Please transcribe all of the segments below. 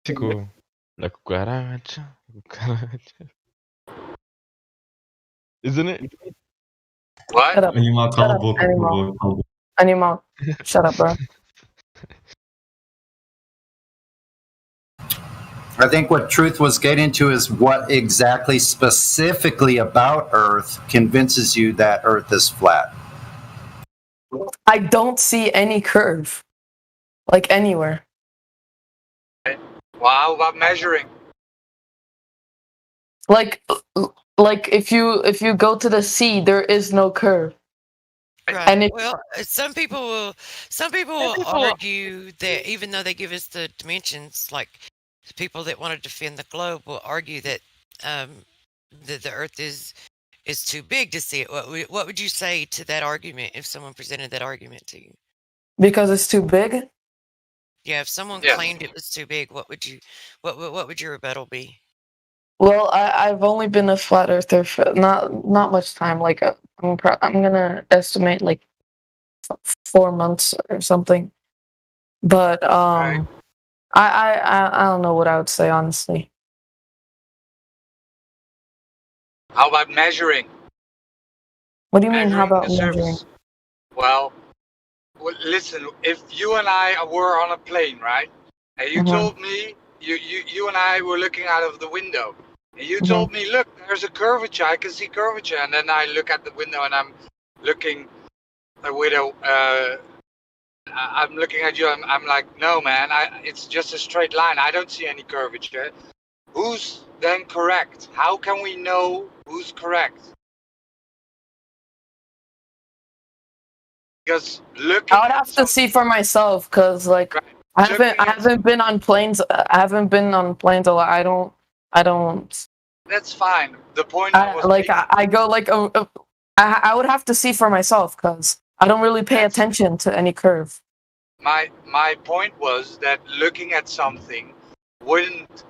Tipo, la cucaracha, cucaracha. Isn't it? What? Shut up. Animal, Shut cala a up, boca, por animal. favor. Animal. Shut up, bro. I think what Truth was getting to is what exactly specifically about Earth convinces you that Earth is flat. I don't see any curve, like anywhere. Well, how about measuring? Like if you go to the sea, there is no curve. Right. And if- well, some people will argue that even though they give us the dimensions, like people that want to defend the globe will argue that that the Earth is too big to see it. What would you say to that argument if someone presented that argument to you? Because it's too big. Yeah, if someone Yeah. claimed it was too big, what would your rebuttal be? Well, I've only been a flat earther for not much time. Like I'm gonna estimate like 4 months or something. But Right. I don't know what I would say honestly. How about measuring? What do you mean? How Measuring about the measuring? surface. Well, listen. If you and I were on a plane, right, and you Mhm. told me you and I were looking out of the window, and you Mhm. told me, look, there's a curvature. I can see curvature, and then I look at the window and I'm looking with a. I'm looking at you. I'm like, no, man. It's just a straight line. I don't see any curvature. Who's then correct? How can we know who's correct? Because looking I would at have to something- see for myself, cause like Right. I Looking at haven't been on planes. I haven't been on planes a lot. I don't. That's fine. The point I was Like making, I go like I would have to see for myself, cause I don't really pay That's- attention to any curve. my point was that looking at something wouldn't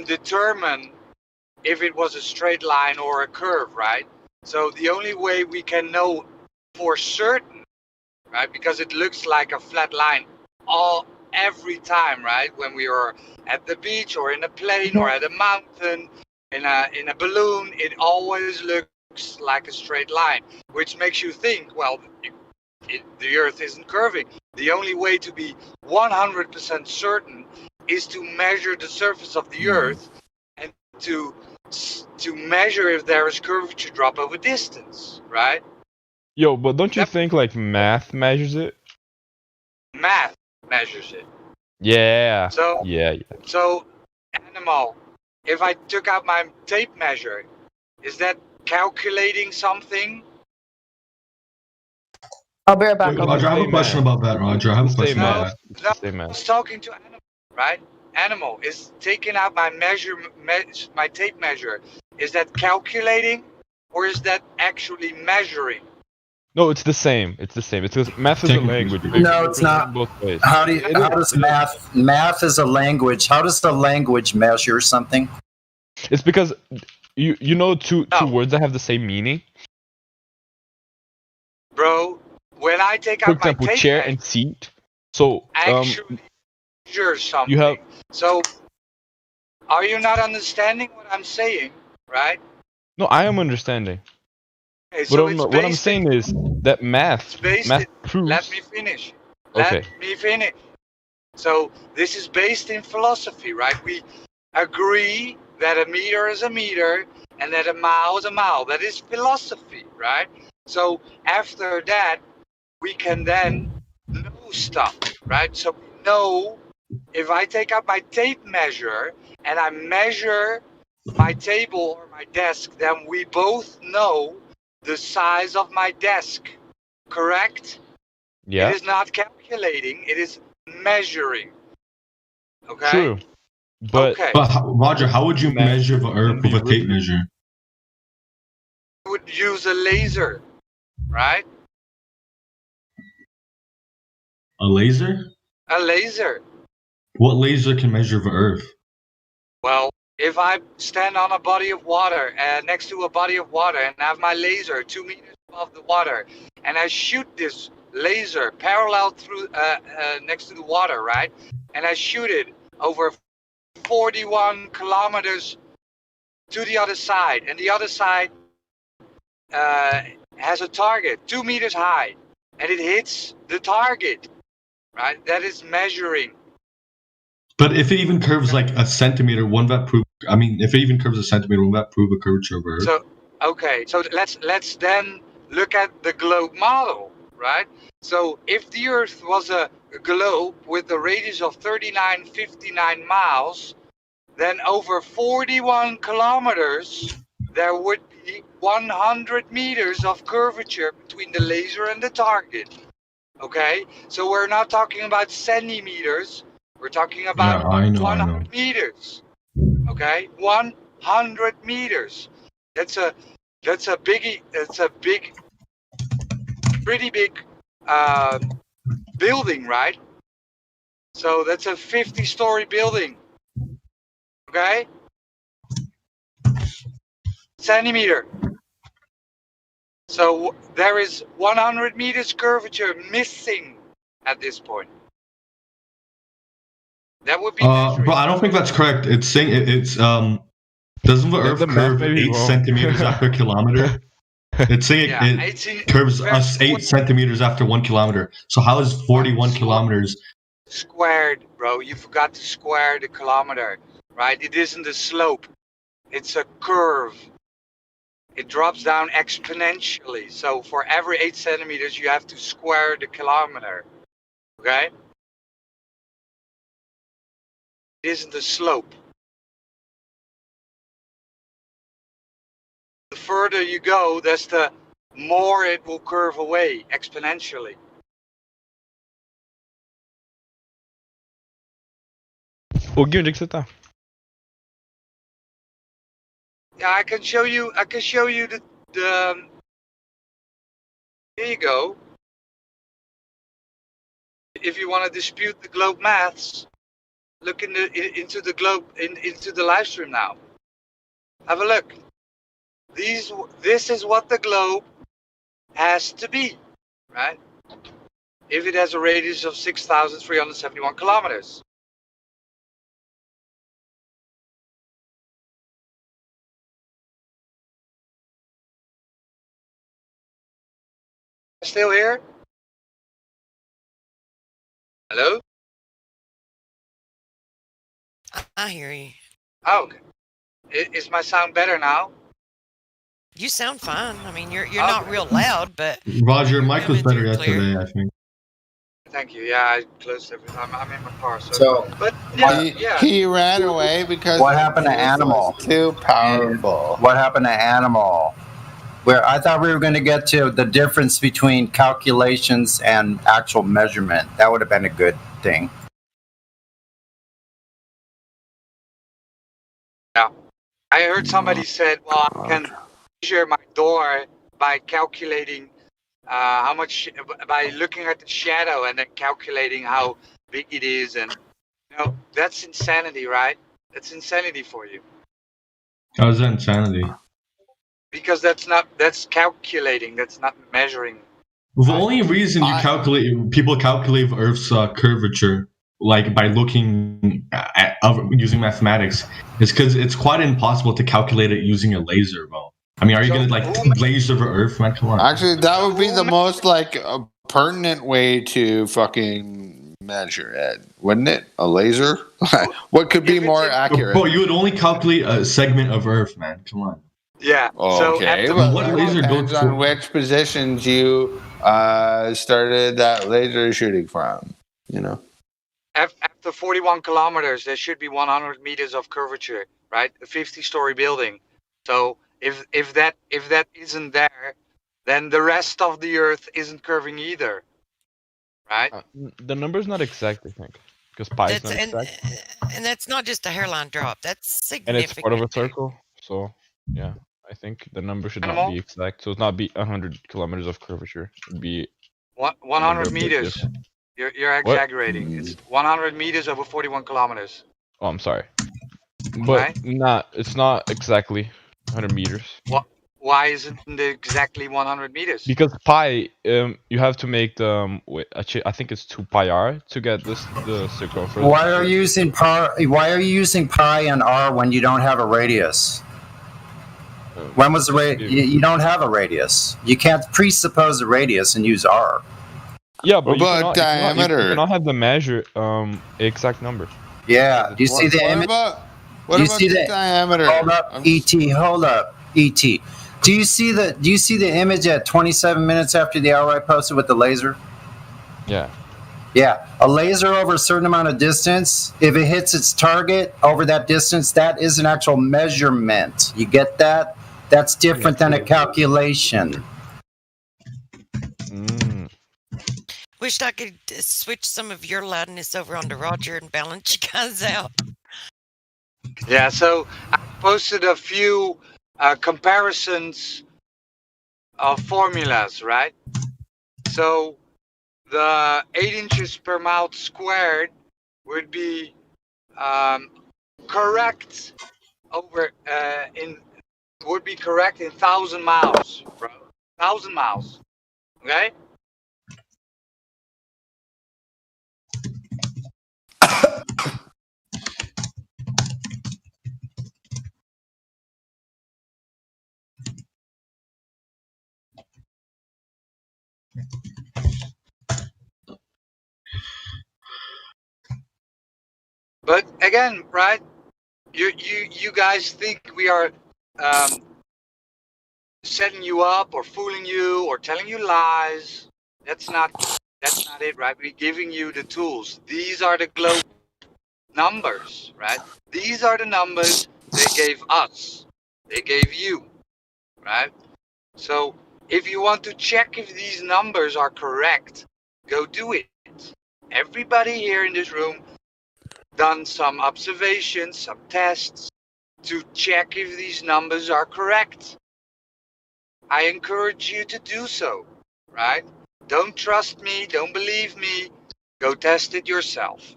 determine if it was a straight line or a curve, right? So the only way we can know for certain, right, because it looks like a flat line every time, right? When we are at the beach or in a plane or at a mountain, in a balloon, it always looks like a straight line, which makes you think, well, the Earth isn't curving. The only way to be 100% certain is to measure the surface of the Earth and to measure if there is curvature drop over distance, right? Yo, but don't you Yep. think like math measures it? Math measures it. Yeah. So Yeah. So, animal, if I took out my tape measure, is that calculating something? I'll be right back. Wait, Roger, I have a Same question math. about that, Roger. I have a Same question about math. that. It's No, the same I math. was talking to animal, right? Animal is taking out my my tape measure. Is that calculating, or is that actually measuring? No, it's the same. It's the same. It's because math is a Technically language. speaking. No, You it's can learn not. both ways. How It does is. math is a language? How does the language measure something? It's because you know two No. words that have the same meaning. Bro, when I take For out my example, tape chair measure, and seat. So actually measure something. you have So, are you not understanding what I'm saying, right? no. I am understanding. Okay, But so what I'm saying is that math proves. Let me finish. Okay. Let me finish. So this is based in philosophy, right? We agree that a meter is a meter and that a mile is a mile. That is philosophy, right? So after that, we can then know stuff, right? So we know if I take out my tape measure and I measure my table or my desk, then we both know the size of my desk, correct? Yeah. It is not calculating, it is measuring. Okay? True. But Okay. But Roger, how would you Math measure the Earth can with a be tape measure? You would use a laser, right? A laser? A laser. What laser can measure the Earth? Well, if I stand on a body of water, next to a body of water, and have my laser 2 meters above the water, and I shoot this laser parallel through next to the water, right? and I shoot it over 41 kilometers to the other side, and the other side has a target 2 meters high, and it hits the target, right? That is measuring. But if it even curves like a centimeter, won't that prove? I mean, if it even curves a centimeter, won't that prove a curvature of Earth? So okay, so let's then look at the globe model, right? So if the Earth was a globe with a radius of 3959 miles, then over 41 kilometers, there would be 100 meters of curvature between the laser and the target. Okay, so we're not talking about centimeters. We're talking about Yeah, I know. 100 meters. Okay, 100 meters. That's a biggie. It's a pretty big building, right? So that's a 50-story building. Okay, centimeter. So there is 100 meters curvature missing at this point. That would be measuring. Bro, I don't think that's correct. It's saying it's doesn't the Earth the math curve may be 8 wrong. centimeters after a kilometer? It's saying Yeah, it 18 curves us 8 centimeters after 1 kilometer. So how is 41 kilometers? squared, bro. You forgot to square the kilometer, right? It isn't a slope. It's a curve. It drops down exponentially. So for every 8 centimeters, you have to square the kilometer. Okay? It isn't a slope. The further you go, that's the more it will curve away exponentially. O Gui, onde é que você tá? Yeah, I can show you the here you go. If you want to dispute the globe maths, look into the live stream now. Have a look. This is what the globe has to be, right? If it has a radius of 6,371 kilometers. Still here? Hello? I hear you. Oh, okay. Is my sound better now? You sound fine. I mean, you're not real loud, but Roger, Your Mike was image better is clear. yesterday, I think. Thank you. Yeah, I closed everything. I'm in my car, So, but yeah, He, yeah. he ran away because What happened to Truth Animal? was too powerful. What happened to Animal? Where I thought we were going to get to the difference between calculations and actual measurement. That would have been a good thing. I heard somebody said, "Well, I can measure my door by calculating how much by looking at the shadow and then calculating how big it is." And that's insanity, right? That's insanity for you How's that insanity? because that's calculating. That's not measuring. The only reason people calculate Earth's curvature, like by looking at using mathematics, is because it's quite impossible to calculate it using a laser, bro. I mean, are you gonna laser the Earth, man? Come on. Actually, that would be the most pertinent way to fucking measure it, wouldn't it? A laser? What could be more accurate? Bro, you would only calculate a segment of Earth, man. Come on. Yeah. Okay, So but what that laser depends goes on for- which positions you started that laser shooting from. You know. after 41 kilometers, there should be 100 meters of curvature, right? A 50-story building. So if that isn't there, then the rest of the Earth isn't curving either, right? The number's not exact, I think, because pi is that's not exact, and that's not just a hairline drop. That's and significant. it's part of a circle. So yeah, I think the number should not Animal? be exact. So it's not be 100 kilometers of curvature. It'd be 100 bit meters. different. You're exaggerating. It's 100 meters over 41 kilometers. Oh, I'm sorry, but Okay. it's not exactly 100 meters. Why isn't it exactly 100 meters? Because pi, you have to make the wait, actually, I think it's 2 pi r to get the circumference. Why are you using pi and r when you don't have a radius? When was the you don't have a radius? You can't presuppose a radius and use r. Yeah, but What about diameter? You cannot have the measure exact number. Yeah. Do you see the image? What about the diameter? Hold up, ET. Hold up, ET. Do you see the image at 27 minutes after the hour I posted with the laser? Yeah. Yeah, a laser over a certain amount of distance, if it hits its target over that distance, that is an actual measurement. You get that? That's different than a calculation. Wished I could switch some of your loudness over onto Roger and balance you guys out. Yeah, so I posted a few comparisons of formulas, right? So the 8 inches per mouth squared would be correct in 1,000 miles, bro. 1,000 miles. Okay? But again, right? You guys think we are setting you up or fooling you or telling you lies. That's not it, right? We're giving you the tools. These are the globe numbers, right? These are the numbers they gave us. They gave you, right? So if you want to check if these numbers are correct, go do it. Everybody here in this room done some observations, some tests to check if these numbers are correct. I encourage you to do so, right? Don't trust me, don't believe me, go test it yourself.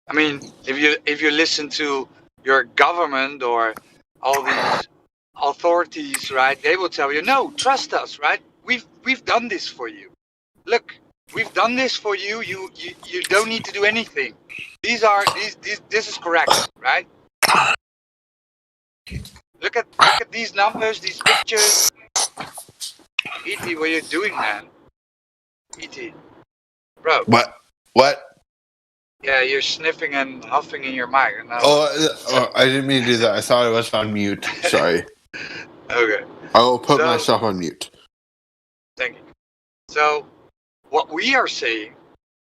I mean, if you listen to your government or all these authorities, right, they will tell you, no, trust us, right? We've done this for you. Look, we've done this for you. You don't need to do anything. This is correct, right? Look at these numbers, these pictures. E.T., what are you doing, man? E.T. Bro. What? Yeah, you're sniffing and huffing in your mic. I didn't mean to do that. I thought I was on mute. Sorry. Okay. I will put myself on mute. Thank you. So, what we are saying,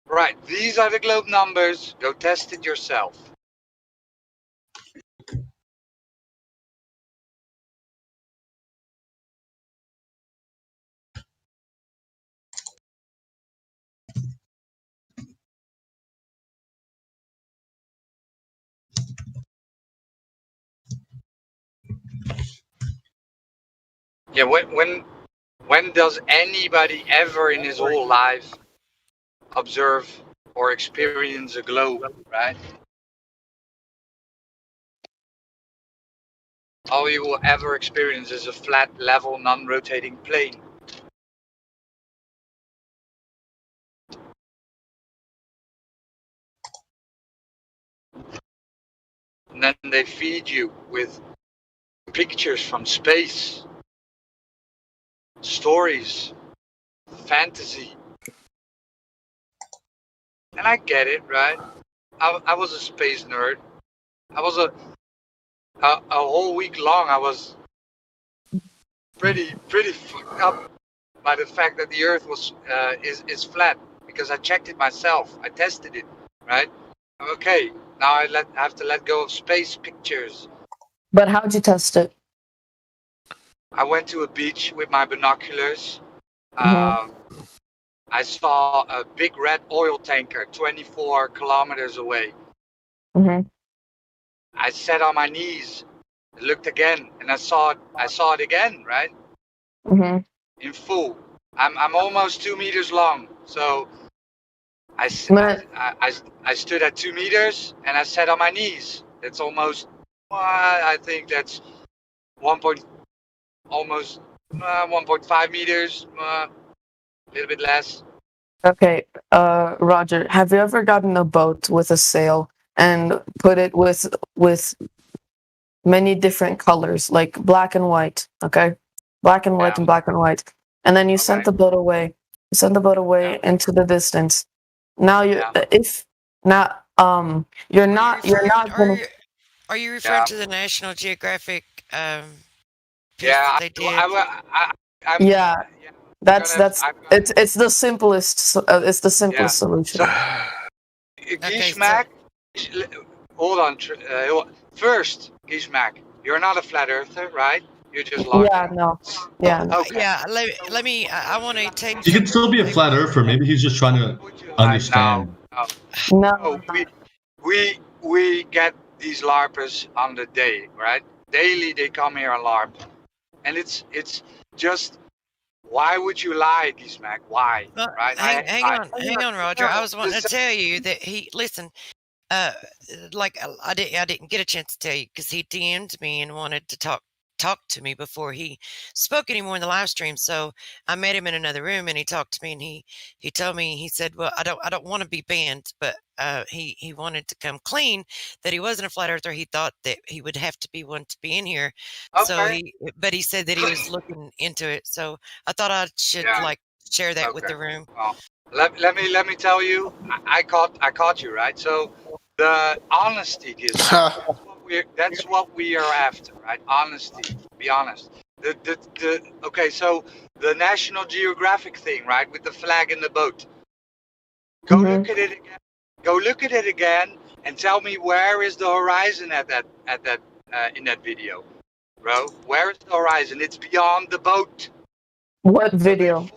right, these are the globe numbers. Go test it yourself. Yeah, when does anybody ever in his whole life observe or experience a globe, right? All you will ever experience is a flat, level, non-rotating plane. And then they feed you with pictures from space, stories, fantasy. And I get it, right? I was a space nerd. I was a whole week long. I was pretty fucked up by the fact that the Earth was is flat because I checked it myself. I tested it, right? Okay, now I have to let go of space pictures. But how'd you test it? I went to a beach with my binoculars. I saw a big red oil tanker 24 kilometers away. I sat on my knees I looked again, and I saw it again, right? Mm-hmm. In full. I'm almost 2 meters long, so I stood at 2 meters and I sat on my knees. That's almost, I think that's almost 1.5 meters, a little bit less. Okay, Roger, have you ever gotten a boat with a sail and put it with many different colors, like black and white, okay? Black and white Yeah. and black and white. And then you sent Okay. the boat away. You sent the boat away Yeah. into the distance. Now you're Yeah. you're not gonna Are you referring Yeah. to the National Geographic piece Yeah, that they did? I'm, Yeah. That's I'm gonna- it's the simplest it's the simplest solution. So, Okay, Gishmak, hold on. First, Gishmak, you're not a flat earther, right? You're just lost. Yeah, no. Yeah, no. Okay. Yeah, let me. I want to take. He could still be a flat earther. Maybe he's just trying to understand. No. We get these LARPers on the day, right? Daily they come here and LARP, and it's just, why would you lie, Gizmac? Why? Right? Hang on, Roger. I was wanting to tell you that I didn't get a chance to tell you because he DM'd me and wanted to talk to me before he spoke anymore in the live stream. So I met him in another room and he talked to me and he told me, he said, well, I don't want to be banned, but he wanted to come clean that he wasn't a flat earther. He thought that he would have to be one to be in here. Okay. So he said that he was looking into it. So I thought I should share that with the room. Well, let me tell you, I caught you, right? So the honesty is that's what we are after, right? Honesty. Be honest. Okay, so the National Geographic thing, right, with the flag in the boat. Go look at it again. Go look at it again and tell me where is the horizon at that in that video, bro? Where is the horizon? It's beyond the boat. What video?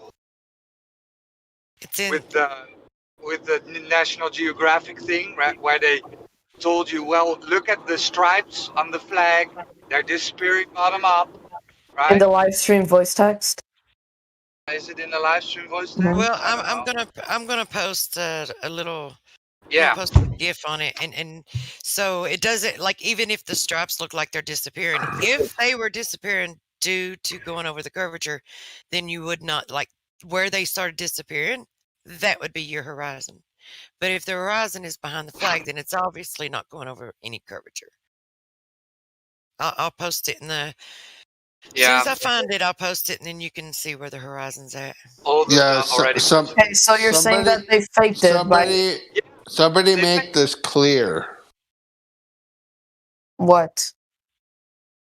It's in With the National Geographic thing, right, where they told you, well, look at the stripes on the flag, they're disappearing bottom up, right? In the live stream voice text? Is it in the live stream voice text? well. I don't know. I'm gonna post a little. Yeah. I'm gonna post a GIF on it, and so it doesn't, like, even if the stripes look like they're disappearing, if they were disappearing due to going over the curvature, then you would not, like, where they started disappearing, that would be your horizon. But if the horizon is behind the flag, then it's obviously not going over any curvature. I'll post it in the. As soon as I find it, I'll post it, and then you can see where the horizon's at. Already. Okay, so you're saying that they faked it, Somebody make this clear. What?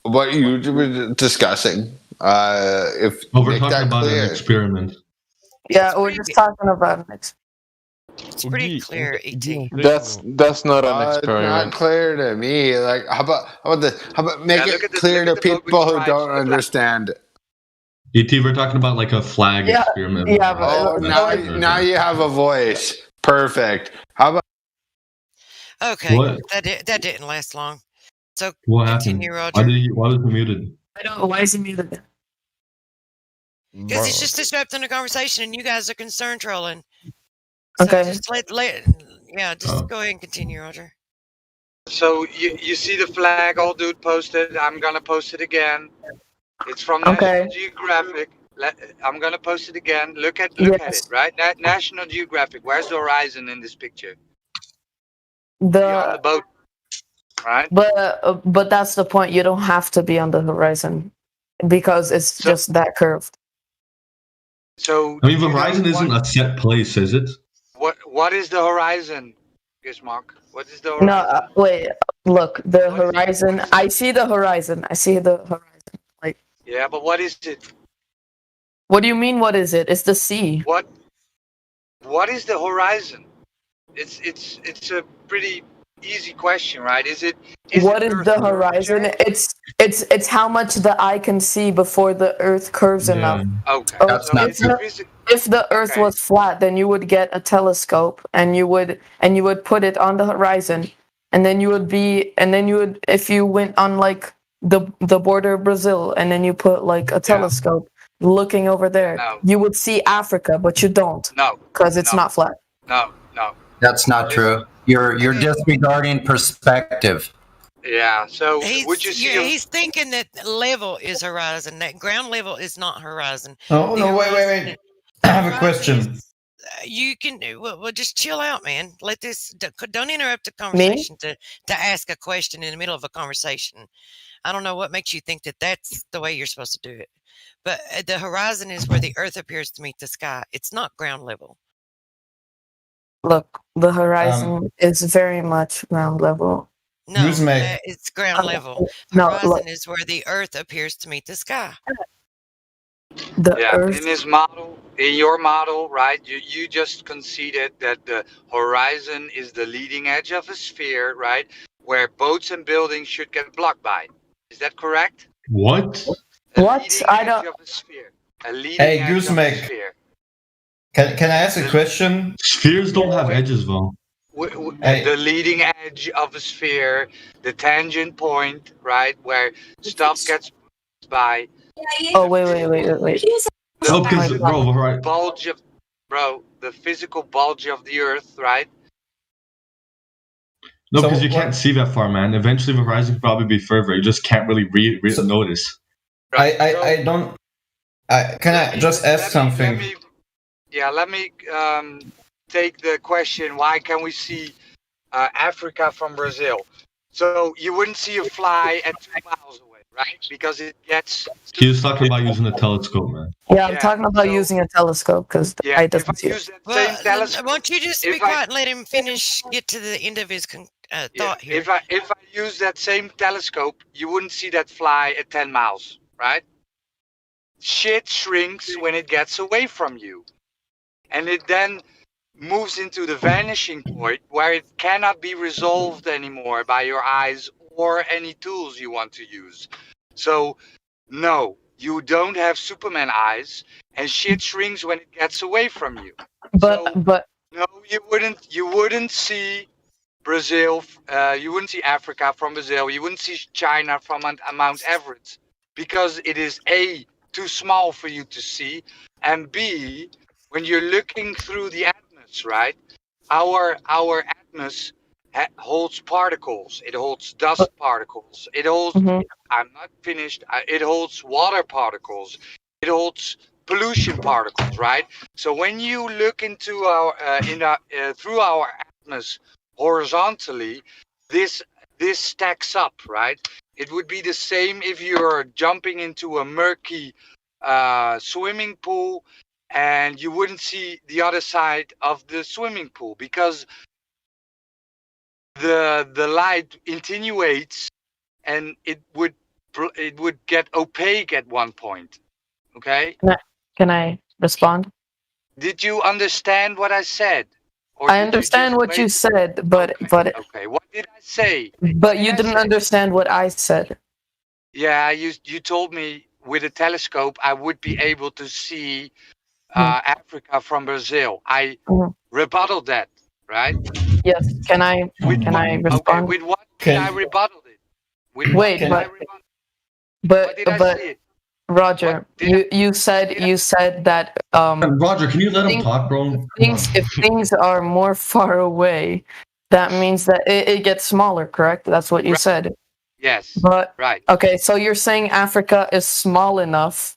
What you were discussing. If But we're make talking that about clear. an experiment. Yeah, we're just talking about it. It's pretty clear, ET. That's not an It's experiment. not clear to me. Like, how about make look it at the- clear to look at the boat with people who stripes don't on the flag. understand it? ET, we're talking about like a flag Yeah, experiment. yeah, but- Oh, now you have a voice. Perfect. How about Okay, What? that didn't last long. So What happened? continue, Roger. Why was he muted? I don't. Why is he muted? Because it's just disrupting the conversation, and you guys are concerned trolling. Okay. So just just go ahead and continue, Roger. So you see the flag, old dude posted. I'm gonna post it again. It's from Okay. National Geographic. I'm gonna post it again. Look at it, right? National Geographic. Where's the horizon in this picture? Beyond the boat, right? But that's the point. You don't have to be on the horizon because it's just that curved. So I mean, you know Verizon isn't a set place, is it? What is the horizon, Gizmark? What is the horizon? No, wait. Look, the horizon. I see the horizon. I see the horizon. Like, Yeah, but what is it? what do you mean? What is it? It's the sea. What is the horizon? It's a pretty easy question, right? What is the horizon? It's how much the eye can see before the Earth curves enough. Okay. Oh, That's so not it's true. a physics- If the Earth Okay. was flat, then you would get a telescope and you would put it on the horizon, and then you would if you went on like the border of Brazil, and then you put like a telescope looking over there, No. you would see Africa, but you don't No, because it's No. not flat. no. That's not true. You're disregarding perspective. Yeah. So He's, would you see? he's thinking that level is horizon. That ground level is not horizon. Oh, no, wait. I have a Horizon question. is- You can well just chill out, man. Let this don't interrupt the conversation to ask a question in the middle of a conversation. I don't know what makes you think that that's the way you're supposed to do it. But the horizon is where the Earth appears to meet the sky. It's not ground level. Look, the horizon is very much ground level. No, Newsmaker. it's ground level. No, Horizon look, is where the Earth appears to meet the sky. the Yeah, Earth. in this model, in your model, right? You just conceded that the horizon is the leading edge of a sphere, right? Where boats and buildings should get blocked by. Is that correct? What? A What? leading I edge don't- of a sphere. A leading Hey, edge of a Gooseneck. sphere. Can I ask a question? Spheres don't have edges, though. Hey. The leading edge of a sphere, the tangent point, right, where stuff gets by. Oh wait. Oh, because, bro, right. Bulge of, the physical bulge of the Earth, right? No, So because you what- can't see that far, man. Eventually, the horizon will probably be further. You just can't really So- notice. I don't. Can I just ask something? Let me take the question. Why can we see Africa from Brazil? So you wouldn't see a fly at 2 miles away, right? Because it gets. He was talking about using a telescope, man. Yeah, I'm Yeah, talking about so- using a telescope because the Yeah, eye if I doesn't see it. use that Well, same telescope. won't you just be if I- quiet and let him finish, get to the end of his thought here? If I use that same telescope, you wouldn't see that fly at 10 miles, right? Shit shrinks when it gets away from you. And it then moves into the vanishing point where it cannot be resolved anymore by your eyes or any tools you want to use. So, no, you don't have Superman eyes, and shit shrinks when it gets away from you. So- But No, you wouldn't see Brazil. You wouldn't see Africa from Brazil. You wouldn't see China from Mount Everest because it is A, too small for you to see, and B, when you're looking through the atmosphere, right? Our atmosphere holds particles. It holds dust particles. It holds. Mhm. I'm not finished. It holds water particles. It holds pollution particles, right? So when you look into our through our atmosphere horizontally, this stacks up, right? It would be the same if you're jumping into a murky swimming pool and you wouldn't see the other side of the swimming pool because the light attenuates and it would get opaque at one point. Okay? can I respond? Did you understand what I said? Or I did you understand just what you wait? said, but Okay, what did I say? but you Yes, didn't I- understand what I said. Yeah, you told me with a telescope I would be able to see Africa from Brazil. I Mhm. rebutted that, right? Yes. Can I respond? Okay, with what did I Can- rebuttal it? With Wait, what did I but- rebuttal? But What did I but say? Roger, What did you said that Roger, can you let him Things- talk, bro? if things are more far away, that means that it gets smaller, correct? That's what you Right. said. Yes, But right. okay, so you're saying Africa is small enough.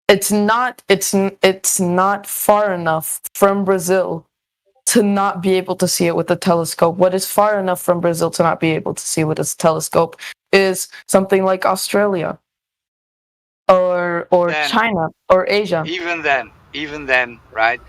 It's not far enough from Brazil to not be able to see it with a telescope. What is far enough from Brazil to not be able to see with a telescope is something like Australia or Then- China or Asia. Even then, right?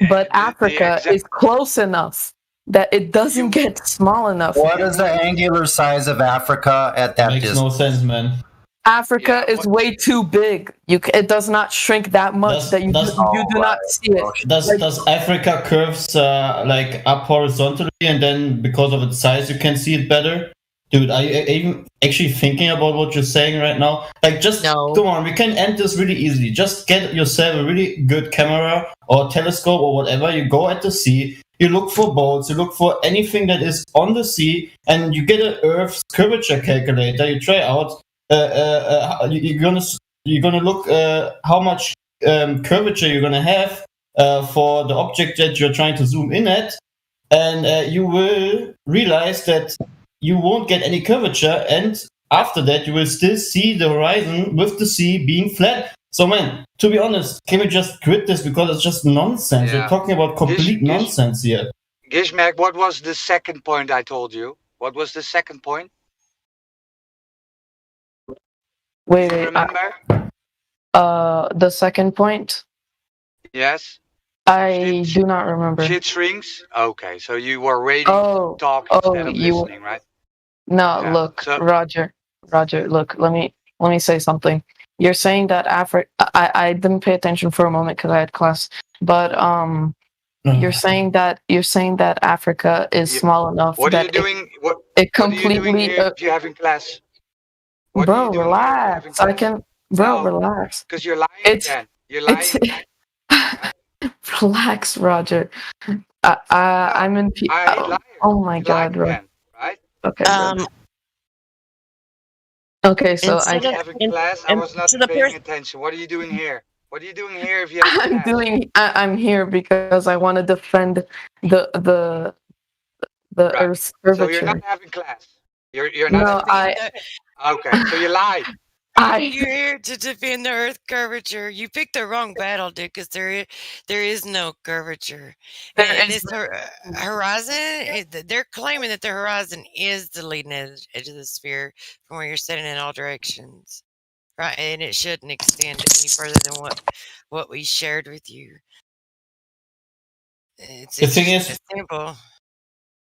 But The Africa exact- is close enough that it doesn't get small enough. What is the angular size of Africa at that Makes distance? no sense, man. Africa Yeah, is way too big. It does not shrink that much Does- that you does- do not see it. Does Africa curves like up horizontally, and then because of its size, you can see it better? Dude, are you even actually thinking about what you're saying right now? Like, just No. come on, we can end this really easily. Just get yourself a really good camera or telescope or whatever. You go at the sea, You look for boats, you look for anything that is on the sea, and you get an Earth's curvature calculator. You try out. You're gonna look how much curvature you're gonna have for the object that you're trying to zoom in at, and you will realize that you won't get any curvature, and after that you will still see the horizon with the sea being flat. So man, to be honest, can we just quit this because it's just nonsense? Yeah. We're talking about complete nonsense here. Gizmek, what was the second point I told you? What was the second point? Wait, Do you wait. remember? The second point, Yes. I do not remember. Shit shrinks. Okay, so you were waiting Oh, to talk oh, instead of you- listening, right? No, Yeah, look, so- Roger, look, let me say something. You're saying that Africa, I didn't pay attention for a moment because I had class, but you're saying that Africa is Yeah. small enough What are that you doing? What it are you completely doing here if you're having class? What are bro, you doing here if you're having relax. I class? can, bro, No. relax. Because you're lying It's- again. You're lying It's again. relax, Roger. I'm in. I hate liars. Oh my You God, lied bro. again, right? Okay, bro. Okay, so I Instead of having class, I was not to the paying attention. What are you doing here? What are you doing here if you have class? I'm here because I want to defend the Right. Earth's So curvature. you're not having class. You're not. No, Okay, so you lied. You're here to defend the Earth curvature. You picked the wrong battle, dude, because there is no curvature. And this horizon, they're claiming that the horizon is the leading edge of the sphere from where you're sitting in all directions, right? And it shouldn't extend any further than what we shared with you. It's thing just is- simple.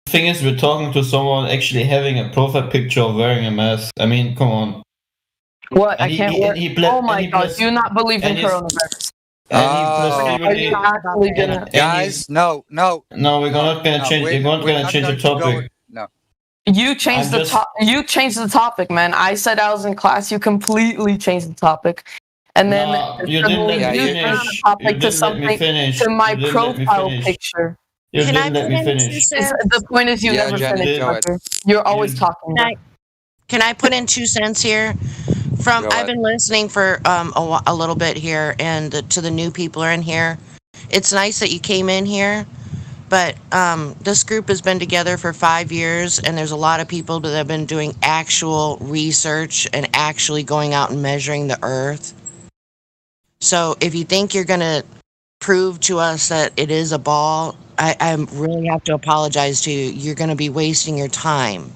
The thing is, we're talking to someone actually having a profile picture of wearing a mask. I mean, come on. What? And I can't wear. Oh my God! Do you not believe in and he's- coronavirus? And he Oh. Are you actually gonna? and Guys, no. no, we're not gonna change. We're not gonna change the topic. No. You changed I'm the just- You changed the topic, man. I said I was in class. You completely changed the topic, and then No, you didn't let me you turned finish. the You topic to didn't let me something finish. to my You didn't let me profile finish. picture. You Can I didn't let put me in 2 finish. cents? The point is, you Yeah, never Jenny, finish. go ahead. Roger. You're always You- talking. Can I put in 2 cents here? Go I've ahead. been listening for a little bit here, and to the new people are in here. It's nice that you came in here, but this group has been together for 5 years, and there's a lot of people that have been doing actual research and actually going out and measuring the Earth. So if you think you're going to prove to us that it is a ball, I really have to apologize to you. You're going to be wasting your time.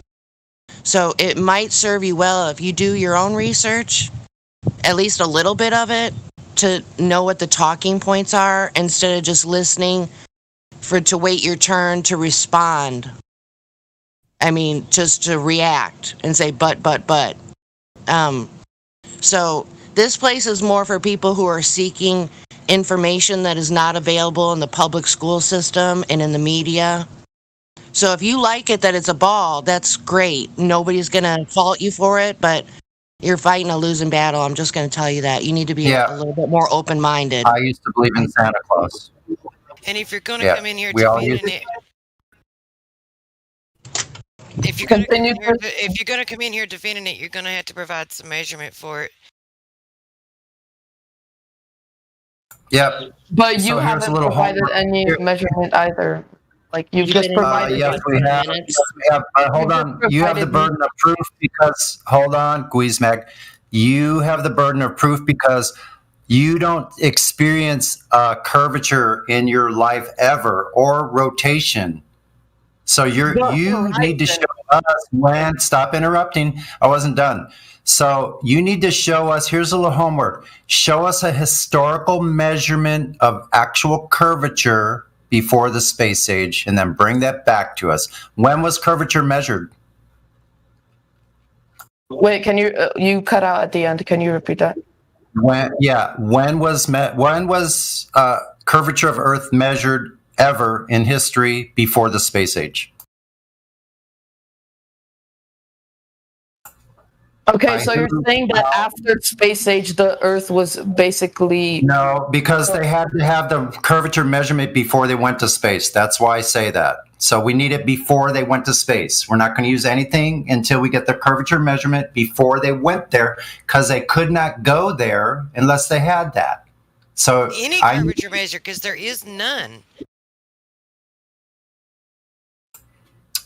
So it might serve you well if you do your own research, at least a little bit of it, to know what the talking points are instead of just listening to wait your turn to respond. I mean, just to react and say, but. So this place is more for people who are seeking information that is not available in the public school system and in the media. So if you like it that it's a ball, that's great. Nobody's going to fault you for it, but you're fighting a losing battle. I'm just going to tell you that. You need to be Yeah. a little bit more open-minded. I used to believe in Santa Claus. And if you're going to Yeah, come in here we all defending use it, if you're going to Continue come in here defending it, you're going to have to provide some measurement for it. Yep. But you So here's a haven't little provided homework. any Here. measurement either. Like you've You just didn't- provided. Yes, we have. minutes. Yes, we have. Hold on. You have the burden of proof because, hold on, Guizmek. You have the burden of proof because you don't experience curvature in your life ever or rotation. So you need to show us when. Stop interrupting. I wasn't done. So you need to show us. Here's a little homework. Show us a historical measurement of actual curvature before the space age, and then bring that back to us. When was curvature measured? Wait, can you cut out at the end? Can you repeat that? When was curvature of Earth measured ever in history before the space age? Okay, By so you're who? saying that How? after space age, the Earth was basically No, because they had to have the curvature measurement before they went to space. That's why I say that. So we need it before they went to space. We're not going to use anything until we get the curvature measurement before they went there, because they could not go there unless they had that. So Any I curvature measure, because there is none.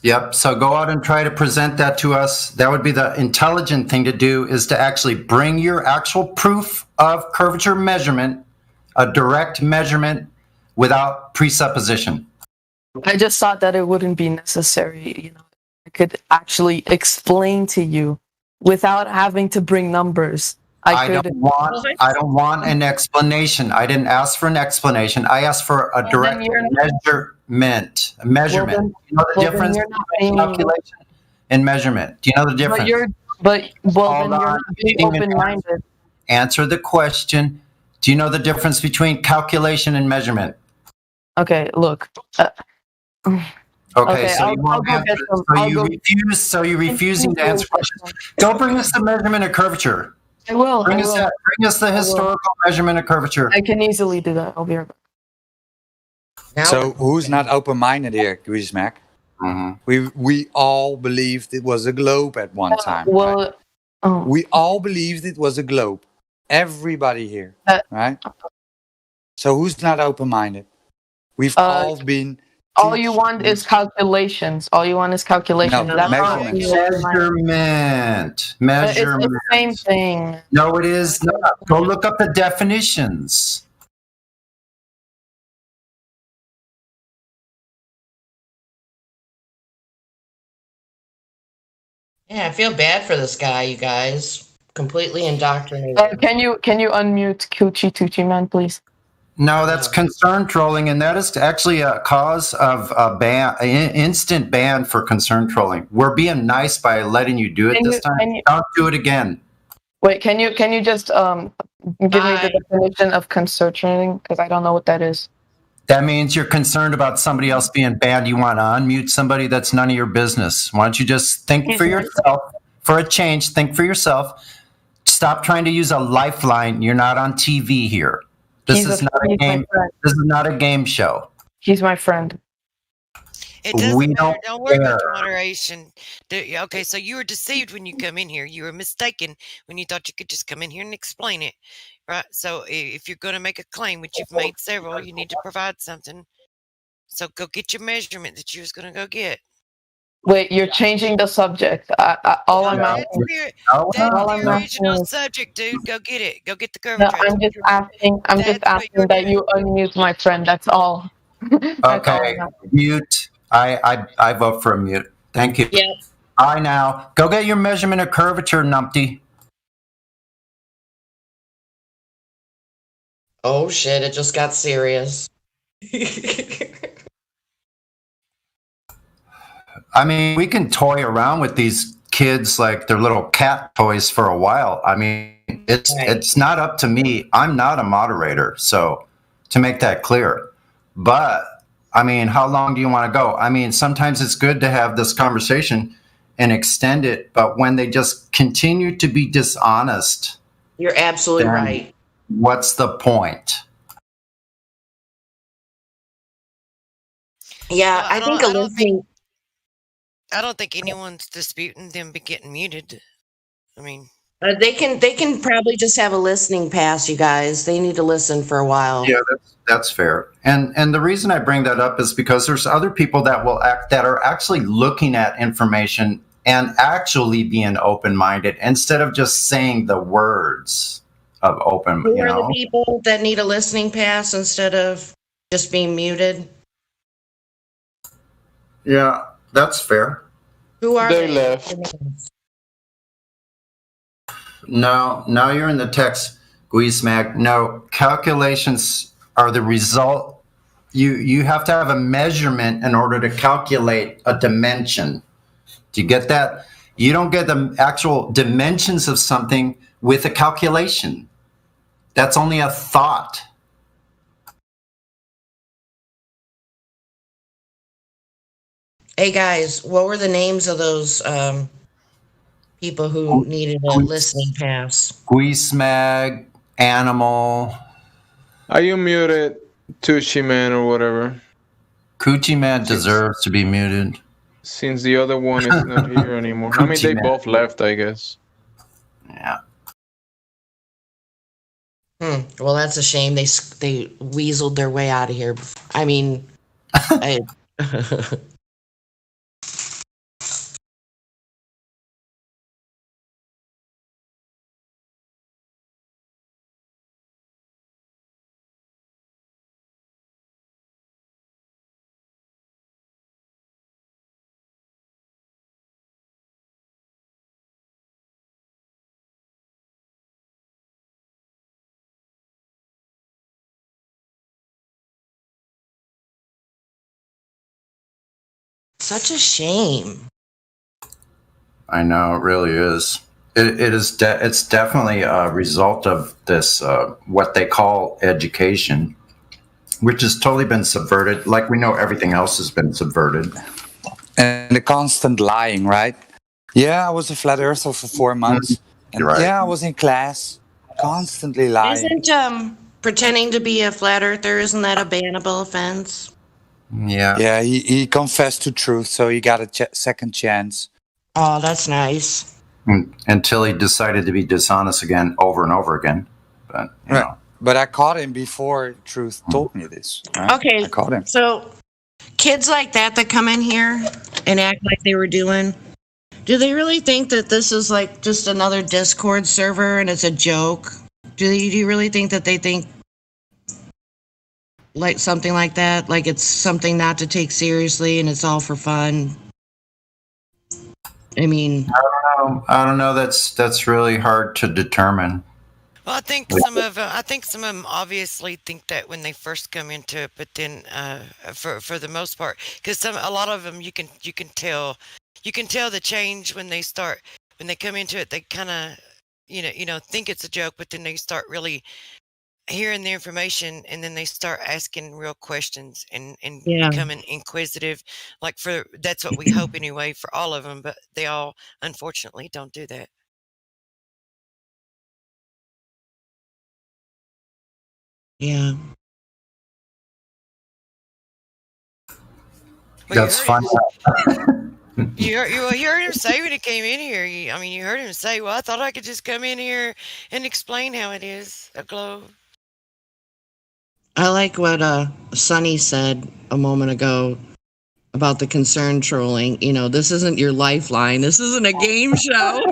Yep. So go out and try to present that to us. That would be the intelligent thing to do, is to actually bring your actual proof of curvature measurement, a direct measurement without presupposition. I just thought that it wouldn't be necessary, you know. I could actually explain to you without having to bring numbers. I don't want an explanation. I didn't ask for an explanation. I asked for a direct measurement. A measurement. Do you know the difference between calculation and measurement? Do you know the difference? Then you're not being open-minded. Answer the question. Do you know the difference between calculation and measurement? Okay, look. Okay, so you won't answer. So you're refusing to answer questions. Go bring us the measurement of curvature. I will. Bring us the historical measurement of curvature. I can easily do that. I'll be right back. So who's not open-minded here, Greasemack? We all believed it was a globe at one time. Well, right? We all believed it was a globe. Everybody here, right? So who's not open-minded? We've all been. All you want is calculations. All you want is calculations. No, That's measurement. It's the same thing. No, it is not. Go look up the definitions. Yeah, I feel bad for this guy, you guys. Completely indoctrinated. Can you unmute Coochie Toochie Man, please? No, that's concern trolling, and that is actually a cause of a instant ban for concern trolling. We're being nice by letting you do it this time. Don't do it again. Wait, can you just give me the definition of concern trolling? Because I don't know what that is. That means you're concerned about somebody else being banned. You want to unmute somebody. That's none of your business. Why don't you just think for yourself? For a change, think for yourself. Stop trying to use a lifeline. You're not on TV here. This is not a game. This is not a game show. He's my friend. It doesn't matter. Don't worry about the moderation. Okay, so you were deceived when you come in here. You were mistaken when you thought you could just come in here and explain it, right? So if you're going to make a claim, which you've made several, you need to provide something. So go get your measurement that you was going to go get. Wait, you're changing the subject. All I'm asking. That's the original subject, dude. Go get it. Go get the curvature. No, I'm just asking. I'm just asking that you unmute my friend. That's all. Okay, mute. I vote for a mute. Thank you. Yes. I now go get your measurement of curvature, numpty. Oh shit! It just got serious. I mean, we can toy around with these kids like they're little cat toys for a while. I mean, it's not up to me. I'm not a moderator, so to make that clear. But I mean, how long do you want to go? I mean, sometimes it's good to have this conversation and extend it, but when they just continue to be dishonest, you're absolutely right. What's the point? Yeah, I think I don't think anyone's disputing them be getting muted. I mean, they can probably just have a listening pass, you guys. They need to listen for a while. Yeah, that's fair. And the reason I bring that up is because there's other people that are actually looking at information and actually being open-minded instead of just saying the words of open. Who are the people that need a listening pass instead of just being muted? Yeah, that's fair. Who are they? Left. No, now you're in the text, Guismac. No, calculations are the result. You have to have a measurement in order to calculate a dimension. Do you get that? You don't get the actual dimensions of something with a calculation. That's only a thought. Hey guys, what were the names of those people who needed a listening pass. Guismag, Animal, Are you muted, Tucci Man or whatever? Coochie Man deserves to be muted. Since the other one is not here anymore. I mean, they Coochie Man. both left, I guess. Yeah. Well, that's a shame. They weaseled their way out of here. I mean, I, such a shame. I know, it really is. It is. It's definitely a result of this what they call education, which has totally been subverted. Like we know, everything else has been subverted. And the constant lying, right? Yeah, I was a flat earther for 4 months. And Right. yeah, I was in class. Constantly lying. Isn't pretending to be a flat earther, isn't that a bannable offense? Yeah. Yeah, he confessed to truth, so he got a second chance. Oh, that's nice. Until he decided to be dishonest again, over and over again. But you know. But I caught him before truth told me this. Right? Okay, I caught him. so kids like that come in here and act like they were doing, do they really think that this is like just another Discord server and it's a joke? Do you really think that they think like something like that, like it's something not to take seriously and it's all for fun? I mean, I don't know. That's really hard to determine. Well, I think some of them obviously think that when they first come into it, but then for the most part, because a lot of them you can tell the change when they come into it. They kind of think it's a joke, but then they start really hearing the information, and then they start asking real questions and Yeah. becoming inquisitive. That's what we hope anyway for all of them, but they all unfortunately don't do that. yeah. Well, That's fun. You heard him say when he came in here. You heard him say, "Well, I thought I could just come in here and explain how it is a globe." I like what Sonny said a moment ago about the concern trolling. You know, this isn't your lifeline. This isn't a game show.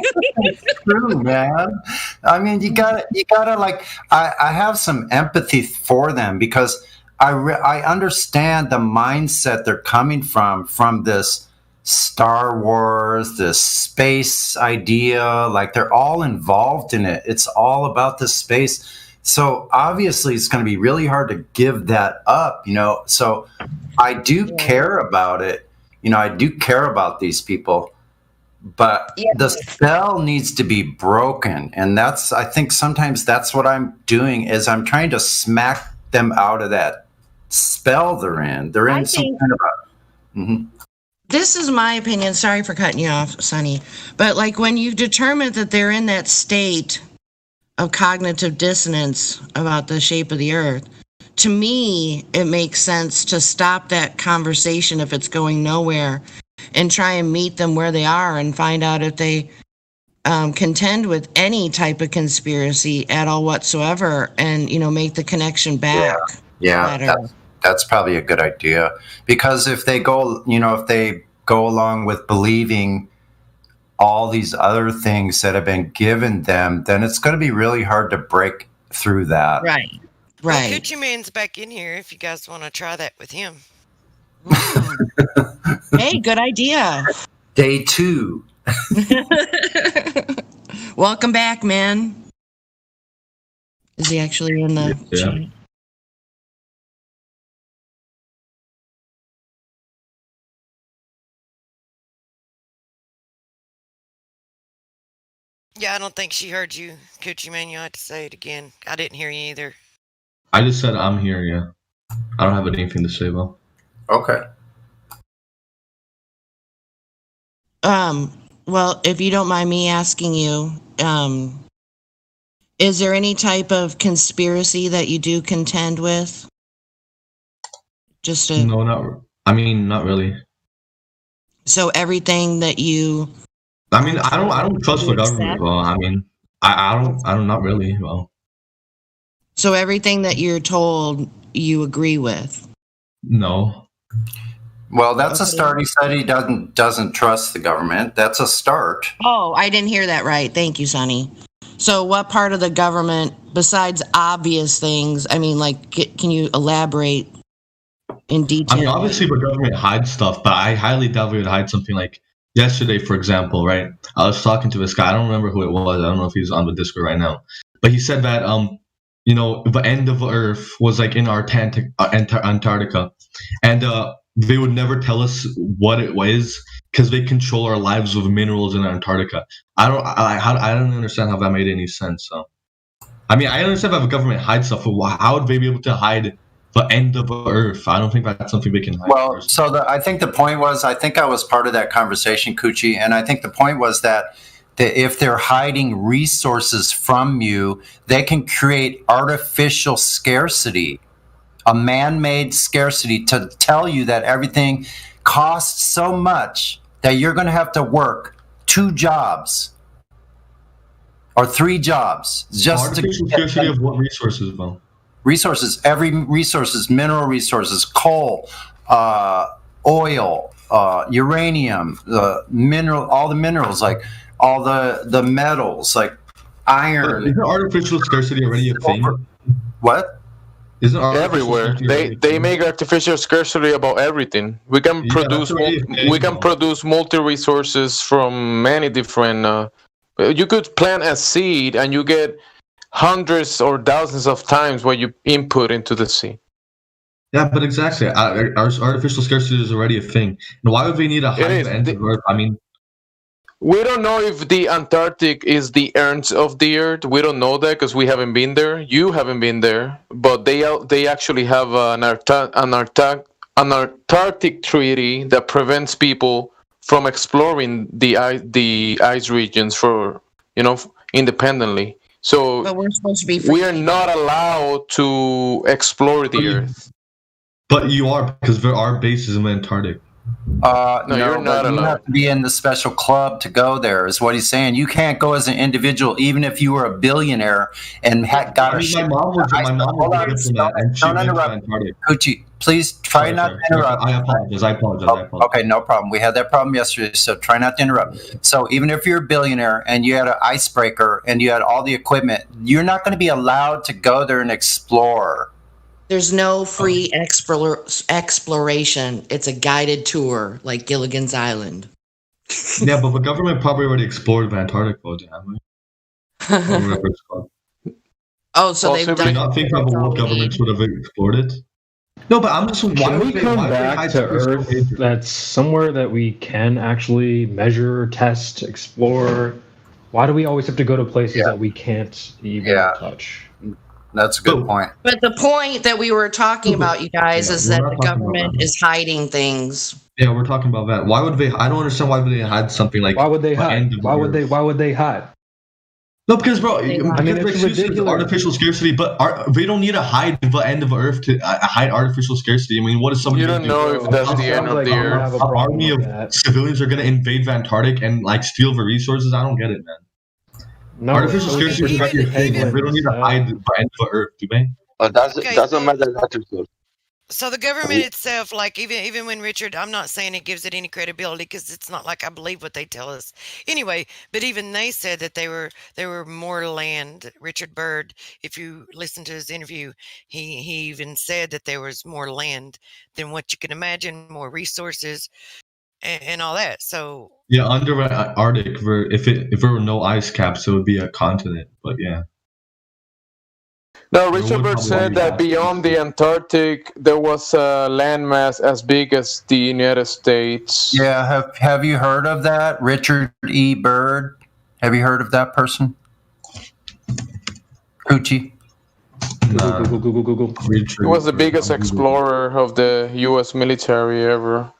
True, man. I mean, you gotta like. I have some empathy for them because I understand the mindset they're coming from this Star Wars, this space idea. Like they're all involved in it. It's all about the space. So obviously it's going to be really hard to give that up, So I do care about it. I do care about these people, but the spell needs to be broken. And I think sometimes that's what I'm doing is I'm trying to smack them out of that spell they're in. They're in some kind of a... This is my opinion. Sorry for cutting you off, Sonny. But like when you've determined that they're in that state of cognitive dissonance about the shape of the earth, to me, it makes sense to stop that conversation if it's going nowhere and try and meet them where they are and find out if they contend with any type of conspiracy at all whatsoever and, make the connection back. Yeah, that's probably a good idea. Because if they go along with believing all these other things that have been given them, then it's going to be really hard to break through that. Right. Well, Coochie Man's back in here if you guys want to try that with him. Hey, good idea. Day 2. Welcome back, man. Is he actually in the chat? Yeah, I don't think she heard you, Coochie Man. You had to say it again. I didn't hear you either. I just said I'm here, yeah. I don't have anything to say, though. Okay. Well, if you don't mind me asking you, is there any type of conspiracy that you do contend with? Just to, No, not really. so everything that you. I mean, I don't trust the government. Well, I mean, I don't, not really. Well, So everything that you're told, you agree with. no. Well, that's a start. He said he doesn't trust the government. That's a start. Oh, I didn't hear that right. Thank you, Sonny. So what part of the government, besides obvious things, I mean, like, can you elaborate in detail? I mean, obviously the government hides stuff, but I highly doubt we would hide something like yesterday, for example, right? I was talking to this guy. I don't remember who it was. I don't know if he's on the Discord right now. But he said that, the end of the Earth was like in Antarctica. And they would never tell us what it was because they control our lives with minerals in Antarctica. I don't understand how that made any sense. So, I mean, I understand that the government hides stuff, but how would they be able to hide the end of the Earth? I don't think that's something they can hide. Well, so I think the point was, I think I was part of that conversation, Coochie, and I think the point was that if they're hiding resources from you, they can create artificial scarcity, a man-made scarcity, to tell you that everything costs so much that you're going to have to work 2 jobs or 3 jobs just artificial scarcity of what resources, though? Resources, mineral resources, coal, oil, uranium, all the minerals, like all the metals, like iron. Isn't artificial scarcity already a thing? What? Isn't everywhere? They make artificial scarcity about everything. We can produce multi resources from many different. You could plant a seed and you get hundreds or thousands of times what you input into the seed. Yeah, but exactly. Our artificial scarcity is already a thing. And why would we need a high end of Earth? I mean, we don't know if the Antarctic is the ends of the Earth. We don't know that because we haven't been there. You haven't been there, but they actually have an Antarctic treaty that prevents people from exploring the ice regions independently. So but we're supposed to be we are not allowed to explore the Earth. But you are, because there are bases in the Antarctic. No, you're not you allowed. have to be in the special club to go there, is what he's saying. You can't go as an individual, even if you were a billionaire and got a ship. My mom was a diplomat, and she Don't went to interrupt. Antarctic. Coochie, please try not to interrupt. I apologize. Okay, no problem. We had that problem yesterday, so try not to interrupt. So even if you're a billionaire and you had an icebreaker and you had all the equipment, you're not going to be allowed to go there and explore. There's no free exploration. It's a guided tour, like Gilligan's Island. Yeah, but the government probably already explored the Antarctic, though, haven't we? Oh, so they've Do you done. not think that the world governments would have explored it? No, but I'm just. Can we come back to Earth that's somewhere that we can actually measure, test, explore? Why do we always have to go to places that we can't even touch? That's a good point. But the point that we were talking about, you guys, is that the government is hiding things. Yeah, we're talking about that. Why would they? I don't understand why would they hide something like. Why would they hide? Why would they hide? No, because bro, it's ridiculous. Artificial scarcity, but they don't need to hide the end of the Earth to hide artificial scarcity. I mean, what is somebody? You don't know if that's the end of the Earth. An army of civilians are going to invade the Antarctic and like steal the resources. I don't get it, man. No, artificial scarcity is right here. They don't need to hide the end of the Earth, do they? Doesn't matter that resource. So the government itself, like even when Richard, I'm not saying it gives it any credibility because it's not like I believe what they tell us anyway. But even they said that they were more land. Richard Byrd, if you listen to his interview, he even said that there was more land than what you can imagine, more resources, and all that. So yeah, under the Arctic, if there were no ice caps, it would be a continent. But yeah. No, Richard Byrd said that beyond the Antarctic, there was a landmass as big as the United States. Yeah, have you heard of that? Richard E. Byrd? Have you heard of that person? Coochie? Google. He was the biggest explorer of the U.S. military ever.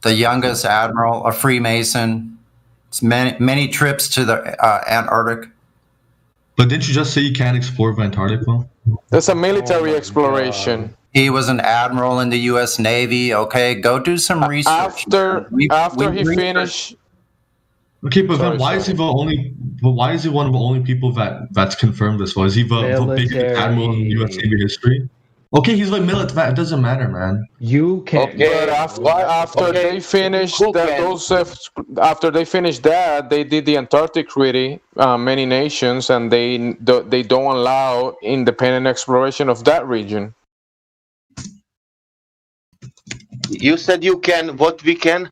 The youngest admiral, a Freemason. It's many trips to the Antarctic. But didn't you just say you can't explore the Antarctic, though? That's a military exploration. He was an admiral in the U.S. Navy. Okay, go do some research. After he finished. Okay, but then why is he the only? But why is he one of the only people that's confirmed this? Was he the biggest admiral in U.S. Navy history? Okay, he's like military. It doesn't matter, man. You can't. But after they finished after they finished that, they did the Antarctic Treaty. Many nations, and they don't allow independent exploration of that region. You said you can. What we can?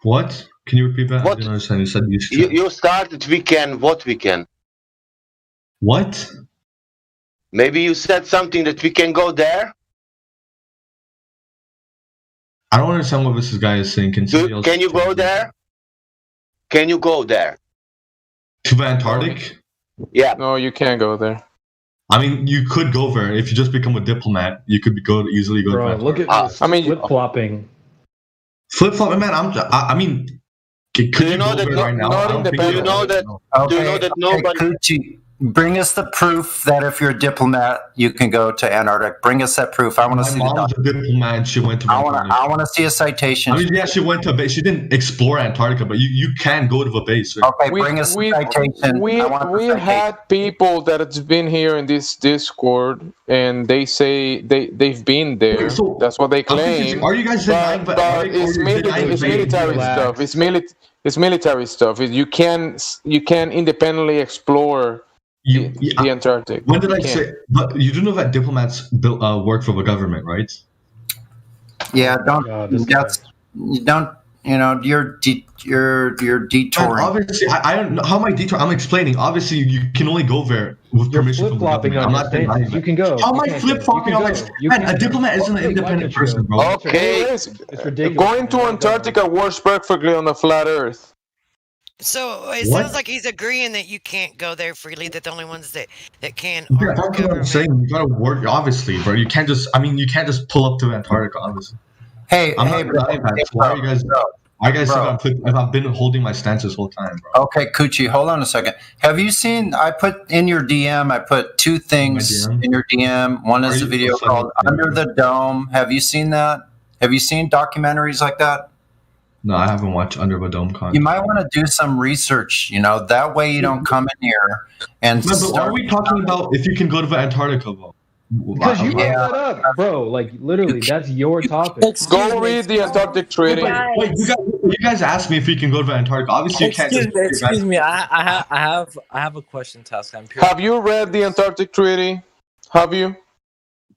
What? Can you repeat that? What? I didn't understand. You said You started. We can. What we can? What? Maybe you said something that we can go there. I don't understand what this guy is saying. Can you go there? Can you go there? To the Antarctic? Yeah. No, you can't go there. I mean, you could go there if you just become a diplomat. You could easily go. Bro, to look at this flip flopping. Flip flopping, man. I mean, could you know that right now? Do you know that? Do you know that nobody? Coochie, bring us the proof that if you're a diplomat, you can go to Antarctic. Bring us that proof. I want to see My mom's a diplomat, and she went to. I want to see a citation. I mean, yeah, she went to a base. She didn't explore Antarctica, but you can go to the base. Right? Okay, bring us the citation. We had people that has been here in this Discord, and they say they've been there. Wait, so that's what they claim. Are you guys denying? But it's military stuff. It's military stuff. You can independently explore the Antarctic. When did I say? But you do know that diplomats work for the government, right? Yeah, you're detouring. Obviously, I don't know how am I detour. I'm explaining. Obviously, you can only go there with permission from the government. I'm not denying you can go. How am I flip flopping? Man, a diplomat isn't an independent person, bro. Okay, it's ridiculous. Going to Antarctica works perfectly on a flat Earth. So it sounds like he's agreeing that you can't go there freely. That the only ones that can Yeah, that's what I'm saying. You gotta work, obviously, bro. You can't just. I mean, you can't just pull up to Antarctica, obviously. Hey, I'm not denying that. So why are you guys? Why guys think I've been holding my stance this whole time, bro? Okay, Coochie, hold on a second. Have you seen? I put in your DM. I put two things in your DM. One is a video called "Under the Dome." Have you seen that? Have you seen documentaries like that? No, I haven't watched Under the Dome content. You might want to do some research. That way you don't come in here and. But are we talking about if you can go to the Antarctica, though? Because you brought that up, bro. Like literally, that's your topic. Go read the Antarctic Treaty. Wait, you guys asked me if you can go to the Antarctica. Obviously, you can't. Excuse me. I have a question to ask. Have you read the Antarctic Treaty? Have you?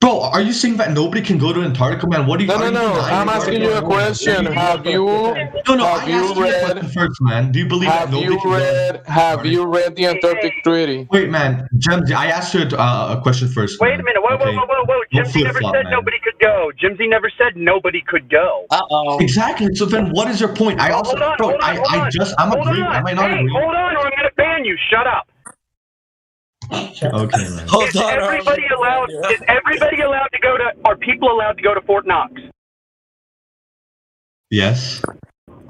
Bro, are you saying that nobody can go to Antarctica, man? What are you? No. I'm asking you a question. Have you? Have you read? First, man. Do you believe that nobody can go? Have you read the Antarctic Treaty? Wait, man, Jimsy, I asked you a question first. Wait a minute. Whoa. Jimsy never said nobody could go. Jimsy never said nobody could go. Exactly. So then, what is your point? I also, I'm agreeing. Am I not agreeing? Hold on, or I'm gonna ban you. Shut up. Okay, man. Is everybody allowed to go to? Are people allowed to go to Fort Knox? Yes.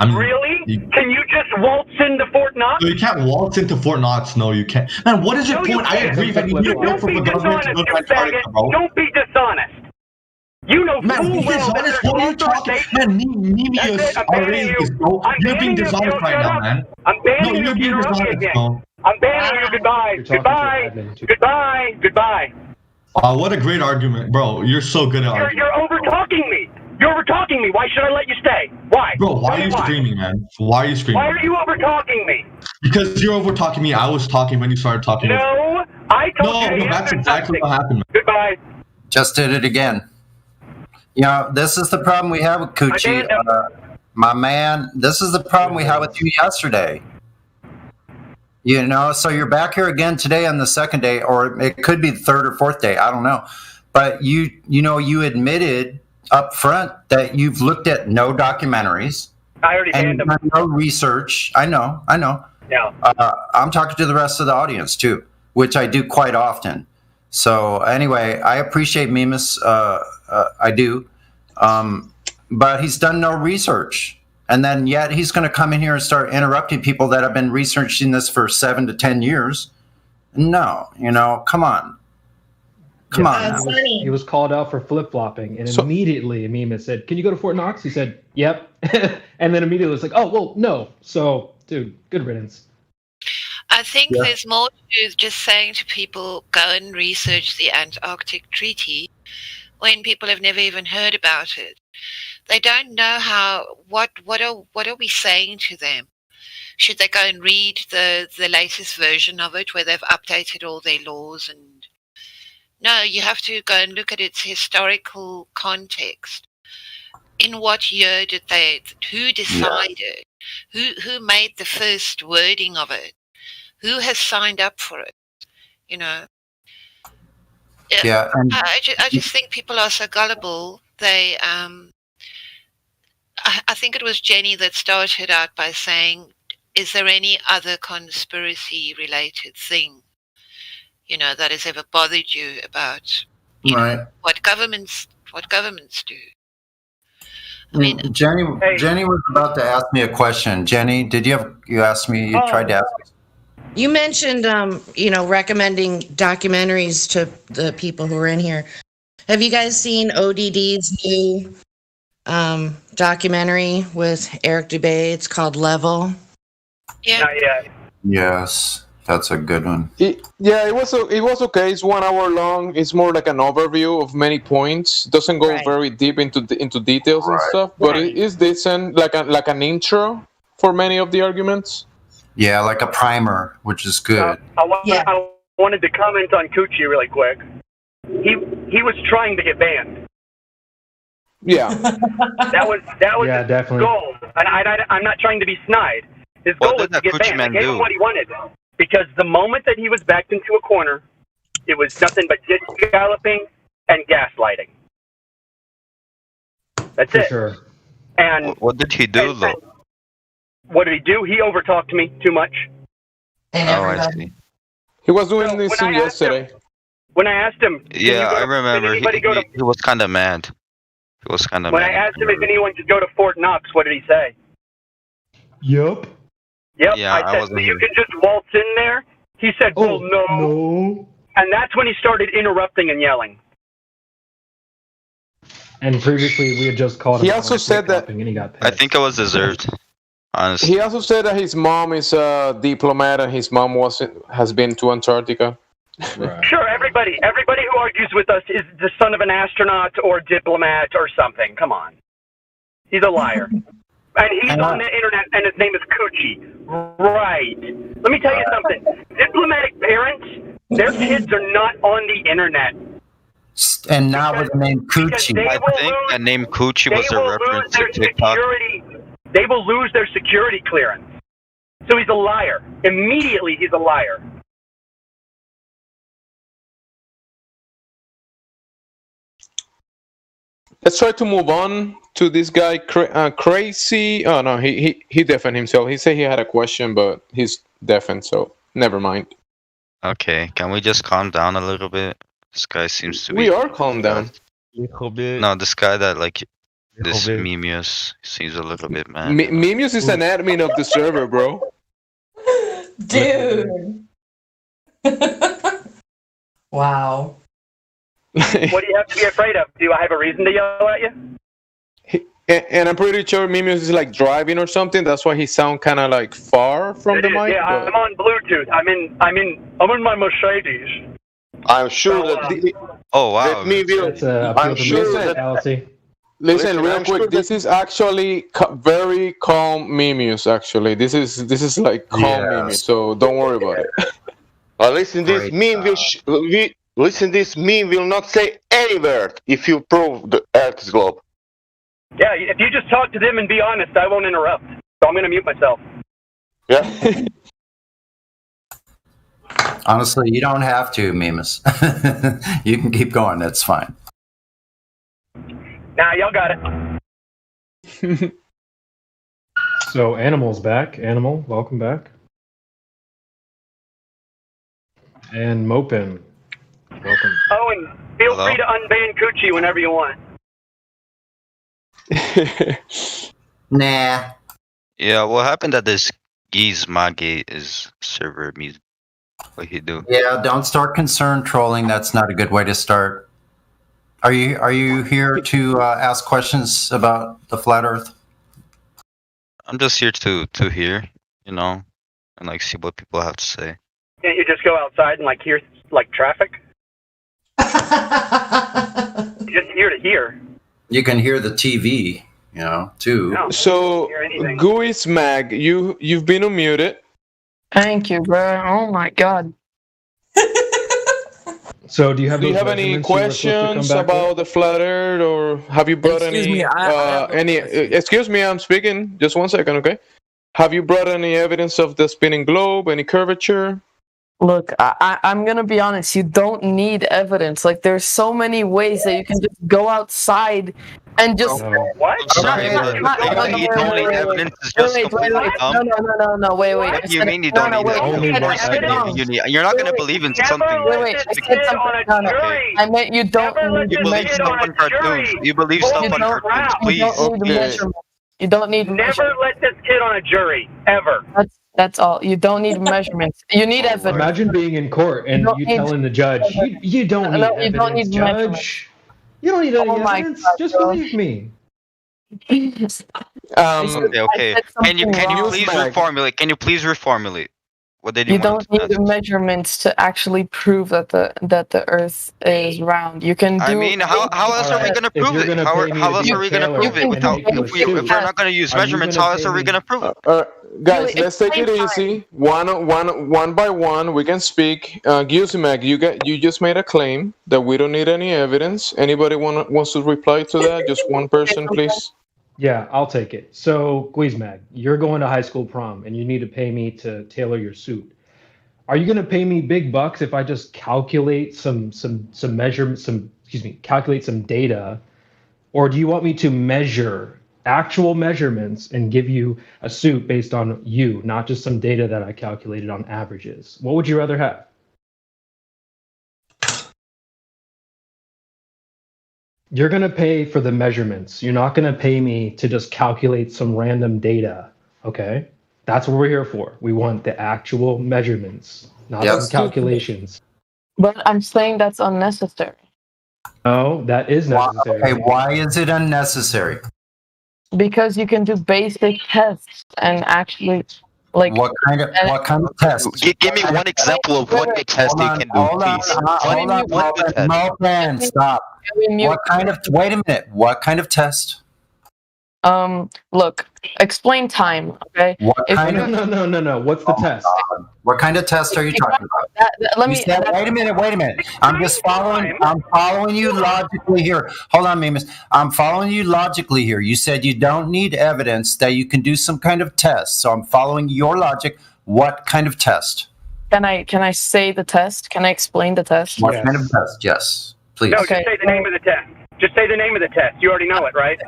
Really? Can you just waltz into Fort Knox? No, you can't waltz into Fort Knox. No, you can't. Man, what is your point? I agree that you need to work for the government to go to Antarctica, bro. Don't be dishonest. You know full well that what are you talking? Man, Nemius already is, bro. You're being dishonest right now, man. I'm banning you. You're being dishonest, bro. I'm banning you. Goodbye. What a great argument, bro. You're so good at arguing. You're over-talking me. Why should I let you stay? Why? Bro, why are you screaming, man? Why are you screaming? Why are you over-talking me? Because you're over-talking me. I was talking when you started talking. No, I told you. No, that's exactly what happened, man. Goodbye. Just did it again. This is the problem we have with Coochie. My man, this is the problem we had with you yesterday. So you're back here again today on the second day, or it could be the third or fourth day. I don't know. But you admitted up front that you've looked at no documentaries. I already and banned them. No research. I know. Yeah. I'm talking to the rest of the audience too, which I do quite often. So anyway, I appreciate Mimas. I do. but he's done no research. And then yet he's going to come in here and start interrupting people that have been researching this for 7 to 10 years. No, come on. Come on. He was called out for flip-flopping, and immediately Mimas said, "Can you go to Fort Knox?" He said, "Yep." And then immediately it's like, "Oh, well, no." So, dude, good riddance. I think there's more to just saying to people, go and research the Antarctic Treaty when people have never even heard about it. They don't know what are we saying to them? Should they go and read the latest version of it where they've updated all their laws? And no, you have to go and look at its historical context. In what year who decided? Who made the first wording of it? Who has signed up for it? Yeah. I just think people are so gullible. They, I think it was Jenny that started out by saying, is there any other conspiracy-related thing, that has ever bothered you about what governments do? I mean, Jenny was about to ask me a question. Jenny, did you asked me? You tried to ask me. You mentioned, recommending documentaries to the people who are in here. Have you guys seen ODD's new documentary with Eric Dubay? It's called Level. Yeah. Not yet. Yes, that's a good one. It was okay. It's 1 hour long. It's more like an overview of many points. Doesn't go very deep into details and stuff, but it is decent, like an intro for many of the arguments. Yeah, like a primer, which is good. I wanted to comment on Coochie really quick. He was trying to get banned. Yeah. that was his definitely. goal. And I'm not trying to be snide. His goal was to get banned. I gave him what he wanted. Because the moment that he was backed into a corner, it was nothing but dick galloping and gaslighting. That's it. Sure. And what did he do, though? What did he do? He overtalked me too much. Oh, I see. He was doing this thing yesterday. When I asked him, yeah, I remember. He was kind of mad. He was kind of mad. When I asked him if anyone could go to Fort Knox, what did he say? Yep. Yep. Yeah, I said, so you can just waltz in there? He said, well, no. And that's when he started interrupting and yelling. And previously, we had just called him. He also said that. And he got I think it was deserved. Honestly. He also said that his mom is a diplomat and his mom has been to Antarctica. Right. Sure, everybody who argues with us is the son of an astronaut or a diplomat or something. Come on. He's a liar. And he's on the internet, and his name is Coochie. Right. Let me tell you something. Diplomatic parents, their kids are not on the internet. And not with the name Coochie. I think that name Coochie was a reference to TikTok. They will lose their security clearance. So he's a liar. Immediately, he's a liar. Let's try to move on to this guy, Crazy. Oh, no, he deafened himself. He said he had a question, but he's deafened, so never mind. Okay, can we just calm down a little bit? This guy seems to be... We are calmed down. No, this guy that, this Mimius seems a little bit mad. Mimius is an admin of the server, bro. Dude. Wow. What do you have to be afraid of? Do I have a reason to yell at you? And I'm pretty sure Mimius is driving or something. That's why he sound kind of far from the mic. Yeah, I'm on Bluetooth. I'm in my Mercedes. I'm sure that. Oh wow! I'm sure that. Listen, real quick. This is actually very calm Mimius. Actually, this is calm Mimius. So don't worry about it. Listen, this meme will not say any word if you prove the Earth's globe. Yeah, if you just talk to them and be honest, I won't interrupt. So I'm going to mute myself. Yeah. Honestly, you don't have to, Mimas. You can keep going. That's fine. Nah, y'all got it. So, Animal's back. Animal, welcome back. And Mopin, welcome. Oh, and feel free to unban Coochie whenever you want. Nah. Yeah, what happened that this Gizmage is server music? What he do? Yeah, don't start concern trolling. That's not a good way to start. Are you here to ask questions about the flat Earth? I'm just here to hear, you know, and like see what people have to say. Can't you just go outside and like hear like traffic? Just hear to hear. You can hear the TV, you know, too. So, Guis Mag, you've been unmuted. Thank you, bro. Oh my god. So, do you have any questions about the flat Earth, or have you brought Excuse any me, I have a any? Excuse me, I'm speaking. Just 1 second, okay? Have you brought any evidence of the spinning globe? Any curvature? Look, I'm gonna be honest. You don't need evidence. Like, there's so many ways that you can just go outside and just. What? Sorry, but the only evidence is just Wait, completely dumb. No, wait. What do you mean you don't need evidence? You're not gonna believe in something. Wait. I said something. No. I meant you don't need You believe stuff on cartoons. You believe stuff on cartoons, please. You don't need Never let this kid on a jury ever. That's all. You don't need measurements. You need evidence. Imagine being in court and you telling the judge, you don't need evidence, you don't need judge. You don't need any evidence. Just believe me. Okay. Can you please reformulate? Can you please reformulate? What did you You want? don't need the measurements to actually prove that the Earth is round. You can do. I mean, how else are we gonna prove it? How else are we gonna prove it without if we're not gonna use measurements? How else are we gonna prove it? Guys, let's take it easy. One by one. We can speak. Gizmag, you just made a claim that we don't need any evidence. Anybody wants to reply to that? Just one person, please. Yeah, I'll take it. So, Guizmag, you're going to high school prom and you need to pay me to tailor your suit. Are you going to pay me big bucks if I just calculate calculate some data, or do you want me to measure actual measurements and give you a suit based on you, not just some data that I calculated on averages? What would you rather have? You're going to pay for the measurements. You're not going to pay me to just calculate some random data, okay? That's what we're here for. We want the actual measurements, not some calculations. But I'm saying that's unnecessary. No, that is necessary. Okay, why is it unnecessary? Because you can do basic tests and actually, like. What kind of test? Give me one example of what the test you can do, please. Mopan, stop. What kind of? Wait a minute. What kind of test? Look, explain time, okay? No. What's the test? What kind of test are you talking about? Wait a minute. I'm following you logically here. Hold on, Mimas. I'm following you logically here. You said you don't need evidence, that you can do some kind of test. So I'm following your logic. What kind of test? Can I say the test? Can I explain the test? What kind of test? Yes, please. No, just say the name of the test. Just say the name of the test. You already know it, right?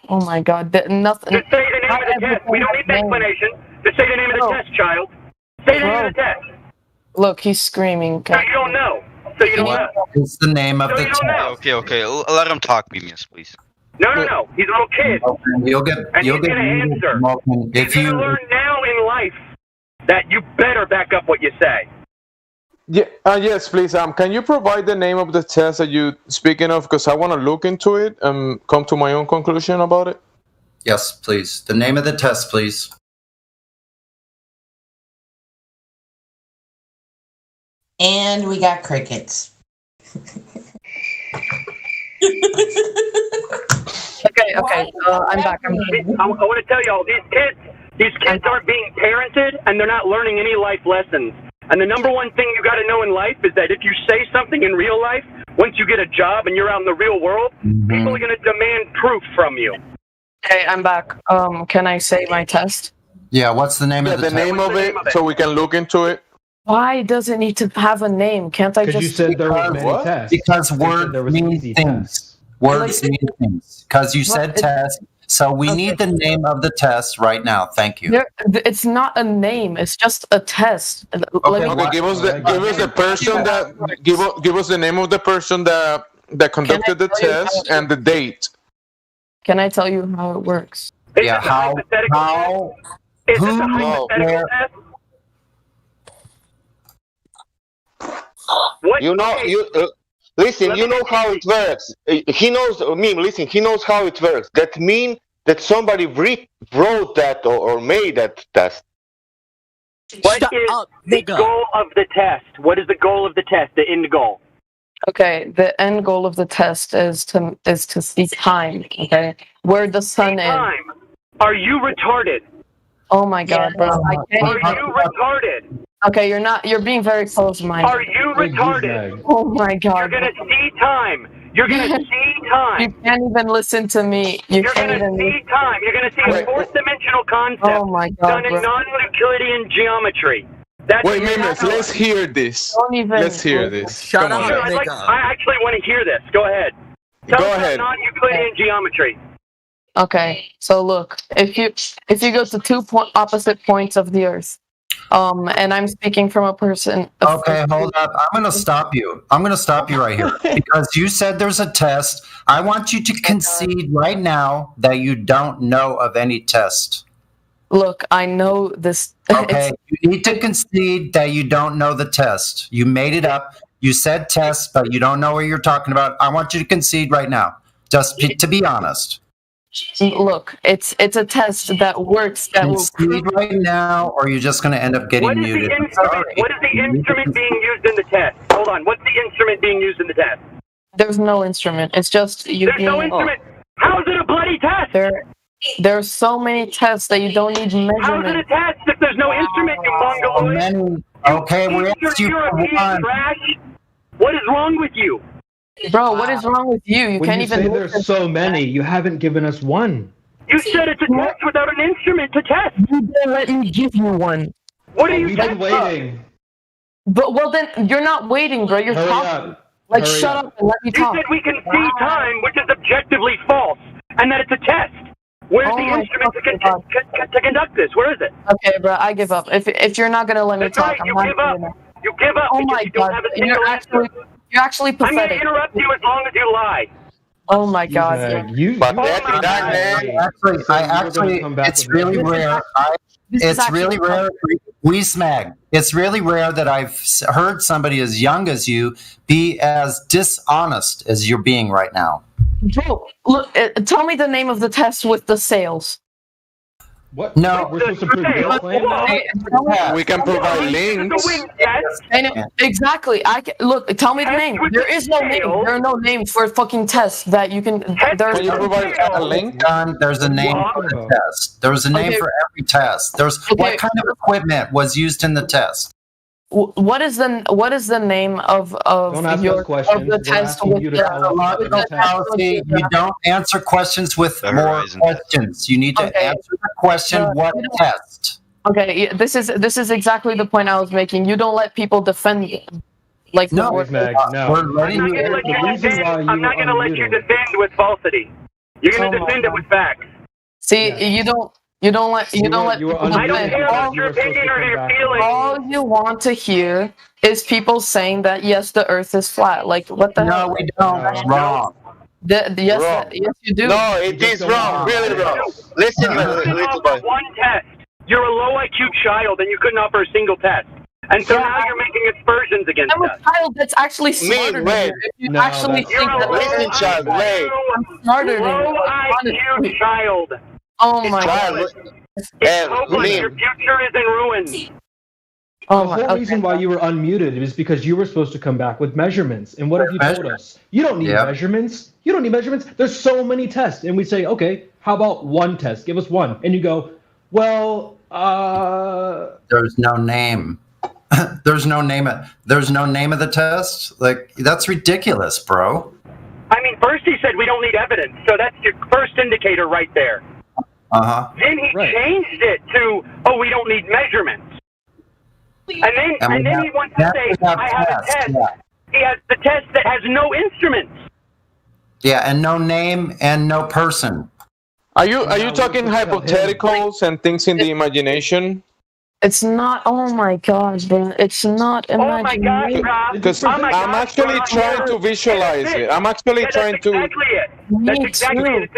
Oh my God, nothing. Just say the name of the test. We don't need the explanation. Just say the name of the test, child. Say the name of the test. Look, he's screaming. So you don't know. So you don't know. It's the name of the test. Okay. Let him talk, Mimas, please. No. He's a little kid. You'll get an answer. If you learn now in life that you better back up what you say. Yeah. Yes, please. Can you provide the name of the test that you speaking of? Because I want to look into it and come to my own conclusion about it. Yes, please. The name of the test, please. And we got crickets. Okay. I'm back. I want to tell y'all, these kids aren't being parented, and they're not learning any life lessons. And the number one thing you got to know in life is that if you say something in real life, once you get a job and you're out in the real world, people are going to demand proof from you. Okay, I'm back. Can I say my test? Yeah, what's the name of the test? The name of it, so we can look into it. Why does it need to have a name? Can't I just? You said there were many tests. Because words mean things. Words mean things. Because you said test. So we need the name of the test right now. Thank you. It's not a name. It's just a test. Okay. Give us the person that give us the name of the person that conducted the test and the date. Can I tell you how it works? Is this a hypothetical test? Is this a hypothetical test? What? You know, listen. You know how it works. He knows. Listen. He knows how it works. That means that somebody wrote that or made that test. What is the goal of the test? What is the goal of the test? The end goal. Okay, the end goal of the test is to see time. Okay, where the sun is. Time. Are you retarded? Oh my God, bro! I can't. Are you retarded? Okay, you're not. You're being very close-minded. Are you retarded? Oh my God! You're gonna see time. You're gonna see time. You can't even listen to me. You're gonna see time. You're gonna see a fourth-dimensional concept done in non-Euclidean geometry. Wait, Mimes, let's hear this. Don't even. Let's hear this. Shut up. I actually want to hear this. Go ahead. Tell Go us ahead. about non-Euclidean geometry. Okay, so look, if you go to two opposite points of the Earth, and I'm speaking from a person. Okay, hold up. I'm going to stop you. I'm going to stop you right here because you said there's a test. I want you to concede right now that you don't know of any test. Look, I know this. Okay, you need to concede that you don't know the test. You made it up. You said test, but you don't know what you're talking about. I want you to concede right now, just to be honest. Look, it's a test that works. That will concede right now, or you're just going to end up getting muted. What is the instrument being used in the test? Hold on. What's the instrument being used in the test? There's no instrument. It's just you. There's no instrument. How is it a bloody test? There's so many tests that you don't need measurement. How is it a test if there's no instrument, you mongoloid? Okay, we asked you for one. What is wrong with you? Bro, what is wrong with you? You when can't you even. Say there's so many. You haven't given us one. You said it's a test without an instrument to test. You didn't let me give you one. What are you We've been waiting. But then you're not waiting, bro. You're Hurry talking. up. Like, Hurry shut up and let me talk. You said we can see time, which is objectively false, and that it's a test. Where's the instrument to conduct this? Where is it? Okay, bro, I give up. If you're not gonna let me That's talk, right, I'm you not give up. gonna. You give up Oh because my you don't God, have a single answer. you're actually I'm going to pathetic. interrupt you as long as you lie. Oh my God. It's really rare. It's really rare. Weesmag. It's really rare that I've heard somebody as young as you be as dishonest as you're being right now. Bro, look, tell me the name of the test with the sails. What? No, we're supposed to prove your claim now? We can provide links. Exactly. Look. Tell me the name. There is no name. There are no names for fucking tests that you can. Can you provide a link? There's a name for the test. There's a name for every test. What kind of equipment was used in the test? What is the name of the test with the logical fallacy? You don't answer questions with more questions. You need to answer the question. What test? Okay, this is exactly the point I was making. You don't let people defend you. Like no, we're letting you. I'm not going to let you defend with falsity. You're going to defend it with facts. See, you don't let people I don't care about your opinion or your feelings. All you want to hear is people saying that yes, the Earth is flat. Like what the hell? No, we don't. That's wrong. Yes, wrong. Yes, you do. No, it is wrong. Really wrong. Listen, little boy. One test. You're a low IQ child, and you couldn't offer a single test. And so now you're making aspersions against us. I'm a child that's actually smarter than you. If you actually think that listen, child, wait. I'm smarter than you. Low IQ child. Oh my God. It's hopeless. Your future is in ruins. The whole reason why you were unmuted is because you were supposed to come back with measurements. And what have you told us? You don't need measurements. You don't need measurements. There's so many tests. And we say, okay, how about one test? Give us one. And you go, well, there's no name. There's no name of the test. Like, that's ridiculous, bro. I mean, first he said we don't need evidence. So that's your first indicator right there. Then he changed it to, we don't need measurements. And then he wants to say, I have a test. Yeah. He has the test that has no instruments. Yeah, and no name and no person. Are you talking hypotheticals and things in the imagination? It's not. Oh my god, bro. It's not imagination. Because I'm actually trying to visualize it. I'm actually trying to. Exactly it. That's exactly it.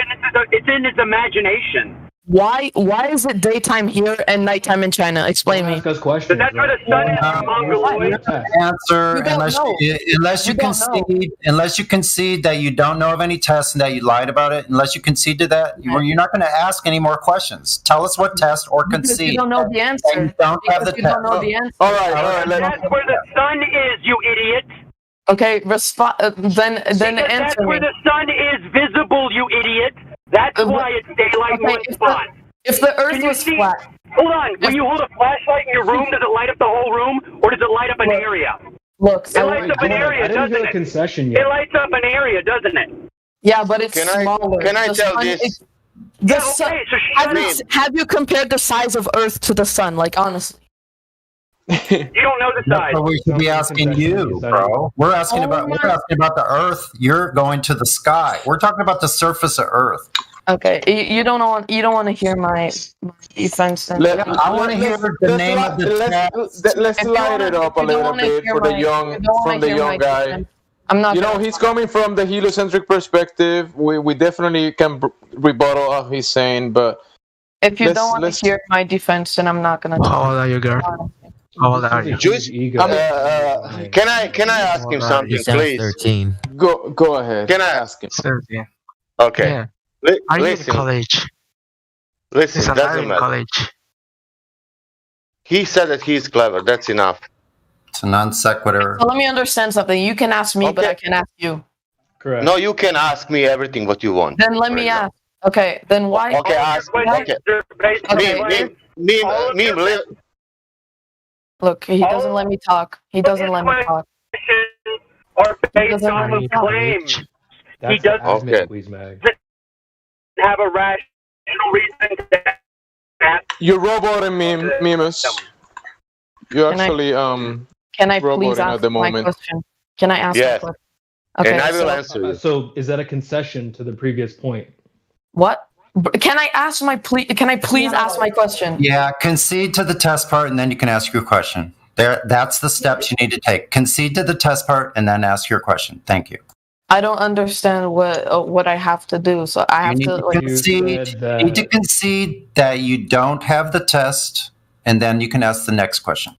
It's in his imagination. Why is it daytime here and nighttime in China? Explain me. Ask questions. That's where the sun is from Mongoloid. Answer unless you concede that you don't know of any tests and that you lied about it. Unless you concede to that, you're not going to ask any more questions. Tell us what test or concede. You don't know the answer. You don't have the You test. don't know the answer. All right. That's where the sun is, you idiot. Okay, then Because answer that's where me. the sun is visible, you idiot. That's why it's daylight in one spot. If the Earth Can you was see? flat. Hold on. When you hold a flashlight in your room, does it light up the whole room, or does it light up an area? Look, It lights up an area, I didn't doesn't hear a it? concession It yet. lights up an area, doesn't it? Yeah, but it's Can I- smaller. can I The tell sun this? is- The sun. Okay, so shut up. Have you compared the size of Earth to the sun? Like honestly. You don't know the That's size. what we should be asking you, bro. We're asking about the Earth. You're going to the sky. We're talking about the surface of Earth. Okay, you don't want to hear my defense. Then. I want to hear the name of the test. Let's If you light wanna- it up if a you don't little wanna bit hear for the my- young, if you don't from wanna the hear young my guy. defense, I'm not. You know, he's coming from the heliocentric perspective. We definitely can rebuttal what he's saying, but If you let's- don't want let's- to hear my defense, then I'm not gonna. How old are you, girl? How old are you? Just, can I ask him something, You sound please? 13. go ahead. Can I ask him? 13. Okay. Yeah. Li- Are you in listen, college? listen, Listen, are doesn't you in matter. college? He said that he's clever. That's enough. It's a non sequitur. So let me understand something. You can ask me, but Okay. I can ask you. Correct. No, you can ask me everything what you want. Then let me ask. Okay, then why? Okay, ask me. Okay. Meme, Look, he doesn't let me talk. He doesn't let me talk. Are based doesn't off have of any claims. That's He doesn't Okay. Please, Mag. have a rational reason to ask. You're roboting me, Mimus. You're Can I- actually Can I please roboting at ask the my moment. question? Can I ask? Yes. My question? Okay. and I will so, answer you. So is that a concession to the previous point? what? Can I ask my Can I please ask my question? Yeah, concede to the test part and then you can ask your question. That's the steps you need to take. Concede to the test part and then ask your question. Thank you. I don't understand what I have to do. So I have You to need to like. concede. said that- You need to concede that you don't have the test, and then you can ask the next question.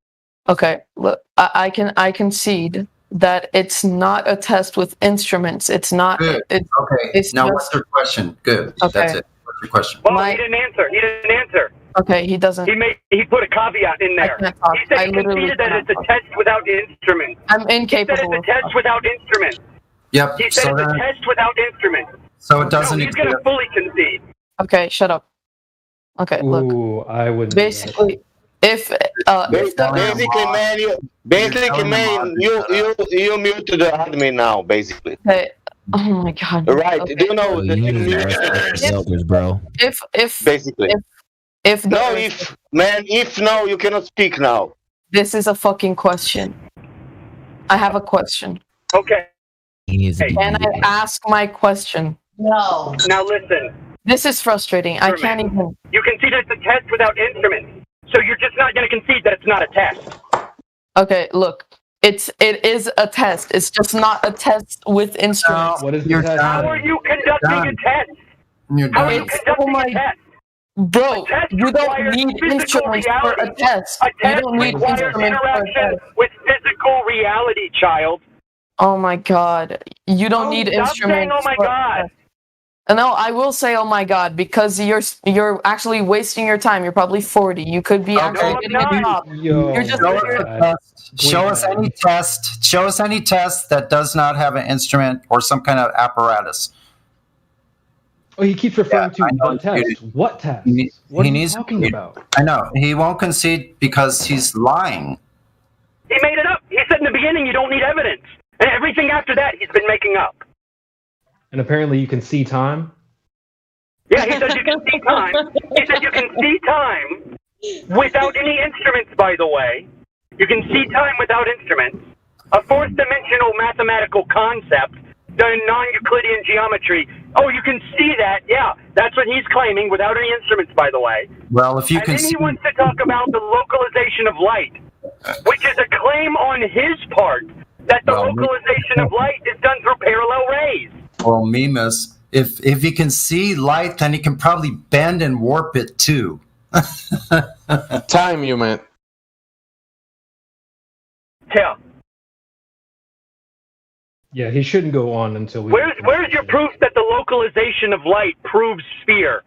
Okay, look, I concede that it's not a test with instruments. It's not. Good. It's Okay. It's now, just- what's your question? Good. Okay. That's it. What's your question? Well, My- he didn't answer. He didn't answer. okay. He doesn't. He put a caveat in there. I can't talk. He said I he literally conceded that cannot it's a talk. test without instruments. I'm He said incapable. it's a test without instruments. Yep. He said So it's a then, test without instruments. so it doesn't No, he's going exist. to fully concede. Okay, shut up. Okay, look. Ooh, I wouldn't. do that. Basically, if Basically, man, you mute the admin now. Basically, okay, oh my god. right? Okay. Do you know that you mute? Elders, bro. If Basically, if the no. If no, you cannot speak now. this is a fucking question. I have a question. Okay. He needs to be Can I ask my question? No. Now listen. This is frustrating. I can't even. You concede it's a test without instruments. So you're just not going to concede that it's not a test. Okay, look. It is a test. It's just not a test with instruments. What is the You're test? How are you conducting a test? You're How are done. you conducting a test? Bro, A test you don't requires need physical instruments for a reality. test. A You test don't need requires instruments for a interaction test. with physical reality, child. Oh my god. You don't need Stop instruments. saying, oh my for a God. test. No, I will say oh my god because you're actually wasting your time. You're probably 40. You could be actually I'm getting a not. job. Yo, You're just Show us literally- a test. Show us any test. Show us any test that does not have an instrument or some kind of apparatus. Oh, he keeps referring Yeah, I to know, what test? dude. What test? He What are you needs- talking about? I know he won't concede because he's lying. He made it up. He said in the beginning you don't need evidence. And everything after that he's been making up. And apparently you can see time. Yeah, he said you can see time. He said you can see time without any instruments, by the way. You can see time without instruments. A fourth dimensional mathematical concept the non-Euclidean geometry. Oh, you can see that. Yeah, that's what he's claiming without any instruments, by the way. Well, if you And can then he see, wants to talk about the localization of light, which is a claim on his part that the localization of light is done through parallel rays. well, Mimas, if he can see light, then he can probably bend and warp it too. Time, you meant. Yeah. Yeah, he shouldn't go on until we. Where's your proof that the localization of light proves sphere?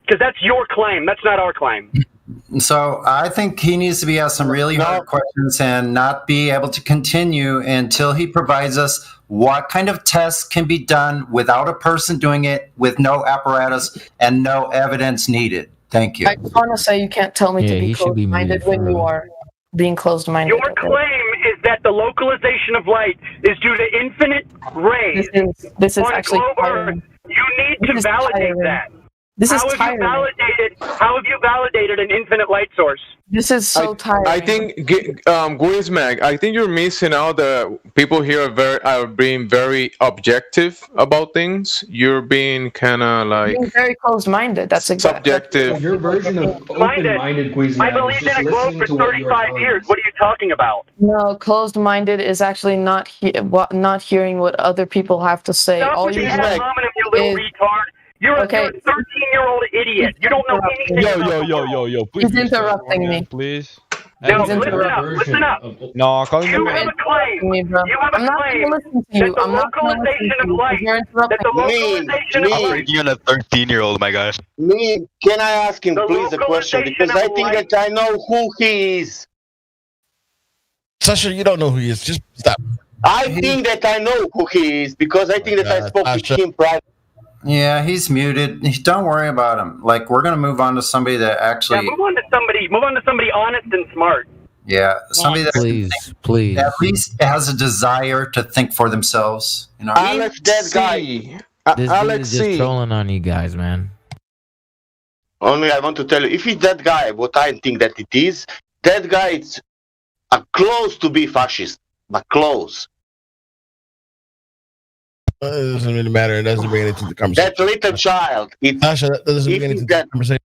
Because that's your claim. That's not our claim. So I think he needs to be asked some really hard questions and not be able to continue until he provides us what kind of tests can be done without a person doing it, with no apparatus and no evidence needed. Thank you. I just want to say you can't tell me Yeah, to be he should be closed-minded muted when for you real. are being closed-minded. Your claim is that the localization of light is due to infinite rays. This is on actually globe tiring. Earth. You need This to is validate tiring. that. This is How have tiring. How have you validated an infinite light source? This is so tiring. I think, Guizmag, I think you're missing out that people here are being very objective about things. You're being kind of like being very closed-minded. That's exactly subjective. Your version of open-minded Guizmag I is believed just in a globe listening for to what you're 35 telling years. What are you talking about? No, closed-minded is actually not hearing what other people have to say. Stop All with you the have ad hominem, you little is retard. You're a Okay. 13-year-old idiot. You don't know anything about the world. Yo, please. He's interrupting me. Please. No, He's listen up. No, calling You him. have a claim. me, bro. You have I'm a not claim gonna listen to that you. the I'm not gonna listen localization to of you. light, You're that interrupting the me. localization of I'm light, bringing in a 13-year-old, my guy. Me, can I ask him The please a question? localization Because I of think light- that I know who he is. Sasha, you don't know who he is. Just stop. I think that I know who he is because I think that I spoke with him privately. Yeah, he's muted. Don't worry about him. Like, we're gonna move on to somebody that Yeah, actually, move on to somebody honest and smart. somebody that Please. at least has a desire to think for themselves. You know, Alex, that guy. This dude Alex is just C. trolling on you guys, man. Only I want to tell you, if it's that guy, what I think that it is, that guy is close to be fascist, but close. It doesn't really matter. It doesn't bring anything to the conversation. That little child. Sasha, that doesn't bring anything to the conversation.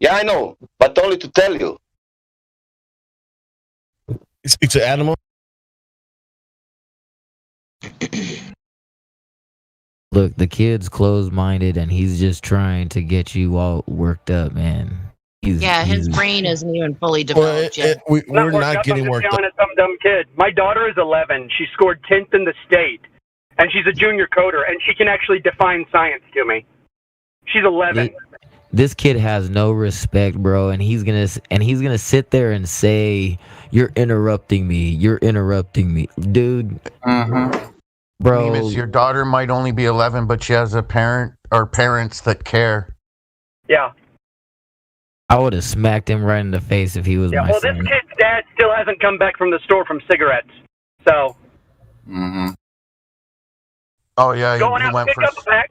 Yeah, I know, but only to tell you. You speak to animal. Look, the kid's closed-minded, and he's just trying to get you all worked up, man. Yeah, his brain isn't even fully developed yet. We're worked not up, getting I'm worked just up. yelling at some dumb kid. My daughter is 11. She scored 10th in the state, and she's a junior coder, and she can actually define science to me. She's 11. This kid has no respect, bro, and he's gonna sit there and say, "You're interrupting me. You're interrupting me, dude." Bro, Miss, your daughter might only be 11, but she has a parent or parents that care. Yeah. I would have smacked him right in the face if he was Yeah. my Well, son. this kid's dad still hasn't come back from the store from cigarettes. So Oh yeah, going he out went to for pick up a pack.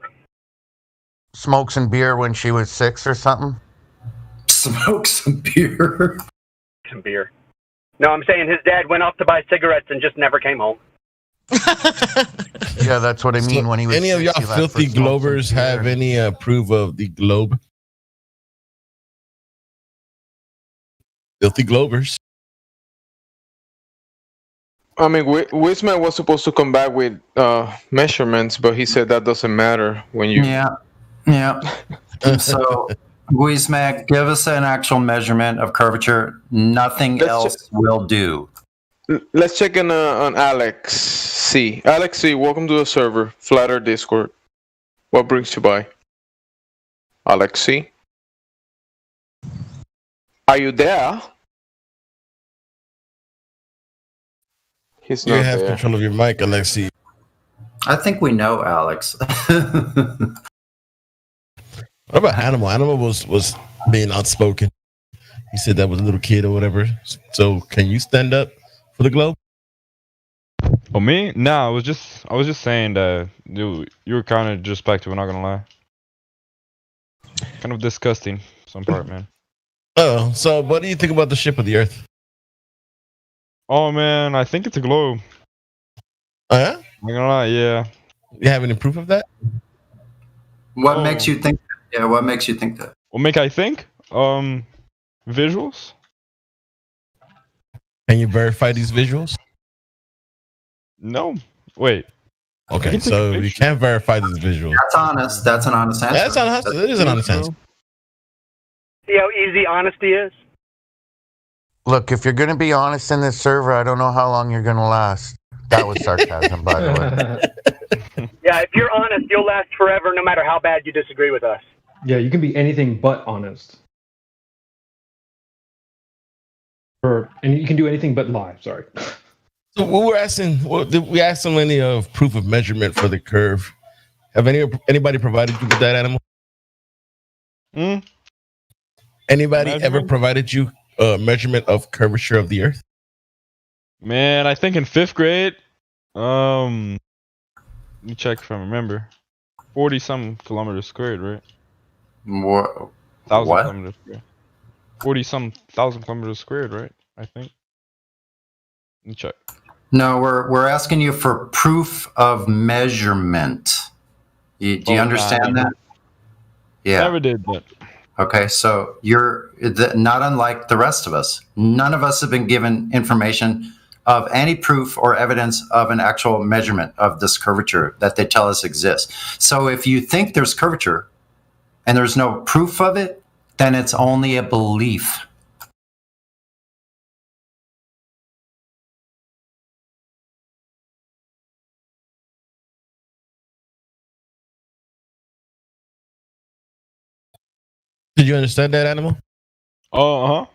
smoke some beer when she was 6 or something. Smoke some beer. Some beer. No, I'm saying his dad went off to buy cigarettes and just never came home. Yeah, that's what I mean. When he was Any of 6, y'all he left for filthy smoke some Globers beer. have any proof of the globe? Filthy Globers. I mean, Wisman was supposed to come back with measurements, but he said that doesn't matter when you. Yeah. So, Guizmag, give us an actual measurement of curvature. Nothing else will do. Let's check in on Alex C. Alex C, welcome to the server, Flat Earth Discord. What brings you by? Alex C. Are you there? He's You not have there. control of your mic, Alexi. I think we know Alex. What about Animal? Animal was being outspoken. He said that was a little kid or whatever. So can you stand up for the globe? Oh, me? Nah, I was just saying that you were kind of disrespectful, not gonna lie. Kind of disgusting, some part, man. Oh, so what do you think about the ship of the Earth? Oh man, I think it's a globe. Oh yeah? I'm gonna lie, yeah. You have any proof of that? What makes you think? Yeah, what makes you think that? What make I think? Visuals. Can you verify these visuals? No. Wait. Okay, so you can't verify these visuals. That's honest. That's an honest answer. That's honest. It is an honest answer. See how easy honesty is? Look, if you're going to be honest in this server, I don't know how long you're going to last. That was sarcasm, by the way. Yeah, if you're honest, you'll last forever no matter how bad you disagree with us. Yeah, you can be anything but honest. And you can do anything but lie. Sorry. So we were asking, we asked them any of proof of measurement for the curve. Have anybody provided you with that, Animal? Anybody ever provided you a measurement of curvature of the Earth? Man, I think in 5th grade, let me check if I remember. 40-some kilometers squared, right? What? 1,000 kilometers squared. 40-some thousand kilometers squared, right? I think. Let me check. No, we're asking you for proof of measurement. Do you understand that? Yeah. Never did that. Okay, so you're not unlike the rest of us. None of us have been given information of any proof or evidence of an actual measurement of this curvature that they tell us exists. So if you think there's curvature and there's no proof of it, then it's only a belief. Did you understand that, Animal? Uh-huh.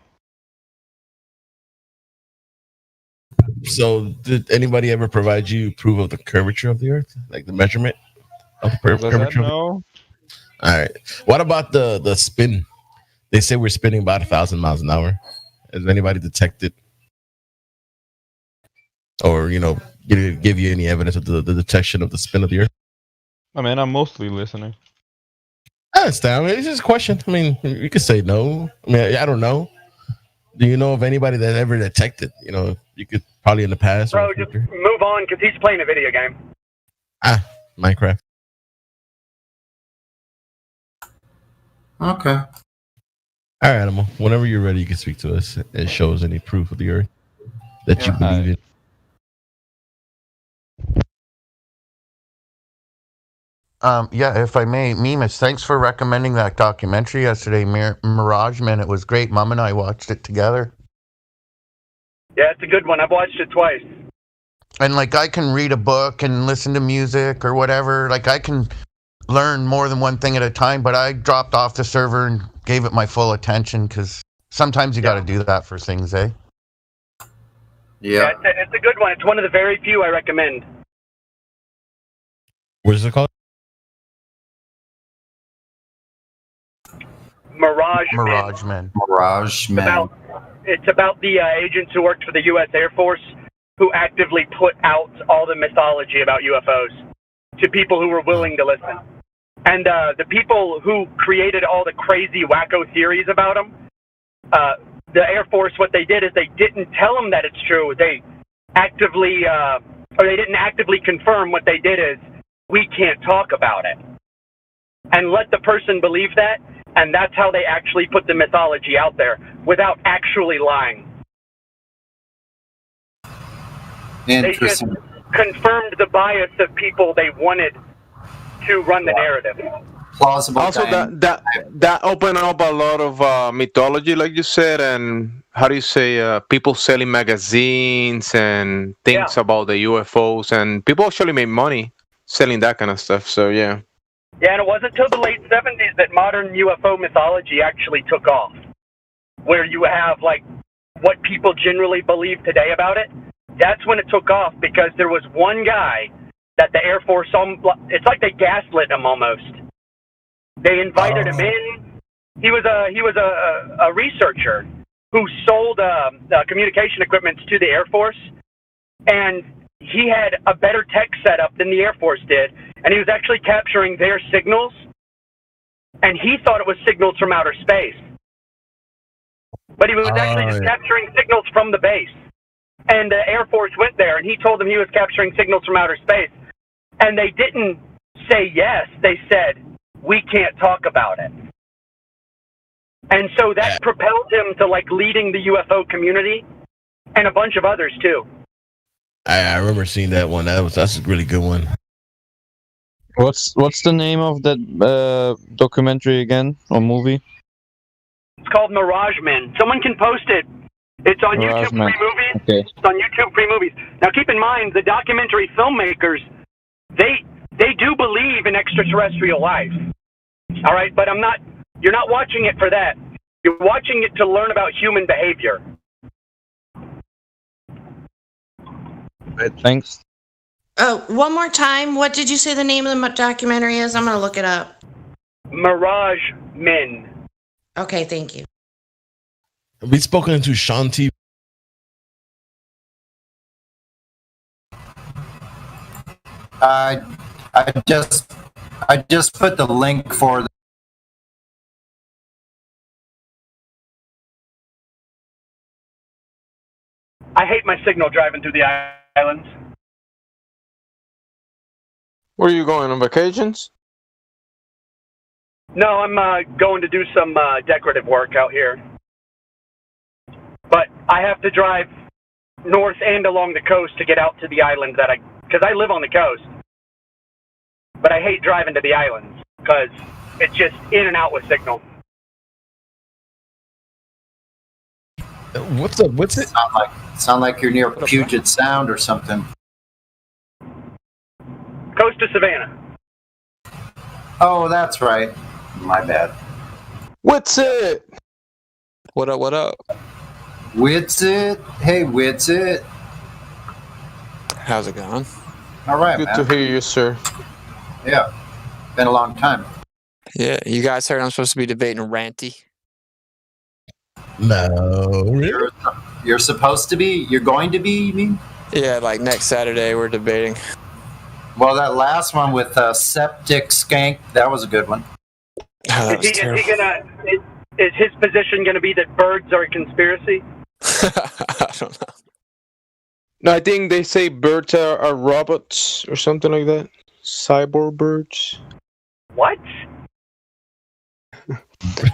So did anybody ever provide you proof of the curvature of the Earth? Like the measurement of the curvature? No. All right. What about the spin? They say we're spinning about 1,000 miles an hour. Has anybody detected or, give you any evidence of the detection of the spin of the Earth? I mean, I'm mostly listening. I understand. I mean, it's just a question. I mean, you could say no. I mean, I don't know. Do you know of anybody that ever detected? You could probably in the past. Bro, just move on because he's playing a video game. Minecraft. Okay. All right, Animal. Whenever you're ready, you can speak to us and show us any proof of the Earth that you believe in. Yeah, if I may, Mimas, thanks for recommending that documentary yesterday, Mirage Man. It was great. Mom and I watched it together. Yeah, it's a good one. I've watched it twice. And I can read a book and listen to music or whatever. I can learn more than one thing at a time, but I dropped off the server and gave it my full attention because sometimes you got to do that for things, eh? Yeah. It's a good one. It's one of the very few I recommend. What is it called? Mirage Man. Mirage Man. It's about the agents who worked for the U.S. Air Force who actively put out all the mythology about UFOs to people who were willing to listen. And the people who created all the crazy wacko theories about them, the Air Force, what they did is they didn't tell them that it's true. They actively, or they didn't actively confirm. What they did is, we can't talk about it. And let the person believe that. And that's how they actually put the mythology out there without actually lying. Interesting. They just confirmed the bias of people they wanted to run the narrative. Plausible. Also, that opened up a lot of mythology, like you said, and how do you say, people selling magazines and things about the UFOs, and people actually made money selling that kind of stuff. So yeah. Yeah, and it wasn't until the late 70s that modern UFO mythology actually took off, where you have what people generally believe today about it. That's when it took off because there was one guy that the Air Force, it's like they gaslit him almost. They invited him in. He was a researcher who sold communication equipment to the Air Force, and he had a better tech setup than the Air Force did, and he was actually capturing their signals, and he thought it was signals from outer space. But he was actually just capturing signals from the base. And the Air Force went there, and he told them he was capturing signals from outer space. and they didn't say yes. They said, we can't talk about it. And so that propelled him to like leading the UFO community and a bunch of others too. I remember seeing that one. That's a really good one. What's the name of that documentary again, or movie? It's called Mirage Men. Someone can post it. It's on Mirage YouTube Men. Free Movies. Okay. It's on YouTube Free Movies. Now keep in mind, the documentary filmmakers, they do believe in extraterrestrial life. All right, but you're not watching it for that. You're watching it to learn about human behavior. Thanks. One more time. What did you say the name of the documentary is? I'm going to look it up. Mirage Men. Okay, thank you. Have we spoken to Shanti? I just put the link for I hate my signal driving through the islands. Where are you going, on vacations? No, I'm going to do some decorative work out here. But I have to drive north and along the coast to get out to the islands because I live on the coast. But I hate driving to the islands because it's just in and out with signal. What's up? What's it? Sound like you're near Puget Sound or something. Coast of Savannah. Oh, that's right. My bad. What's it? What up? What up? What's it? Hey, what's it? How's it going? All right, Good man. to hear you, sir. Yeah, been a long time. Yeah, you guys heard I'm supposed to be debating Ranty? No, really? You're supposed to be? You're going to be, you mean? Yeah, like next Saturday we're debating. Well, that last one with Septic Skank, that was a good one. Oh, Is his position gonna be that birds are a conspiracy? I don't know. No, I think they say birds are robots or something like that. Cyborg birds. What?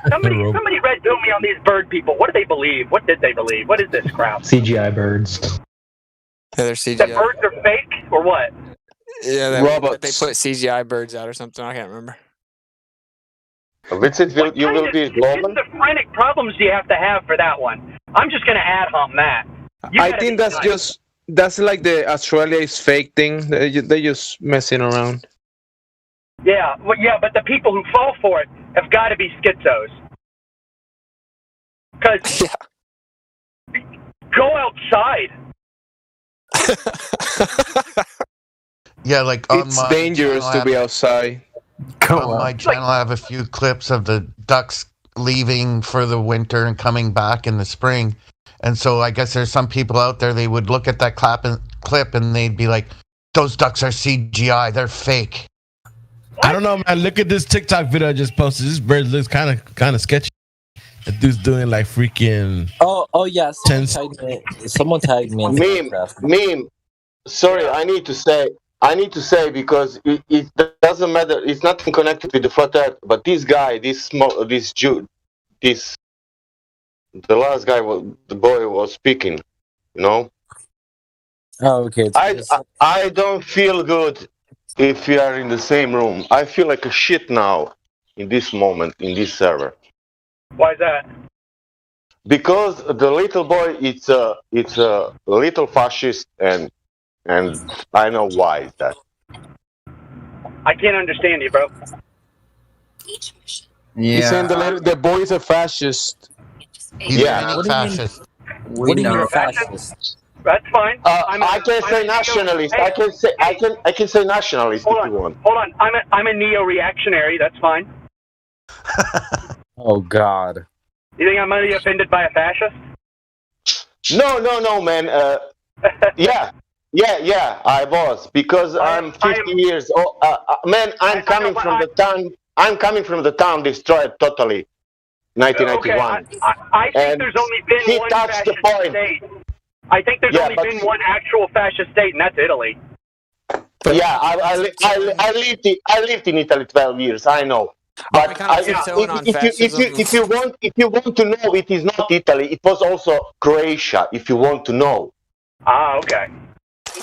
Somebody read to me on these bird people. What do they believe? What did they believe? What is this crap? CGI birds. Yeah, they're CGI. That birds are fake or what? Yeah, they Robots. put CGI birds out or something. I can't remember. Vincent, you will be Loman? Schizophrenic problems do you have to have for that one? I'm just gonna ad hom that. I think that's like the Australia is fake thing. They just messing around. Yeah, well, yeah, but the people who fall for it have got to be schizos. Because go outside. Yeah, like It's dangerous to be outside. On my channel, I have a few clips of the ducks leaving for the winter and coming back in the spring. And so I guess there's some people out there, they would look at that clip and they'd be like, those ducks are CGI, they're fake. I don't know, man. Look at this TikTok video I just posted. This bird looks kind of sketchy. That dude's doing like freaking. Oh yeah. Someone tagged me. Meme. Sorry, I need to say because it doesn't matter. It's nothing connected with the flat earth. But this guy, the last guy, the boy was speaking. You know. Oh, okay. I don't feel good if we are in the same room. I feel like a shit now in this moment in this server. Why is that? Because the little boy, it's a little fascist, and I know why is that. I can't understand you, bro. He's saying the boy is a fascist. Yeah, fascist. What do you mean fascist? That's fine. I can say nationalist. I can say nationalist if you want. Hold on. I'm a neo-reactionary. That's fine. Oh God. You think I'm only offended by a fascist? No, man. Yeah, I was because I'm 50 years old. Man, I'm coming from the town destroyed totally, 1991. Okay, I think there's only been one fascist state. I think there's only been one actual fascist state, and that's Italy. Yeah, I lived in Italy 12 years. I know. But if you want to know, it is not Italy. It was also Croatia. If you want to know. Ah, okay.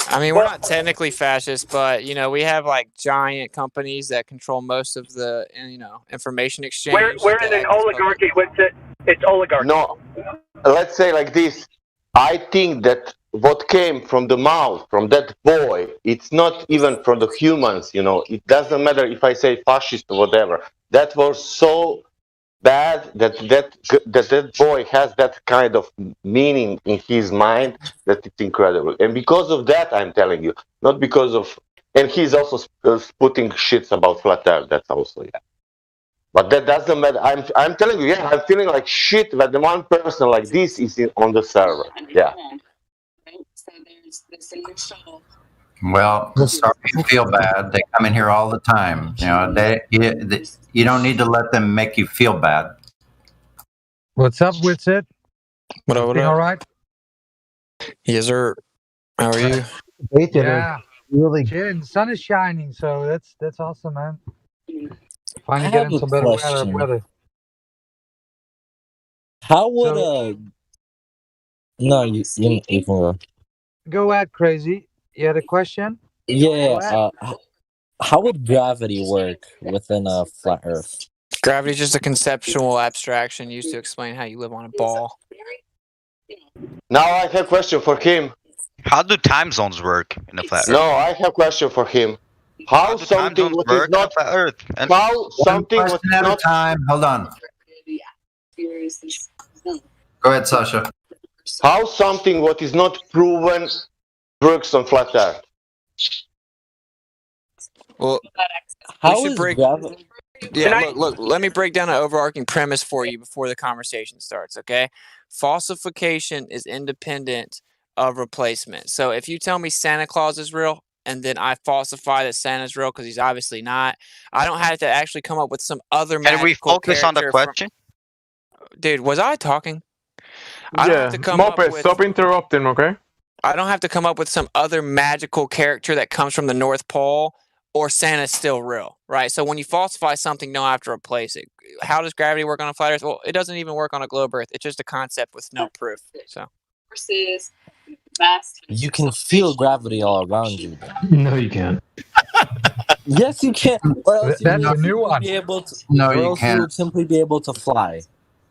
I mean, we're not technically fascist, but we have like giant companies that control most of the information exchange. We're in an oligarchy. What's it? It's oligarchy. No, let's say like this. I think that what came from the mouth from that boy, it's not even from the humans. It doesn't matter if I say fascist or whatever. That was so bad that boy has that kind of meaning in his mind that it's incredible. And because of that, I'm telling you, not because of, and he's also putting shits about flat earth. That's also, yeah. But that doesn't matter. I'm telling you, yeah, I'm feeling like shit that the one person like this is on the server. Yeah. Well, sorry you feel bad. They come in here all the time. You don't need to let them make you feel bad. What's up, Witsit? What up? All right? Yes, sir. How are you? Yeah, really good. The sun is shining, so that's awesome, man. Finally getting some better weather. How would No, you can go. Go at Crazy. You had a question? Yeah. How would gravity work within a flat Earth? Gravity is just a conceptual abstraction used to explain how you live on a ball. Now I have a question for him. How do time zones work in a flat Earth? No, I have a question for him. How something what is not flat Earth? How something what is not at a time. Hold on. Go ahead, Sasha. How something what is not proven works on flat Earth? Well, how is gravity? Yeah, look. Let me break down an overarching premise for you before the conversation starts. Okay, falsification is independent of replacement. So if you tell me Santa Claus is real, and then I falsify that Santa's real because he's obviously not, I don't have to actually come up with some other magical Can we focus on the question? Dude, was I talking? I don't have to come up with... stop interrupting, okay? I don't have to come up with some other magical character that comes from the North Pole, or Santa's still real, right? So when you falsify something, you don't have to replace it. How does gravity work on a flat Earth? Well, it doesn't even work on a globe Earth. It's just a concept with no proof. So you can feel gravity all around you. No, you can't. Yes, you can. Or else That's a new one. Be able to, No, or you else can't. you would simply be able to fly.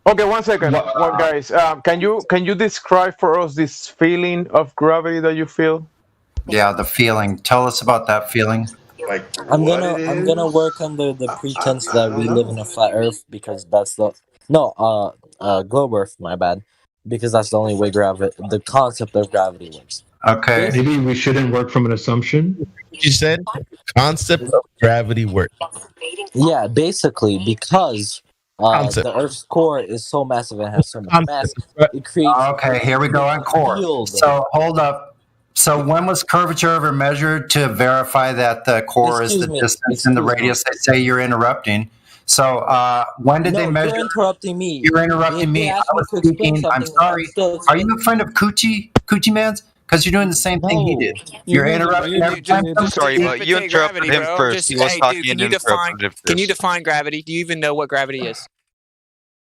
Okay, 1 second, guys. Can you describe for us this feeling of gravity that you feel? Yeah, the feeling. Tell us about that feeling. Like I'm gonna work under the pretense that we live in a flat Earth because that's the globe Earth. My bad, because that's the only way the concept of gravity works. Okay. Maybe we shouldn't work from an assumption. You said concept of gravity work. Yeah, basically because the Earth's core is so massive and has so much mass. It creates. Okay, here we go on core. Field. So hold up. So when was curvature ever measured to verify that the core is the distance and the radius? They say you're interrupting. So when did they measure? You're interrupting me. You're interrupting me. I was speaking. I'm sorry. Are you a friend of Coochie Mans? Because you're doing the same thing he did. You're interrupting every time. Sorry, but you interrupted him first. He was talking and interrupted him first. Can you define gravity? Do you even know what gravity is?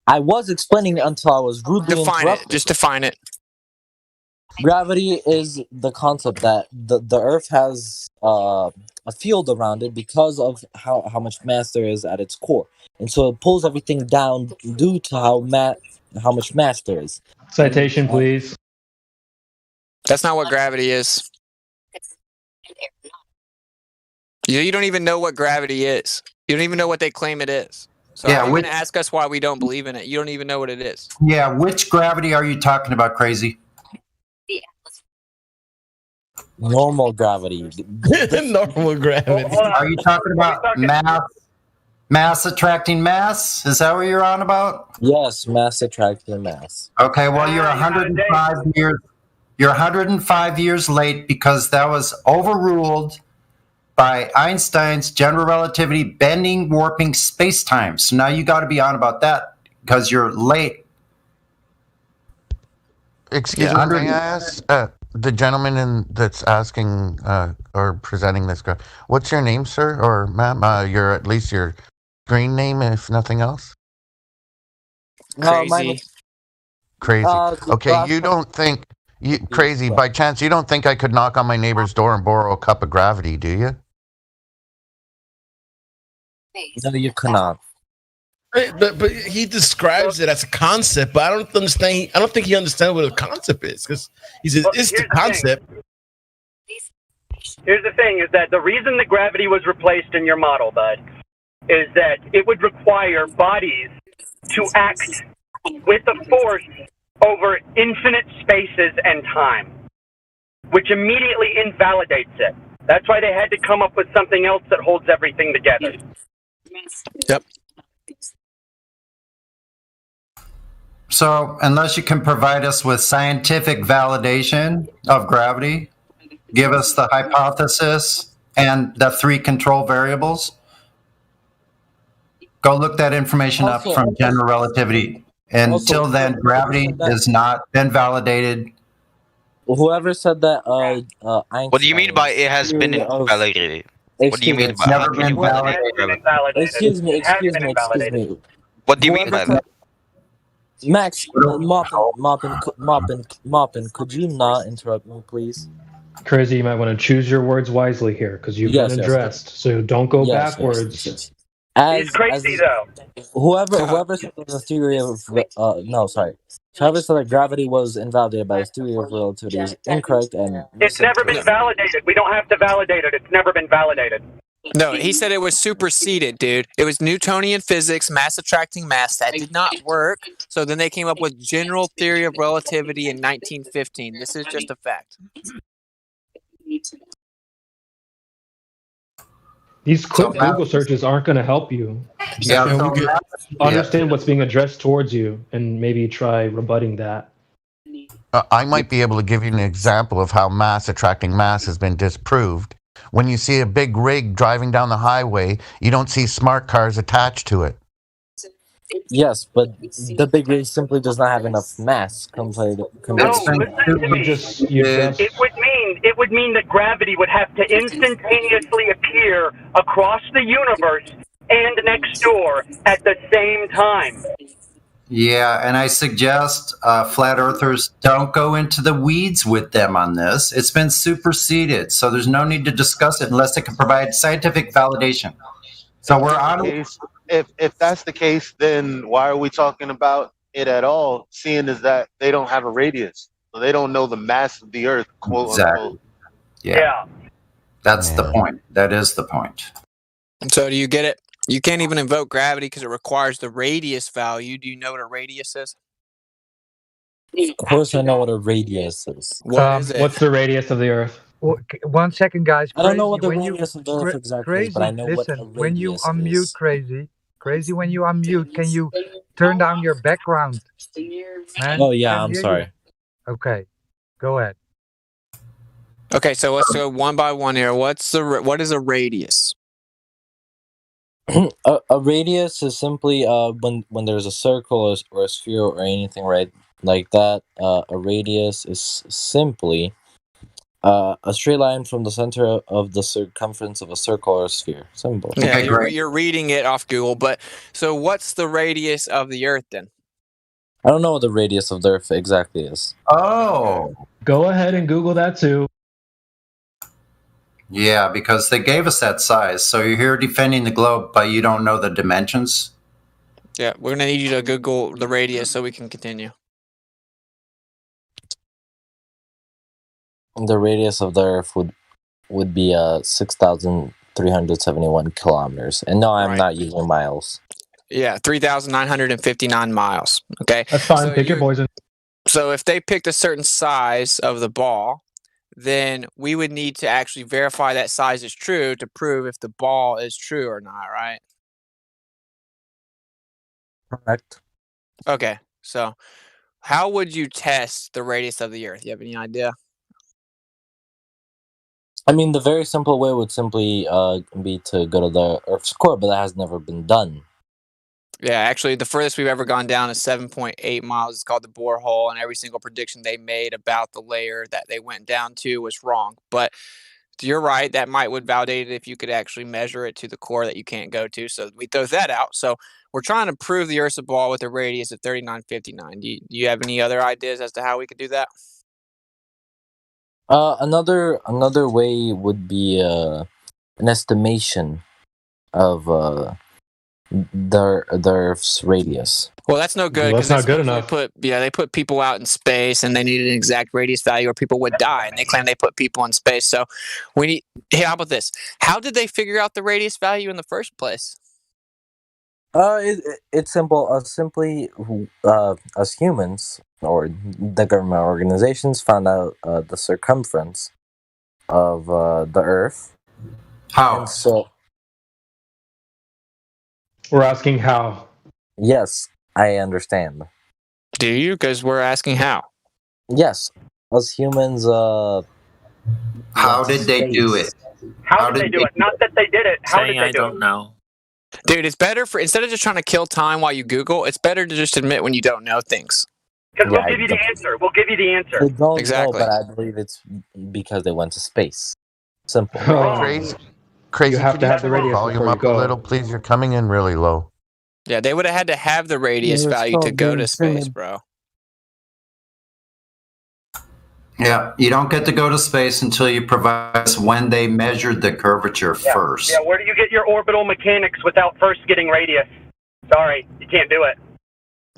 I was explaining it until I was rudely interrupted. Just define it. Gravity is the concept that the Earth has a field around it because of how much mass there is at its core, and so it pulls everything down due to how much mass there is. Citation, please. That's not what gravity is. You don't even know what gravity is. You don't even know what they claim it is. So Yeah, how are you which- gonna ask us why we don't believe in it? You don't even know what it is. Yeah, which gravity are you talking about, Crazy? Normal gravity. Normal gravity. Are you talking about mass attracting mass? Is that what you're on about? Yes, mass attracting mass. Okay, well you're 105 years. You're 105 years late because that was overruled by Einstein's general relativity, bending, warping space-time. So now you got to be on about that because you're late. Excuse me, may I ask? the gentleman that's asking or presenting this, what's your name, sir, or ma'am? Your at least your screen name, if nothing else. Crazy. Crazy. Okay, you don't think crazy by chance? You don't think I could knock on my neighbor's door and borrow a cup of gravity, do you? No, you cannot. But he describes it as a concept, but I don't understand. I don't think he understands what a concept is, because he says it's the concept. Here's the thing: is that the reason the gravity was replaced in your model, bud, is that it would require bodies to act with a force over infinite spaces and time, which immediately invalidates it. That's why they had to come up with something else that holds everything together. Yep. So, unless you can provide us with scientific validation of gravity, give us the hypothesis and the 3 control variables, go look that information up from general relativity. Until then, gravity has not been validated. Whoever said that, What do you mean by it has been invalidated? What do you mean by never been validated? Excuse me. What do you mean by that? Max, Moppin, could you not interrupt me, please? Crazy, you might want to choose your words wisely here, because you've been addressed. So don't go backwards. He's crazy, though. Whoever said the theory of whoever said that gravity was invalidated by the theory of relativity is incorrect, and It's never been validated. We don't have to validate it. It's never been validated. No, he said it was superseded, dude. It was Newtonian physics, mass attracting mass. That did not work. So then they came up with general theory of relativity in 1915. This is just a fact. These quick Google searches aren't going to help you. Understand what's being addressed towards you, and maybe try rebutting that. I might be able to give you an example of how mass attracting mass has been disproved. When you see a big rig driving down the highway, you don't see smart cars attached to it. Yes, but the big rig simply does not have enough mass compared to. It would mean that gravity would have to instantaneously appear across the universe and next door at the same time. Yeah, and I suggest flat earthers don't go into the weeds with them on this. It's been superseded, so there's no need to discuss it unless it can provide scientific validation. So we're on. If that's the case, then why are we talking about it at all? Seeing as that they don't have a radius, so they don't know the mass of the Earth. Quote unquote. Yeah. That's the point. That is the point. So do you get it? You can't even invoke gravity because it requires the radius value. Do you know what a radius is? Of course, I know what a radius is. What is it? What's the radius of the Earth? 1 second, guys. I don't know what the Crazy, radius of the Earth exactly is, Crazy, but I know what a listen, when you radius unmute, is. Crazy, when you unmute, can you turn down your background? Man, Oh yeah, can't I'm hear sorry. you. Okay, go ahead. Okay, so let's go one by one here. What is a radius? A radius is simply when there's a circle or a sphere or anything right like that. A radius is simply a straight line from the center of the circumference of a circle or a sphere. Simple. Yeah, you're reading it off Google, but so what's the radius of the Earth then? I don't know what the radius of the Earth exactly is. Oh. Go ahead and Google that too. Yeah, because they gave us that size. So you're here defending the globe, but you don't know the dimensions? Yeah, we're gonna need you to Google the radius so we can continue. The radius of the Earth would be 6,371 kilometers. And no, I'm not using miles. Yeah, 3,959 miles. Okay, That's fine. Pick your poison. So if they picked a certain size of the ball, then we would need to actually verify that size is true to prove if the ball is true or not, right? Correct. Okay, so how would you test the radius of the Earth? You have any idea? I mean, the very simple way would simply be to go to the Earth's core, but that has never been done. Yeah, actually, the furthest we've ever gone down is 7.8 miles. It's called the borehole, and every single prediction they made about the layer that they went down to was wrong. But you're right, that would validate it if you could actually measure it to the core that you can't go to. So we throw that out. So we're trying to prove the Earth's a ball with a radius of 3959. Do you have any other ideas as to how we could do that? Another way would be an estimation of the Earth's radius. Well, that's no good. Well, that's not good enough. They put people out in space, and they needed an exact radius value, or people would die. And they claim they put people in space. So we need. Hey, how about this? How did they figure out the radius value in the first place? It's simple. Simply, as humans or the government organizations found out the circumference of the Earth. How? And so we're asking how. Yes, I understand. Do you? Because we're asking how. Yes, as humans. How did they do it? How did they do it? Not that they did it. How did they I do don't it? know. Dude, it's better for instead of just trying to kill time while you Google, it's better to just admit when you don't know things. Because we'll give you the answer. We'll give you the answer. They don't Exactly. know, but I believe it's because they went to space. Simple. Crazy. Crazy. You have could to have the radius volume before you up a go. little, please. You're coming in really low. Yeah, they would have had to have the radius Yeah, it's value to called go being to space, timid. bro. Yeah, you don't get to go to space until you provide us when they measured the curvature first. Yeah, where do you get your orbital mechanics without first getting radius? Sorry, you can't do it.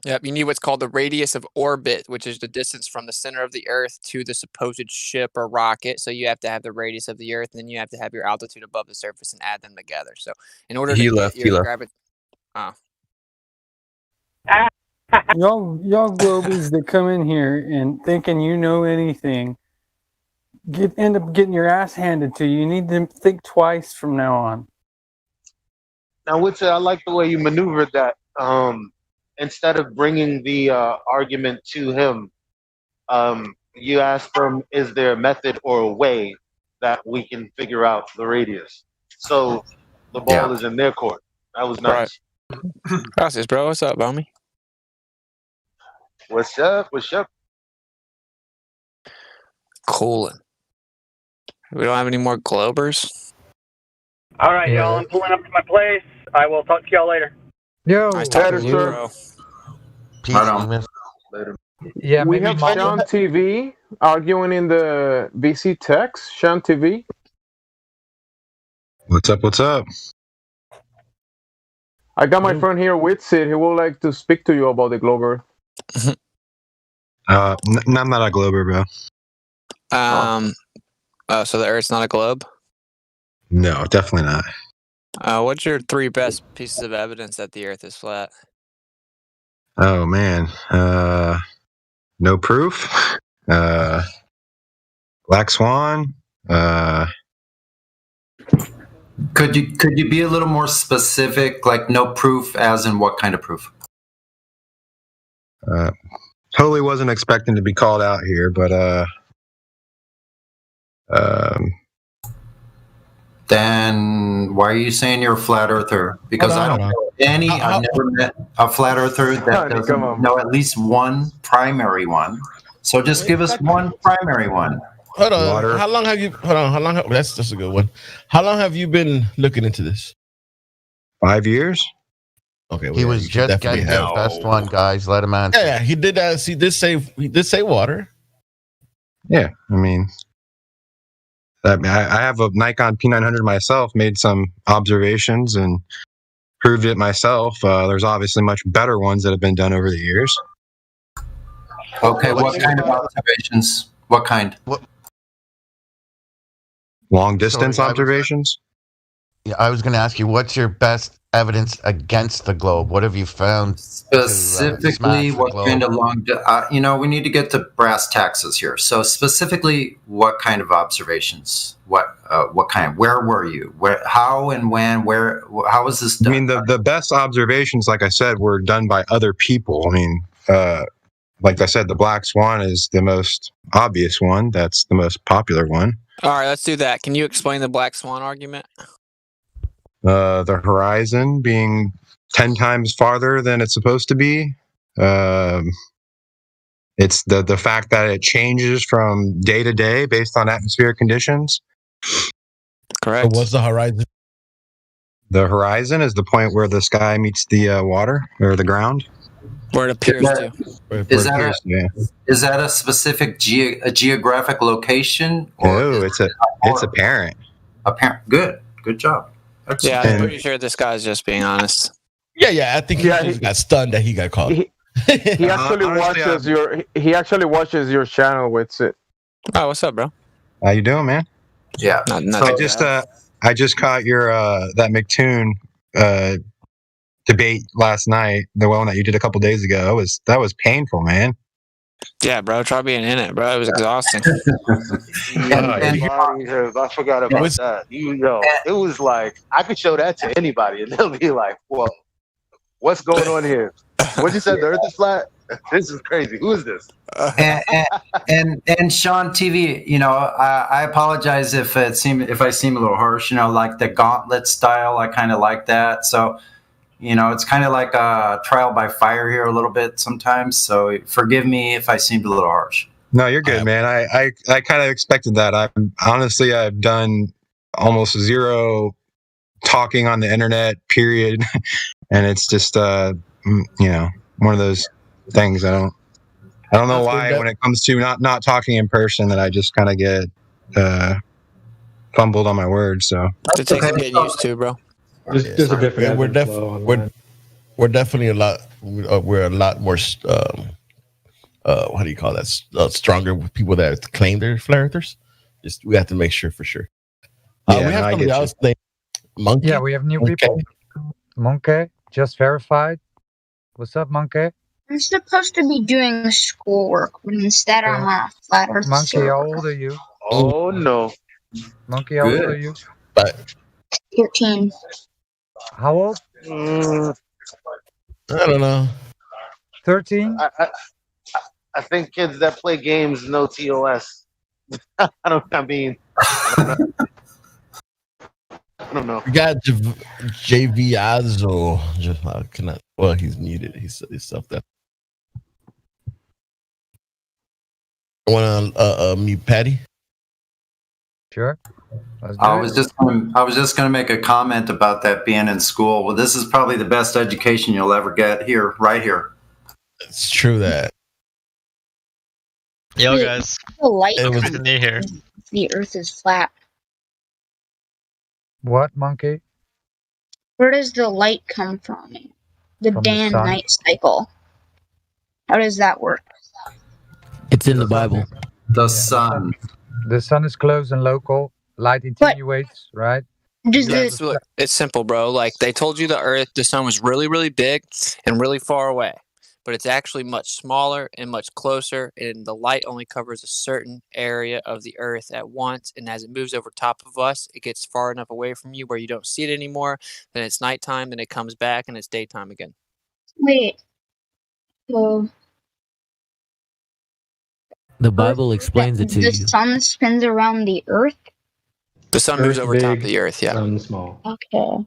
Yep, you need what's called the radius of orbit, which is the distance from the center of the Earth to the supposed ship or rocket. So you have to have the radius of the Earth, and then you have to have your altitude above the surface and add them together. So in order to get your gravity, Y'all globies that come in here and thinking you know anything, end up getting your ass handed to you. You need to think twice from now on. Now, Witcher, I like the way you maneuvered that. Instead of bringing the argument to him, you asked him, is there a method or a way that we can figure out the radius? So the ball is in their court. That was nice. Gracias, bro. What's up, homie? What's up? What's up? Coolin'. We don't have any more Globers. All right, y'all. I'm pulling up to my place. I will talk to y'all later. Yo, Nice talking to you, bro. Peace, Later. Yeah, we maybe have Mom- Sean TV arguing in the VC text. Sean TV. What's up? What's up? I got my friend here, Witsit. He would like to speak to you about the Glober. I'm not a Glober, bro. So the Earth's not a globe? No, definitely not. What's your 3 best pieces of evidence that the Earth is flat? Oh man, no proof. Black Swan. Could you be a little more specific? Like no proof, as in what kind of proof? Totally wasn't expecting to be called out here, but then why are you saying you're a flat earther? Because I don't know any. I've never met a flat earther that doesn't know at least one primary one. So just give us one primary one. Hold on. How long have you? Hold on. How long? That's a good one. How long have you been looking into this? 5 years. Okay, well, he was just getting the best one, guys. Let him answer. Yeah, he did that. He did say water. Yeah, I mean, I have a Nikon P900 myself. Made some observations and proved it myself. There's obviously much better ones that have been done over the years. Okay, what kind of observations? What kind? Long distance observations. Yeah, I was going to ask you, what's your best evidence against the globe? What have you found? Specifically, what kind of long? We need to get to brass taxes here. So specifically, what kind of observations? What kind? Where were you? Where? How and when? Where? How was this done? I mean, the best observations, like I said, were done by other people. I mean, like I said, the Black Swan is the most obvious one. That's the most popular one. All right, let's do that. Can you explain the Black Swan argument? The horizon being 10 times farther than it's supposed to be. It's the fact that it changes from day to day based on atmospheric conditions. Correct. So what's the horizon? The horizon is the point where the sky meets the water or the ground. Where it appears to. Is that a specific geographic location? Oh, it's apparent. Apparent. Good job. Yeah, I'm pretty sure this guy's just being honest. Yeah. I think he just got stunned that he got caught. He actually watches your channel with it. Oh, what's up, bro? How you doing, man? Yeah. I just caught your that McToon debate last night, the one that you did a couple days ago. That was painful, man. Yeah, bro. Try being in it, bro. It was exhausting. I forgot about that. It was like I could show that to anybody, and they'll be like, "Well, what's going on here? What you said? The Earth is flat? This is crazy. Who is this?" And Sean TV, I apologize if I seem a little harsh. Like the gauntlet style, I kind of like that. So, it's kind of like a trial by fire here a little bit sometimes. So forgive me if I seemed a little harsh. No, you're good, man. I kind of expected that. I've done almost zero talking on the internet, period. And it's just, one of those things. I don't know why when it comes to not talking in person that I just kind of get fumbled on my words. So it takes getting used to, bro. There's a different. We're definitely a lot. We're a lot more. What do you call that? Stronger with people that claim they're flat earthers. Just we have to make sure for sure. We have somebody else named Monkey. Yeah, we have new people. Monkey just verified. What's up, Monkey? I'm supposed to be doing schoolwork, but instead I'm on a flat earth Monkey, server. how old are you? Oh no. Monkey, how old are you? 13. How old? I don't know. 13? I think kids that play games know TOS. I don't know. We got JV Azo. Well, he's muted. He's self that. Want to mute Patty? Sure. I was just going to make a comment about that being in school. Well, this is probably the best education you'll ever get here, right here. It's true that. Yo, guys. The light It was comes new here. from the earth is flat. What, Monkey? Where does the light come from? The From the day and sun. night cycle. How does that work? It's in the Bible. The sun. The sun is close and local. Light attenuates, right? It's simple, bro. Like they told you the sun was really, really big and really far away, but it's actually much smaller and much closer, and the light only covers a certain area of the earth at once, and as it moves over top of us, it gets far enough away from you where you don't see it anymore, then it's nighttime, then it comes back, and it's daytime again. Wait. So The Bible explains it to the you. sun spins around the earth? The sun moves over top of the earth, yeah. Sun small. Okay.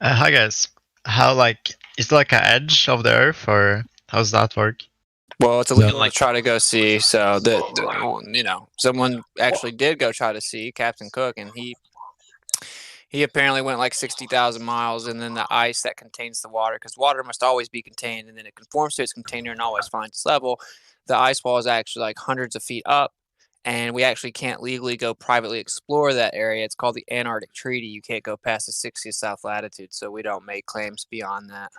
Hi guys. How is it like an edge of the earth, or how does that work? Well, it's illegal to try to go see. So someone actually did go try to see Captain Cook, and he apparently went like 60,000 miles, and then the ice that contains the water, because water must always be contained, and then it conforms to its container and always finds its level. The ice wall is actually like hundreds of feet up, and we actually can't legally go privately explore that area. It's called the Antarctic Treaty. You can't go past the 60th south latitude, so we don't make claims beyond that.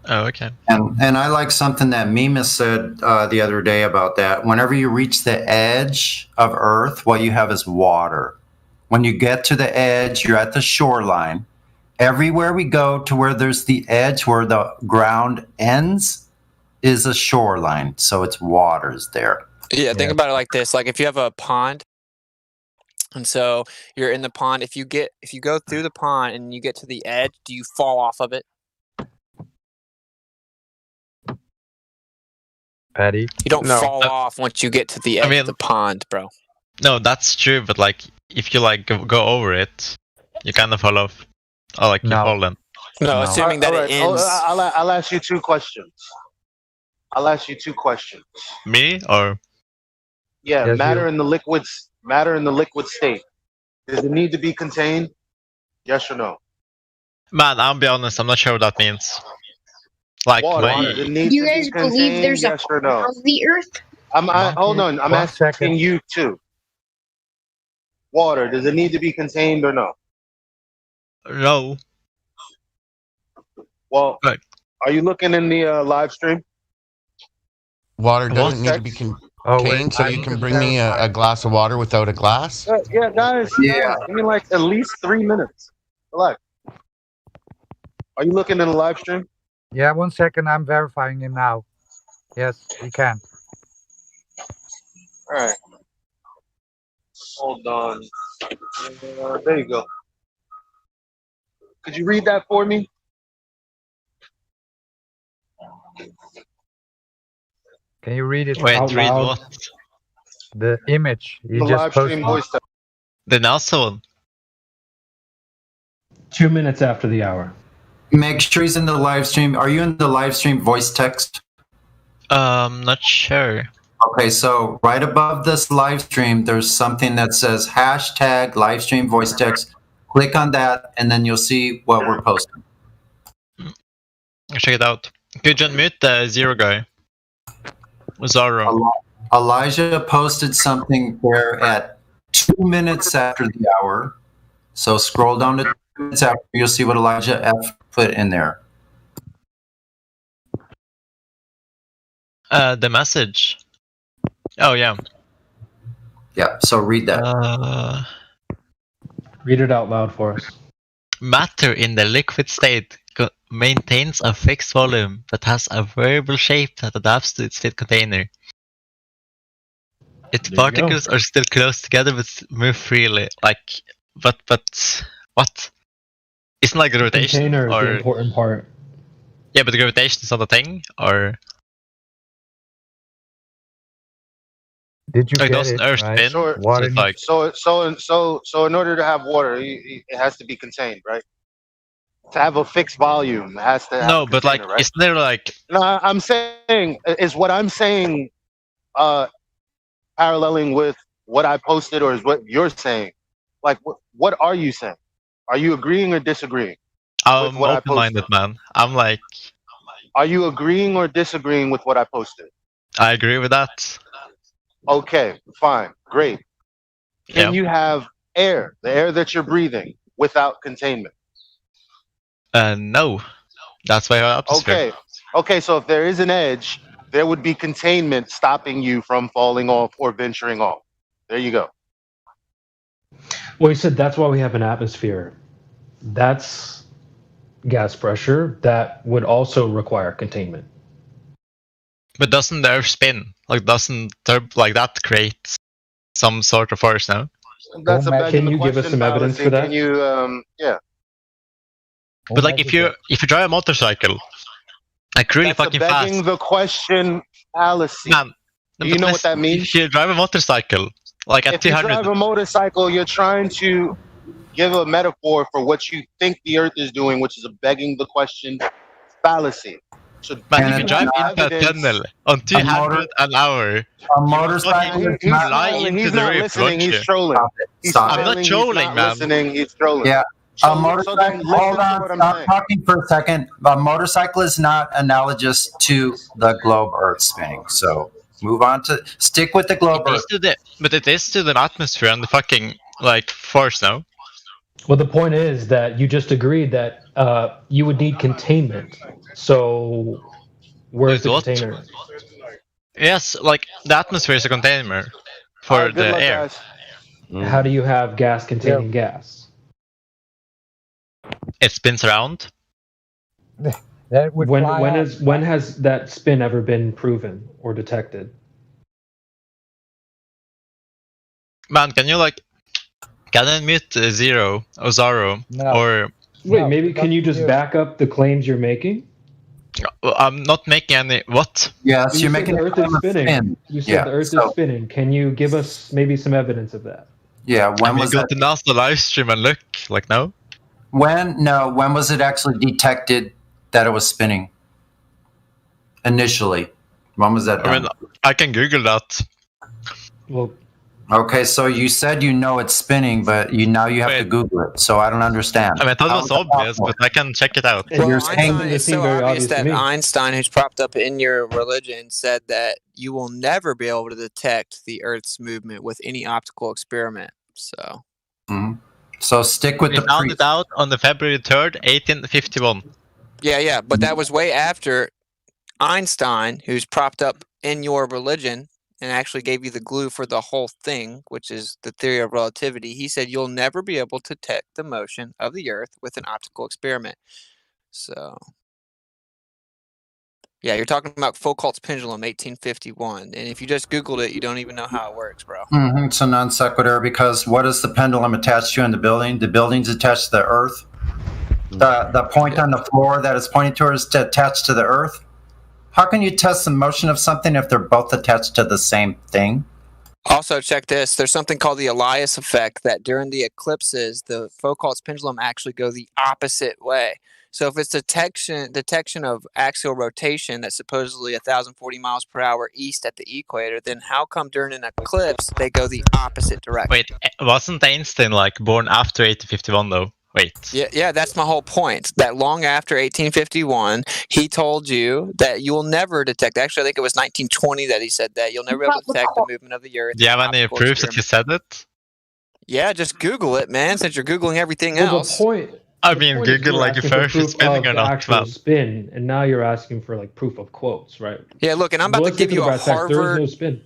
Oh, okay. And I like something that Mimas said the other day about that. Whenever you reach the edge of Earth, what you have is water. When you get to the edge, you're at the shoreline. Everywhere we go to where there's the edge, where the ground ends, is a shoreline. So it's waters there. Yeah, think about it like this. Like if you have a pond, and so you're in the pond, if you go through the pond and you get to the edge, do you fall off of it? Patty? You don't fall off once you get to the edge of the pond, bro. No, that's true, but if you go over it, you kind of fall off. Or like you fall in. No, assuming that it ends. I'll ask you two questions. Me or? Yeah, Yes, matter you. in the liquid state. Does it need to be contained? Yes or no? Man, I'll be honest. I'm not sure what that means. Like Water. my. Does it need You to be guys believe contained? there's a Yes or no? core of the Earth? Hold on. I'm asking you too. Water. Does it need to be contained or no? No. Well, are you looking in the live stream? Water doesn't need to be contained, so you can bring me a glass of water without a glass. Yeah, guys. Yeah. Give me like at least 3 minutes. Relax. Are you looking in the live stream? Yeah, 1 second. I'm verifying him now. Yes, you can. All right. Hold on. There you go. Could you read that for me? Can you read it Wait, out read loud? what? The image you The just live stream posted. voice text. The NASA one. 2 minutes after the hour. Make sure he's in the live stream. Are you in the live stream voice text? Not sure. Okay, so right above this live stream, there's something that says hashtag live stream voice text. Click on that, and then you'll see what we're posting. Check it out. Could you unmute the Zero guy? Zaro. Elijah posted something there at 2 minutes after the hour. So scroll down to 2 minutes after, you'll see what Elijah F put in there. The message. Oh yeah. Yeah. So read that. Read it out loud for us. Matter in the liquid state maintains a fixed volume but has a variable shape that adapts to its fit container. Its There you go. particles are still close together but move freely. Like, but what? Isn't like gravitation Container is the or important part. yeah, but the gravitation is not a thing, or Did you like get doesn't it? Earth right? spin? Sure. So it's like So in order to have water, it has to be contained, right? To have a fixed volume, it has to have no, a but like container, right? isn't there like No, I'm saying is what I'm saying, paralleling with what I posted, or is what you're saying? Like, what are you saying? Are you agreeing or disagreeing? I'm what I open-minded, man. I'm like Are you agreeing or disagreeing with what I posted? I agree with that. Okay, fine, great. Can you have air, the air that you're breathing, without containment? No, that's why our atmosphere. Okay. So if there is an edge, there would be containment stopping you from falling off or venturing off. There you go. Well, you said that's why we have an atmosphere. That's gas pressure. That would also require containment. But doesn't the Earth spin? Like doesn't like that create some sort of force now? That's a begging Can the you give us question some evidence fallacy. for that? Can you, yeah. But like if you drive a motorcycle, like really That's a fucking begging fast, the question fallacy. man. Do you know what that means? If you drive a motorcycle, like at If you 200, drive a motorcycle, you're trying to give a metaphor for what you think the Earth is doing, which is a begging the question fallacy. So man, if you drive into a tunnel on 200 an hour, a motorcycle you is not- fly into he's the not roof, listening. won't He's you? trolling. He's Stop I'm not he's trolling, not man. listening. He's trolling. Yeah. So- A so motorcycle, then listen hold to on, what I'm stop saying. talking for a second. A motorcycle is not analogous to the globe Earth spinning. So move on to, stick with the globe It Earth. is to the, but it is to the atmosphere and the fucking like force now. Well, the point is that you just agreed that you would need containment. So where's the What? container? Yes, like the atmosphere is a container for Alright, good the luck, air. guys. How do you have gas containing gas? It spins around. That would When fly out. when has that spin ever been proven or detected? Man, can you like can I unmute Zero or Zaro No. or Wait, No, maybe can you just back up the claims you're making? I'm not making any what? Yes, You you're said making the a Earth claim is of spinning. spin. You said Yeah, the Earth so- is spinning. Can you give us maybe some evidence of that? Yeah, when was go that? to NASA live stream and look, like now? When was it actually detected that it was spinning? Initially, when was that done? I mean, I can Google that. Well, okay, so you said you know it's spinning, but now you have to Google it. So I don't understand. I mean, I thought it was obvious, but I can check it out. Well, Einstein, it's so obvious that Einstein, who's propped up in your religion, said that you will never be able to detect the Earth's movement with any optical experiment. So, so stick with we found it out on the February 3rd, 1851. Yeah, but that was way after Einstein, who's propped up in your religion and actually gave you the glue for the whole thing, which is the theory of relativity. He said you'll never be able to detect the motion of the Earth with an optical experiment. So, yeah, you're talking about Foucault's pendulum, 1851. And if you just Googled it, you don't even know how it works, bro. It's a non sequitur because what is the pendulum attached to in the building? The building's attached to the Earth. The point on the floor that it's pointing to is attached to the Earth. How can you test the motion of something if they're both attached to the same thing? Also, check this. There's something called the Elias effect that during the eclipses, the Foucault's pendulum actually go the opposite way. So if it's detection of axial rotation that's supposedly 1,040 miles per hour east at the equator, then how come during an eclipse they go the opposite direction? Wait, wasn't Einstein born after 1851 though? Wait. Yeah, that's my whole point. That long after 1851, he told you that you will never detect. Actually, I think it was 1920 that he said that you'll never be able to detect the movement of the Earth. Do you have any proofs that he said it? Yeah, just Google it, man. Since you're Googling everything else. I mean, Google if Earth is spinning or not. Actual spin, and now you're asking for proof of quotes, right? Yeah, look, and I'm about to give you a Harvard. There is no spin.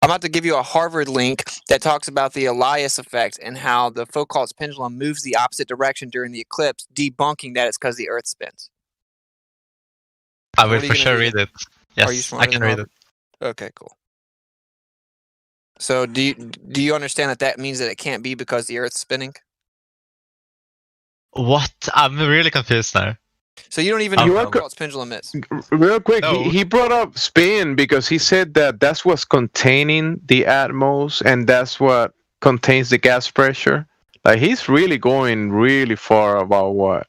I'm about to give you a Harvard link that talks about the Elias effect and how the Foucault's pendulum moves the opposite direction during the eclipse, debunking that it's because the Earth spins. I will for sure read it. Yes, I can read it. Okay, cool. So do you understand that means that it can't be because the Earth's spinning? What? I'm really confused now. So you don't even know what Foucault's pendulum is? Real quick, he brought up spin because he said that that's what's containing the Atmos and that's what contains the gas pressure. He's really going really far about what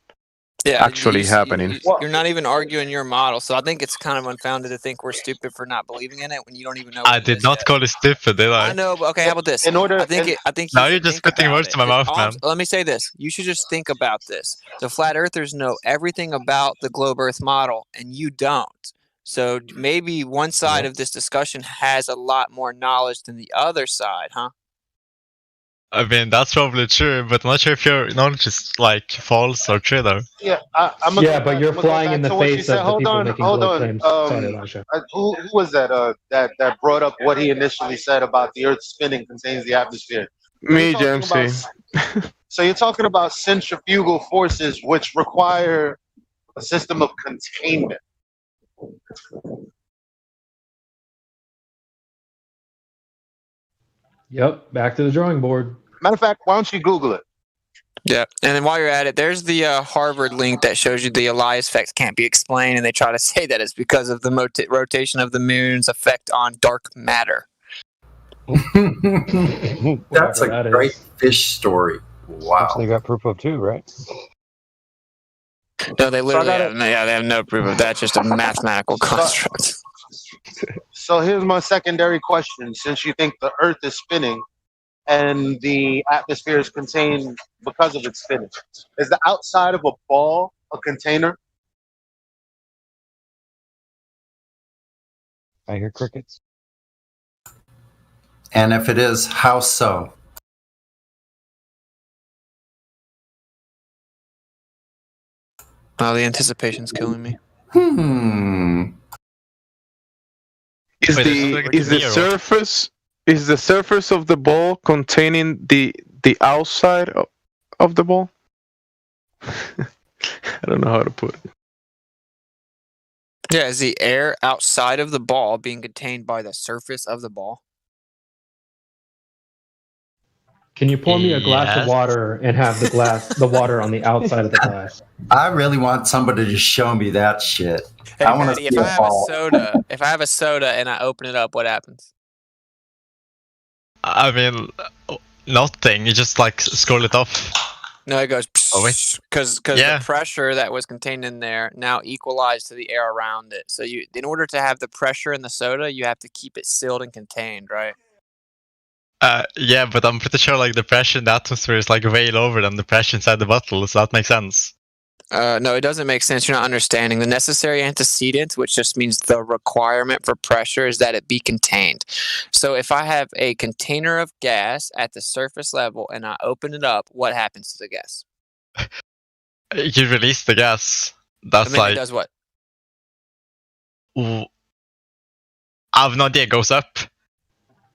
actually happening. You're not even arguing your model, so I think it's kind of unfounded to think we're stupid for not believing in it when you don't even know. I did not call it stupid, did I? I know, but okay. How about this? I think now you're just putting words in my mouth, man. Let me say this: you should just think about this. The flat earthers know everything about the globe Earth model, and you don't. So maybe one side of this discussion has a lot more knowledge than the other side, huh? I mean, that's probably true, but I'm not sure if your knowledge is false or true, though. Yeah, but you're flying in the face of the people making globe claims. Sorry, Elijah. Who was that? That brought up what he initially said about the Earth spinning contains the atmosphere. Me, Jamesy. So you're talking about centrifugal forces, which require a system of containment. Yep, back to the drawing board. Matter of fact, why don't you Google it? Yeah, and then while you're at it, there's the Harvard link that shows you the Elias effect can't be explained, and they try to say that it's because of the rotation of the moon's effect on dark matter. That's a great fish story. Wow. They got proof of too, right? No, they literally they have no proof of that. Just a mathematical construct. So here's my secondary question. Since you think the Earth is spinning and the atmosphere is contained because of its spinning, is the outside of a ball a container? I hear crickets. And if it is, how so? Oh, the anticipation's killing me. Is the surface of the ball containing the outside of the ball? I don't know how to put it. Yeah, is the air outside of the ball being contained by the surface of the ball? Can you pour me a glass of water and have the water on the outside of the glass? I really want somebody to show me that shit. Hey, I want to Patty, see if I have a soda and I open it up, what happens? I mean, nothing. You just like scroll it off. No, it goes because Yeah. the pressure that was contained in there now equalized to the air around it. So in order to have the pressure in the soda, you have to keep it sealed and contained, right? Yeah, but I'm pretty sure like the pressure in the atmosphere is like way lower than the pressure inside the bottle, so that makes sense. No, it doesn't make sense. You're not understanding. The necessary antecedent, which just means the requirement for pressure, is that it be contained. So if I have a container of gas at the surface level and I open it up, what happens to the gas? You release the gas. That's And then like it does what? I have no idea. It goes up.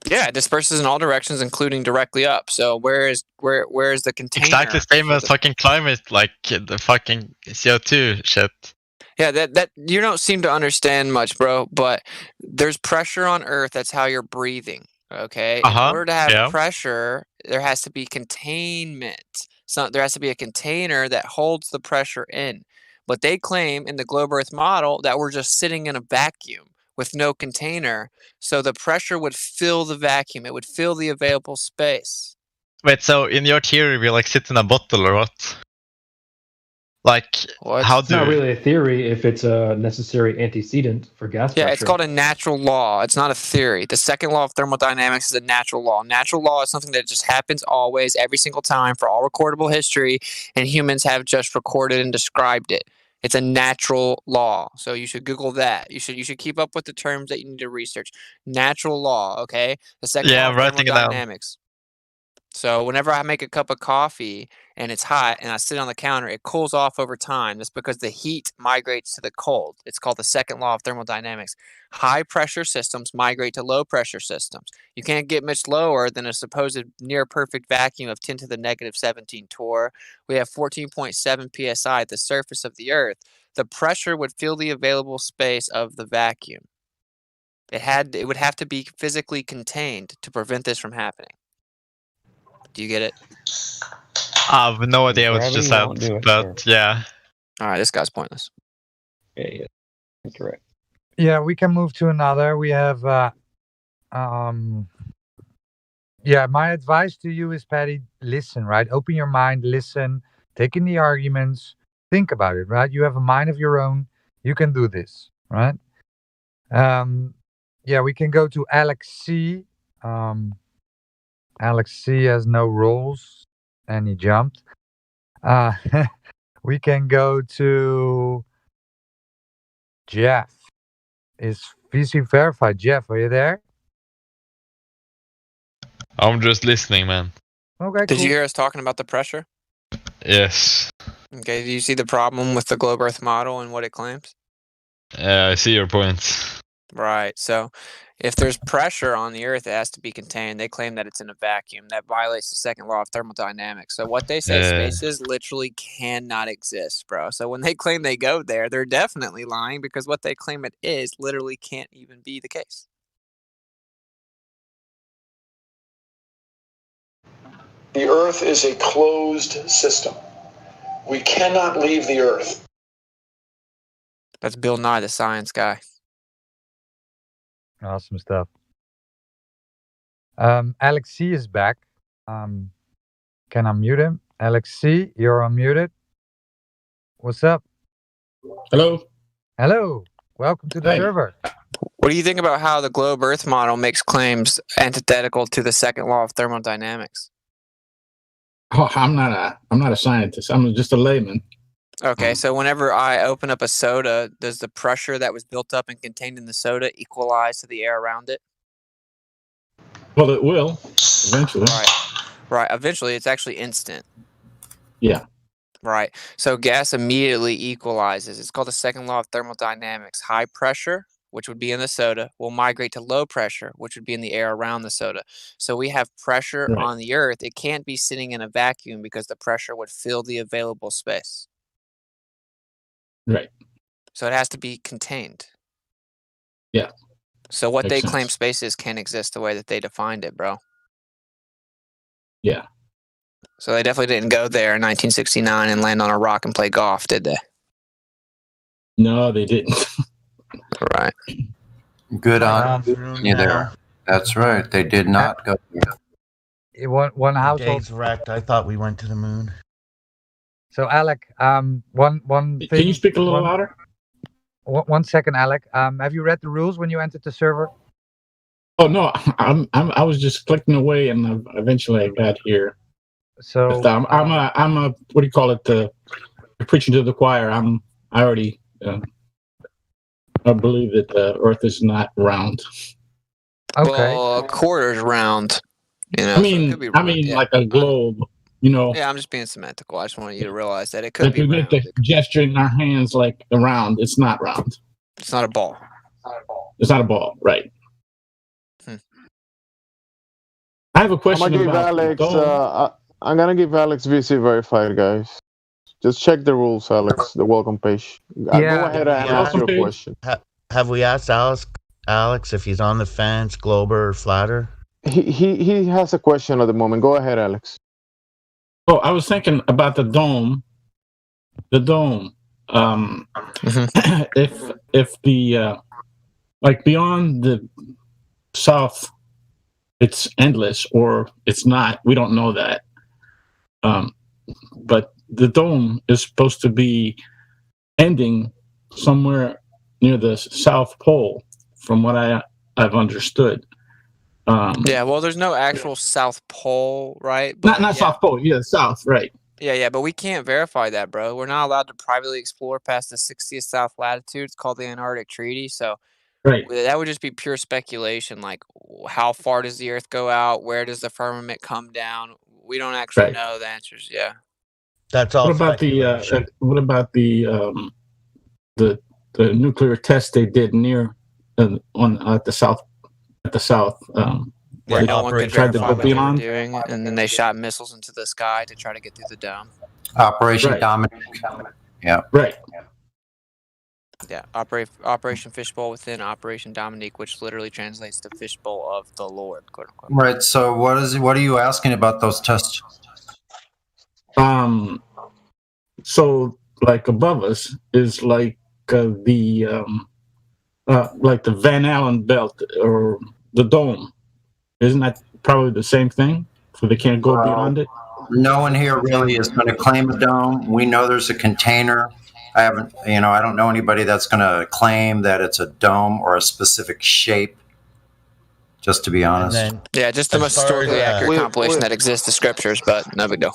Yeah, it disperses in all directions, including directly up. So where is the container? Exactly same as fucking climate, like the fucking CO2 shit. Yeah, that you don't seem to understand much, bro. But there's pressure on Earth. That's how you're breathing. Okay. In order to have pressure, there has to be containment. So there has to be a container that holds the pressure in. But they claim in the globe Earth model that we're just sitting in a vacuum with no container, so the pressure would fill the vacuum. It would fill the available space. Wait, so in your theory, we like sit in a bottle or what? Like, how It's do? not really a theory if it's a necessary antecedent for gas pressure. Yeah, it's called a natural law. It's not a theory. The second law of thermodynamics is a natural law. Natural law is something that just happens always, every single time, for all recordable history, and humans have just recorded and described it. It's a natural law. So you should Google that. You should keep up with the terms that you need to research. Natural law, okay? The second law Yeah, of I'm writing it down. thermodynamics. So whenever I make a cup of coffee and it's hot and I sit on the counter, it cools off over time. That's because the heat migrates to the cold. It's called the second law of thermodynamics. High pressure systems migrate to low pressure systems. You can't get much lower than a supposed near perfect vacuum of 10 to the negative 17 torr. We have 14.7 psi at the surface of the Earth. The pressure would fill the available space of the vacuum. It would have to be physically contained to prevent this from happening. Do you get it? I have no idea what you just said, but yeah. All right, this guy's pointless. Yeah, correct. Yeah, we can move to another. We have, my advice to you is, Patty, listen, right? Open your mind, listen, take in the arguments, think about it, right? You have a mind of your own. You can do this, right? We can go to Alex C. Alex C has no rules, and he jumped. We can go to Jeff. Is VC verified? Jeff, are you there? I'm just listening, man. Okay, Did you hear us talking about the pressure? Yes. Okay, do you see the problem with the globe Earth model and what it claims? I see your point. Right. So if there's pressure on the Earth, it has to be contained. They claim that it's in a vacuum. That violates the second law of thermodynamics. So what they say spaces literally cannot exist, bro. So when they claim they go there, they're definitely lying because what they claim it is literally can't even be the case. The Earth is a closed system. We cannot leave the Earth. That's Bill Nye, the science guy. Awesome stuff. Alex C is back. Can I unmute him? Alex C, you're unmuted. What's up? Hello. Hello. Welcome to the server. What do you think about how the globe Earth model makes claims antithetical to the second law of thermodynamics? Oh, I'm not a scientist. I'm just a layman. Okay, so whenever I open up a soda, does the pressure that was built up and contained in the soda equalize to the air around it? Well, it will eventually. Right. Eventually, it's actually instant. Yeah. Right. So gas immediately equalizes. It's called the second law of thermodynamics. High pressure, which would be in the soda, will migrate to low pressure, which would be in the air around the soda. So we have pressure on the Earth. It can't be sitting in a vacuum because the pressure would fill the available space. Right. So it has to be contained. Yeah. So what Makes they sense. claim spaces can't exist the way that they defined it, bro. Yeah. So they definitely didn't go there in 1969 and land on a rock and play golf, did they? No, they didn't. Right. Good on you there. That's right. They did not go there. one The household. day's wrecked. I thought we went to the moon. So Alec, one thing. Can you speak a little louder? 1 second, Alec. Have you read the rules when you entered the server? Oh no, I was just clicking away, and eventually I got here. So I'm a what do you call it? Preaching to the choir. I already I believe that the Earth is not round. Okay. Well, a quarter's round. You know, I mean, so it could be round, yeah. like a globe. You know, Yeah, I'm just being semantical. I just wanted you to realize that it could like be we round. get the gesture in our hands like around. It's not round. It's not a ball. It's not a ball, right? Hmm. I have a question I'm gonna give about Alex. the dome. I'm gonna give Alex VC verified, guys. Just check the rules, Alex. The welcome page. Go ahead and ask your question. Have we asked Alex if he's on the fence, Glober, or Flatter? He has a question at the moment. Go ahead, Alex. Oh, I was thinking about the dome. The dome. If the like beyond the south, it's endless, or it's not. We don't know that. But the dome is supposed to be ending somewhere near the South Pole, from what I've understood. Yeah, well, there's no actual South Pole, right? Not yeah. South Pole, yeah, South, right. Yeah, but we can't verify that, bro. We're not allowed to privately explore past the 60th south latitude. It's called the Antarctic Treaty. So right. That would just be pure speculation. Like, how far does the Earth go out? Where does the firmament come down? We don't actually know the answers. Yeah. That's all. What about the nuclear test they did near at the south? Yeah, no one could tried to verify go what they were beyond. doing, and then they shot missiles into the sky to try to get through the dome. Operation Right. Dominic. Yeah. Right. Yeah, Operation Fishbowl within Operation Dominique, which literally translates to Fishbowl of the Lord, quote unquote. Right. So what are you asking about those tests? So like above us is like the Van Allen belt or the dome. Isn't that probably the same thing? So they can't go beyond it? No one here really is going to claim a dome. We know there's a container. I don't know anybody that's going to claim that it's a dome or a specific shape, just to be honest. Yeah, just the most historically accurate compilation that exists of scriptures, but no big deal.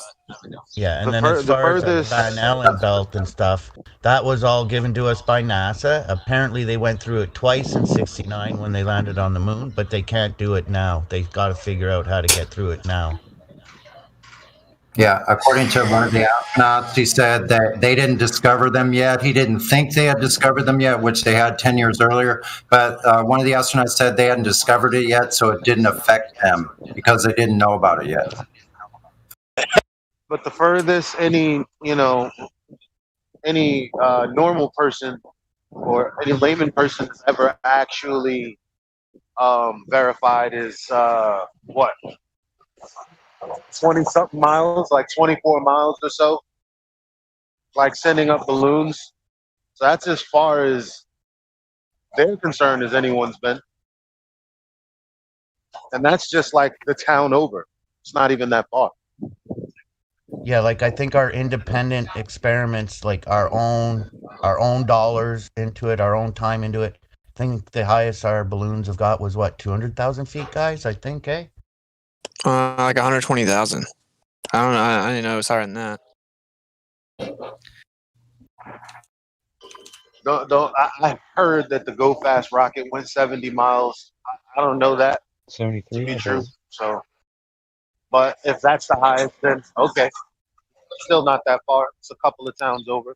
Yeah, and then as far as the Van Allen belt and stuff, that was all given to us by NASA. Apparently they went through it twice in '69 when they landed on the moon, but they can't do it now. They've got to figure out how to get through it now. Yeah, according to one of the astronauts, he said that they didn't discover them yet. He didn't think they had discovered them yet, which they had 10 years earlier. But one of the astronauts said they hadn't discovered it yet, so it didn't affect them because they didn't know about it yet. But the furthest any normal person or any layman person has ever actually verified is what? 20-something miles, like 24 miles or so, like sending up balloons. So that's as far as they're concerned as anyone's been. And that's just like the town over. It's not even that far. Yeah, like I think our independent experiments, like our own dollars into it, our own time into it. I think the highest our balloons have got was what, 200,000 feet, guys? I think, eh? Like 120,000. I don't know. I didn't know it was higher than that. I heard that the Go Fast rocket went 70 miles. I don't know that 73 to be true. So, but if that's the highest, then okay. Still not that far. It's a couple of towns over.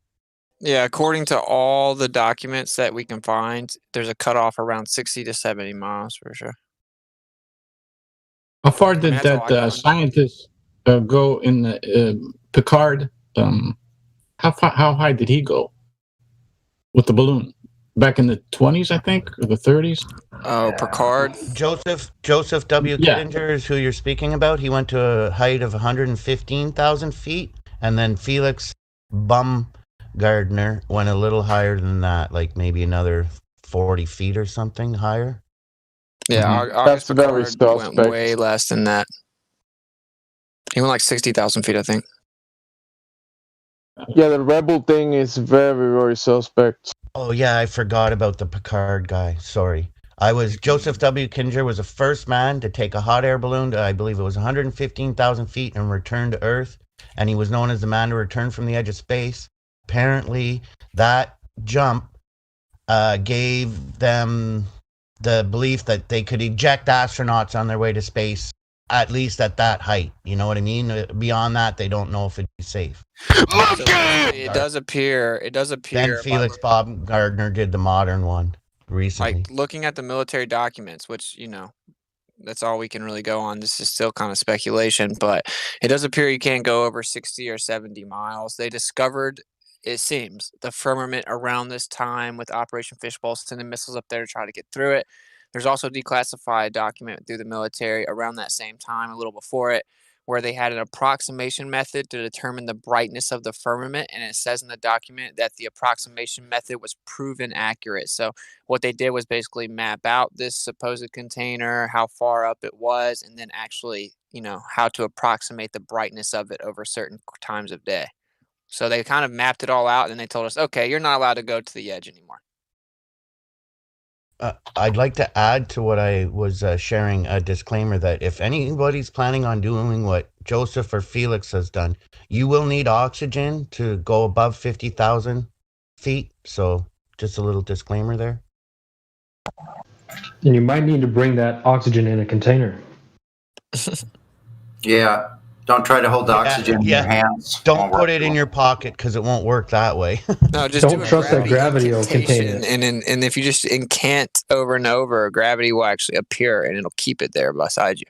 Yeah, according to all the documents that we can find, there's a cutoff around 60 to 70 miles for sure. How far did that scientist go in the Picard? How high did he go with the balloon? Back in the 20s, I think, or the 30s? Oh, Picard. Joseph W. Kittinger is who you're speaking about. He went to a height of 115,000 feet, and then Felix Baumgartner went a little higher than that, like maybe another 40 feet or something higher. Yeah, August That's very Picard went suspect. way less than that. He went like 60,000 feet, I think. Yeah, the rebel thing is very, very suspect. Oh yeah, I forgot about the Picard guy. Sorry. Joseph W. Kinzer was the first man to take a hot air balloon to, I believe it was 115,000 feet and return to Earth. And he was known as the man to return from the edge of space. Apparently, that jump gave them the belief that they could eject astronauts on their way to space, at least at that height. You know what I mean? Beyond that, they don't know if it'd be safe. It does appear. Then Felix Bob Gardner did the modern one recently. Like looking at the military documents, which that's all we can really go on. This is still kind of speculation, but it does appear you can't go over 60 or 70 miles. They discovered, it seems, the firmament around this time with Operation Fishbowl, sending missiles up there to try to get through it. There's also a declassified document through the military around that same time, a little before it, where they had an approximation method to determine the brightness of the firmament. And it says in the document that the approximation method was proven accurate. So what they did was basically map out this supposed container, how far up it was, and then actually, how to approximate the brightness of it over certain times of day. So they kind of mapped it all out, and they told us, okay, you're not allowed to go to the edge anymore. I'd like to add to what I was sharing a disclaimer that if anybody's planning on doing what Joseph or Felix has done, you will need oxygen to go above 50,000 feet. So just a little disclaimer there. And you might need to bring that oxygen in a container. Yeah. Don't try to hold the oxygen in your hands. Don't put it in your pocket because it won't work that way. No, just don't trust that gravity will contain it. And if you just incant over and over, gravity will actually appear and it'll keep it there beside you.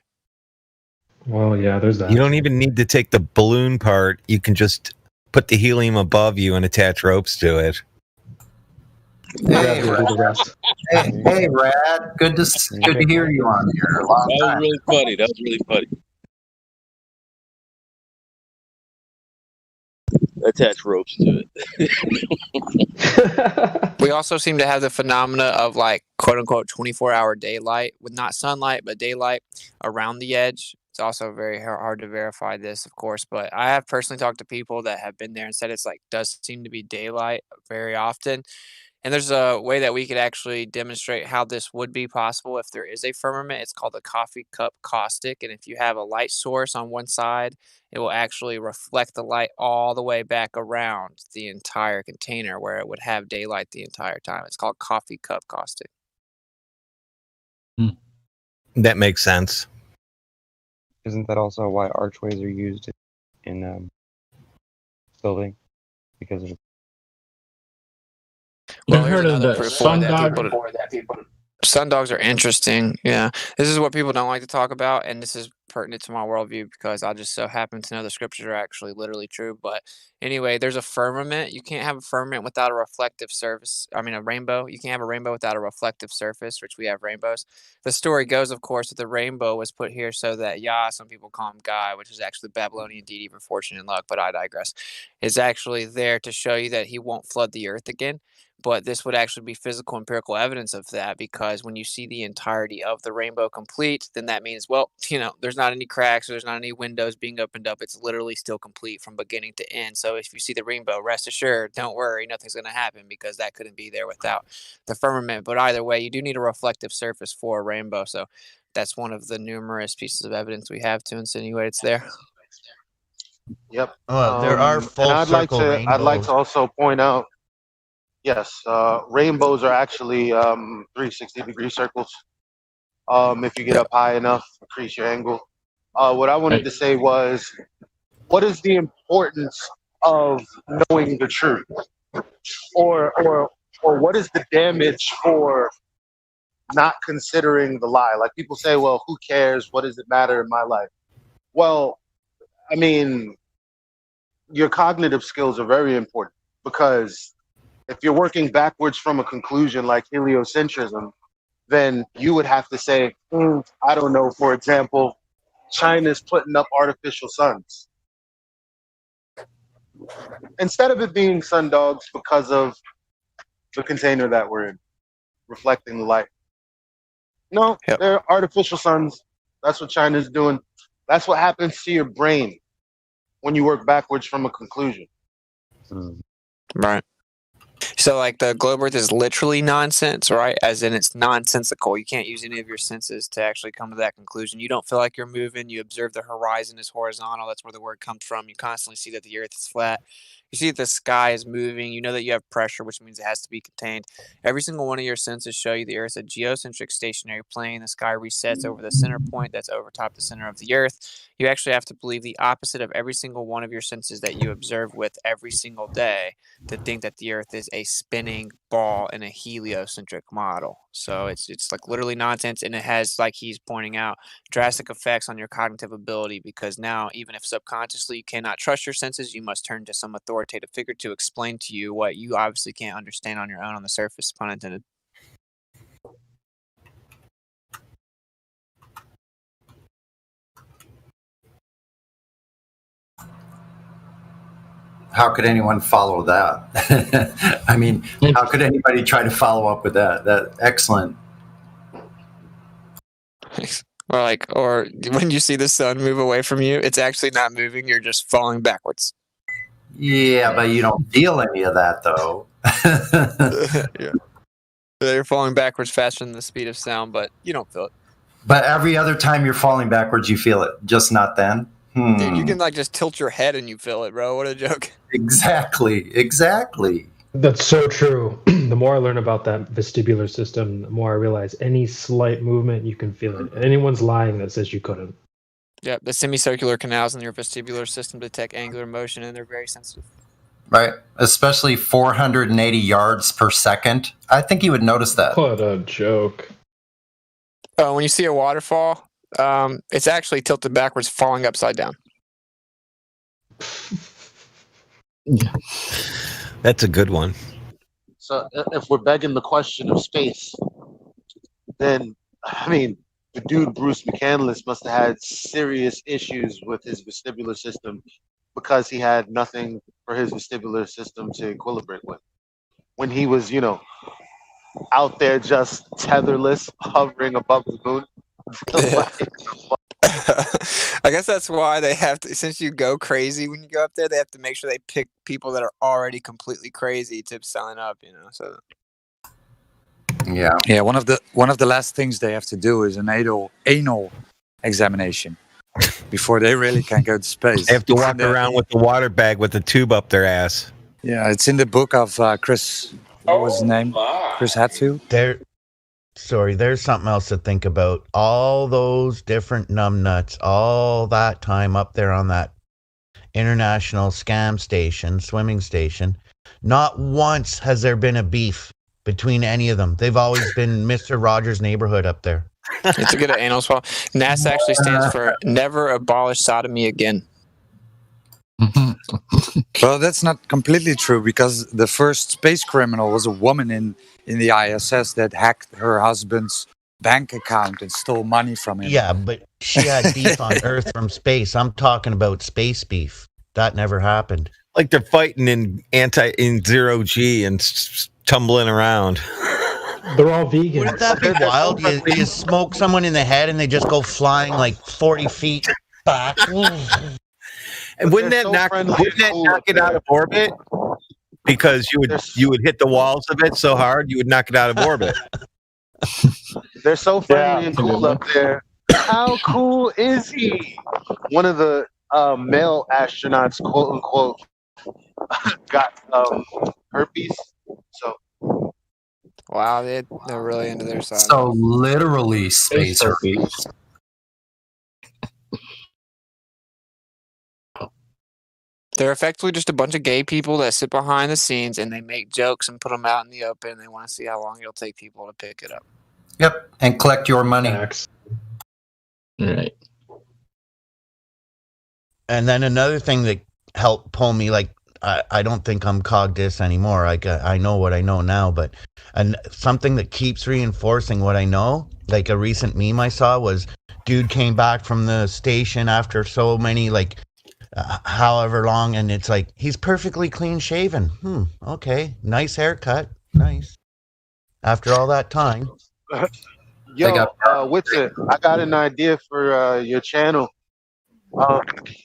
Well, yeah, there's that. You don't even need to take the balloon part. You can just put the helium above you and attach ropes to it. Hey, Rad. Good to hear you on here. Long time. That was really funny. Attach ropes to it. We also seem to have the phenomena of like quote unquote 24-hour daylight with not sunlight but daylight around the edge. It's also very hard to verify this, of course, but I have personally talked to people that have been there and said it's like does seem to be daylight very often. And there's a way that we could actually demonstrate how this would be possible if there is a firmament. It's called the coffee cup caustic. And if you have a light source on one side, it will actually reflect the light all the way back around the entire container where it would have daylight the entire time. It's called coffee cup caustic. That makes sense. Isn't that also why archways are used in building? Because of Well, I heard of the sundog. Sundogs are interesting. Yeah. This is what people don't like to talk about, and this is pertinent to my worldview because I just so happen to know the scriptures are actually literally true. But anyway, there's a firmament. You can't have a firmament without a reflective surface. I mean, a rainbow. You can't have a rainbow without a reflective surface, which we have rainbows. The story goes, of course, that the rainbow was put here so that Yah, some people call him Guy, which is actually Babylonian deity for fortune and luck, but I digress, is actually there to show you that he won't flood the earth again. But this would actually be physical empirical evidence of that, because when you see the entirety of the rainbow complete, then that means, well, there's not any cracks, or there's not any windows being opened up. It's literally still complete from beginning to end. So if you see the rainbow, rest assured, don't worry, nothing's going to happen, because that couldn't be there without the firmament. But either way, you do need a reflective surface for a rainbow. So that's one of the numerous pieces of evidence we have to insinuate it's there. Yep. There are full and I'd like to also point out, yes, rainbows are actually 360-degree circles. If you get up high enough, increase your angle. What I wanted to say was, what is the importance of knowing the truth? Or what is the damage for not considering the lie? Like people say, well, who cares? What does it matter in my life? Well, I mean, your cognitive skills are very important, because if you're working backwards from a conclusion like heliocentrism, then you would have to say, I don't know, for example, China's putting up artificial suns. Instead of it being sundogs because of the container that we're in, reflecting the light. No, they're artificial suns. That's what China's doing. That's what happens to your brain when you work backwards from a conclusion. Right. So, like, the globe Earth is literally nonsense, right? As in, it's nonsensical. You can't use any of your senses to actually come to that conclusion. You don't feel like you're moving. You observe the horizon is horizontal. That's where the word comes from. You constantly see that the Earth is flat. You see that the sky is moving. You know that you have pressure, which means it has to be contained. Every single one of your senses show you the Earth's a geocentric stationary plane. The sky resets over the center point that's over top the center of the Earth. You actually have to believe the opposite of every single one of your senses that you observe with every single day to think that the Earth is a spinning ball in a heliocentric model. So it's like literally nonsense, and it has, like he's pointing out, drastic effects on your cognitive ability, because now, even if subconsciously you cannot trust your senses, you must turn to some authoritative figure to explain to you what you obviously can't understand on your own on the surface, pun intended. How could anyone follow that? I mean, how could anybody try to follow up with that? That excellent. Or when you see the sun move away from you, it's actually not moving. You're just falling backwards. Yeah, but you don't feel any of that, though. Yeah. You're falling backwards faster than the speed of sound, but you don't feel it. But every other time you're falling backwards, you feel it. Just not then. Dude, you can like just tilt your head and you feel it, bro. What a joke. Exactly. That's so true. The more I learn about that vestibular system, the more I realize any slight movement, you can feel it. Anyone's lying that says you couldn't. Yeah, the semicircular canals in your vestibular system detect angular motion, and they're very sensitive. Right. Especially 480 yards per second. I think you would notice that. What a joke. When you see a waterfall, it's actually tilted backwards, falling upside down. That's a good one. So if we're begging the question of space, then, I mean, the dude Bruce McCandless must have had serious issues with his vestibular system because he had nothing for his vestibular system to equilibrate with. When he was, out there just tetherless, hovering above the moon. I guess that's why they have to, since you go crazy when you go up there, they have to make sure they pick people that are already completely crazy to sign up, so. Yeah. One of the last things they have to do is an anal examination before they really can go to space. They have to walk around with the water bag with the tube up their ass. Yeah, it's in the book of Chris. What was his name? Chris Hadfield. There's something else to think about. All those different numbnuts, all that time up there on that international swimming station, not once has there been a beef between any of them. They've always been Mr. Rogers' neighborhood up there. It's a good anal swallow. NASA actually stands for Never Abolish Sodomy Again. Well, that's not completely true, because the first space criminal was a woman in the ISS that hacked her husband's bank account and stole money from him. Yeah, but she had beef on Earth from space. I'm talking about space beef. That never happened. Like they're fighting in zero G and tumbling around. They're all vegan. Wouldn't that be wild? You smoke someone in the head and they just go flying like 40 feet back. And wouldn't that knock it out of orbit? Because you would hit the walls of it so hard you would knock it out of orbit. They're so friendly and cool up there. How cool is he? One of the male astronauts, quote unquote, got herpes. So. Wow, they're really into their side. So literally space herpes. They're effectively just a bunch of gay people that sit behind the scenes and they make jokes and put them out in the open. They want to see how long it'll take people to pick it up. Yep, and collect your money. Right. And then another thing that helped pull me, like, I don't think I'm cogdis anymore. I know what I know now, but something that keeps reinforcing what I know, like a recent meme I saw was, dude came back from the station after so many, however long, and it's like, he's perfectly clean shaven. Okay, nice haircut, nice. After all that time. Yo, Witsit, I got an idea for your channel.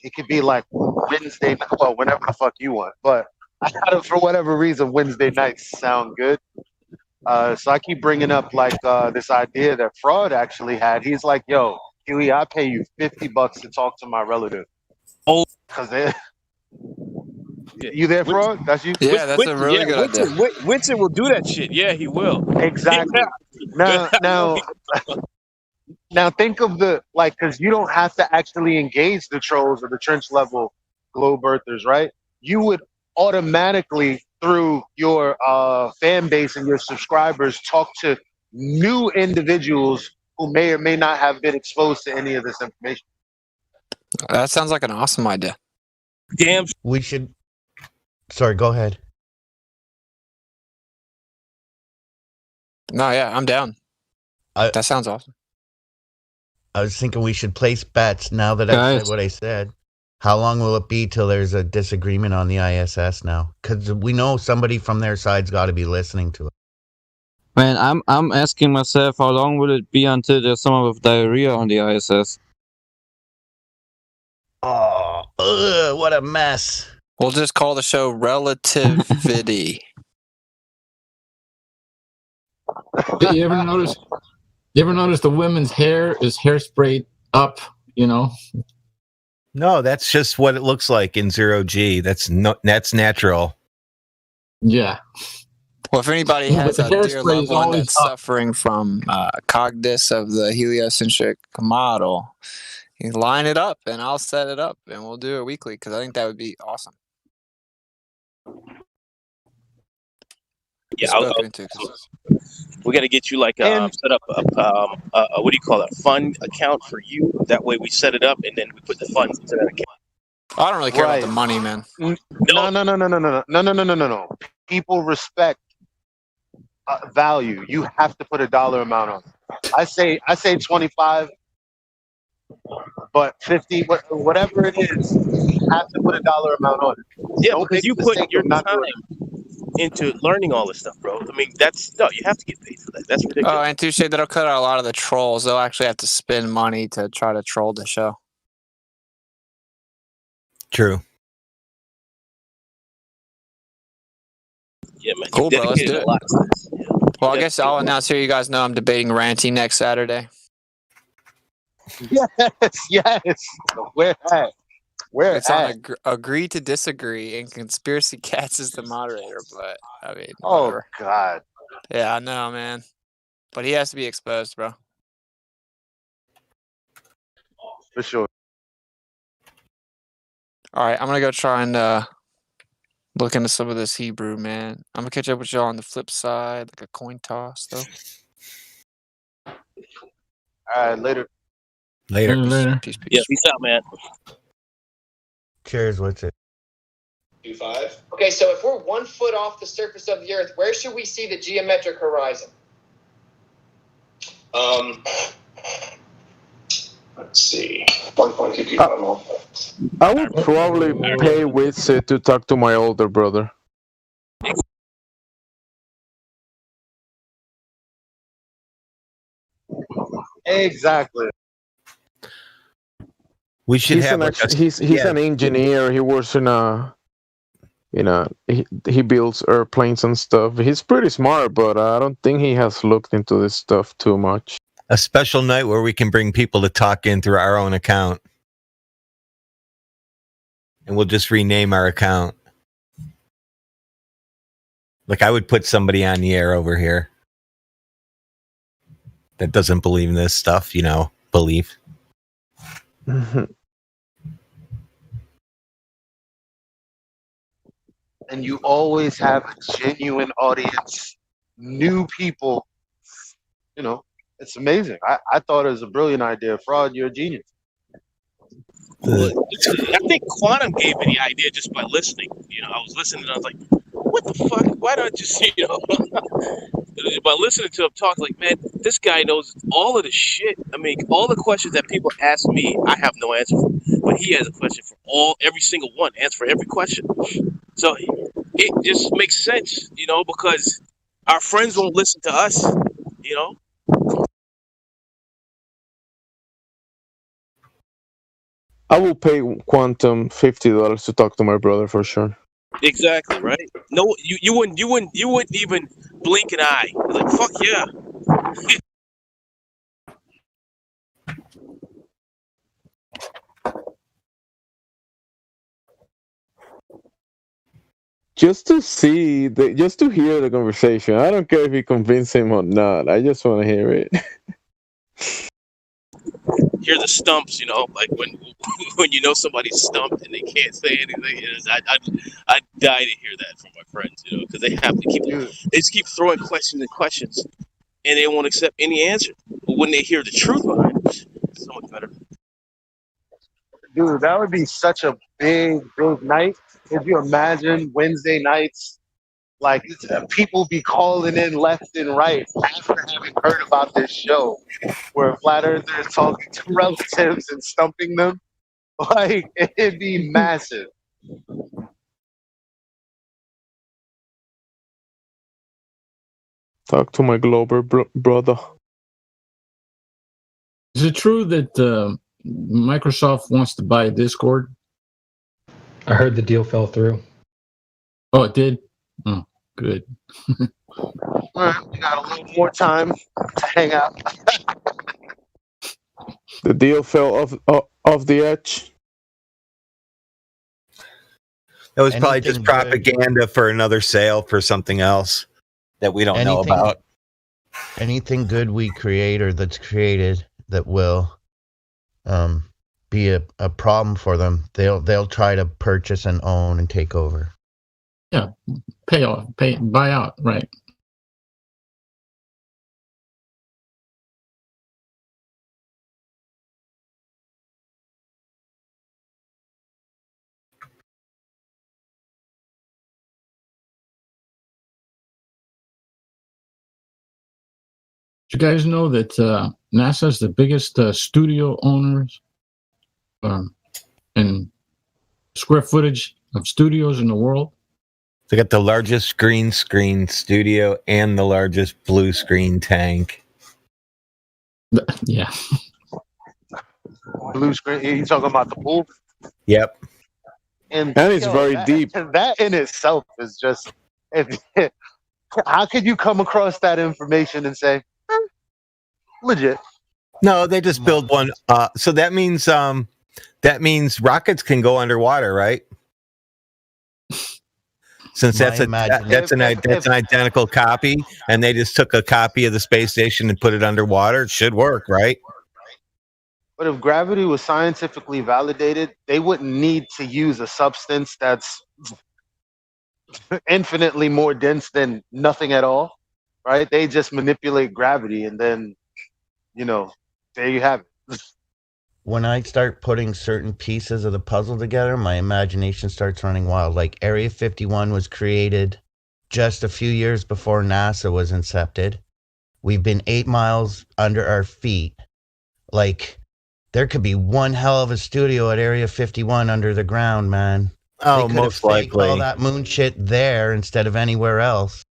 It could be like Wednesday, well, whenever the fuck you want. But for whatever reason, Wednesday nights sound good. So I keep bringing up like this idea that Fraud actually had. He's like, "Yo, Huey, I pay you $50 to talk to my relative." Oh, because they. You there, Fraud? That's you. Yeah, that's a really good idea. Winston will do that shit. Yeah, he will. Exactly. Now think of because you don't have to actually engage the trolls or the trench level globe earthers, right? You would automatically, through your fan base and your subscribers, talk to new individuals who may or may not have been exposed to any of this information. That sounds like an awesome idea. Damn. We should. Sorry, go ahead. No, yeah, I'm down. That sounds awesome. I was thinking we should place bets now that I said what I said. How long will it be till there's a disagreement on the ISS now? Because we know somebody from their side's got to be listening to it. Man, I'm asking myself, how long will it be until there's someone with diarrhea on the ISS? Oh, what a mess. We'll just call the show Relativity. You ever notice? You ever notice the women's hair is hairsprayed up? You know. No, that's just what it looks like in 0G. That's natural. Yeah. Well, if anybody Yeah, has but a the dear hairspray loved is one always that's up. suffering from cognus of the heliocentric model, you line it up and I'll set it up and we'll do it weekly because I think that would be awesome. Yeah, we got to get you like set up a what do you call it? A fund account for you. That way we set it up and then we put the funds into that account. I don't really care about the money, man. No. People respect value. You have to put a dollar amount on it. I say 25, but 50, whatever it is, you have to put a dollar amount on it. Yeah, because you put your time into learning all this stuff, bro. I mean, you have to get paid for that. That's ridiculous. Oh, and Touche, that'll cut out a lot of the trolls. They'll actually have to spend money to try to troll the show. True. Yeah, man. Cool, bro. Let's do dedicated it. a lot to this. Yeah. Well, I guess I'll announce here. You guys know I'm debating Ranty next Saturday. Yes. Where at? Where It's at? on agree to disagree, and Conspiracy Cats is the moderator. But I mean, Oh whatever. God. Yeah, I know, man. But he has to be exposed, bro. For sure. All right, I'm gonna go try and look into some of this Hebrew, man. I'm gonna catch up with y'all on the flip side, like a coin toss, though. All right, later. Later. Peace. Yeah, peace out, man. Cheers, what's it? 25. Okay, so if we're 1 foot off the surface of the Earth, where should we see the geometric horizon? Let's see. 1.2 I don't know. I would probably pay Witsit to talk to my older brother. Exactly. We should He's have he's an engineer. He works in he builds airplanes and stuff. He's pretty smart, but I don't think he has looked into this stuff too much. a special night where we can bring people to talk in through our own account. And we'll just rename our account. Like I would put somebody on the air over here that doesn't believe in this stuff, believe. And you always have a genuine audience, new people. It's amazing. I thought it was a brilliant idea. Fraud, you're a genius. I think Quantum gave me the idea just by listening. I was listening and I was like, what the fuck? Why don't I just, by listening to him talk, like, man, this guy knows all of the shit. I mean, all the questions that people ask me, I have no answer for. But he has a question for every single one, answer for every question. So it just makes sense, because our friends won't listen to us, I will pay Quantum $50 to talk to my brother for sure. Exactly, right? No, you wouldn't even blink an eye. You're like, fuck yeah. Just to hear the conversation. I don't care if you convince him or not. I just want to hear it. Hear the stumps, like when you know somebody's stumped and they can't say anything. I die to hear that from my friends, because they have to just keep throwing questions and questions, and they won't accept any answer. But when they hear the truth behind it, it's so much better. Dude, that would be such a big night. If you imagine Wednesday nights, like people be calling in left and right after having heard about this show, where flat earthers talking to relatives and stumping them, like it'd be massive. Talk to my Glober brother. Is it true that Microsoft wants to buy Discord? I heard the deal fell through. Oh, it did? Oh, good. All right, we got a little more time to hang out. The deal fell off the edge. That was probably just propaganda for another sale for something else that we don't know about. Anything good we create or that's created that will be a problem for them, they'll try to purchase and own and take over. Yeah, buy out, right? Did you guys know that NASA is the biggest studio owners in square footage of studios in the world? They got the largest green screen studio and the largest blue screen tank. Yeah. Blue screen. You talking about the pool? Yep. And it's very deep. That in itself is just. How could you come across that information and say, legit? No, they just build one. So that means rockets can go underwater, right? Since that's an identical copy, and they just took a copy of the space station and put it underwater, it should work, right? But if gravity was scientifically validated, they wouldn't need to use a substance that's infinitely more dense than nothing at all, right? They just manipulate gravity, and then, there you have it. When I start putting certain pieces of the puzzle together, my imagination starts running wild. Like Area 51 was created just a few years before NASA was incepted. We've been 8 miles under our feet. Like, there could be one hell of a studio at Area 51 under the ground, man. Oh, they most likely. All that moon shit there instead of anywhere else.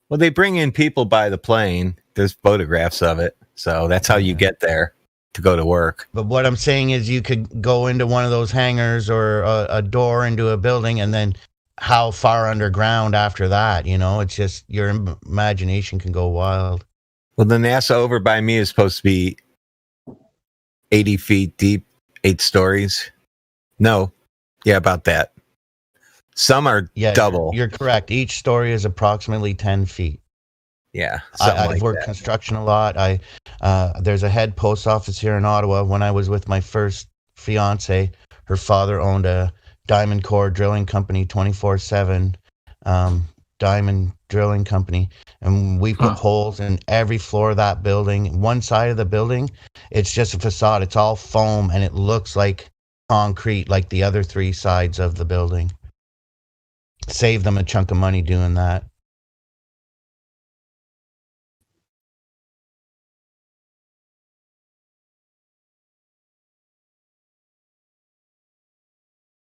Well, they bring in people by the plane. There's photographs of it. So that's how you get there to go to work. But what I'm saying is you could go into one of those hangars or a door into a building, and then how far underground after that? It's just your imagination can go wild. Well, the NASA over by me is supposed to be 80 feet deep, 8 stories. No. Yeah, about that. Some are double. You're correct. Each story is approximately 10 feet. Yeah. I've worked construction a lot. There's a head post office here in Ottawa. When I was with my first fiance, her father owned a diamond core drilling company, 24/7 diamond drilling company. And we put holes in every floor of that building. One side of the building, it's just a facade. It's all foam, and it looks like concrete like the other 3 sides of the building. Save them a chunk of money doing that.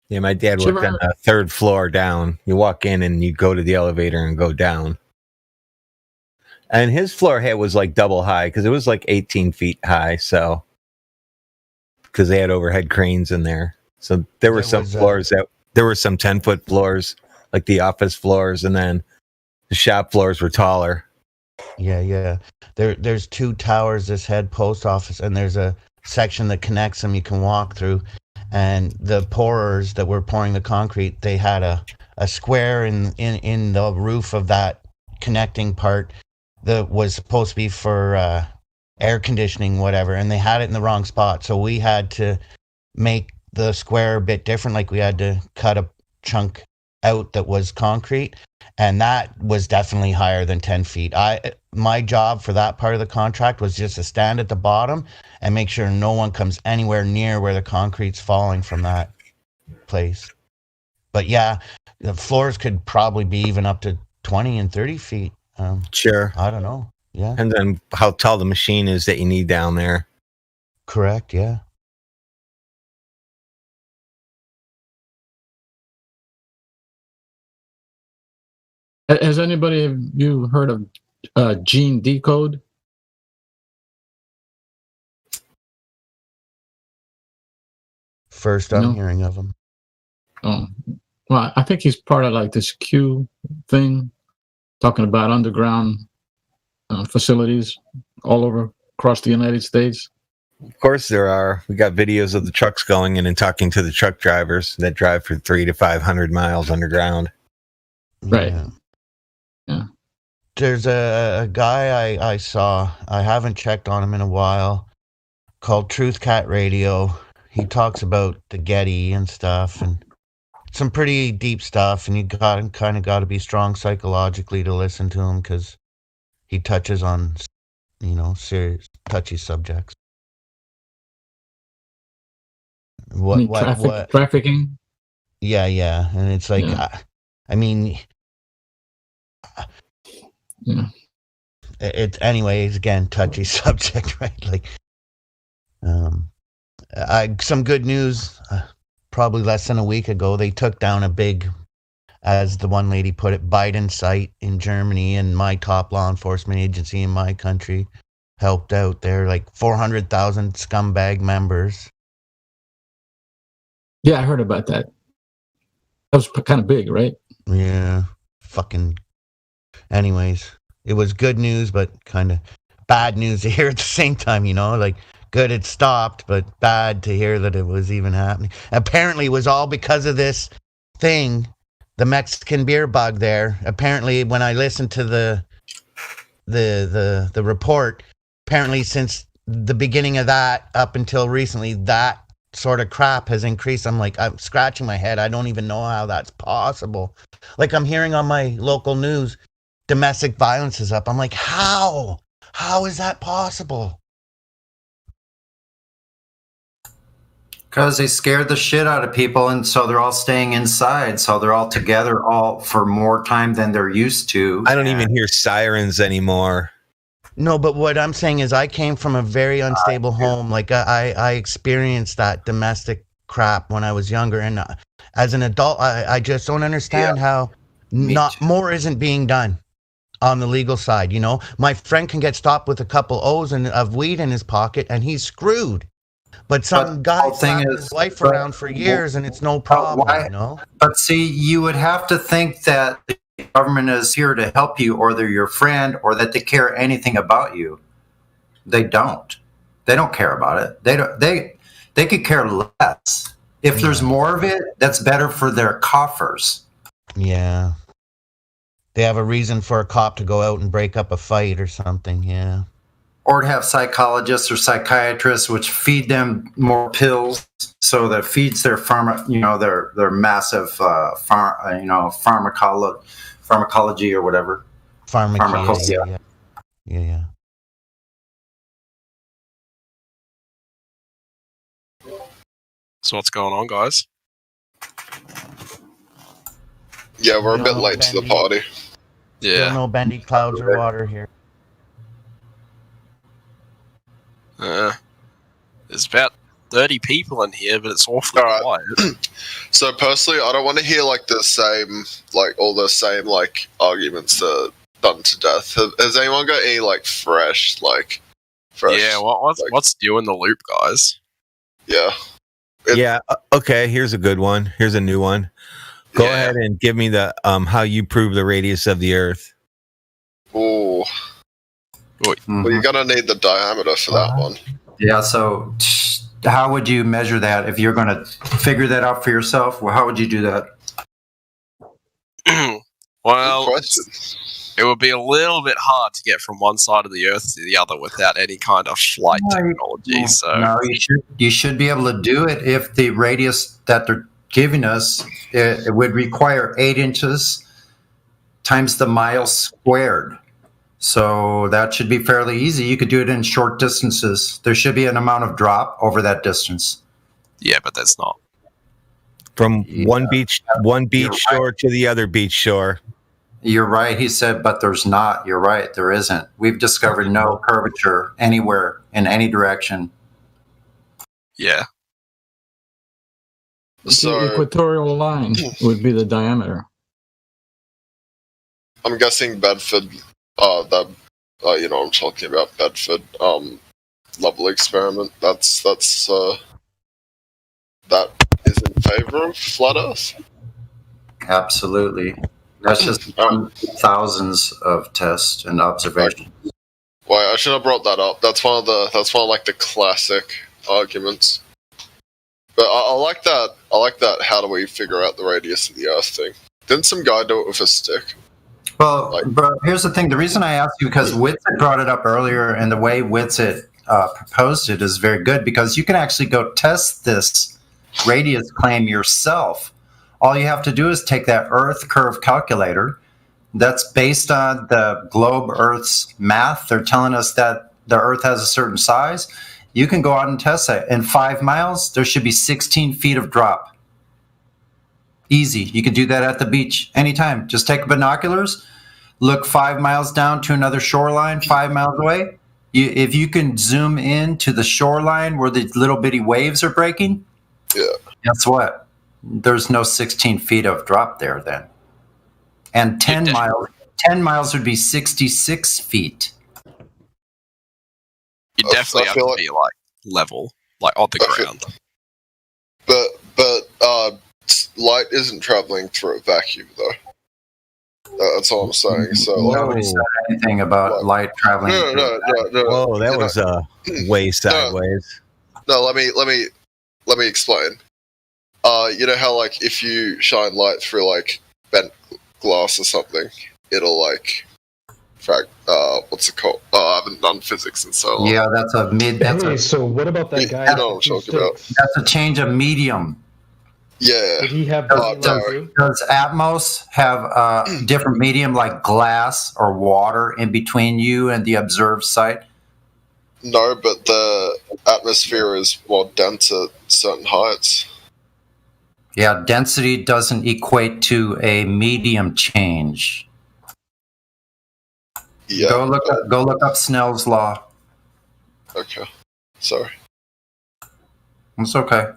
Yeah, my dad worked on the 3rd floor down. You walk in and you go to the elevator and go down. And his floor was like double high because it was like 18 feet high. So because they had overhead cranes in there. So there were some floors there were some 10-foot floors, like the office floors, and then the shop floors were taller. Yeah. There's 2 towers, this head post office, and there's a section that connects them you can walk through. And the pourers that were pouring the concrete, they had a square in the roof of that connecting part that was supposed to be for air conditioning, whatever, and they had it in the wrong spot. So we had to make the square a bit different, like we had to cut a chunk out that was concrete, and that was definitely higher than 10 feet. My job for that part of the contract was just to stand at the bottom and make sure no one comes anywhere near where the concrete's falling from that place. But yeah, the floors could probably be even up to 20 and 30 feet. Sure. I don't know. Yeah. And then how tall the machine is that you need down there. Correct, yeah. Has anybody have you heard of Gene Decode? First I'm hearing of him. Oh, well, I think he's part of like this Q thing, talking about underground facilities all over across the United States. Of course there are. We got videos of the trucks going in and talking to the truck drivers that drive for 300 to 500 miles underground. Right. Yeah. There's a guy I saw, I haven't checked on him in a while, called Truth Cat Radio. He talks about the Getty and stuff, and some pretty deep stuff, and you kind of got to be strong psychologically to listen to him, because he touches on, serious, touchy subjects. Trafficking? Yeah, and it's like, I mean, anyways, again, touchy subject, right? Like, some good news. Probably less than a week ago, they took down a big, as the one lady put it, Biden site in Germany, and my top law enforcement agency in my country helped out there, like 400,000 scumbag members. Yeah, I heard about that. That was kind of big, right? Yeah, fucking. Anyways, it was good news, but kind of bad news to hear at the same time, like good it stopped, but bad to hear that it was even happening. Apparently it was all because of this thing, the Mexican beer bug there. Apparently when I listened to the report, apparently since the beginning of that up until recently, that sort of crap has increased. I'm scratching my head. I don't even know how that's possible. Like, I'm hearing on my local news, domestic violence is up. I'm like, how is that possible? Because they scared the shit out of people, and so they're all staying inside. So they're all together all for more time than they're used to. I don't even hear sirens anymore. No, but what I'm saying is I came from a very unstable home. Like, I experienced that domestic crap when I was younger. And as an adult, I just don't understand how more isn't being done on the legal side. My friend can get stopped with a couple O's of weed in his pocket, and he's screwed. But some guy slapped his wife around for years, and it's no problem. But see, you would have to think that the government is here to help you, or they're your friend, or that they care anything about you. They don't. They don't care about it. They could care less. If there's more of it, that's better for their coffers. Yeah. They have a reason for a cop to go out and break up a fight or something. Yeah. Or to have psychologists or psychiatrists, which feed them more pills, so that feeds their their massive pharmacology or whatever. Pharmacology. Yeah. So what's going on, guys? Yeah, we're a bit late to the party. Yeah. No bendy clouds or water here. There's about 30 people in here, but it's awfully quiet. So personally, I don't want to hear all the same arguments done to death. Has anyone got any fresh? Yeah, what's new in the loop, guys? Yeah. Yeah. Okay. Here's a good one. Here's a new one. Go ahead and give me the how you prove the radius of the Earth. Oh. Well, you're gonna need the diameter for that one. Yeah. So, how would you measure that if you're going to figure that out for yourself? Well, how would you do that? Well, it would be a little bit hard to get from one side of the Earth to the other without any kind of flight technology. So No, you should be able to do it if the radius that they're giving us it would require 8 inches times the mile squared. So that should be fairly easy. You could do it in short distances. There should be an amount of drop over that distance. yeah, but that's not. From one beach shore to the other beach shore. You're right. He said, but there's not. You're right. There isn't. We've discovered no curvature anywhere in any direction. Yeah. The equatorial line would be the diameter. I'm guessing Bedford. You know what I'm talking about. Bedford. Level experiment. That is in favor of flat Earth. Absolutely. That's just thousands of tests and observations. Well, I should have brought that up. That's one of the classic arguments. But I like that. I like that. How do we figure out the radius of the Earth thing? Didn't some guy do it with a stick? Well, bro, here's the thing. The reason I asked you because Whitsitt brought it up earlier, and the way Whitsitt proposed it is very good because you can actually go test this radius claim yourself. All you have to do is take that Earth curve calculator. That's based on the globe Earth's math. They're telling us that the Earth has a certain size. You can go out and test that. In 5 miles, there should be 16 feet of drop. Easy. You can do that at the beach anytime. Just take binoculars, look 5 miles down to another shoreline 5 miles away. If you can zoom in to the shoreline where the little bitty waves are breaking, guess what? There's no 16 feet of drop there then. And 10 miles would be 66 feet. You definitely have to be like level, like on the ground. But light isn't traveling through a vacuum though. That's all I'm saying. So nobody said anything about light traveling. No. Whoa, that was way sideways. No, let me explain. You know how like if you shine light through like bent glass or something, it'll like what's it called? I haven't done physics in so long. Yeah, that's a mid. So what about that guy? You know what I'm talking about. That's a change of medium. Yeah. Did he have does Atmos have a different medium like glass or water in between you and the observed site? No, but the atmosphere is more dense at certain heights. Yeah, density doesn't equate to a medium change. Yeah. Go look up Snell's law. Okay. Sorry. It's okay.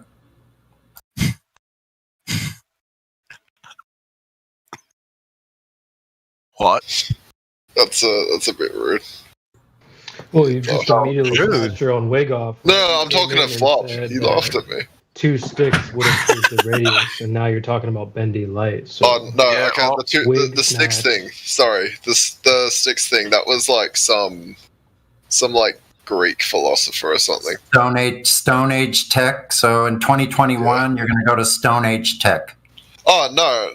What? That's a bit rude. Well, you just immediately got your own wig off. No, I'm talking to Flop. He laughed at me. 2 sticks would have increased the radius, and now you're talking about bendy light. So the sticks thing. Sorry, the sticks thing. That was like some like Greek philosopher or something. Stone Age tech. So in 2021, you're going to go to Stone Age tech. Oh no.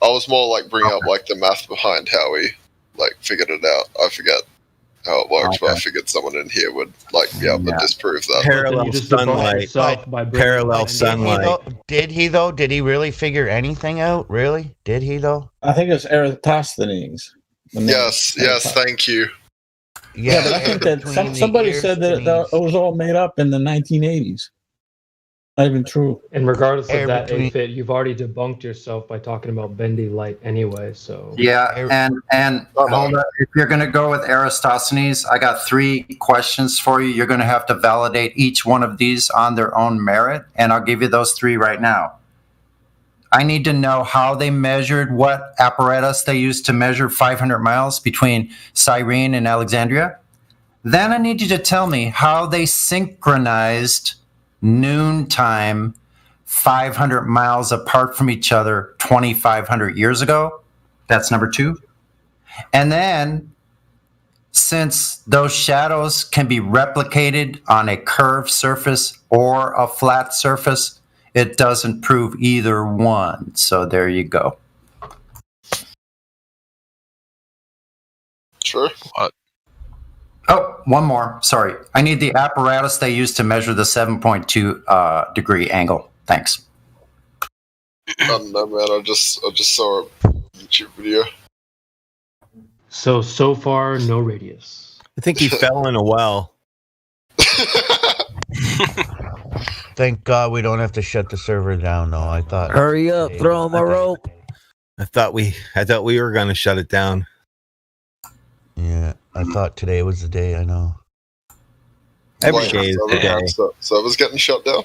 I was more like bringing up like the math behind how we like figured it out. I forget how it works, but I figured someone in here would like be able to disprove that. Parallel sunlight. Did he though? Did he really figure anything out? Really? Did he though? I think it's Eratosthenes. Yes, thank you. Yeah, but I think that somebody said that it was all made up in the 1980s. Not even true. And regardless of that, AFIT, you've already debunked yourself by talking about bendy light anyway. So yeah, and hold on. If you're going to go with Eratosthenes, I got 3 questions for you. You're going to have to validate each one of these on their own merit, and I'll give you those 3 right now. I need to know how they measured, what apparatus they used to measure 500 miles between Cyrene and Alexandria. Then I need you to tell me how they synchronized noontime 500 miles apart from each other 2,500 years ago. That's number 2. And then, since those shadows can be replicated on a curved surface or a flat surface, it doesn't prove either one. So there you go. Sure. What? Oh, one more. Sorry. I need the apparatus they use to measure the 7.2 degree angle. Thanks. I don't know, man. I just saw a YouTube video. So far, no radius. I think he fell in a well. Thank God we don't have to shut the server down, though. I thought. Hurry up, throw him a rope. I thought we were going to shut it down. Yeah, I thought today was the day. I know. Every day is the day. So I was getting shut down.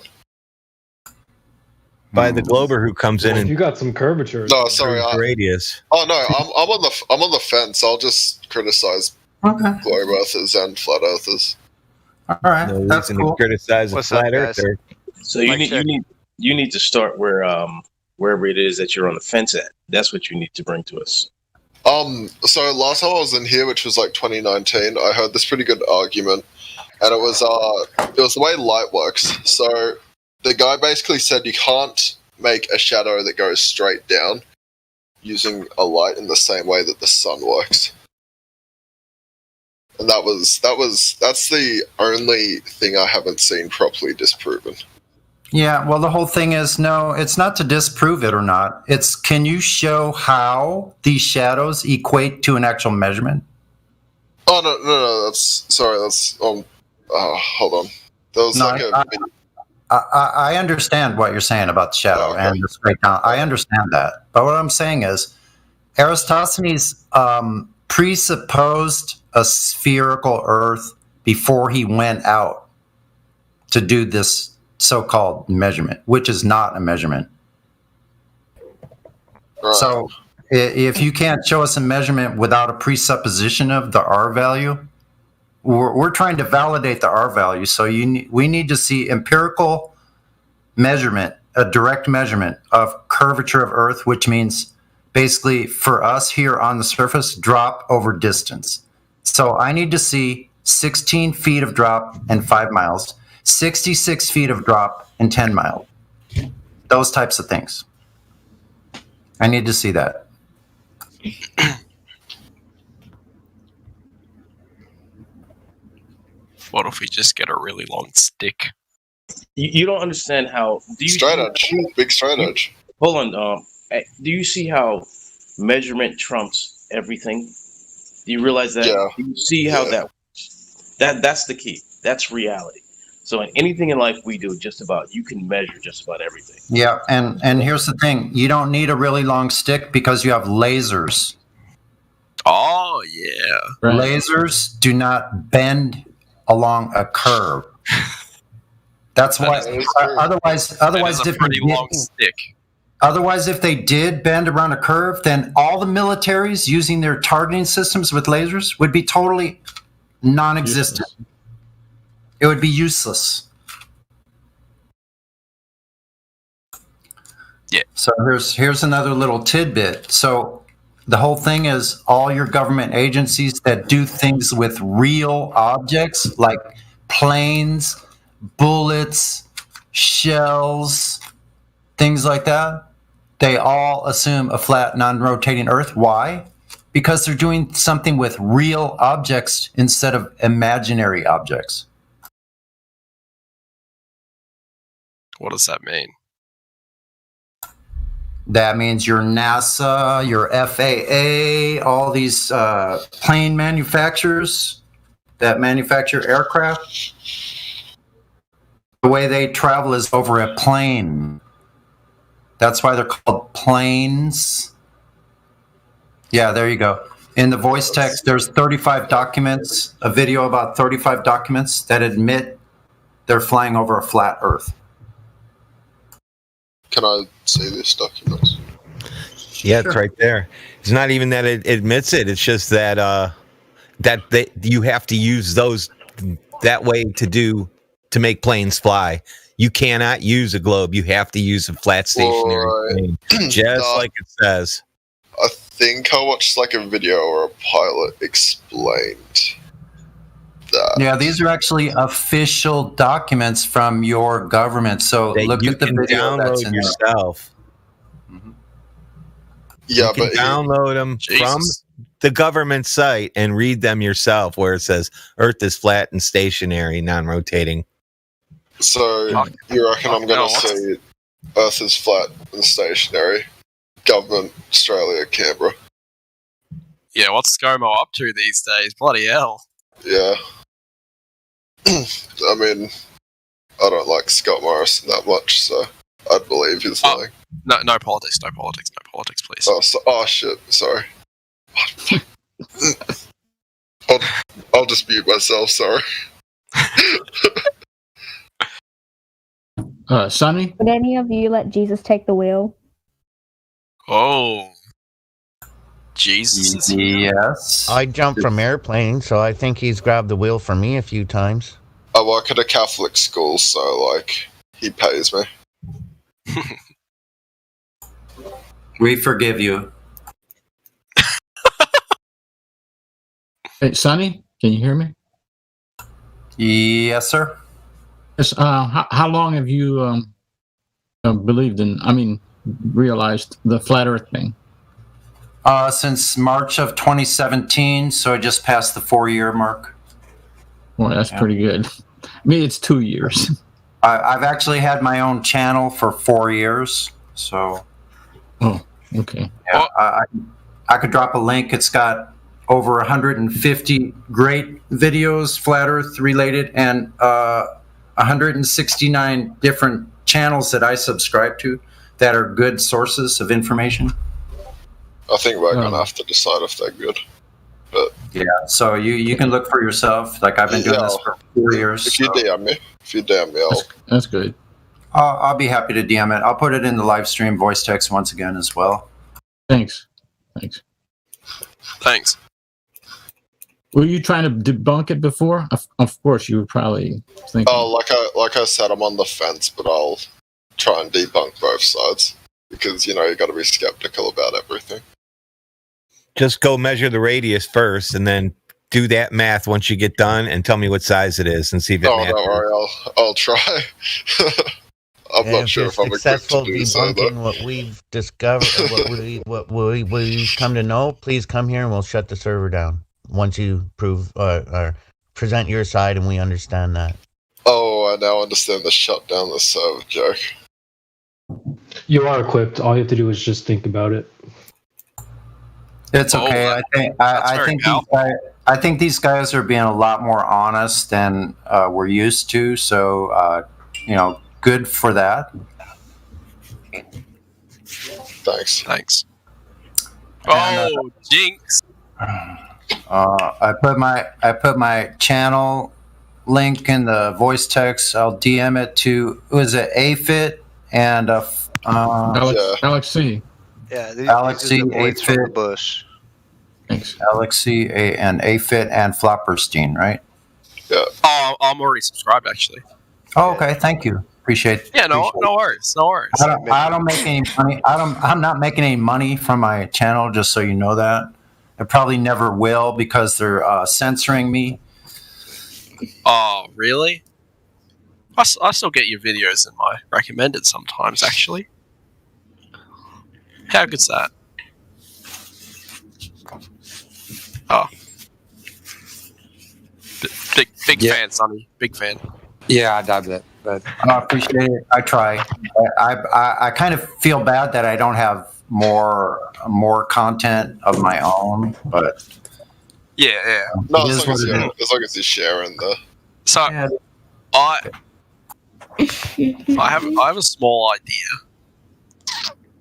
By the Glober who comes in If and you got some curvature. No, sorry. radius. Oh no, I'm on the fence. I'll just criticize globe earthers and flat earthers. All right, No that's reason cool. to criticize a What's up, flat guys? earther. So you need to start wherever it is that you're on the fence at. That's what you need to bring to us. So last time I was in here, which was like 2019, I heard this pretty good argument, and it was the way light works. So the guy basically said you can't make a shadow that goes straight down using a light in the same way that the sun works. And that's the only thing I haven't seen properly disproven. Yeah, well, the whole thing is, no, it's not to disprove it or not. It's, can you show how these shadows equate to an actual measurement? Oh, no, that's hold on. That was No, I understand what you're saying about the shadow and the straight down. I understand that. But what I'm saying is, Eratosthenes presupposed a spherical Earth before he went out to do this so-called measurement, which is not a measurement. Right. So if you can't show us a measurement without a presupposition of the R value, we're trying to validate the R value. So we need to see empirical measurement, a direct measurement of curvature of Earth, which means basically for us here on the surface, drop over distance. So I need to see 16 feet of drop in 5 miles, 66 feet of drop in 10 miles. Those types of things. I need to see that. What if we just get a really long stick? You don't understand how. Straight edge, big straight edge. Hold on. Do you see how measurement trumps everything? Do you realize that? Yeah. Do you see how that works? That's the key. That's reality. So in anything in life we do, just about, you can measure just about everything. Yeah, and here's the thing. You don't need a really long stick because you have lasers. Oh, yeah. Lasers do not bend along a curve. That's why. Otherwise, a pretty long stick. Otherwise, if they did bend around a curve, then all the militaries using their targeting systems with lasers would be totally non-existent. It would be useless. Yeah. So here's another little tidbit. So the whole thing is all your government agencies that do things with real objects like planes, bullets, shells, things like that, they all assume a flat, non-rotating Earth. Why? Because they're doing something with real objects instead of imaginary objects. What does that mean? That means your NASA, your FAA, all these plane manufacturers that manufacture aircraft, the way they travel is over a plane. That's why they're called planes. Yeah, there you go. In the voice text, there's 35 documents, a video about 35 documents that admit they're flying over a flat Earth. Can I see this document? Yeah, it's right there. It's not even that it admits it. It's just that you have to use those that way to make planes fly. You cannot use a globe. You have to use a flat stationary plane, just like it says. I think I watched like a video or a pilot explained that. Yeah, these are actually official documents from your government. So That look you at the can video that's download in yourself. Yeah, you can download them from the government site and read them yourself, where it says Earth is flat and stationary, non-rotating. So you reckon I'm going to say Earth is flat and stationary? Government, Australia, Canberra. Yeah, what's ScoMo up to these days? Bloody hell. Yeah. I mean, I don't like Scott Morrison that much, so I'd believe he's lying. No politics, please. Oh shit, sorry. I'll just mute myself, sorry. Sonny? Would any of you let Jesus take the wheel? Oh. Jesus. Yes. I jumped from airplanes, so I think he's grabbed the wheel for me a few times. I work at a Catholic school, so, like, he pays me. We forgive you. Hey, Sonny, can you hear me? Yes, sir. Yes, how long have you realized the flat Earth thing? Since March of 2017, so I just passed the 4-year mark. Well, that's pretty good. Me, it's 2 years. I've actually had my own channel for 4 years, so. Oh, okay. Yeah, I could drop a link. It's got over 150 great videos, flat Earth related, and 169 different channels that I subscribe to that are good sources of information. I think we're going to have to decide if they're good. But yeah, so you can look for yourself. Like I've been doing this for 4 years. If you DM me, That's good. I'll be happy to DM it. I'll put it in the live stream voice text once again as well. Thanks. Were you trying to debunk it before? Of course, you were probably thinking. Oh, like I said, I'm on the fence, but I'll try and debunk both sides because you got to be skeptical about everything. Just go measure the radius first, and then do that math once you get done, and tell me what size it is, and see if it matches. Don't worry, I'll try. I'm not sure if I'm successful equipped to do so, debunking what we've discovered, what we've come to know. Please come here, and we'll shut the server down once you prove or present your side, and we understand that. Oh, I now understand the shut down the server joke. You are equipped. All you have to do is just think about it. It's okay. I think these guys are being a lot more honest than we're used to. So good for that. Thanks. Oh, jinx! I put my channel link in the voice text. I'll DM it to AFIT and Alex C. Yeah, Alex these C. are the boys from the AFIT. bush. Thanks. Alex C. and AFIT and Flopperstein, right? Yeah. Oh, I'm already subscribed actually. Oh, okay. Thank you. Appreciate. Yeah, no worries. I don't make any money. I'm not making any money from my channel. Just so you know that. I probably never will because they're censoring me. Oh, really? I still get your videos in my recommended sometimes, actually. How good's that? Oh. Big fan, Sonny. Big fan. Yeah, I doubt it. But I appreciate it. I try. I kind of feel bad that I don't have more content of my own, but yeah. No, as long as you're sharing the. So, I have a small idea.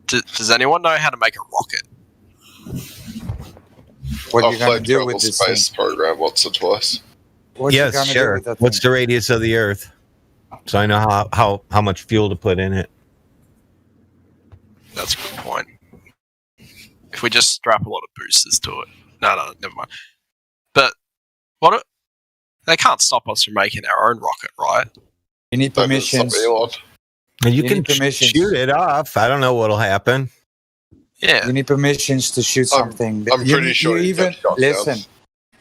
Does anyone know how to make a rocket? what are you I've going to played do Kerbal with this Space thing? Program once or twice. What you Yes, gonna do sure. with that What's thing? the radius of the Earth? So I know how much fuel to put in it. That's a good point. If we just strap a lot of boosters to it. No, never mind. But They can't stop us from making our own rocket, right? You need permissions. And you You can need permissions. shoot it off. I don't know what'll happen. Yeah. You need permissions to shoot something. I'm pretty sure you even get shot listen. down.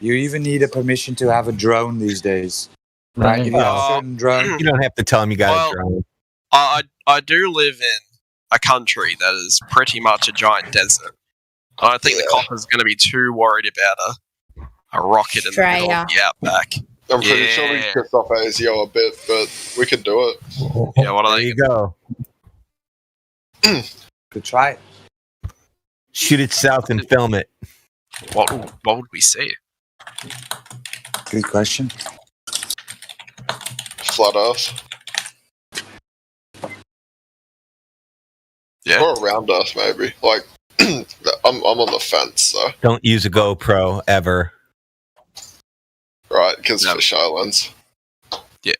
You even need a permission to have a drone these days, right? If you have a certain drone, You don't have to tell them you got a drone. I do live in a country that is pretty much a giant desert. I don't think the copper's going to be too worried about a rocket in the middle of the outback. I'm pretty sure we pissed off ASIO a bit, but we can do it. Yeah, what are There they? you go. could try it. Shoot it south and film it. What would we see? Good question. Flat Earth. Yeah. Or around us, maybe. Like, I'm on the fence, so. Don't use a GoPro ever. Right, because fish islands. Yeah.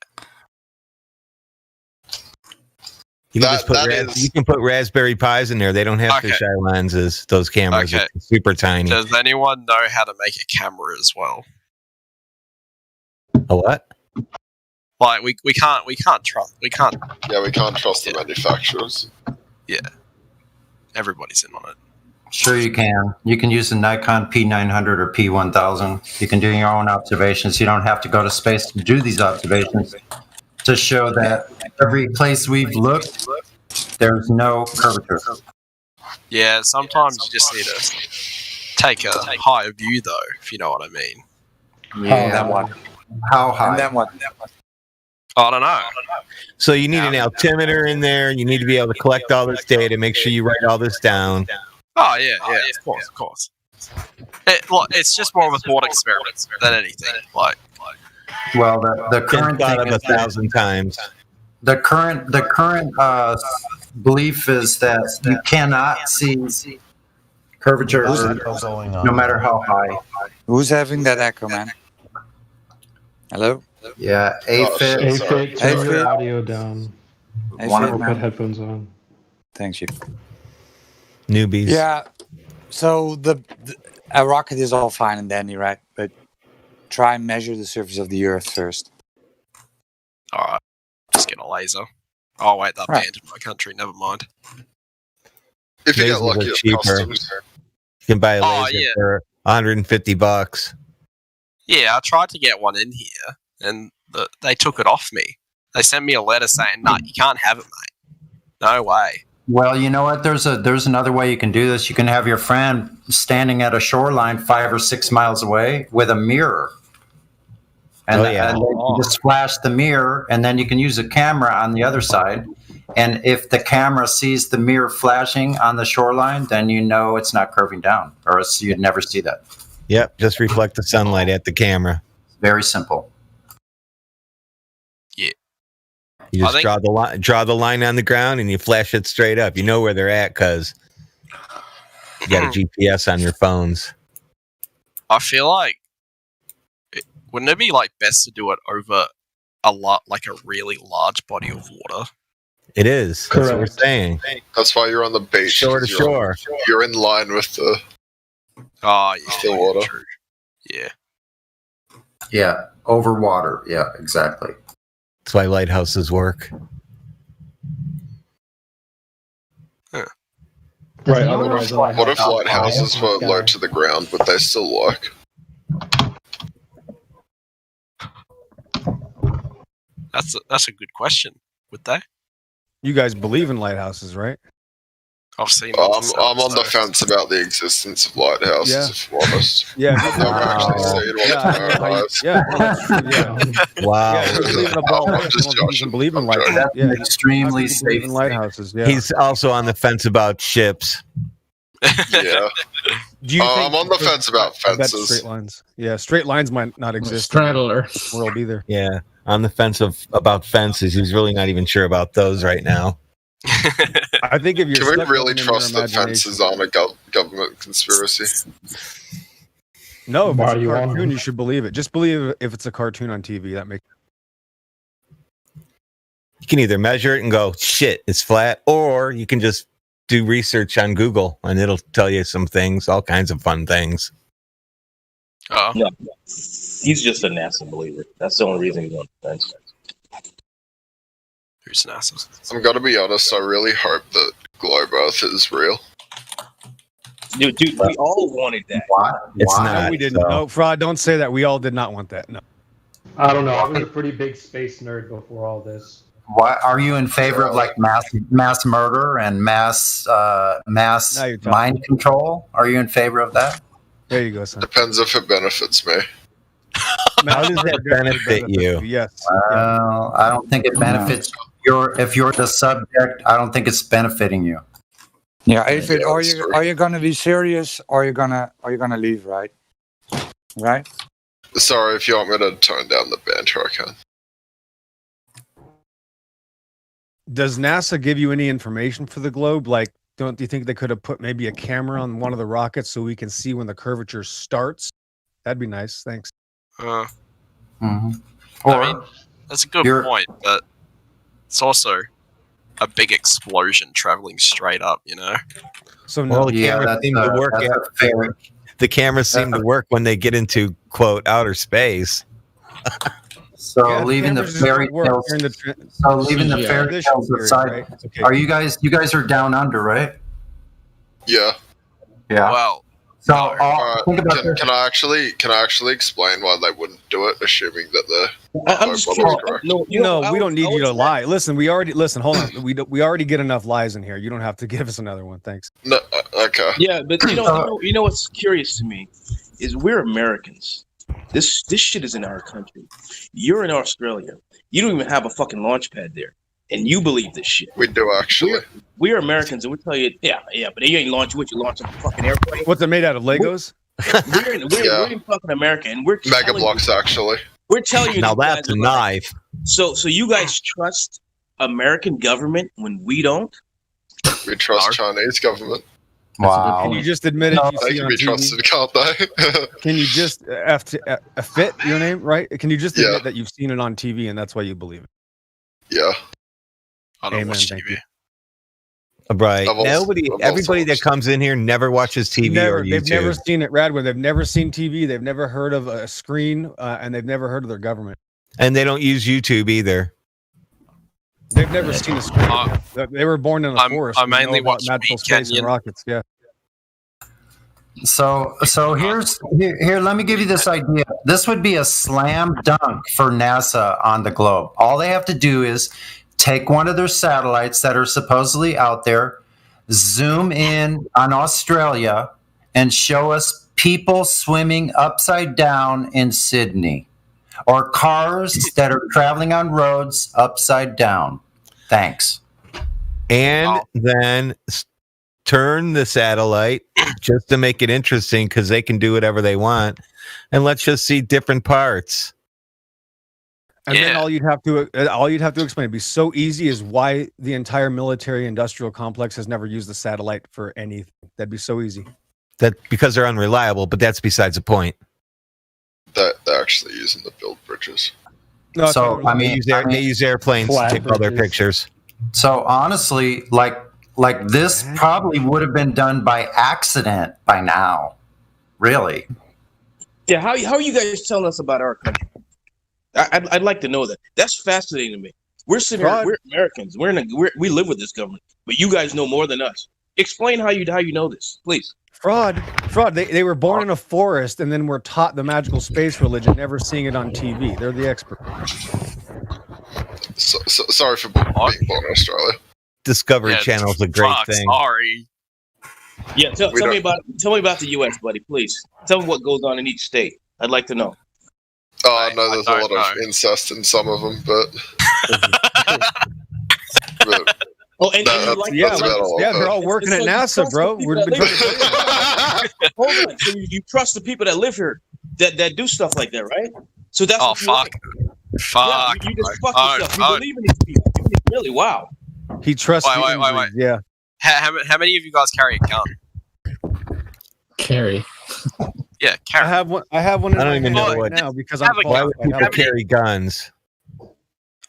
You can, just put you can put Raspberry Pis in there. They don't have fisheye lenses. Those cameras are super tiny. Does anyone know how to make a camera as well? A what? Like we can't trust Yeah, we can't trust the manufacturers. Yeah. Everybody's in on it. Sure you can. You can use the Nikon P900 or P1000. You can do your own observations. You don't have to go to space to do these observations to show that every place we've looked, there's no curvature. Yeah, sometimes you just need to take a higher view though, if you know what I mean. Yeah. Then what? How high? And then what? I don't know. So you need an altimeter in there. You need to be able to collect all this data, make sure you write all this down. Oh yeah, of course. It's just more of a thought experiment than anything. Like Well, the current thought thing of is 1,000 times. the current belief is that you cannot see curvature no matter how high. Who's having that echo, man? Hello? Yeah, AFib. AFib, turn your audio down. AFib, Or man. put headphones on. Thanks, you. Newbies. Yeah. So a rocket is all fine and dandy, right? But try and measure the surface of the Earth first. alright. Just get a laser. Oh wait, that Right. banned in my country, never mind. If you get Lasers are lucky, it's cheaper. customs. You can buy a Oh, laser yeah. for $150. Yeah, I tried to get one in here and they took it off me. They sent me a letter saying, "No, you can't have it, mate. No way." Well, you know what? There's another way you can do this. You can have your friend standing at a shoreline 5 or 6 miles away with a mirror. And, Oh, yeah. and then you just flash the mirror, and then you can use a camera on the other side. And if the camera sees the mirror flashing on the shoreline, then you know it's not curving down, or else you'd never see that. Yep, just reflect the sunlight at the camera. Very simple. Yeah. You just draw the line on the ground and you flash it straight up. You know where they're at because you got a GPS on your phones. I feel like wouldn't it be like best to do it over like a really large body of water? It is. That's what we're saying. That's why you're on the beach. Shore to 'cause you're- shore. You're in line with the Oh, yeah. still water. True. Yeah. Yeah, over water. Yeah, exactly. That's why lighthouses work. Right, otherwise a What if lighthouse- lighthouses were Yeah. low to the ground? Would they still work? That's a good question. Would they? You guys believe in lighthouses, right? I've seen. I'm myself, on the so- fence about the existence of lighthouses, Yeah. if I'm honest. Yeah. I've never actually Wow. seen one Yeah, with my own eyes. yeah, well, that's true, yeah. Wow. Yeah, if you believe in a ball, I'm you just don't even believe in lighthouses. That's Yeah, an extremely you believe safe in lighthouses. Yeah. He's also on the fence about ships. Yeah. Do you think I'm on the fence about I bet fences. straight lines. Yeah, straight lines might not exist. Straddler. World either. Yeah. On the fence about fences. He's really not even sure about those right now. I think if you're Can we stepping really in your trust that imagination- fences aren't a government conspiracy? No, if Why it's do a you want cartoon, them? you should believe it. Just believe if it's a cartoon on TV. That makes You can either measure it and go, shit, it's flat, or you can just do research on Google and it'll tell you some things, all kinds of fun things. Oh. No, he's just a NASA believer. That's the only reason he's on defense. Who's NASA? I'm gonna be honest. I really hope that globe Earth is real. Dude, we all wanted that. It's No, not. we didn't. so- No, Fraud, don't say that. We all did not want that. No. I don't know. I was a pretty big space nerd before all this. Why are you in favor of like mass murder and mass Now you're talking. mind control? Are you in favor of that? There you go, son. Depends if it benefits me. How does that benefit you? Yes. Well, I don't think it benefits if you're the subject. I don't think it's benefiting you. Yeah, Avid, are you gonna be serious or are you gonna leave, right? Right? Sorry, if you want me to tone down the banter, I can. Does NASA give you any information for the globe? Like, don't you think they could have put maybe a camera on one of the rockets so we can see when the curvature starts? That'd be nice. Thanks. I Or mean, that's a good you're- point, but it's also a big explosion traveling straight up, you know? So Well, no. the Yeah, cameras that's seem to a- work. that's a fair- The cameras seem to work when they get into quote outer space. So Yeah, leaving the cameras just fairy don't work tales. during the tra- So leaving the Yeah, fairy transition tales period, aside. right? Okay. Are you guys are down under, right? Yeah. Yeah. Well, So think about this. Can I actually explain why they wouldn't do it, assuming that the I'm just globe curious. is correct? No, No, we don't need you to lie. Listen, we already hold on. We already get enough lies in here. You don't have to give us another one. Thanks. No, okay. Yeah, but you know what's curious to me is we're Americans. This shit is in our country. You're in Australia. You don't even have a fucking launch pad there, and you believe this shit. We do actually. We're Americans, and we tell you, yeah, but you ain't launching what you launching a fucking airplane. What's it made out of? Legos? We're in fucking America, and we're Mega telling blocks actually. We're telling you Now these guys that's a are like- knife. So you guys trust American government when we don't? We trust Chinese government. Wow. Can you just admit it? No, You they see can on be TV? trusted, can't they? Can you just fit your name right? Can you just Yeah. admit that you've seen it on TV and that's why you believe it? Yeah. I don't Amen, watch thank TV. Right. I've also- Nobody, I've also everybody that comes in here never watches TV or YouTube. They've never seen it, Radwin. They've never seen TV. They've never heard of a screen, and they've never heard of their government. And they don't use YouTube either. They've never seen a screen. They were born in a forest. I They know mainly about watch magical Meat space and Canyon. rockets. Yeah. So here. Let me give you this idea. This would be a slam dunk for NASA on the globe. All they have to do is take one of their satellites that are supposedly out there, zoom in on Australia, and show us people swimming upside down in Sydney, or cars that are traveling on roads upside down. Thanks. And then turn the satellite just to make it interesting because they can do whatever they want. And let's just see different parts. And then all you'd have to explain, it'd be so easy, is why the entire military industrial complex has never used the satellite for anything. That'd be so easy. That because they're unreliable, but that's besides the point. They're actually using the build bridges. No, So I mean, they use airplanes to take all their pictures. So honestly, like this probably would have been done by accident by now. Really. Yeah, how are you guys telling us about our country? I'd like to know that. That's fascinating to me. We're sitting here, we're Americans. We live with this government, but you guys know more than us. Explain how you know this, please. Fraud. They were born in a forest and then were taught the magical space religion, never seeing it on TV. They're the expert. So, sorry for being born in Australia. Discovery Channel is a great thing. Sorry. Yeah, tell me about the U.S., buddy, please. Tell me what goes on in each state. I'd like to know. Oh, I know there's a lot of incest in some of them, but Oh, and you like yeah, they're all working at NASA, bro. Hold on. So you trust the people that live here that do stuff like that, right? So that's what you fuck. like. Fuck. Yeah, you just fuck yourself. You believe in these people. Really? Wow. He trusts. Wait. Yeah. How many of you guys carry a gun? Carry. Yeah, carry. I have one. I have one. I don't even know what. now because Have I'm a Why qualified. would people carry guns?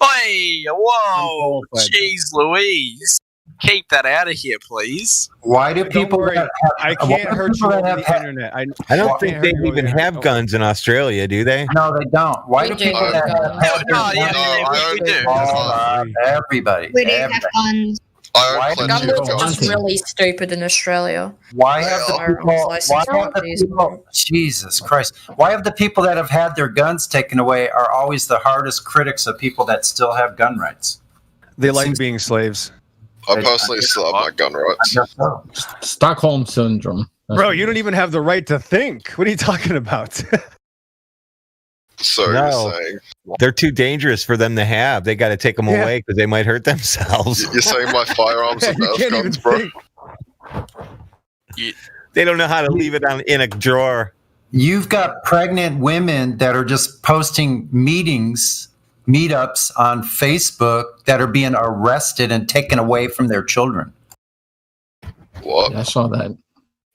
Hey, whoa, Unqualified. jeez Louise. keep that out of here, please. Why do Don't people worry, that I have, can't hurt you people that over have the had- internet. I don't think they even have guns in Australia, do they? No, they don't. Why do people that have had No, their yeah, we do. Hold on, everybody. We do have everybody. guns. Why do Gun people- laws are just really stupid in Australia. Why have the Firearms people? license Why have the policies. people? Jesus Christ! Why have the people that have had their guns taken away are always the hardest critics of people that still have gun rights? They like being slaves. I personally still have my gun rights. Stockholm syndrome. Bro, you don't even have the right to think. What are you talking about? So No. you're saying They're too dangerous for them to have. They got to take them Yeah. away because they might hurt themselves. you're saying my firearms are You Nerf can't even guns, bro? think. They don't know how to leave it in a drawer. You've got pregnant women that are just posting meetups on Facebook that are being arrested and taken away from their children. What? Yeah, I saw that.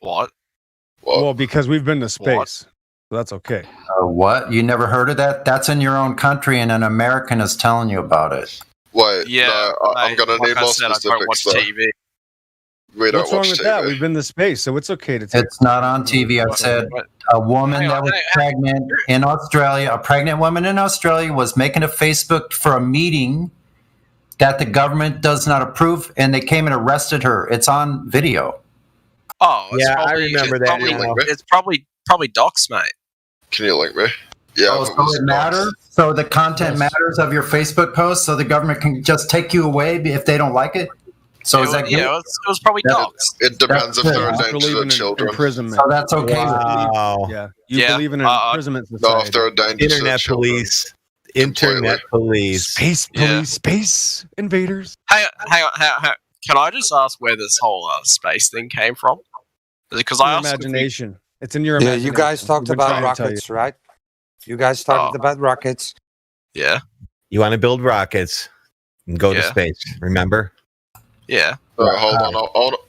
What? Well, because we've been to space. So that's okay. What? You never heard of that? That's in your own country, and an American is telling you about it. Wait, Yeah, no, I'm gonna like need I more said, I don't specifics. watch Though. TV. We don't What's wrong watch with TV. that? We've been to space, so it's okay to take. It's not on TV. I said a woman that was pregnant in Australia, a pregnant woman in Australia was making a Facebook for a meeting that the government does not approve, and they came and arrested her. It's on video. Oh, it's Yeah, I probably, remember it's that Probably, now. it's probably docs, mate. Can you link me? Yeah. Oh, if it so was it matters? So the content matters of your Facebook post, so the government can just take you away if they don't like it? So is that good? Yeah, it was probably docs. It depends if That's they're a good. danger Believing to in children. imprisonment. So that's okay. Wow. Yeah. You Yeah, believe in an imprisonment No, society. if they're a danger to Internet children. police. Internet police. Space Yeah. police, space invaders. Hang on. Can I just ask where this whole space thing came from? Because I Your also think, imagination. It's in your Yeah, imagination. you guys talked We've been about trying to tell rockets, right? You guys talked about rockets. yeah, You want to build rockets and go to Yeah. space, remember? yeah. All right, hold on.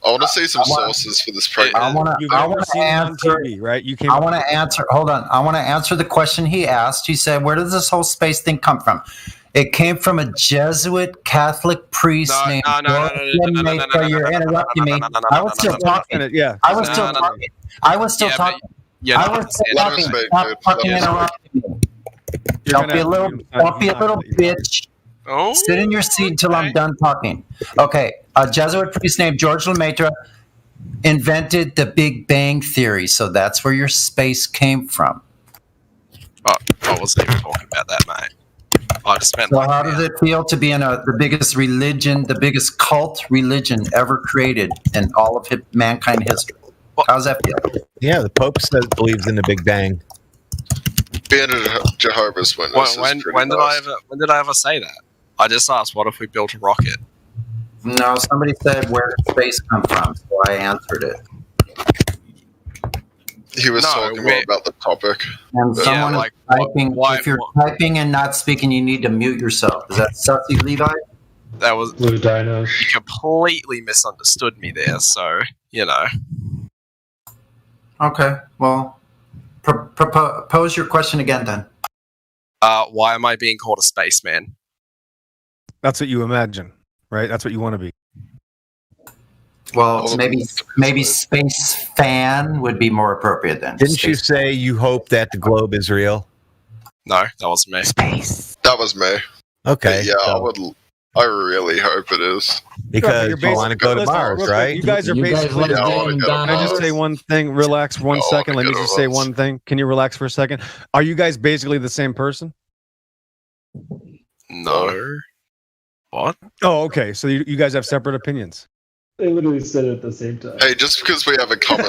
I want to see some sources for this I pregnant. want You've to. I never want to seen it on answer. TV, right? You came. I want to answer. Hold on. I want to answer the question he asked. He said, "Where does this whole space thing come from?" It came from a Jesuit Catholic priest named Joachim Maitre. You're interrupting me. I was still talking. Yeah. I was still talking. I was still Yeah, talking. Yeah, I was still Let him talking. speak, Stop dude. fucking Let him interrupting me. You're Don't gonna be a have little. to do- Don't be a he's not little gonna let you talk. bitch. Oh, Sit in your seat until I'm done talking. Okay, a Jesuit priest named George Lemaitre invented the Big Bang Theory, so that's where your space came from. oh, I wasn't even talking about that, mate. I just meant So like, how does it feel to be in the biggest religion, the biggest cult religion ever created in all of mankind history? How does that feel? Yeah, the Pope says believes in the Big Bang. Being a Jehovah's Witness when is pretty did nice. when did I ever say that? I just asked, what if we built a rocket? No, somebody said, where did space come from? So I answered it. He was No, talking more about the topic. And Yeah, someone like, is typing. why- If you're typing and not speaking, you need to mute yourself. Is that Sussy Levi? That was Blue dinos. you completely misunderstood me there. So you know, Okay, well, pose your question again then. why am I being called a spaceman? That's what you imagine, right? That's what you want to be. Well, maybe space fan would be more appropriate then. Didn't you Space- say you hope that the globe is real? No, that wasn't me. Space. That was me. Okay. Yeah, so- I really hope it is. because You're you want to go to listen, Mars, real quick, right? You guys are You guys basically. like Yeah, I wanna dating go to Can I just Mars. say one thing? Relax one I wanna second. Let me go to just say Mars. one thing. Can you relax for a second? Are you guys basically the same person? No. What? Oh, okay. So you guys have separate opinions. They literally said it at the same time. Hey, just because we have a common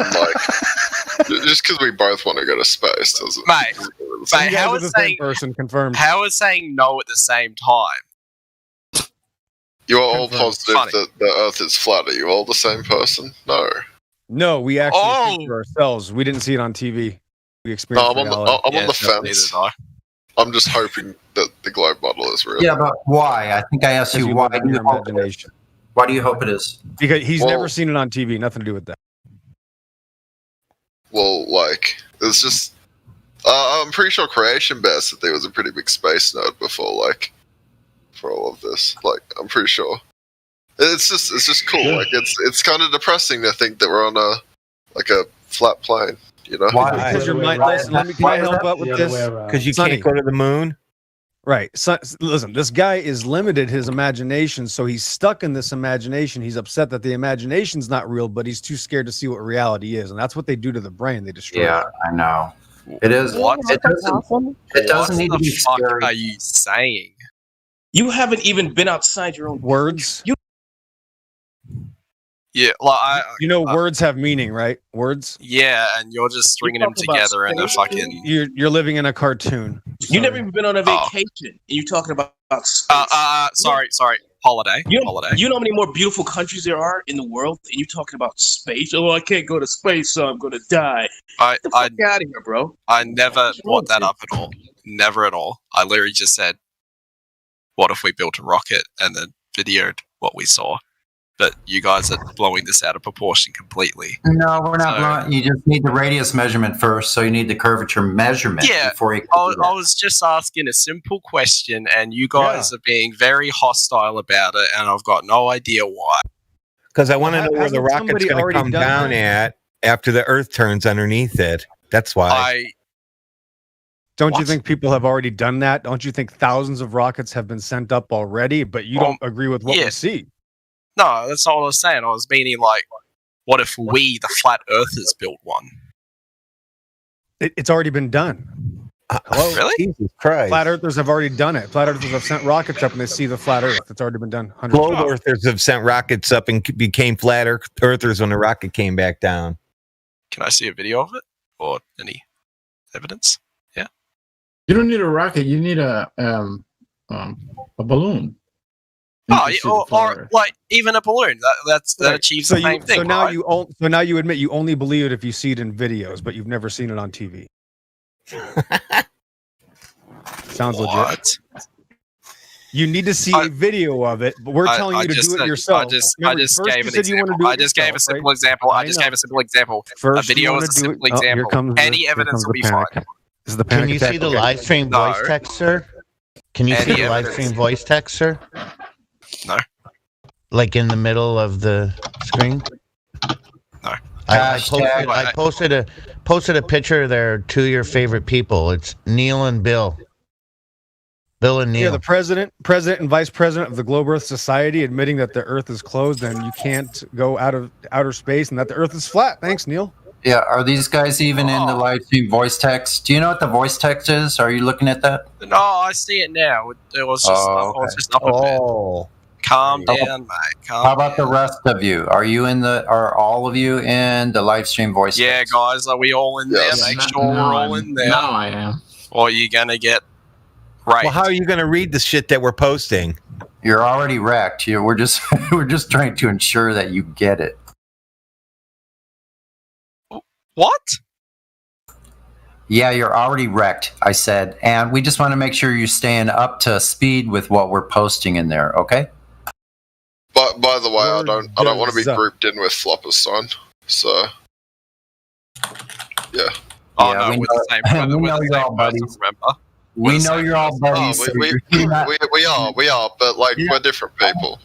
just because we both want to go to space doesn't. Mate, So you Mate, guys how are is the saying same person? Confirmed. how is saying no at the same time? You are all Confirmed. positive Funny. that the Earth is flat. Are you all the same person? No. No, we actually see Oh! it for ourselves. We didn't see it on TV. We No, experienced I'm on the, reality. I'm on Yeah, the no, neither fence. did I. I'm just hoping that the globe model is real. Yeah, but why? I think I asked Because you you why live in do you your hope it is? imagination. Why do you hope it is? Because he's Well- never seen it on TV. Nothing to do with that. Well, like, it's just. I'm pretty sure Creation Bear said there was a pretty big space nerd before, like, for all of this. Like, I'm pretty sure. It's just cool. Like it's kind of depressing to think that we're on a flat plane. You know? Why? Because your mind. Listen, can I help out with this? Because you Sonny. can't go to the moon. Right. So, listen, this guy is limited his imagination, so he's stuck in this imagination. He's upset that the imagination's not real, but he's too scared to see what reality is, and that's what they do to the brain. They destroy. Yeah, it. I know. It is. What? It doesn't need to be What the fuck scary. are you saying? You haven't even been outside your own words. Yeah, like words have meaning, right? Words. Yeah, and you're just stringing them talking about together in a space? fucking. You're living in a cartoon. You never even been on a Oh. vacation, and you talking about space. Sorry, holiday. You know, Holiday. you know how many more beautiful countries there are in the world, and you talking about space? Oh, I can't go to space, so I'm going to die. I Get the fuck out of here, bro. I never brought that up at all. Never at all. I literally just said, "What if we built a rocket and then videoed what we saw?" But you guys are blowing this out of proportion completely. No, we're not blowing. You just need the radius measurement first, so you need the curvature measurement Yeah, before you. I was just asking a simple question, and you guys are being very hostile about it, and I've got no idea why. Because I want to know where the Hasn't rocket's somebody going to already come done down that? at after the Earth turns underneath it. That's why. Don't you think people have already done that? Don't you think thousands of rockets have been sent up already? But you don't agree with what yeah. we see. No, that's not what I was saying. I was meaning, like, what if we, the flat earthers, built one? It's already been done. Hello? Really? Jesus Christ. Flat earthers have already done it. Flat earthers have sent rockets up and they see the flat earth. It's already been done. Globe earthers have sent rockets up and became flat earthers when the rocket came back down. Can I see a video of it? Or any evidence? Yeah. You don't need a rocket. You need a balloon. Oh, yeah, or like even a balloon that achieves the same thing. So now right? so now you admit you only believe it if you see it in videos, but you've never seen it on TV. Sounds legit. You need to see a video of it, but we're telling you to do it yourself. I just gave an example. I just gave a simple example. I just gave a simple example. A video is a simple example. Any evidence will be fine. Is the Can you see the live stream voice text, sir? Can you see the live stream voice text, sir? No. Like in the middle of the screen? No. I posted a picture there to your favorite people. It's Neil and Bill. Bill and Neil. Yeah, the president and vice president of the Globe Earth Society admitting that the Earth is closed and you can't go out of outer space and that the Earth is flat. Thanks, Neil. Yeah, are these guys even in the live stream voice text? Do you know what the voice text is? Are you looking at that? No, I see it now. It was just, I was just up a bit. Calm down, mate. How about the rest of you? Are all of you in the live stream voice Yeah, text? guys, are we all in there? Make sure we're all in there. Now I am. Or are you gonna get right? Well, how are you going to read the shit that we're posting? You're already wrecked. We're just we're just trying to ensure that you get it. What? Yeah, you're already wrecked, I said. And we just want to make sure you're staying up to speed with what we're posting in there, okay? But by the way, I don't want to be grouped in with Flopper's son. So yeah. Oh no, with the same, we know you're all buddies. We know you're all buddies. Oh, so we are, but like we're different people.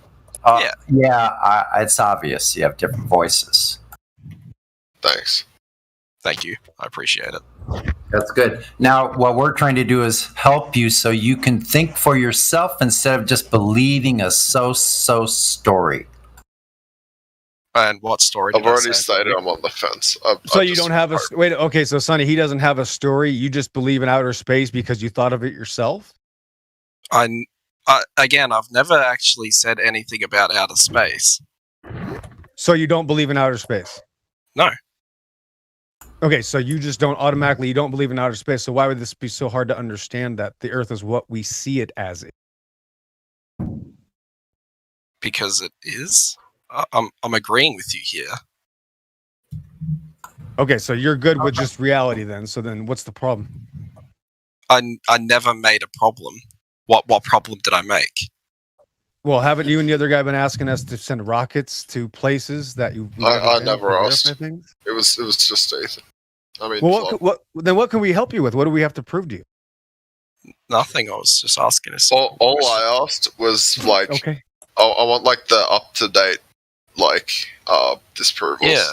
It's obvious. You have different voices. Thanks. Thank you. I appreciate it. That's good. Now, what we're trying to do is help you so you can think for yourself instead of just believing a so-so story. And what story? I've already stated I'm on the fence. So you don't have a wait. Okay, so Sonny, he doesn't have a story. You just believe in outer space because you thought of it yourself. Again, I've never actually said anything about outer space. So you don't believe in outer space? No. Okay, so you just don't automatically, you don't believe in outer space. So why would this be so hard to understand that the Earth is what we see it as? Because it is. I'm agreeing with you here. Okay, so you're good with just reality then. So then what's the problem? I never made a problem. What problem did I make? Well, haven't you and the other guy been asking us to send rockets to places that you? I never asked. It was just Ethan. I mean, well, what can we help you with? What do we have to prove to you? Nothing. I was just asking. All I asked was like, okay. I want like the up to date disprovals. Yeah.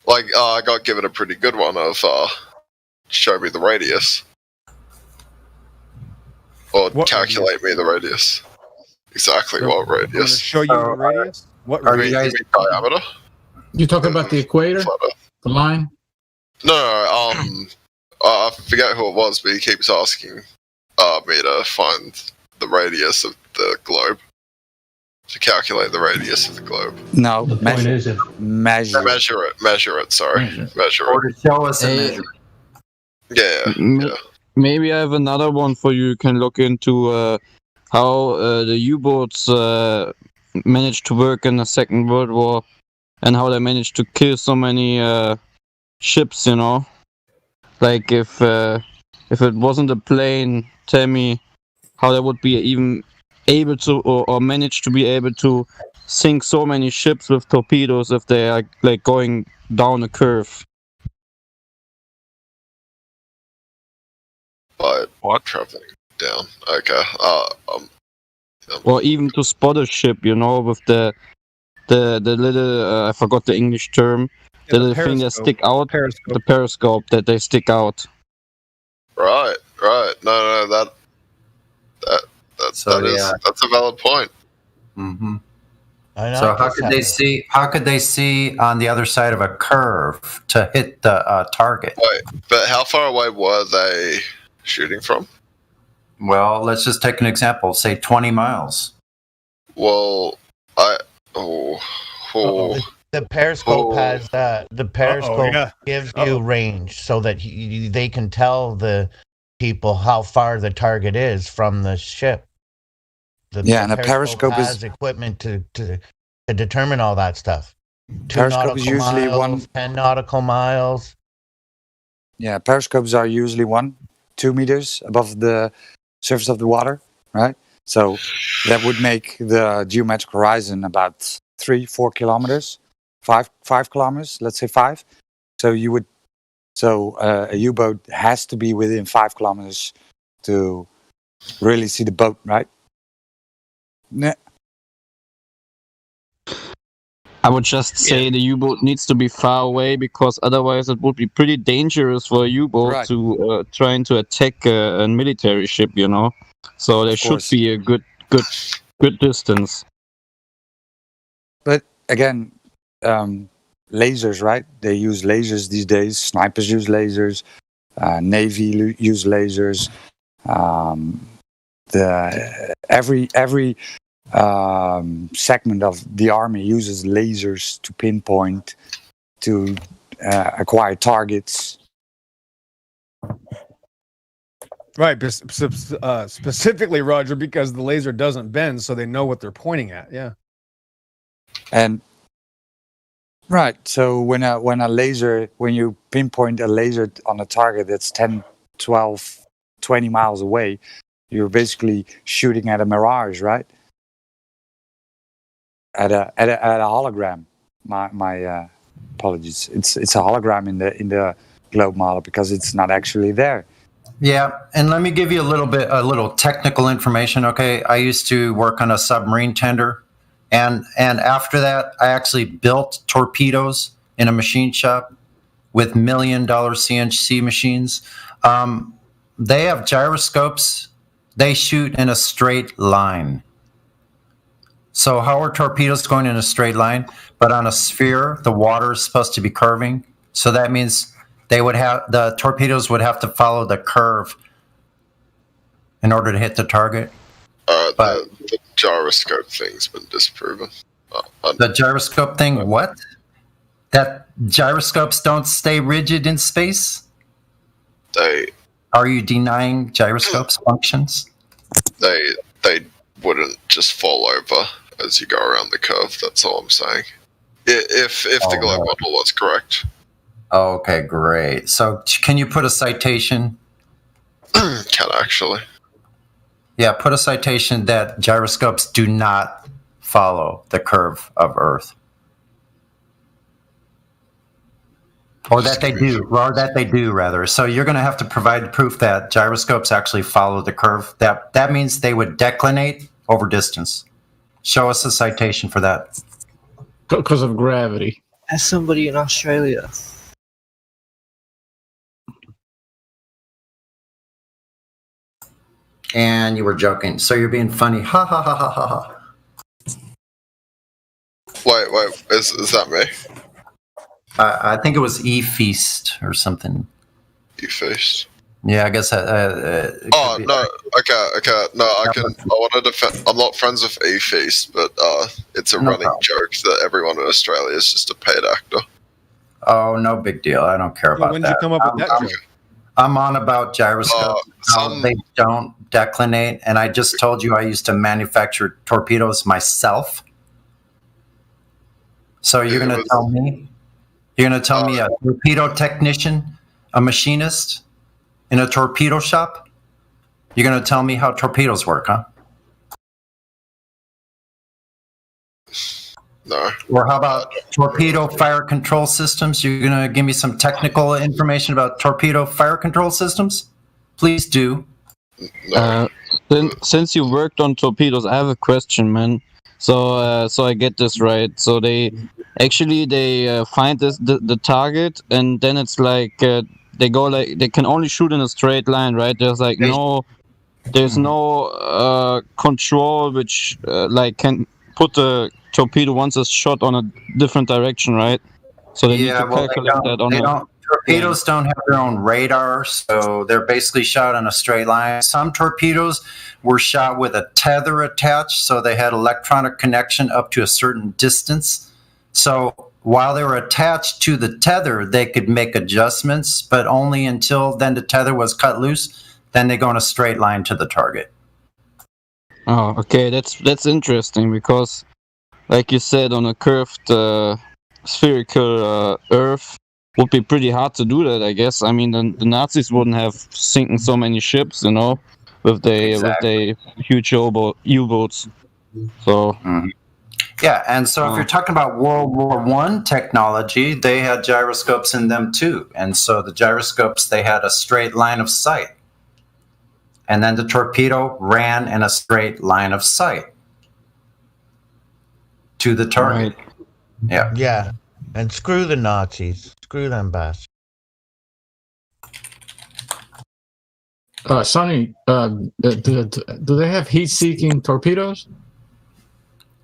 I got given a pretty good one of show me the radius. Or calculate me the radius. Exactly what radius. Show you the radius? What Are you guys diameter? You talking about the equator? The line? No, I forget who it was, but he keeps asking me to find the radius of the globe. To calculate the radius of the globe. No, measure it. Measure it, sorry. Measure Or it. to show us a measure. Yeah. Maybe I have another one for you. You can look into how the U-boats managed to work in the Second World War and how they managed to kill so many ships, you know? Like if it wasn't a plane, tell me how they would be even able to or manage to be able to sink so many ships with torpedoes if they are like going down a curve. But traveling down. Okay. Or even to spot a ship, you know, with the little I forgot the English term, the little thing that stick out, the periscope that they stick out. Right. No, that's a valid point. Mm-hmm. I know. So how could they see on the other side of a curve to hit the target? Wait, but how far away were they shooting from? Well, let's just take an example. Say 20 miles. Well, the periscope has that. The periscope gives you range so that they can tell the people how far the target is from the ship. And the periscope has is equipment to determine all that stuff. 2 Periscope is nautical usually miles, 10 nautical miles. Yeah, periscopes are usually 1-2 meters above the surface of the water, right? So that would make the geometric horizon about 3-4 kilometers, 5 kilometers, let's say 5. So a U-boat has to be within 5 kilometers to really see the boat, right? Yeah. I would just say the U-boat needs to be far away because otherwise it would be pretty dangerous for a U-boat to trying to attack a military ship, you know. So there should be a good distance. But again, lasers, right? They use lasers these days. Snipers use lasers. Navy use lasers. Every segment of the army uses lasers to pinpoint, to acquire targets. Right, specifically, Roger, because the laser doesn't bend, so they know what they're pointing at. Yeah. And right, so when you pinpoint a laser on a target that's 10, 12, 20 miles away, you're basically shooting at a mirage, right? At a hologram. My apologies. It's a hologram in the globe model because it's not actually there. Yeah, and let me give you a little technical information. Okay, I used to work on a submarine tender, and after that, I actually built torpedoes in a machine shop with $1 million CNC machines. They have gyroscopes. They shoot in a straight line. So how are torpedoes going in a straight line? But on a sphere, the water is supposed to be curving. So that means the torpedoes would have to follow the curve in order to hit the target. The gyroscope thing's been disproven. The gyroscope thing, what? That gyroscopes don't stay rigid in space? Are you denying gyroscopes functions? They wouldn't just fall over as you go around the curve. That's all I'm saying. If the globe model was correct. Okay, great. So can you put a citation? Can actually. Yeah, put a citation that gyroscopes do not follow the curve of Earth. Or that they do, rather. So you're going to have to provide proof that gyroscopes actually follow the curve. That means they would declinate over distance. Show us a citation for that. Because of gravity. As somebody in Australia. And you were joking. So you're being funny. Ha ha ha ha ha ha. Wait, is that me? I think it was E-Feast or something. E-Feast? Yeah, I guess. Oh, no. Okay. No, I want to defend. I'm not friends with E-Feast, but it's a running joke that everyone in Australia is just a paid actor. Oh, no big deal. I don't care about When that. did you come up with that joke? I'm on about gyroscopes. They don't declinate, and I just told you I used to manufacture torpedoes myself. So you're going to tell me? You're going to tell me a torpedo technician, a machinist in a torpedo shop? You're going to tell me how torpedoes work, huh? No. Or how about torpedo fire control systems? You're going to give me some technical information about torpedo fire control systems? Please do. Since you worked on torpedoes, I have a question, man. So I get this right. So they find the target, and then it's like they go like they can only shoot in a straight line, right? There's like no control which like can put the torpedo once it's shot on a different direction, right? So they need to calculate that on torpedoes don't have their own radar, so they're basically shot on a straight line. Some torpedoes were shot with a tether attached, so they had electronic connection up to a certain distance. So while they were attached to the tether, they could make adjustments, but only until then the tether was cut loose. Then they go in a straight line to the target. Oh, okay, that's interesting because, like you said, on a curved spherical Earth, would be pretty hard to do that, I guess. I mean, the Nazis wouldn't have sinking so many ships, with their huge U-boats. So. Yeah, and so if you're talking about World War I technology, they had gyroscopes in them too. And so the gyroscopes, they had a straight line of sight. And then the torpedo ran in a straight line of sight to the target. Right. Yeah. Yeah. And screw the Nazis. Screw them bastards. Sonny, do they have heat-seeking torpedoes?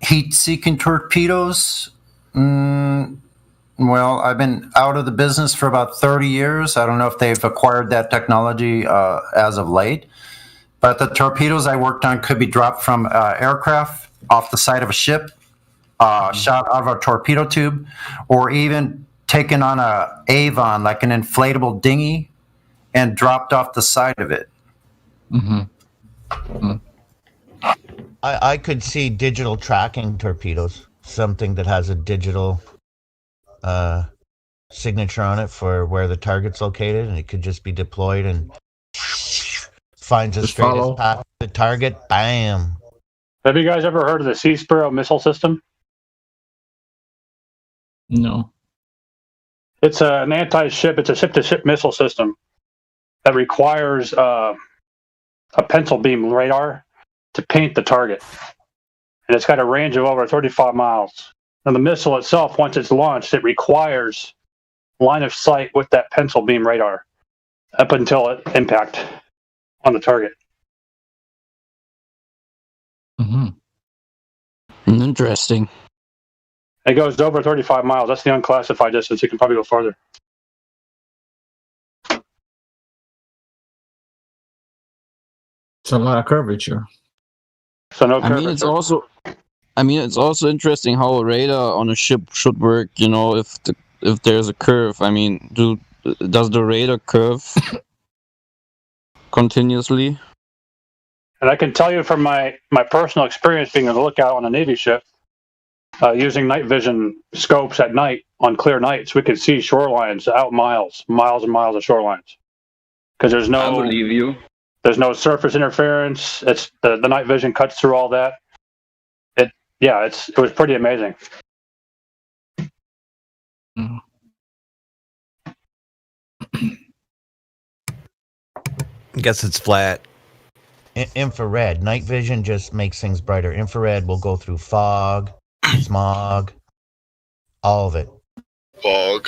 Heat-seeking torpedoes? Well, I've been out of the business for about 30 years. I don't know if they've acquired that technology as of late. But the torpedoes I worked on could be dropped from aircraft off the side of a ship, shot out of a torpedo tube, or even taken on a Avon, like an inflatable dinghy, and dropped off the side of it. I could see digital tracking torpedoes, something that has a digital signature on it for where the target's located, and it could just be deployed and finds the straightest path to the target. Bam. Have you guys ever heard of the Sea Sparrow missile system? No. It's an anti-ship. It's a ship-to-ship missile system that requires a pencil beam radar to paint the target, and it's got a range of over 35 miles. Now, the missile itself, once it's launched, it requires line of sight with that pencil beam radar up until it impact on the target. Interesting. It goes over 35 miles. That's the unclassified distance. You can probably go farther. It's a lot of curvature. So no I mean, it's also interesting how a radar on a ship should work. If there's a curve. I mean, does the radar curve continuously? And I can tell you from my personal experience being on the lookout on a Navy ship, using night vision scopes at night on clear nights, we could see shorelines out miles and miles of shorelines. Because there's no, I believe you. There's no surface interference. It's the night vision cuts through all that. It was pretty amazing. I guess it's flat. infrared. Night vision just makes things brighter. Infrared will go through fog, smog, all of it. Fog.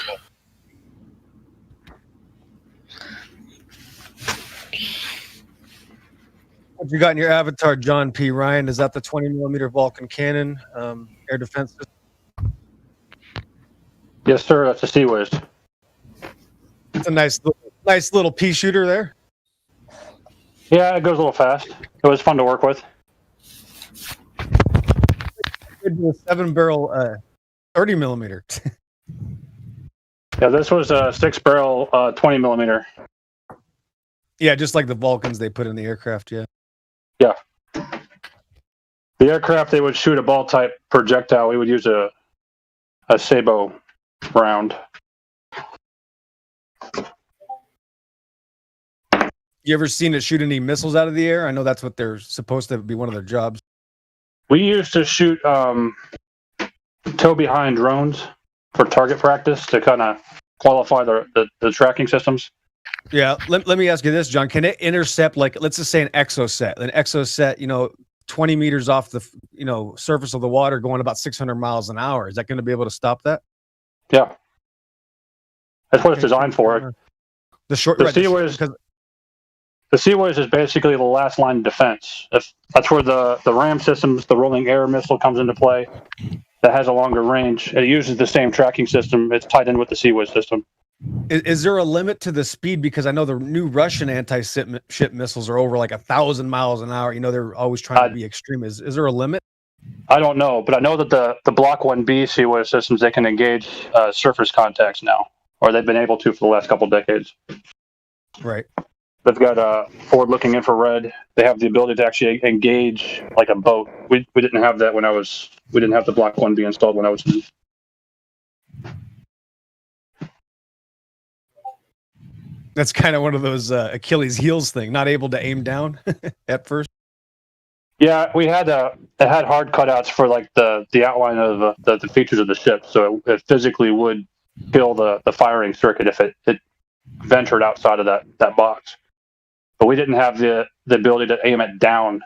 What you got in your avatar, John P. Ryan? Is that the 20 millimeter Vulcan cannon air defense system? Yes, sir. That's a Seaways. It's a nice little pea shooter there. Yeah, it goes a little fast. It was fun to work with. It'd be a 7-barrel 30 millimeter. Yeah, this was a 6-barrel 20 millimeter. Yeah, just like the Vulcans they put in the aircraft. Yeah. Yeah. The aircraft, they would shoot a ball type projectile. We would use a Sabo round. You ever seen it shoot any missiles out of the air? I know that's what they're supposed to be one of their jobs. We used to shoot tow behind drones for target practice to kind of qualify the tracking systems. Yeah, let me ask you this, John. Can it intercept, like, let's just say an exoset? An exoset, 20 meters off the, surface of the water going about 600 miles an hour. Is that going to be able to stop that? Yeah. That's what it's designed for. The Seaways is basically the last line of defense. That's where the RAM systems, the rolling air missile comes into play. That has a longer range. It uses the same tracking system. It's tied in with the Seaways system. Is there a limit to the speed? Because I know the new Russian anti-ship missiles are over like 1,000 miles an hour. They're always trying to be extreme. Is there a limit? I don't know, but I know that the Block 1B Seaways systems, they can engage surface contacts now, or they've been able to for the last couple of decades. Right. They've got forward-looking infrared. They have the ability to actually engage like a boat. We didn't have that we didn't have the Block 1B installed when I was in. That's kind of one of those Achilles heels thing, not able to aim down at first. Yeah, it had hard cutouts for like the outline of the features of the ship, so it physically would kill the firing circuit if it ventured outside of that box. But we didn't have the ability to aim it down.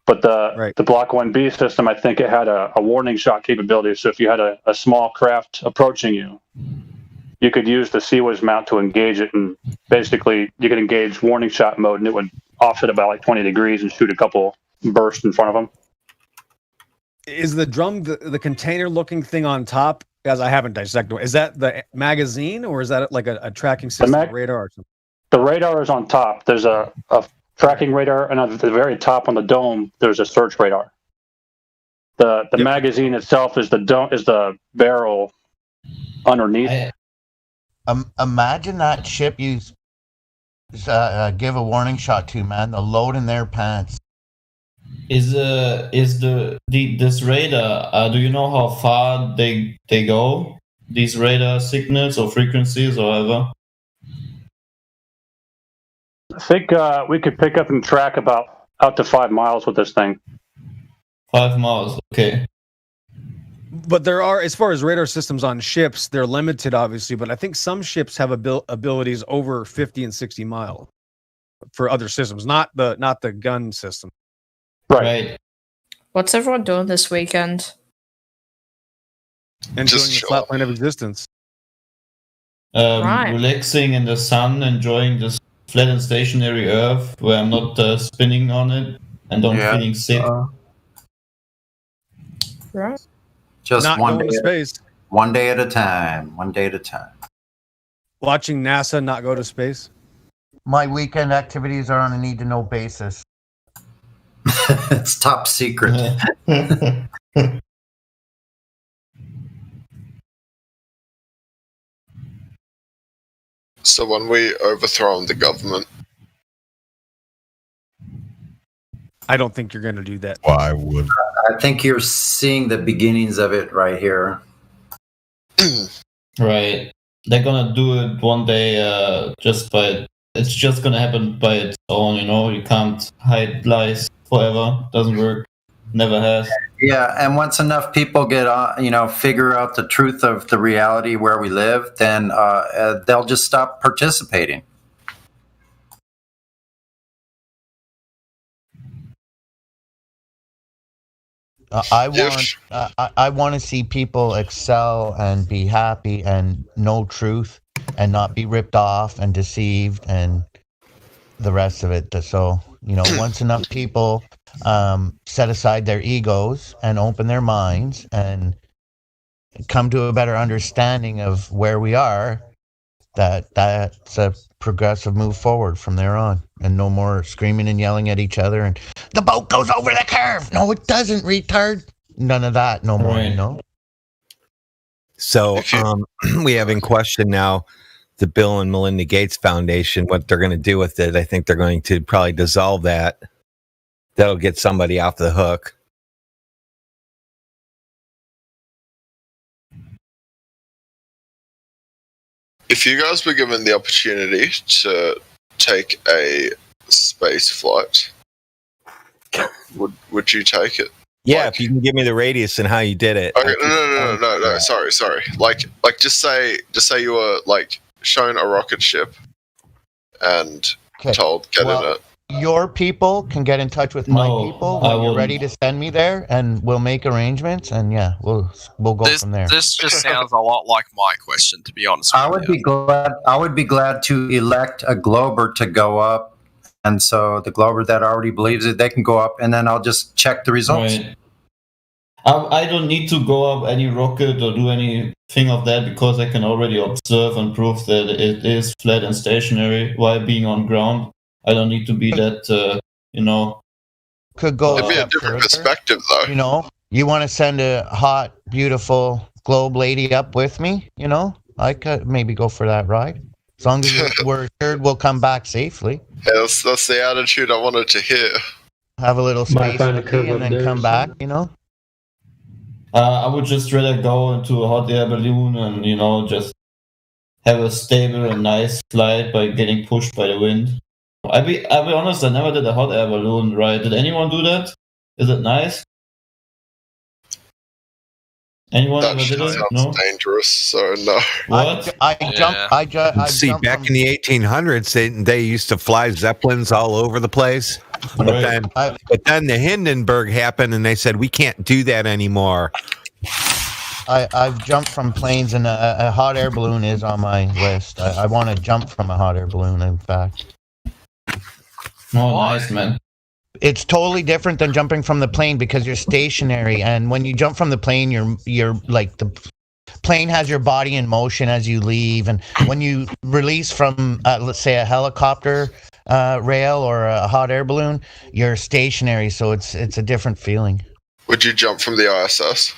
But the Block 1B system, I think it had a warning shot capability. So if you had a small craft approaching you, you could use the Seaways mount to engage it, and basically you could engage warning shot mode, and it would offset about like 20 degrees and shoot a couple bursts in front of them. Is the drum the container-looking thing on top? As I haven't dissected, is that the magazine, or is that like a tracking system, radar or something? The radar is on top. There's a tracking radar, and at the very top on the dome, there's a search radar. The magazine itself is the barrel underneath. Imagine that ship you give a warning shot to, man. The load in their pants. Is this radar? Do you know how far they go? These radar signals or frequencies or whatever. I think we could pick up and track about out to 5 miles with this thing. 5 miles, okay. But there are, as far as radar systems on ships, they're limited, obviously. But I think some ships have abilities over 50 and 60 miles for other systems, not the gun system. Right. What's everyone doing this weekend? Enjoying the flat plane of existence. Relaxing in the sun, enjoying this flat and stationary Earth where I'm not spinning on it and I'm feeling sick. Right. Just not one going day, to space. One day at a time. One day at a time. Watching NASA not go to space. My weekend activities are on a need-to-know basis. It's top secret. So when we overthrow the government, I don't think you're going to do that. Why would? I think you're seeing the beginnings of it right here. Right. They're gonna do it one day. It's just gonna happen by its own. You can't hide lies forever. Doesn't work. Never has. Yeah, and once enough people get figure out the truth of the reality where we live, then they'll just stop participating. I want to see people excel and be happy and know truth and not be ripped off and deceived and the rest of it. So, once enough people set aside their egos and open their minds and come to a better understanding of where we are, that's a progressive move forward from there on, and no more screaming and yelling at each other and the boat goes over the curve. No, it doesn't, retard. None of that no more. So we have in question now the Bill and Melinda Gates Foundation, what they're going to do with it. I think they're going to probably dissolve that. That'll get somebody off the hook. If you guys were given the opportunity to take a space flight, would you take it? Yeah, if you can give me the radius and how you did it. Okay, no. Sorry. Like, just say you were like shown a rocket ship and told get in it. Your people can get in touch with my people when you're ready to send me there, and we'll make arrangements. And yeah, we'll go from there. This just sounds a lot like my question, to be honest. I would be glad to elect a Glober to go up, and so the Glober that already believes it, they can go up, and then I'll just check the results. Right. I don't need to go up any rocket or do anything of that because I can already observe and prove that it is flat and stationary while being on ground. I don't need to be that, Could go. It'd be a different perspective, though. You want to send a hot, beautiful globe lady up with me? I could maybe go for that ride. As long as we're assured we'll come back safely. Yeah, that's the attitude I wanted to hear. Have a little space and then come back, I would just rather go into a hot air balloon and, just have a stable and nice flight by getting pushed by the wind. I'll be honest, I never did a hot air balloon ride. Did anyone do that? Is it nice? Anyone That ever did it? sounds No? dangerous, so no. What? I jumped back in the 1800s, they used to fly Zeppelins all over the place. But then the Hindenburg happened, and they said, we can't do that anymore. I've jumped from planes, and a hot air balloon is on my list. I want to jump from a hot air balloon, in fact. Oh, nice, man. It's totally different than jumping from the plane because you're stationary, and when you jump from the plane, you're like the plane has your body in motion as you leave, and when you release from let's say a helicopter rail or a hot air balloon, you're stationary, so it's a different feeling. Would you jump from the ISS?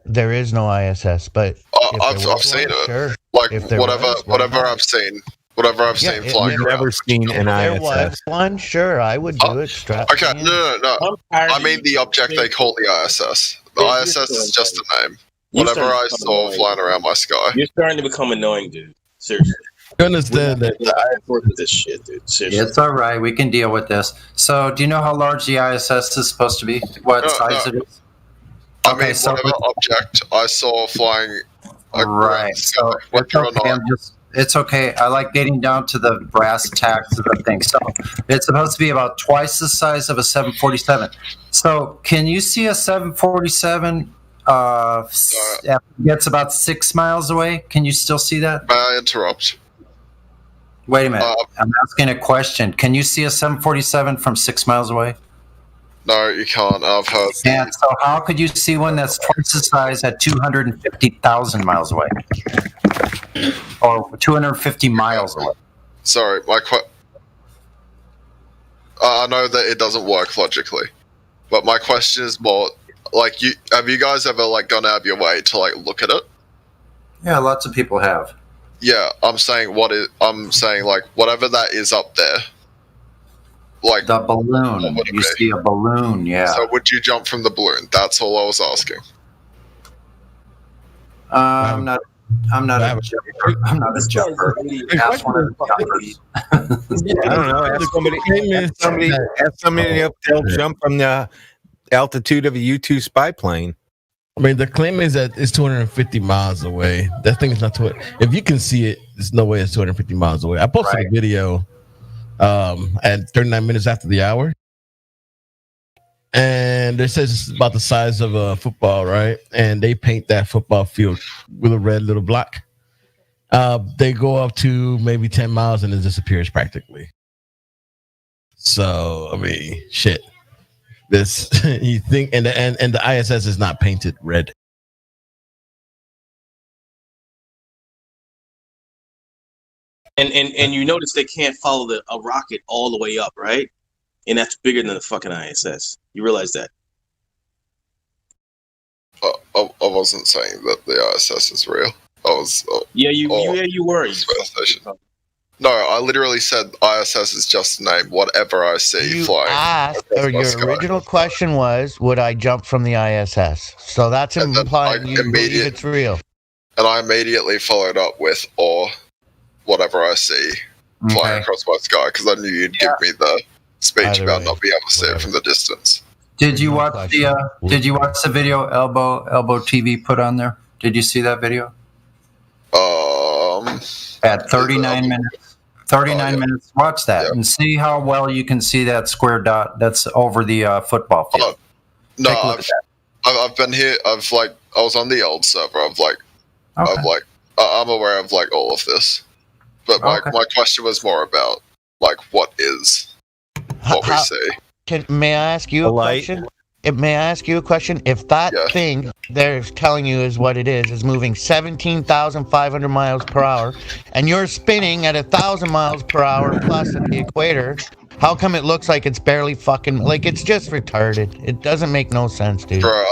There is no ISS, but I've seen it. Sure. Like If there whatever I've seen flying I've around. never seen an There ISS. was one, sure, I would do it. Strap Okay, me in. no. I mean the object they call the ISS. The ISS is just a name. Whatever I saw flying around my sky. You're starting to become annoying, dude. Seriously. You understand that? I work with this shit, dude. Seriously. It's all right. We can deal with this. So, do you know how large the ISS is supposed to be? What size it is? I mean, whatever object I saw flying around the sky, whether or not. It's okay. I like getting down to the brass tacks of the thing. So it's supposed to be about twice the size of a 747. So can you see a 747 gets about 6 miles away? Can you still see that? May I interrupt? Wait a minute. I'm asking a question. Can you see a 747 from 6 miles away? No, you can't. I've heard. And so how could you see one that's twice the size at 250,000 miles away? Or 250 miles away? Sorry, I know that it doesn't work logically, but my question is more like, have you guys ever gone out of your way to look at it? Yeah, lots of people have. Yeah, I'm saying whatever that is up there. Like the balloon. You see a balloon, yeah. So would you jump from the balloon? That's all I was asking. I'm not a jumper. I'm not a jumper. That's one of the jumpers. I don't know. Ask somebody if they'll jump from the altitude of a U-2 spy plane. I mean, the claim is that it's 250 miles away. That thing is not if you can see it, there's no way it's 250 miles away. I posted a video at 39 minutes after the hour. and it says it's about the size of a football, right? And they paint that football field with a red little block. They go up to maybe 10 miles and it disappears practically. So I mean, shit. This you think, and the ISS is not painted red. And you notice they can't follow a rocket all the way up, right? And that's bigger than the fucking ISS. You realize that? I wasn't saying that the ISS is real. I was. You were. Space station. No, I literally said ISS is just a name. Whatever I see flying. Asked, or your original question was, would I jump from the ISS? So that's implying you believe it's real. And I immediately followed up with, or whatever I see flying across my sky, because I knew you'd give me the speech about not being able to see it from the distance. Did you watch the video Elbow TV put on there? Did you see that video? At 39 minutes. 39 minutes. Watch that and see how well you can see that square dot that's over the football field. No, I've been here. I was on the old server. I'm aware of all of this. But my question was more about what is what we see. May I ask you a question? May I ask you a question? If that thing they're telling you is what it is moving 17,500 miles per hour, and you're spinning at 1,000 miles per hour plus at the equator, how come it looks like it's barely fucking it's just retarded? It doesn't make no sense, dude. Bro,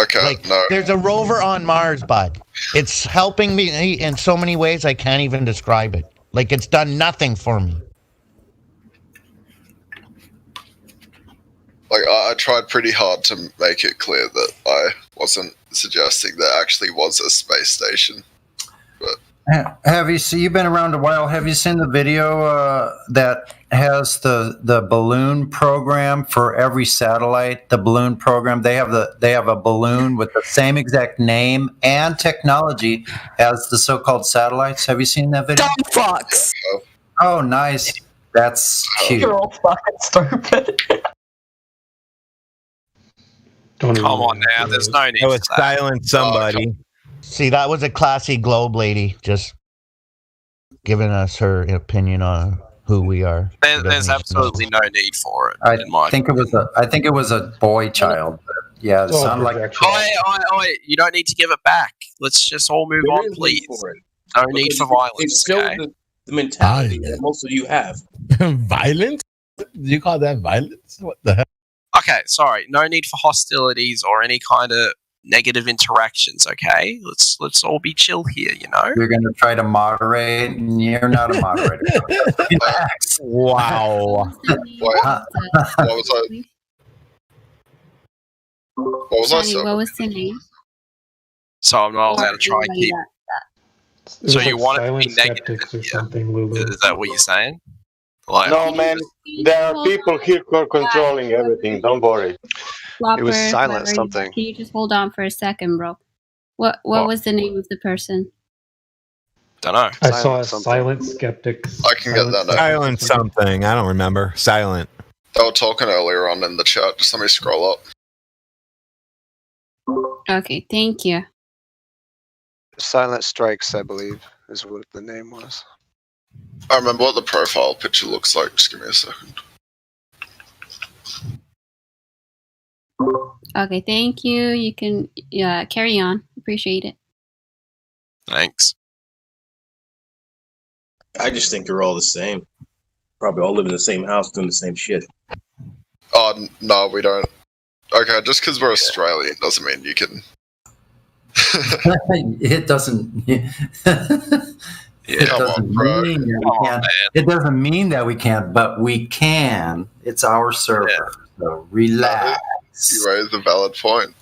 okay, no. There's a rover on Mars, bud. It's helping me in so many ways I can't even describe it. It's done nothing for me. I tried pretty hard to make it clear that I wasn't suggesting there actually was a space station. But you've been around a while? Have you seen the video that has the balloon program for every satellite? The balloon program. They have a balloon with the same exact name and technology as the so-called satellites. Have you seen that video? Dumb fucks. Oh, nice. That's cute. You're all fucking stupid. Come on now, there's no need. I was silent somebody. See, that was a classy globe lady just giving us her opinion on who we are. There's absolutely no need for it. I think it was a boy child. Yeah, it sounded like. You don't need to give it back. Let's just all move on, please. No need for violence. It's still the mentality that most of you have. Violence? Do you call that violence? What the hell? Okay, sorry. No need for hostilities or any kind of negative interactions. Okay, let's all be chill here. You're going to try to moderate, and you're not a moderator. Relax. Wow. What was I? What was the name? So I'm not allowed to try and keep. So you want it to be negative or something, Lulu. Is that what you're saying? No, man. There are people here who are controlling everything. Don't worry. Flopper, It was silent whoever something. Can you just hold on for a second, bro? What was the name of the person? Don't know. I saw a silent skeptic. I can get that now. Silent something. I don't remember. Silent. They were talking earlier on in the chat. Just let me scroll up. Okay, thank you. Silent Strikes, I believe, is what the name was. I remember what the profile picture looks like. Just give me a second. Okay, thank you. You can carry on. Appreciate it. Thanks. I just think you're all the same. Probably all live in the same house doing the same shit. Oh, no, we don't. Okay, just because we're Australian doesn't mean you can. It doesn't. It doesn't mean that we can't, but we can. It's our server. So relax. You raised a valid point.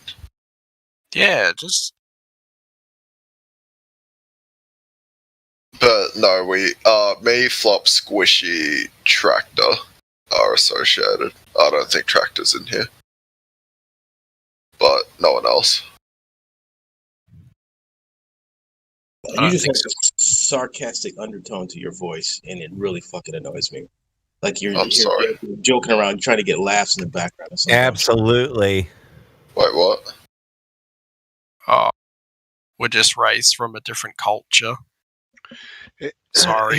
Yeah, just. But no, me, Flop, Squishy, Tractor are associated. I don't think Tractor's in here. But no one else. You just have a sarcastic undertone to your voice, and it really fucking annoys me. Like you're sorry. joking around, trying to get laughs in the background. Or something. Absolutely. Wait, what? We're just raised from a different culture. Sorry.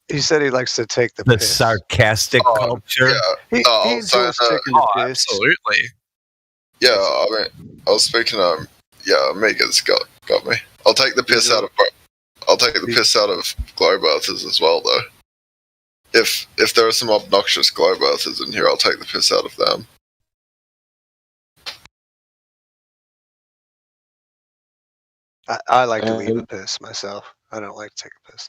He said he likes to take the The piss. sarcastic culture. Yeah. He enjoys taking the piss. Absolutely. Yeah, I mean, I was speaking. Yeah, Mega's got me. I'll take the piss out of globe earthers as well, though. If there are some obnoxious globe earthers in here, I'll take the piss out of them. I like to leave a piss myself. I don't like to take a piss.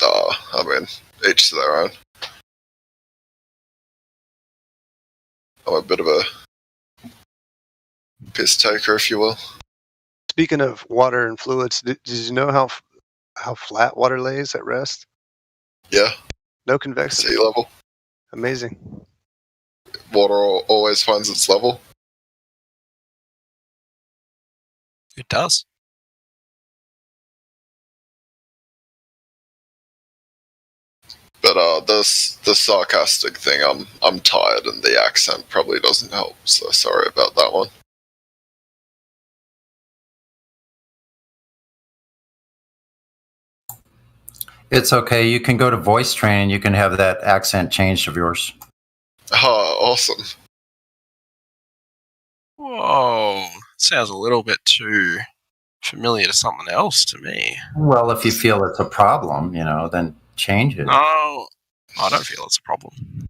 I mean, each to their own. I'm a bit of a piss taker, if you will. Speaking of water and fluids, did you know how flat water lays at rest? Yeah. No convexity. Sea level. Amazing. Water always finds its level. It does. But the sarcastic thing, I'm tired, and the accent probably doesn't help. So sorry about that one. It's okay. You can go to voice training. You can have that accent changed of yours. Oh, awesome. Whoa. Sounds a little bit too familiar to something else to me. Well, if you feel it's a problem, then change it. No, I don't feel it's a problem.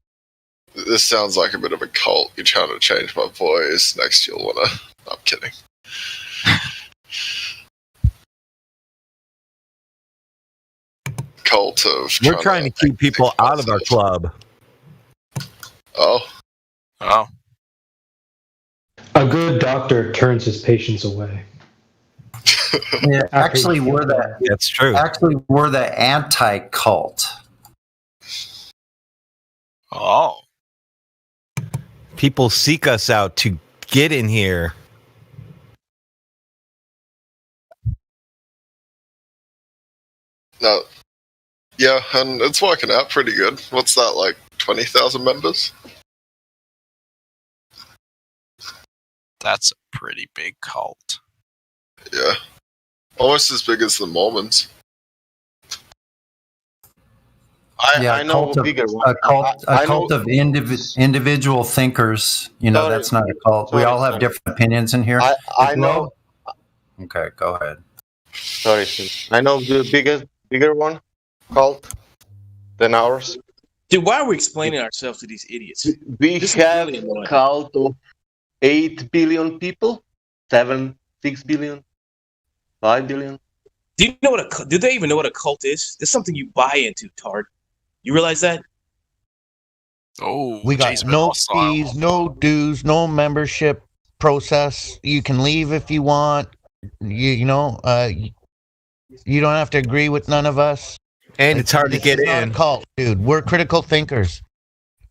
This sounds like a bit of a cult. You're trying to change my voice. Next you'll want to... I'm kidding. Cult of... We're trying to keep people out of our club. Oh. A good doctor turns his patients away. Yeah, actually, That's true. Actually, we're the anti-cult. Oh. People seek us out to get in here. No. Yeah, and it's working out pretty good. What's that, like 20,000 members? That's a pretty big cult. Yeah. Almost as big as the Mormons. I know a bigger one. A cult of individual thinkers. That's not a cult. We all have different opinions in here. I know. Okay, go ahead. Sorry, I know the bigger one, cult, than ours. Dude, why are we explaining ourselves to these idiots? We have a cult of 8 billion people, 6 billion, 5 billion. Do you know what do they even know what a cult is? It's something you buy into, Tard. You realize that? Oh, we got no fees, no dues, no membership process. You can leave if you want. You don't have to agree with none of us. And it's hard to get in. Not a cult, dude. We're critical thinkers.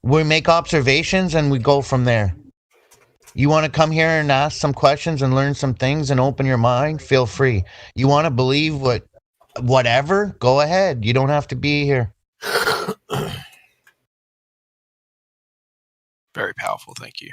We make observations and we go from there. You want to come here and ask some questions and learn some things and open your mind? Feel free. You want to believe whatever? Go ahead. You don't have to be here. Very powerful, thank you.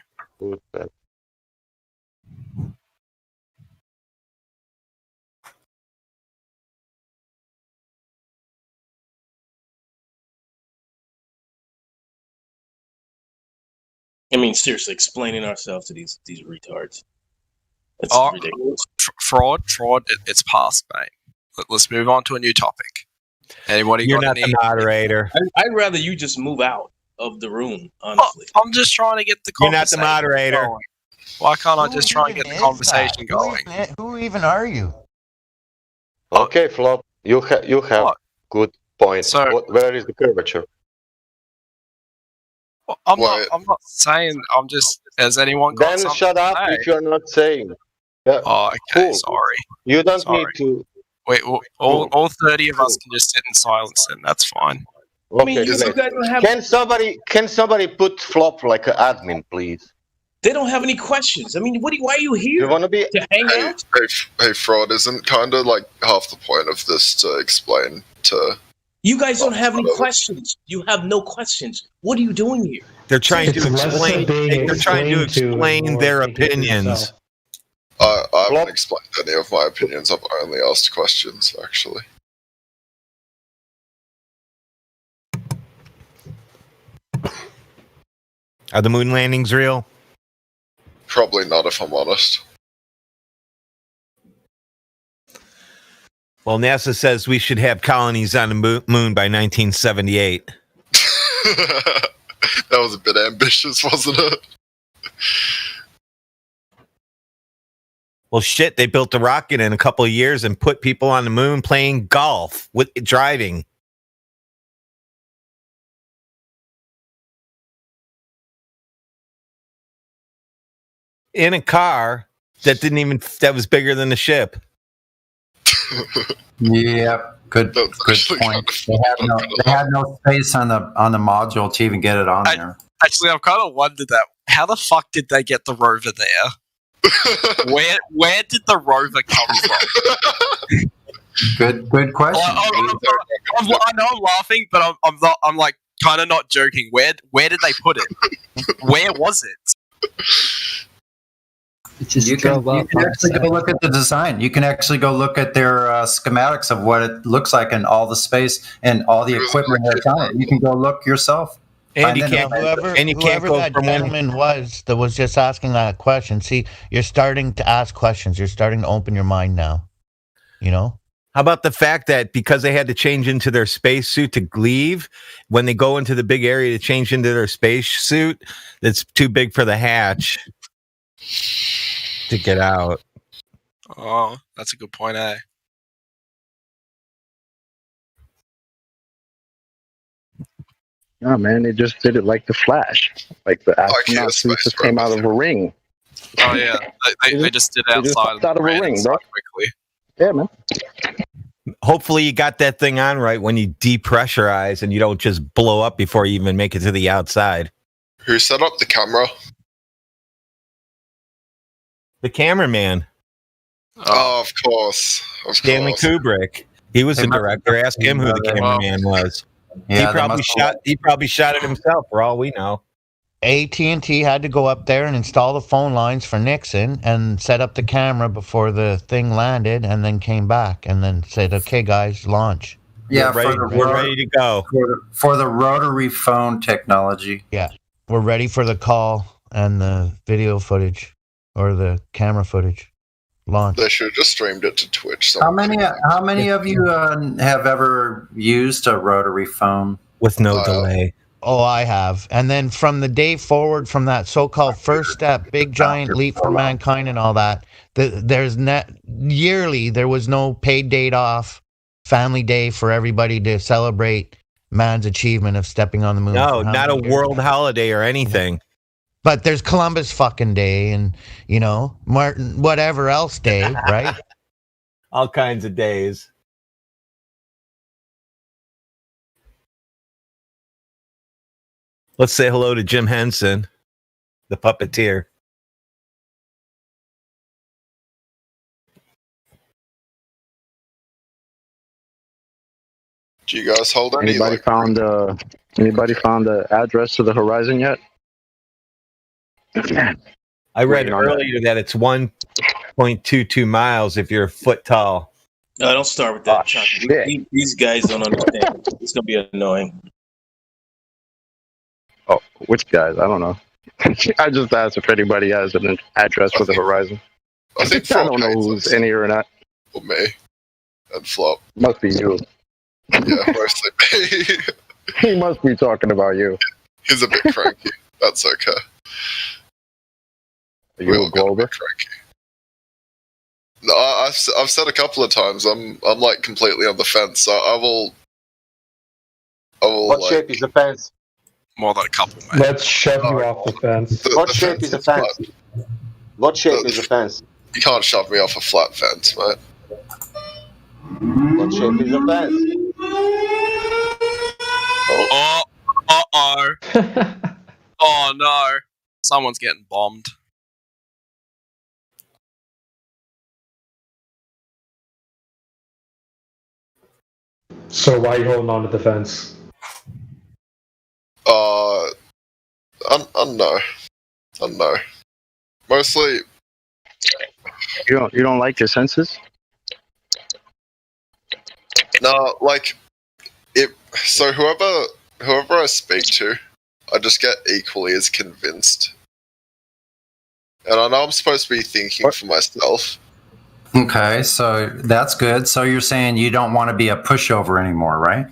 I mean, seriously, explaining ourselves to these retards. It's ridiculous. Fraud, it's past, mate. Let's move on to a new topic. Anybody You're got not the moderator. I'd rather you just move out of the room, honestly. I'm just trying to get the You're not the conversation moderator. going. Why can't I just try and get the conversation going? Who even are you? Okay, Flop, you have good points. So- Where is the curvature? Well, I'm not saying. I'm just. Has anyone got Then something shut to up say? if you're not saying. Yeah. Oh, okay. Cool. Sorry. You don't Sorry. need to. Wait, all 30 of us can just sit in silence, and that's fine. Okay, you great. guys don't have. Can somebody put Flop like an admin, please? They don't have any questions. I mean, why are you here? You want to be to hang out? Hey, Fraud, isn't kind of like half the point of this to explain to You guys don't have any questions. You have no questions. What are you doing here? They're trying to It's less explain. being They're trying to explained to and explain more their thinking for opinions. yourself. I haven't explained any of my opinions. I've only asked questions, actually. Are the moon landings real? Probably not, if I'm honest. Well, NASA says we should have colonies on the moon by 1978. That was a bit ambitious, wasn't it? Well, shit, they built a rocket in a couple of years and put people on the moon playing golf with driving. In a car that was bigger than the ship. Yeah, good point. They had no space on the module to even get it on there. Actually, I've kind of wondered that. How the fuck did they get the rover there? Where did the rover come from? Good question. I know I'm laughing, but I'm like kind of not joking. Where did they put it? Where was it? You can actually go look at the design. You can actually go look at their schematics of what it looks like and all the space and all the equipment that's on it. You can go look yourself. And you can't, whoever that gentleman was that was just asking that question. See, you're starting to ask questions. You're starting to open your mind now. You know? How about the fact that because they had to change into their spacesuit to leave, when they go into the big area to change into their spacesuit, it's too big for the hatch to get out. Oh, that's a good point, eh? No, man, they just did it like the Flash. Like the astronaut suit just came out of a ring. Oh yeah, they just did They just outside popped out of a ring, bro. quickly. Yeah, man. Hopefully you got that thing on right when you depressurize and you don't just blow up before you even make it to the outside. Who set up the camera? The cameraman. Oh, of course. Stanley Kubrick. He was the director. Ask him who the cameraman was. Yeah, he probably shot it himself for all we know. AT&T had to go up there and install the phone lines for Nixon and set up the camera before the thing landed, and then came back and then said, "Okay, guys, launch." Yeah, we're ready to go for the rotary phone technology. Yeah, we're ready for the call and the video footage or the camera footage. Launch. They should have just streamed it to Twitch. How many of you have ever used a rotary phone with no delay? Oh, I have. And then from the day forward, from that so-called first step, big giant leap for mankind and all that, yearly there was no paid date off, family day for everybody to celebrate man's achievement of stepping on the moon. No, not a world holiday or anything. But there's Columbus fucking Day and, you know, Martin whatever else day, right? All kinds of days. Let's say hello to Jim Henson, the puppeteer. Do you guys hold any? Anybody found the address to the horizon yet? I read earlier that it's 1.22 miles if you're a foot tall. No, don't start with that. Chuck. These guys don't understand. It's gonna be annoying. Oh, which guys? I don't know. I just asked if anybody has an address for the horizon. I think I don't know who's in here or not. Or me. And Flop. Must be you. Yeah, mostly me. He must be talking about you. He's a bit cranky. That's okay. Are you a Glober? No, I've said a couple of times I'm like completely on the fence. I will. What shape is the fence? More than a couple, mate. Let's shove you off the fence. What shape is the fence? What shape is the fence? You can't shove me off a flat fence, mate. What shape is the fence? Oh no. Someone's getting bombed. So why are you holding on to the fence? I don't know. Mostly, You don't like your senses? no, like it. So whoever I speak to, I just get equally as convinced. And I know I'm supposed to be thinking for myself. Okay, so that's good. So you're saying you don't want to be a pushover anymore, right?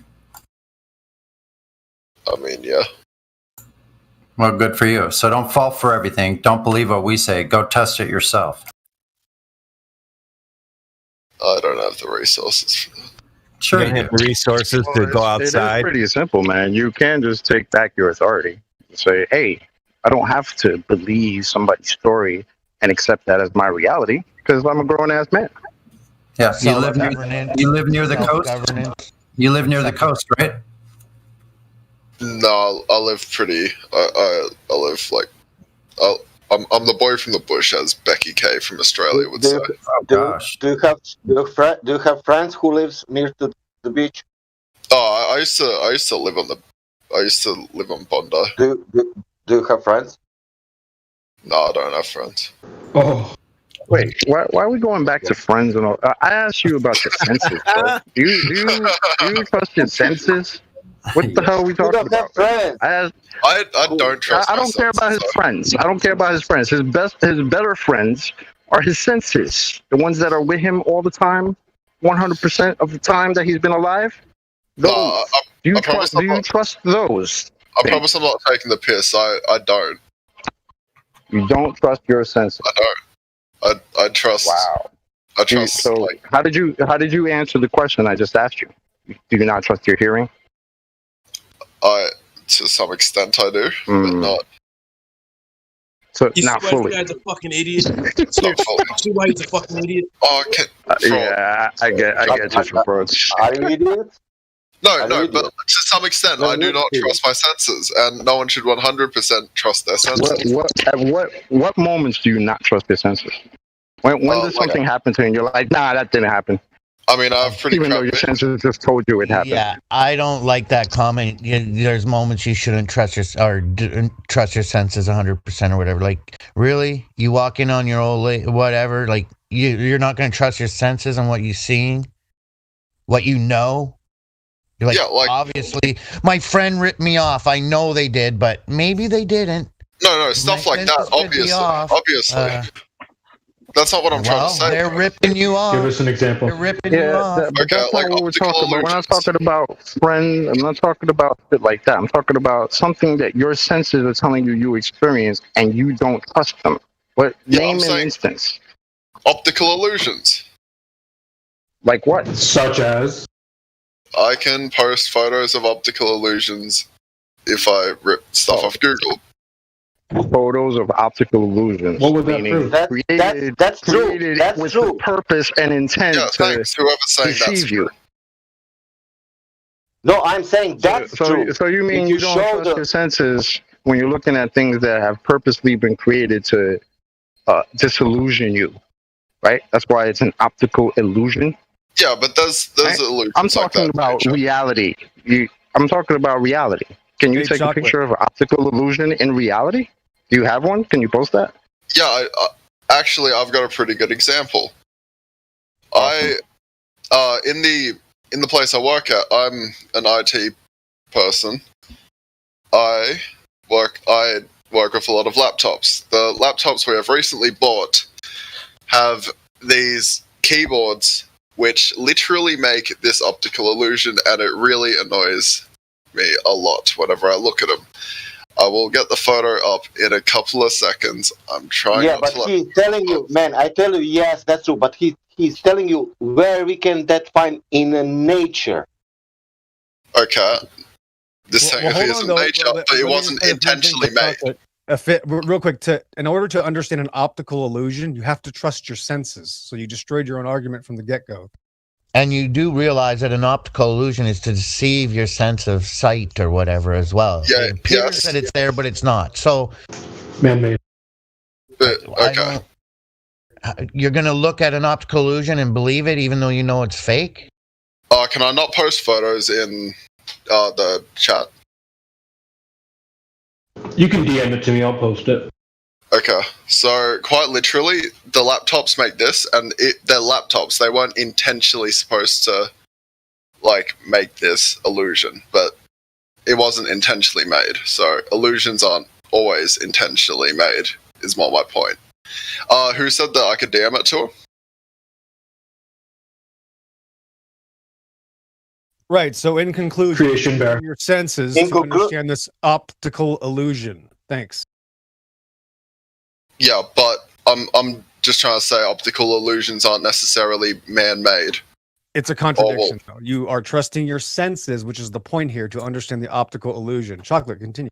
I mean, yeah. Well, good for you. So don't fall for everything. Don't believe what we say. Go test it yourself. I don't have the resources for that. Sure, you have the resources to go outside. It is pretty simple, man. You can just take back your authority. Say, hey, I don't have to believe somebody's story and accept that as my reality because I'm a grown-ass man. Yeah, you live near the coast. You live near the coast, right? No, I live pretty. I live like. I'm the boy from the bush, as Becky K from Australia would say. Oh, Do you have friends who lives near to the beach? Oh, I used to live on Bondi. Do you have friends? No, I don't have friends. Oh. Wait, why are we going back to friends and all? I asked you about your senses. Bro. Do you trust your senses? What the hell are we talking about? I don't trust. I don't care about his friends. I don't care about his friends. His better friends are his senses. The ones that are with him all the time, 100% of the time that he's been alive. Those. Do you trust those? I promise I'm not taking the piss. I don't. You don't trust your senses. I don't. I trust. Wow. I trust. So how did you answer the question I just asked you? Do you not trust your hearing? To some extent, I do, but not. So You not see why fully. this guy's a fucking idiot? It's not fully. See why he's a fucking idiot? Oh, yeah, I get your approach. Are you idiots? No, but to some extent, I do not trust my senses, and no one should 100% trust their senses. What moments do you not trust your senses? When does something happen to you and you're like, nah, that didn't happen? I mean, I have pretty. Even though your senses just told you it happened. Yeah, I don't like that comment. There's moments you shouldn't trust trust your senses 100% or whatever. Like, really, you walk in on your old whatever. Like, you're not going to trust your senses and what you're seeing, what you know. You're like, obviously, my friend ripped me off. I know they did, but maybe they didn't. No, stuff like that. Obviously. That's not what I'm trying to say. They're ripping you off. Give us an example. They're ripping you off. But that's not what we're talking about. We're not talking about friends. I'm not talking about shit like that. I'm talking about something that your senses are telling you experienced and you don't trust them. But name an instance. Optical illusions. Like what? Such as? I can post photos of optical illusions if I rip stuff off Google. Photos of optical illusions. What would that prove? That's true. That's with true. The purpose and intent to deceive you. No, I'm saying that's true. So you mean you don't trust your senses when you're looking at things that have purposely been created to disillusion you, right? That's why it's an optical illusion. Yeah, but there's illusions. I'm talking about reality. I'm talking about reality. Can you take a picture of an optical illusion in reality? Do you have one? Can you post that? Yeah, actually, I've got a pretty good example. Awesome. In the place I work at, I'm an IT person. I work with a lot of laptops. The laptops we have recently bought have these keyboards which literally make this optical illusion, and it really annoys me a lot whenever I look at them. I will get the photo up in a couple of seconds. I'm trying not to... Yeah, but he's telling you, man, I tell you, yes, that's true, but he's telling you where we can find in nature. Okay. This technically is in nature, but it wasn't intentionally made. Real quick, in order to understand an optical illusion, you have to trust your senses. So you destroyed your own argument from the get-go. And you do realize that an optical illusion is to deceive your sense of sight or whatever as well. Yeah, it appears that it's there, but it's not. So, man-made. Okay. You're going to look at an optical illusion and believe it, even though you know it's fake? Okay, can I not post photos in the chat? You can DM it to me. I'll post it. Okay, so quite literally, the laptops make this, and they're laptops. They weren't intentionally supposed to, like, make this illusion, but it wasn't intentionally made. So illusions aren't always intentionally made, is more my point. Who said that I could DM it to him? Right. So, in conclusion, Creation Bear. your senses In to conclu- understand this optical illusion. Thanks. Yeah, but I'm just trying to say optical illusions aren't necessarily man-made. It's a contradiction, though. You are trusting your senses, which is the point here, to understand the optical illusion. Chocolate, continue.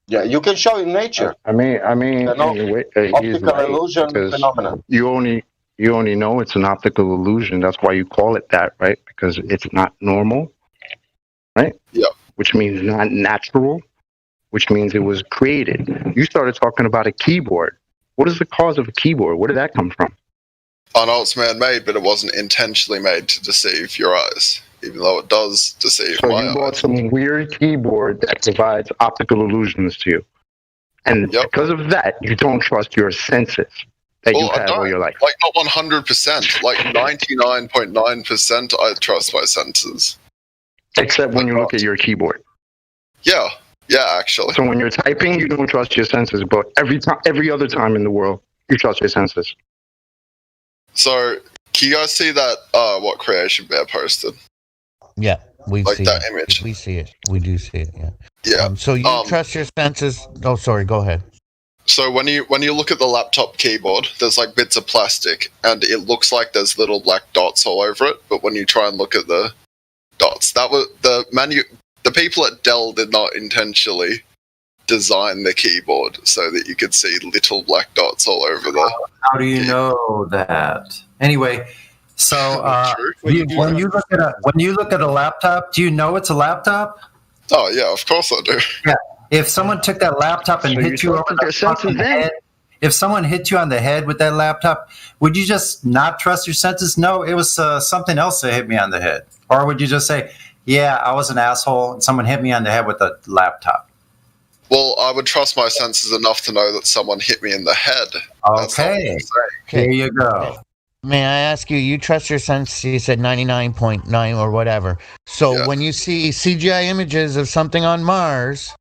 Yeah, you can show in nature. I mean, Pheno- he's optical right, illusion because phenomenon. you only know it's an optical illusion. That's why you call it that, right? Because it's not normal, right? Yeah. Which means not natural, which means it was created. You started talking about a keyboard. What is the cause of a keyboard? Where did that come from? I know it's man-made, but it wasn't intentionally made to deceive your eyes, even though it does deceive So my you eyes. bought some weird keyboard that provides optical illusions to you. And because of that, you don't trust your senses that Well, you've I had all don't. your life. Like, not 100%. Like, 99.9% I trust my senses. Except when you look at your keyboard. Yeah. Yeah, actually. So when you're typing, you don't trust your senses, but every other time in the world, you trust your senses. So, can you guys see that, what Creation Bear posted? Yeah, we Like see that it. image. We see it. We do see it. Yeah. Yeah. So you trust your senses. Oh, sorry. Go ahead. So when you look at the laptop keyboard, there's like bits of plastic, and it looks like there's little black dots all over it. But when you try and look at the dots, that was the people at Dell did not intentionally design the keyboard so that you could see little black dots all over the. How do you know that? Anyway, so when you look at a laptop, do you know it's a laptop? Oh yeah, of course I do. Yeah. If someone took that laptop and So hit you you over the fucking head, if someone hit you on the head with that laptop, would you just not trust your senses? No, it was something else that hit me on the head. Or would you just say, yeah, I was an asshole and someone hit me on the head with a laptop? Well, I would trust my senses enough to know that someone hit me in the head. Okay. There you go. May I ask you? You trust your sense? You said 99.9 or whatever. So when you see CGI images of something on Mars,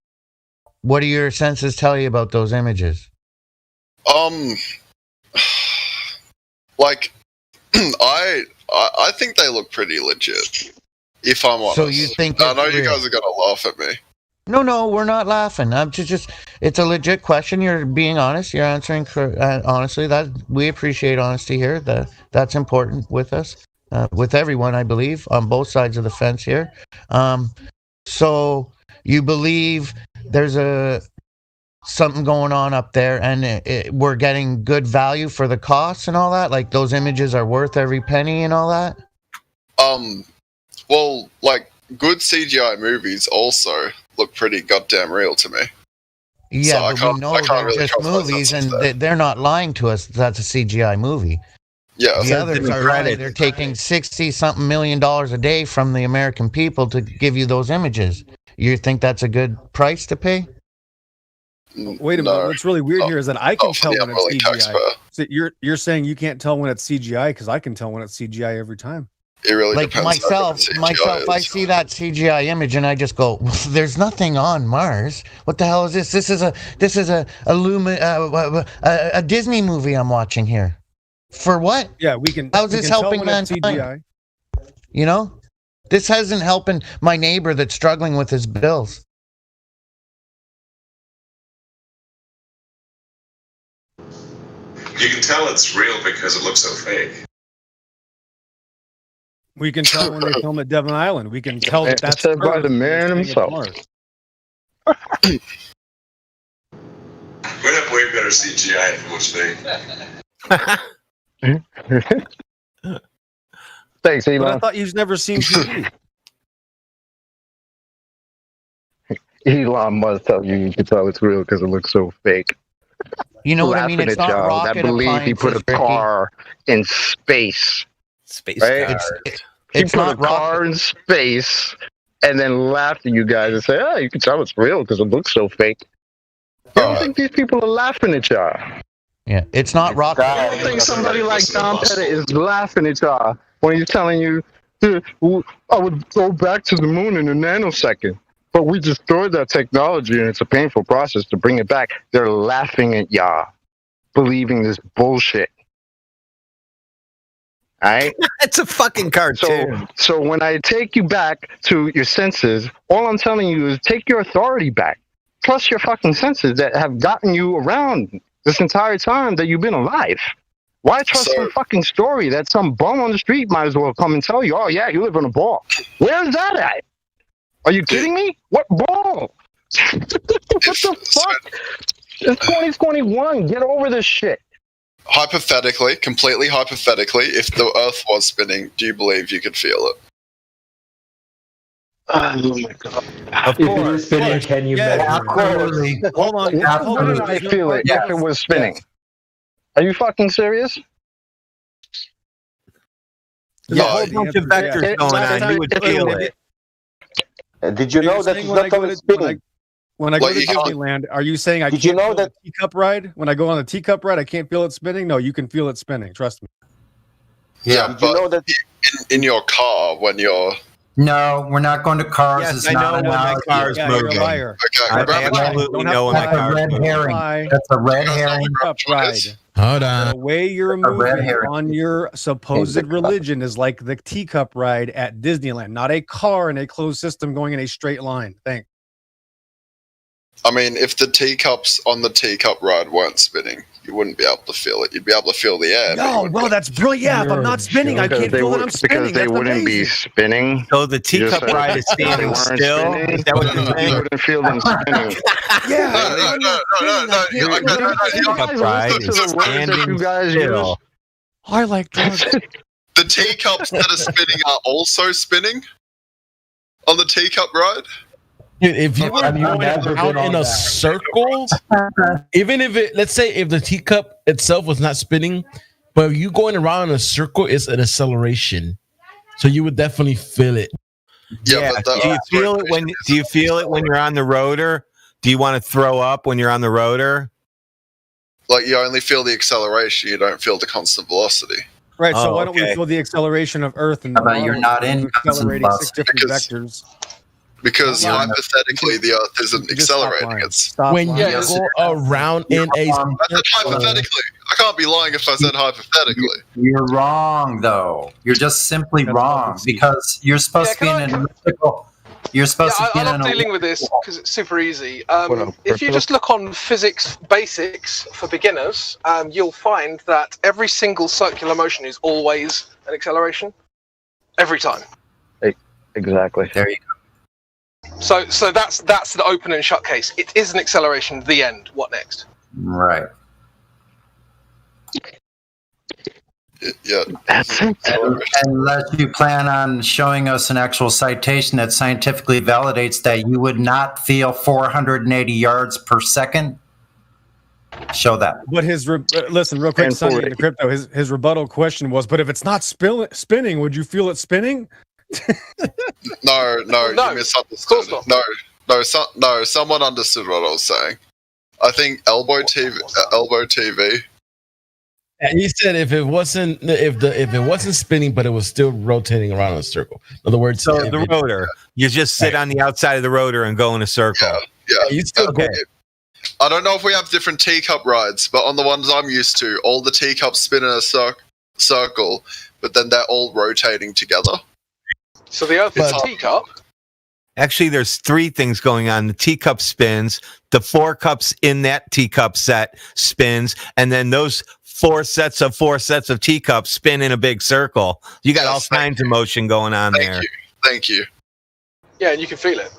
what do your senses tell you about those images? Like, I think they look pretty legit. If I'm honest. So you think I know it's you real? guys are gonna laugh at me. No, we're not laughing. I'm just it's a legit question. You're being honest. You're answering honestly. That we appreciate honesty here. That's important with us, with everyone, I believe, on both sides of the fence here. So you believe there's something going on up there, and we're getting good value for the costs and all that. Like those images are worth every penny and all that. Well, like good CGI movies also look pretty goddamn real to me. Yeah, So but we know they're really just trust my movies, senses and there. they're not lying to us. That's a CGI movie. Yeah, The others are lying. They're taking $60-something million a day from the American people to give you those images. You think that's a good price to pay? Wait a minute. What's really weird here is that I can tell when it's unwilling CGI. taxpayer. So you're saying you can't tell when it's CGI because I can tell when it's CGI every time. It really Like depends. myself, I see that CGI image and I just go, "There's nothing on Mars. What the hell is this? This is a Disney movie I'm watching here. For what? Yeah, we can. How's we this can tell helping when it's mankind? You know, this isn't helping my neighbor that's struggling with his bills. You can tell it's real because it looks so fake. We can tell when they film at Devon Island. We can tell that that's said by Earth the when man they're staying at himself. Mars. We'd have way better CGI if it was fake. Thanks, Elon. But I thought you've never seen TV. Elon must tell you can tell it's real because it looks so fake. You know what I mean? laughing It's at not y'all rocket that believe he put a appliances, Ricky. car in space. Space Right? cars. He It's put not a car in space and then laughed at you guys and say, "Oh, you can tell it's real because it looks so fake." You don't think these people are laughing at y'all? Yeah, it's not rocket. I don't think somebody like Tom Pettit is laughing at y'all when he's telling you, I would go back to the moon in a nanosecond. But we destroyed that technology, and it's a painful process to bring it back. They're laughing at y'all, believing this bullshit. All right? It's a fucking cartoon. So when I take you back to your senses, all I'm telling you is take your authority back. Trust your fucking senses that have gotten you around this entire time that you've been alive. Why trust some fucking story that some bum on the street might as well come and tell you, oh, yeah, you live on a ball? Where's that at? Are you kidding me? What ball? What the fuck? It's 2021. Get over this shit. Hypothetically, completely hypothetically, if the Earth was spinning, do you believe you could feel it? Oh my god! Of If it was spinning, can you measure? Absolutely. Hold on. How would I feel it if it was spinning? Are you fucking serious? There's a whole bunch of vectors going on. You would feel it. Did you know that it's not only spinning? When I go to Disneyland, are you saying I can't feel the teacup ride? When I go on the teacup ride, I can't feel it spinning? No, you can feel it spinning. Trust me. Yeah, but you know that in your car when you're... No, we're not going to cars. Yes, It's I know not when my car's moving. Okay, I absolutely know when my That's a car's red moving. herring. That's a red herring. Ride. Hold on. The way you're A red moving herring. on your supposed religion is like the teacup ride at Disneyland, not a car in a closed system going in a straight line. Thanks. I mean, if the teacups on the teacup ride weren't spinning, you wouldn't be able to feel it. You'd be able to feel the air. No, well, that's brilliant. Yeah, if I'm not spinning, I can't feel that I'm spinning. Because they That's wouldn't be amazing. spinning. Oh, So the teacup ride is standing still? Is that what you're saying? You wouldn't feel them spinning. Teacup ride is standing still. I like drugs. The teacups that are spinning are also spinning on the teacup ride? Dude, if you were Have you going never been around on in a that? circle, even if it, let's say, if the teacup itself was not spinning, but if you going around in a circle, it's an acceleration, so you would definitely feel it. Yeah. Do you feel it when? Do you feel it when you're on the rotor? Do you want to throw up when you're on the rotor? Like you only feel the acceleration, you don't feel the constant velocity. Right, so Oh, why don't we okay. feel the acceleration of Earth and How about you're not in accelerating constant 6 different Because- vectors? Because Yeah. hypothetically, the Earth isn't Just stop accelerating. lying. It's Stop When lying. you go around in a I said hypothetically. I can't be lying if I said hypothetically. You're wrong, though. You're just simply That's wrong obviously- because you're supposed to be in an elliptical. You're supposed Yeah, to be I in love an dealing with this because it's super easy. up, If you just look on physics basics for beginners, you'll find that every single circular motion is always an acceleration. Every time. Exactly. There you go. So that's the open and shut case. It is an acceleration. The end. What next? Right. Yeah. That's it. Unless you plan on showing us an actual citation that scientifically validates that you would not feel 480 yards per second, show that. But his listen, real quick, And Sonny, forward. in the crypto, his rebuttal question was, but if it's not spinning, would you feel it spinning? No, No, you misunderstood. of course not. No, someone understood what I was saying. I think Elbow TV. And he said if it wasn't spinning, but it was still rotating around in a circle. In other words, So if the it- rotor, you just sit on the outside of the rotor and go in a circle. Yeah. you still go. I don't know if we have different teacup rides, but on the ones I'm used to, all the teacups spin in a circle, but then they're all rotating together. So the Earth is a But- teacup. Actually, there's 3 things going on. The teacup spins, the 4 cups in that teacup set spins, and then those 4 sets of teacups spin in a big circle. You got all kinds of motion going on there. Thank you. Yeah, and you can feel it.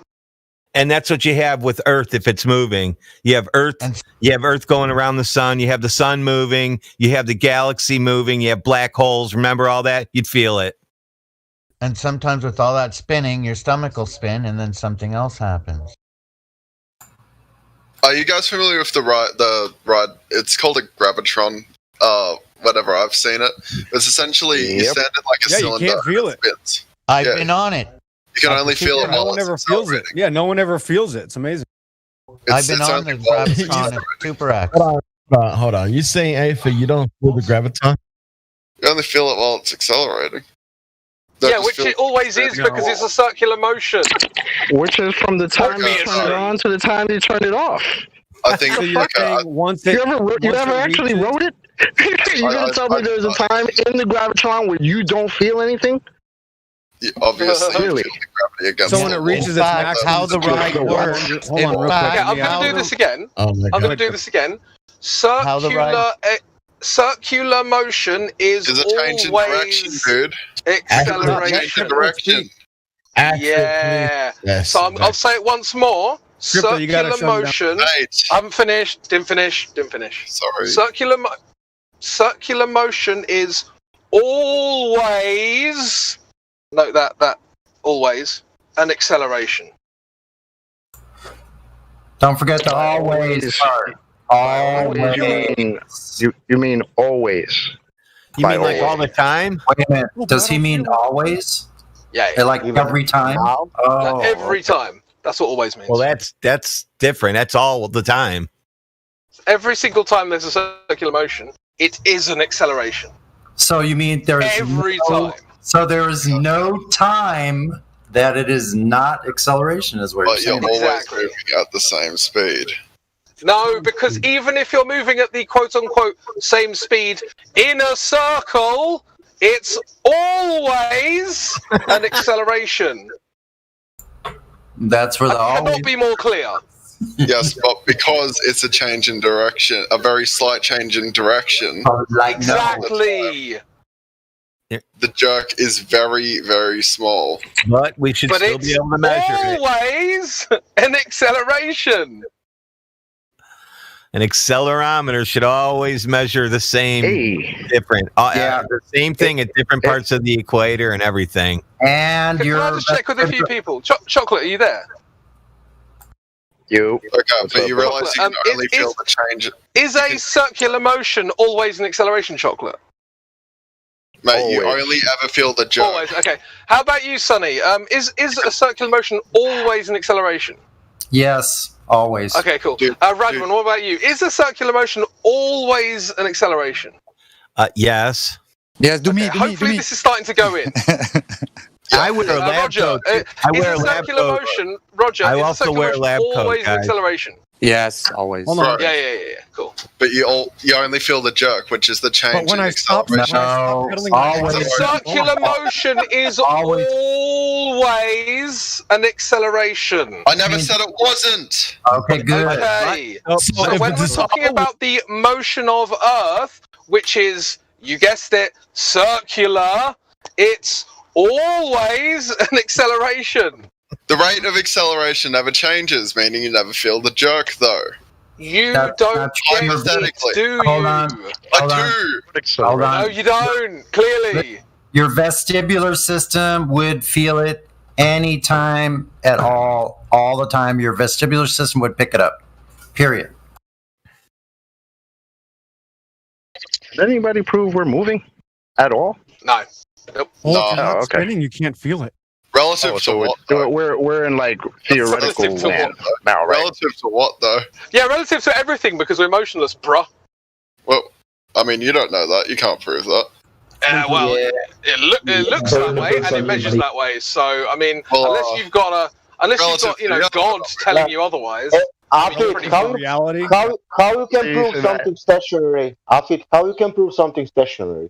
And that's what you have with Earth if it's moving. You have Earth going around the sun, you have the sun moving, you have the galaxy moving, you have black holes. Remember all that? You'd feel it. And sometimes with all that spinning, your stomach will spin and then something else happens. Are you guys familiar with the ride? It's called a gravitron. Whenever I've seen it, it's essentially you stand in like a cylinder. You can't feel it. Spins. I've been on it. You can only feel it No while one it's ever feels it. Yeah, no one ever feels it. It's amazing. I've been on the Gravitron at Super X. Hold on. You saying, Aether, you don't feel the graviton? You only feel it while it's accelerating. Yeah, which it always is because it's a circular motion. Which is from the time you turn it on to the time you turn it off. I think So you're saying once it, you ever actually wrote it? You're gonna tell me there's a time in the gravitron where you don't feel anything? Yeah, obviously, Really? you feel the gravity against So when it the reaches its wall. maximum, how the ride works. Hold on, real quick. Okay, I'm going to do this again. Oh my I'm going to God. do this again. How the ride- Circular motion is Is a change in direction, always dude. Change acceleration. in direction. Yeah. Yes. So I'll say it once more. Scripper, you gotta Circular shut it down. motion. Right. I haven't finished. Didn't finish. Sorry. Circular motion is always. Note that always an acceleration. Don't forget the always part. Always. You mean always? You mean like all the time? Wait a minute. Does he mean always? Yeah. Like every time? Oh, Every time. That's what always means. Well, that's different. That's all the time. Every single time there's a circular motion, it is an acceleration. So you mean there's Every no, time. So there is no time that it is not acceleration, is what But you're you're saying. always Exactly. moving at the same speed. No, because even if you're moving at the quote-unquote same speed in a circle, it's always an acceleration. That's where the I always. cannot be more clear. Yes, but because it's a change in direction, a very slight change in direction, Like no. Exactly. the jerk is very, very small. But we should But still be it's able to measure it. always an acceleration. An accelerometer should always measure the same, different, the same thing at different parts of the equator and everything. And Can I just check with a few people? Chocolate, are you there? You. Okay, but you realize you can Chocolate, only feel the change. Is a circular motion always an acceleration, Chocolate? Mate, you only ever feel the jerk. Always. Okay. How about you, Sonny? Is a circular motion always an acceleration? Yes, always. Okay, cool. Radwan, what about you? Is a circular motion always an acceleration? Yes. Yes, do me. Hopefully, this is starting to go in. I wear a lab Roger, coat. I wear a is a lab circular coat. motion, Roger? I is also a circular wear a motion lab coat, always an guys. acceleration? Yes, always. Hold on. Yeah. Cool. But you only feel the jerk, which is the change But when in I stop, acceleration. The circular motion is always an acceleration. I never said it wasn't. Okay, good. Okay. So So if when it's we're talking about the motion of Earth, which is, you guessed it, circular, it's always an acceleration. The rate of acceleration never changes, meaning you never feel the jerk, though. You That's don't not get true. it, do Hold you? on. Hold on. Hold on. No, you don't. Clearly. Your vestibular system would feel it anytime at all the time. Your vestibular system would pick it up. Period. Did anybody prove we're moving at all? No. Nope. Well, if you're No, not okay. spinning, you can't feel it. Relative to what? though? We're in like theoretical Relative to land what, though? now, right? Relative to what, though? Yeah, relative to everything because we're motionless, bruh. Well, I mean, you don't know that. You can't prove that. Well, it looks that way and it measures that way. So I mean, Well, unless you've got relative to the other God telling you otherwise. Afid, reality. how you can prove something stationary? Afid, how you can prove something stationary?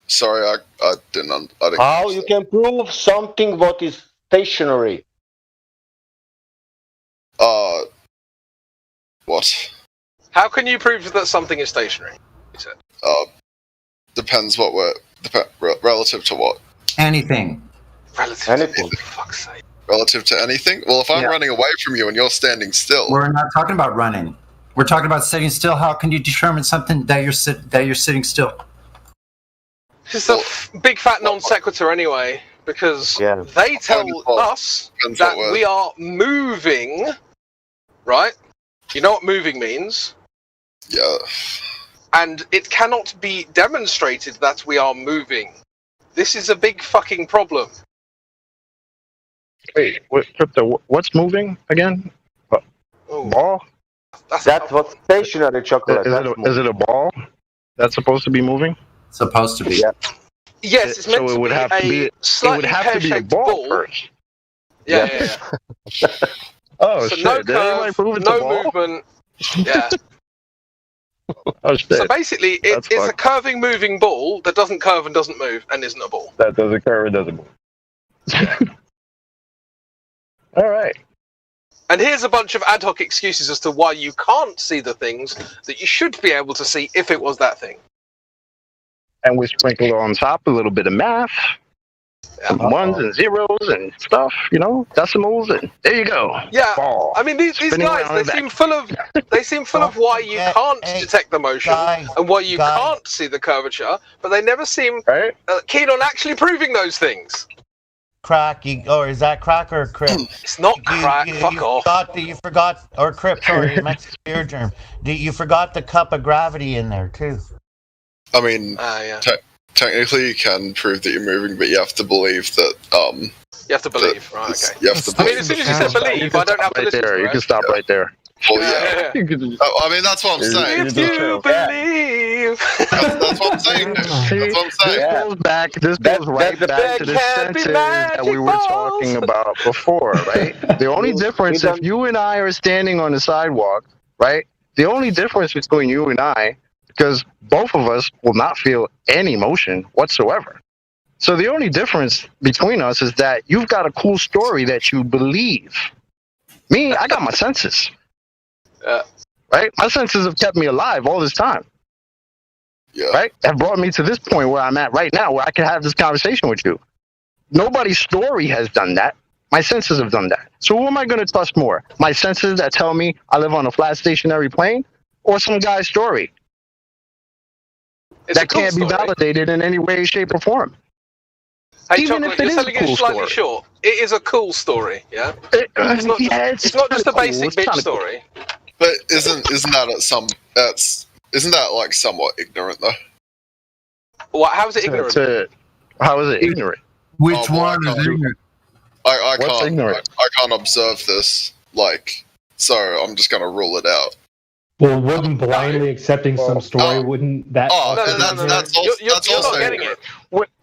Sorry, I didn't. How you can prove something what is stationary? What? How can you prove that something is stationary? He said. Depends what we're relative to what. Anything. Relative Anything. to what, for fuck's sake. Relative to anything. Well, if I'm running away from you and you're standing still, We're not talking about running. We're talking about sitting still. How can you determine something that you're sitting still? It's a big fat non sequitur anyway, because they tell us that we are moving, right? You know what moving means? Yeah. And it cannot be demonstrated that we are moving. This is a big fucking problem. Wait, what, Crypto, what's moving again? Ball? That's what stationary chocolate. Is it a ball that's supposed to be moving? Supposed to be. Yeah. Yes, it's meant So it to would be have to be. a It would slightly have to be a pear-shaped ball first. Yeah. Oh So shit! no Did anybody curve, prove it's a no ball? movement. Yeah. Oh shit! So basically, That's it's a fucked. curving, moving ball that doesn't curve and doesn't move and isn't a ball. That doesn't curve. It doesn't move. All right. And here's a bunch of ad hoc excuses as to why you can't see the things that you should be able to see if it was that thing. And we sprinkled on top a little bit of math, some ones and zeros and stuff. You know, decimals, and there you go. Yeah, Ball. I mean these Spinning guys, around they the seem back. full of why you can't detect the motion and why you guys. can't see the curvature, but they never seem Right? keen on actually proving those things. Crack, or is that crack or crip? It's not crack. Fuck off. You forgot, or crip. Sorry, Mexican beer germ. You forgot the cup of gravity in there too. I mean, yeah. technically you can prove that you're moving, but you have to believe that. You have to believe, right? Okay. You have to I mean, believe. as soon as you said believe, I don't have to Right listen there. to You it. can stop right there. Well, yeah. I mean, that's what I'm saying. If you believe. That's what I'm saying. Dude. That's what I'm saying. This goes back. This goes right back to the senses that we were talking about before, right? The only difference, if you and I are standing on the sidewalk, right? The only difference between you and I, because both of us will not feel any motion whatsoever. So the only difference between us is that you've got a cool story that you believe. Me, I got my senses. Right? My senses have kept me alive all this time. Yeah. Right? Have brought me to this point where I'm at right now, where I can have this conversation with you. Nobody's story has done that. My senses have done that. So who am I going to trust more? My senses that tell me I live on a flat stationary plane, or some guy's story that can't be validated in any way, shape, or form? Hey, Even Chocolate, if it you're is a selling it cool slightly story. short. It is a cool story, yeah? It's not just, it's not just a kinda basic cool. It's bitch kinda cool. story. But isn't that isn't that like somewhat ignorant though? What? How is it ignorant? How is it ignorant? Which one is ignorant? I What's can't. ignorant? I can't observe this. So I'm just gonna rule it out. Well, wouldn't blindly accepting some story, wouldn't that? That's also You're not getting it.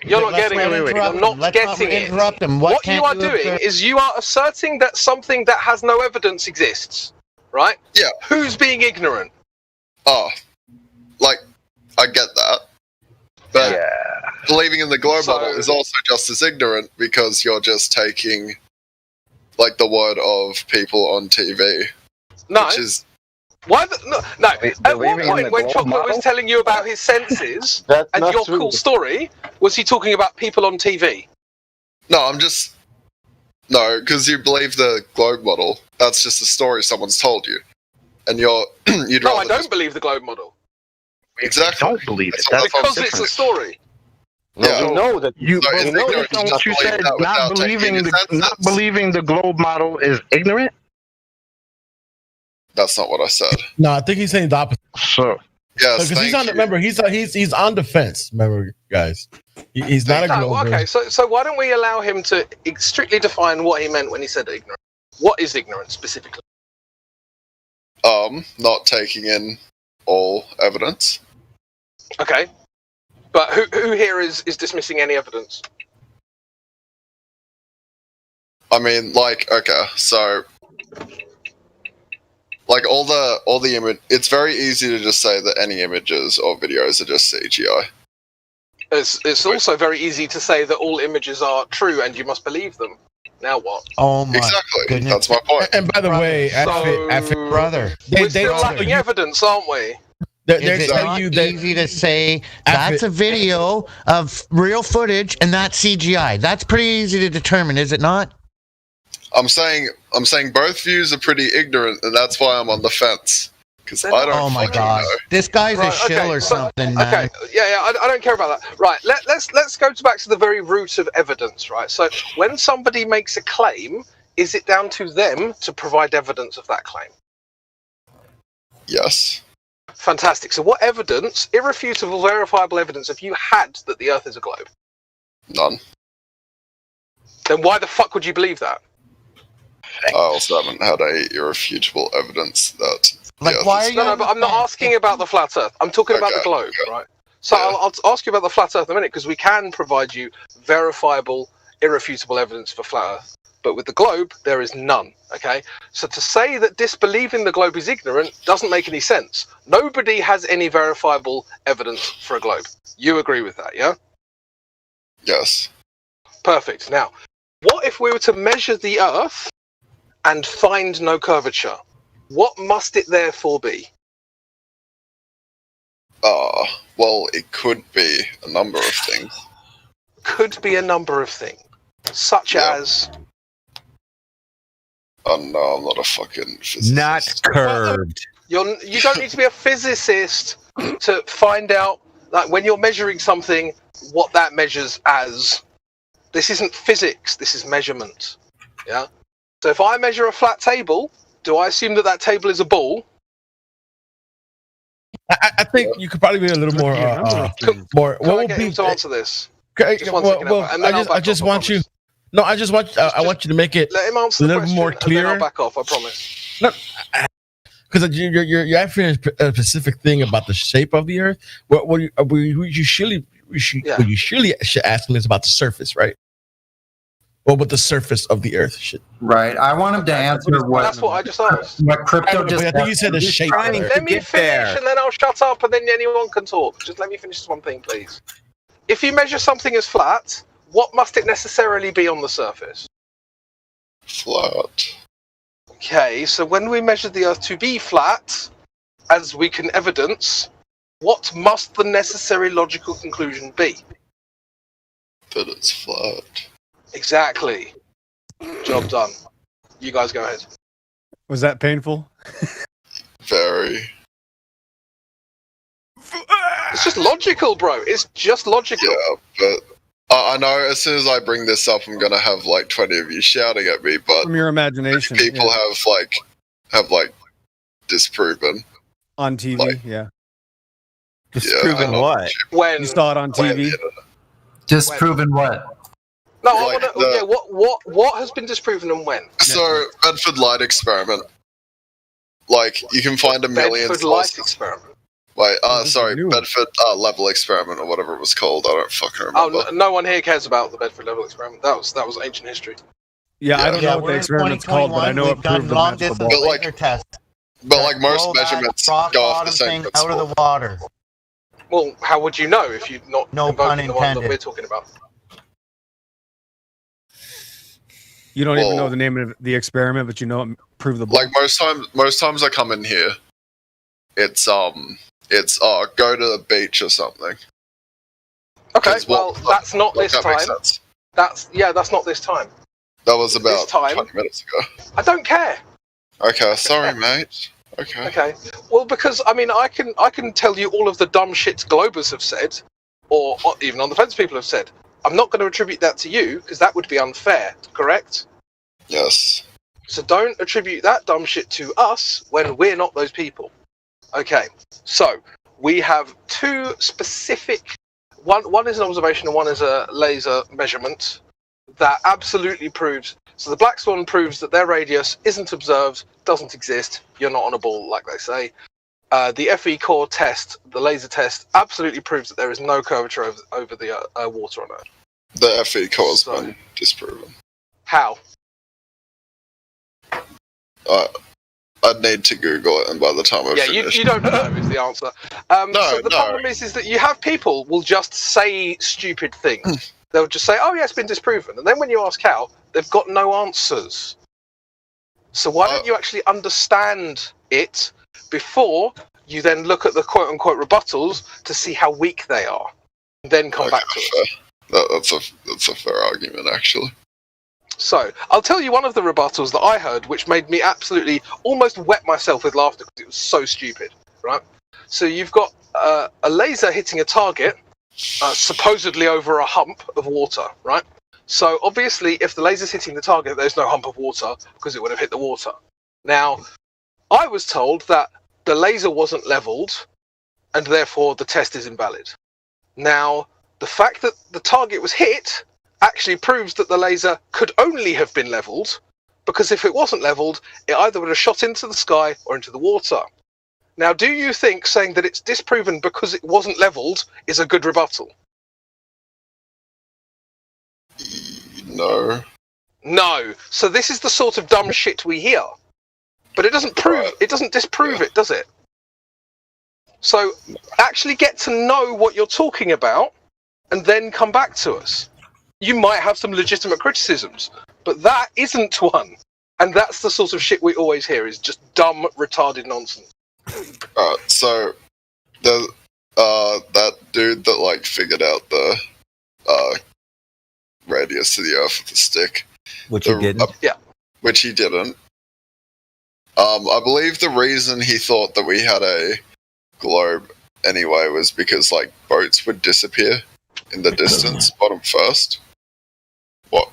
You're not getting it. You're not getting it. Interrupt him. What you are doing is you are asserting that something that has no evidence exists, right? Yeah. Who's being ignorant? I get that. But believing in the globe model is also just as ignorant because you're just taking the word of people on TV. No. Which is Why? No. At what point, when Chocolate was telling you about his senses and your cool story, was he talking about people on TV? No, because you believe the globe model. That's just a story someone's told you, and you'd No, rather I don't believe the globe model. Exactly. Don't believe it. Because it's a story. Yeah. We know that You said not believing the globe model is ignorant. That's not what I said. No, I think he's saying the opposite. So because he's on. Remember, he's on defense. Remember, guys, he's not a glober. Okay, so why don't we allow him to strictly define what he meant when he said ignorant? What is ignorant specifically? Not taking in all evidence. Okay, but who here is dismissing any evidence? I mean, okay, so all the image. It's very easy to just say that any images or videos are just CGI. It's also very easy to say that all images are true and you must believe them. Now what? Oh my Exactly. goodness. That's my point. And by the way, brother, We're still lacking evidence, aren't we? Is it not easy to say that's a video of real footage and that's CGI? That's pretty easy to determine, is it not? I'm saying both views are pretty ignorant, and that's why I'm on the fence. Because I don't. Oh my god, this guy's a shill or something, man. Okay, yeah, I don't care about that. Right, let's go back to the very root of evidence, right? So when somebody makes a claim, is it down to them to provide evidence of that claim? Yes. Fantastic. So what evidence, irrefutable, verifiable evidence, have you had that the Earth is a globe? None. Then why the fuck would you believe that? I also haven't had a irrefutable evidence that. Like, why are you? No, but I'm not asking about the flat Earth. I'm talking about the globe, right? So I'll ask you about the flat Earth in a minute, because we can provide you verifiable, irrefutable evidence for flat Earth. But with the globe, there is none, okay? So to say that disbelieving the globe is ignorant doesn't make any sense. Nobody has any verifiable evidence for a globe. You agree with that, yeah? Yes. Perfect. Now, what if we were to measure the Earth and find no curvature? What must it therefore be? Well, it could be a number of things. Could be a number of things, such as... Oh no, I'm not a fucking physicist. Not curved. You don't need to be a physicist to find out, like, when you're measuring something, what that measures as. This isn't physics, this is measurement. Yeah? So if I measure a flat table, do I assume that that table is a ball? I think you could probably be a little more. More. Can I get him to answer this? Okay, Just one second, and then I just want you. No, I just want. I want you to make it let him answer a the little question, more and clear. then I'll back off, I promise. No, because you're asking a specific thing about the shape of the Earth. What you surely should ask me is about the surface, right? Well, what the surface of the Earth should. Right. I want him to answer what. That's what I just asked. What crypto just. I think you said the shape. Let me finish, and then I'll shut up, and then anyone can talk. Just let me finish this one thing, please. If you measure something as flat, what must it necessarily be on the surface? Flat. Okay, so when we measure the Earth to be flat, as we can evidence, what must the necessary logical conclusion be? That it's flat. Exactly. Job done. You guys go ahead. Was that painful? Very. It's just logical, bro. It's just logical. Yeah, but I know as soon as I bring this up, I'm gonna have like 20 of you shouting at me. But From your imagination, people have disproven on TV. Yeah. Disproven what? When you saw it on TV. Disproven what? No, I want to. Yeah, what has been disproven and when? So Bedford Light Experiment. Like you can find a million. Bedford Light Experiment. Wait, sorry, Bedford Level Experiment or whatever it was called. I don't fucking remember. Oh, no one here cares about the Bedford Level Experiment. That was ancient history. Yeah, I don't know what the experiment's called, but I know it proved the magical ball. But like most measurements go off the same principle. Out of the water. Well, how would you know if you're not invoking the one that we're talking about? You don't even know the name of the experiment, but you know it proved the ball. Like most times I come in here, it's go to the beach or something. Okay, well that's not this time. That's not this time. That was about 20 minutes ago. I don't care. Okay, sorry, mate. Okay. Okay. Well, because I mean, I can tell you all of the dumb shit Globers have said, or even on the fence people have said. I'm not going to attribute that to you because that would be unfair. Correct? Yes. So don't attribute that dumb shit to us when we're not those people. Okay. So we have two specific. One is an observation and one is a laser measurement that absolutely proves. So the Black Swan proves that their radius isn't observed, doesn't exist. You're not on a ball, like they say. The FE core test, the laser test, absolutely proves that there is no curvature over the water on Earth. The FE core has been disproven. How? I'd need to Google it, and by the time I finish... you don't know is the answer. So the problem is that you have people will just say stupid things. They'll just say, oh yeah, it's been disproven. And then when you ask how, they've got no answers. So why don't you actually understand it before you then look at the quote-unquote rebuttals to see how weak they are, and then come back to it. That's a fair argument, actually. So, I'll tell you one of the rebuttals that I heard, which made me absolutely almost wet myself with laughter because it was so stupid, right? So you've got a laser hitting a target, supposedly over a hump of water, right? So obviously, if the laser's hitting the target, there's no hump of water because it would have hit the water. Now, I was told that the laser wasn't leveled, and therefore the test is invalid. Now, the fact that the target was hit actually proves that the laser could only have been leveled, because if it wasn't leveled, it either would have shot into the sky or into the water. Now, do you think saying that it's disproven because it wasn't leveled is a good rebuttal? No. No. So this is the sort of dumb shit we hear. But it doesn't prove, it doesn't disprove it, does it? So actually get to know what you're talking about and then come back to us. You might have some legitimate criticisms, but that isn't one. And that's the sort of shit we always hear, is just dumb, retarded nonsense. So that dude that like figured out the radius to the Earth with the stick, which he didn't. Yeah, which he didn't. I believe the reason he thought that we had a globe anyway was because like boats would disappear in the distance, bottom first. Why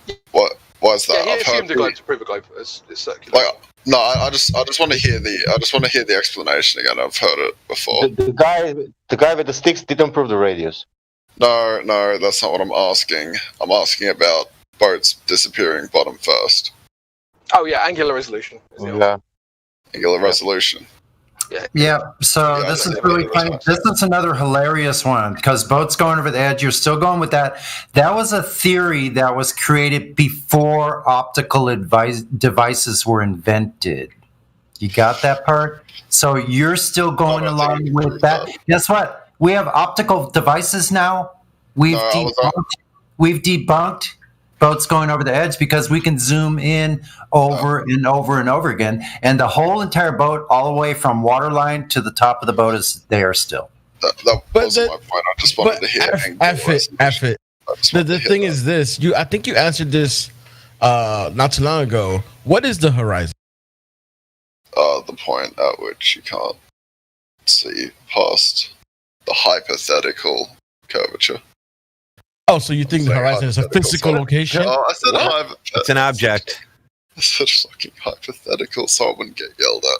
is that? Yeah, he assumed a globe to prove a globe is circular. Like, no, I just want to hear the explanation again. I've heard it before. The guy with the sticks didn't prove the radius. No, that's not what I'm asking. I'm asking about boats disappearing bottom first. Oh yeah, angular resolution. Yeah. Angular resolution. Yeah, so this is really funny. This is another hilarious one because boats going over the edge. You're still going with that. That was a theory that was created before optical devices were invented. You got that part? So you're still going along with that. Guess what? We have optical devices now. We've debunked boats going over the edge because we can zoom in over and over and over again, and the whole entire boat, all the way from waterline to the top of the boat, is there still. That wasn't my point. I just wanted to hear. The thing is this: I think you answered this not too long ago. What is the horizon? The point at which you can't see past the hypothetical curvature. Oh, so you think the horizon is a physical location? Oh, I said hypothetical. It's an object. I said fucking hypothetical, so I wouldn't get yelled at.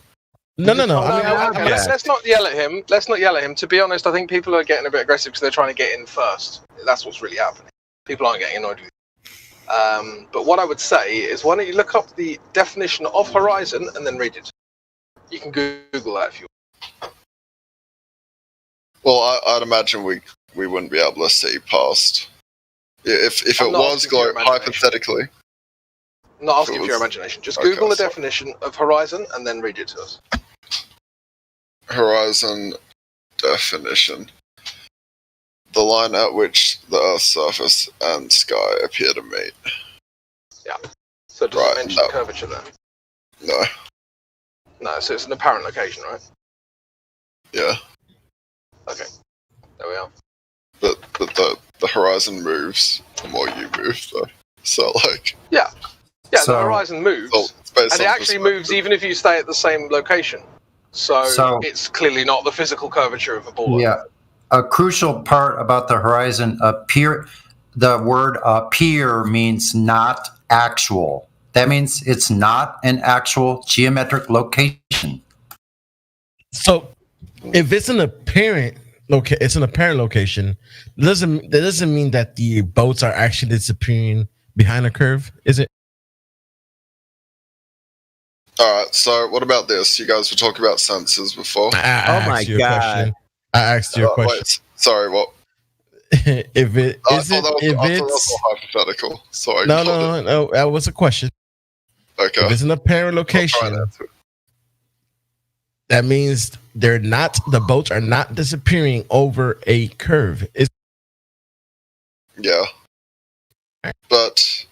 No. Let's not yell at him. Let's not yell at him. To be honest, I think people are getting a bit aggressive because they're trying to get in first. That's what's really happening. People aren't getting annoyed with you. But what I would say is, why don't you look up the definition of horizon and then read it? You can Google that if you want. Well, I'd imagine we wouldn't be able to see past. If it was hypothetically. I'm not asking for your imagination. Just Google the definition of horizon and then read it to us. Horizon definition. The line at which the Earth's surface and sky appear to meet. Yeah. So it doesn't mention curvature there? No. No, so it's an apparent location, right? Yeah. Okay. There we are. But the horizon moves the more you move, though. So, like... Yeah, the horizon moves. And it actually moves even if you stay at the same location. So it's clearly not the physical curvature of a ball. Yeah. A crucial part about the horizon, the word appear means not actual. That means it's not an actual geometric location. So if it's an apparent location, that doesn't mean that the boats are actually disappearing behind a curve, is it? All right. So what about this? You guys were talking about sensors before. Oh my god! I asked you a question. Wait, sorry, what? If it I isn't, thought if that was it's all hypothetical. Sorry. no, that was a question. Okay. If it's an apparent location, that means the boats are not disappearing over a curve. Yeah. But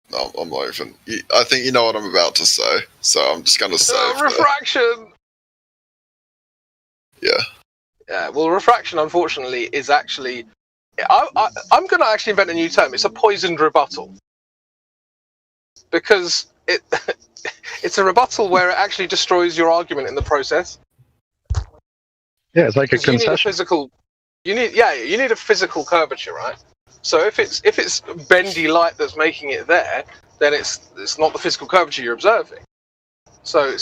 no, I'm not even. I think you know what I'm about to say, so I'm just going to say refraction. Yeah. Yeah. Well, refraction, unfortunately, is actually. I'm going to actually invent a new term. It's a poisoned rebuttal, because it's a rebuttal where it actually destroys your argument in the process. Yeah, it's like a concession. You need a physical curvature, right? So if it's bendy light that's making it there, then it's not the physical curvature you're observing. So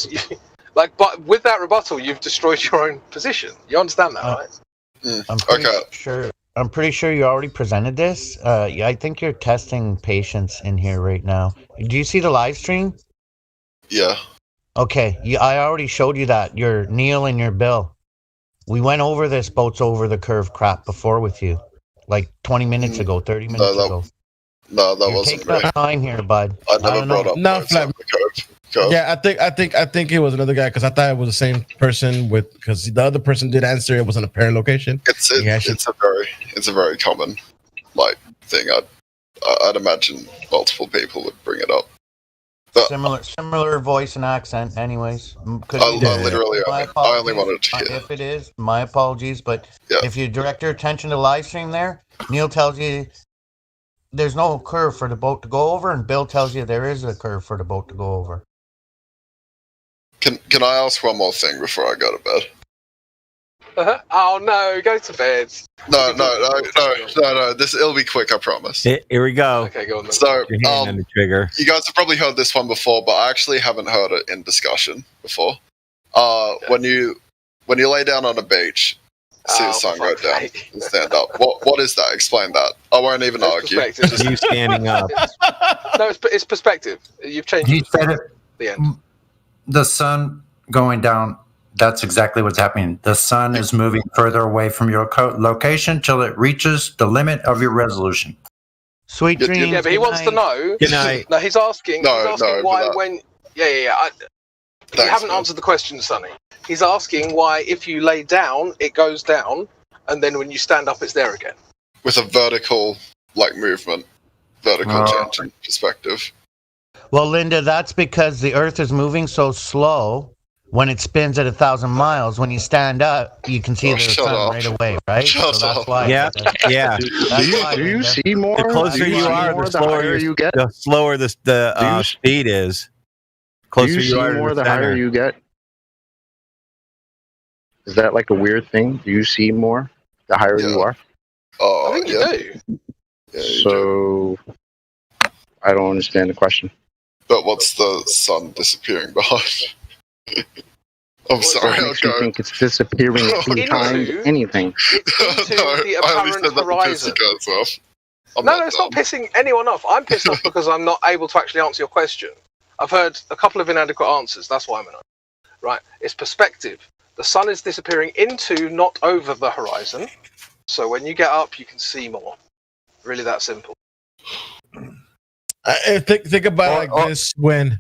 Like, but with that rebuttal, you've destroyed your own position. You understand that, right? I'm pretty sure you already presented this. Yeah, I think you're testing patience in here right now. Do you see the live stream? Yeah. Okay, I already showed you that. Your Neil and your Bill. We went over this boats over the curve crap before with you, like 20 minutes ago, 30 minutes ago. No, that You're wasn't taking up time here, bud. I never brought up No, flat. Yeah, I think it was another guy because I thought it was the same person because the other person did answer. It was an apparent location. It's a very common like thing. I'd imagine multiple people would bring it up. But Similar voice and accent, anyways. I only wanted to hear. If it is, my apologies, but if you direct your attention to live stream there, Neil tells you there's no curve for the boat to go over, and Bill tells you there is a curve for the boat to go over. Can I ask one more thing before I go to bed? Oh no, go to bed. No. It'll be quick, I promise. Here we go. Okay, go on then. So, Your hand on the trigger. you guys have probably heard this one before, but I actually haven't heard it in discussion before. When you lay down on a beach, see the sun go down, and stand up. What is that? Explain that. I won't even argue. You standing up. No, it's perspective. You've changed. He said it. The end. The sun going down. That's exactly what's happening. The sun is moving further away from your location till it reaches the limit of your resolution. Sweet dreams. Yeah, but he wants to know. Good night. No, he's asking. No, he's asking no, why but when. Yeah. You haven't answered the question, Sonny. He's asking why if you lay down, it goes down, and then when you stand up, it's there again. With a vertical movement, change in perspective. Well, Linda, that's because the Earth is moving so slow. When it spins at 1,000 miles, when you stand up, you can see the sun right away, right? So that's why. Yeah. Do you see more? The closer you are, the slower you get. The slower the speed is. Closer Do you see are to more the the higher center. you get? Is that like a weird thing? Do you see more the higher you are? Oh, I think you do. So I don't understand the question. But what's the sun disappearing behind? I'm sorry. What makes you think it's disappearing behind anything? The apparent horizon. No, it's not pissing anyone off. I'm pissed off because I'm not able to actually answer your question. I've heard a couple of inadequate answers. That's why I'm annoyed. Right? It's perspective. The sun is disappearing into, not over the horizon. So when you get up, you can see more. Really that simple. Think about it like this: when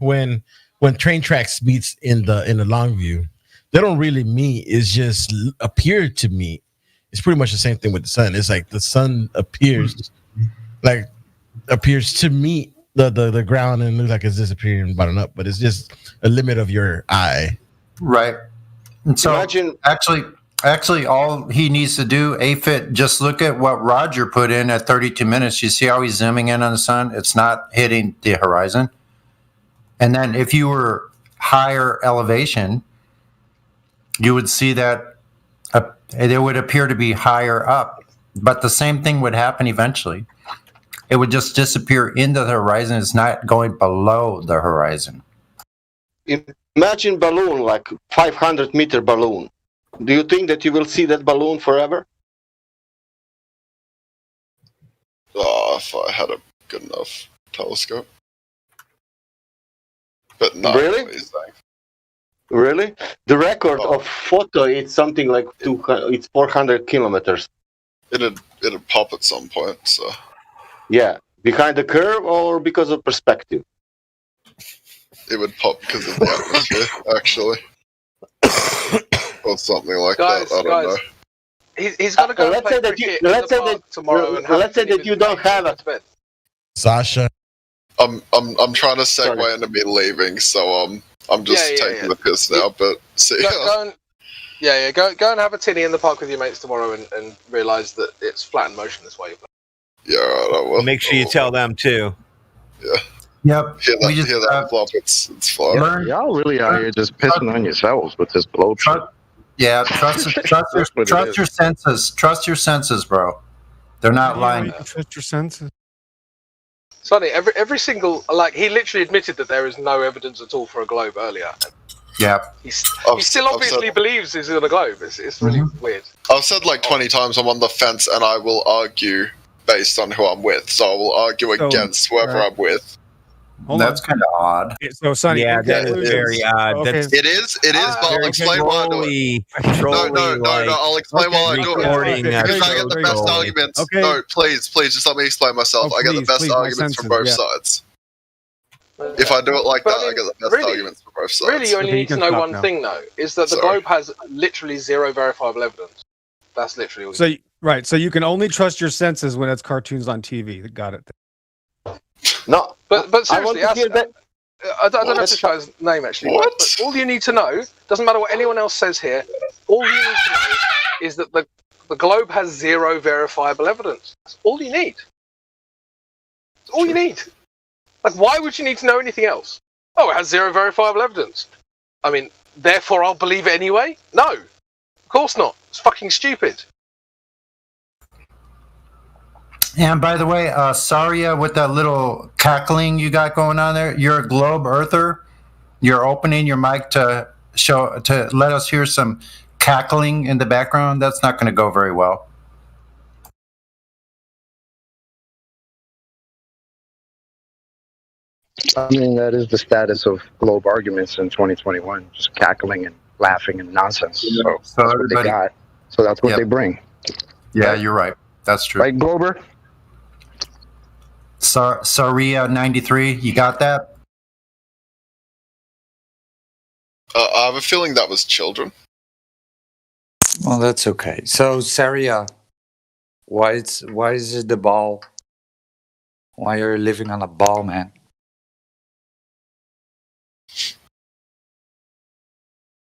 train tracks meets in the long view, they don't really meet. It's just appear to meet. It's pretty much the same thing with the sun. It's like the sun appears to meet the ground and looks like it's disappearing bottom up, but it's just a limit of your eye. Right. And so actually all he needs to do, AFIT, just look at what Roger put in at 32 minutes. You see how he's zooming in on the sun? It's not hitting the horizon. And then if you were higher elevation, you would see that it would appear to be higher up. But the same thing would happen eventually. It would just disappear into the horizon. It's not going below the horizon. Imagine balloon, like 500-meter balloon. Do you think that you will see that balloon forever? If I had a good enough telescope. But no. Really? Really? The record of photo is something like 400 kilometers. It'd pop at some point, so. Yeah. Behind the curve or because of perspective? It would pop because of the atmosphere, actually. Or something like that. I don't know. He's got to go. Let's say that tomorrow. Let's say that you don't have a. Sasha. I'm trying to segue into me leaving, so I'm just taking the piss now. But see go and have a tinny in the park with your mates tomorrow and realise that it's flat in motion this way. Yeah, right, I will. Make sure you tell them too. Yeah. Yep. Hear that flop? It's fine. Y'all really out here just pissing on yourselves with this blow shit. Yeah, trust your senses. Trust your senses, bro. They're not lying. Trust your senses. Sonny, every single he literally admitted that there is no evidence at all for a globe earlier. Yeah. He still obviously believes he's on a globe. It's really weird. I've said like 20 times I'm on the fence, and I will argue based on who I'm with. So I will argue against whoever I'm with. That's kind of odd. So, Sonny, yeah, that is very odd. Okay. That's It is, but I'll explain why I do it. No, I'll explain why I do it. Because I get the best arguments. Okay. No, please, just let me explain myself. I get the best arguments from both sides. If I do it like that, I get the best arguments from both sides. Really, you only need to know one thing, though, is that the globe has literally zero verifiable evidence. That's literally all. So you can only trust your senses when it's cartoons on TV. Got it. No, but seriously, I don't know to show his name actually. But all you need to know, doesn't matter what anyone else says here. All you need to know is that the globe has zero verifiable evidence. That's all you need. That's all you need. Like, why would you need to know anything else? Oh, it has zero verifiable evidence. I mean, therefore I'll believe it anyway? No, of course not. It's fucking stupid. And by the way, Saria, with that little cackling you got going on there, you're a globe earther. You're opening your mic to let us hear some cackling in the background. That's not going to go very well. I mean, that is the status of globe arguments in 2021, just cackling and laughing and nonsense. So that's what they got. So that's what they bring. Yeah, you're right. That's true. Right, Glober? Saria 93, you got that? I have a feeling that was children. Well, that's okay. So, Saria, why is it the ball? Why are you living on a ball, man?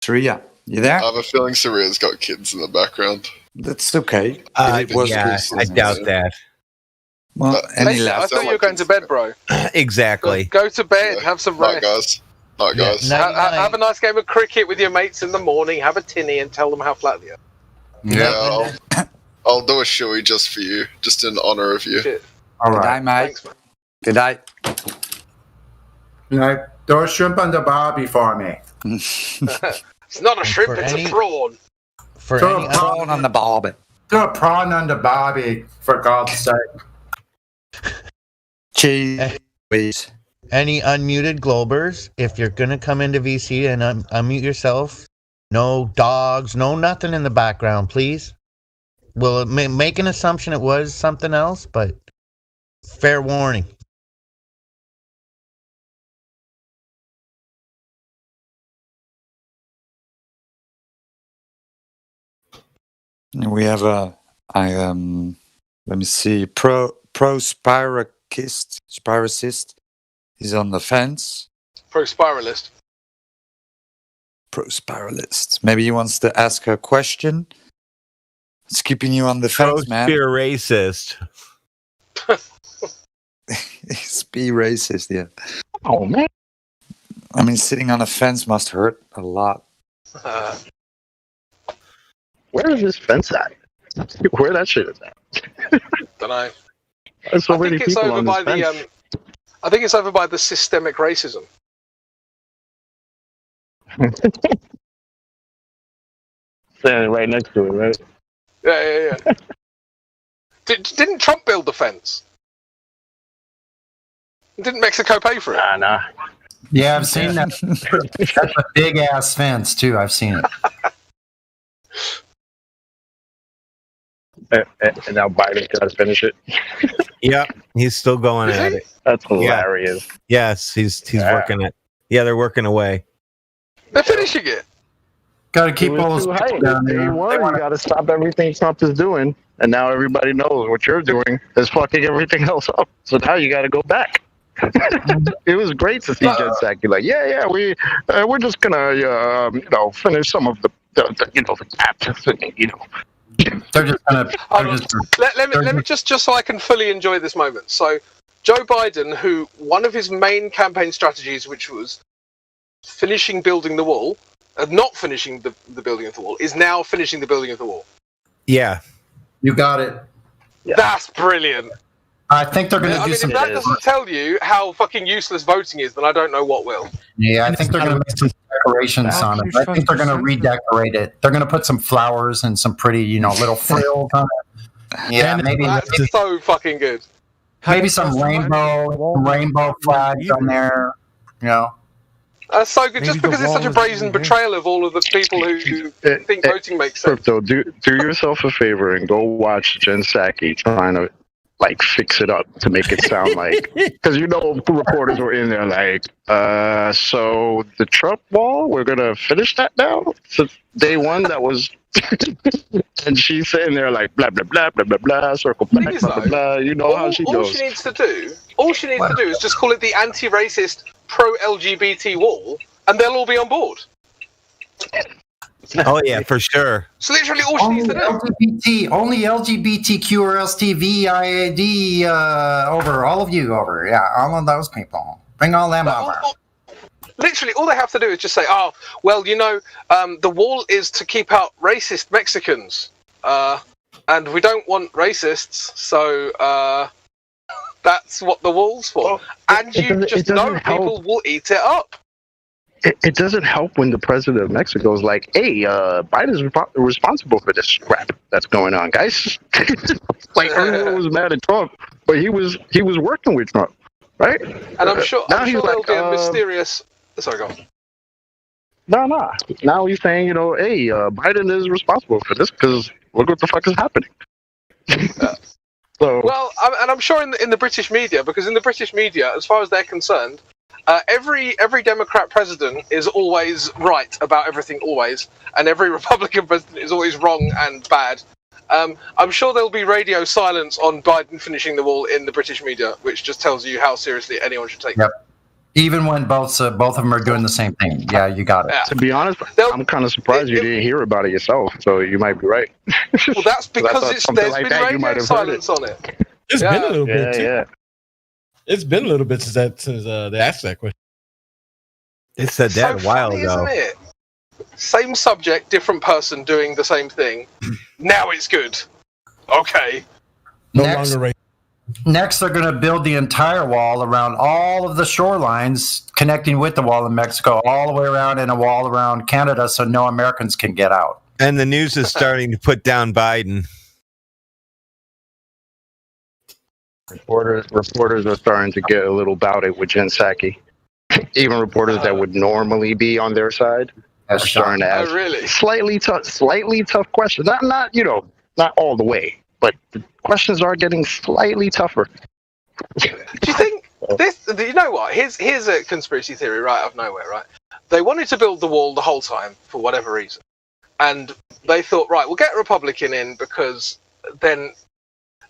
Saria, you there? I have a feeling Saria's got kids in the background. That's okay. I doubt that. Well, I thought you were going to bed, bro. Exactly. Go to bed, have some rest. Night, guys. Have a nice game of cricket with your mates in the morning, have a tinny and tell them how flat they are. Yeah, I'll do a shoey just for you, just in honor of you. Shit. All Good right. night, mate. Good night. Throw a shrimp on the barbie for me. It's not a shrimp, it's a prawn. Throw a prawn on the barbie. Throw a prawn on the barbie, for God's sake. Cheese. Please. Any unmuted Globers, if you're going to come into VC and unmute yourself, no dogs, no nothing in the background, please. We'll make an assumption it was something else, but fair warning. We have let me see, Spiracist is on the fence. Pro-spiralist. Pro-spiralist. Maybe he wants to ask a question. It's keeping you on the fence, man. You're racist. Be racist, yeah. Oh, man. I mean, sitting on a fence must hurt a lot. Where is this fence at? Where that shit is at? Don't know. There's so many people on this fence. I think it's over by the systemic racism. Standing right next to it, right? Yeah. Didn't Trump build the fence? Didn't Mexico pay for it? Nah. Yeah, I've seen that. That's a big ass fence too. I've seen it. And now Biden tries to finish it. Yep, he's still going at it. That's hilarious. Yeah. Yes, he's working it. Yeah, they're working away. They're finishing it. Got to keep all those people down there. You got to stop everything Trump is doing, and now everybody knows what you're doing is fucking everything else up. So now you got to go back. It was great to see Jen Psaki like, we're just gonna finish some of the gaps, They're just gonna. Let me just so I can fully enjoy this moment. So, Joe Biden, who one of his main campaign strategies, which was finishing building the wall, not finishing the building of the wall, is now finishing the building of the wall. Yeah, you got it. Yeah. That's brilliant. I think they're going to do if some. that doesn't tell you how fucking useless voting is, then I don't know what will. Yeah, I think they're going to make some decorations on it. I think they're going to redecorate it. They're going to put some flowers and some pretty, little frills on it. Yeah, maybe That's so fucking good. maybe some rainbow flags on there. That's so good, just because it's such a brazen betrayal of all of the people who think voting makes sense. Crypto, do yourself a favor and go watch Jen Psaki trying to fix it up to make it sound like, because reporters were in there so the Trump wall, we're gonna finish that now. So day one, that was, and she's sitting there blah blah blah blah blah blah, circle back, blah blah blah. You know how she goes. All she needs to do is just call it the anti-racist pro-LGBT wall, and they'll all be on board. Oh yeah, for sure. It's literally all she needs to do. Only LGBTQ or STVIAD over, all of you over. Yeah, all of those people. Bring all them over. Literally, all they have to do is just say, the wall is to keep out racist Mexicans. And we don't want racists, so that's what the wall's for. And you just know people will eat it up. It doesn't help when the president of Mexico is like, hey, Biden's responsible for this crap that's going on, guys. Everyone was mad at Trump, but he was working with Trump, right? And I'm sure there'll be a mysterious... Sorry, go on. No. Now he's saying, hey, Biden is responsible for this because look what the fuck is happening. Well, I'm sure in the British media, because in the British media, as far as they're concerned, every Democrat president is always right about everything, always, and every Republican president is always wrong and bad. I'm sure there'll be radio silence on Biden finishing the wall in the British media, which just tells you how seriously anyone should take it. Even when both of them are doing the same thing. Yeah, you got it. Yeah. To be honest, I'm kind of surprised you didn't hear about it yourself, so you might be right. Well, that's because there's been radio silence on it. It's been a little bit, too. Yeah. It's been a little bit since they asked that question. It said that a while ago. Isn't it? Same subject, different person doing the same thing. Now it's good. Okay. Next, they're going to build the entire wall around all of the shorelines connecting with the wall in Mexico, all the way around, and a wall around Canada so no Americans can get out. And the news is starting to put down Biden. Reporters are starting to get a little about it with Jen Psaki. Even reporters that would normally be on their side are starting to ask slightly tough questions. Not all the way, but the questions are getting slightly tougher. Do you think this? You know what? Here's a conspiracy theory right out of nowhere. Right? They wanted to build the wall the whole time for whatever reason, and they thought, right, we'll get a Republican in because then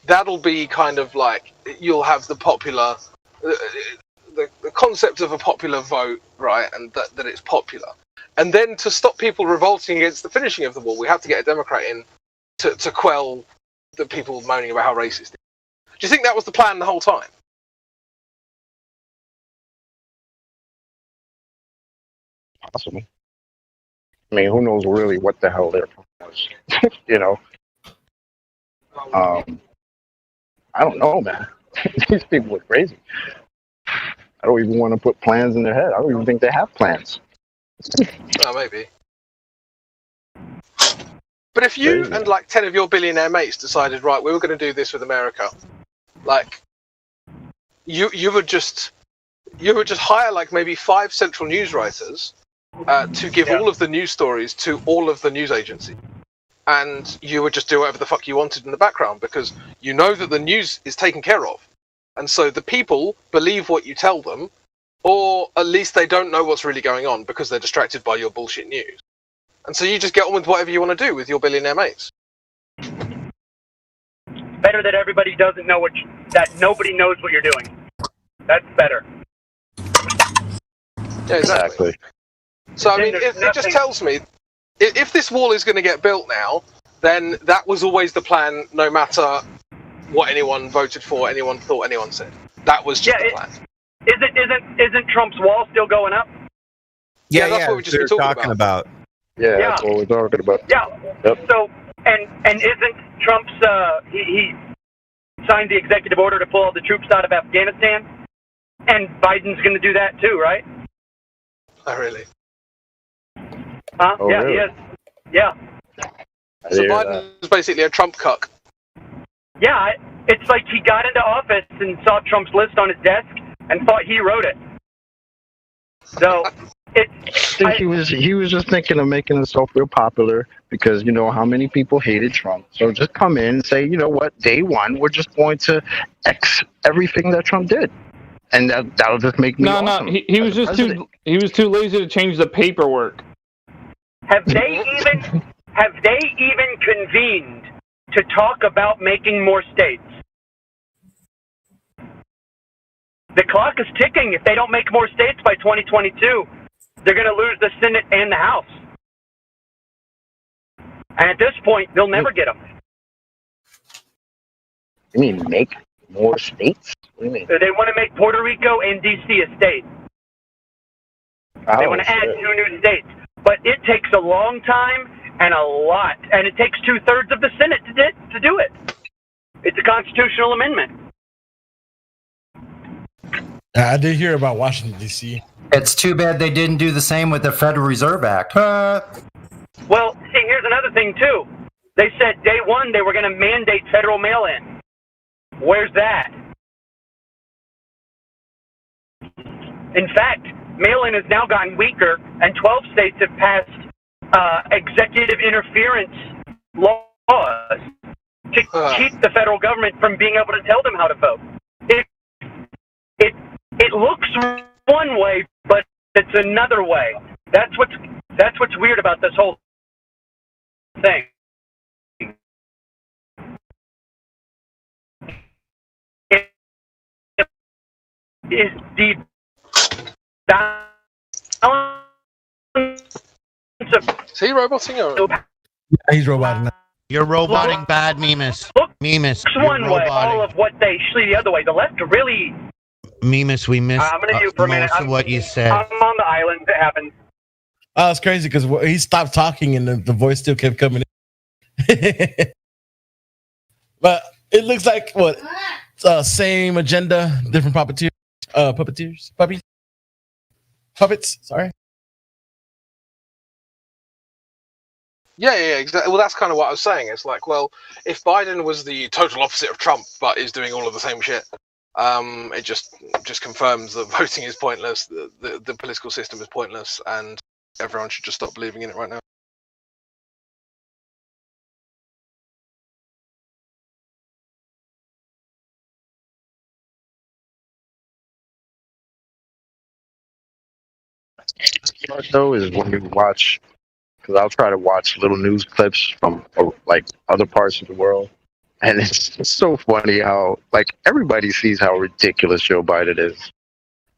that'll be kind of like you'll have the popular. The concept of a popular vote, right, and that it's popular. And then to stop people revolting against the finishing of the wall, we have to get a Democrat in to quell the people moaning about how racist it is. Do you think that was the plan the whole time? Possible. I mean, who knows really what the hell their plan was, I don't know, man. These people are crazy. I don't even want to put plans in their head. I don't even think they have plans. Oh, maybe. But if you and 10 of your billionaire mates decided, right, we were going to do this with America, you would just hire maybe 5 central news writers to give all of the news stories to all of the news agencies, and you would just do whatever the fuck you wanted in the background because you know that the news is taken care of. And so the people believe what you tell them, or at least they don't know what's really going on because they're distracted by your bullshit news. And so you just get on with whatever you want to do with your billionaire mates. Better that everybody doesn't know that nobody knows what you're doing. That's better. Yeah, exactly. So I mean, it just tells me if this wall is going to get built now, then that was always the plan, no matter what anyone voted for, anyone thought, anyone said. That was just the plan. Isn't Trump's wall still going up? Yeah, that's what we just been talking about. Yeah, that's what we're talking about. Yeah. Yep. So and isn't Trump's he signed the executive order to pull all the troops out of Afghanistan, and Biden's going to do that too, right? Oh, really? Huh? Oh, yeah, really? he is. Yeah. So Biden is basically a Trump cuck. Yeah, it's like he got into office and saw Trump's list on his desk and thought he wrote it. So I think he was just thinking of making himself real popular because you know how many people hated Trump. So just come in and say, you know what, day one, we're just going to X everything that Trump did, and that'll just make me awesome. He was just too lazy to change the paperwork. have they even convened to talk about making more states? The clock is ticking. If they don't make more states by 2022, they're going to lose the Senate and the House. And at this point, they'll never get them. You mean make more states? What do you mean? They want to make Puerto Rico and D.C. a state. They want to add 2 new states. But it takes a long time and a lot. And it takes 2/3 of the Senate to do it. It's a constitutional amendment. I did hear about Washington, D.C. It's too bad they didn't do the same with the Federal Reserve Act. Well, see, here's another thing, too. They said day one they were going to mandate federal mail-in. Where's that? In fact, mail-in has now gotten weaker, and 12 states have passed executive interference laws to keep the federal government from being able to tell them how to vote. It looks one way, but it's another way. That's what's weird about this whole thing. Is the balance of... Is he roboting or? Yeah, he's roboting. You're roboting bad, Mimas. Mimas, It's you're one way, roboting. all of what they actually the other way. The left really... Mimas, we missed I'm going to do for a minute. most of what you said. I'm on the island. It happens. Oh, it's crazy because he stopped talking and the voice still kept coming in. But it looks like what? Same agenda, different puppets. Sorry. Yeah, exactly. Well, that's kind of what I was saying. It's like, well, if Biden was the total opposite of Trump, but is doing all of the same shit, it just confirms that voting is pointless, the political system is pointless, and everyone should just stop believing in it right now. Though is when you watch, because I'll try to watch little news clips from like other parts of the world, and it's so funny how like everybody sees how ridiculous Joe Biden is.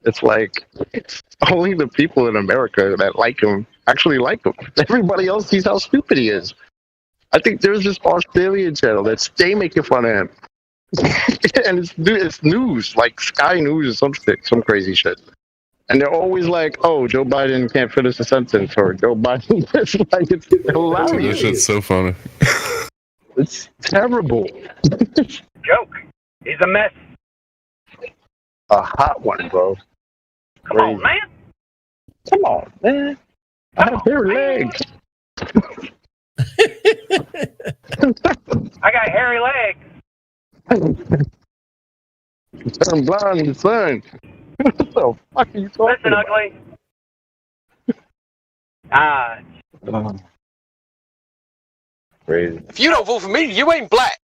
It's like it's only the people in America that like him actually like him. Everybody else sees how stupid he is. I think there's this Australian channel that's making fun of him, and it's news like Sky News or some crazy shit. And they're always like, "Oh, Joe Biden can't finish a sentence," or "Joe Biden." It's like it's hilarious. That shit's so funny. It's terrible. Joke. He's a mess. A hot one, bro. Come on, man. Come on, man. I have hairy legs. I got hairy legs. Turn blind in the sun. What the fuck are you talking Listen, about? ugly. Crazy. If you don't vote for me, you ain't black.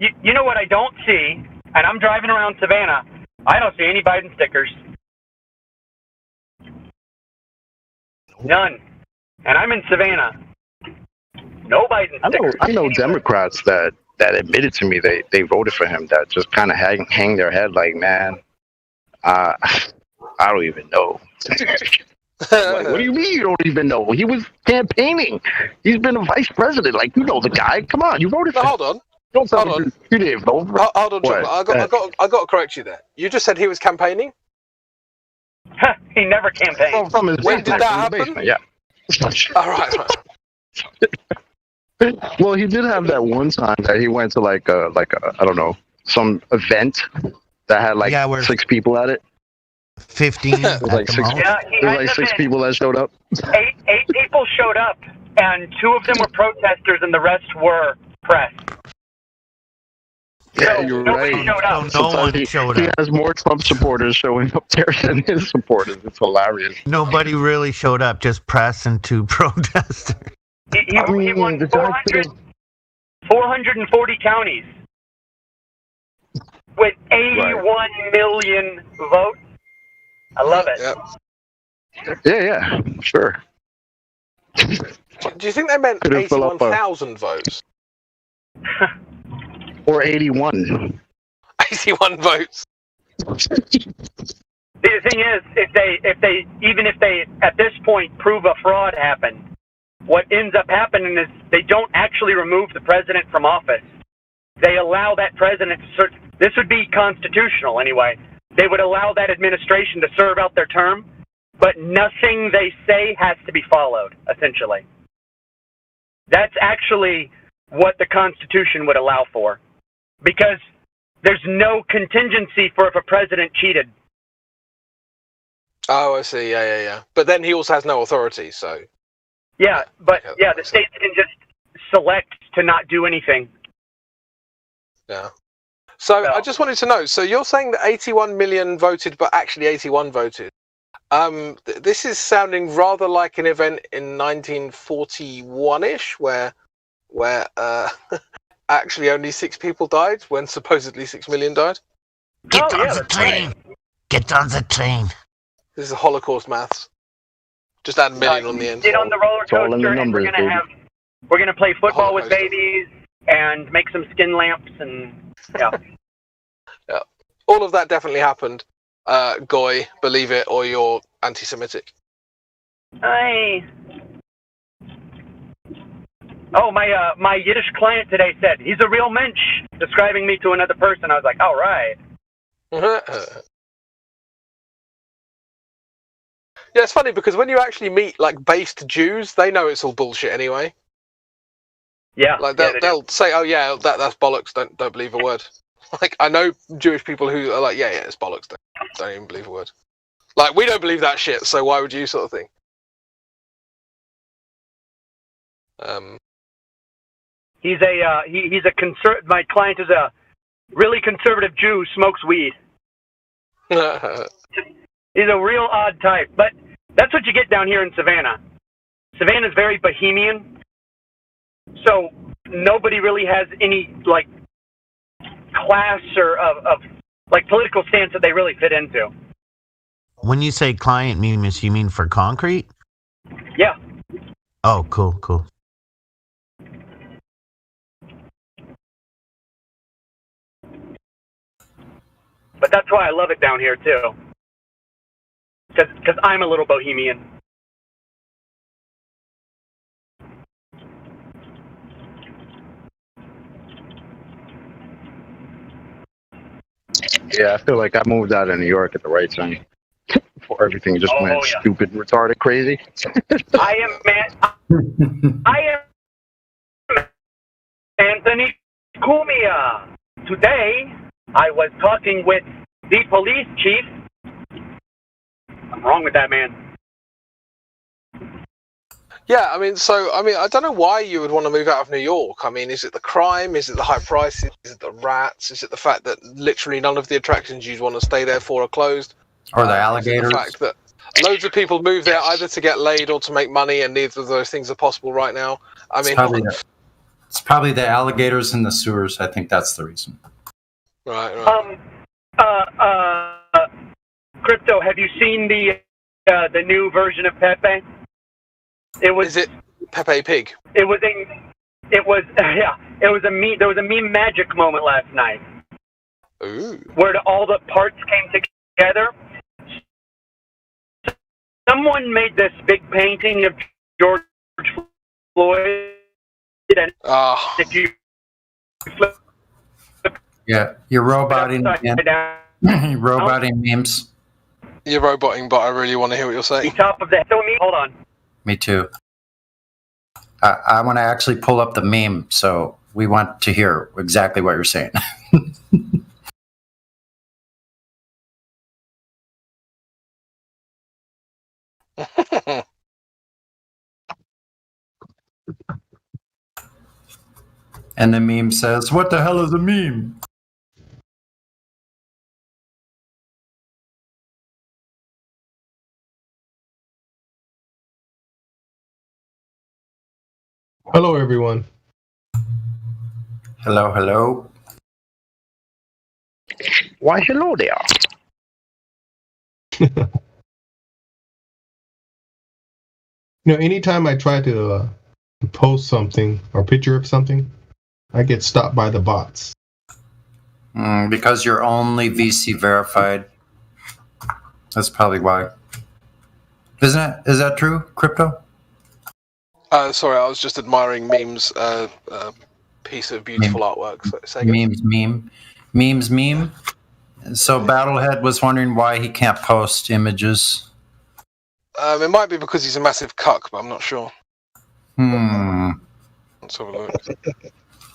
You know what I don't see, and I'm driving around Savannah, I don't see any Biden stickers. None. And I'm in Savannah. No Biden stickers. I know Democrats that admitted to me they voted for him that just kind of hang their head like, man, I don't even know. Like, what do you mean you don't even know? He was campaigning. He's been a vice president. Like, you know the guy. Come on, you voted for him. Hold on. Don't tell me you didn't vote for him. Hold on, John. I got to correct you there. You just said he was campaigning? He never campaigned. From his when did that happen? basement, yeah. All right. Well, he did have that one time that he went to like a I don't know, some event that had like 6 people at it. 15. There was like 6. Yeah, There was like 6 people that showed up. Eight people showed up, and 2 of them were protesters, and the rest were press. Yeah, you're right. Showed up. No one showed He up. has more Trump supporters showing up there than his supporters. It's hilarious. Nobody really showed up, just press and 2 protesters. He won 440 counties with 81 million votes. I love it. Yeah, sure. Do you think they meant Couldn't fill up 81,000 votes? Or 81. 81 votes. The thing is, if they at this point prove a fraud happened, what ends up happening is they don't actually remove the president from office. They allow that president to serve. This would be constitutional anyway. They would allow that administration to serve out their term, but nothing they say has to be followed, essentially. That's actually what the Constitution would allow for, because there's no contingency for if a president cheated. Oh, I see. Yeah. But then he also has no authority, so. Yeah, but the states can just select to not do anything. Yeah. So I just wanted to know. So you're saying that 81 million voted, but actually 81 voted. This is sounding rather like an event in 1941-ish, where actually only 6 people died when supposedly 6 million died. Get on the train. Get on the train. This is Holocaust maths. Just add million on the end. Get on the roller coaster, and we're gonna play football with babies and make some skin lamps, and yeah. All of that definitely happened. Goy, believe it or you're anti-Semitic. My Yiddish client today said he's a real mensch, describing me to another person. I was like, all right. Yeah, it's funny because when you actually meet like based Jews, they know it's all bullshit anyway. Yeah, like they'll say, "Oh yeah, that's bollocks." Don't believe a word. Like I know Jewish people who are like, "Yeah, it's bollocks." Don't even believe a word. Like we don't believe that shit, so why would you, sort of thing? He's a my client is a really conservative Jew who smokes weed. He's a real odd type, but that's what you get down here in Savannah. Savannah's very bohemian, so nobody really has any like class or of like political stance that they really fit into. When you say client, you mean for concrete? Yeah. Oh, cool. But that's why I love it down here too. Because I'm a little bohemian. Yeah, I feel like I moved out of New York at the right time. Before everything just went stupid, retarded, crazy. I am Anthony Cumia. Today, I was talking with the police chief. I'm wrong with that, man. Yeah, I mean, I don't know why you would want to move out of New York. I mean, is it the crime? Is it the high prices? Is it the rats? Is it the fact that literally none of the attractions you'd want to stay there for are closed? Or the alligators? The fact that loads of people move there either to get laid or to make money, and neither of those things are possible right now. I mean, it's probably the alligators in the sewers. I think that's the reason. Right. Crypto, have you seen the new version of Pepe? Is it Pepe Pig? It was a meme. There was a meme magic moment last night. Ooh. Where all the parts came together. Someone made this big painting of George Floyd, and if you flip, you're roboting memes. You're roboting, but I really want to hear what you're saying. Top of the hold on. Me too. I want to actually pull up the meme, so we want to hear exactly what you're saying. And the meme says, "What the hell is a meme?" Hello, everyone. Hello, hello. Why, hello there. Anytime I try to post something or picture of something, I get stopped by the bots. Because you're only VC verified. That's probably why. Is that true, Crypto? Sorry, I was just admiring Meme's piece of beautiful artwork. So, say again. Memes. So Battlehead was wondering why he can't post images. It might be because he's a massive cuck, but I'm not sure. Let's have a look.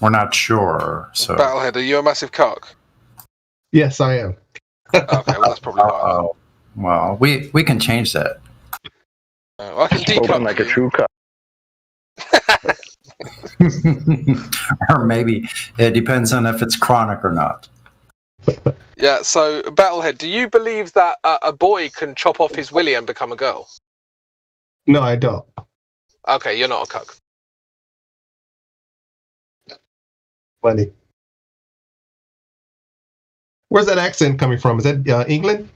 We're not sure. So Battlehead, are you a massive cuck? Yes, I am. Okay, well that's probably why. Well, we can change that. I can decuck like a true cuck. Or maybe it depends on if it's chronic or not. Yeah, so Battlehead, do you believe that a boy can chop off his willy and become a girl? No, I don't. Okay, you're not a cuck. Funny. Where's that accent coming from? Is that England?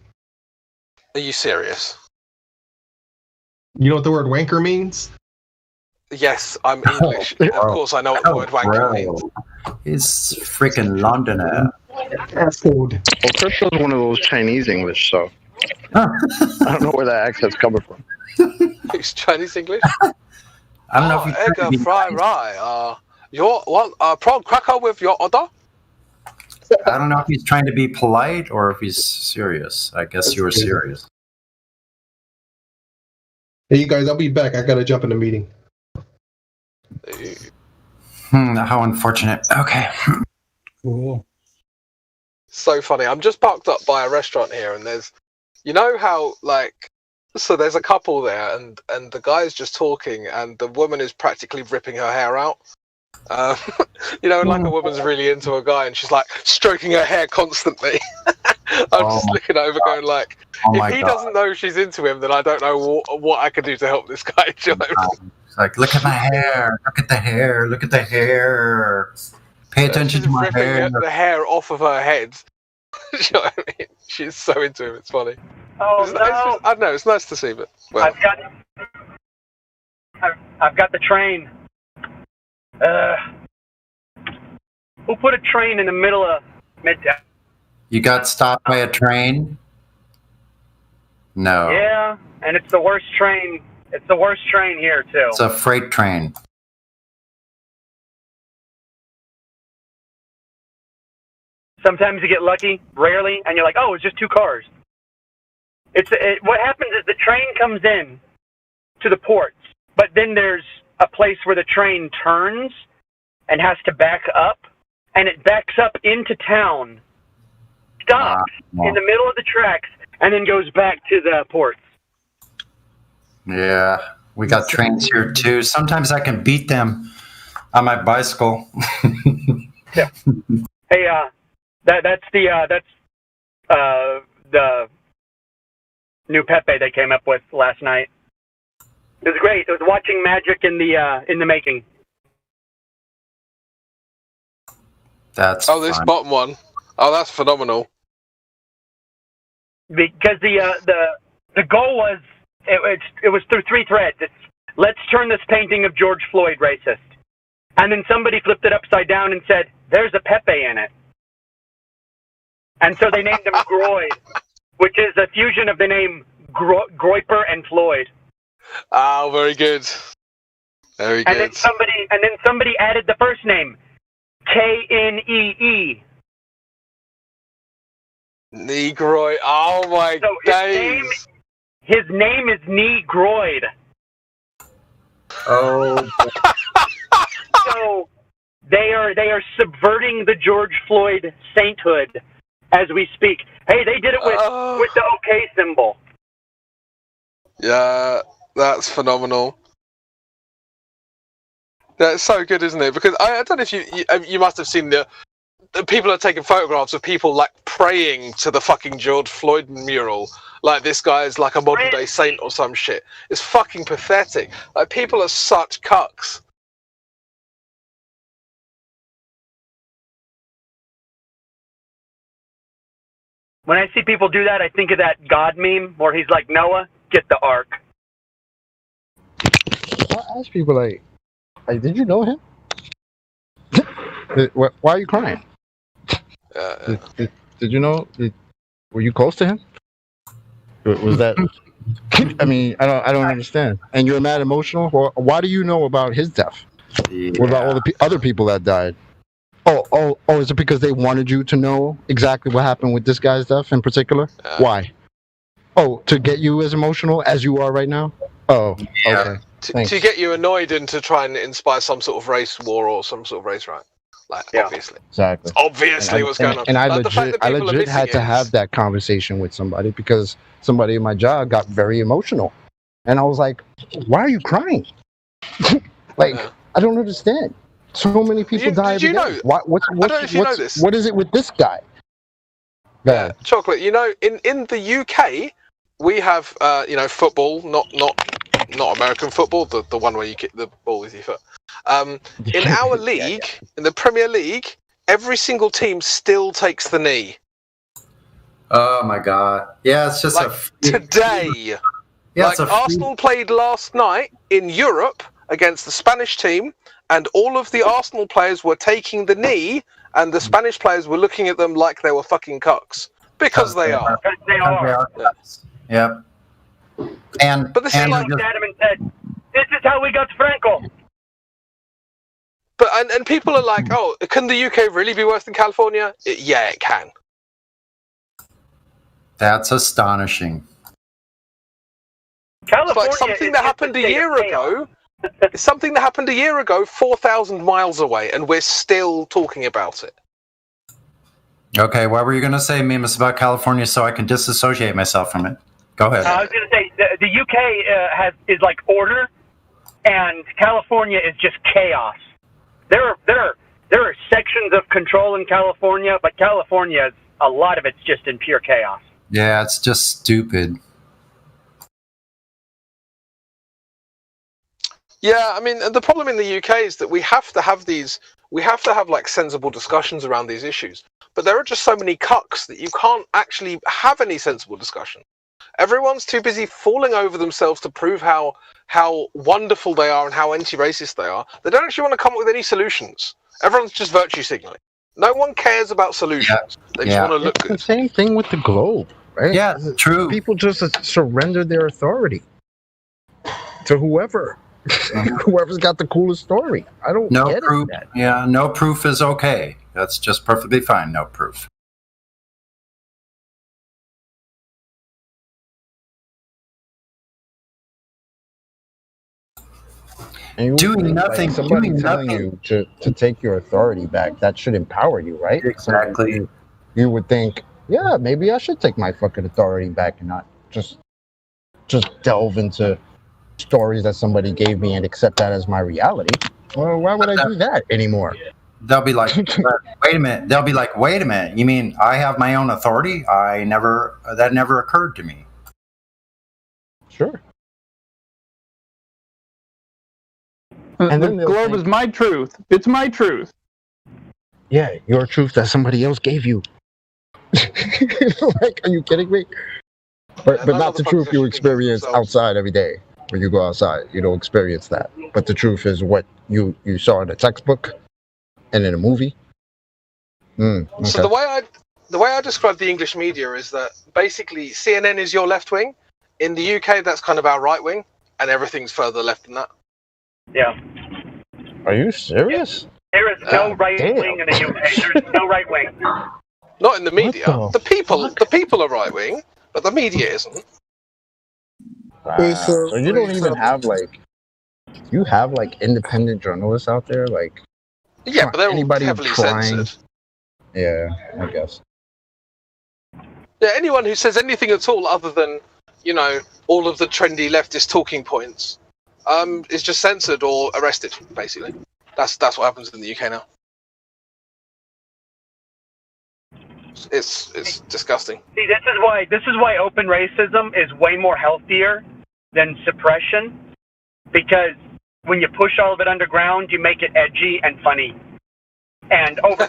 Are you serious? You know what the word wanker means? Yes, I'm English. Of course I know what the word wanker means. It's freaking Londoner. Well, Crypto's one of those Chinese English, so I don't know where that accent's coming from. It's Chinese English? I don't know if egg fried rye. Your prawn cracker with your order? I don't know if he's trying to be polite or if he's serious. I guess you were serious. Hey, you guys, I'll be back. I gotta jump in the meeting. How unfortunate. Okay. Cool. So funny. I'm just parked up by a restaurant here, and there's, you know how so there's a couple there, and the guy's just talking, and the woman is practically ripping her hair out. Like a woman's really into a guy, and she's like stroking her hair constantly. I'm just looking over, going like, if he doesn't know she's into him, then I don't know what I can do to help this guy. Do you know what I mean? It's like, look at my hair. Look at the hair. Look at the hair. Pay attention to my hair. The hair off of her head. Do you know what I mean? She's so into him. It's funny. Oh it's just, I don't know. It's nice to see, but well. I've got the train. Who put a train in the middle of Midtown? You got stopped by a train? No. Yeah, and it's the worst train. It's the worst train here too. It's a freight train. Sometimes you get lucky, rarely, and you're like, oh, it's just two cars. What happens is the train comes in to the ports, but then there's a place where the train turns and has to back up, and it backs up into town, stops in the middle of the tracks, and then goes back to the ports. Yeah, we got trains here too. Sometimes I can beat them on my bicycle. Yeah. Hey, that's the new Pepe they came up with last night. It was great. It was watching magic in the making. That's this bottom one. Oh, that's phenomenal. Because the goal was it was through three threads. It's let's turn this painting of George Floyd racist, and then somebody flipped it upside down and said there's a Pepe in it, and so they named him Groyd, which is a fusion of the name Groiper and Floyd. Oh, very good. Very good. And then somebody added the first name, Knee. Negroid. Oh my days. His name is Negroid. Oh. also they are subverting the George Floyd sainthood as we speak. Hey, they did it with the OK symbol. Yeah, that's phenomenal. That's so good, isn't it? Because I don't know if you must have seen the people are taking photographs of people like praying to the fucking George Floyd mural. Like this guy is like a modern day saint or some shit. It's fucking pathetic. Like people are such cucks. When I see people do that, I think of that God meme where he's like, Noah, get the ark. I ask people like, did you know him? Why are you crying? Did you know? Were you close to him? Was that? I mean, I don't understand. And you're mad emotional. Well, why do you know about his death? Yeah. What about all the other people that died? Oh! Is it because they wanted you to know exactly what happened with this guy's death in particular? Why? Oh, to get you as emotional as you are right now? Oh, okay. To get you annoyed and to try and inspire some sort of race war or some sort of race riot. Like, obviously. Exactly. Obviously what's going on. And I Like, legit had to have that conversation with somebody because somebody in my job got very emotional. And I was like, why are you crying? I don't understand. So many people die every day. What is it with this guy? Yeah, Chocolate. You know, in the UK, we have football, not American football, the one where you kick the ball with your foot. In our league, in the Premier League, every single team still takes the knee. Oh my god! Yeah, it's just today. Yeah, Arsenal played last night in Europe against the Spanish team, and all of the Arsenal players were taking the knee, and the Spanish players were looking at them like they were fucking cucks because they are. Because they are. Yeah. But this is like Adam said, this is how we got Franco. But and people are like, oh, can the UK really be worse than California? Yeah, it can. That's astonishing. California it's like something that happened a year ago. It's something that happened a year ago, 4,000 miles away, and we're still talking about it. Okay, what were you going to say, Mimas, about California so I can disassociate myself from it? Go ahead. I was going to say, the UK is like order, and California is just chaos. There are sections of control in California, but California, a lot of it's just in pure chaos. Yeah, it's just stupid. Yeah, I mean, the problem in the UK is that we have to have like sensible discussions around these issues. But there are just so many cucks that you can't actually have any sensible discussion. Everyone's too busy falling over themselves to prove how wonderful they are and how anti-racist they are. They don't actually want to come up with any solutions. Everyone's just virtue signaling. No one cares about solutions. They just want to look good. It's the same thing with the globe, right? Yeah, true. People just surrender their authority to whoever. Whoever's got the coolest story. I don't get proof. it. Yeah, no proof is okay. That's just perfectly fine. No proof. Doing nothing. Somebody telling you to take your authority back, that should empower you, right? Exactly. So you would think, yeah, maybe I should take my fucking authority back and not just delve into stories that somebody gave me and accept that as my reality. Well, why would I do that anymore? They'll be like, wait a minute. They'll be like, wait a minute. You mean I have my own authority? That never occurred to me. Sure. And the globe is my truth. It's my truth. Yeah, your truth that somebody else gave you. Like, are you kidding me? But not the truth you experience outside every day. When you go outside, you don't experience that. But the truth is what you saw in a textbook and in a movie. Okay. So the way I describe the English media is that basically CNN is your left wing. In the UK, that's kind of our right wing, and everything's further left than that. Yeah. Are you serious? There is no right wing in the UK. There's no right wing. Not in the media. The people are right wing, but the media isn't. So you don't even have like you have like independent journalists out there, like Yeah, but they're all anybody heavily trying. censored. Yeah, I guess. Yeah, anyone who says anything at all other than, you know, all of the trendy leftist talking points, is just censored or arrested. Basically, that's what happens in the UK now. It's disgusting. See, this is why open racism is way more healthier than suppression, because when you push all of it underground, you make it edgy and funny, and over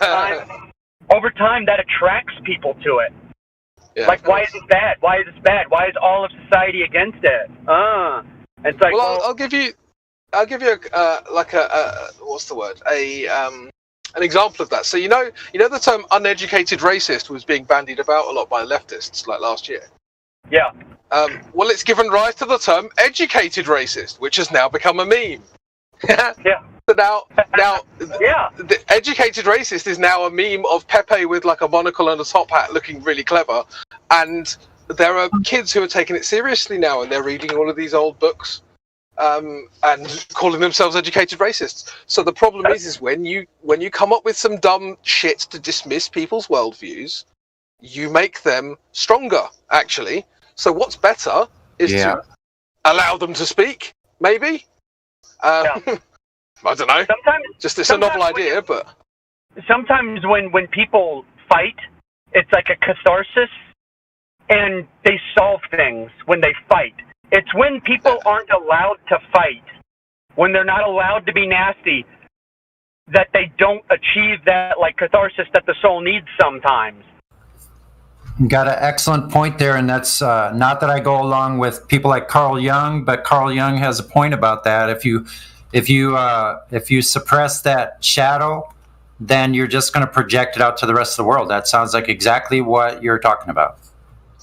time that attracts people to it. Yeah, like, why is this bad? Why is this bad? Why is all of society against it? It's like, well, I'll give you what's the word? An example of that. So you know the term uneducated racist was being bandied about a lot by leftists like last year. Yeah. Well, it's given rise to the term educated racist, which has now become a meme. Yeah. So now, the educated racist is now a meme of Pepe with like a monocle and a top hat, looking really clever, and there are kids who are taking it seriously now, and they're reading all of these old books, and calling themselves educated racists. So the problem is when you come up with some dumb shit to dismiss people's worldviews, you make them stronger, actually. So what's better is to allow them to speak, maybe. I don't know. It's a novel idea, but sometimes when people fight, it's like a catharsis, and they solve things when they fight. It's when people aren't allowed to fight, when they're not allowed to be nasty, that they don't achieve that like catharsis that the soul needs sometimes. You got an excellent point there, and that's not that I go along with people like Carl Jung, but Carl Jung has a point about that. If you suppress that shadow, then you're just going to project it out to the rest of the world. That sounds like exactly what you're talking about.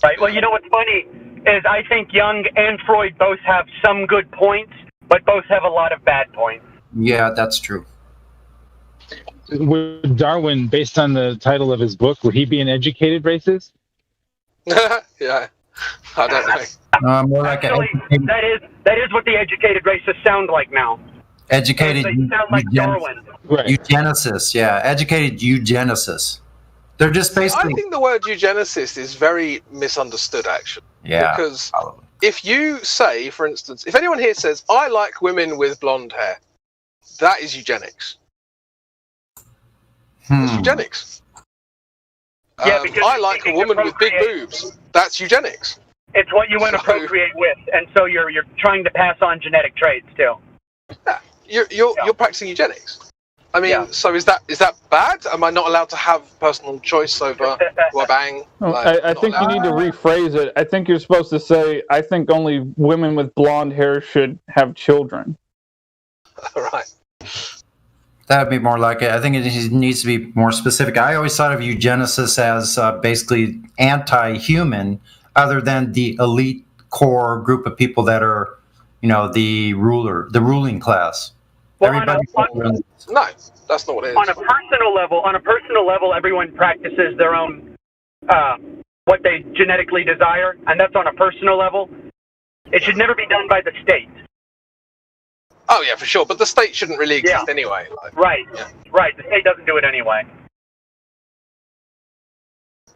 Right. Well, you know what's funny is I think Jung and Freud both have some good points, but both have a lot of bad points. Yeah, that's true. Would Darwin, based on the title of his book, would he be an educated racist? Yeah, I don't know. More like Actually, that is what the educated racists sound like now. Educated They sound like Darwin. eugenicist, yeah, educated eugenicist. They're just basically. I think the word eugenicist is very misunderstood, actually. Yeah, because if you say, for instance, if anyone here says, "I like women with blonde hair," that is eugenics. It's eugenics. Yeah, because I like a woman with big boobs. That's eugenics. It's what you want to procreate with, and so you're trying to pass on genetic traits too. Yeah, you're practicing eugenics. I mean, so is that bad? Am I not allowed to have personal choice over who I bang? No, Like, I think you need to rephrase it. I think you're supposed to say, I think only women with blonde hair should have children. Right. That would be more like it. I think it needs to be more specific. I always thought of eugenicists as basically anti-human, other than the elite core group of people that are, the ruling class. No, that's not what it is. On a personal level, everyone practices their own what they genetically desire, and that's on a personal level. It should never be done by the state. Oh yeah, for sure. But the state shouldn't really exist anyway. Right. The state doesn't do it anyway.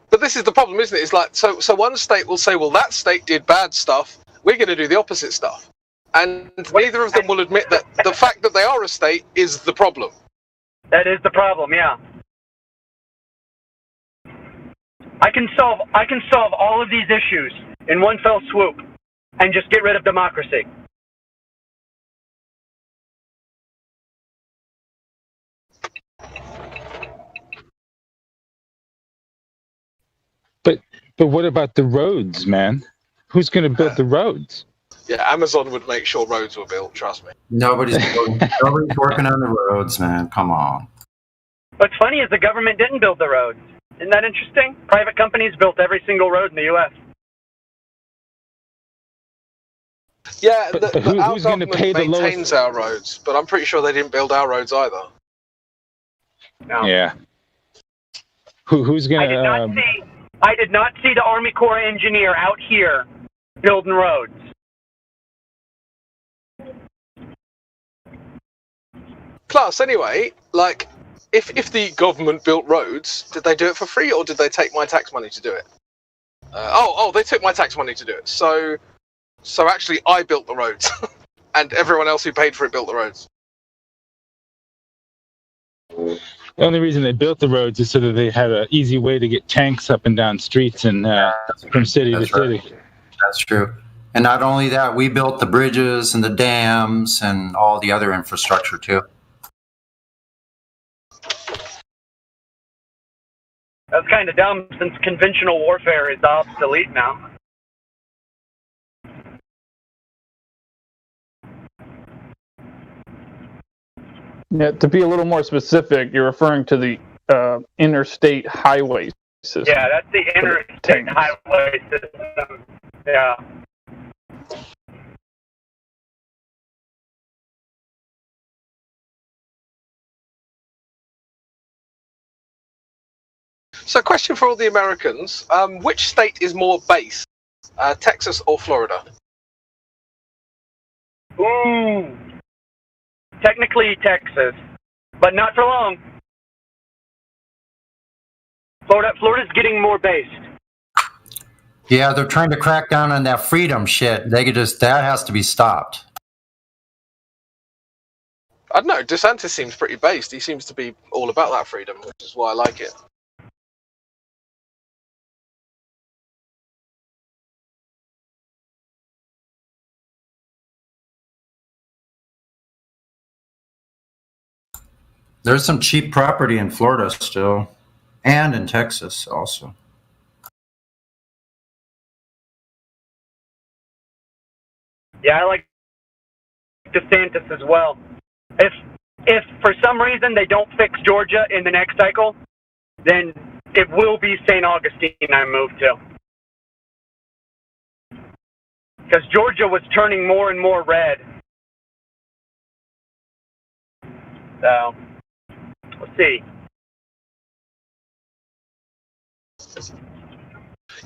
But this is the problem, isn't it? It's like so one state will say, well, that state did bad stuff. We're going to do the opposite stuff. And neither of them will admit that the fact that they are a state is the problem. That is the problem, yeah. I can solve all of these issues in one fell swoop and just get rid of democracy. But what about the roads, man? Who's going to build the roads? Yeah, Amazon would make sure roads were built, trust me. Nobody's working on the roads, man. Come on. What's funny is the government didn't build the roads. Isn't that interesting? Private companies built every single road in the U.S. Yeah, who's going to pay the lowest? Maintains our roads, but I'm pretty sure they didn't build our roads either. No. Yeah. Who's going to? I did not see the Army Corps engineer out here building roads. Plus, anyway, like, if the government built roads, did they do it for free, or did they take my tax money to do it? They took my tax money to do it. So actually, I built the roads, and everyone else who paid for it built the roads. The only reason they built the roads is so that they had an easy way to get tanks up and down streets and from city to city. That's true. And not only that, we built the bridges and the dams and all the other infrastructure too. That's kind of dumb since conventional warfare is obsolete now. Yeah, to be a little more specific, you're referring to the interstate highway system. Yeah, that's the interstate highway system. Yeah. So, question for all the Americans: which state is more based, Texas or Florida? Ooh. Technically Texas, but not for long. Florida's getting more based. Yeah, they're trying to crack down on that freedom shit. That has to be stopped. I don't know. DeSantis seems pretty based. He seems to be all about that freedom, which is why I like it. There's some cheap property in Florida still, and in Texas also. Yeah, I like DeSantis as well. If for some reason they don't fix Georgia in the next cycle, then it will be St. Augustine I move to. Because Georgia was turning more and more red. So, let's see.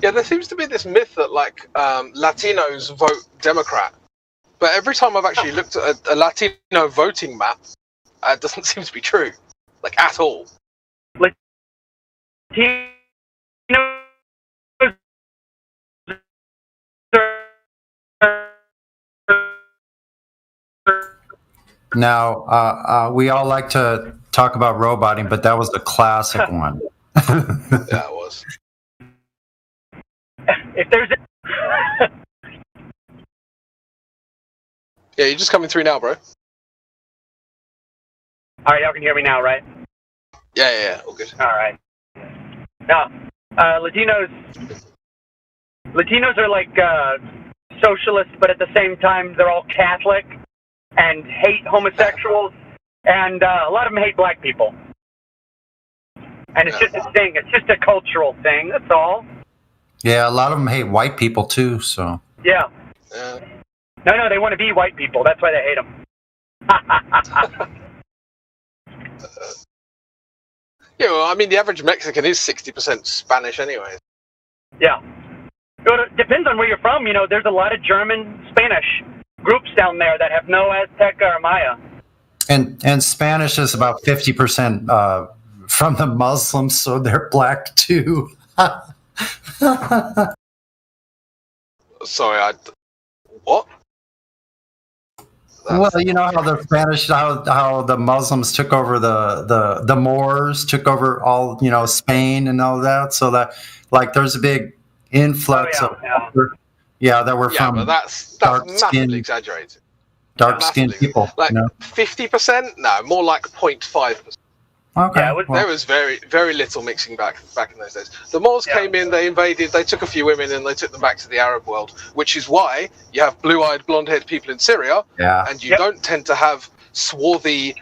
Yeah, there seems to be this myth that like Latinos vote Democrat, but every time I've actually looked at a Latino voting map, it doesn't seem to be true, like at all. Now, we all like to talk about roboting, but that was the classic one. Yeah, it was. If there's Yeah, you're just coming through now, bro. All right, y'all can hear me now, right? Yeah, all good. All right. Now, Latinos are like socialists, but at the same time, they're all Catholic and hate homosexuals, and a lot of them hate black people. And it's just a thing. It's just a cultural thing. That's all. Yeah, a lot of them hate white people too. So. Yeah. No, they want to be white people. That's why they hate them. Yeah, well, I mean, the average Mexican is 60% Spanish anyway. Yeah. It depends on where you're from. You know, there's a lot of German, Spanish groups down there that have no Azteca or Maya. And Spanish is about 50% from the Muslims, so they're black too. Sorry, what? Well, you know how the Spanish, how the Muslims took over the Moors, took over all, Spain and all that. So that, like, there's a big influx of that were from but that's massively exaggerated. Dark-skinned people. Like 50%? No, more like 0.5%. Okay. Yeah, there was very, very little mixing back in those days. The Moors came in, they invaded, they took a few women and they took them back to the Arab world, which is why you have blue-eyed, blonde-haired people in Syria, and you don't tend to have swarthy,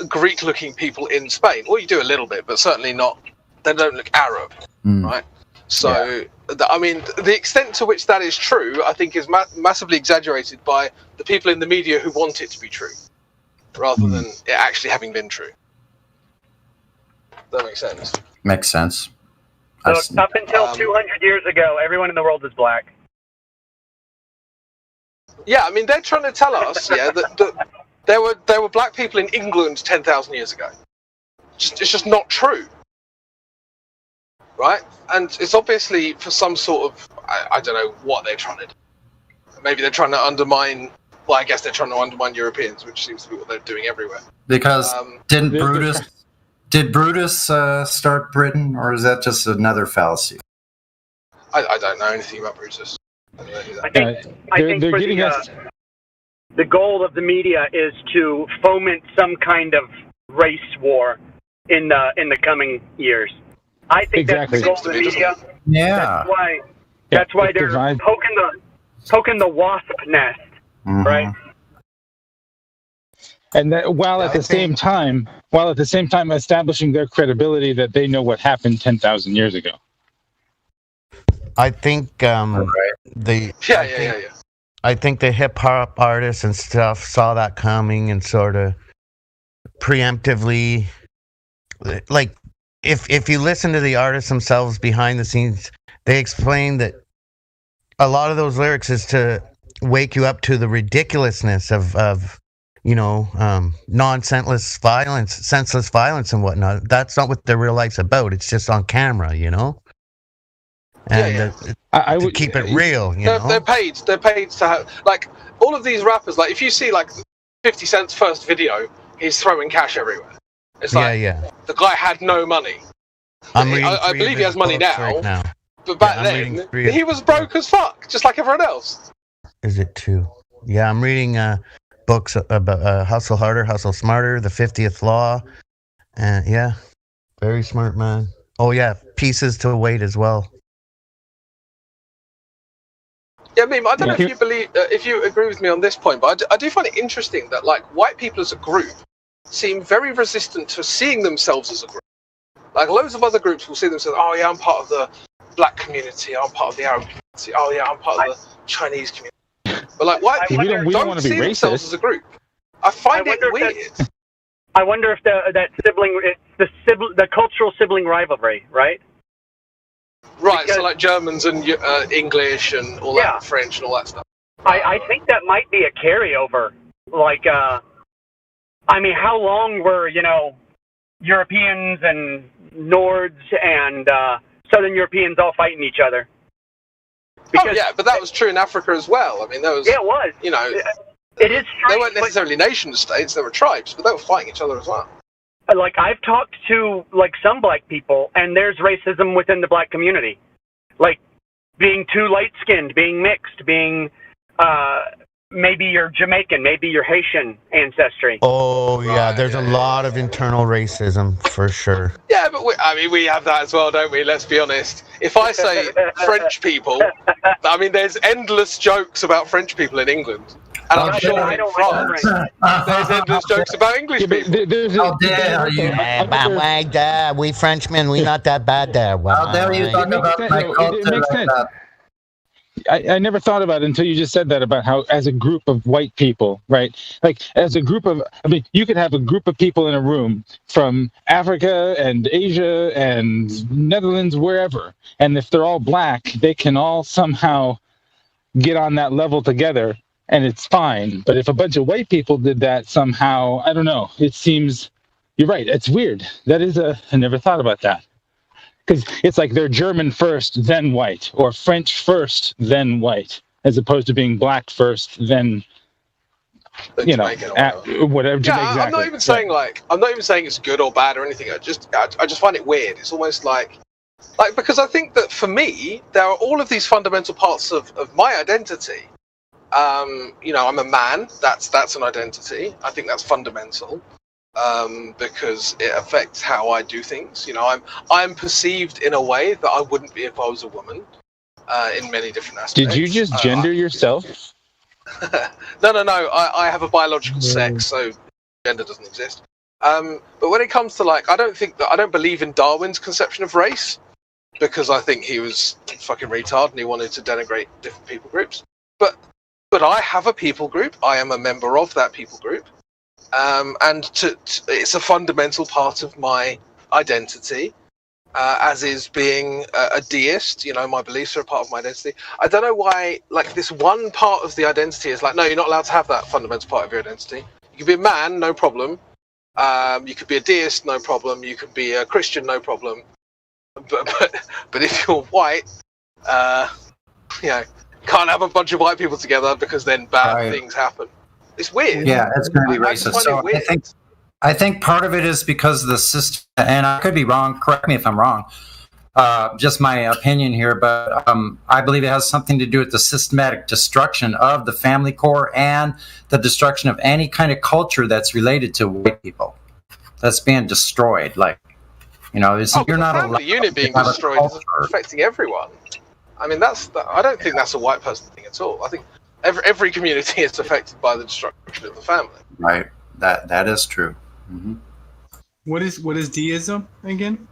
Greek-looking people in Spain. Well, you do a little bit, but certainly not. They don't look Arab, right? So, I mean, the extent to which that is true, I think, is massively exaggerated by the people in the media who want it to be true, rather than it actually having been true. That makes sense. Makes sense. So up until 200 years ago, everyone in the world was black. Yeah, I mean, they're trying to tell us, that there were black people in England 10,000 years ago. It's just not true, right? And it's obviously for some sort of I don't know what they're trying to do. Maybe they're trying to undermine. Well, I guess they're trying to undermine Europeans, which seems to be what they're doing everywhere. Because did Brutus start Britain, or is that just another fallacy? I don't know anything about Brutus. I think for the goal of the media is to foment some kind of race war in the coming years. I think that's the goal of the media. Yeah. That's why they're poking the wasp nest, right? And that while at the same time establishing their credibility that they know what happened 10,000 years ago. I think I think the hip hop artists and stuff saw that coming and sort of preemptively, like if you listen to the artists themselves behind the scenes, they explain that a lot of those lyrics is to wake you up to the ridiculousness of senseless violence and whatnot. That's not what their real life's about. It's just on camera, And to keep it real, They're paid to have, like, all of these rappers, like, if you see, like, 50 Cent's first video, he's throwing cash everywhere. It's like, the guy had no money. I believe he has money now. But back then, he was broke as fuck, just like everyone else. Is it two? Yeah, I'm reading books about Hustle Harder, Hustle Smarter, The 50th Law. And very smart man. Oh, yeah, Pieces to Wait as well. Yeah, I mean, I don't know if you agree with me on this point, but I do find it interesting that, like, white people as a group seem very resistant to seeing themselves as a group. Like, loads of other groups will see themselves, oh yeah, I'm part of the black community, I'm part of the Arab community, oh yeah, I'm part of the Chinese community. But, like, white people don't see themselves as a group. I find it weird. I wonder if the cultural sibling rivalry, right? Right, so like Germans and English and all that, French and all that stuff. I think that might be a carryover. Like, I mean, how long were, Europeans and Nords and Southern Europeans all fighting each other? Because but that was true in Africa as well. I mean, there was... Yeah, it was. It is strange. They weren't necessarily nation states, they were tribes, but they were fighting each other as well. Like, I've talked to, like, some black people, and there's racism within the black community. Like, being too light-skinned, being mixed, being, maybe you're Jamaican, maybe you're Haitian ancestry. Oh, yeah, there's a lot of internal racism, for sure. Yeah, but we have that as well, don't we? Let's be honest. If I say French people, I mean, there's endless jokes about French people in England. And I'm sure in France, there's endless jokes about English people. How dare you? We Frenchmen, we not that bad there. How dare you talk about my culture like that? I never thought about it until you just said that, about how, as a group of white people, right? Like, as a group of, I mean, you could have a group of people in a room from Africa and Asia and Netherlands, wherever. And if they're all black, they can all somehow get on that level together. And it's fine. But if a bunch of white people did that somehow, I don't know. It seems, you're right. It's weird. I never thought about that. Because it's like they're German first, then white, or French first, then white, as opposed to being black first, then, whatever. Yeah, exactly. I'm not even saying I'm not even saying it's good or bad or anything. I just find it weird. It's almost like because I think that for me, there are all of these fundamental parts of my identity. I'm a man. That's an identity. I think that's fundamental. Because it affects how I do things. I'm perceived in a way that I wouldn't be if I was a woman, in many different aspects. Did you just gender yourself? No. I have a biological sex, so gender doesn't exist. But when it comes to I don't believe in Darwin's conception of race, because I think he was fucking retard and he wanted to denigrate different people groups. But I have a people group. I am a member of that people group. And it's a fundamental part of my identity, as is being a deist. My beliefs are a part of my identity. I don't know why, this one part of the identity is no, you're not allowed to have that fundamental part of your identity. You could be a man, no problem. You could be a deist, no problem. You could be a Christian, no problem. But if you're white, can't have a bunch of white people together because then bad things happen. It's weird. Yeah, it's going to be racist. So I think part of it is because of the system, and I could be wrong. Correct me if I'm wrong. Just my opinion here, but I believe it has something to do with the systematic destruction of the family core and the destruction of any kind of culture that's related to white people. That's being destroyed. Like, you're not allowed. The unit being destroyed is affecting everyone. I mean, I don't think that's a white person thing at all. I think every community is affected by the destruction of the family. Right. That is true. Mm-hmm. What is deism again?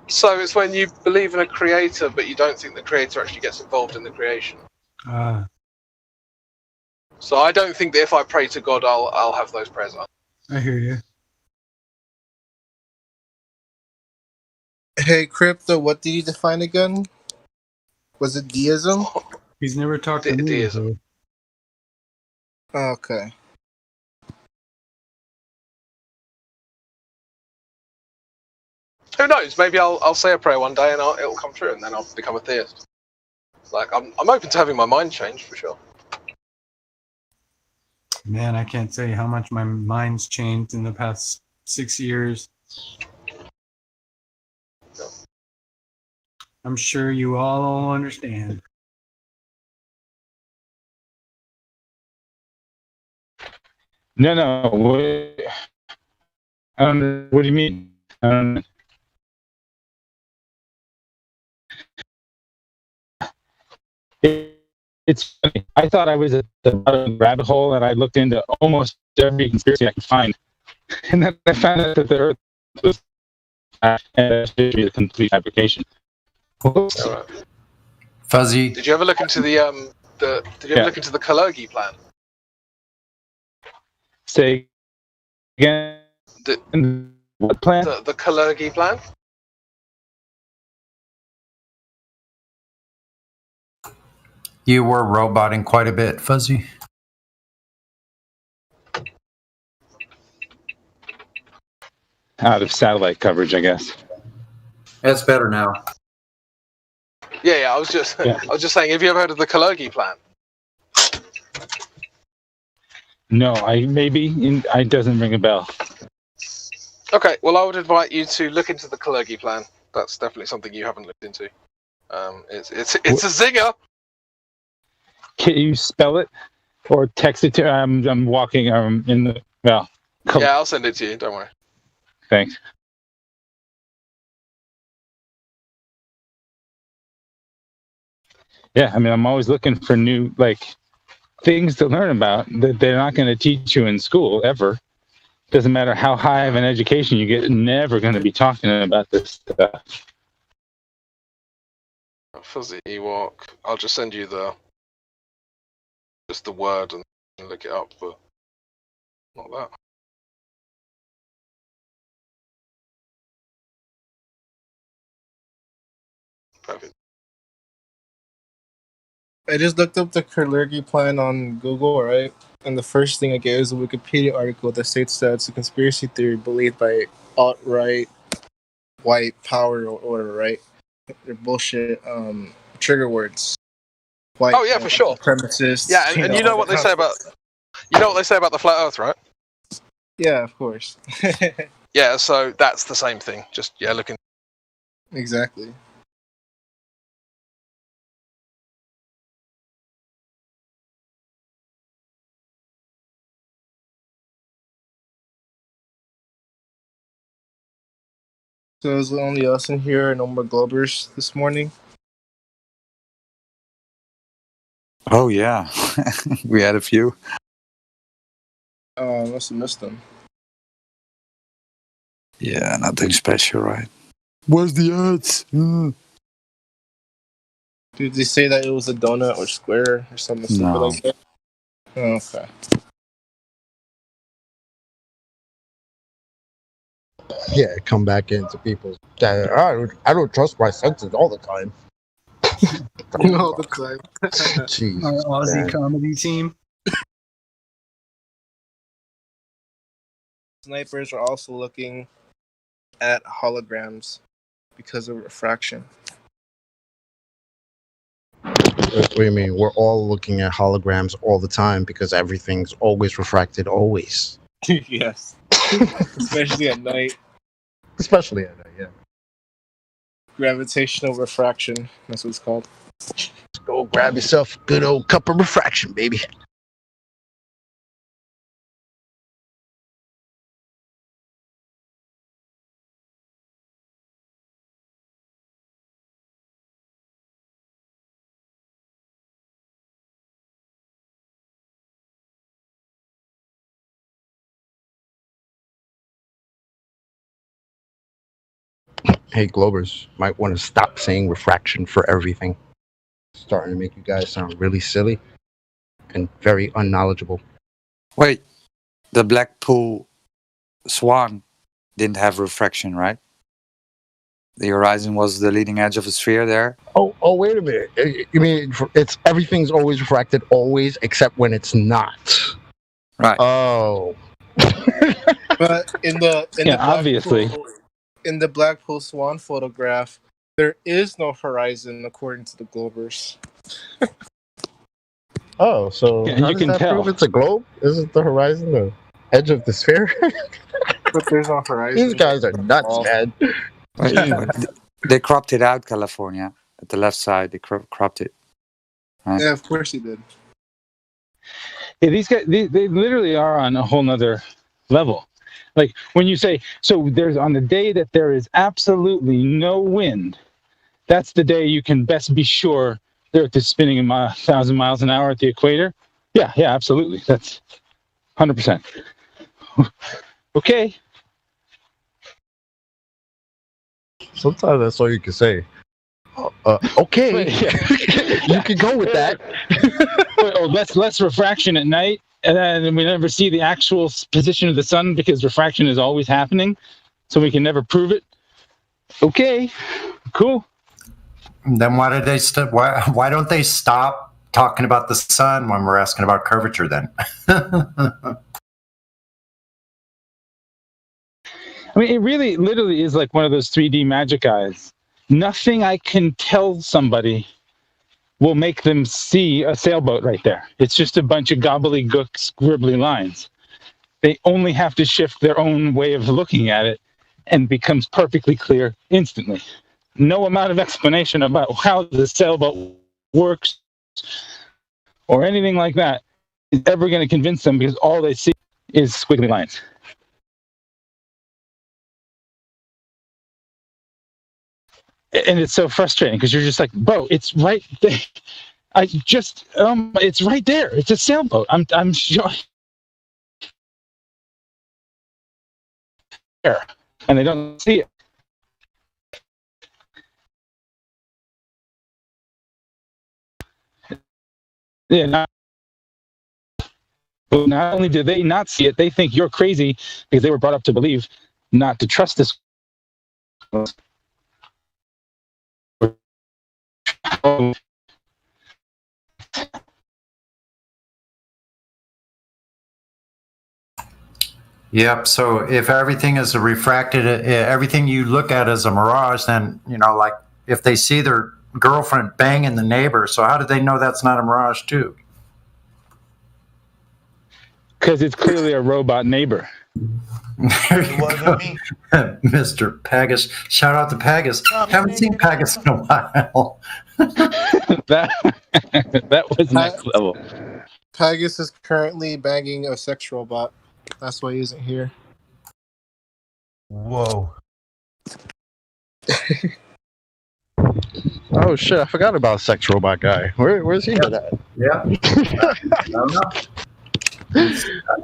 So it's when you believe in a creator, but you don't think the creator actually gets involved in the creation. So I don't think that if I pray to God, I'll have those prayers on. I hear you. Hey, Crypto, what did you define again? Was it deism? He's never talked to me. Deism. Okay. Who knows? Maybe I'll say a prayer one day and it'll come true, and then I'll become a theist. Like I'm open to having my mind changed for sure. Man, I can't say how much my mind's changed in the past 6 years. I'm sure you all understand. No. I don't know. What do you mean? It's funny. I thought I was at the bottom of the rabbit hole, and I looked into almost every conspiracy I could find, and then I found out that the Earth was a complete fabrication. Fuzzy. Did you ever look into the look into the Kalergi plan? Say again. What plan? The Kalergi plan. You were roboting quite a bit, Fuzzy. Out of satellite coverage, I guess. It's better now. Yeah. I was just saying. Have you ever heard of the Kalergi plan? No, it doesn't ring a bell. Okay, well, I would invite you to look into the Kalergi plan. That's definitely something you haven't looked into. It's a zinger. Can you spell it or text it to? I'm walking. In the well. Yeah, I'll send it to you. Don't worry. Thanks. Yeah, I mean, I'm always looking for new things to learn about that they're not going to teach you in school ever. Doesn't matter how high of an education you get, never going to be talking about this stuff. Fuzzy Ewok. I'll just send you the word and look it up, but not that. Perfect. I just looked up the Kalergi plan on Google, right? And the first thing I get is a Wikipedia article that states that it's a conspiracy theory believed by alt-right, white power order, right? They're bullshit trigger words. White, oh yeah, for sure. Supremacists. Yeah, and you know what they say about the flat Earth, right? Yeah, of course. Yeah, so that's the same thing. Just looking. Exactly. So is it only us in here, no more Globers this morning? Oh yeah, we had a few. I must have missed them. Yeah, nothing special, right? Where's the ads? Did they say that it was a donut or square or something No. like that? Oh, okay. Yeah, come back into people's. I don't trust my senses all the time. All the time. Jeez, Our Aussie man. comedy team. snipers are also looking at holograms because of refraction. What do you mean? We're all looking at holograms all the time because everything's always refracted, always. Yes. Especially at night. Especially at night, yeah. Gravitational refraction. That's what it's called. Let's go grab yourself a good old cup of refraction, baby. Hey, Globers, might want to stop saying refraction for everything. It's starting to make you guys sound really silly and very unknowledgeable. Wait, the Blackpool Swan didn't have refraction, right? The horizon was the leading edge of a sphere there. Oh, wait a minute. You mean it's everything's always refracted, always, except when it's not. Right. Oh. But in the obviously. In the Blackpool Swan photograph, there is no horizon according to the Globers. Oh, so Yeah, how you does can that tell. prove it's a globe? Isn't the horizon the edge of the sphere? But there's no horizon. These guys are nuts, man. They cropped it out, California. At the left side, they cropped it. Right? Yeah, of course he did. Yeah, these guys, they literally are on a whole nother level. Like when you say, so there's on the day that there is absolutely no wind, that's the day you can best be sure the Earth is spinning a 1,000 miles an hour at the equator. Yeah, absolutely. That's 100%. Okay. Sometimes that's all you can say. Okay, you can go with that. Less refraction at night, and then we never see the actual position of the sun because refraction is always happening, so we can never prove it. Okay, cool. Then why did they why don't they stop talking about the sun when we're asking about curvature then? I mean, it really literally is like one of those 3D magic eyes. Nothing I can tell somebody will make them see a sailboat right there. It's just a bunch of gobbledygook, scribbly lines. They only have to shift their own way of looking at it and it becomes perfectly clear instantly. No amount of explanation about how the sailboat works or anything like that is ever going to convince them because all they see is squiggly lines. And it's so frustrating because you're just like, bro, it's right there. It's right there. It's a sailboat. I'm sure. And they don't see it. Yeah. Not only do they not see it, they think you're crazy because they were brought up to believe not to trust this. Yep. So if everything is a refracted, everything you look at is a mirage, then, like if they see their girlfriend banging the neighbor, so how do they know that's not a mirage too? Because it's clearly a robot neighbor. Mr. Pagus. Shout out to Pagus. Haven't seen Pagus in a while. that was next level. Pagus is currently banging a sex robot. That's why he isn't here. Whoa. Oh shit! I forgot about sex robot guy. Where's he at? Yeah. I don't know.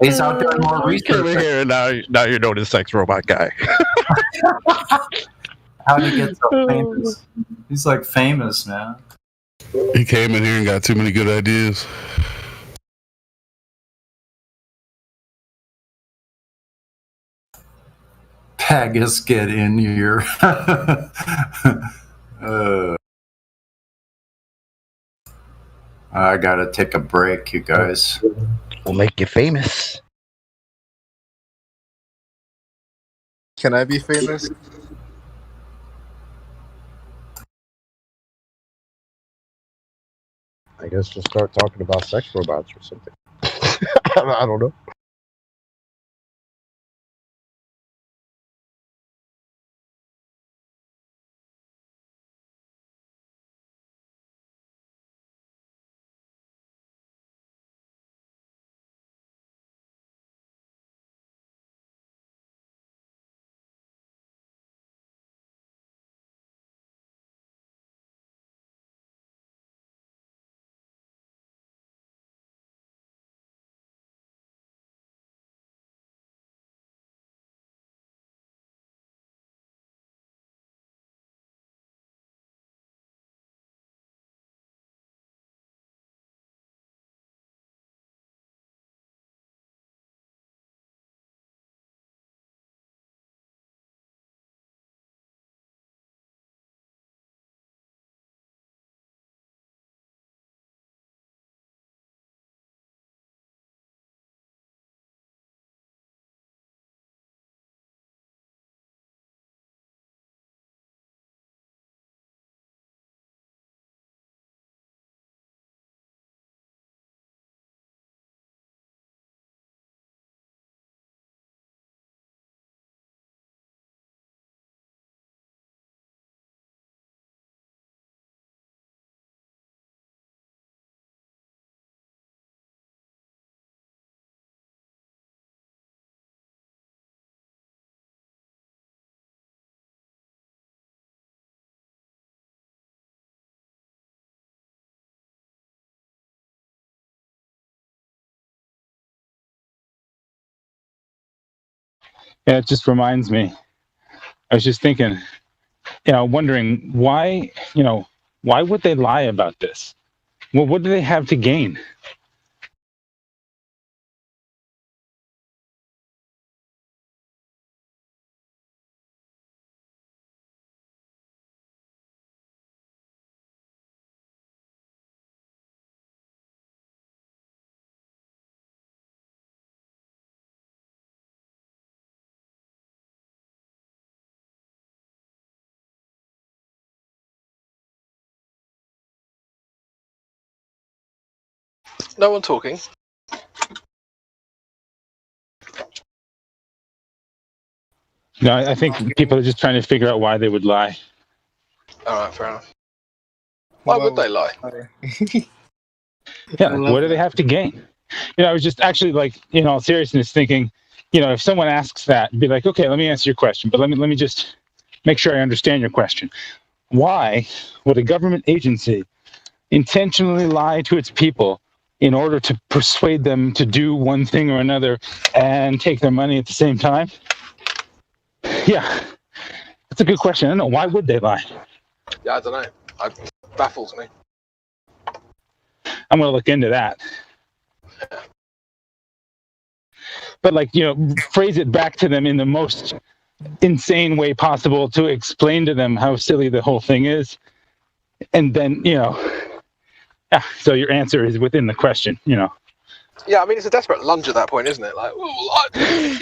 He's out there more research. Over here now you know the sex robot guy. How did he get so famous? He's like famous, man. He came in here and got too many good ideas. Pagus, get in here. I gotta take a break, you guys. We'll make you famous. Can I be famous? I guess just start talking about sex robots or something. I don't know. Yeah, it just reminds me. I was just thinking, wondering why, why would they lie about this? Well, what do they have to gain? No one talking. No, I think people are just trying to figure out why they would lie. All right, fair enough. Why would they lie? Yeah, what do they have to gain? I was just actually in all seriousness thinking, if someone asks that, be like, okay, let me answer your question, but let me just make sure I understand your question. Why would a government agency intentionally lie to its people in order to persuade them to do one thing or another and take their money at the same time? Yeah, that's a good question. I don't know. Why would they lie? Yeah, I don't know. It baffles me. I'm going to look into that. But phrase it back to them in the most insane way possible to explain to them how silly the whole thing is. And then, so your answer is within the question, Yeah, I mean, it's a desperate lunge at that point, isn't it?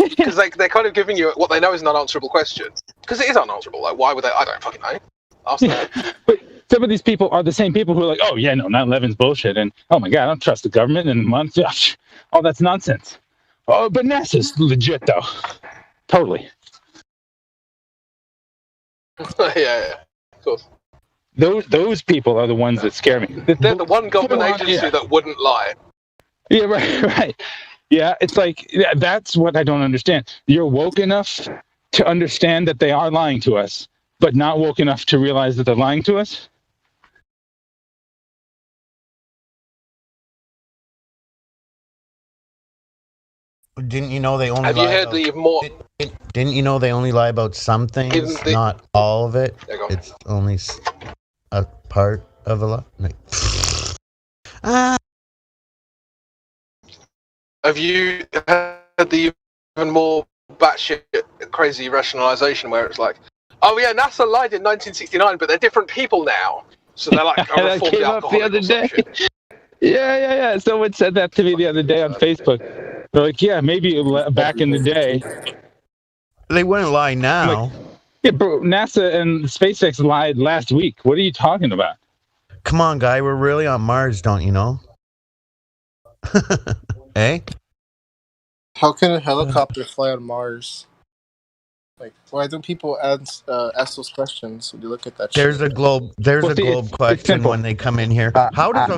Because they're kind of giving you what they know is an unanswerable question. Because it is unanswerable. Why would they? I don't fucking know. Ask them. But some of these people are the same people who are like, oh, yeah, no, 9/11's bullshit. And, oh, my God, I don't trust the government. And, oh, that's nonsense. Oh, but NASA's legit, though. Totally. yeah, of course. Those people are the ones that scare me. They're the one government agency that wouldn't lie. Yeah, right. Yeah, it's that's what I don't understand. You're woke enough to understand that they are lying to us, but not woke enough to realize that they're lying to us? Didn't you know they only Have you heard the more... Didn't you know they only lie about some things, not all of it? It's only a part of a lie. Have you heard the even more batshit crazy rationalization where it's like, oh yeah, NASA lied in 1969, but they're different people now, so they're like a that came up the other day. Yeah. Someone said that to me the other day on Facebook. They're like, yeah, maybe back in the day, They wouldn't lie now. Yeah, bro. NASA and SpaceX lied last week. What are you talking about? Come on, guy. We're really on Mars, don't you know? Eh? How can a helicopter fly on Mars? Like, why don't people ask those questions when you look at that There's shit? a globe. There's a globe question when they come in here. How does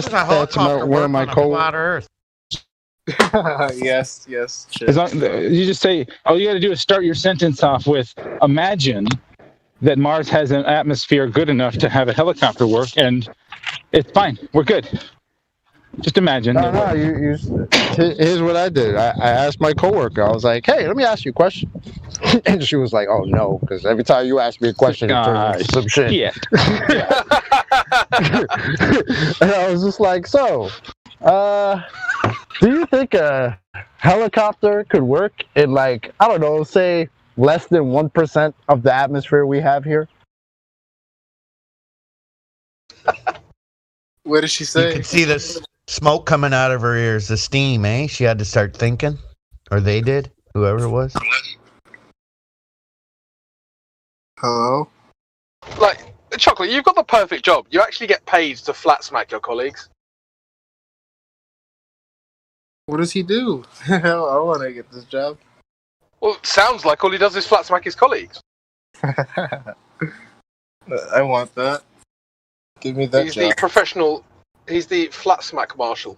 a helicopter work on a flat Earth? Yes. Sure. As long, you just say, all you got to do is start your sentence off with, imagine that Mars has an atmosphere good enough to have a helicopter work, and it's fine. We're good. Just imagine. No, here's what I did. I asked my coworker. I was like, "Hey, let me ask you a question," and she was like, "Oh no," because every time you ask me a question, it turns into some shit. Yeah. And I was just like, "So, do you think a helicopter could work in, like, I don't know, say less than 1% of the atmosphere we have here?" What did she say? You could see this smoke coming out of her ears, the steam, eh? She had to start thinking, or they did, whoever it was. Hello? Like, Chocolate, you've got the perfect job. You actually get paid to flat smack your colleagues. What does he do? I want to get this job. Well, it sounds like all he does is flat smack his colleagues. I want that. Give me that He's job. the professional. He's the flat smack marshal.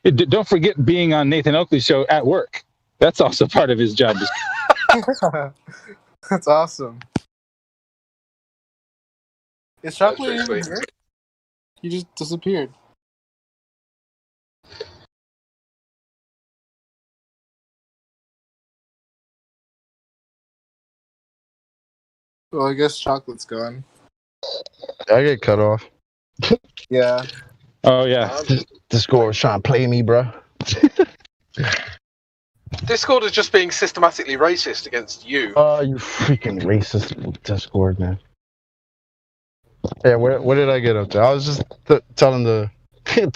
Don't forget being on Nathan Oakley's show at work. That's also part of his job. That's awesome. Is Chocolate even here? He just disappeared. Well, I guess Chocolate's gone. I get cut off. Yeah. Oh yeah. Discord was trying to play me, bro. Discord is just being systematically racist against you. Oh, you freaking racist Discord, man. Yeah, what did I get up to? I was just telling the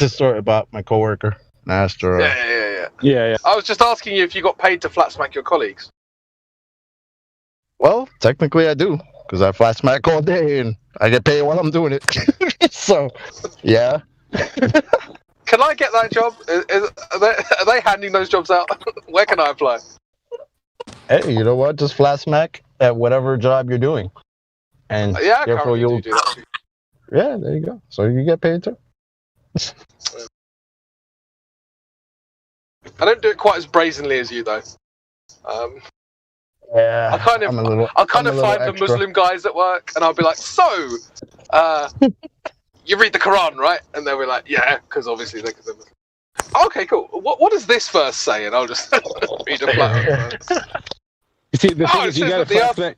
story about my coworker. And I asked her. Yeah. I was just asking you if you got paid to flat smack your colleagues. Well, technically I do, because I flat smack all day and I get paid while I'm doing it. So, yeah. Can I get that job? Are they handing those jobs out? Where can I apply? Hey, you know what? Just flat smack at whatever job you're doing. And Yeah, I therefore currently do that. Yeah, there you go. So you get paid too. I don't do it quite as brazenly as you, though. Yeah, I'll kind of find the Muslim guys at work, and I'll be like, "So, you read the Quran, right?" And they'll be like, "Yeah," because obviously they're Muslim. Okay, cool. What does this verse say? And I'll just read a flat verse. You see, the thing is, you got to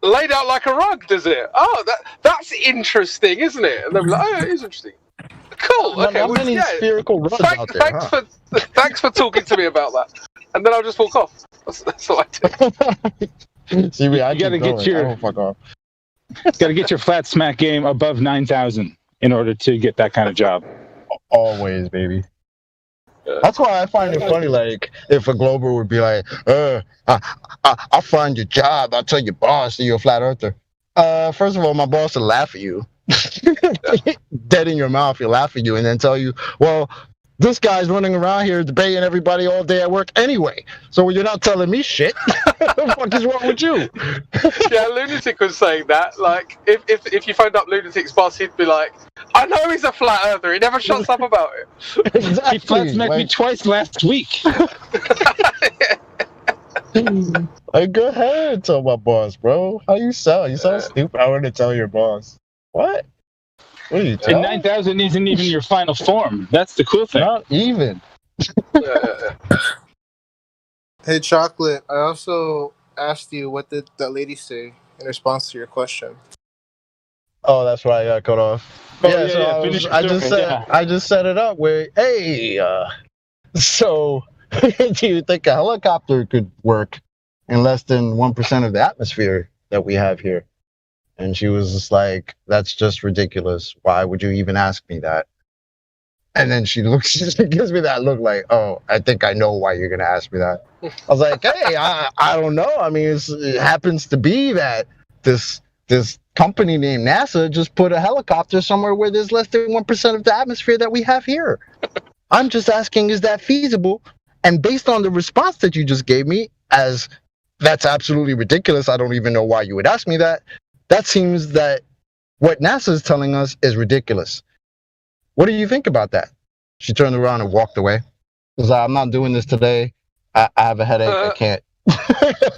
laid out like a rug, does it? Oh, that's interesting, isn't it? And they'll be like, "Oh, yeah, it is interesting." Cool. Okay. Not many spherical rugs out there. Thanks for talking to me about that. And then I'll just walk off. That's what I do. See me, you got to get your fuck off. Got to get your flat smack game above 9,000 in order to get that kind of job. Always, baby. That's why I find it funny. Like, if a Glober would be like, "I'll find your job. I'll tell your boss that you're a flat earther." First of all, my boss will laugh at you, dead in your mouth. He'll laugh at you and then tell you, "Well, this guy's running around here debating everybody all day at work anyway. So you're not telling me shit. What the fuck is wrong with you?" Yeah, Lunatic was saying that. Like, if you phoned up Lunatic's boss, he'd be like, "I know he's a flat earther. He never shuts up about it." Exactly. He flat smacked me twice last week. Like, go ahead, tell my boss, bro. How you sound? You sound stupid. I want to tell your boss. What? What are you And 9,000 isn't even your final form. That's the cool thing. Not even. Hey, Chocolate, I also asked you what did that lady say in response to your question. Oh, that's right. I got cut off. Oh, Yeah, yeah, so yeah, I, finish I the just circle, said yeah. I just set it up where, hey, so do you think a helicopter could work in less than 1% of the atmosphere that we have here? And she was just like, "That's just ridiculous. Why would you even ask me that?" And then she gives me that look like, oh, I think I know why you're gonna ask me that. I was like, hey, I don't know. I mean, it happens to be that this company named NASA just put a helicopter somewhere where there's less than 1% of the atmosphere that we have here. I'm just asking, is that feasible? And based on the response that you just gave me, as that's absolutely ridiculous, I don't even know why you would ask me that. That seems that what NASA is telling us is ridiculous. What do you think about that? She turned around and walked away. Because I'm not doing this today. I have a headache. I can't.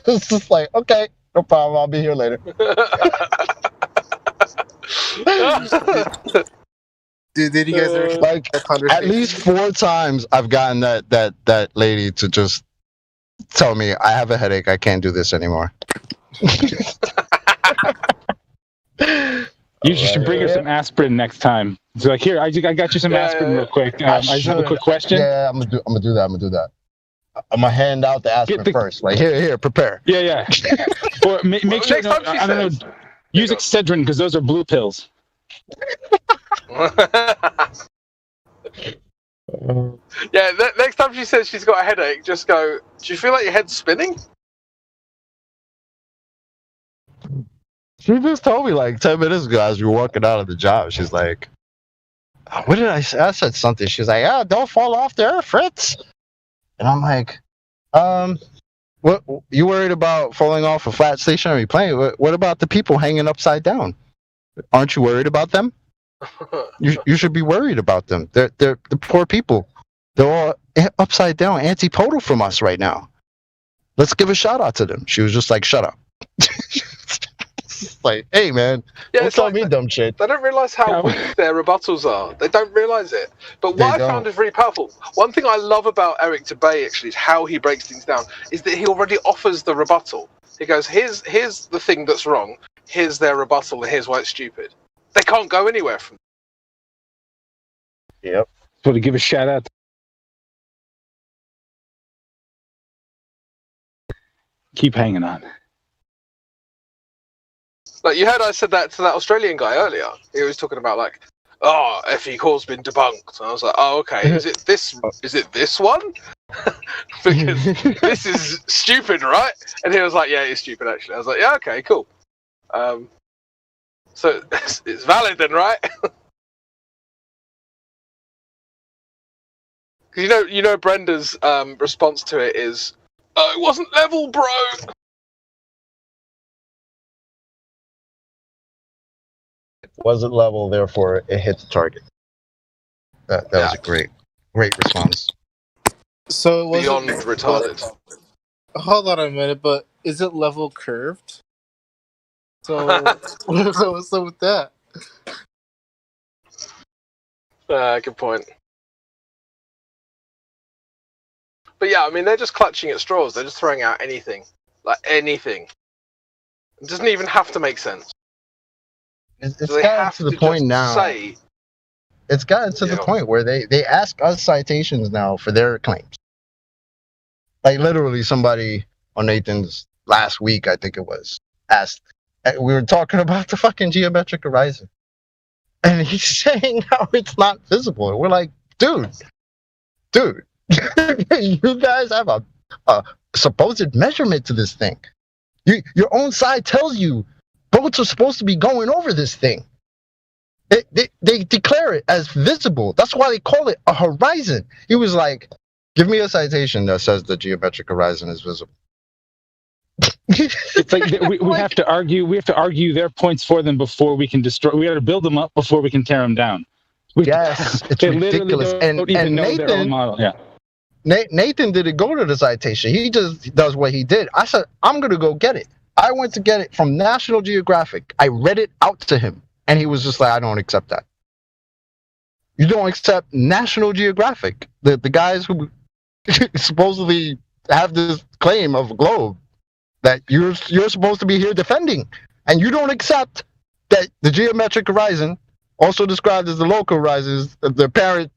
It's just like, okay, no problem. I'll be here later. Did you guys ever like at least 4 times I've gotten that lady to just tell me I have a headache. I can't do this anymore. You should bring her some aspirin next time. It's like, here, I got you some aspirin real quick. I just have a quick question. Yeah, I'm gonna do that. I'm gonna hand out the aspirin first. Like, here, prepare. Yeah. Or make sure, I don't know, use Excedrin because those are blue pills. Yeah, next time she says she's got a headache, just go, do you feel like your head's spinning? She just told me like 10 minutes ago as we were walking out of the job. She's like, what did I say? I said something. She's like, don't fall off there, Fritz. And I'm like, what? You worried about falling off a flat stationary plane? What about the people hanging upside down? Aren't you worried about them? You should be worried about them. They're the poor people. They're all upside down, antipodal from us right now. Let's give a shout out to them. She was just like, shut up. Like, hey man, don't tell me dumb shit. They don't realise how weak their rebuttals are. They don't realise it. But what I found is really powerful. One thing I love about Eric Dubay actually is how he breaks things down. Is that he already offers the rebuttal. He goes, here's the thing that's wrong. Here's their rebuttal, and here's why it's stupid. They can't go anywhere from. Yep. So to give a shout out. Keep hanging on. Like, you heard I said that to that Australian guy earlier. He was talking about like, oh, FE Core's been debunked. And I was like, oh, okay. Is it this one? Because this is stupid, right? And he was like, yeah, it's stupid actually. I was like, yeah, okay, cool. So it's valid then, right? Because you know Brenda's response to it is, it wasn't level, bro. Wasn't level, therefore it hit the target. That was a great response. So it wasn't beyond retarded. Hold on a minute, but is it level curved? So what's up with that? Good point. But yeah, I mean, they're just clutching at straws. They're just throwing out anything, like anything. It doesn't even have to make sense. It's gotten to the point now. It's gotten to the point where they ask us citations now for their claims. Like literally, somebody on Nathan's last week, I think it was, asked. We were talking about the fucking geometric horizon, and he's saying how it's not visible. And we're like, dude, you guys have a supposed measurement to this thing. Your own side tells you boats are supposed to be going over this thing. They declare it as visible. That's why they call it a horizon. He was like, give me a citation that says the geometric horizon is visible. It's like we have to argue. We have to argue their points for them before we can destroy. We got to build them up before we can tear them down. Yes, it's ridiculous. And Nathan, Nathan didn't go to the citation. He just does what he did. I said, I'm gonna go get it. I went to get it from National Geographic. I read it out to him, and he was just like, I don't accept that. You don't accept National Geographic, the guys who supposedly have this claim of a globe that you're supposed to be here defending, and you don't accept that the geometric horizon, also described as the local horizon, is the apparent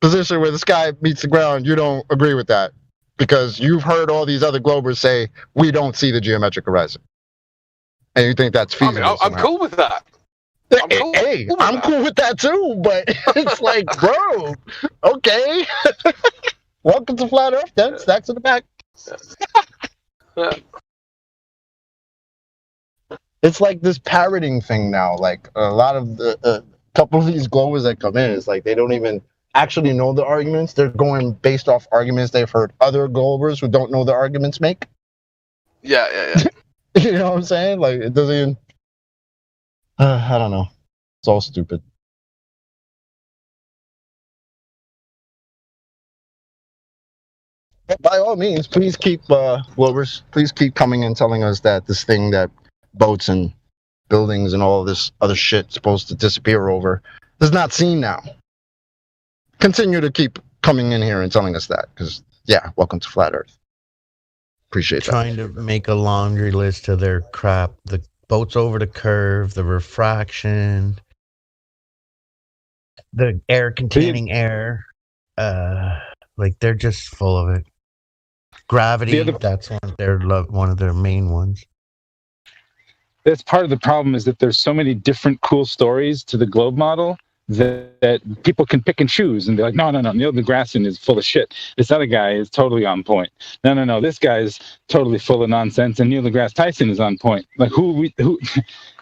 position where the sky meets the ground. You don't agree with that because you've heard all these other globers say we don't see the geometric horizon, and you think that's feasible. I'm cool with that. Hey, I'm cool with that too, but it's like, bro, okay. Welcome to Flat Earth, then. Stacks in the back. It's like this parroting thing now. Like a lot of the couple of these globers that come in, it's like they don't even actually know the arguments. They're going based off arguments they've heard other globers who don't know the arguments make. Yeah. You know what I'm saying? Like it doesn't even. I don't know. It's all stupid. But by all means, please keep Globers. Please keep coming and telling us that this thing that boats and buildings and all this other shit supposed to disappear over is not seen now. Continue to keep coming in here and telling us that, because yeah, welcome to Flat Earth. Appreciate that. Trying to make a laundry list of their crap. The boats over the curve, the refraction, the air containing air. Like they're just full of it. Gravity, that's one of their main ones. That's part of the problem, is that there's so many different cool stories to the globe model that people can pick and choose and be like, no, Neil deGrasse Tyson is full of shit. This other guy is totally on point. No, this guy's totally full of nonsense, and Neil deGrasse Tyson is on point. Like who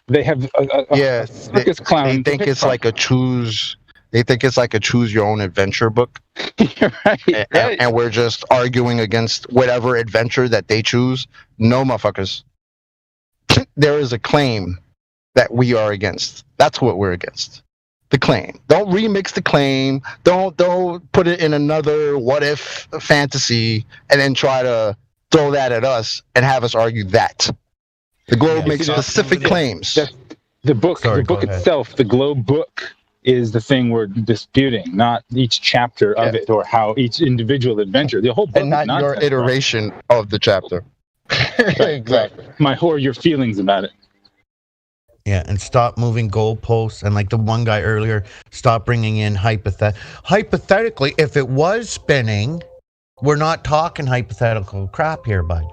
they have a circus clown. They think it's like a choose. They think it's like a choose your own adventure book. right. And we're just arguing against whatever adventure that they choose. No, motherfuckers. There is a claim that we are against. That's what we're against. The claim. Don't remix the claim. Don't put it in another what if fantasy and then try to throw that at us and have us argue that. The globe makes specific claims. The book itself, the globe book, is the thing we're disputing, not each chapter of it or how each individual adventure. The whole book, and not your iteration of the chapter. Exactly. Or your feelings about it. Yeah, and stop moving goalposts. And like the one guy earlier, stop bringing in hypothetically, if it was spinning, we're not talking hypothetical crap here, bud.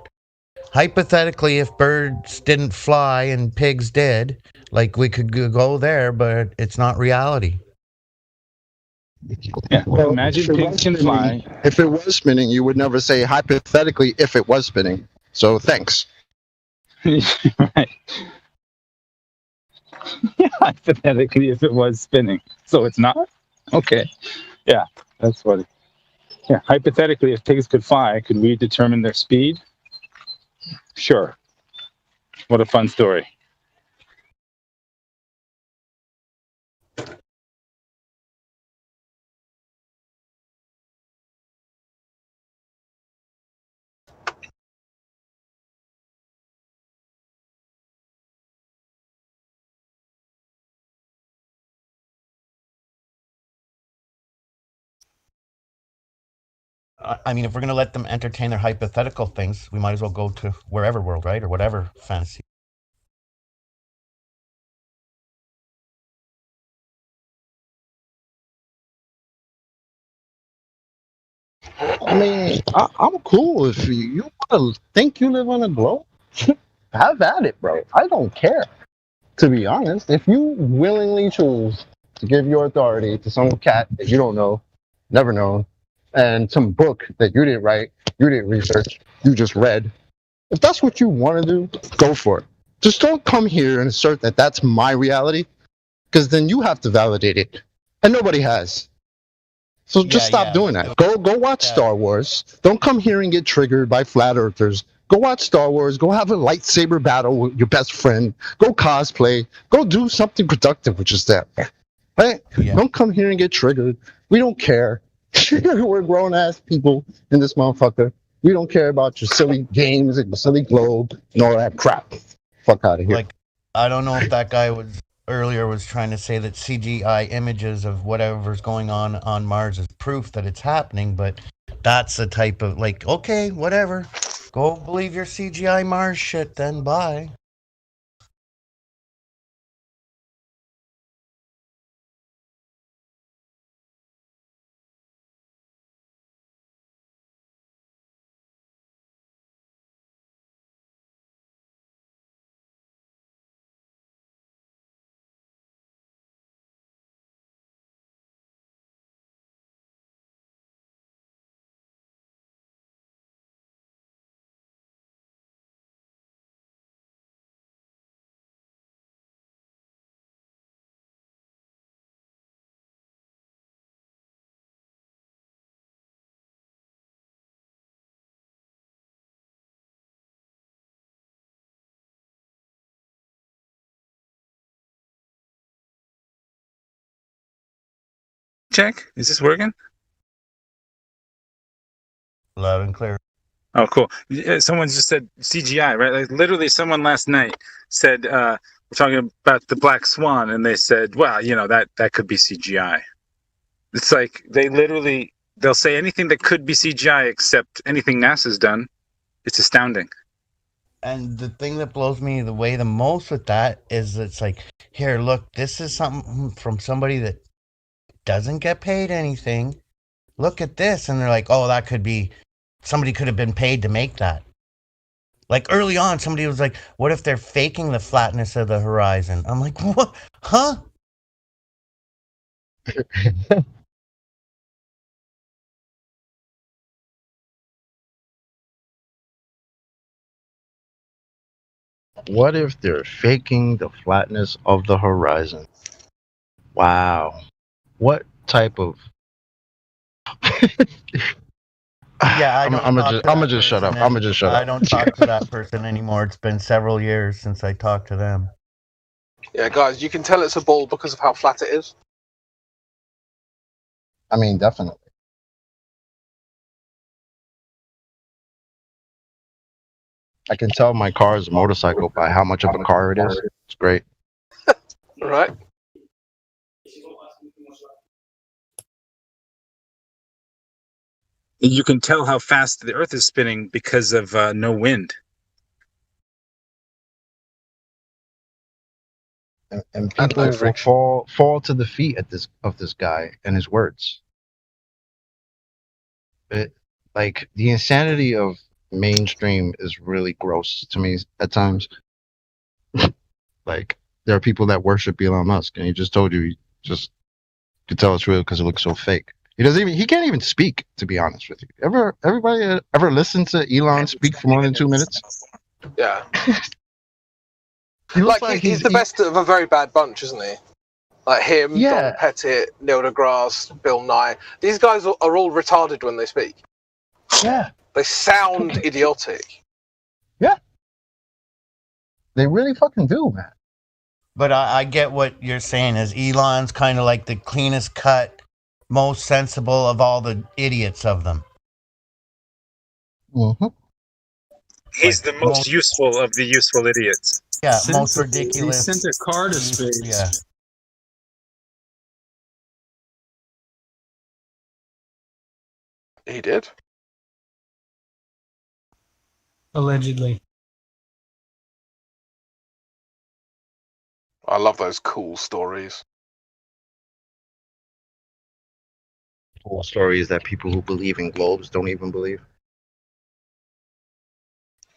Hypothetically, if birds didn't fly and pigs did, like we could go there, but it's not reality. Yeah. Well, imagine pigs can fly. If it was spinning, you would never say hypothetically if it was spinning. So thanks. Right. Hypothetically, if it was spinning. So it's not? Okay. Yeah, that's funny. Yeah, hypothetically, if pigs could fly, could we determine their speed? Sure. What a fun story. I mean, if we're going to let them entertain their hypothetical things, we might as well go to wherever world, right? Or whatever fantasy. I mean, I'm cool if you want to think you live on a globe. Have at it, bro. I don't care. To be honest, if you willingly choose to give your authority to some cat that you don't know, never known, and some book that you didn't write, you didn't research, you just read, if that's what you want to do, go for it. Just don't come here and assert that that's my reality, because then you have to validate it, and nobody has. So just stop doing that. Go watch Star Wars. Don't come here and get triggered by flat earthers. Go watch Star Wars. Go have a lightsaber battle with your best friend. Go cosplay. Go do something productive, which is that. Right? Yeah. Don't come here and get triggered. We don't care. We're grown-ass people in this motherfucker. We don't care about your silly games and your silly globe and all that crap. Fuck out of here. Like, I don't know if that guy was trying to say that CGI images of whatever's going on Mars is proof that it's happening, but that's the type of, like, okay, whatever. Go believe your CGI Mars shit then, bye. check? Is this working? Loud and clear. Oh, cool. Someone just said CGI, right? Like literally, someone last night said we're talking about the Black Swan, and they said, "Well, that could be CGI." It's like they'll say anything that could be CGI except anything NASA's done. It's astounding. And the thing that blows me away the most with that is it's like, here, look, this is something from somebody that doesn't get paid anything. Look at this, and they're like, oh, that could be. Somebody could have been paid to make that. Like early on, somebody was like, what if they're faking the flatness of the horizon? I'm like, what? Huh? What if they're faking the flatness of the horizon? Wow. What type of... Yeah, I'm gonna just shut up. I'm gonna just shut up. I don't talk to that person anymore. It's been several years since I talked to them. Yeah, guys, you can tell it's a ball because of how flat it is. I mean, definitely. I can tell my car is a motorcycle by how much of a car it is. It's great. Right. You can tell how fast the Earth is spinning because of no wind. And people will fall to the feet of this guy and his words. Like the insanity of mainstream is really gross to me at times. Like there are people that worship Elon Musk, and he just told you, could tell it's real because it looks so fake. He can't even speak, to be honest with you. Everybody ever listen to Elon speak for more than 2 minutes? Yeah. He's the best of a very bad bunch, isn't he? Like him, Don Pettit, Neil deGrasse, Bill Nye. These guys are all retarded when they speak. Yeah. They sound idiotic. Yeah. They really fucking do, man. But I get what you're saying is Elon's kind of like the cleanest cut, most sensible of all the idiots of them. Mm-hmm. He's the most useful of the useful idiots. Yeah, most ridiculous. He sent a car to space. Yeah. He did? Allegedly. I love those cool stories. Cool stories that people who believe in globes don't even believe.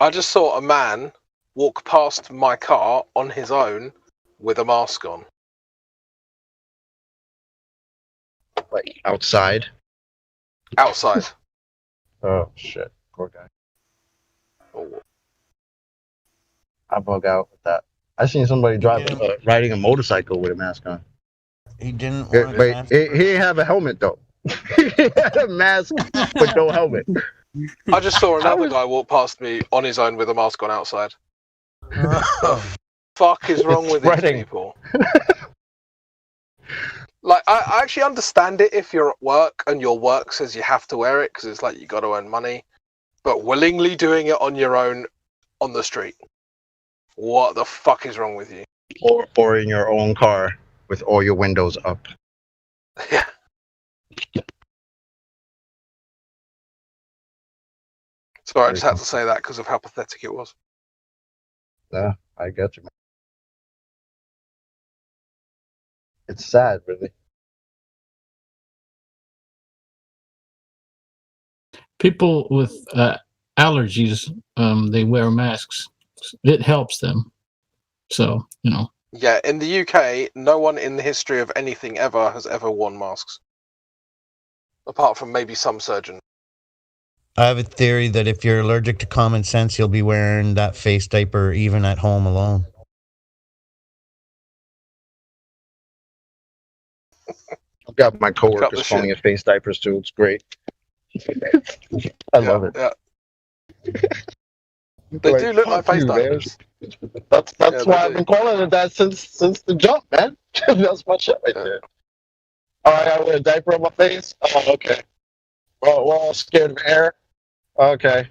I just saw a man walk past my car on his own with a mask on. Like outside? Outside. Oh, shit. Poor guy. Oh. I bug out with that. I seen somebody riding a motorcycle with a mask on. He didn't want Wait, he didn't have a helmet, though. He had a mask with no helmet. I just saw another guy walk past me on his own with a mask on outside. The fuck is wrong with these people? Like, I actually understand it if you're at work and your work says you have to wear it because it's like you got to earn money, but willingly doing it on your own on the street. What the fuck is wrong with you? Or in your own car with all your windows up. Yeah. Sorry, I just had to say that because of how pathetic it was. Yeah, I get you, man. It's sad, really. People with allergies, they wear masks. It helps them. So, Yeah, in the UK, no one in the history of anything ever has ever worn masks. Apart from maybe some surgeon. I have a theory that if you're allergic to common sense, you'll be wearing that face diaper even at home alone. I've got my coworkers calling it face diapers too. It's great. I love it. Yeah. They do look like face diapers. That's why I've been calling it that since the jump, man. That's my shit right there. Oh, I gotta wear a diaper on my face? Oh, okay. Well, we're all scared of air. Okay.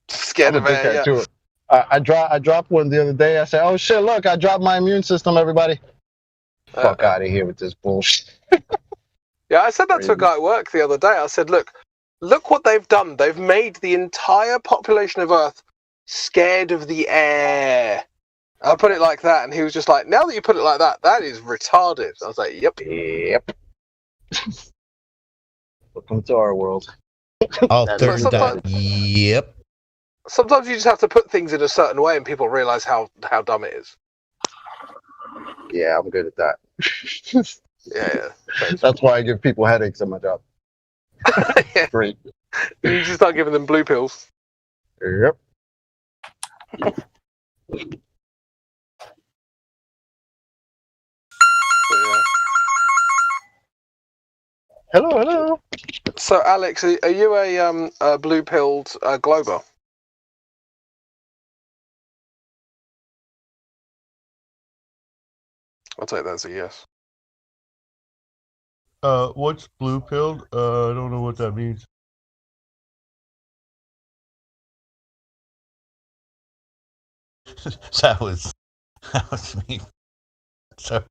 Scared I'm of a dickhead air, yeah. too. I dropped one the other day. I said, "Oh shit! Look, I dropped my immune system." Everybody, fuck out of here with this bullshit. Yeah, I said that to a guy at work the other day. I said, look what they've done. They've made the entire population of Earth scared of the air. I put it like that, and he was just like, now that you put it like that, that is retarded. I was like, yep. Welcome to our world. I'll third that. Yep. Sometimes you just have to put things in a certain way, and people realize how dumb it is. Yeah, I'm good at that. Yeah. That's why I give people headaches at my job. Great. You just start giving them blue pills. Yep. Hello. So, Alex, are you a blue-pilled Glober? I'll take that as a yes. What's blue pilled? I don't know what that means. that was me. So.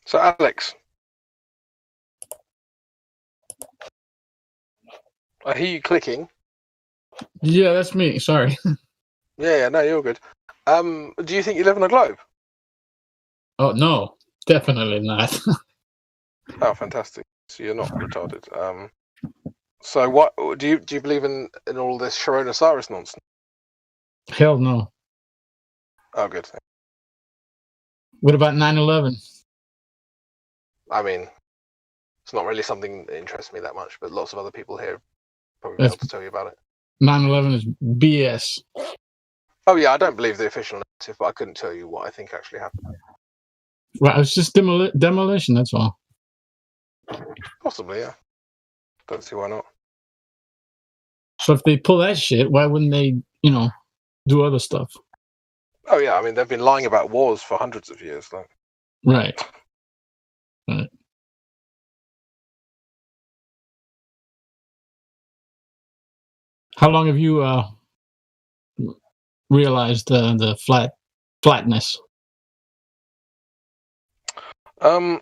So, Alex, I hear you clicking. Yeah, that's me. Sorry. Yeah, no, you're good. Do you think you live on a globe? Oh no, definitely not. Oh, fantastic! So you're not retarded. So what do you believe in all this Sharonosaurus nonsense? Hell no. Oh, good. What about 9/11? I mean, it's not really something that interests me that much, but lots of other people here probably be able to tell you about it. 9/11 is BS. Oh yeah, I don't believe the official narrative, but I couldn't tell you what I think actually happened. Right, it's just demolition. That's all. Possibly, yeah. Don't see why not. So if they pull that shit, why wouldn't they, do other stuff? Oh yeah, I mean they've been lying about wars for hundreds of years, though. Right. How long have you realized the flatness? I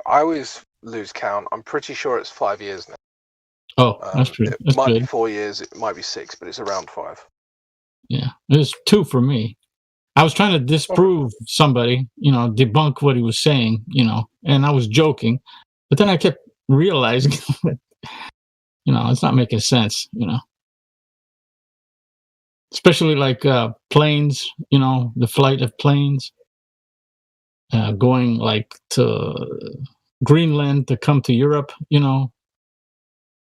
always lose count. I'm pretty sure it's 5 years now. Oh, that's true. It might be 4 years. It might be 6, but it's around 5. Yeah, it was 2 for me. I was trying to disprove somebody, debunk what he was saying, and I was joking, but then I kept realizing that, it's not making sense, especially like planes, the flight of planes going like to Greenland to come to Europe,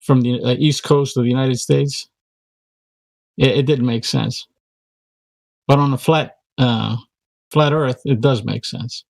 from the east coast of the United States. It didn't make sense. But on a flat Earth, it does make sense.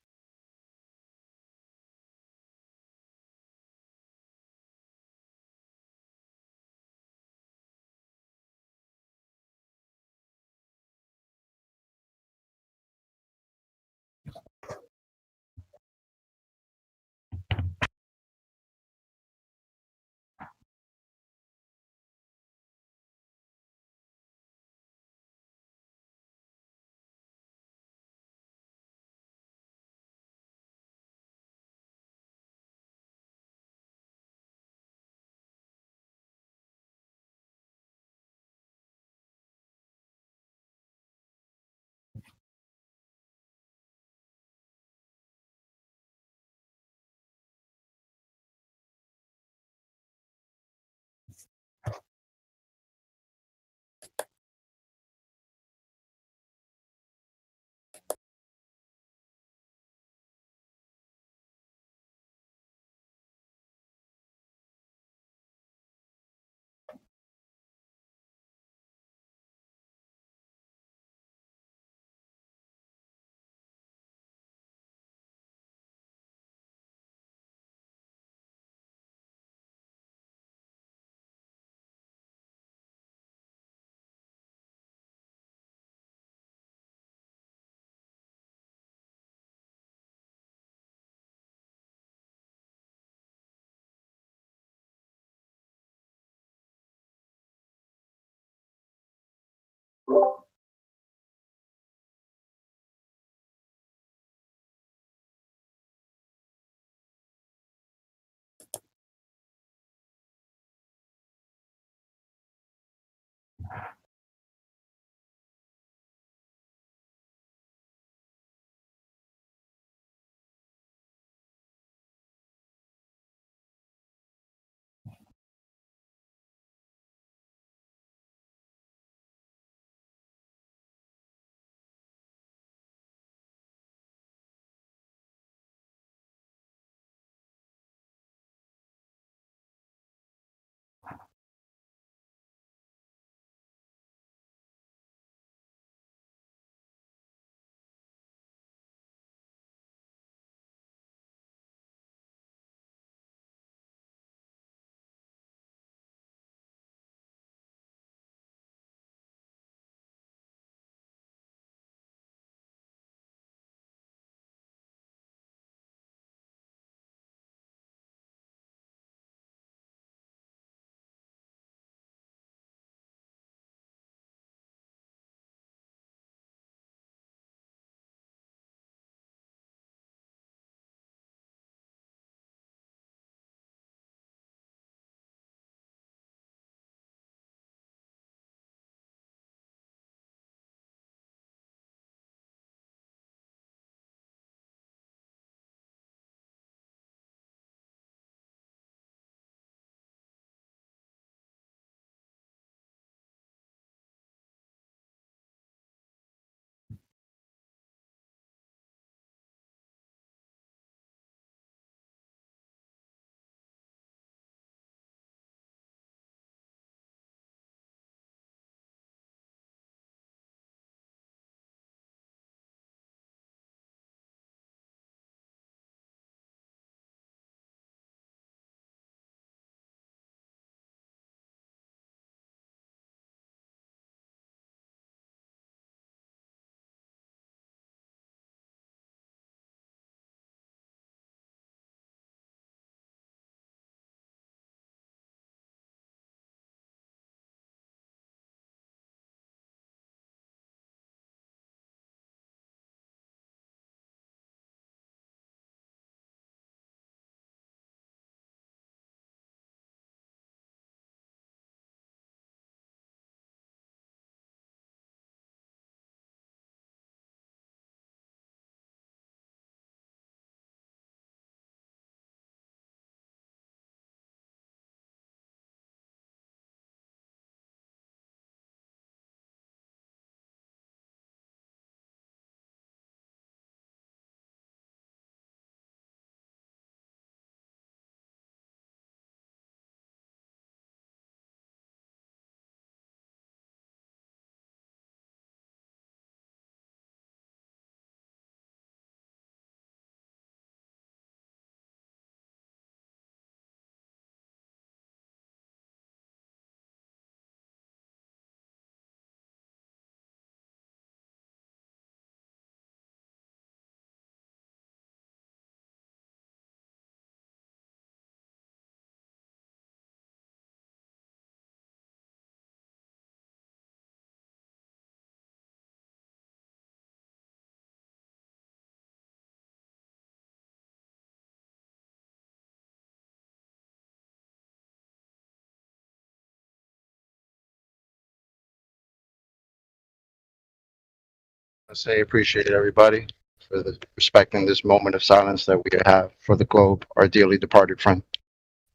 I say appreciate everybody for the respecting this moment of silence that we have for the globe, our dearly departed friend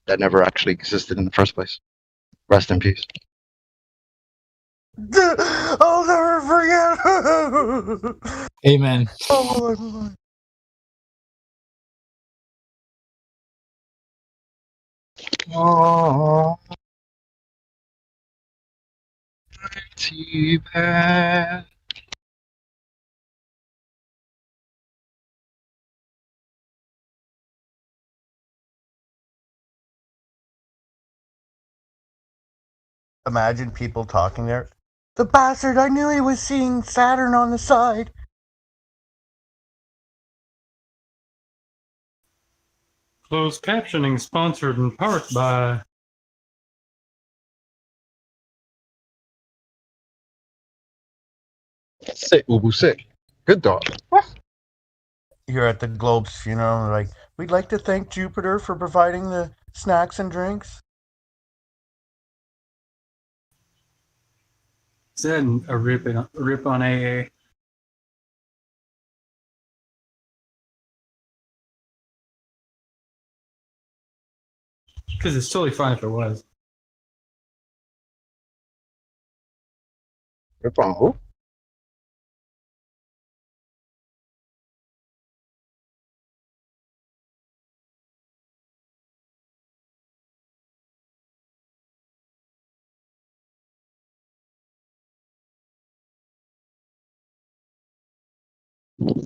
that never actually existed in the first place. Rest in peace. I'll never forget. Amen. Oh, T-Bag. Imagine people talking there. The bastard, I knew he was seeing Saturn on the side. Closed captioning sponsored in part by Sick, Ubu, sick. Good dog. Here at the Globe's funeral, like, we'd like to thank Jupiter for providing the snacks and drinks. said a rip on AA. Because it's totally fine if it was. Rip on who?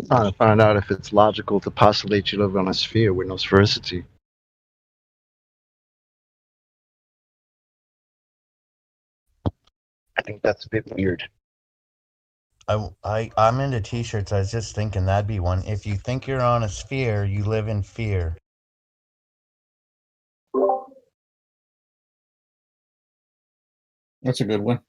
Trying to find out if it's logical to postulate you live on a sphere with no sphericity. I think that's a bit weird. I'm into t-shirts. I was just thinking that'd be one. If you think you're on a sphere, you live in fear. That's a good one.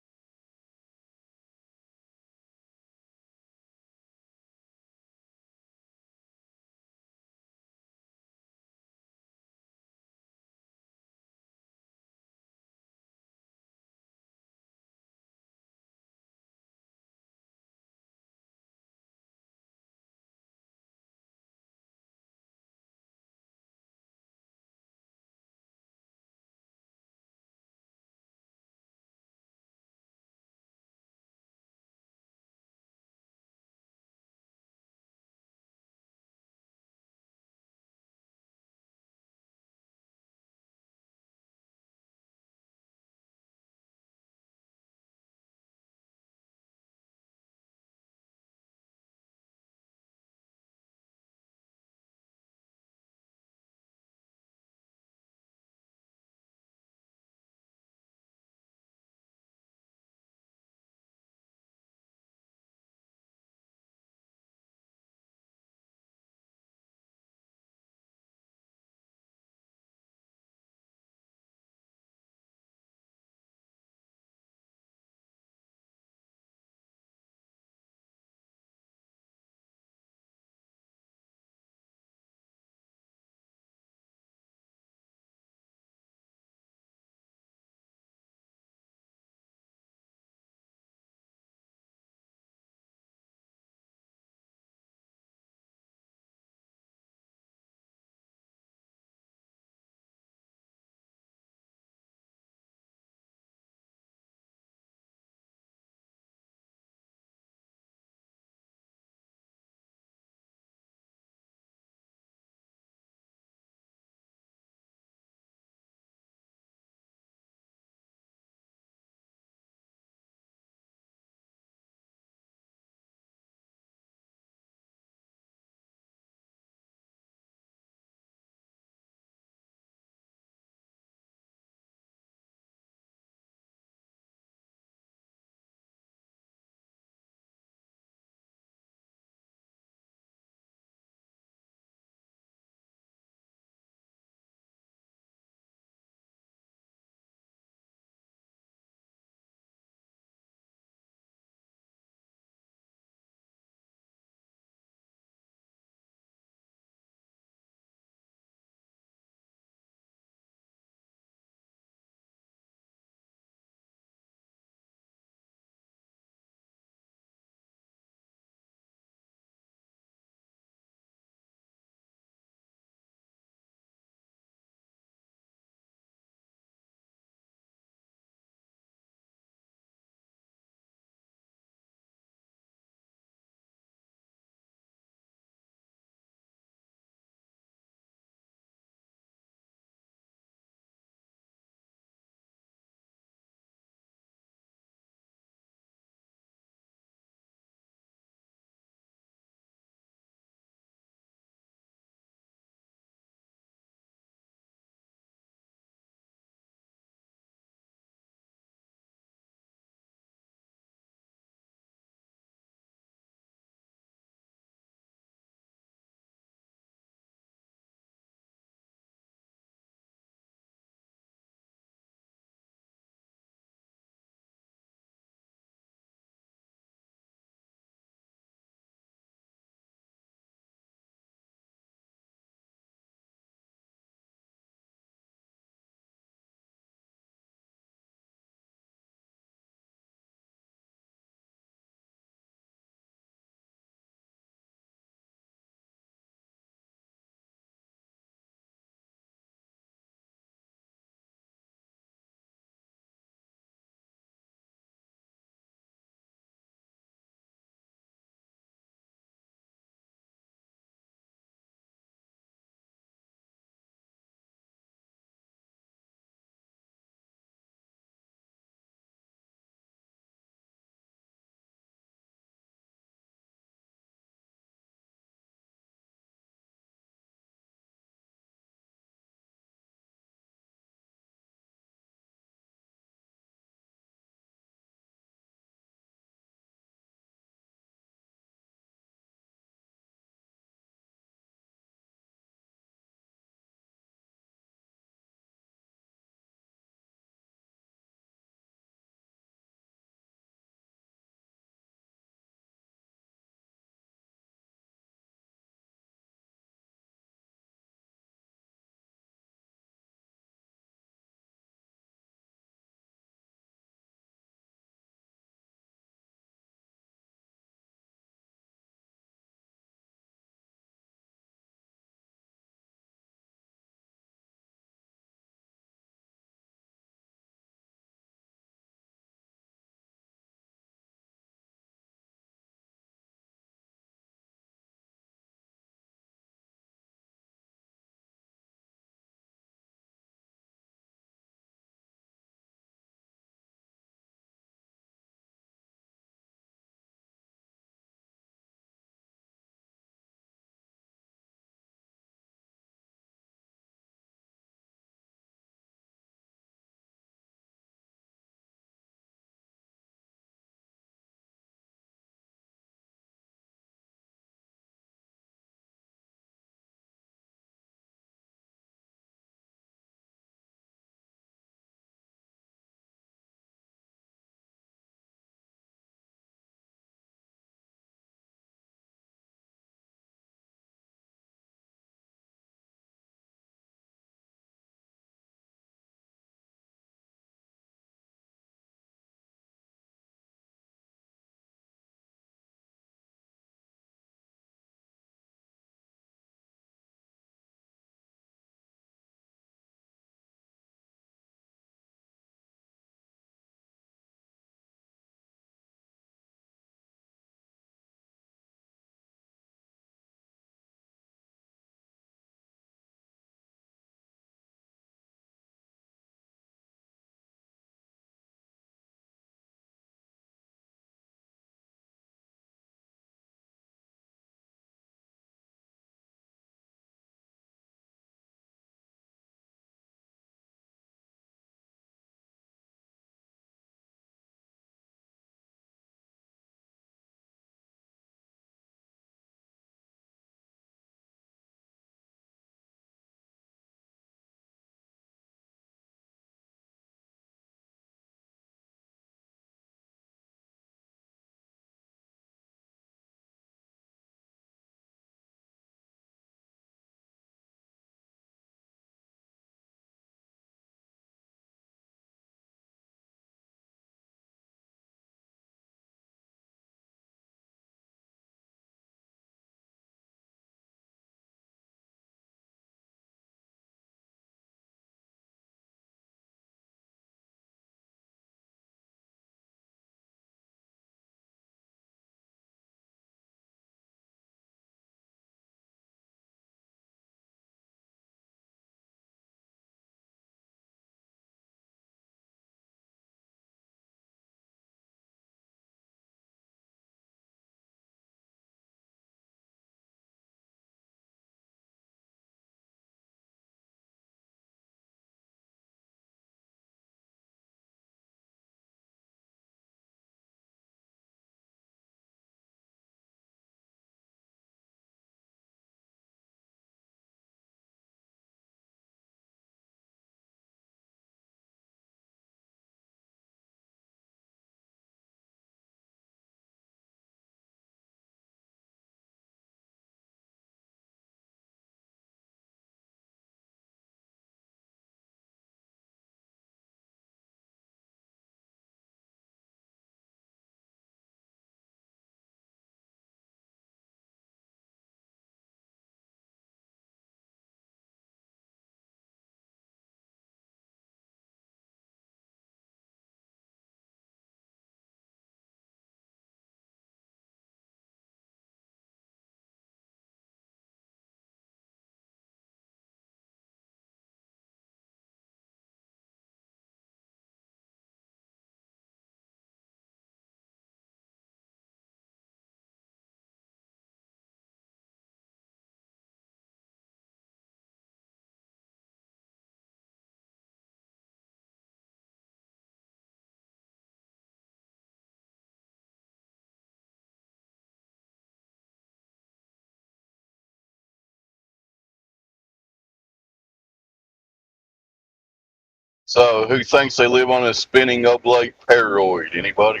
So, who thinks they live on a spinning oblate paroid? Anybody?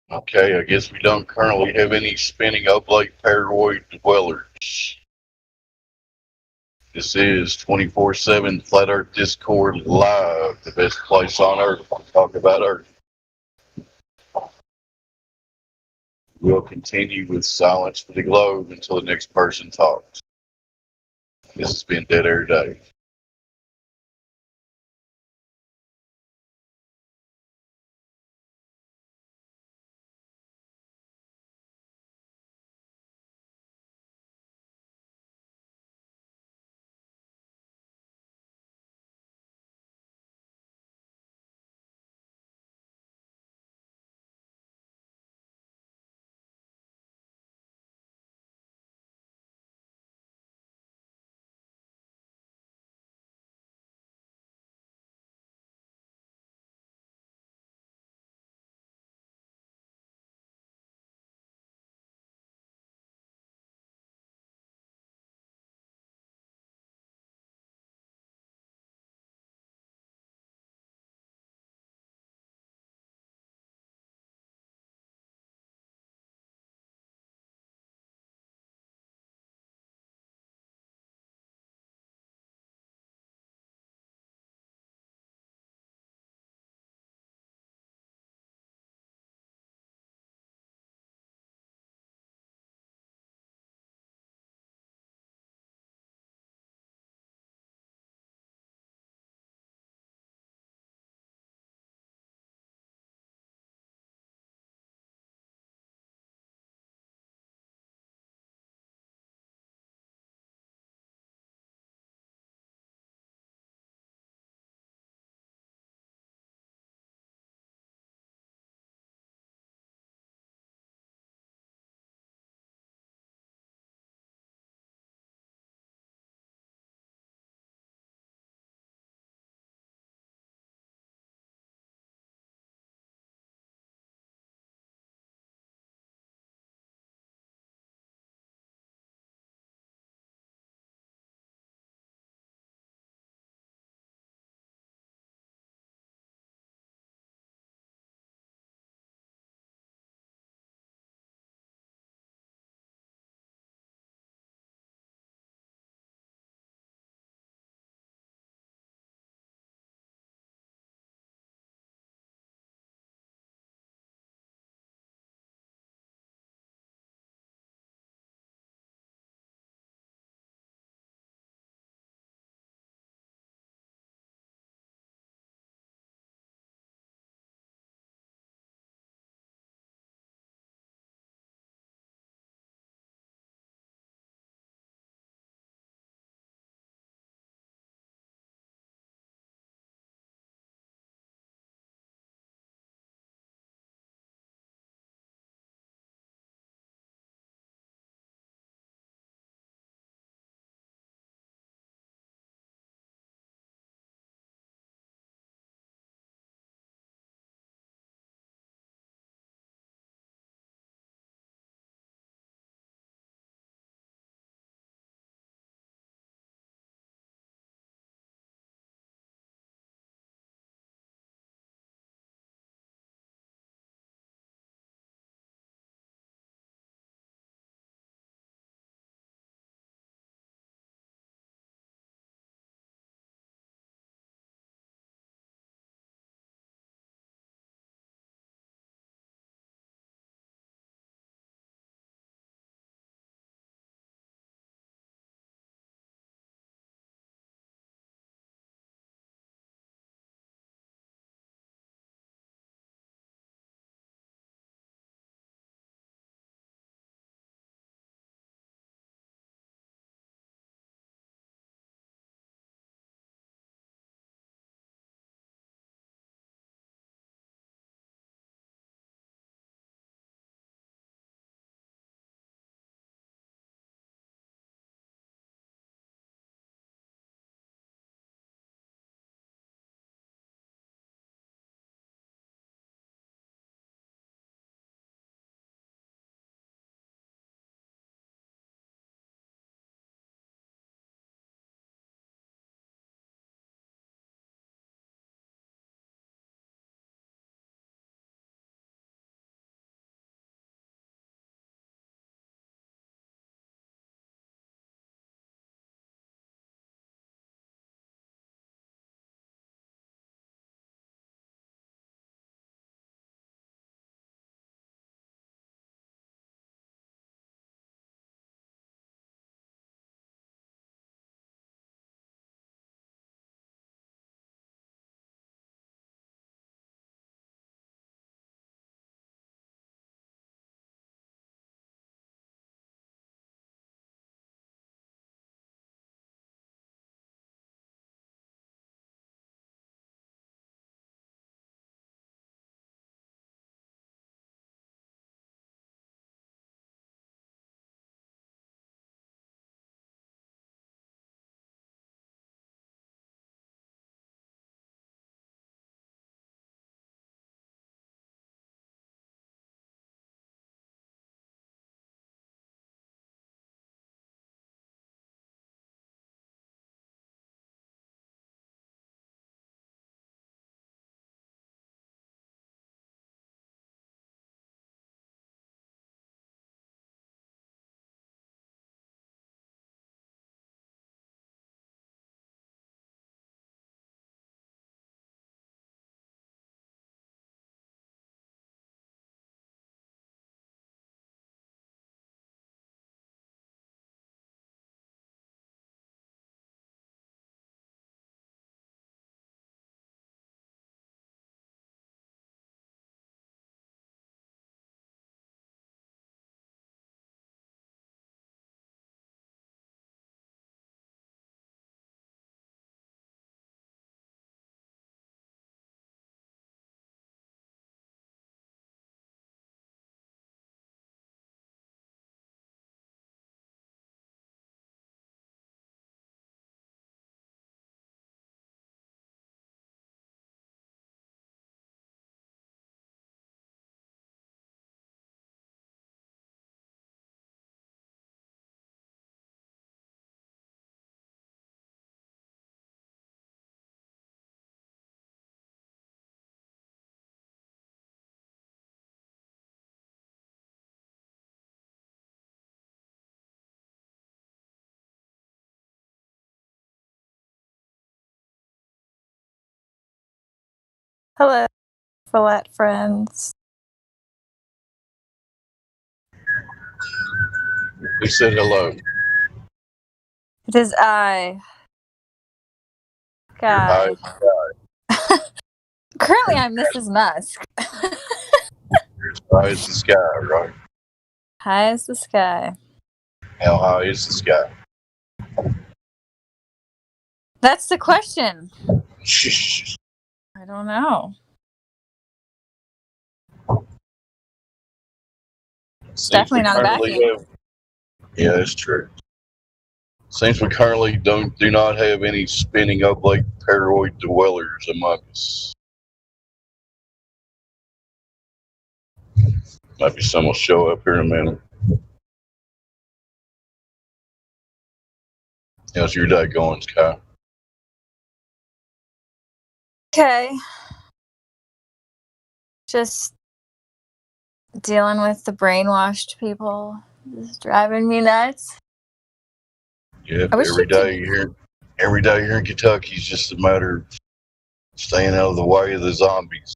Okay, I guess we don't currently have any spinning oblate paroid dwellers. This is 24/7 Flat Earth Discord Live, the best place on Earth to talk about Earth. We'll continue with Silence for the Globe until the next person talks. This has been Dead Air Day. Hello, Follette friends. Who said hello? It is I, Guy. Currently, I'm Mrs. Musk. High as the sky, right? High as the sky. How high is the sky? That's the question. I don't know. It's definitely not a vacuum. Yeah, that's true. Seems we currently do not have any spinning oblate paroid dwellers among us. Might be some will show up here in a minute. How's your day going, Sky? Okay. Just dealing with the brainwashed people. Just driving me nuts. Yep, every day here in Kentucky is just a matter of staying out of the way of the zombies,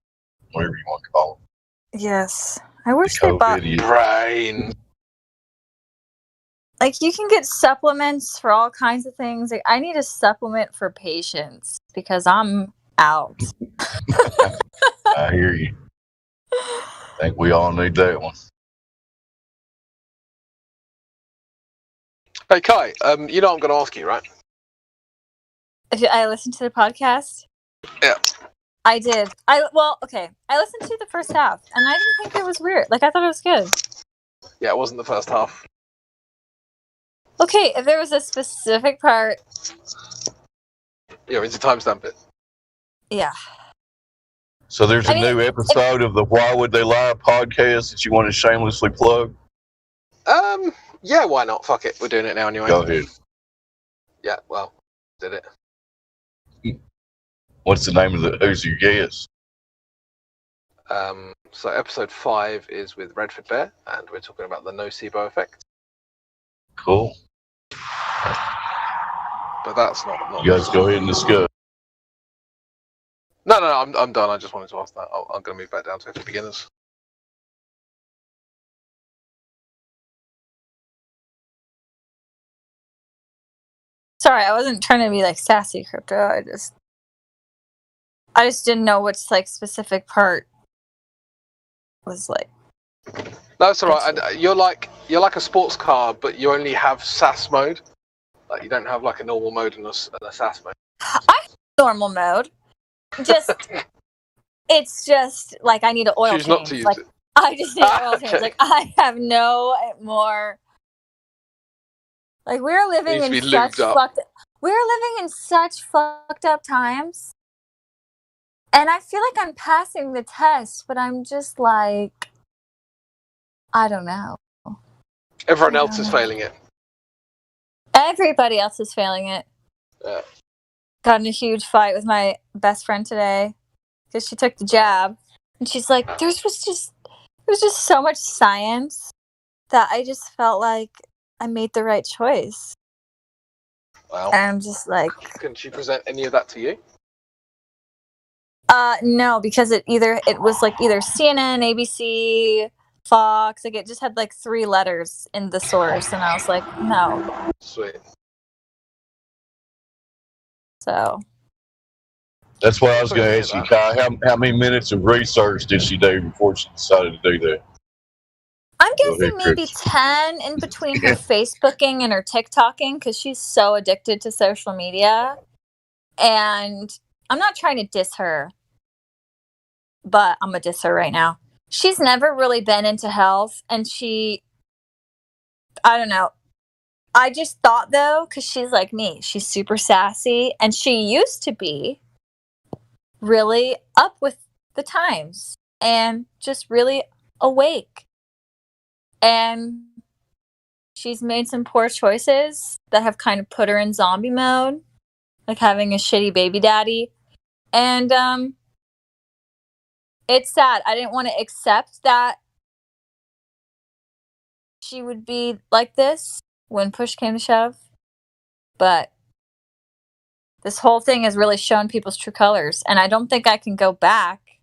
whatever you want to call them. Yes. I wish they bought brain. Like, you can get supplements for all kinds of things. Like, I need a supplement for patience because I'm out. I hear you. I think we all need that one. Hey Kai, you know I'm going to ask you, right? If I listened to the podcast? Yeah. I did. I listened to the first half, and I didn't think it was weird. Like, I thought it was good. Yeah, it wasn't the first half. Okay, if there was a specific part... Yeah, we need to timestamp it. Yeah. So there's a new episode of the Why Would They Lie podcast that you want to shamelessly plug? Yeah, why not? Fuck it. We're doing it now anyway. Go ahead. Yeah, well, did it. What's the name of the Who's Your Guest? So episode 5 is with Redford Bear, and we're talking about the nocebo effect. Cool. But that's not you guys go ahead and discuss. No, I'm done. I just wanted to ask that. I'm going to move back down to beginners. Sorry, I wasn't trying to be like sassy crypto. I just didn't know which like specific part was like. No, it's alright. You're like a sports car, but you only have SAS mode. Like you don't have like a normal mode and a SAS mode. I have normal mode. It's just like I need an oil change. Not to use like it. I just need an oil change. Like I have no more. Like we're living in such fucked up times. And I feel like I'm passing the test, but I'm just like I don't know. Everyone else is failing it. Everybody else is failing it. Yeah. Got in a huge fight with my best friend today because she took the jab, and she's like, "There was just so much science that I just felt like I made the right choice." Wow. And I'm just like, can she present any of that to you? No, because it was like either CNN, ABC, Fox. Like it just had like 3 letters in the source, and I was like, no. Sweet. So. That's what I was going to ask you, Kai. How many minutes of research did she do before she decided to do that? I'm guessing maybe 10 in between her Facebooking and her TikToking because she's so addicted to social media. And I'm not trying to diss her, but I'm going to diss her right now. She's never really been into health, and I don't know. I just thought, though, because she's like me, she's super sassy, and she used to be really up with the times and just really awake. And she's made some poor choices that have kind of put her in zombie mode, like having a shitty baby daddy. And it's sad. I didn't want to accept that she would be like this when push came to shove. But this whole thing has really shown people's true colors, and I don't think I can go back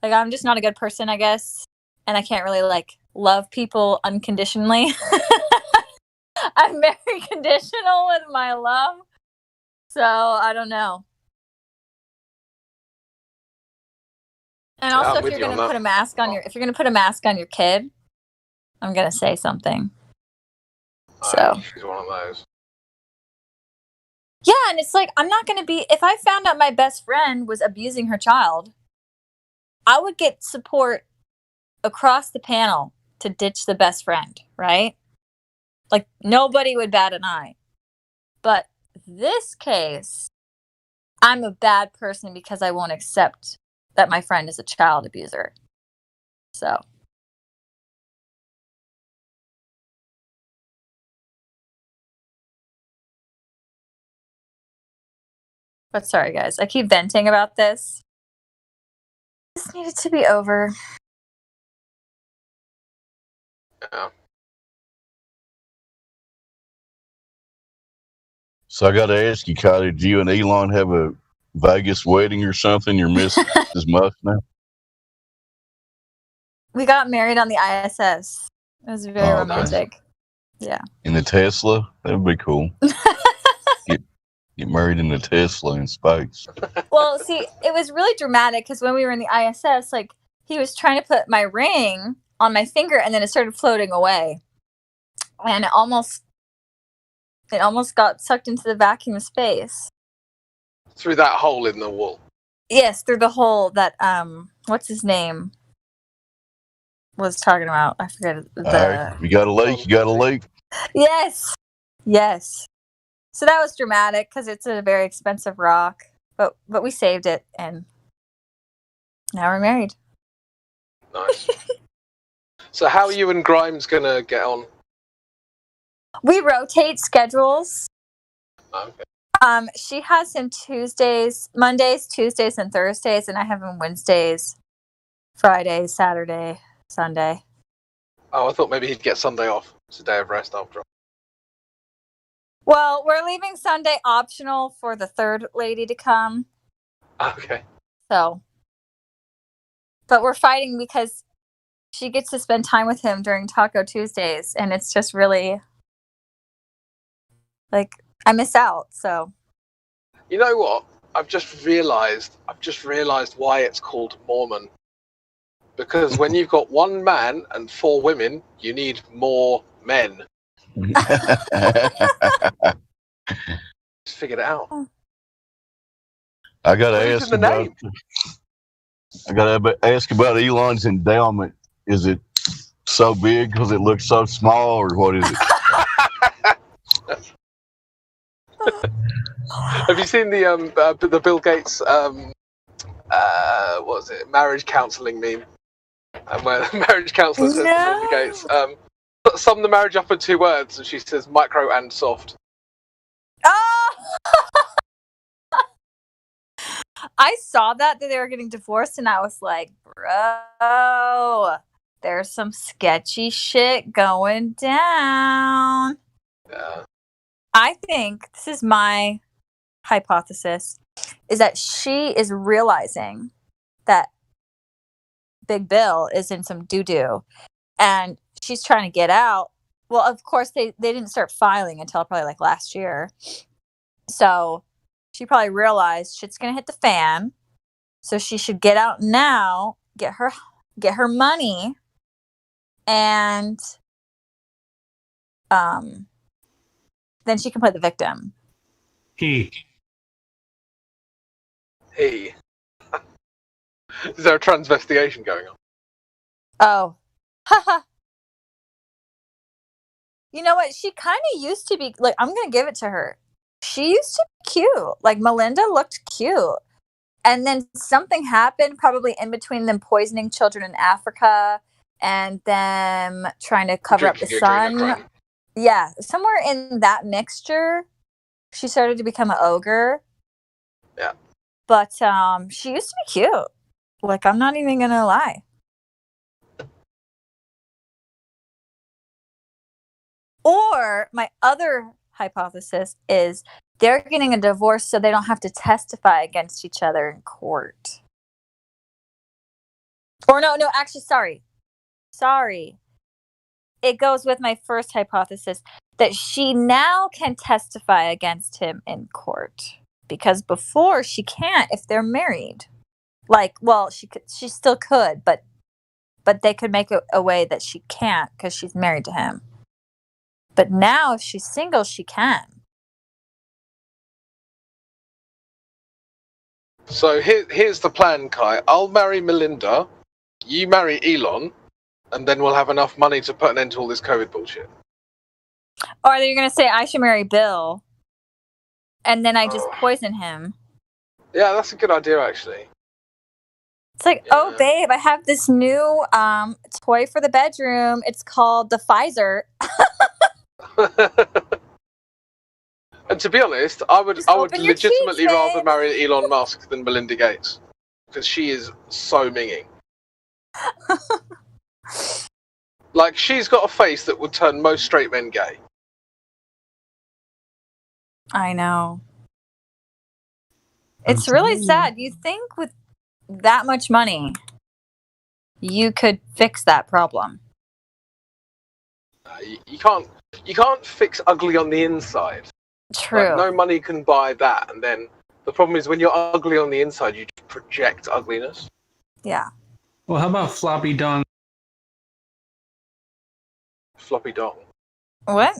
Like, I'm just not a good person, I guess. And I can't really, like, love people unconditionally. I'm very conditional with my love. So, I don't know. And Yeah, also, I'm if with you're you on going to that. put a mask on if you're going to put a mask on your kid, I'm going to say something. So. She's one of those. Yeah, and it's like, I'm not going to be, if I found out my best friend was abusing her child, I would get support across the panel to ditch the best friend, right? Like, nobody would bat an eye. But this case, I'm a bad person because I won't accept that my friend is a child abuser. So. But sorry, guys. I keep venting about this. This needed to be over. Yeah. So I got to ask you, Kylie, did you and Elon have a Vegas wedding or something? You're missing this much now? We got married on the ISS. It was very romantic. Yeah. In the Tesla? That would be cool. Get married in the Tesla in space. Well, see, it was really dramatic because when we were in the ISS, like, he was trying to put my ring on my finger and then it started floating away. And it almost got sucked into the vacuum of space. Through that hole in the wall. Yes, through the hole that what's his name was talking about. I forget You got a leak, you got a leak. Yes. So that was dramatic because it's a very expensive rock, but we saved it and now we're married. Nice. So how are you and Grimes gonna get on? We rotate schedules. Okay. She has him Mondays, Tuesdays, and Thursdays, and I have him Wednesdays, Friday, Saturday, Sunday. Oh, I thought maybe he'd get Sunday off. It's a day of rest after all. Well, we're leaving Sunday optional for the third lady to come. Okay. So, but we're fighting because she gets to spend time with him during Taco Tuesdays, and it's just really like I miss out. So, you know what? I've just realised why it's called Mormon. Because when you've got one man and 4 women, you need more men. Just figured it out. I gotta ask about Elon's endowment. Is it so big because it looks so small, or what is it? Have you seen the Bill Gates what was it, marriage counselling meme? And where the marriage counsellor says to Bill Gates, sum the marriage up in 2 words, and she says micro and soft. Oh! I saw that they were getting divorced, and I was like, bro, there's some sketchy shit going down. Yeah. I think this is my hypothesis, is that she is realizing that Big Bill is in some doo-doo, and she's trying to get out. Well, of course, they didn't start filing until probably like last year. So she probably realized shit's going to hit the fan. So she should get out now, get her money, and then she can play the victim. Is there a transvestigation going on? Oh. Haha. You know what? She kind of used to be, like, I'm going to give it to her. She used to be cute. Like, Melinda looked cute. And then something happened probably in between them poisoning children in Africa and them trying to cover up the sun. Yeah, somewhere in that mixture, she started to become an ogre. Yeah. But she used to be cute. Like, I'm not even going to lie. Or my other hypothesis is they're getting a divorce so they don't have to testify against each other in court. Or no, actually, sorry. It goes with my first hypothesis that she now can testify against him in court, because before she can't if they're married. Like, well, she still could, but they could make a way that she can't because she's married to him. But now, if she's single, she can. So here's the plan, Kai. I'll marry Melinda, you marry Elon, and then we'll have enough money to put an end to all this COVID bullshit. Or are you going to say I should marry Bill, and then I just poison him? Yeah, that's a good idea, actually. It's like, oh, babe, I have this new toy for the bedroom. It's called the Pfizer. And to be honest, I would legitimately rather marry Elon Musk than Melinda Gates, because she is so minging. Like, she's got a face that would turn most straight men gay. I know. It's really sad. You think with that much money, you could fix that problem? You can't fix ugly on the inside. True. Like, no money can buy that. And then the problem is when you're ugly on the inside, you just project ugliness. Yeah. Well, how about floppy dong? Floppy dong. What?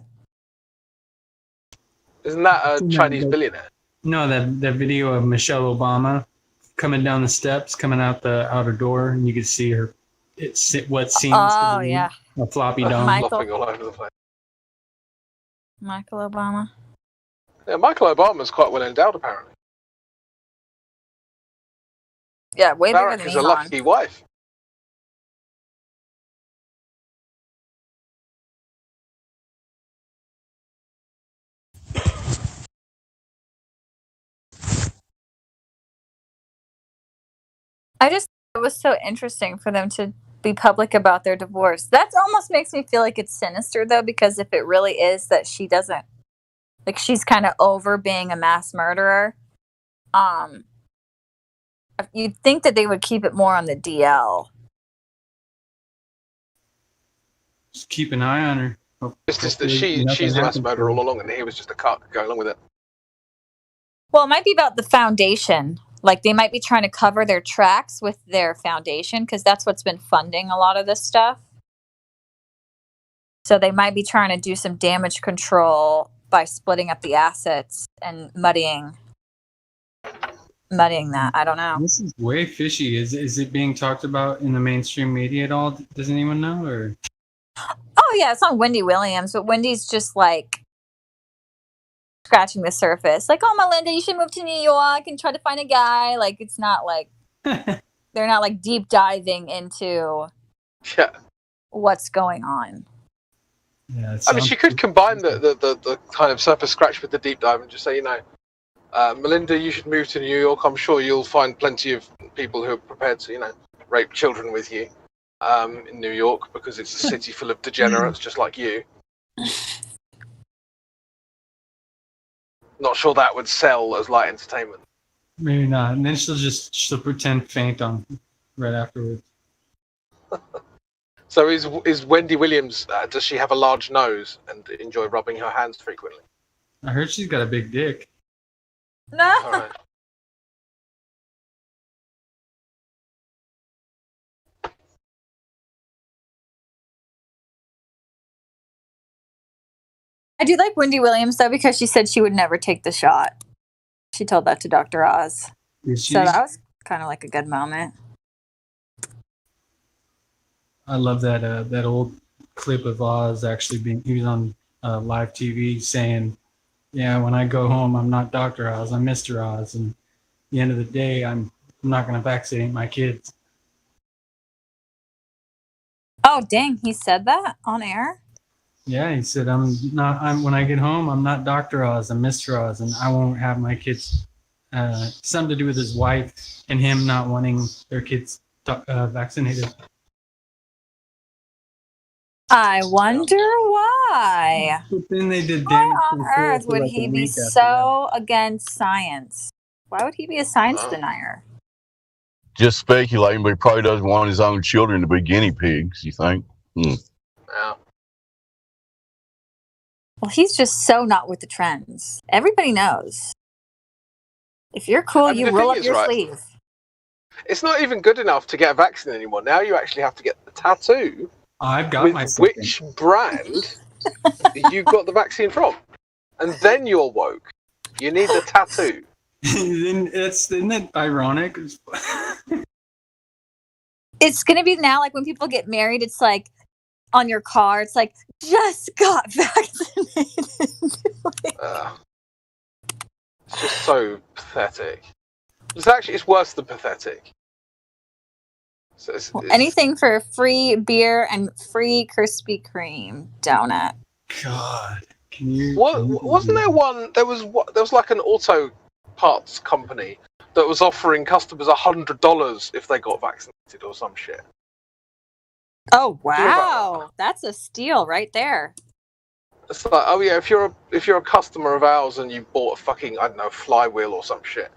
Isn't that a Chinese billionaire? No, that video of Michelle Obama coming down the steps, coming out the outer door, and you could see her. What seems to be a floppy dong. Flopping all over the place. Michael Obama. Yeah, Michael Obama's quite well endowed, apparently. Yeah, way bigger Barack than is Elon. a lucky wife. I just thought it was so interesting for them to be public about their divorce. That almost makes me feel like it's sinister, though, because if it really is that she doesn't, like, she's kind of over being a mass murderer, you'd think that they would keep it more on the DL. Just keep an eye on her. It's just that she's the mass murderer all along, and he was just a cuck going along with it. Well, it might be about the foundation. Like, they might be trying to cover their tracks with their foundation, because that's what's been funding a lot of this stuff. So they might be trying to do some damage control by splitting up the assets and muddying that. I don't know. This is way fishy. Is it being talked about in the mainstream media at all? Does anyone know? Or oh yeah, it's on Wendy Williams, but Wendy's just like scratching the surface. Like, oh, Melinda, you should move to New York and try to find a guy. Like, it's not like they're not like deep diving into what's going on. Yeah, I mean, she could combine the kind of surface scratch with the deep dive and just say, Melinda, you should move to New York. I'm sure you'll find plenty of people who are prepared to, rape children with you in New York, because it's a city full of degenerates just like you. Not sure that would sell as light entertainment. maybe not. And then she'll pretend faint on right afterwards. So is Wendy Williams? Does she have a large nose and enjoy rubbing her hands frequently? I heard she's got a big dick. No. All right. I do like Wendy Williams, though, because she said she would never take the shot. She told that to Dr. Oz. So that was kind of like a good moment. I love that old clip of Oz actually he was on live TV saying, yeah, when I go home, I'm not Dr. Oz, I'm Mr. Oz. And at the end of the day, I'm not going to vaccinate my kids. Oh, dang. He said that on air? Yeah, he said, when I get home, I'm not Dr. Oz, I'm Mr. Oz, and I won't have my kids, something to do with his wife and him not wanting their kids vaccinated. I wonder why. But then they did Why damage on control earth for would like he a be week after so against science? Why would he be a science denier? just speculating, but he probably doesn't want his own children to be guinea pigs, you think? Yeah. Well, he's just so not with the trends. Everybody knows. If you're cool, And you the roll thing up is, your right, sleeve. It's not even good enough to get a vaccine anymore. Now you actually have to get the tattoo. I've got with my which brand you got the vaccine from, and then you're woke. You need the tattoo. Isn't it ironic? It's going to be now like when people get married, it's like on your car, it's like, just got vaccinated. It's just so pathetic. It's worse than pathetic. So it's Anything for free beer and free Krispy Kreme donut. God, can you? Wasn't there one? There was like an auto parts company that was offering customers $100 if they got vaccinated or some shit. Oh wow, that's a steal right there. It's like, oh yeah, if you're a customer of ours and you bought a fucking, I don't know, flywheel or some shit,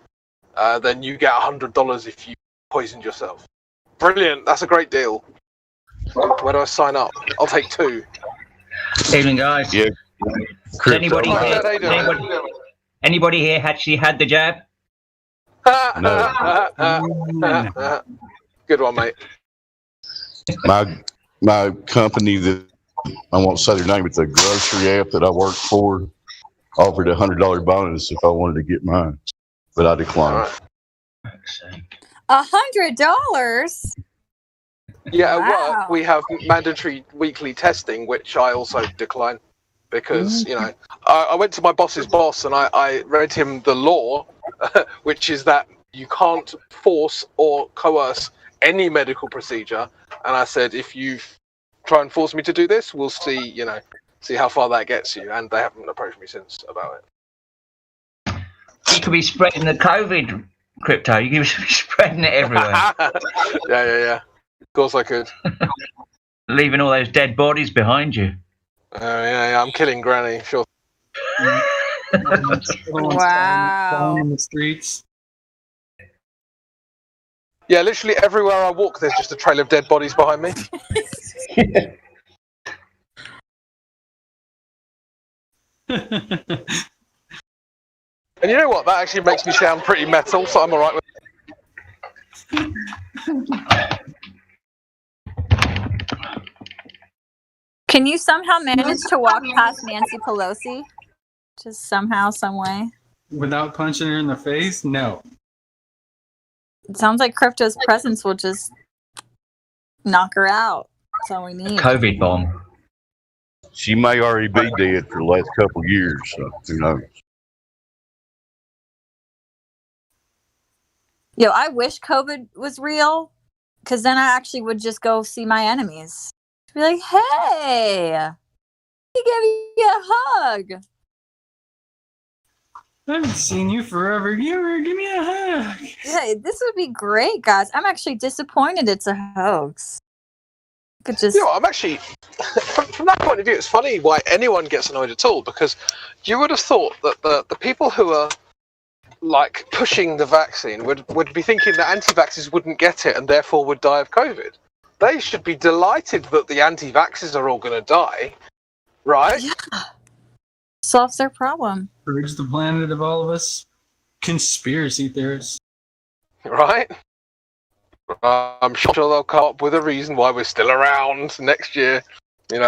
then you get $100 if you poisoned yourself. Brilliant, that's a great deal. Where do I sign up? I'll take 2. Evening, guys. Yeah. Has anybody here actually had the jab? Good one, mate. My company that I won't say their name, but the grocery app that I work for offered a $100 bonus if I wanted to get mine, but I declined. $100? Yeah, at work we have mandatory weekly testing, which I also decline because I went to my boss's boss and I read him the law, which is that you can't force or coerce any medical procedure, and I said, if you try and force me to do this, we'll see how far that gets you, and they haven't approached me since about it. You could be spreading the COVID, Crypto. You could be spreading it everywhere. Yeah. Of course I could. Leaving all those dead bodies behind you. Yeah, I'm killing Granny, sure. Wow. In the streets. Yeah, literally everywhere I walk, there's just a trail of dead bodies behind me. And you know what? That actually makes me sound pretty metal, so I'm alright with it. Can you somehow manage to walk past Nancy Pelosi? Just somehow, some way? Without punching her in the face? No. It sounds like Crypto's presence will just knock her out. That's all we need. COVID bomb. She may already be dead for the last couple years, so who knows? Yo, I wish COVID was real, because then I actually would just go see my enemies. Be like, hey, he gave you a hug. I haven't seen you forever. Give me a hug. Yeah, this would be great, guys. I'm actually disappointed it's a hoax. Could just... I'm actually, from that point of view, it's funny why anyone gets annoyed at all, because you would have thought that the people who are like pushing the vaccine would be thinking that anti-vaxxers wouldn't get it and therefore would die of COVID. They should be delighted that the anti-vaxxers are all going to die, right? Yeah. Solves their problem. Purge the planet of all of us conspiracy theorists. Right? I'm sure they'll come up with a reason why we're still around next year, Don't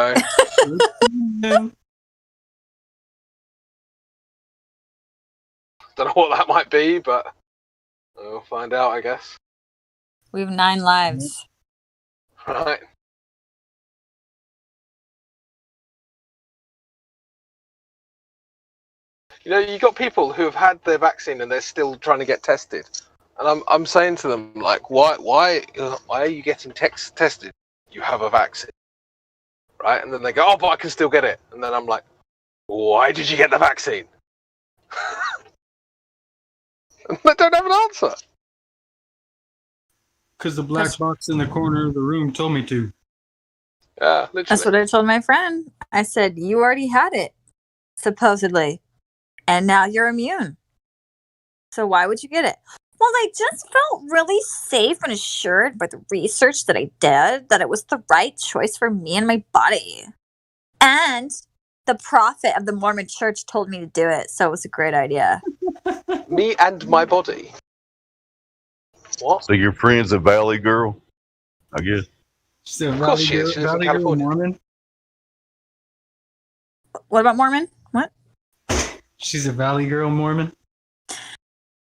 know what that might be, but we'll find out, I guess. We have 9 lives. Right. You got people who have had their vaccine and they're still trying to get tested, and I'm saying to them, like, why are you getting tested? You have a vaccine, right? And then they go, oh, but I can still get it. And then I'm like, why did you get the vaccine? And they don't have an answer. Because the black box in the corner of the room told me to. Yeah, literally. That's what I told my friend. I said, you already had it, supposedly, and now you're immune. So why would you get it? Well, I just felt really safe and assured by the research that I did that it was the right choice for me and my body. And the prophet of the Mormon church told me to do it, so it was a great idea. Me and my body. What? So your friend's a Valley girl, I guess. She's a Of course she is. She lives in California. Mormon. What about Mormon? What? She's a Valley Girl Mormon.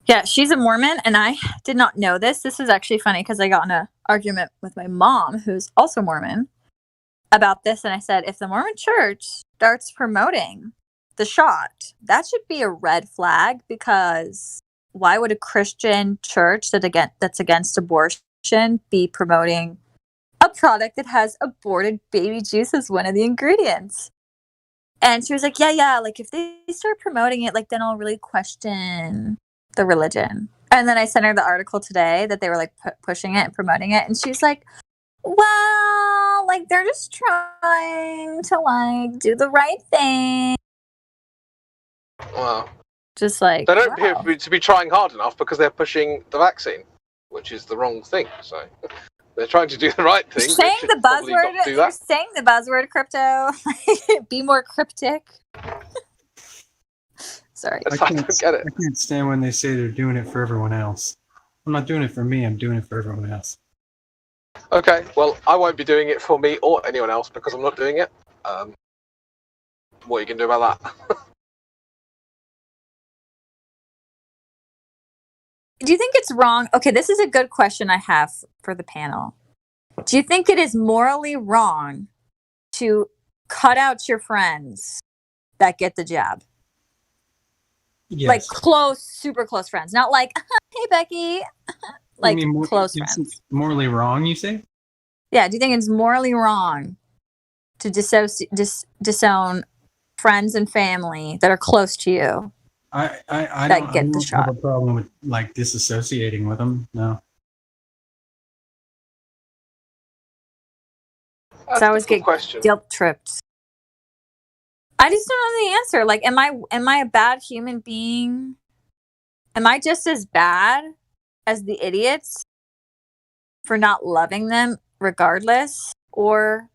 Yeah, she's a Mormon, and I did not know this. This is actually funny because I got in an argument with my mom, who's also Mormon, about this, and I said, if the Mormon church starts promoting the shot, that should be a red flag, because why would a Christian church that's against abortion be promoting a product that has aborted baby juice as one of the ingredients? And she was like, yeah, like if they start promoting it, like then I'll really question the religion. And then I sent her the article today that they were like pushing it and promoting it, and she's like, well, like they're just trying to like do the right thing. Wow. Just like They don't appear to be trying hard enough because they're pushing the vaccine, which is the wrong thing. So they're trying to do the right thing. You're saying the buzzword. You're saying the buzzword crypto. Be more cryptic. Sorry. I can't stand when they say they're doing it for everyone else. I'm not doing it for me. I'm doing it for everyone else. Okay, well, I won't be doing it for me or anyone else because I'm not doing it. What are you going to do about that? Do you think it's wrong? Okay, this is a good question I have for the panel. Do you think it is morally wrong to cut out your friends that get the jab? Yes. Like close, super close friends. Not like, hey, Becky. Like close friends. It's morally wrong, you say? Yeah, do you think it's morally wrong to disown friends and family that are close to you? I that don't have a problem with like disassociating with them. No. So I always get guilt tripped. I just don't know the answer. Like, am I a bad human being? Am I just as bad as the idiots for not loving them regardless? Or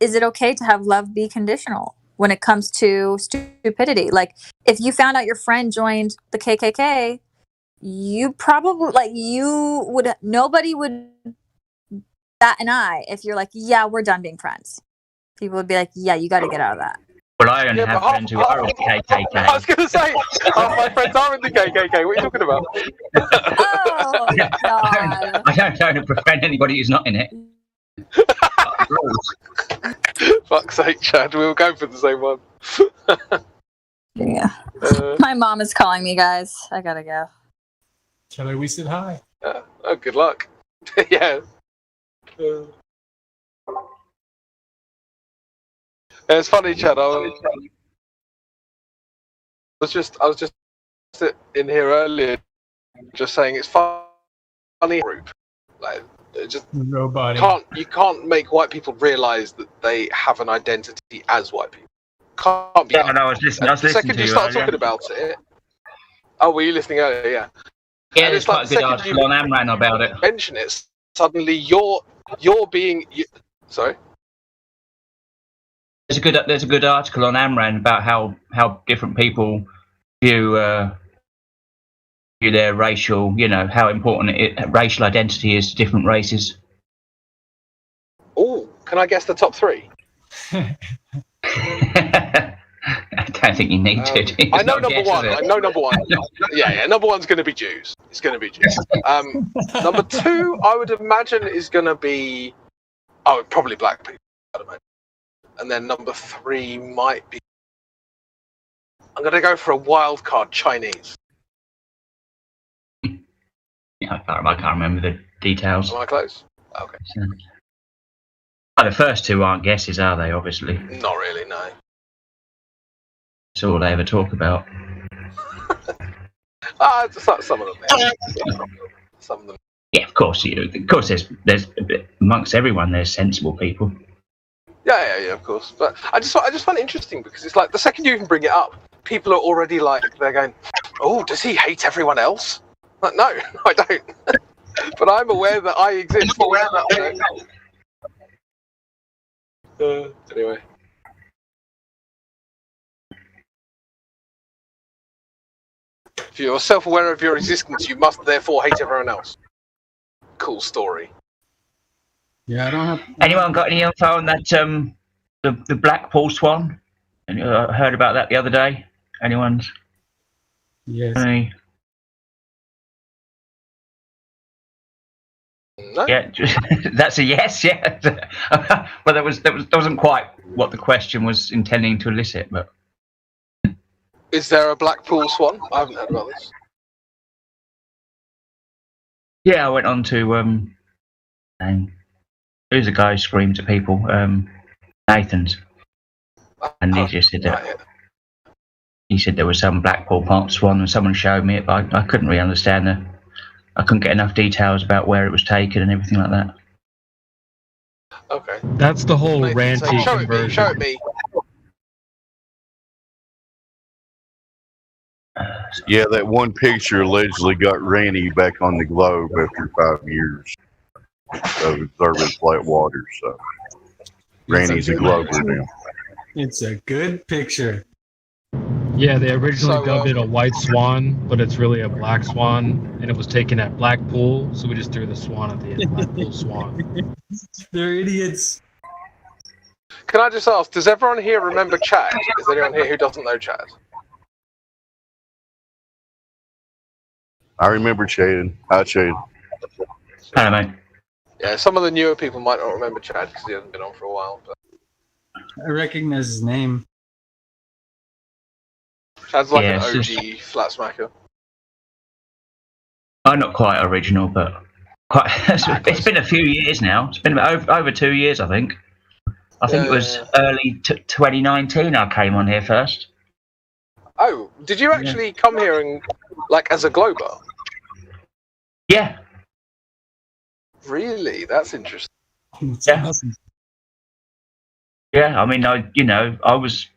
is it okay to have love be conditional when it comes to stupidity? Like, if you found out your friend joined the KKK, you probably, nobody would bat an eye if you're like, yeah, we're done being friends. People would be like, yeah, you got to get out of that. Well, I only have friends who are in the KKK. I was going to say, half my friends are in the KKK. What are you talking about? Oh, God. I don't befriend anybody who's not in it. Fuck's sake, Chad. We were going for the same one. Yeah. My mom is calling me, guys. I got to go. Tell her we said hi. Oh, good luck. Yeah. It's funny, Chad. I was just in here earlier, just saying it's funny group. Like, just nobody. You can't make white people realise that they have an identity as white people. Can't be. Yeah, no, I was listening. The second you start talking about it. Oh, were you listening earlier? Yeah. Yeah, there's quite a good article on Amran about it. Mention it. Suddenly, you're being. Sorry. There's a good article on Amran about how different people view their racial, how important racial identity is to different races. Oh, can I guess the top three? I don't think you need to. I know number one. Yeah, number one's going to be Jews. It's going to be Jews. Number two, I would imagine, is going to be probably black people. I'd imagine. And then number three might be. I'm going to go for a wild card, Chinese. Yeah, I can't remember the details. Am I close? Okay. The first two aren't guesses, are they? Obviously. Not really, no. It's all they ever talk about. Some of them. Yeah. Some of them. Yeah, of course. Of course, there's amongst everyone there's sensible people. Yeah, of course. But I just find it interesting because it's like the second you even bring it up, people are already like, they're going, "Oh, does he hate everyone else?" No, I don't. But I'm aware that I exist. Anyway. If you're self-aware of your existence, you must therefore hate everyone else. Cool story. Yeah, I don't have. Anyone got any info on that? The Blackpool Swan? And I heard about that the other day. Anyone's? Yes. Any? No. Yeah, that's a yes. Yeah, but that wasn't quite what the question was intending to elicit. But Is there a Blackpool Swan? I haven't heard about this. yeah, I went on to and who's the guy who screams at people? Nathan's, and he just said that. He said there was some Blackpool Swan, and someone showed me it, but I couldn't really understand it. I couldn't get enough details about where it was taken and everything like that. Okay. That's the whole ranty Show conversion. it me. Show it me. Yeah, that one picture allegedly got Randy back on the globe after 5 years of observing flat water. So Randy's a glober now. It's a good picture. Yeah, they originally dubbed it a white swan, but it's really a black swan, and it was taken at Blackpool, so we just threw the swan at the end. Blackpool Swan. They're idiots. Can I just ask, does everyone here remember Chad? Is there anyone here who doesn't know Chad? I remember Chad. Hi, Chad. Hello, mate. Yeah, some of the newer people might not remember Chad because he hasn't been on for a while. But I recognize his name. Chad's like Yeah, an it's OG flat smacker. I'm not quite original, but quite. It's been a few years now. It's been over 2 years, I think. I think it was early 2019 I came on here first. Oh, did you actually come here and like as a glober? Yeah. Really? That's interesting. Yeah. Yeah, I mean, I was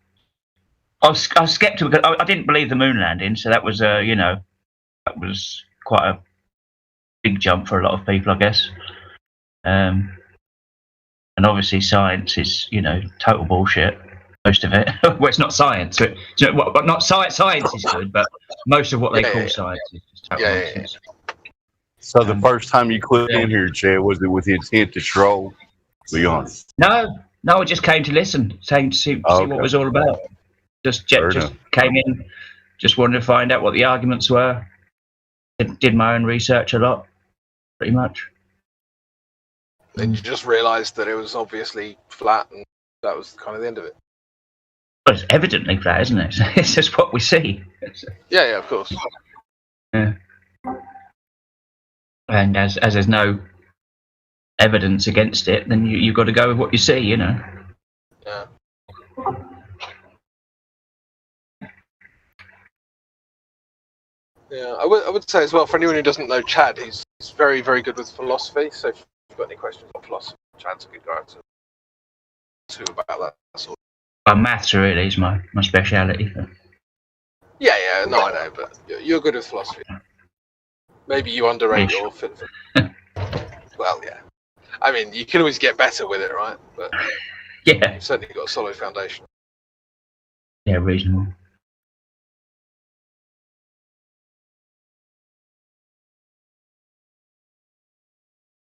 skeptical. I didn't believe the moon landing, so that was, that was quite a big jump for a lot of people, I guess. And obviously, science is, total bullshit. Most of it. Well, it's not science. But not science. Science is good, but most of what they call science is just total nonsense. So the first time you clicked in here, Chad, was it with the intent to troll? Be honest. No, I just came to listen, to see what it was all about. Just came in, just wanted to find out what the arguments were. Did my own research a lot, pretty much. Then you just realised that it was obviously flat, and that was kind of the end of it. Well, it's evidently flat, isn't it? It's just what we see. Yeah, of course. Yeah. And as there's no evidence against it, then you've got to go with what you see, Yeah. Yeah, I would say as well, for anyone who doesn't know Chad, he's very, very good with philosophy. So if you've got any questions on philosophy, Chad's a good guy to about that sort of. Maths really is my speciality. Yeah, no, I know, but you're good with philosophy. Maybe you underrate your fit. Well, yeah. I mean, you can always get better with it, right? But yeah, you've certainly got a solid foundation. Yeah, reasonable.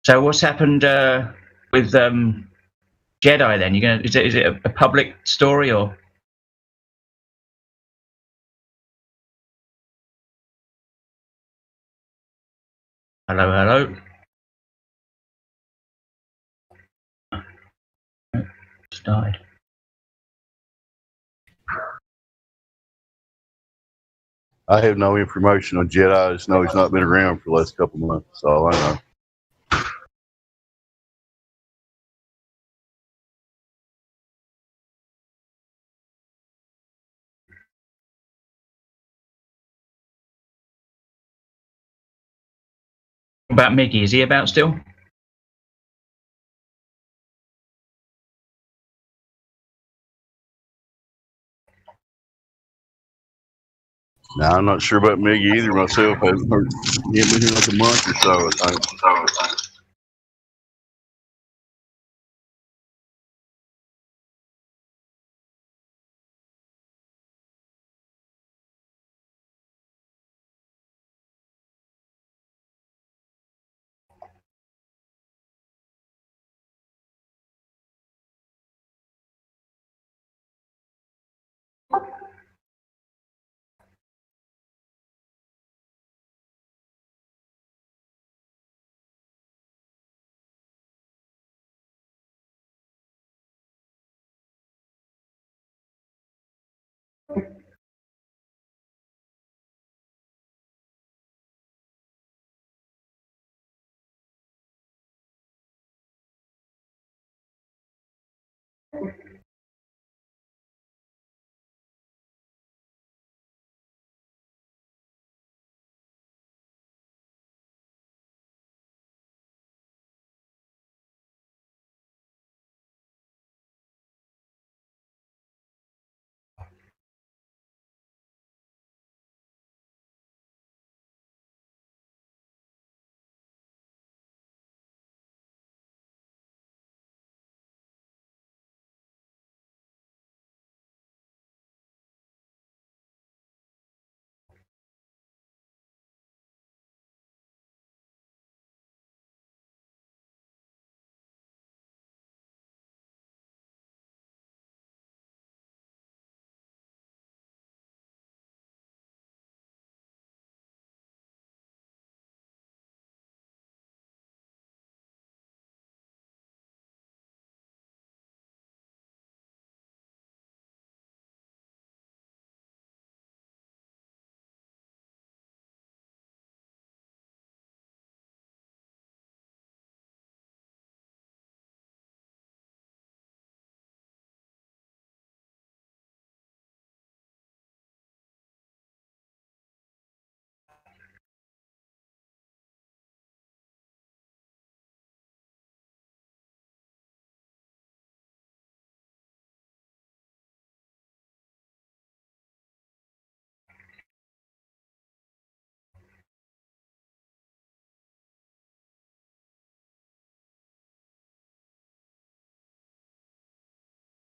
So what's happened with Jedi then? Is it a public story or? Hello. Just died. I have no information on Jedi. I just know he's not been around for the last couple of months. That's all I know. About Mickey, is he about still? Now, I'm not sure about Miggy either myself. I haven't heard him in here like a month or so, I think.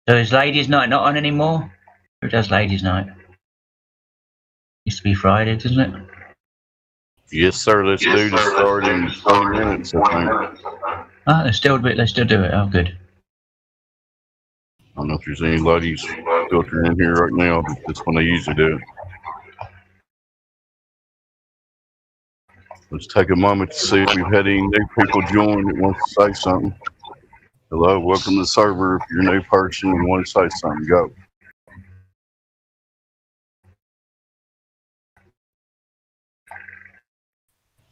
So is Ladies' Night not on anymore? Who does Ladies' Night? Used to be Friday, doesn't it? Yes, sir. Let's do this start in 20 minutes, I think. Ah, they still do it. Oh, good. I don't know if there's any ladies filtering in here right now, but that's when they usually do it. Let's take a moment to see if we've had any new people join that want to say something. Hello, welcome to the server. If you're a new person and want to say something, go.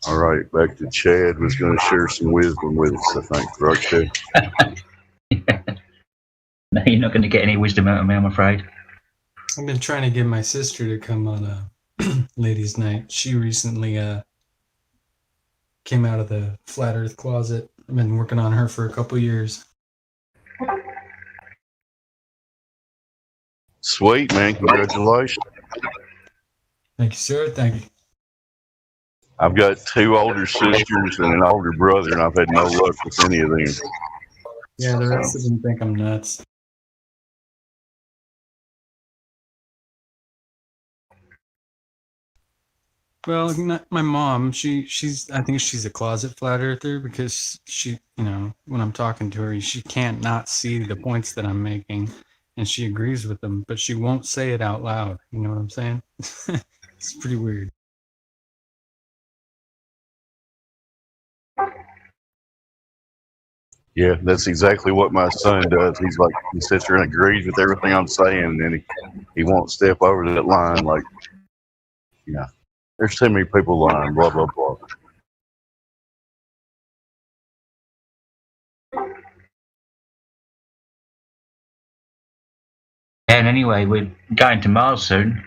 All right, back to Chad was going to share some wisdom with us, I think. Right, Chad? No, you're not going to get any wisdom out of me, I'm afraid. I've been trying to get my sister to come on a ladies' night. She recently came out of the flat earth closet. I've been working on her for a couple years. Sweet, man. Congratulations. Thank you, sir. Thank you. I've got 2 older sisters and an older brother, and I've had no luck with any of them. Yeah, the rest of them think I'm nuts. Well, my mom, she's I think she's a closet flat earther because she, when I'm talking to her, she can't not see the points that I'm making, and she agrees with them, but she won't say it out loud. You know what I'm saying? It's pretty weird. Yeah, that's exactly what my son does. He's like, he sits there and agrees with everything I'm saying, and then he won't step over that line. Like, there's too many people lying, blah, blah, blah. And anyway, we're going to Mars soon.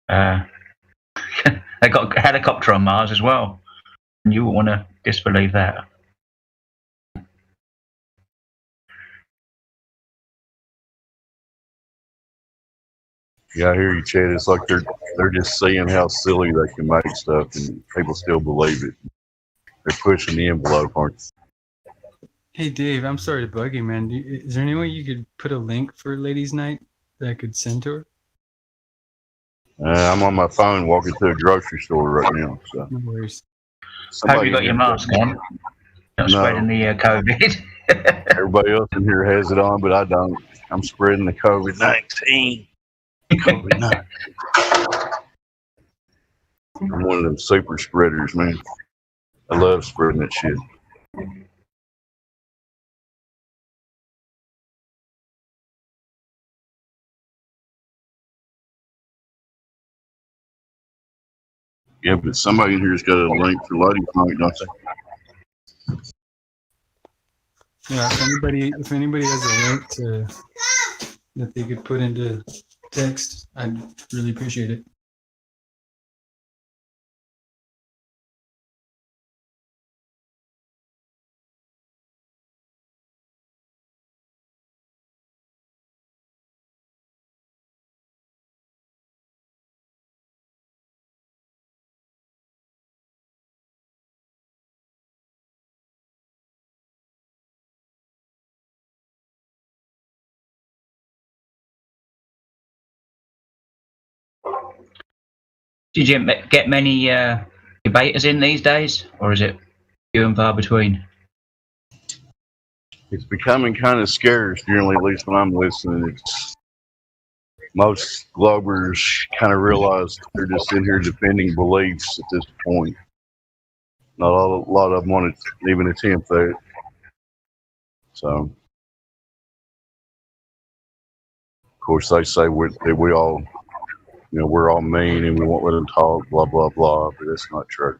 They got a helicopter on Mars as well. And you won't want to disbelieve that. Yeah, I hear you, Chad. It's like they're just seeing how silly they can make stuff, and people still believe it. They're pushing the envelope, aren't they? Hey, Dave, I'm sorry to bug you, man. Is there any way you could put a link for Ladies' Night that I could send to her? I'm on my phone walking to a grocery store right now. So. No worries. Have you got your mask on? Not spreading the COVID. Everybody else in here has it on, but I don't. I'm spreading the COVID-19. COVID-19. I'm one of them super spreaders, man. I love spreading that shit. Yeah, but somebody in here's got a link for Ladies' Night, don't they? Yeah, if anybody has a link that they could put into text, I'd really appreciate it. Did you get many debaters in these days, or is it few and far between? It's becoming kind of scarce, generally, at least when I'm listening. Most Globers kind of realize they're just in here defending beliefs at this point. Not a lot of them want to even attempt that. So, of course, they say that we all, we're all mean and we won't let them talk, blah, blah, blah, but that's not true.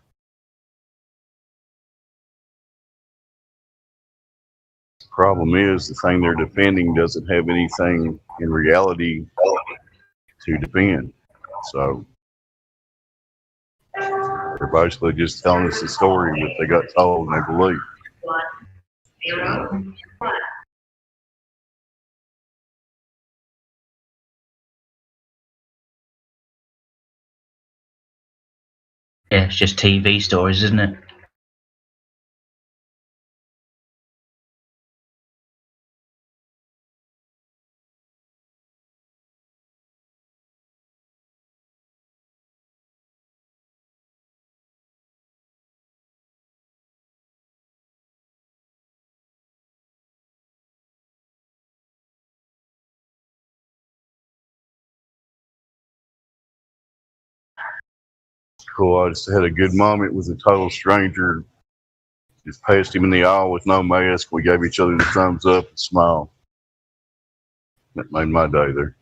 The problem is the thing they're defending doesn't have anything in reality to defend. So they're basically just telling us the story that they got told and they believe. Yeah, it's just TV stories, isn't it? Cool. I just had a good moment with a total stranger. Just passed him in the aisle with no mask. We gave each other the thumbs up and smile. That made my day there.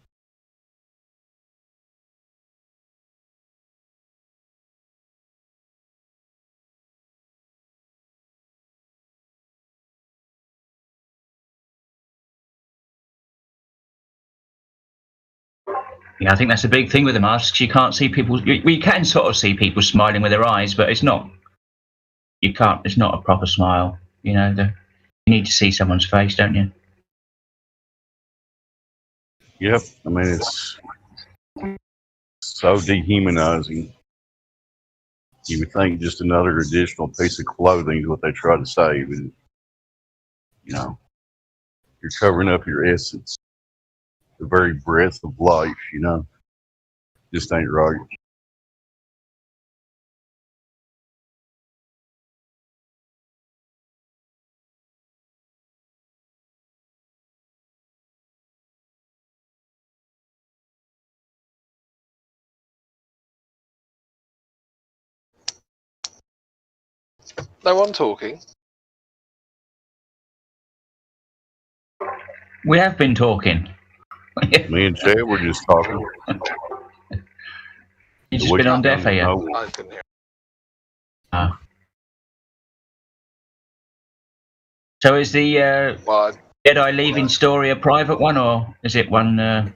Yeah, I think that's a big thing with the masks. You can't see people. You can sort of see people smiling with their eyes, but it's not. You can't. It's not a proper smile. You need to see someone's face, don't you? Yep. I mean, it's so dehumanizing. You would think just another additional piece of clothing is what they try to say, but you're covering up your essence, the very breath of life. Just ain't right. No one talking. We have been talking. Me and Chad were just talking. You've just been on deaf here. I couldn't hear. So is the Jedi leaving story a private one, or is it one?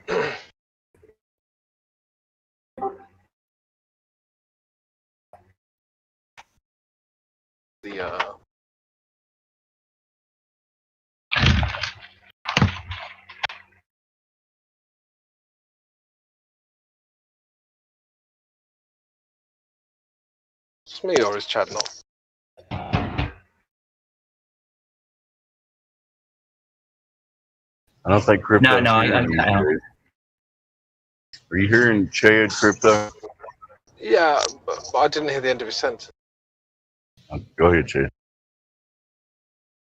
It's me or is Chad not? I don't think Crypto's No, hearing you. Are you hearing Chad, Crypto? Yeah, but I didn't hear the end of his sentence. Go ahead, Chad.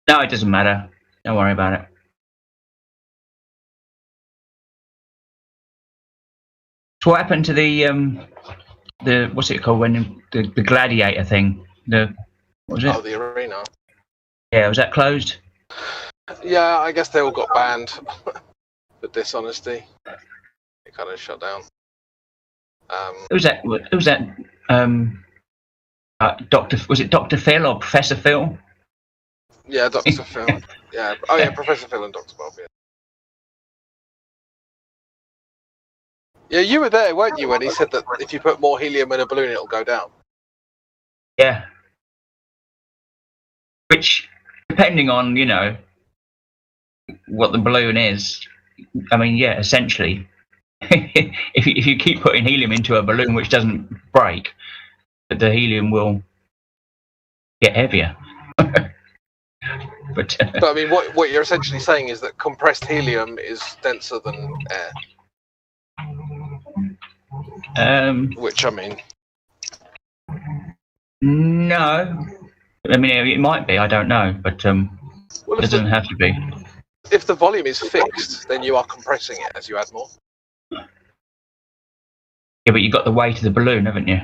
No, it doesn't matter. Don't worry about it. So what happened to the what's it called when the gladiator thing? What was it? Oh, the arena. Yeah, was that closed? Yeah, I guess they all got banned for dishonesty. It kind of shut down. Who's that? Who's that? Doctor? Was it Dr. Phil or Professor Phil? Yeah, Dr. Phil. Yeah. Oh, yeah, Professor Phil and Dr. Bob. Yeah. Yeah, you were there, weren't you, when he said that if you put more helium in a balloon, it'll go down? Yeah. Which, depending on, what the balloon is, I mean, yeah, essentially, if you keep putting helium into a balloon which doesn't break, the helium will get heavier. But I mean, what you're essentially saying is that compressed helium is denser than air. Which, I mean... No. I mean, it might be, I don't know, but it doesn't have to be. If the volume is fixed, then you are compressing it as you add more. Yeah, but you've got the weight of the balloon, haven't you?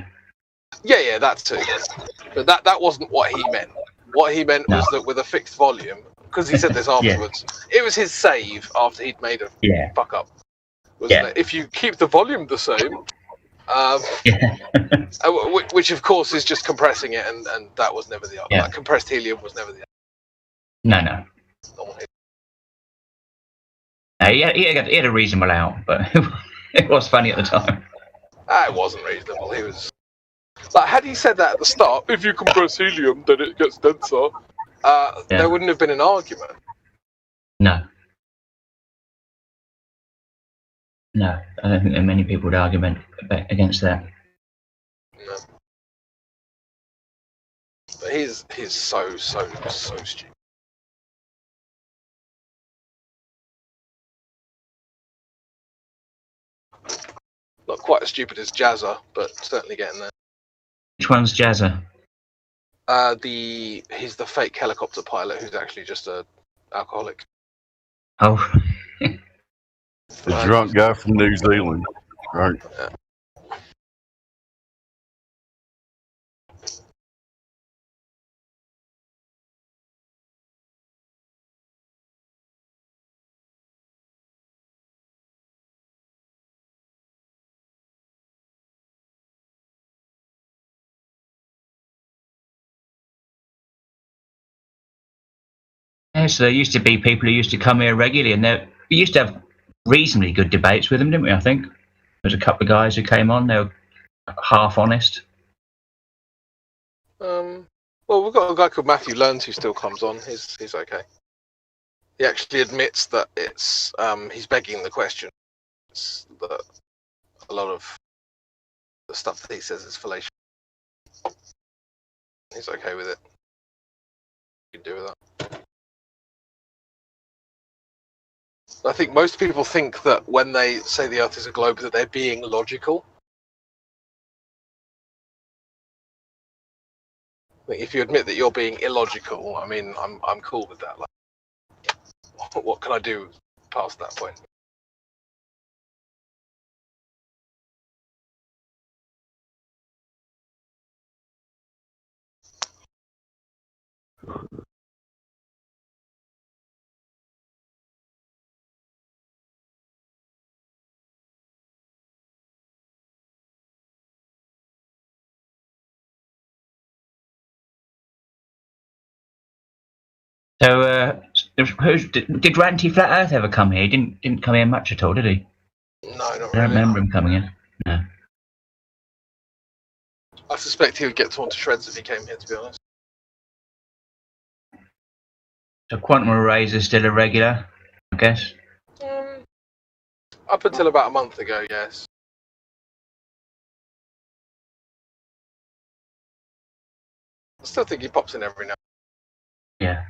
Yeah, that too. But that wasn't what he meant. What he meant was that with a fixed volume, because he said this afterwards, it was his save after he'd made a fuck up. That if you keep the volume the same, which of course is just compressing it, and that was never the argument. Like, compressed helium was never the argument. No. He had a reasonable out, but it was funny at the time. It wasn't reasonable. He was like, had he said that at the start, if you compress helium, then it gets denser. There wouldn't have been an argument. No, I don't think there are many people would argue against that. No. But he's so stupid. Not quite as stupid as Jazza, but certainly getting there. Which one's Jazza? He's the fake helicopter pilot who's actually just a alcoholic. Oh. The drunk guy from New Zealand, right? Yeah. Yeah, so there used to be people who used to come here regularly, and we used to have reasonably good debates with them, didn't we? I think there's a couple of guys who came on; they were half honest. Well, we've got a guy called Matthew Learns who still comes on. He's okay. He actually admits that it's he's begging the question. That a lot of the stuff that he says is fallacious. He's okay with it. You can do with that. I think most people think that when they say the Earth is a globe, that they're being logical. I think if you admit that you're being illogical, I mean, I'm cool with that. Like, what can I do past that point? So, did Ranty Flat Earth ever come here? He didn't come here much at all, did he? No, not really. I don't remember him coming in. No. I suspect he would get torn to shreds if he came here, to be honest. So quantum arrays are still irregular, I guess. Up until about a month ago, yes. still think he pops in every now. Yeah.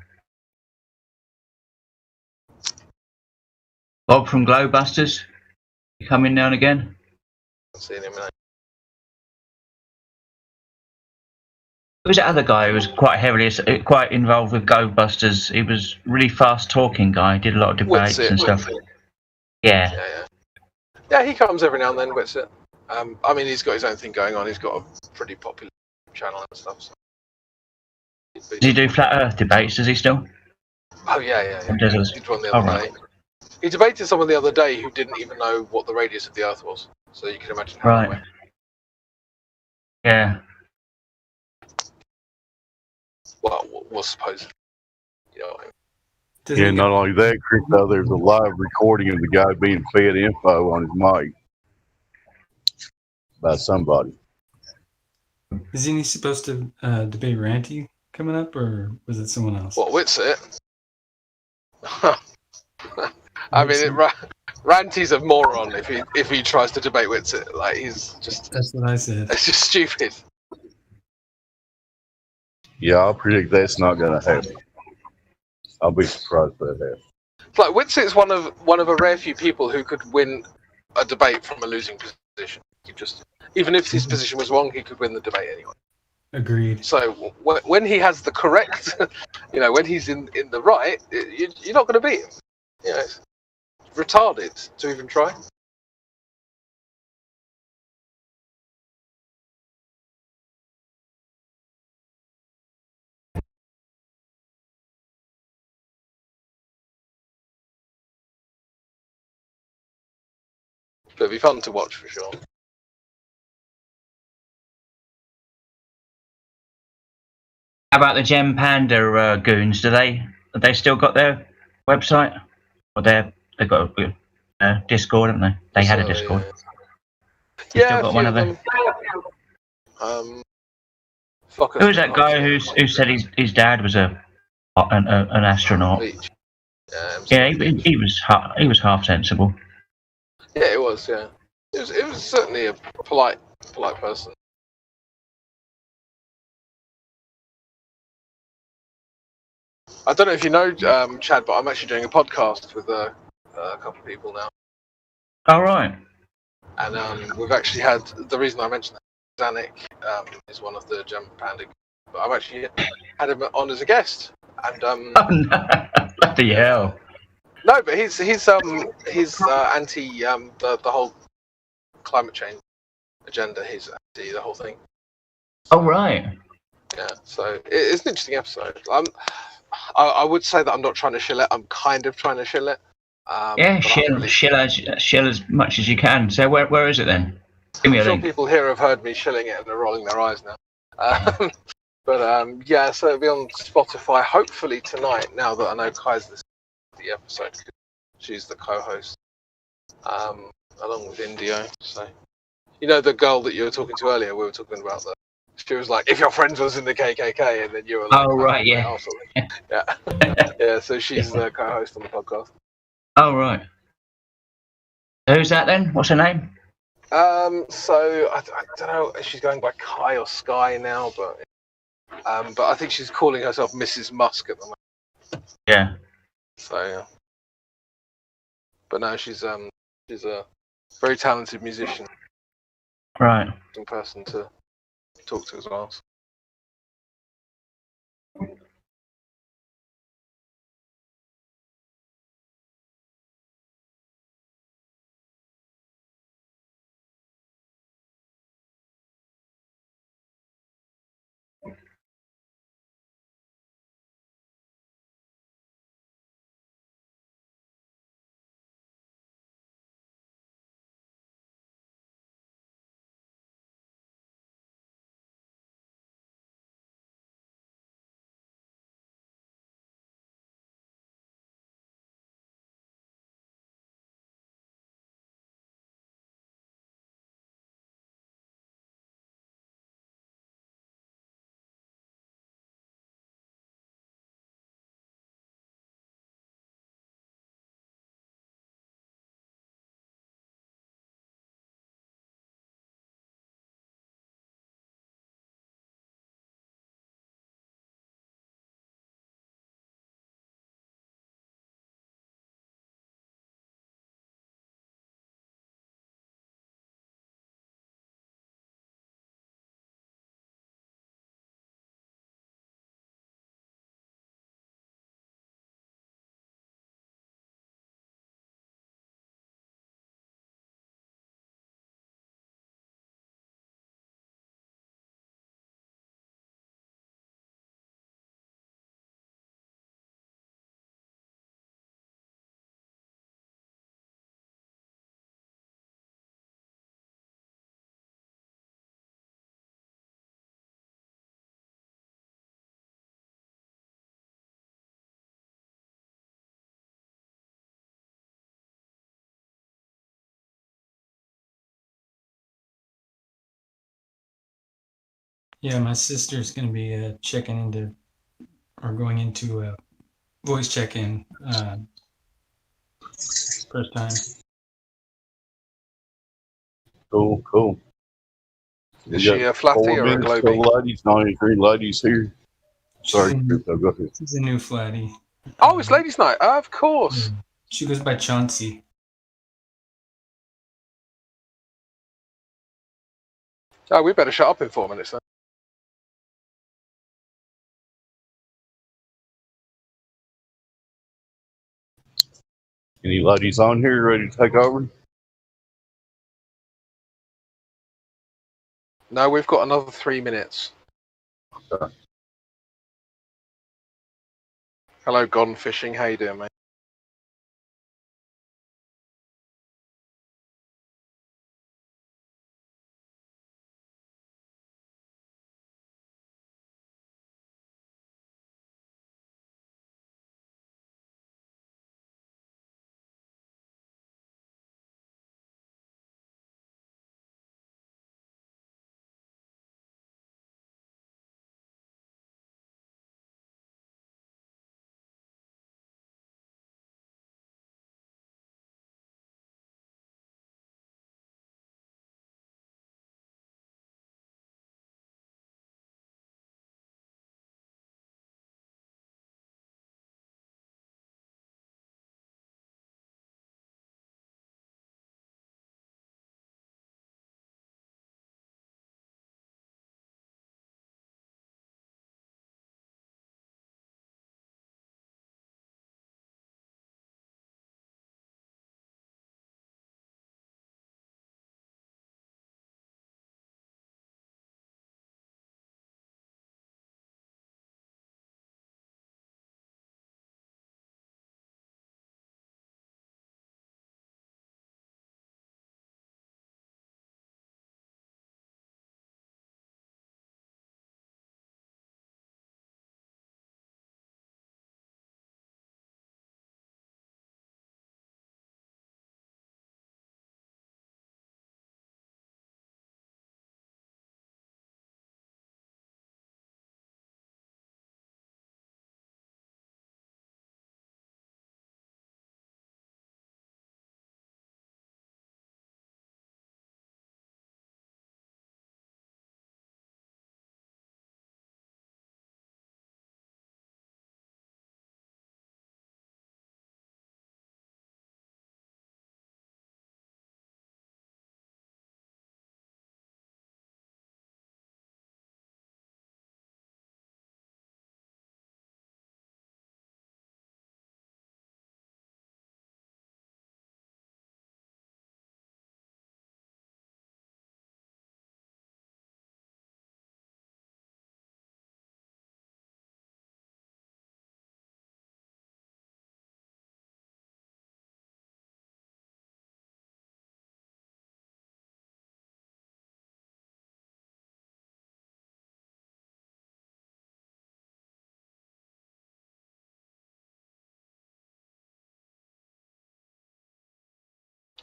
Bob from Glowbusters, you come in now and again. I've seen him. In Who's that other guy who was quite involved with Glowbusters? He was really fast talking guy. Did a lot of debates and stuff. Yeah. Yeah, he comes every now and then. Witsit. I mean, he's got his own thing going on. He's got a pretty popular channel and stuff. So. Does he do flat Earth debates? Does he still? Oh yeah. He does. He did one the other day. He debated someone the other day who didn't even know what the radius of the Earth was. So you can imagine how that went. Yeah. Well, was supposed. You know. Yeah, not only that, Crypto, there's a live recording of the guy being fed info on his mic by somebody. Isn't he supposed to debate Ranty coming up, or was it someone else? What, Witsit? I mean, Ranty's a moron if he tries to debate Witsit. Like, he's just... That's what I said. It's just stupid. Yeah, I'll predict that's not going to happen. I'll be surprised if that happens. It's like, Witsit's one of a rare few people who could win a debate from a losing position. Even if his position was wrong, he could win the debate anyway. Agreed. So when he has the correct, when he's in the right, you're not going to beat him. It's retarded to even try. But it'd be fun to watch for sure. How about the Gem Panda goons? Have they still got their website? Or they've got a Discord, haven't they? They had a Discord. Yeah, still got one of them. Who was that guy who said his dad was an astronaut? Yeah, he was half sensible. Yeah, it was. Yeah, it was certainly a polite person. I don't know if you know, Chad, but I'm actually doing a podcast with a couple of people now. All right. And we've actually had, the reason I mentioned that, Zanuck is one of the Gem Panda, but I've actually had him on as a guest. And bloody hell. No, but he's anti the whole climate change agenda. He's anti the whole thing. Oh right. Yeah, so it's an interesting episode. I would say that I'm not trying to shill it. I'm kind of trying to shill it. Yeah, shill as much as you can. So where is it then? Give me a link. Some people here have heard me shilling it and they're rolling their eyes now. Yeah, so it'll be on Spotify hopefully tonight. Now that I know Kai's the episode, she's the co-host, along with Indio. So, the girl that you were talking to earlier, we were talking about that. She was like, if your friend was in the KKK, and then you were like, oh right, yeah, yeah, yeah. So she's the co-host on the podcast. Oh right. Who's that then? What's her name? So I don't know. She's going by Kai or Sky now, but I think she's calling herself Mrs. Musk at the moment. Yeah. So yeah. But no, she's a very talented musician. Right. Person to talk to as well. Yeah, my sister's going to be checking into or going into a voice check-in first time. Cool, cool. Is she a flatty or a globie? Ladies, 93 ladies here. Sorry, Crypto, go ahead. She's a new flatty. Oh, it's ladies' night. Of course. She goes by Chauncey. Oh, we better shut up in 4 minutes then. Any ladies on here ready to take over? No, we've got another 3 minutes. Okay. Hello, Gone Fishing. How you doing, mate?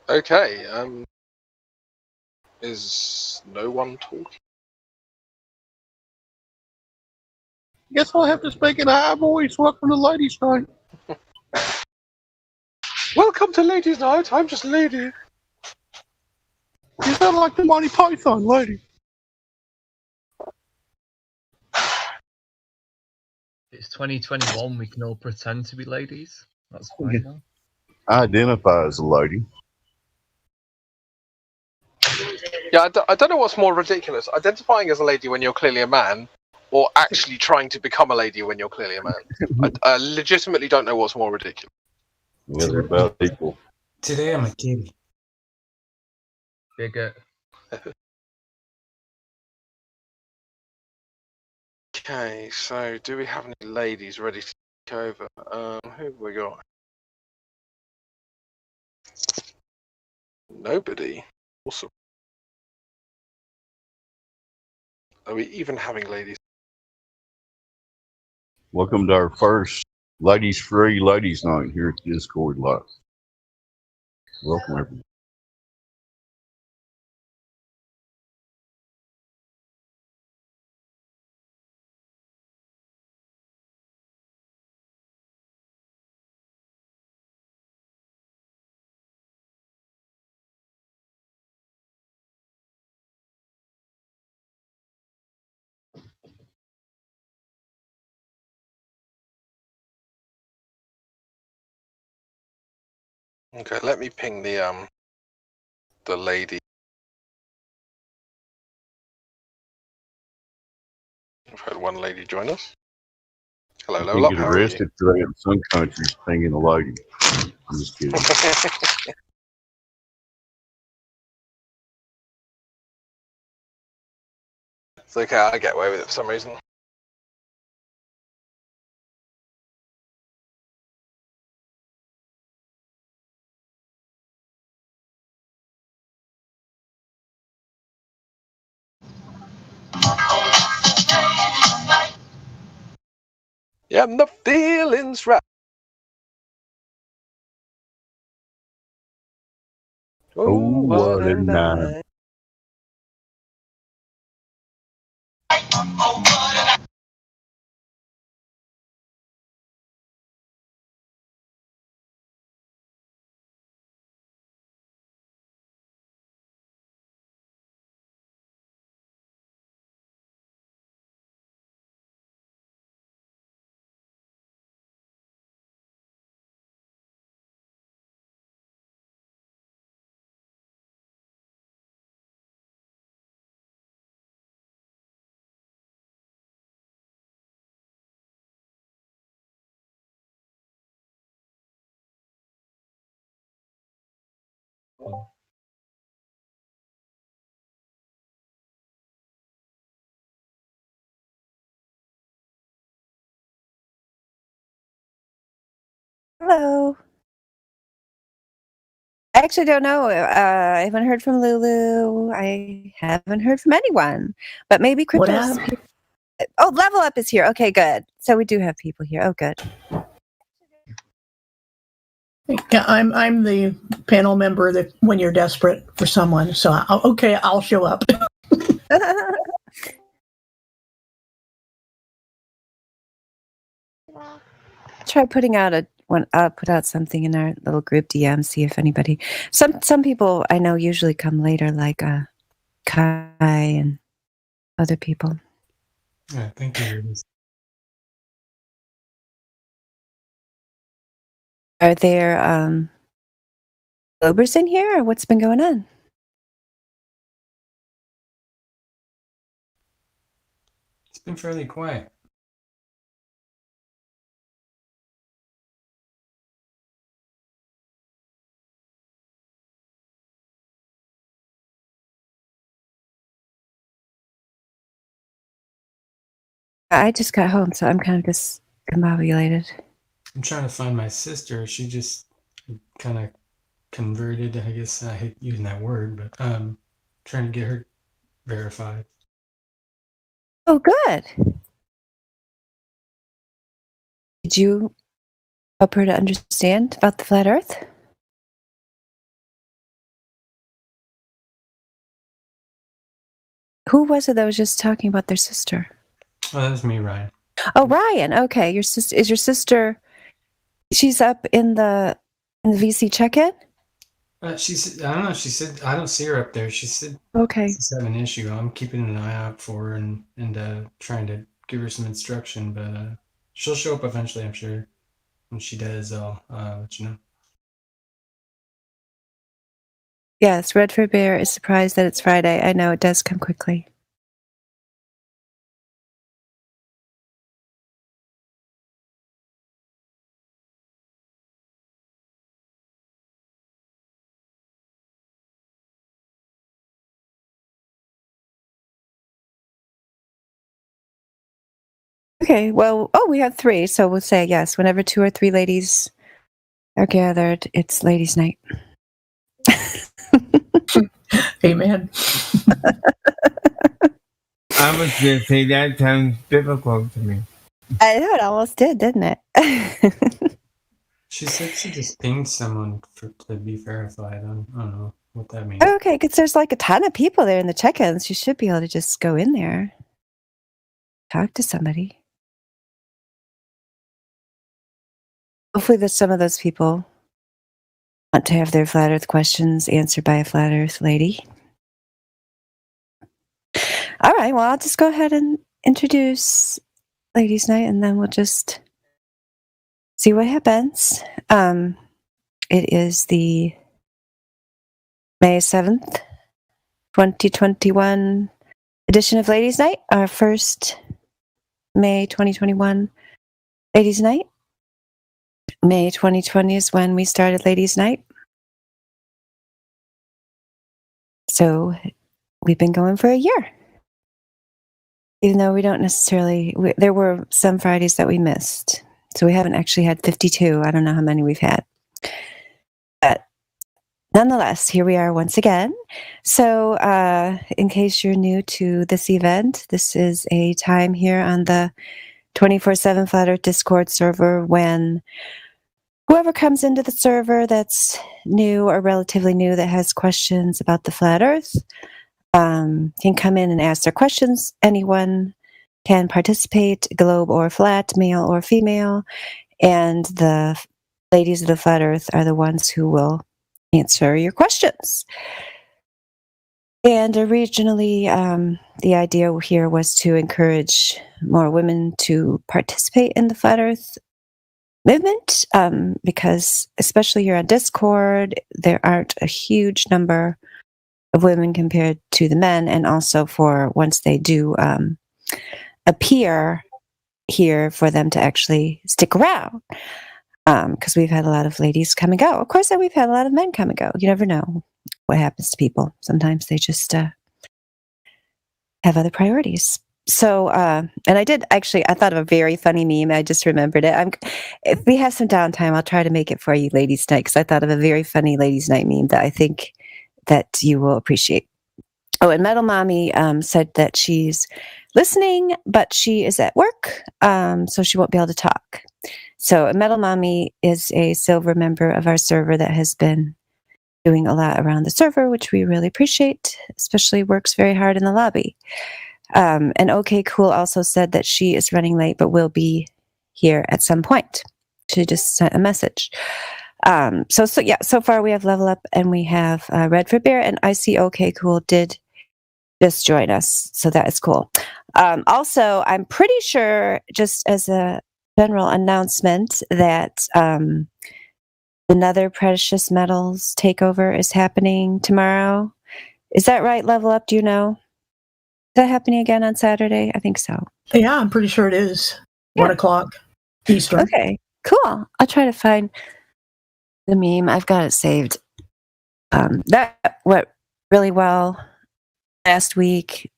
Okay, is no one talking? Guess I'll have to speak in a high voice. Welcome to ladies' night. Welcome to ladies' night. I'm just a lady. You sound like the Monty Python lady. It's 2021. We can all pretend to be ladies. That's fine. Now. I identify as a lady. Yeah, I don't know what's more ridiculous: identifying as a lady when you're clearly a man, or actually trying to become a lady when you're clearly a man. I legitimately don't know what's more ridiculous. Yeah, they're about equal. Today I'm a kitty. Bigot. Okay, so do we have any ladies ready to take over? Who have we got? Nobody. Awesome. Are we even having ladies? Welcome to our first ladies free ladies night here at Discord Live. Welcome everyone. Okay, let me ping the lady. I've had one lady join us. Hello, You Lola. can get How are you? arrested today in some countries hanging a lady. I'm just kidding. It's okay, I get away with it for some reason. Yeah, the feeling's right. Oh, what a night. Hello. I actually don't know. I haven't heard from Lulu. I haven't heard from anyone. But maybe What Crypto's. happened? Oh, Level Up is here. Okay, good. So we do have people here. Oh, good. Yeah, I'm the panel member that when you're desperate for someone. So I'll show up. Try putting out put out something in our little group DM. See if anybody. Some people I know usually come later, like Kai and other people. Yeah, thank you. Are there Globers in here, or what's been going on? It's been fairly quiet. I just got home, so I'm kind of discombobulated. I'm trying to find my sister. She just kind of converted. I guess I hate using that word, but trying to get her verified. Oh, good. Did you help her to understand about the flat Earth? Who was it that was just talking about their sister? Oh, that was me, Ryan. Oh, Ryan. Okay, your sister is your sister. She's up in the VC check-in. She said, I don't know. She said I don't see her up there. She said, okay, she's having an issue. I'm keeping an eye out for her and trying to give her some instruction. But she'll show up eventually, I'm sure. When she does, I'll let you know. Yes, Redford Bear is surprised that it's Friday. I know it does come quickly. Okay, well, we have 3, so we'll say yes. Whenever 2 or 3 ladies are gathered, it's ladies' night. Amen. I was going to say that sounds difficult to me. I know, it almost did, didn't it? She said she just pinged someone to be verified. I don't know what that means. Okay, because there's like a ton of people there in the check-ins. You should be able to just go in there, talk to somebody. Hopefully that some of those people want to have their flat earth questions answered by a flat earth lady. All right, well, I'll just go ahead and introduce Ladies' Night, and then we'll just see what happens. It is the May 7th, 2021 edition of Ladies Night, our first May 2021 Ladies Night. May 2020 is when we started Ladies Night. So we've been going for a year. Even though we don't necessarily, there were some Fridays that we missed. So we haven't actually had 52. I don't know how many we've had. But nonetheless, here we are once again. So in case you're new to this event, this is a time here on the 24/7 Flat Earth Discord server when whoever comes into the server that's new or relatively new that has questions about the Flat Earth can come in and ask their questions. Anyone can participate, globe or flat, male or female, and the ladies of the Flat Earth are the ones who will answer your questions. And originally, the idea here was to encourage more women to participate in the Flat Earth movement, because especially here on Discord, there aren't a huge number of women compared to the men, and also for once they do appear here, for them to actually stick around, because we've had a lot of ladies come and go. Of course, we've had a lot of men come and go. You never know what happens to people. Sometimes they just have other priorities. So, and I thought of a very funny meme. I just remembered it. If we have some downtime, I'll try to make it for you, Ladies Night, because I thought of a very funny Ladies Night meme that I think that you will appreciate. Oh, and Metal Mommy said that she's listening, but she is at work, so she won't be able to talk. So Metal Mommy is a silver member of our server that has been doing a lot around the server, which we really appreciate, especially works very hard in the lobby. And OK Cool also said that she is running late, but will be here at some point. She just sent a message. So far we have Level Up and we have Redford Bear, and I see OK Cool did just join us, so that is cool. Also, I'm pretty sure, just as a general announcement, that another Precious Metals takeover is happening tomorrow. Is that right, Level Up? Do you know? Is that happening again on Saturday? I think so. Yeah, I'm pretty sure it is. 1 o'clock Eastern. Okay, cool. I'll try to find the meme. I've got it saved. That went really well last week.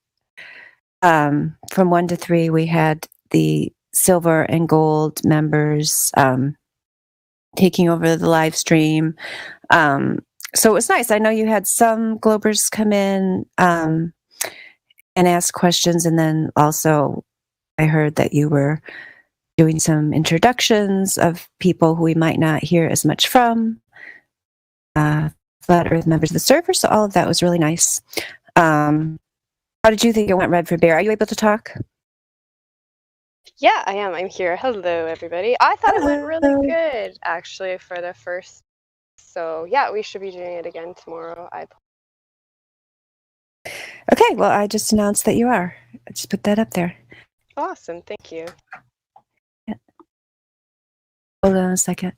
From 1 to 3, we had the silver and gold members taking over the live stream. So it was nice. I know you had some Globers come in and ask questions, and then also I heard that you were doing some introductions of people who we might not hear as much from, Flat Earth members of the server, so all of that was really nice. How did you think it went, Redford Bear? Are you able to talk? Yeah, I am. I'm here. Hello, everybody. I thought it went really good, actually, for the first. So, yeah, we should be doing it again tomorrow. Okay, well, I just announced that you are. I just put that up there. Awesome. Thank you. Yeah. Hold on a second.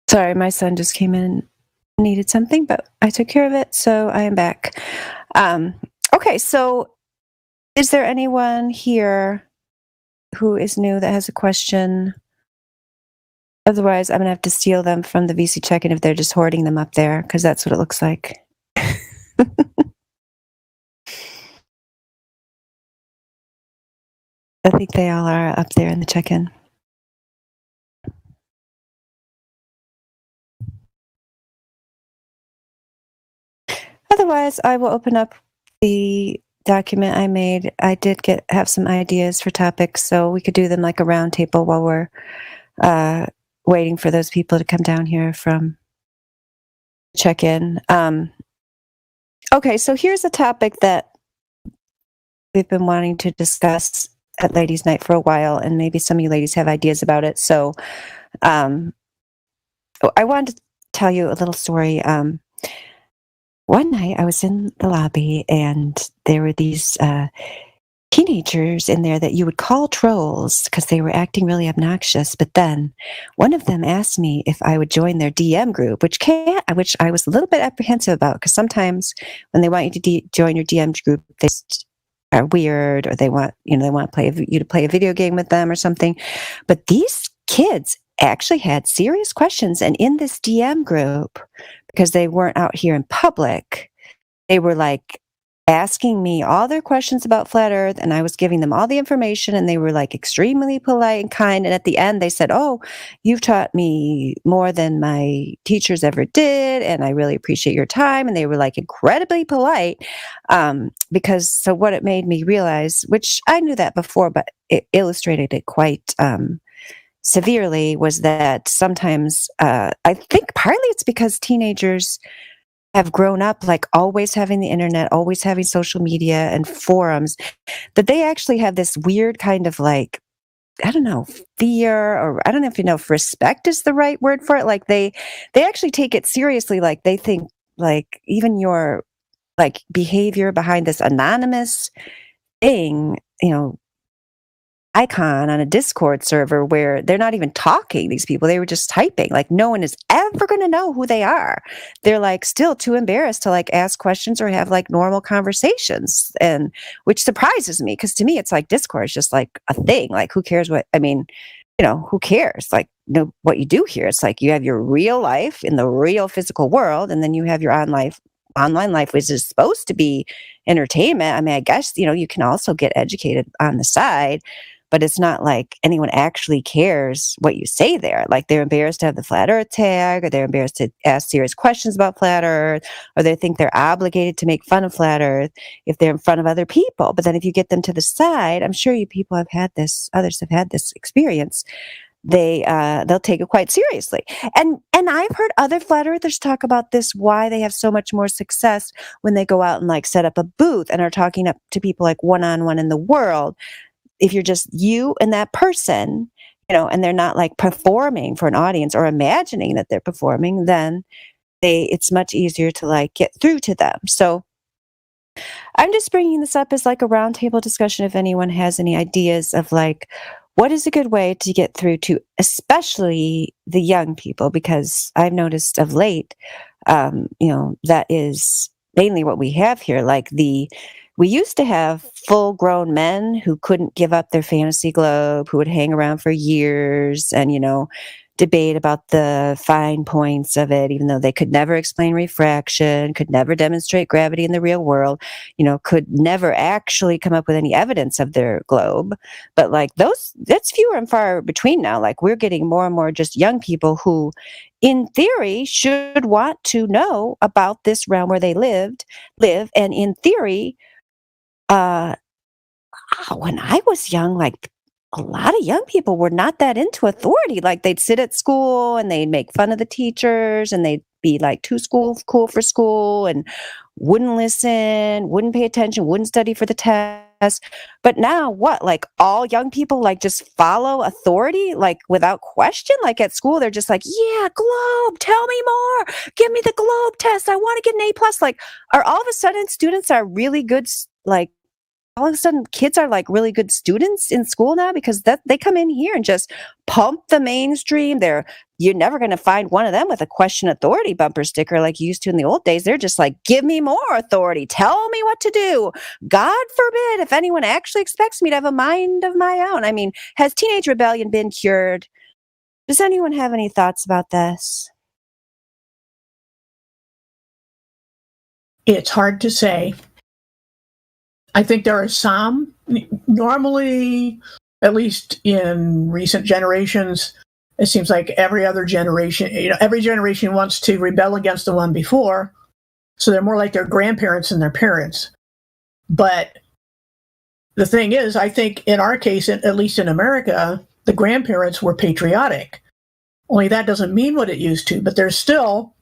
Sorry, my son just came in and needed something, but I took care of it, so I am back. Okay, so is there anyone here who is new that has a question? Otherwise, I'm going to have to steal them from the VC check-in if they're just hoarding them up there, because that's what it looks like. I think they all are up there in the check-in. Otherwise, I will open up the document I made. I did have some ideas for topics, so we could do them like a round table while we're waiting for those people to come down here from check-in. Okay, so here's a topic that we've been wanting to discuss at Ladies' Night for a while, and maybe some of you ladies have ideas about it. So I wanted to tell you a little story. One night I was in the lobby, and there were these teenagers in there that you would call trolls because they were acting really obnoxious. But then one of them asked me if I would join their DM group, which I was a little bit apprehensive about, because sometimes when they want you to join your DM group, they are weird, or they want you to play a video game with them or something. But these kids actually had serious questions, and in this DM group, because they weren't out here in public, they were like asking me all their questions about Flat Earth, and I was giving them all the information, and they were like extremely polite and kind. And at the end they said, "Oh, you've taught me more than my teachers ever did, and I really appreciate your time." And they were like incredibly polite, so what it made me realize, which I knew that before, but it illustrated it quite severely, was that sometimes I think partly it's because teenagers have grown up like always having the internet, always having social media and forums, that they actually have this weird kind of like, I don't know, fear, or I don't know if respect is the right word for it. Like they actually take it seriously. Like they think like even your like behavior behind this anonymous thing, icon on a Discord server where they're not even talking, these people, they were just typing, like no one is ever going to know who they are. They're like still too embarrassed to like ask questions or have like normal conversations, and which surprises me, because to me it's like Discord is just like a thing. Like who cares who cares like what you do here? It's like you have your real life in the real physical world, and then you have your online life, which is supposed to be entertainment. I mean, I guess you can also get educated on the side, but it's not like anyone actually cares what you say there. Like they're embarrassed to have the Flat Earth tag, or they're embarrassed to ask serious questions about Flat Earth, or they think they're obligated to make fun of Flat Earth if they're in front of other people. But then if you get them to the side, I'm sure you people have had this, others have had this experience, they'll take it quite seriously. And I've heard other Flat Earthers talk about this, why they have so much more success when they go out and like set up a booth and are talking up to people like one-on-one in the world. If you're just you and that person, and they're not like performing for an audience or imagining that they're performing, then it's much easier to like get through to them. So I'm just bringing this up as like a roundtable discussion if anyone has any ideas of like, what is a good way to get through to especially the young people? Because I've noticed of late, that is mainly what we have here. Like we used to have full-grown men who couldn't give up their fantasy globe, who would hang around for years and, debate about the fine points of it, even though they could never explain refraction, could never demonstrate gravity in the real world, could never actually come up with any evidence of their globe. But like that's fewer and far between now. Like we're getting more and more just young people who, in theory, should want to know about this realm where they live. And in theory, when I was young, like a lot of young people were not that into authority. Like they'd sit at school and they'd make fun of the teachers, and they'd be like too cool for school, and wouldn't listen, wouldn't pay attention, wouldn't study for the test. But now what? Like all young people like just follow authority like without question. Like at school, they're just like, yeah, globe, tell me more. Give me the globe test. I want to get an A+. Like are all of a sudden students are really good, like all of a sudden kids are like really good students in school now because they come in here and just pump the mainstream. You're never going to find one of them with a question authority bumper sticker like you used to in the old days. They're just like, give me more authority. Tell me what to do. God forbid if anyone actually expects me to have a mind of my own. I mean, has teenage rebellion been cured? Does anyone have any thoughts about this? It's hard to say. I think there are some, normally, at least in recent generations, it seems like every generation wants to rebel against the one before. So they're more like their grandparents and their parents. But the thing is, I think in our case, at least in America, the grandparents were patriotic. Only that doesn't mean what it used to, but there's still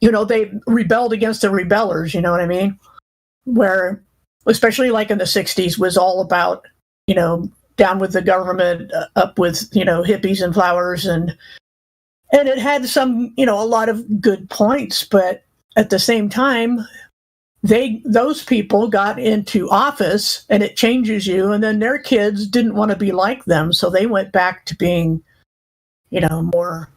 they rebelled against the rebellers, you know what I mean? Where, especially like in the 60s, was all about, down with the government, up with, hippies and flowers. And it had some, a lot of good points, but at the same time, those people got into office and it changes you, and then their kids didn't want to be like them, so they went back to being, more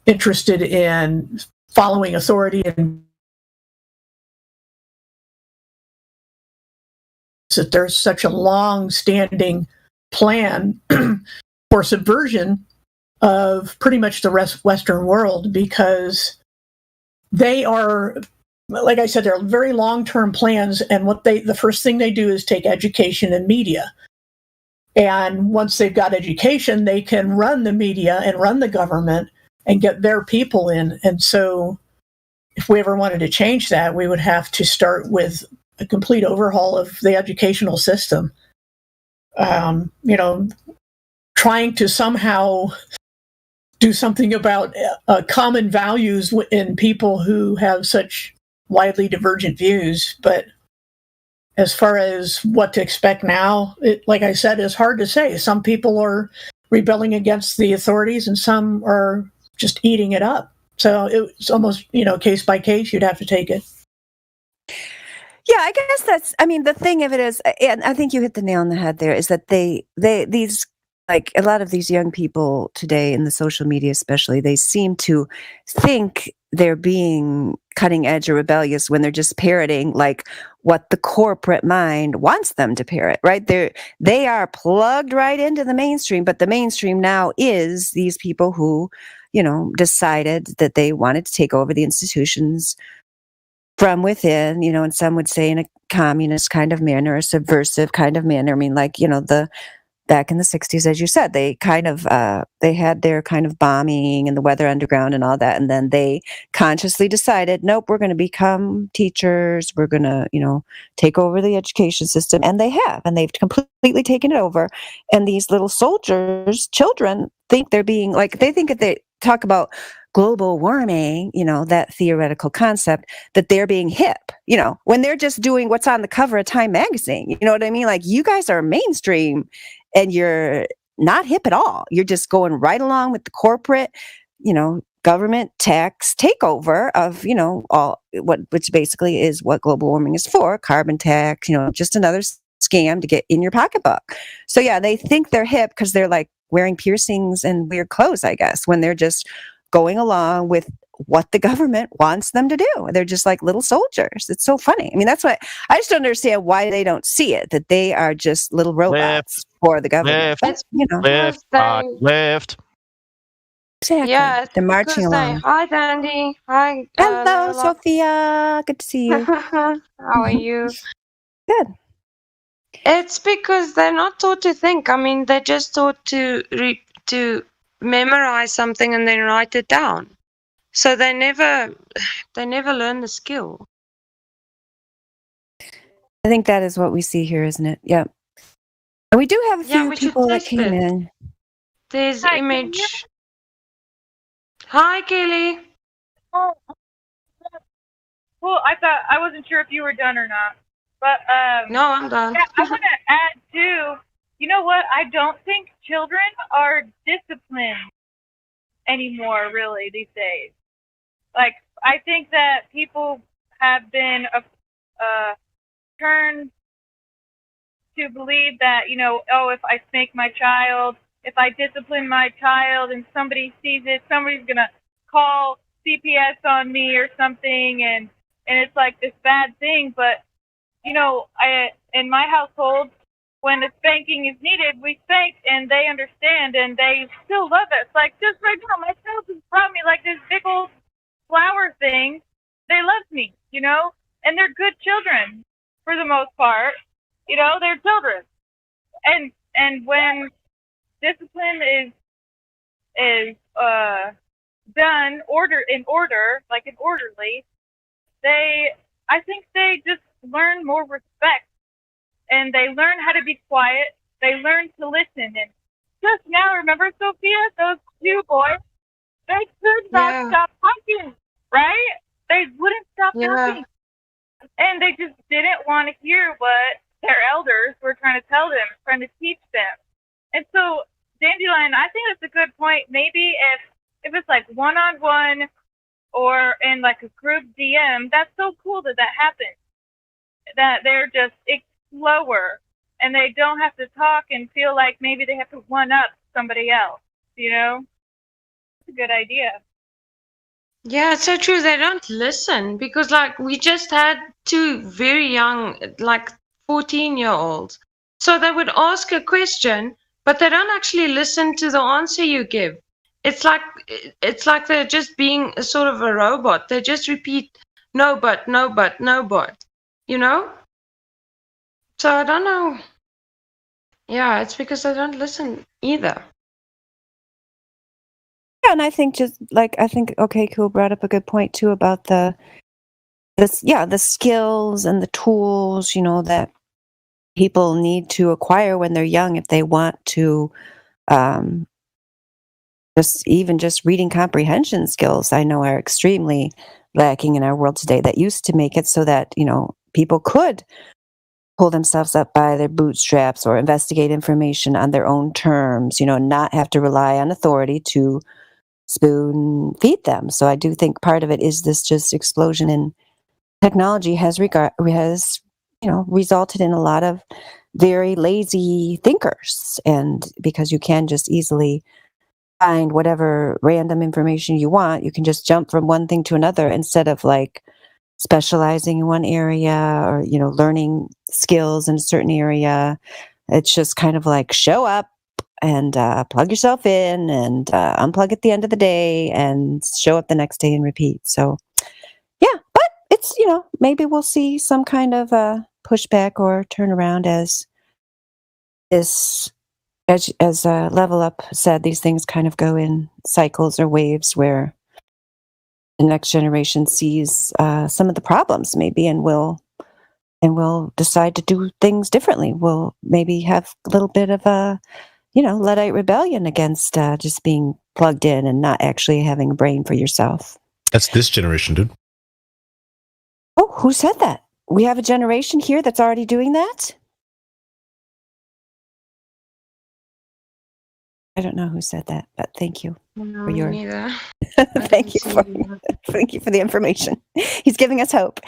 interested in following authority, and that there's such a long-standing plan for subversion of pretty much the Western world, because they are, like I said, they're very long-term plans, and the first thing they do is take education and media. And once they've got education, they can run the media and run the government and get their people in. And so if we ever wanted to change that, we would have to start with a complete overhaul of the educational system. Trying to somehow do something about common values in people who have such widely divergent views. But as far as what to expect now, like I said, is hard to say. Some people are rebelling against the authorities and some are just eating it up. So it's almost, case by case, you'd have to take it. Yeah, I guess the thing of it is, and I think you hit the nail on the head there, is that these like a lot of these young people today in the social media especially, they seem to think they're being cutting edge or rebellious when they're just parroting like what the corporate mind wants them to parrot, right? They are plugged right into the mainstream, but the mainstream now is these people who, decided that they wanted to take over the institutions from within, and some would say in a communist kind of manner, a subversive kind of manner. I mean, like, back in the 60s, as you said, they kind of, they had their kind of bombing and the Weather Underground and all that. And then they consciously decided, nope, we're going to become teachers. We're going to, take over the education system. And they have, and they've completely taken it over. And these little soldiers, children, think they're being like, they think if they talk about global warming, that theoretical concept, that they're being hip, when they're just doing what's on the cover of Time magazine. You know what I mean? Like, you guys are mainstream and you're not hip at all. You're just going right along with the corporate, government tax takeover of, which basically is what global warming is for, carbon tax, just another scam to get in your pocketbook. So yeah, they think they're hip because they're like wearing piercings and weird clothes, I guess, when they're just going along with what the government wants them to do. They're just like little soldiers. It's so funny. I mean, that's what I just don't understand why they don't see it, that they are just little robots for the government. Left. Exactly. Yeah, they're marching along. Hi, Dandy. Hi. Hello, Sophia. Good to see you. How are you? Good. It's because they're not taught to think. I mean, they're just taught to memorize something and then write it down. So they never learn the skill. I think that is what we see here, isn't it? Yeah. And we do have a few people that came in. There's Image. Hi, Kelly. Oh, well, I wasn't sure if you were done or not, but no, I'm done. Yeah, I want to add too. You know what? I don't think children are disciplined anymore, really, these days. Like, I think that people have been turned to believe that, if I spank my child, if I discipline my child and somebody sees it, somebody's going to call CPS on me or something, and it's like this bad thing. But, in my household, when a spanking is needed, we spank, and they understand, and they still love us. Like, just right now, my child just brought me, like, this big old flower thing. They love me, and they're good children for the most part. They're children. And when discipline is done in order, like an orderly, I think they just learn more respect. And they learn how to be quiet. They learn to listen. And just now, remember, Sophia, those two boys, they could not stop talking. right? They wouldn't stop talking. And they just didn't want to hear what their elders were trying to tell them, trying to teach them. And so, Dandelion, I think that's a good point. Maybe if it's like one-on-one or in like a group DM, that's so cool that happens. That they're just slower and they don't have to talk and feel like maybe they have to one-up somebody else, you know? It's a good idea. Yeah, it's so true. They don't listen because, like, we just had two very young, like 14-year-olds. So they would ask a question, but they don't actually listen to the answer you give. It's like they're just being a sort of a robot. They just repeat, no, but, no, but, no, but, you know? So I don't know. Yeah, it's because they don't listen either. Yeah, and I think OK Cool brought up a good point too about the skills and the tools, you know, that people need to acquire when they're young if they want to just reading comprehension skills I know are extremely lacking in our world today, that used to make it so that, you know, people could pull themselves up by their bootstraps or investigate information on their own terms, you know, not have to rely on authority to spoon feed them. So I do think part of it is this just explosion in technology has resulted in a lot of very lazy thinkers, and because you can just easily find whatever random information you want, you can just jump from one thing to another instead of like specializing in one area or, you know, learning skills in a certain area. It's just kind of like show up and plug yourself in and unplug at the end of the day and show up the next day and repeat. So, yeah, but it's, you know, maybe we'll see some kind of pushback or turnaround as Level Up said, these things kind of go in cycles or waves where the next generation sees some of the problems maybe and will decide to do things differently. We'll maybe have a little bit of a, you know, Luddite rebellion against just being plugged in and not actually having a brain for yourself. That's this generation, dude. Oh, who said that? We have a generation here that's already doing that? I don't know who said that, but thank you for your thank you for the information. He's giving us hope.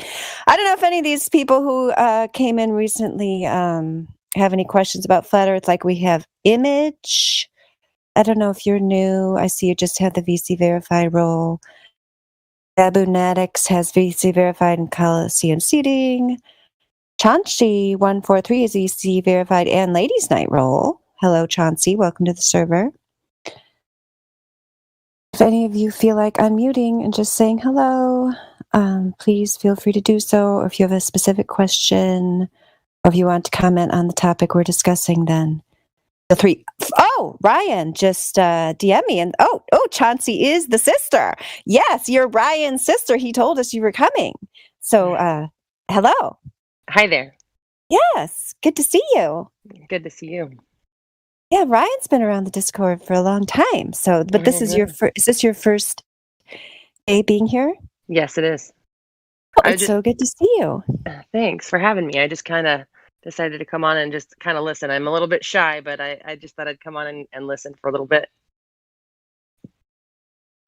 I don't know if any of these people who came in recently have any questions about Flat Earth. Like we have Image. I don't know if you're new. I see you just had the VC verified role. Babunatics has VC verified and Coliseum seating. Chauncey 143 is VC verified and Ladies Night role. Hello, Chauncey. Welcome to the server. If any of you feel like unmuting and just saying hello, please feel free to do so. Or if you have a specific question, or if you want to comment on the topic we're discussing, then feel free. Oh, Ryan just DM me. And oh, Chauncey is the sister. Yes, you're Ryan's sister. He told us you were coming. So, hello. Hi there. Yes, good to see you. Good to see you. Yeah, Ryan's been around the Discord for a long time. So, but this is is this your first day being here? Yes, it is. Oh, it's so good to see you. Thanks for having me. I just kind of decided to come on and just kind of listen. I'm a little bit shy, but I just thought I'd come on and listen for a little bit.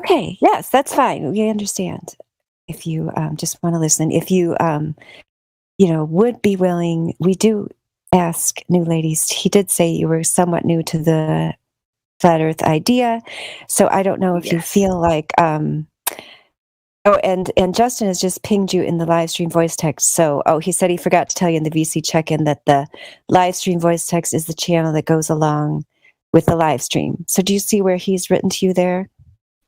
Okay, yes, that's fine. We understand if you just want to listen. If you, would be willing, we do ask new ladies. He did say you were somewhat new to the Flat Earth idea, so I don't know if you feel like oh, and Justin has just pinged you in the live stream voice text. So he said he forgot to tell you in the VC check-in that the live stream voice text is the channel that goes along with the live stream. So do you see where he's written to you there?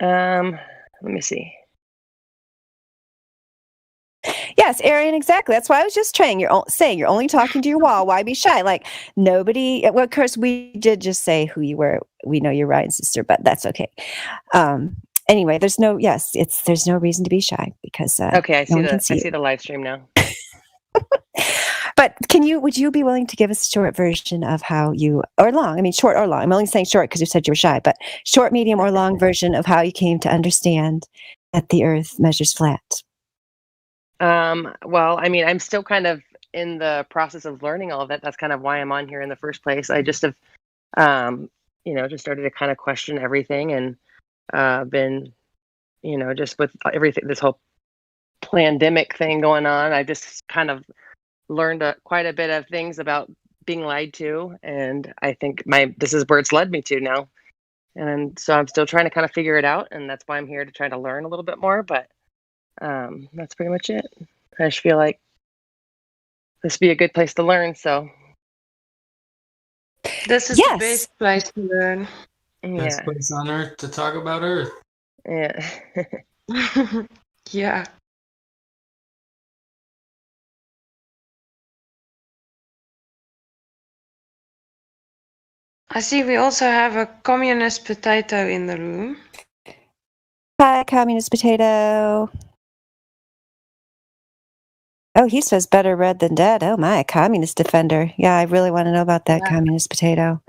Let me see. Yes, Arian, exactly. That's why I was just saying you're only talking to your wall. Why be shy? Like nobody. Well, of course, we did just say who you were. We know you're Ryan's sister, but that's okay. Anyway, there's no reason to be shy because okay, I see the live stream now. But would you be willing to give us a short version of how you, or long? I mean, short or long. I'm only saying short because you said you were shy, but short, medium, or long version of how you came to understand that the Earth measures flat? Well, I mean, I'm still kind of in the process of learning all of that. That's kind of why I'm on here in the first place. I just have, just started to kind of question everything, and been, just with everything, this whole pandemic thing going on, I just kind of learned quite a bit of things about being lied to, and I think this is where it's led me to now. And so I'm still trying to kind of figure it out, and that's why I'm here to try to learn a little bit more, but that's pretty much it. I just feel like this would be a good place to learn, so. This is the best place to learn. Best place on Earth to talk about Earth. Yeah. Yeah. I see we also have a communist potato in the room. Hi, Communist Potato. Oh, he says better red than dead. Oh my, Communist Defender. Yeah, I really want to know about that, Communist Potato.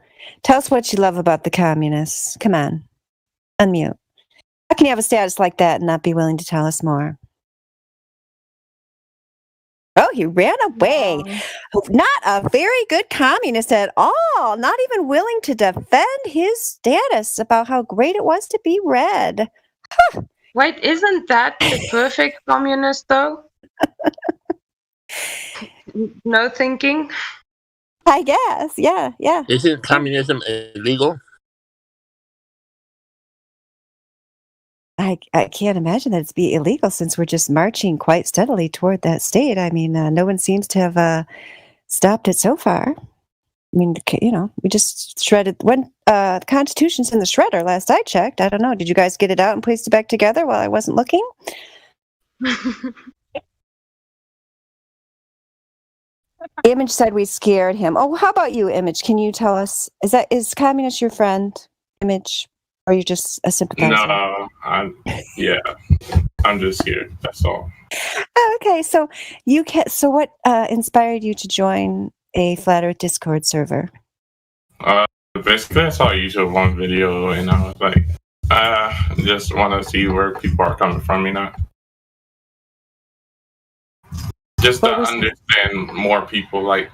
Tell us what you love about the communists. Come on. Unmute. How can you have a status like that and not be willing to tell us more? Oh, he ran away. Not a very good communist at all. Not even willing to defend his status about how great it was to be red. Huh. Wait, isn't that the perfect communist, though? No thinking? I guess, yeah. Isn't communism illegal? I can't imagine that it's be illegal since we're just marching quite steadily toward that state. I mean, no one seems to have stopped it so far. I mean, we just shredded when the Constitution's in the shredder. Last I checked, I don't know. Did you guys get it out and placed it back together while I wasn't looking? Image said we scared him. Oh, how about you, Image? Can you tell us, is communist your friend, Image? Or are you just a sympathizer? No, I'm just here. That's all. Oh, okay, so so what inspired you to join a Flat Earth Discord server? Basically, I saw a YouTube one video, and I was like, I just want to see where people are coming from, Just to understand more people. Like,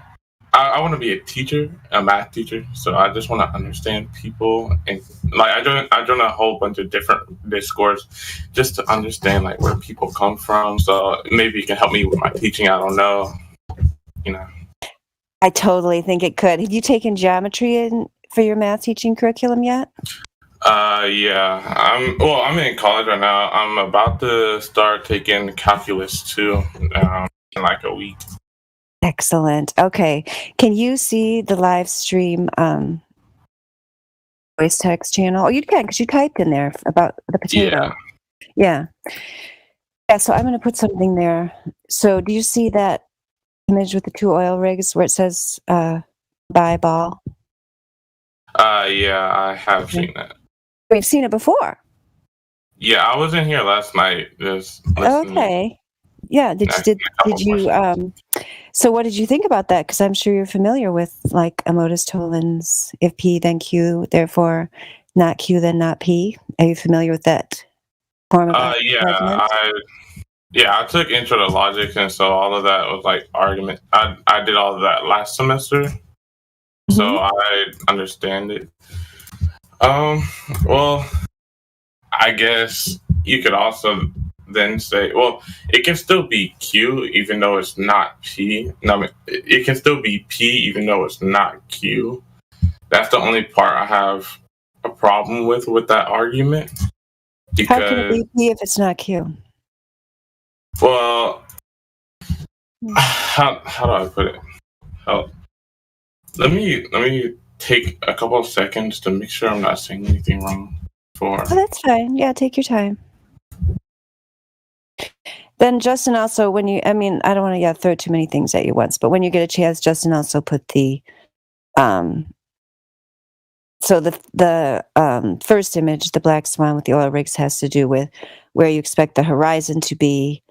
I want to be a teacher, a math teacher. So I just want to understand people, and like I joined a whole bunch of different Discords just to understand like where people come from. So maybe it can help me with my teaching. I don't know, I totally think it could. Have you taken geometry for your math teaching curriculum yet? Yeah. I'm in college right now. I'm about to start taking calculus too, in like a week. Excellent. Okay. Can you see the live stream voice text channel? Oh, you can, because you typed in there about the potato. Yeah. So I'm going to put something there. So do you see that image with the 2 oil rigs where it says "buy ball"? Yeah, I have seen that. We've seen it before. Yeah, I was in here last night. Just okay. Yeah. Did you? So what did you think about that? Because I'm sure you're familiar with like Amotus Tolan's "if P then Q, therefore not Q then not P." Are you familiar with that form of argument? I took intro to logic, and so all of that was like argument. I did all of that last semester, so I understand it. Well, I guess you could also then say, well, it can still be Q even though it's not P. No, I mean, it can still be P even though it's not Q. That's the only part I have a problem with that argument. How can it be P if it's not Q? Well, how do I put it? Let me take a couple of seconds to make sure I'm not saying anything wrong. Oh, that's fine. Yeah, take your time. Then Justin also, I don't want to throw too many things at you once, but when you get a chance, Justin also put the so the first image, the black swan with the oil rigs, has to do with where you expect the horizon to be,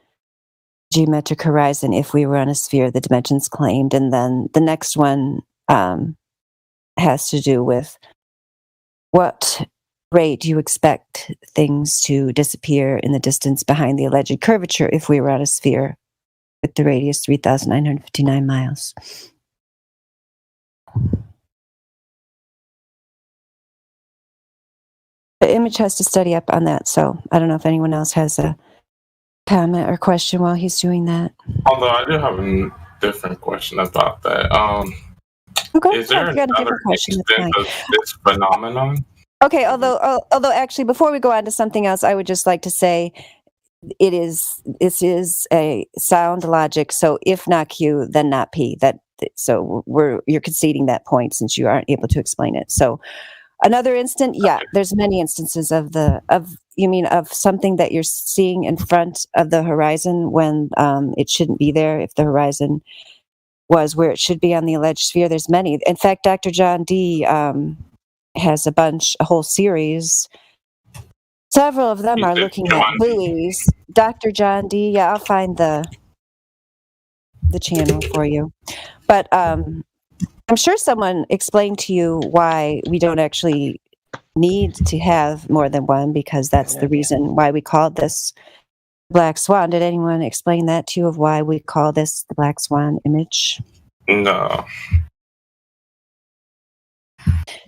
geometric horizon, if we were on a sphere, the dimensions claimed. And then the next one has to do with what rate you expect things to disappear in the distance behind the alleged curvature if we were on a sphere with the radius 3,959 miles. The image has to study up on that, so I don't know if anyone else has a comment or question while he's doing that. Although I do have a different question about that. Okay, Is there if you got a another different question, that's extent fine. of this phenomenon? Okay, although actually, before we go on to something else, I would just like to say this is a sound logic. So if not Q, then not P. So you're conceding that point since you aren't able to explain it. So another instant, yeah, there's many instances of something that you're seeing in front of the horizon when it shouldn't be there. If the horizon was where it should be on the alleged sphere, there's many. In fact, Dr. John Dee has a whole series. Several of them are looking at buoys. Dr. John Dee, yeah, I'll find the channel for you. But I'm sure someone explained to you why we don't actually need to have more than one, because that's the reason why we called this Black Swan. Did anyone explain that to you, of why we call this the Black Swan image? No.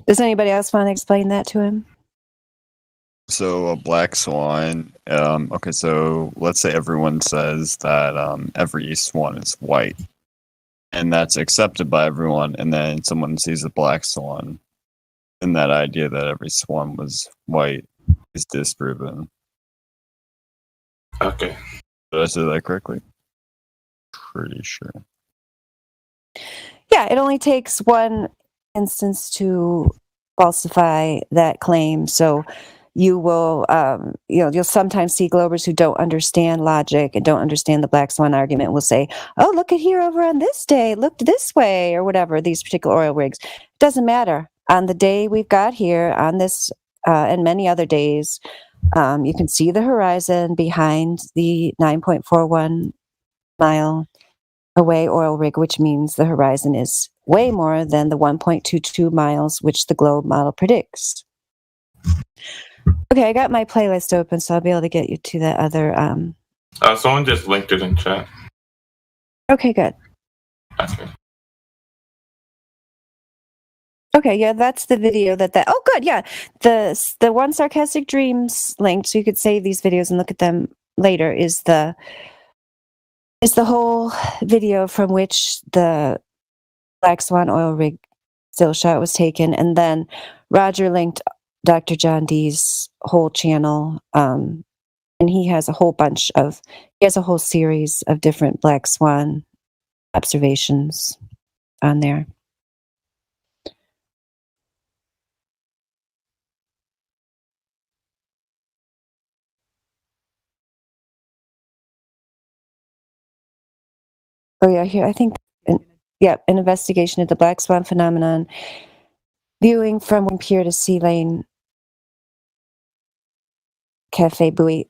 Does anybody else want to explain that to him? So a black swan. Okay, so let's say everyone says that every swan is white, and that's accepted by everyone. And then someone sees a black swan, and that idea that every swan was white is disproven. Okay. Did I say that correctly? Pretty sure. Yeah, it only takes one instance to falsify that claim. So you will, you'll sometimes see Globers who don't understand logic and don't understand the Black Swan argument will say, oh, look at here over on this day, it looked this way, or whatever, these particular oil rigs. It doesn't matter. On the day we've got here, on this and many other days, you can see the horizon behind the 9.41 mile away oil rig, which means the horizon is way more than the 1.22 miles which the globe model predicts. Okay, I got my playlist open, so I'll be able to get you to that other. Someone just linked it in chat. Okay, good. Okay. Okay, yeah, that's the video that. Oh, good, yeah. The one Sarcastic Dreams link, so you could save these videos and look at them later. Is the whole video from which the Black Swan oil rig still shot was taken, and then Roger linked Dr. John Dee's whole channel, and he has a whole series of different Black Swan observations on there. Oh yeah, here I think, an investigation of the Black Swan phenomenon, viewing from Wing Pier to Sea Lane Cafe Buoy.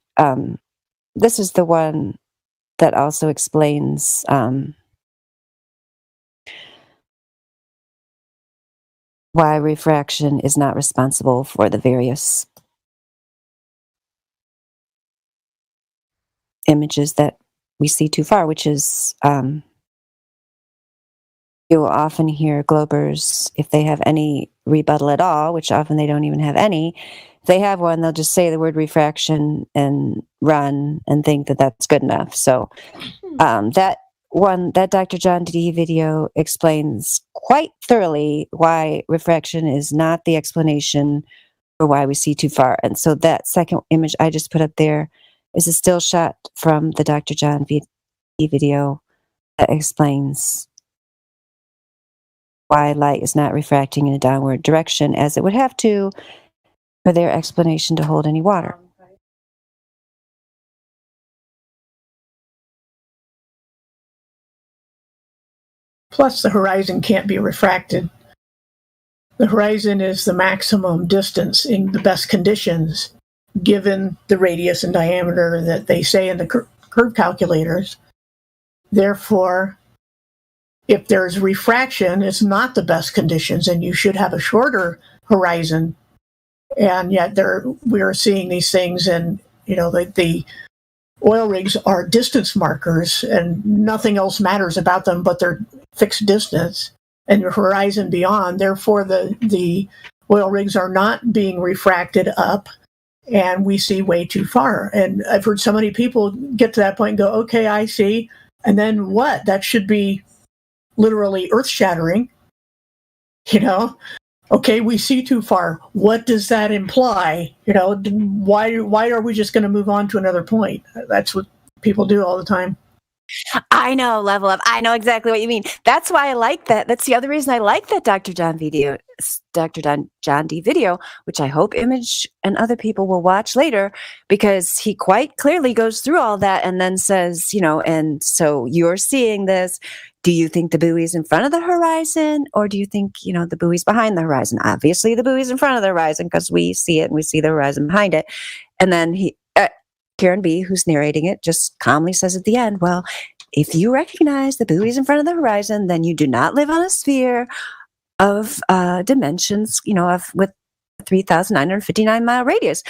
This is the one that also explains why refraction is not responsible for the various images that we see too far, which is you will often hear Globers, if they have any rebuttal at all, which often they don't even have any, if they have one, they'll just say the word refraction and run and think that that's good enough. So that Dr. John Dee video explains quite thoroughly why refraction is not the explanation for why we see too far. And so that second image I just put up there is a still shot from the Dr. John Dee video that explains why light is not refracting in a downward direction as it would have to for their explanation to hold any water. Plus, the horizon can't be refracted. The horizon is the maximum distance in the best conditions, given the radius and diameter that they say in the curve calculators. Therefore, if there's refraction, it's not the best conditions, and you should have a shorter horizon and yet we are seeing these things, and the oil rigs are distance markers, and nothing else matters about them but their fixed distance and your horizon beyond. Therefore, the oil rigs are not being refracted up, and we see way too far. And I've heard so many people get to that point and go, okay, I see. And then what? That should be literally earth-shattering. Okay, we see too far. What does that imply? Why are we just going to move on to another point? That's what people do all the time. I know, level up. I know exactly what you mean. That's why I like that. That's the other reason I like that Dr. John D video, which I hope Image and other people will watch later, because he quite clearly goes through all that and then says, and so you're seeing this. Do you think the buoy's in front of the horizon, or do you think, the buoy's behind the horizon? Obviously, the buoy's in front of the horizon because we see it and we see the horizon behind it. And then Karen B., who's narrating it, just calmly says at the end, well, if you recognize the buoy's in front of the horizon, then you do not live on a sphere of dimensions, with 3,959 mile radius.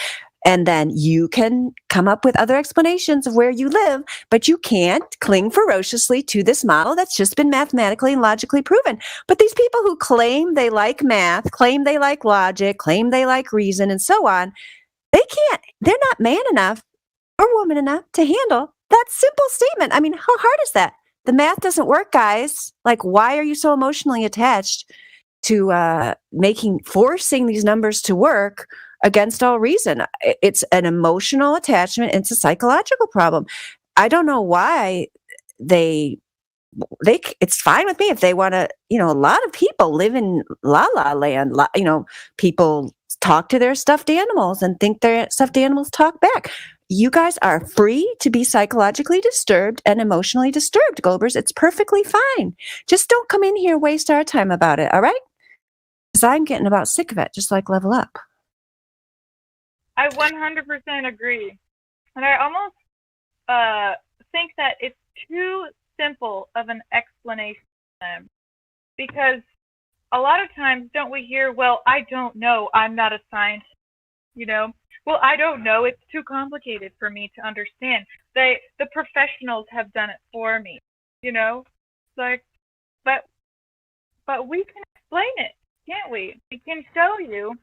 And then you can come up with other explanations of where you live, but you can't cling ferociously to this model that's just been mathematically and logically proven. But these people who claim they like math, claim they like logic, claim they like reason, and so on, they're not man enough or woman enough to handle that simple statement. I mean, how hard is that? The math doesn't work, guys. Like, why are you so emotionally attached to forcing these numbers to work against all reason? It's an emotional attachment. It's a psychological problem. I don't know why it's fine with me if they want to, a lot of people live in la la land. People talk to their stuffed animals and think their stuffed animals talk back. You guys are free to be psychologically disturbed and emotionally disturbed, Goldbergs. It's perfectly fine. Just don't come in here and waste our time about it, all right? Because I'm getting about sick of it, just like Level Up. I 100% agree. And I almost think that it's too simple of an explanation for them. Because a lot of times, don't we hear, well, I don't know, I'm not a scientist, Well, I don't know, it's too complicated for me to understand. The professionals have done it for me, but we can explain it, can't we? We can show you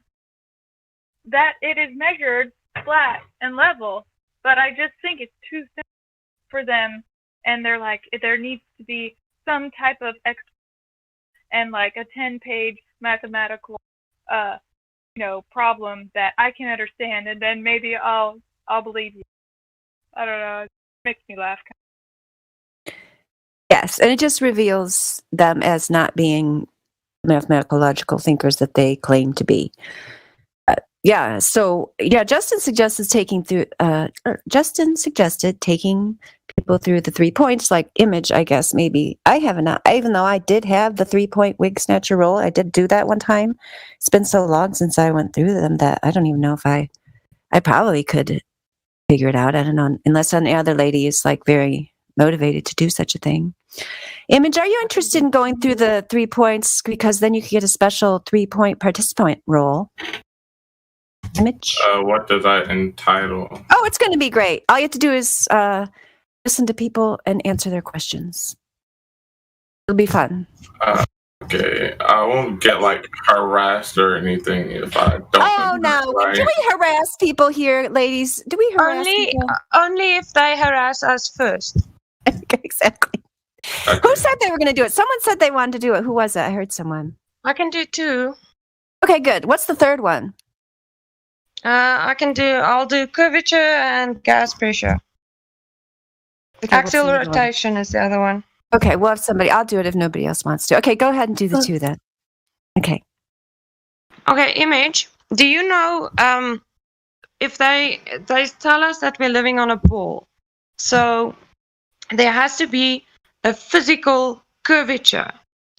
that it is measured flat and level, but I just think it's too simple for them, and they're like, there needs to be some type of and like a 10-page mathematical problem that I can understand, and then maybe I'll believe you. I don't know. It makes me laugh. Yes, and it just reveals them as not being mathematical, logical thinkers that they claim to be. Justin suggested taking people through the 3 points, like Image, I guess, maybe. I haven't, even though I did have the 3-point wig snatcher roll, I did do that one time. It's been so long since I went through them that I don't even know if I probably could figure it out. I don't know, unless any other lady is like very motivated to do such a thing. Image, are you interested in going through the 3 points? Because then you could get a special 3-point participant roll. Image? What does that entitle? Oh, it's going to be great. All you have to do is listen to people and answer their questions. It'll be fun. Okay, I won't get harassed or anything if I don't. Oh no! Right. Do we harass people here, ladies? Do we harass people? Only if they harass us first. Exactly. Okay. Who said they were going to do it? Someone said they wanted to do it. Who was it? I heard someone. I can do 2. Okay, good. What's the third one? I'll do curvature and gas pressure. Okay, axial rotation is the other one. Okay, we'll have somebody. I'll do it if nobody else wants to. Okay, go ahead and do the 2 then. Okay. Okay, Image. Do you know if they tell us that we're living on a ball, so there has to be a physical curvature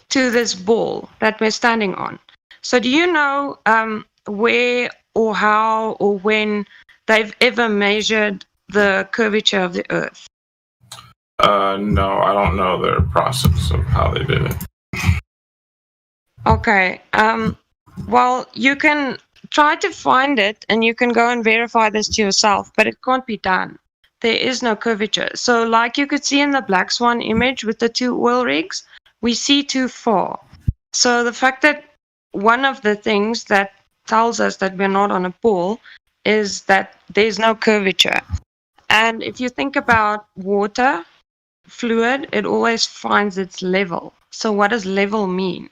to this ball that we're standing on. So do you know where or how or when they've ever measured the curvature of the Earth? No, I don't know their process of how they did it. Okay. Well, you can try to find it, and you can go and verify this to yourself, but it can't be done. There is no curvature. So like you could see in the Black Swan image with the 2 oil rigs, we see too far. So the fact that one of the things that tells us that we're not on a pool is that there's no curvature. And if you think about water, fluid, it always finds its level. So what does level mean?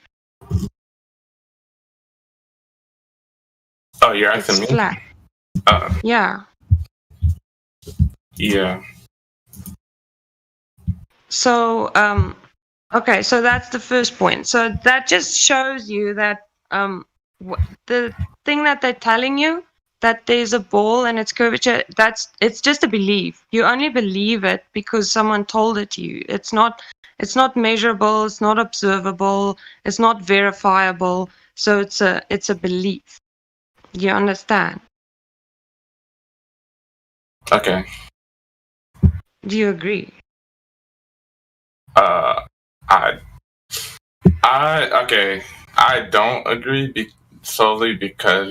Oh, you're asking me? Flat. Yeah. Yeah. So, okay, so that's the first point. So that just shows you that the thing that they're telling you, that there's a ball and its curvature, it's just a belief. You only believe it because someone told it to you. It's not measurable, it's not observable, it's not verifiable. So it's a belief. You understand? Okay. Do you agree? I don't agree solely because,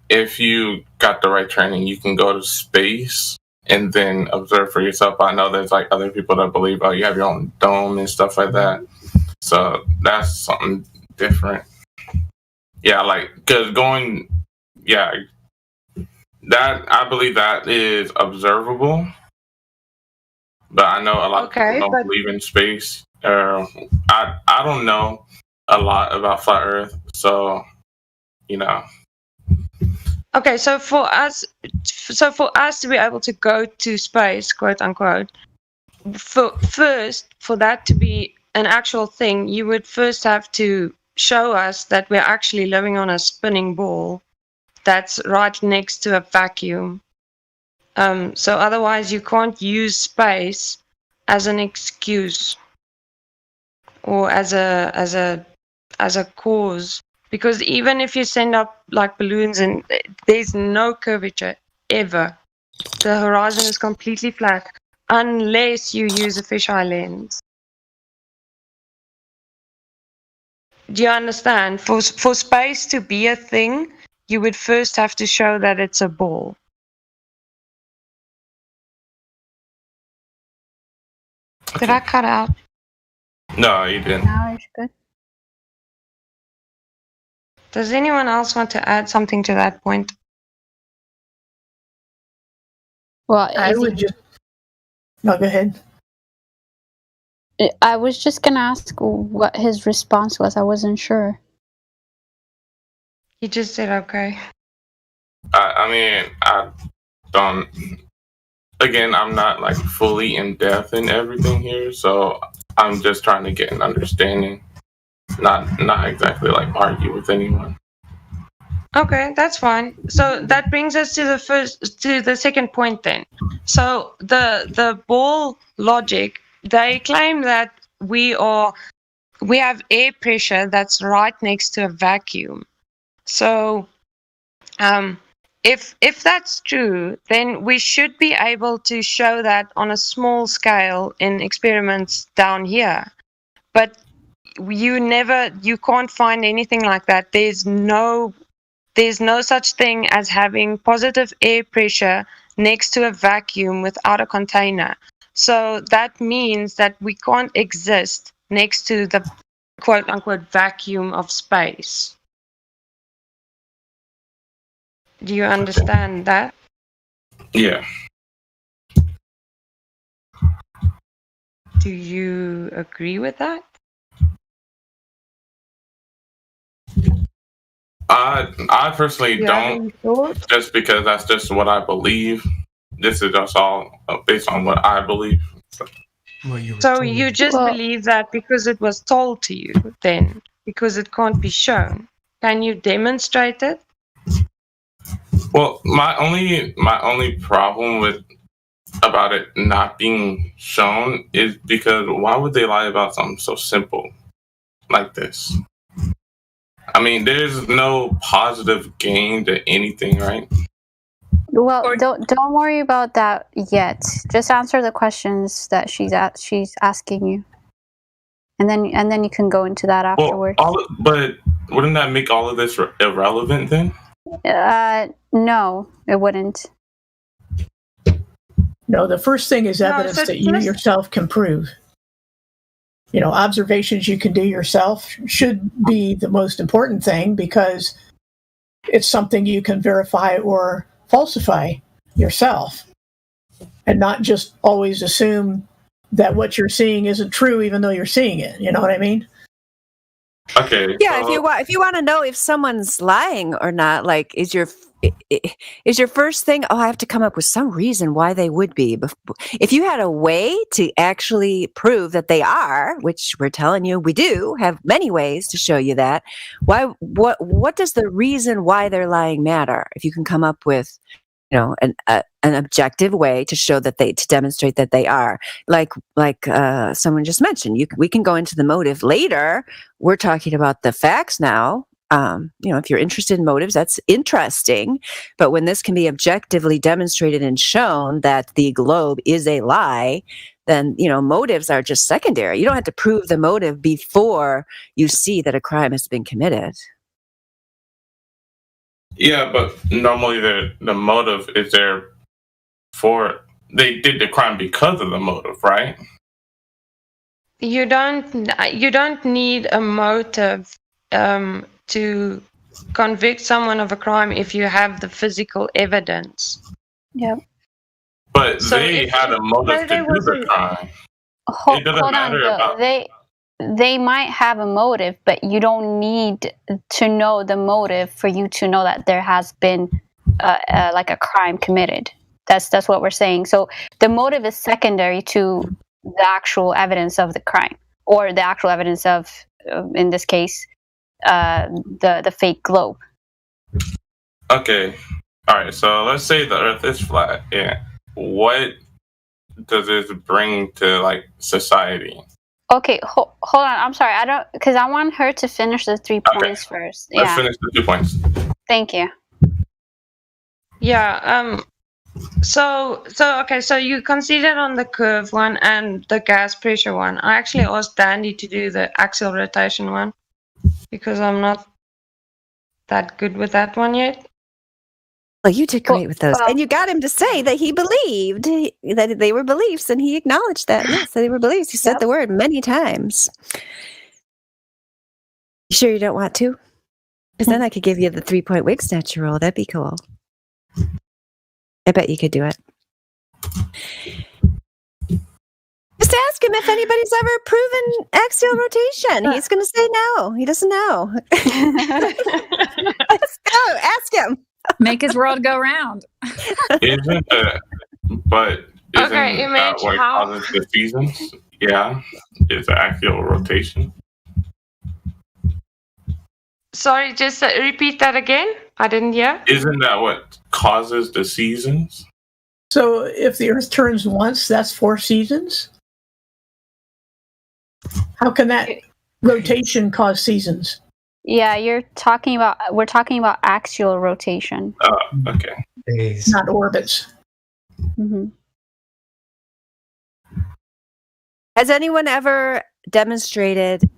if you got the right training, you can go to space and then observe for yourself. I know there's like other people that believe, you have your own dome and stuff like that. So that's something different. Yeah, because that I believe that is observable. But I know a lot of people don't believe in space. I don't know a lot about flat Earth, so Okay, so for us to be able to go to space, quote unquote, for that to be an actual thing, you would first have to show us that we're actually living on a spinning ball that's right next to a vacuum. So otherwise you can't use space as an excuse or as a cause, because even if you send up like balloons and there's no curvature ever, the horizon is completely flat unless you use a fisheye lens. Do you understand? For space to be a thing, you would first have to show that it's a ball. Did I cut out? No, you didn't. No, it's good. Does anyone else want to add something to that point? Well, I would just. No, go ahead. I was just gonna ask what his response was. I wasn't sure. He just said okay. I don't. Again, I'm not like fully in depth in everything here, so I'm just trying to get an understanding. Not exactly like argue with anyone. Okay, that's fine. So that brings us to the second point then. So the ball logic, they claim that we have air pressure that's right next to a vacuum. So if that's true, then we should be able to show that on a small scale in experiments down here. But you can't find anything like that. There's no such thing as having positive air pressure next to a vacuum without a container. So that means that we can't exist next to the quote unquote vacuum of space. Do you understand that? Yeah. Do you agree with that? I personally don't, just because that's just what I believe. This is just all based on what I believe. So you just believe that because it was told to you then, because it can't be shown. Can you demonstrate it? Well, my only problem about it not being shown is because why would they lie about something so simple like this? I mean, there's no positive gain to anything, right? Well, don't worry about that yet. Just answer the questions that she's asking you, and then you can go into that afterwards. But wouldn't that make all of this irrelevant then? No, it wouldn't. No, the first thing is No, evidence so that you let's- yourself can prove. You know, observations you can do yourself should be the most important thing because it's something you can verify or falsify yourself and not just always assume that what you're seeing isn't true even though you're seeing it. You know what I mean? Okay. Yeah, so- if you want to know if someone's lying or not, like is your first thing, oh, I have to come up with some reason why they would be. If you had a way to actually prove that they are, which we're telling you we do have many ways to show you that, what does the reason why they're lying matter? If you can come up with, you know, an objective way to show that to demonstrate that they are, like someone just mentioned, we can go into the motive later. We're talking about the facts now. You know, if you're interested in motives, that's interesting. But when this can be objectively demonstrated and shown that the globe is a lie, then, you know, motives are just secondary. You don't have to prove the motive before you see that a crime has been committed. Yeah, but normally the motive is there for they did the crime because of the motive, right? You don't need a motive to convict someone of a crime if you have the physical evidence. Yep. But So they if- had a motive if there to do was the a- crime. Hold It doesn't on, matter Bill. about They might have a motive, but you don't need to know the motive for you to know that there has been like a crime committed. That's what we're saying. So the motive is secondary to the actual evidence of the crime, or the actual evidence of, in this case, the fake globe. Okay. All right. So let's say the Earth is flat. Yeah. What does this bring to like society? Okay, hold on. I'm sorry. I don't, because I want her to finish the 3 points first. Let's Yeah. finish the 2 points. Thank you. Yeah. So okay. So you considered on the curve one and the gas pressure one. I actually asked Dandy to do the axial rotation one because I'm not that good with that one yet. Well, you did great with those. well- And you got him to say that he believed that they were beliefs, and he acknowledged that. Yes, that they were beliefs. He said the word many times. You sure you don't want to? Because then I could give you the 3-point wig snatcher roll. That'd be cool. I bet you could do it. Just ask him if anybody's ever proven axial rotation. He's going to say no. He doesn't know. Let's go. Ask him. Make his world go round. Isn't that what Image, how- causes the seasons? Yeah. It's the axial rotation. Sorry, just repeat that again. I didn't hear. Isn't that what causes the seasons? So if the Earth turns once, that's 4 seasons? How can that rotation cause seasons? Yeah, we're talking about axial rotation. Oh, okay. Not orbits. Mm-hmm. Has anyone ever demonstrated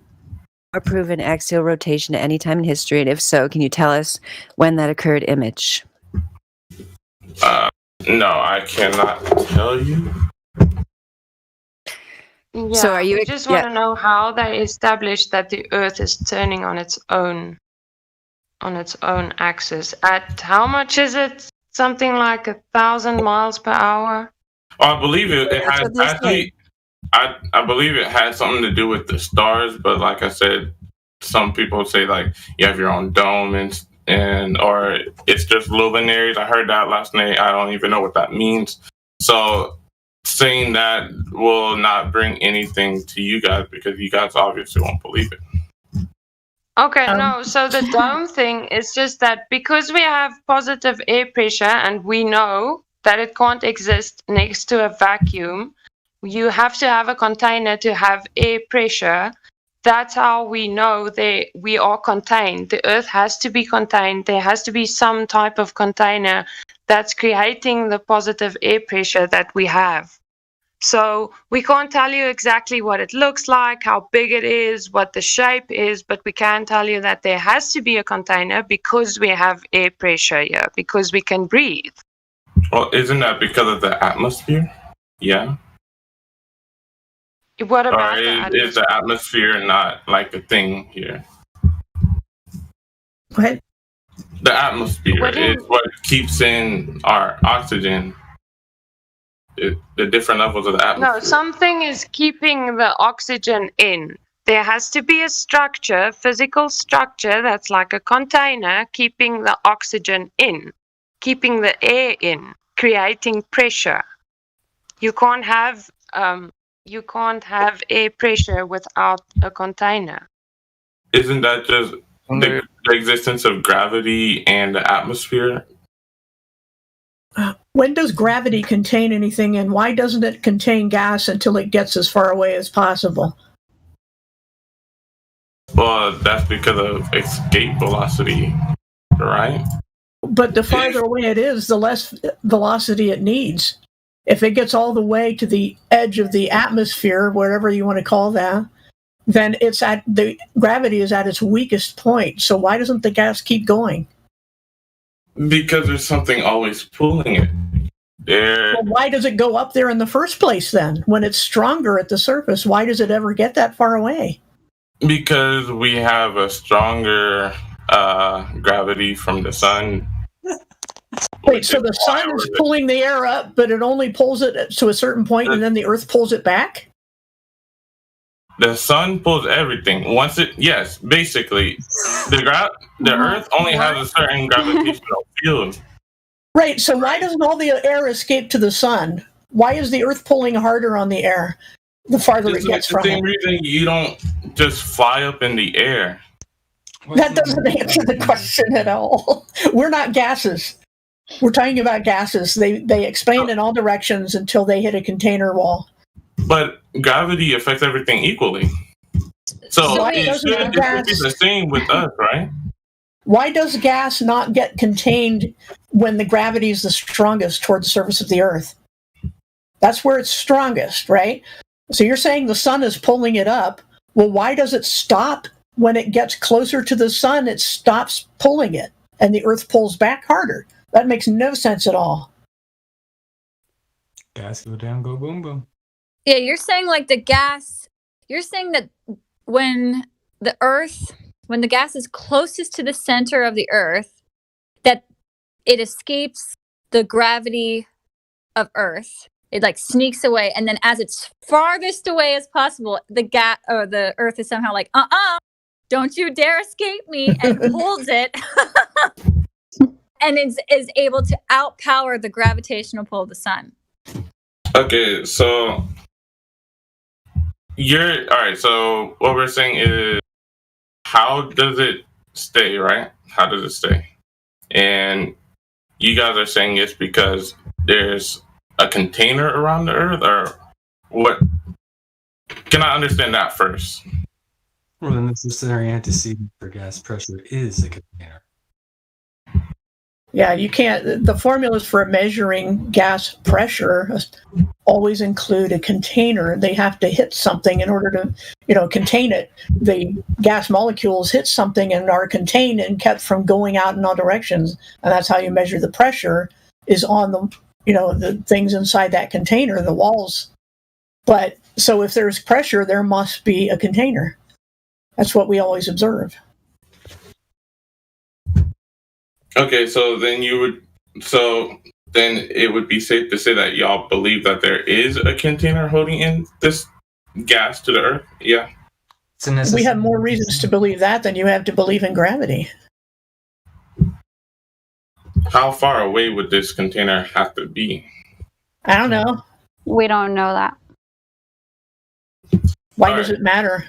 or proven axial rotation at any time in history? And if so, can you tell us when that occurred, Image? No, I cannot tell you. Yeah, So are you- I just want yeah. to know how they established that the Earth is turning on its own axis. At how much is it? Something like 1,000 miles per hour. I believe it That's has what they actually. I believe it has something to do with the stars, but like I said, some people say like you have your own dome and or it's just luminaries. I heard that last night. I don't even know what that means. So saying that will not bring anything to you guys because you guys obviously won't believe it. Okay, no, so the dome thing is just that because we have positive air pressure and we know that it can't exist next to a vacuum, you have to have a container to have air pressure. That's how we know we are contained. The Earth has to be contained. There has to be some type of container that's creating the positive air pressure that we have. So we can't tell you exactly what it looks like, how big it is, what the shape is, but we can tell you that there has to be a container because we have air pressure here, because we can breathe. Well, isn't that because of the atmosphere? Yeah. What about is the atmosphere not like a thing here? What? The atmosphere What do you- is what keeps in our oxygen. The different levels of the atmosphere. No, something is keeping the oxygen in. There has to be a structure, physical structure that's like a container keeping the oxygen in, keeping the air in, creating pressure. You can't have air pressure without a container. Isn't that just the existence of gravity and the atmosphere? When does gravity contain anything, and why doesn't it contain gas until it gets as far away as possible? Well, that's because of escape velocity, right? But the farther away it is, the less velocity it needs. If it gets all the way to the edge of the atmosphere, whatever you want to call that, then the gravity is at its weakest point. So why doesn't the gas keep going? Because there's something always pulling it. Well, why does it go up there in the first place then? When it's stronger at the surface, why does it ever get that far away? Because we have a stronger gravity from the sun. Wait, so the sun is pulling the air up, but it only pulls it to a certain point, and then the Earth pulls it back? The sun pulls everything. Yes, basically, the Earth only has a certain gravitational field. Right, so why doesn't all the air escape to the sun? Why is the Earth pulling harder on the air the farther it gets from the same it? reason you don't just fly up in the air. That doesn't answer the question at all. We're not gases. We're talking about gases. They expand in all directions until they hit a container wall. But gravity affects everything equally. So it should be the same with us, right? Why does gas not get contained when the gravity is the strongest toward the surface of the Earth? That's where it's strongest, right? So you're saying the sun is pulling it up. Well, why does it stop when it gets closer to the sun? It stops pulling it, and the Earth pulls back harder. That makes no sense at all. Gas go down, go boom boom. Yeah, you're saying like the gas. You're saying that when the gas is closest to the center of the Earth, that it escapes the gravity of Earth. It like sneaks away, and then as it's farthest away as possible, the Earth is somehow like, don't you dare escape me, and holds it, and is able to outpower the gravitational pull of the sun. Okay, so all right. So what we're saying is, how does it stay, right? How does it stay? And you guys are saying it's because there's a container around the Earth, or what? Can I understand that first? Well, the necessary antecedent for gas pressure is a container. Yeah, you can't. The formulas for measuring gas pressure always include a container. They have to hit something in order to, contain it. The gas molecules hit something and are contained and kept from going out in all directions. And that's how you measure the pressure, is on the things inside that container, the walls. But so if there's pressure, there must be a container. That's what we always observe. Okay, so then it would be safe to say that y'all believe that there is a container holding in this gas to the Earth? Yeah. We have more reasons to believe that than you have to believe in gravity. How far away would this container have to be? I don't know. We don't know that. Why does it matter?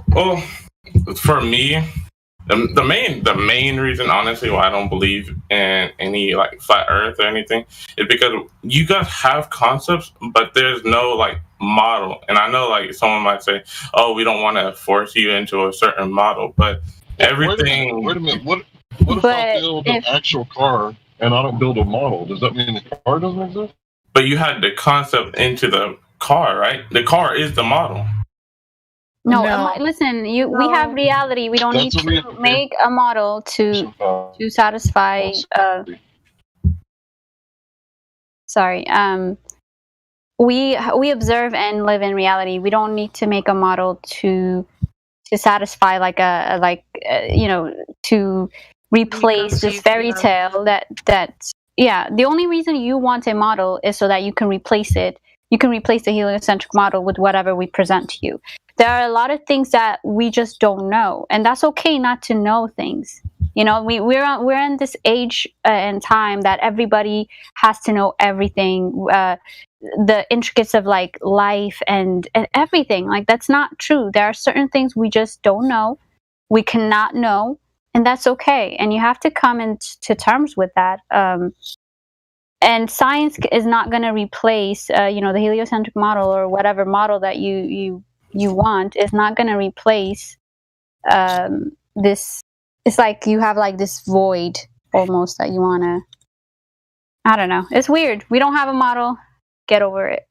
Well, for me, the main reason, honestly, why I don't believe in any like flat Earth or anything is because you guys have concepts, but there's no like model. And I know like someone might say, "Oh, we don't want to force you into a certain model," but everything. Wait a minute. What if I build an actual car and I don't build a model? Does that mean the car doesn't exist? But you had the concept into the car, right? The car is the model. No, No. listen. We have reality. We don't need That's what we to have to make a model to satisfy. Sorry. We observe and live in reality. We don't need to make a model to satisfy to replace this fairy tale that the only reason you want a model is so that you can replace it. You can replace the heliocentric model with whatever we present to you. There are a lot of things that we just don't know, and that's okay not to know things. You know, we're in this age and time that everybody has to know everything, the intricacies of like life and everything. Like, that's not true. There are certain things we just don't know, we cannot know, and that's okay. And you have to come into terms with that. And science is not going to replace, the heliocentric model or whatever model that you want is not going to replace this. It's like you have like this void almost that you want to. I don't know. It's weird. We don't have a model. Get over it.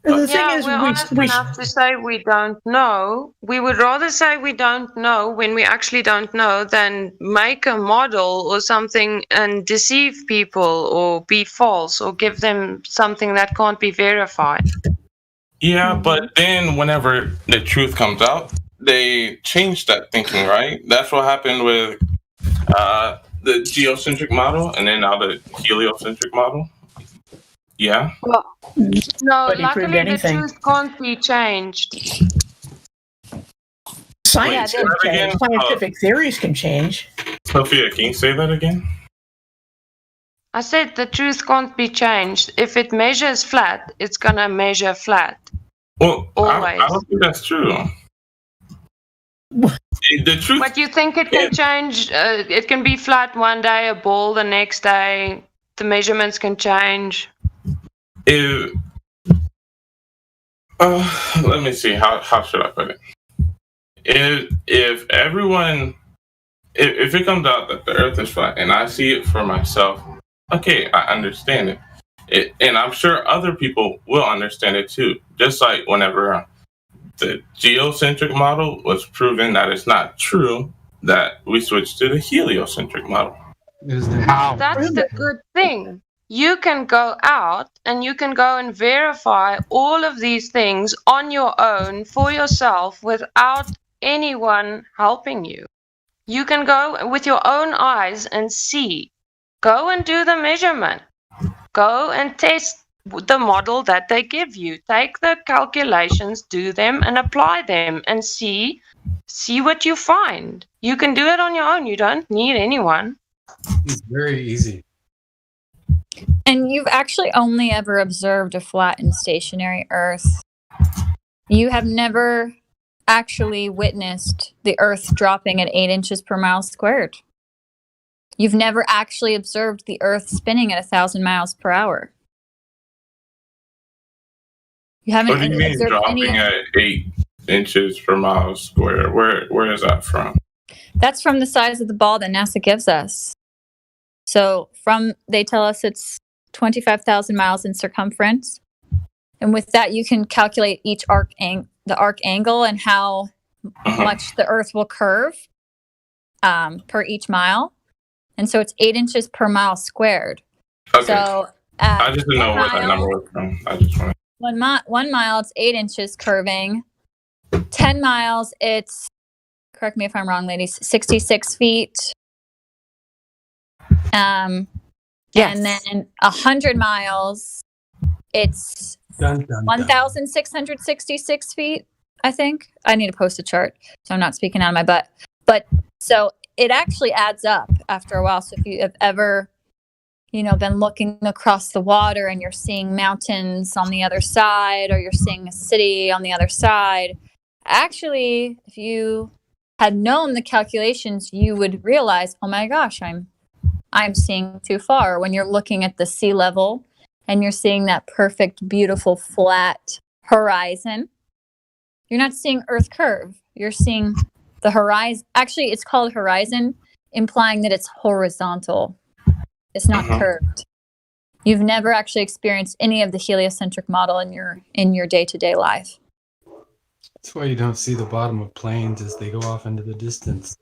The thing is, we're honest enough to say we don't know. We would rather say we don't know when we actually don't know than make a model or something and deceive people or be false or give them something that can't be verified. Yeah, but then whenever the truth comes out, they change that thinking, right? That's what happened with the geocentric model and then now the heliocentric model. Yeah. Well, no, Nobody proved luckily the anything. truth can't be changed. Science Wait, can say that change. again? Scientific theories can change. Sophia, can you say that again? I said the truth can't be changed. If it measures flat, it's gonna measure flat. Well, Always. I don't think that's true. The truth. But you think it can change? It can be flat one day, a ball the next day. The measurements can change. Let me see. How should I put it? If it comes out that the Earth is flat and I see it for myself, okay, I understand it. And I'm sure other people will understand it too. Just like whenever the geocentric model was proven that it's not true, that we switched to the heliocentric model. That's the good thing. You can go out and you can go and verify all of these things on your own for yourself without anyone helping you. You can go with your own eyes and see. Go and do the measurement. Go and test the model that they give you. Take the calculations, do them, and apply them and see what you find. You can do it on your own. You don't need anyone. It's very easy. And you've actually only ever observed a flat and stationary Earth. You have never actually witnessed the Earth dropping at 8 inches per mile squared. You've never actually observed the Earth spinning at 1,000 miles per hour. You haven't What do you mean observed dropping at 8 inches per mile square? Where is that from? That's from the size of the ball that NASA gives us. So they tell us it's 25,000 miles in circumference. And with that, you can calculate each the arc angle and how much the Earth will curve per each mile. And so it's 8 inches per mile squared. Okay. So I just didn't know where that number was from. I just wanted. 1 mile, it's 8 inches curving. 10 miles, it's, correct me if I'm wrong, ladies, 66 feet. Yes. And then 100 miles, it's 1,666 feet, I think. I need to post a chart, so I'm not speaking out of my butt. But so it actually adds up after a while. So if you have ever, been looking across the water and you're seeing mountains on the other side, or you're seeing a city on the other side, actually, if you had known the calculations, you would realize, oh my gosh, I'm seeing too far. When you're looking at the sea level and you're seeing that perfect, beautiful, flat horizon, you're not seeing Earth curve. You're seeing the horizon. Actually, it's called horizon, implying that it's horizontal. It's not curved. You've never actually experienced any of the heliocentric model in your day-to-day life. That's why you don't see the bottom of planes as they go off into the distance.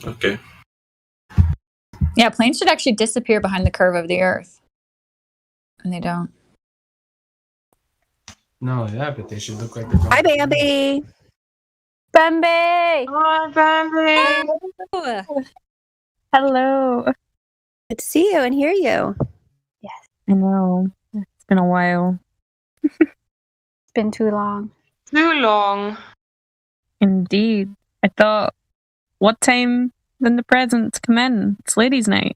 Okay. Yeah, planes should actually disappear behind the curve of the Earth. And they don't. No, yeah, but they should look like they're going. Hi, Bambi. Bambi! Hi, Bambi! Hello. Good to see you and hear you. Yes. I know. It's been a while. It's been too long. Too long. Indeed. I thought, what time then the presents come in? It's ladies' night.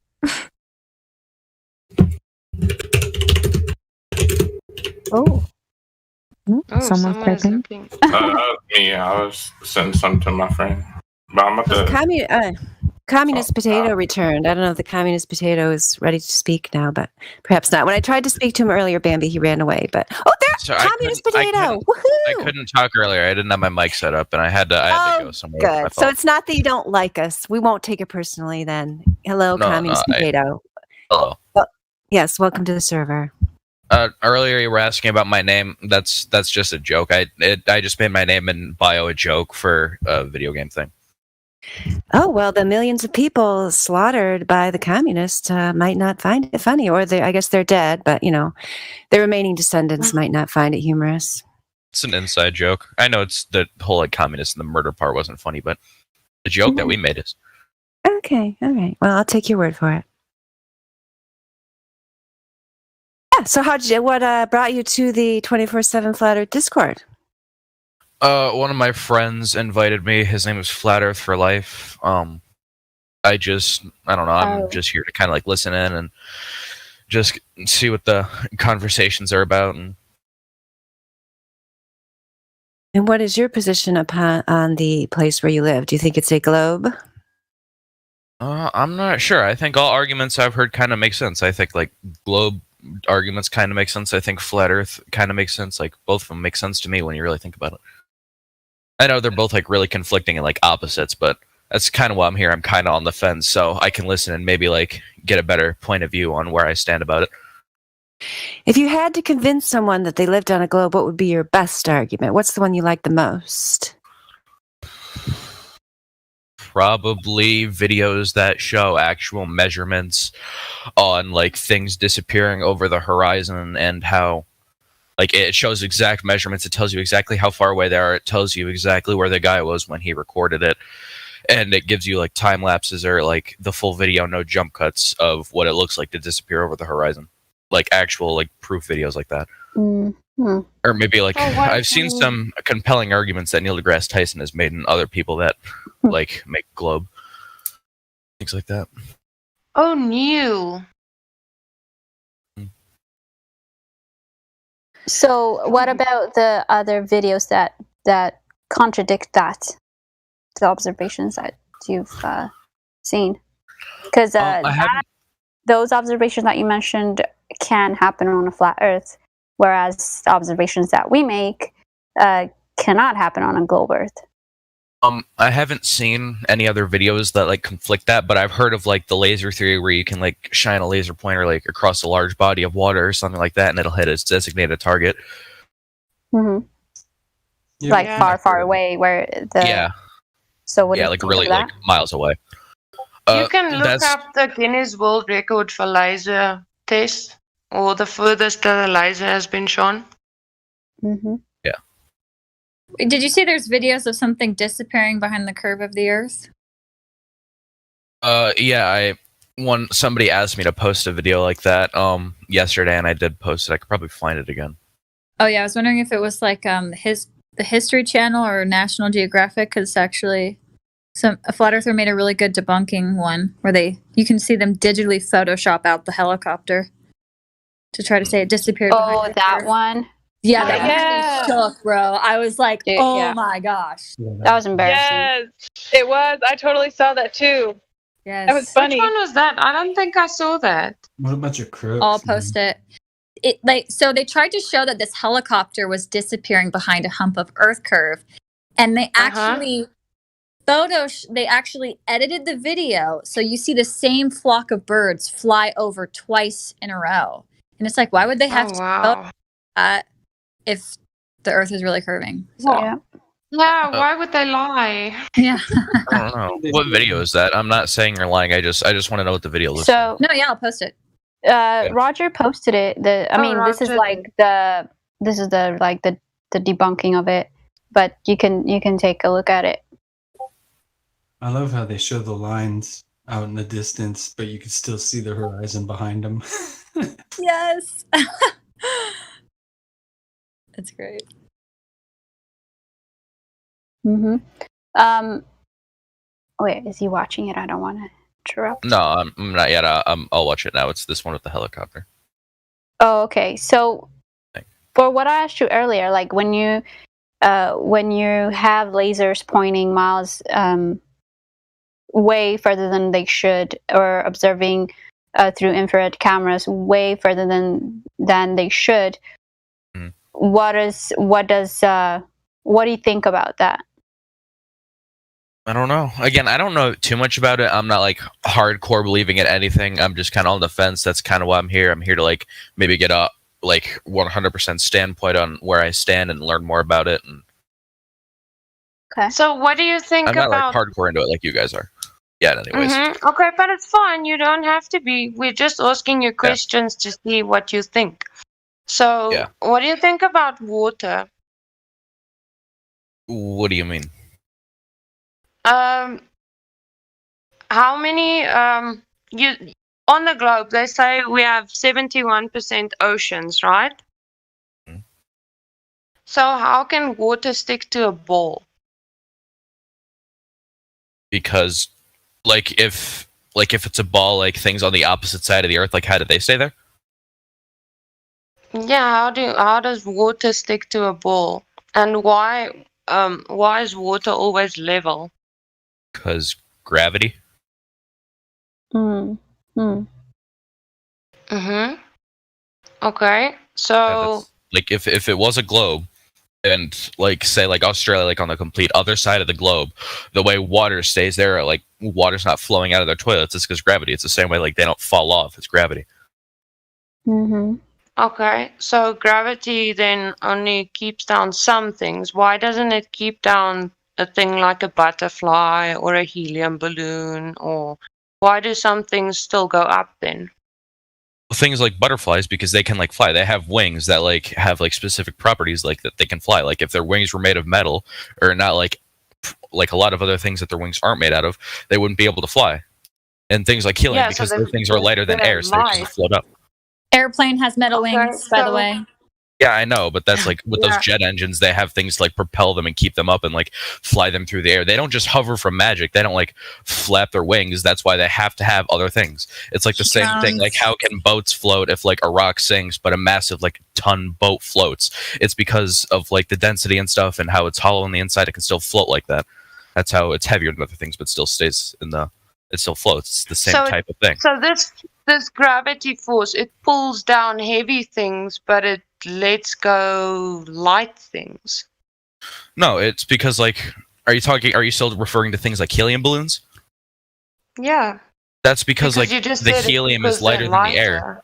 Oh. Someone's typing. That was me. I was sending something to my friend. But I'm at the. Communist Potato returned. I don't know if the Communist Potato is ready to speak now, but perhaps not. When I tried to speak to him earlier, Bambi, he ran away. But there, Communist Potato! I couldn't talk earlier. I didn't have my mic set up, and I had to go somewhere. with my Good. So phone. it's not that you don't like us. We won't take it personally then. Hello, No, Communist Potato. Hello. Yes, welcome to the server. Earlier you were asking about my name. That's just a joke. I just made my name and bio a joke for a video game thing. Oh, well, the millions of people slaughtered by the communists might not find it funny, or I guess they're dead, but, their remaining descendants might not find it humorous. It's an inside joke. I know it's the whole communist and the murder part wasn't funny, but the joke that we made is. Okay, all right. Well, I'll take your word for it. Yeah, so what brought you to the 24/7 Flat Earth Discord? One of my friends invited me. His name is Flat Earth for Life. I don't know. I'm just here to kind of listen in and just see what the conversations are about. And what is your position on the place where you live? Do you think it's a globe? I'm not sure. I think all arguments I've heard kind of make sense. I think globe arguments kind of make sense. I think Flat Earth kind of makes sense. Both of them make sense to me when you really think about it. I know they're both really conflicting and opposites, but that's kind of why I'm here. I'm kind of on the fence, so I can listen and maybe get a better point of view on where I stand about it. If you had to convince someone that they lived on a globe, what would be your best argument? What's the one you like the most? Probably videos that show actual measurements on things disappearing over the horizon and how it shows exact measurements. It tells you exactly how far away they are. It tells you exactly where the guy was when he recorded it. And it gives you time lapses or the full video, no jump cuts of what it looks like to disappear over the horizon. Actual proof videos like that. Mm-hmm. Or maybe I've seen some compelling arguments that Neil deGrasse Tyson has made and other people that make globe. Things like that. Oh, Neil. So what about the other videos that contradict the observations that you've seen? Because those observations that you mentioned can happen on a flat Earth, whereas the observations that we make cannot happen on a globe Earth. I haven't seen any other videos that conflict that, but I've heard of the laser theory where you can shine a laser pointer across a large body of water or something like that, and it'll hit its designated target. Mm-hmm. Yeah. Far away where the yeah. So what? Yeah, really miles away. You can look up the Guinness World Record for laser test, or the furthest that a laser has been shone. Mm-hmm. Did you see there's videos of something disappearing behind the curve of the Earth? Yeah, somebody asked me to post a video like that yesterday, and I did post it. I could probably find it again. Oh yeah, I was wondering if it was the History Channel or National Geographic, because actually a flat earther made a really good debunking one where you can see them digitally Photoshop out the helicopter to try to say it disappeared. Oh, that one. Yeah, that was shook, bro. I was like, my gosh. That was embarrassing. Yes, it was. I totally saw that too. Yes. That was funny. Which one was that? I don't think I saw that. What a bunch of crooks. I'll post it. So they tried to show that this helicopter was disappearing behind a hump of Earth curve, and they actually they actually edited the video so you see the same flock of birds fly over twice in a row. And it's like, why would they have to photo that if the Earth is really curving? So. Yeah, why would they lie? Yeah. I don't know. What video is that? I'm not saying you're lying. I just want to know what the video looks like. So no, yeah, I'll post it. Roger posted it. This is like the debunking of it, but you can take a look at it. I love how they show the lines out in the distance, but you can still see the horizon behind them. Yes. That's great. Wait, is he watching it? I don't want to interrupt. No, I'm not yet. I'll watch it now. It's this one with the helicopter. Oh, okay. So, for what I asked you earlier, like when you have lasers pointing miles way further than they should, or observing through infrared cameras way further than they should, what do you think about that? I don't know. Again, I don't know too much about it. I'm not like hardcore believing in anything. I'm just kind of on the fence. That's kind of why I'm here. I'm here to like maybe get a like 100% standpoint on where I stand and learn more about it. And Okay. So what do you think I'm not about... like hardcore into it like you guys are. Yeah, anyways. Okay, but it's fine. You don't have to be. We're just asking you questions to see what you think. So what do you think about water? What do you mean? How many you on the globe they say we have 71% oceans, right? So how can water stick to a ball? Because like if it's a ball, like things on the opposite side of the earth, like how did they stay there? Yeah, how does water stick to a ball? And why is water always level? Because gravity. Okay, so like if it was a globe, and like say like Australia, like on the complete other side of the globe, the way water stays there, like water's not flowing out of their toilets, it's because gravity. It's the same way like they don't fall off. It's gravity. Okay, so gravity then only keeps down some things. Why doesn't it keep down a thing like a butterfly or a helium balloon? Or why do some things still go up then? Things like butterflies, because they can like fly. They have wings that like have like specific properties like that they can fly. Like if their wings were made of metal or not like a lot of other things that their wings aren't made out of, they wouldn't be able to fly. And things like helium, because those things are lighter than air, so they just float up. Airplane has metal wings, by the way. Yeah, I know, but that's like with those jet engines, they have things to, like propel them and keep them up and like fly them through the air. They don't just hover from magic. They don't like flap their wings. That's why they have to have other things. It's like the same thing. Like how can boats float if like a rock sinks, but a massive like ton boat floats? It's because of like the density and stuff and how it's hollow on the inside. It can still float like that. That's how it's heavier than other things, but still stays in the. It still floats. It's the same type of thing. So this gravity force, it pulls down heavy things, but it lets go light things. No, it's because like, are you still referring to things like helium balloons? Yeah. That's because like you just the said helium is lighter than the air.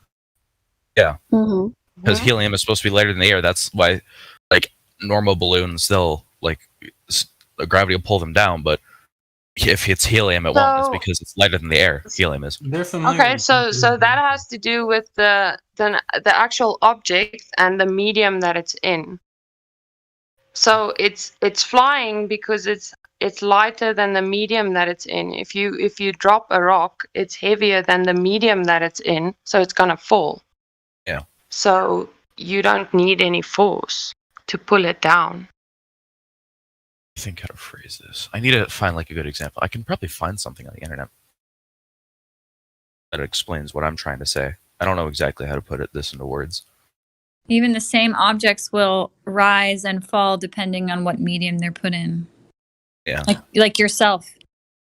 Yeah. Because helium is supposed to be lighter than the air. That's why like normal balloons, they'll like gravity will pull them down, but if it's helium, it won't. It's because it's lighter than the air. Helium is. Okay, so that has to do with the actual object and the medium that it's in. So it's flying because it's lighter than the medium that it's in. If you drop a rock, it's heavier than the medium that it's in, so it's gonna fall. Yeah. So you don't need any force to pull it down. I think how to phrase this. I need to find like a good example. I can probably find something on the internet that explains what I'm trying to say. I don't know exactly how to put this into words. Even the same objects will rise and fall depending on what medium they're put in. Yeah. Like yourself.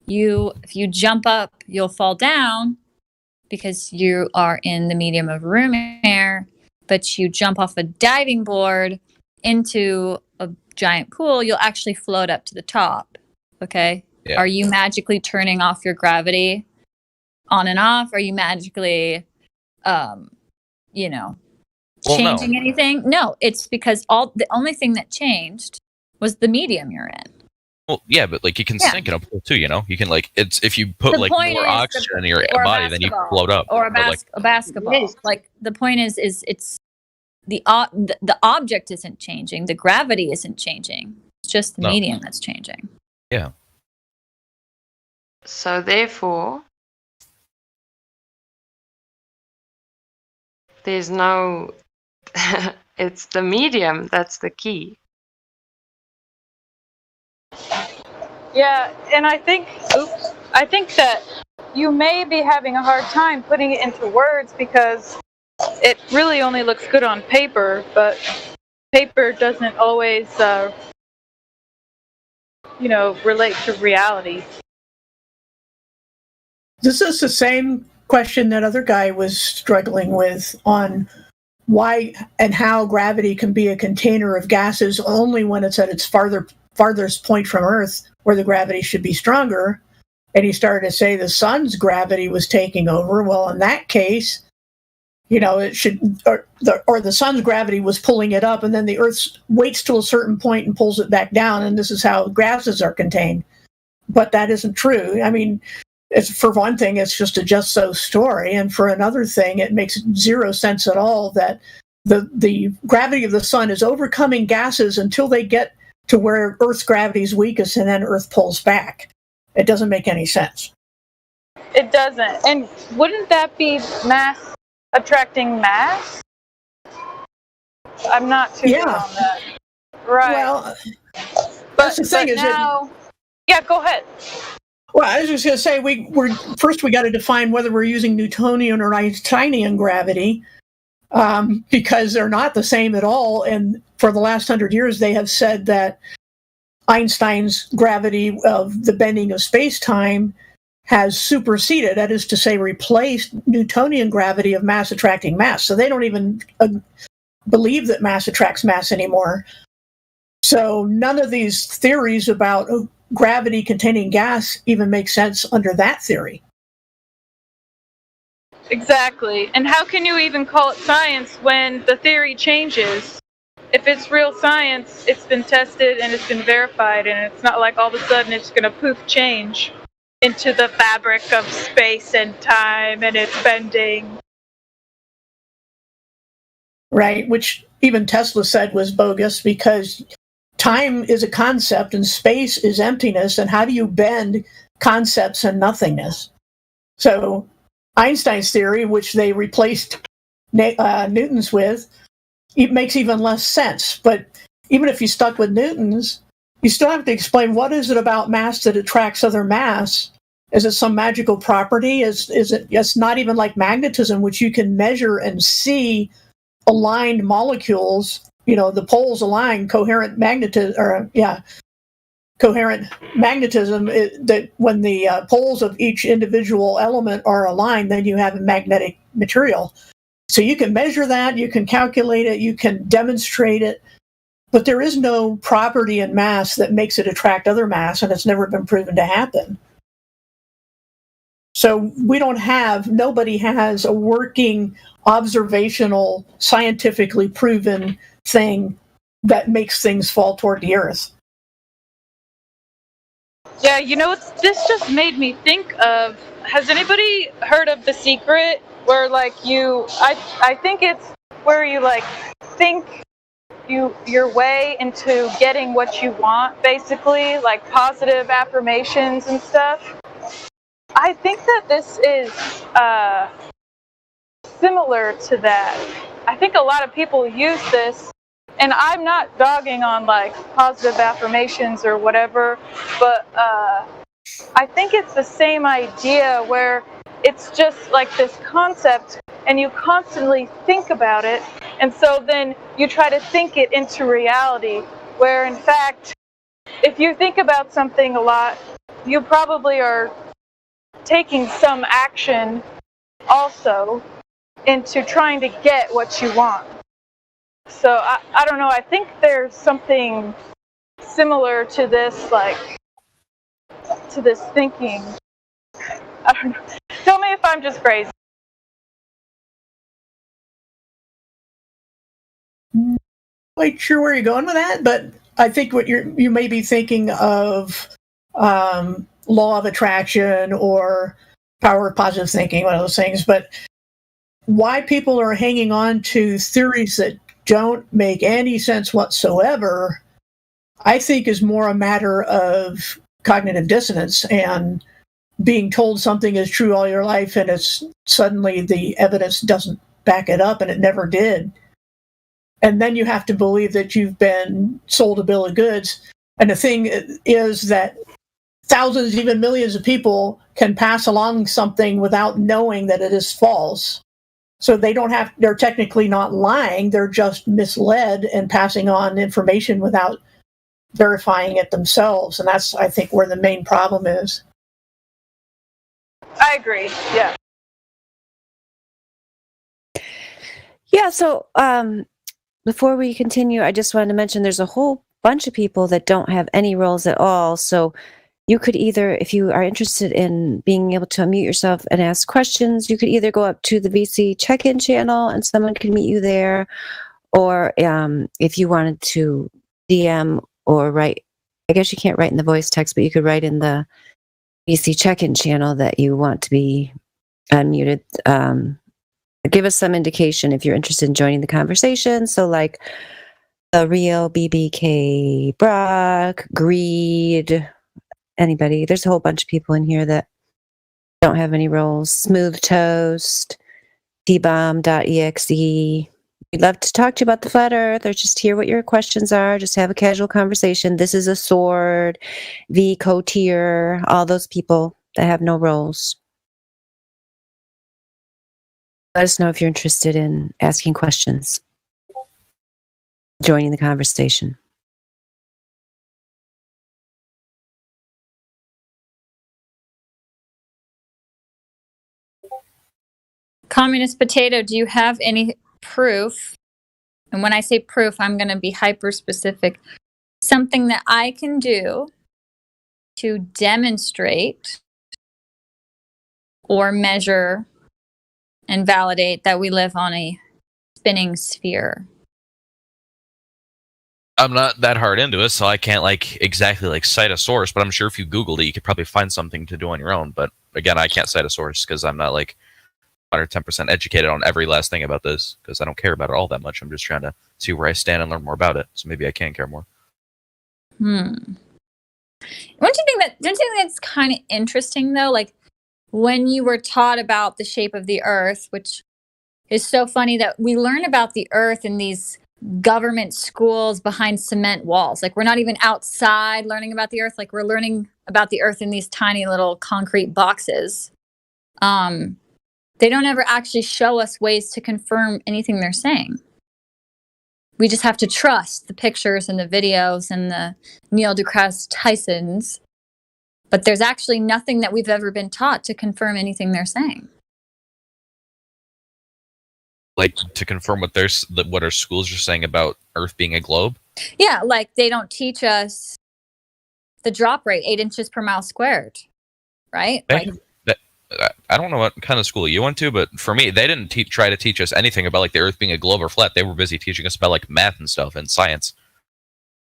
If you jump up, you'll fall down because you are in the medium of room air, but you jump off a diving board into a giant pool, you'll actually float up to the top. Okay? Yeah. Are you magically turning off your gravity on and off? Are you magically, changing anything? No, it's because the only thing that changed was the medium you're in. Well, yeah, but like you can sink in a pool too, you know. You can like it's if you put The like point more is oxygen in your or a body, then you basketball, float up. or a But, like, basketball. Like the point is it's the object isn't changing, the gravity isn't changing. It's just the No. medium that's changing. Yeah. So therefore, there's no. It's the medium that's the key. Yeah, and I think that you may be having a hard time putting it into words because it really only looks good on paper, but paper doesn't always, relate to reality. This is the same question that other guy was struggling with on why and how gravity can be a container of gases only when it's at its farthest point from Earth, where the gravity should be stronger. And he started to say the sun's gravity was taking over. Well, in that case, it should, or the sun's gravity was pulling it up, and then the Earth waits to a certain point and pulls it back down, and this is how gases are contained. But that isn't true. I mean, for one thing, it's just a just so story, and for another thing, it makes zero sense at all that the gravity of the sun is overcoming gases until they get to where Earth's gravity is weakest, and then Earth pulls back. It doesn't make any sense. It doesn't. And wouldn't that be mass attracting mass? I'm not too good on that. Right. Well, that's the thing is now, yeah, go ahead. Well, I was just going to say, we got to define whether we're using Newtonian or Einsteinian gravity, because they're not the same at all. And for the last 100 years, they have said that Einstein's gravity of the bending of space-time has superseded, that is to say, replaced Newtonian gravity of mass attracting mass. So they don't even believe that mass attracts mass anymore. So none of these theories about gravity containing gas even make sense under that theory. Exactly. And how can you even call it science when the theory changes? If it's real science, it's been tested and it's been verified, and it's not like all of a sudden it's going to poof change into the fabric of space and time and it's bending. Right, which even Tesla said was bogus, because time is a concept and space is emptiness, and how do you bend concepts and nothingness? So Einstein's theory, which they replaced Newton's with, it makes even less sense. But even if you stuck with Newton's, you still have to explain what is it about mass that attracts other mass. Is it some magical property? Is it? It's not even like magnetism, which you can measure and see aligned molecules. The poles align, coherent magnetism. That when the poles of each individual element are aligned, then you have a magnetic material. So you can measure that, you can calculate it, you can demonstrate it, but there is no property in mass that makes it attract other mass, and it's never been proven to happen. So nobody has a working, observational, scientifically proven thing that makes things fall toward the Earth. Yeah, this just made me think of, has anybody heard of The Secret? Where I think it's where you think your way into getting what you want, basically, like positive affirmations and stuff. I think that this is similar to that. I think a lot of people use this, and I'm not dogging on positive affirmations or whatever, but I think it's the same idea where it's just like this concept and you constantly think about it, and so then you try to think it into reality, where in fact, if you think about something a lot, you probably are taking some action also into trying to get what you want. So I don't know, I think there's something similar to this, into this thinking. I don't know. Tell me if I'm just crazy. Quite sure where you're going with that, but I think what you may be thinking of law of attraction or power of positive thinking, one of those things. But why people are hanging on to theories that don't make any sense whatsoever, I think, is more a matter of cognitive dissonance and being told something is true all your life, and it's suddenly the evidence doesn't back it up, and it never did. And then you have to believe that you've been sold a bill of goods. And the thing is that thousands, even millions of people can pass along something without knowing that it is false. So they're technically not lying, they're just misled and passing on information without verifying it themselves. And that's, I think, where the main problem is. I agree. Yeah. Yeah, so before we continue, I just wanted to mention there's a whole bunch of people that don't have any roles at all. So you could either, if you are interested in being able to unmute yourself and ask questions, you could either go up to the VC check-in channel and someone can meet you there. Or if you wanted to DM or write, I guess you can't write in the voice text, but you could write in the VC check-in channel that you want to be unmuted. Give us some indication if you're interested in joining the conversation. So like the Real, BBK, Brock, Greed, anybody. There's a whole bunch of people in here that don't have any roles. Smooth Toast, dbomb.exe. We'd love to talk to you about the flat earth or just hear what your questions are. Just have a casual conversation. This is a Sword, V Cotier, all those people that have no roles. Let us know if you're interested in asking questions, joining the conversation. Communist Potato, do you have any proof? And when I say proof, I'm going to be hyper specific. Something that I can do to demonstrate or measure and validate that we live on a spinning sphere. I'm not that hard into it, so I can't exactly cite a source, but I'm sure if you Googled it, you could probably find something to do on your own. But again, I can't cite a source because I'm not 110% educated on every last thing about this because I don't care about it all that much. I'm just trying to see where I stand and learn more about it. So maybe I can care more. Don't you think that's kind of interesting though? Like when you were taught about the shape of the earth, which is so funny that we learn about the earth in these government schools behind cement walls. Like we're not even outside learning about the earth. Like we're learning about the earth in these tiny little concrete boxes. They don't ever actually show us ways to confirm anything they're saying. We just have to trust the pictures and the videos and the Neil deGrasse Tysons. But there's actually nothing that we've ever been taught to confirm anything they're saying. Like to confirm what our schools are saying about Earth being a globe? Yeah, like they don't teach us the drop rate, 8 inches per mile squared, right? I don't know what kind of school you went to, but for me, they didn't try to teach us anything about the Earth being a globe or flat. They were busy teaching us about math and stuff and science,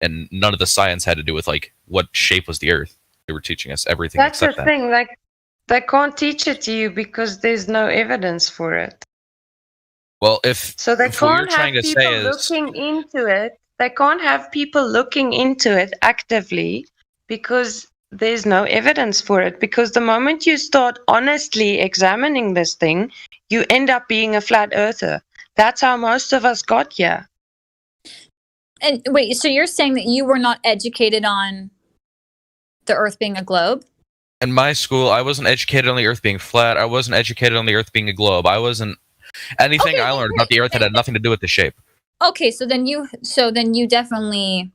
and none of the science had to do with what shape was the Earth. They were teaching us everything. That's the except thing. They can't teach it to you because there's no evidence for it. Well, if they if what you're can't have trying to people say is looking into it. They can't have people looking into it actively because there's no evidence for it. Because the moment you start honestly examining this thing, you end up being a flat earther. That's how most of us got here. And wait, so you're saying that you were not educated on the Earth being a globe? in my school, I wasn't educated on the Earth being flat. I wasn't educated on the Earth being a globe. I wasn't anything I learned about the Earth that had nothing to do with the shape. Okay, so then you definitely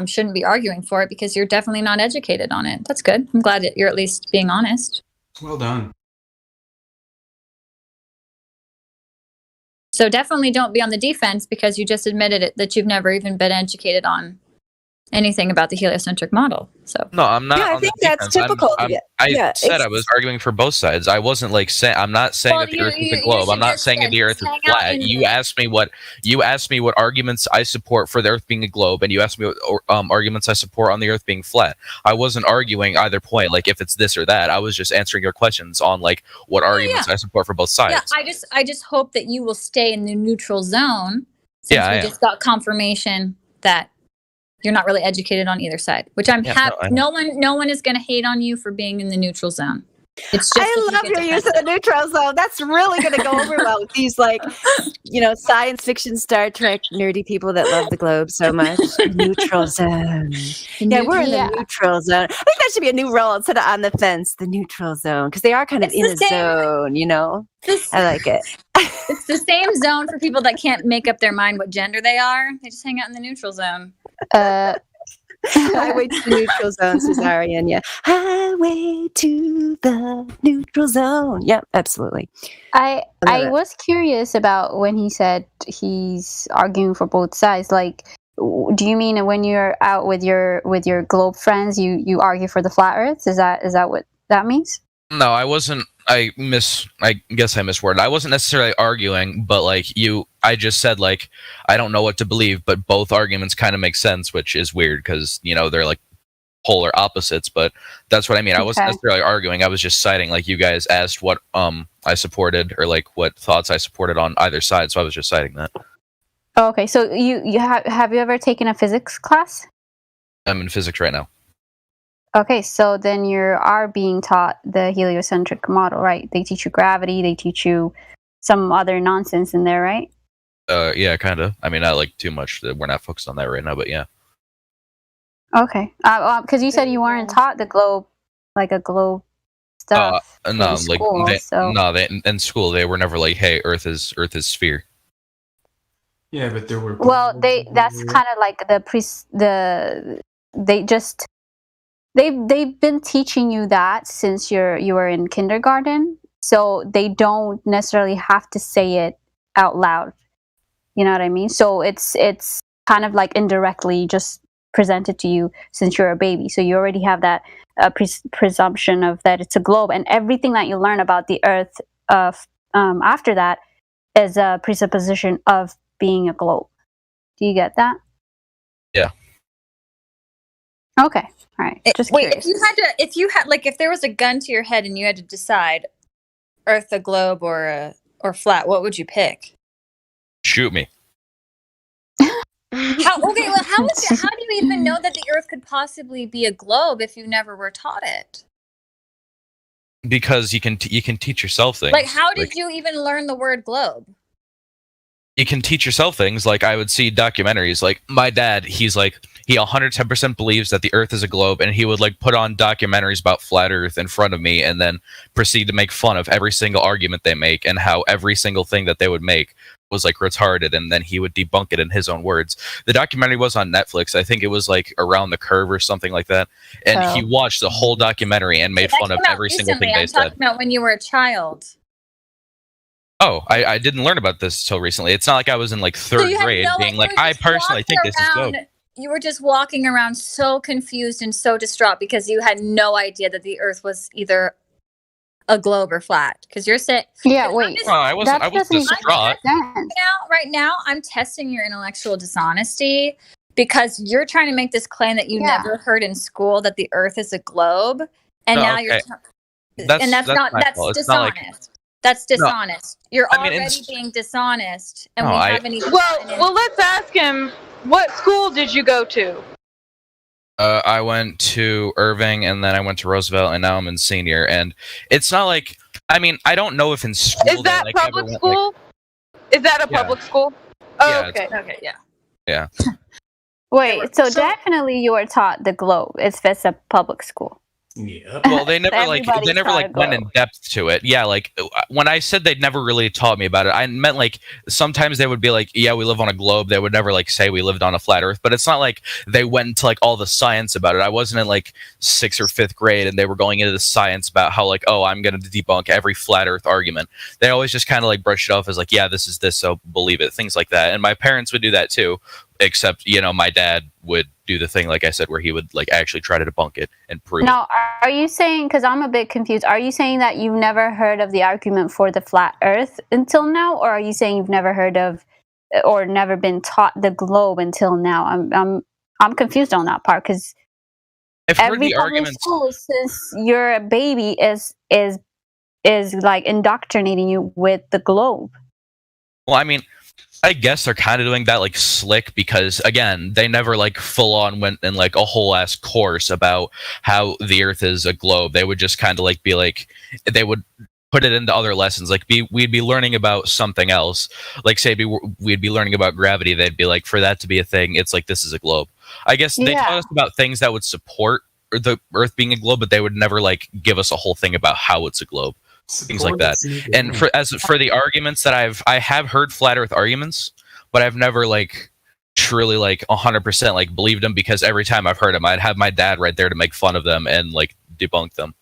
shouldn't be arguing for it because you're definitely not educated on it. That's good. I'm glad that you're at least being honest. Well done. So definitely don't be on the defense because you just admitted it that you've never even been educated on anything about the heliocentric model. So No, I'm not. Yeah, I on think the that's defense. typical. I Yeah, said I it's- was arguing for both sides. I wasn't like saying. I'm not saying Well, that the you- Earth is you- a you globe. I'm should not just saying that the Earth is hang out flat. in You the- asked me what arguments I support for the Earth being a globe, and you asked me what arguments I support on the Earth being flat. I wasn't arguing either point, like if it's this or that. I was just answering your questions on like what arguments I support for both sides. yeah, I just hope that you will stay in the neutral zone. Since Yeah, I we am. just got confirmation that you're not really educated on either side, which I'm Yeah, happy. no, I No one is going to hate on you for being in the neutral zone. It's just I love your use of the neutral zone. That's really going to go over well with these, like, science fiction, Star Trek, nerdy people that love the globe so much. Neutral zone. Yeah, we're in the neutral zone. I think that should be a new role instead of on the fence, the neutral zone, because they are kind of in a zone, I like it. It's the same zone for people that can't make up their mind what gender they are. They just hang out in the neutral zone. Highway to the neutral zone, Cesarian. Yeah. Highway to the neutral zone. Yep, absolutely. I love it. was curious about when he said he's arguing for both sides. Like, do you mean when you're out with your globe friends, you argue for the flat Earth? Is that what that means? No, I wasn't. I guess I misworded. I wasn't necessarily arguing, but I just said I don't know what to believe, but both arguments kind of make sense, which is weird because they're like polar opposites. But that's what I mean. I wasn't necessarily arguing. I was just citing you guys asked what I supported or what thoughts I supported on either side, so I was just citing that. Oh, okay, so you have you ever taken a physics class? I'm in physics right now. Okay, so then you are being taught the heliocentric model, right? They teach you gravity, they teach you some other nonsense in there, right? Yeah, kind of. I mean, not too much. We're not focused on that right now, but yeah. Okay, because you said you weren't taught the globe, a globe stuff. No, in school, in school they were never like, "Hey, Earth is sphere." Yeah, but there were. Well, that's kind of like they've been teaching you that since you were in kindergarten, so they don't necessarily have to say it out loud. You know what I mean? So it's kind of indirectly just presented to you since you're a baby. So you already have that presumption of that it's a globe, and everything that you learn about the Earth after that is a presupposition of being a globe. Do you get that? Yeah. Okay. All right. Just Wait, curious. if there was a gun to your head and you had to decide Earth, a globe, or flat, what would you pick? Shoot me. How do you even know that the Earth could possibly be a globe if you never were taught it? Because you can teach yourself things. How did you even learn the word globe? You can teach yourself things. I would see documentaries. My dad, he 110% believes that the Earth is a globe, and he would put on documentaries about flat Earth in front of me, and then proceed to make fun of every single argument they make and how every single thing that they would make was retarded, and then he would debunk it in his own words. The documentary was on Netflix. I think it was Around the Curve or something like that, and he watched the whole documentary and made fun of every single thing they I'm said. talking about when you were a child. Oh, I didn't learn about this till recently. It's not like I was in third grade being I personally think this is dope. You were just walking around so confused and so distraught because you had no idea that the Earth was either a globe or flat. Because you're saying, yeah, wait. I was distraught. Right now, I'm testing your intellectual dishonesty because you're trying to make this claim that you never heard in school that the Earth is a globe, and now you're. That's dishonest. That's dishonest. You're already being dishonest, and we haven't even. Well, let's ask him. What school did you go to? I went to Irving, and then I went to Roosevelt, and now I'm in senior. And it's not I don't know if in school is that public school? Is that a public school? Oh, yeah, okay. Okay, yeah. Yeah. Wait, so definitely you were taught the globe if it's a public school. Yeah. Well, they never went in depth to it. Yeah, when I said they'd never really taught me about it, I meant sometimes they would be yeah, we live on a globe. They would never say we lived on a flat Earth, but it's not they went into all the science about it. I wasn't in 6th or 5th grade and they were going into the science about how oh, I'm going to debunk every flat Earth argument. They always just kind of brush it off as yeah, this is this, so believe it, things like that. And my parents would do that too, except my dad would do the thing, like I said, where he would like actually try to debunk it and prove it. Now, are you saying, because I'm a bit confused, are you saying that you've never heard of the argument for the flat earth until now, or are you saying you've never heard of or never been taught the globe until now? I'm confused on that part, because every public school since you're a baby is like indoctrinating you with the globe. Well, I mean, I guess they're kind of doing that like slick, because again, they never like full on went in like a whole ass course about how the Earth is a globe. They would just kind of like be like, they would put it into other lessons. Like we'd be learning about something else. Like say we'd be learning about gravity. They'd be like, for that to be a thing, it's like this is a globe. I guess they taught us about things that would support the Earth being a globe, but they would never like give us a whole thing about how it's a globe. Things like that. And for the arguments that I have heard flat Earth arguments, but I've never like truly like 100% like believed them, because every time I've heard them, I'd have my dad right there to make fun of them and like debunk them.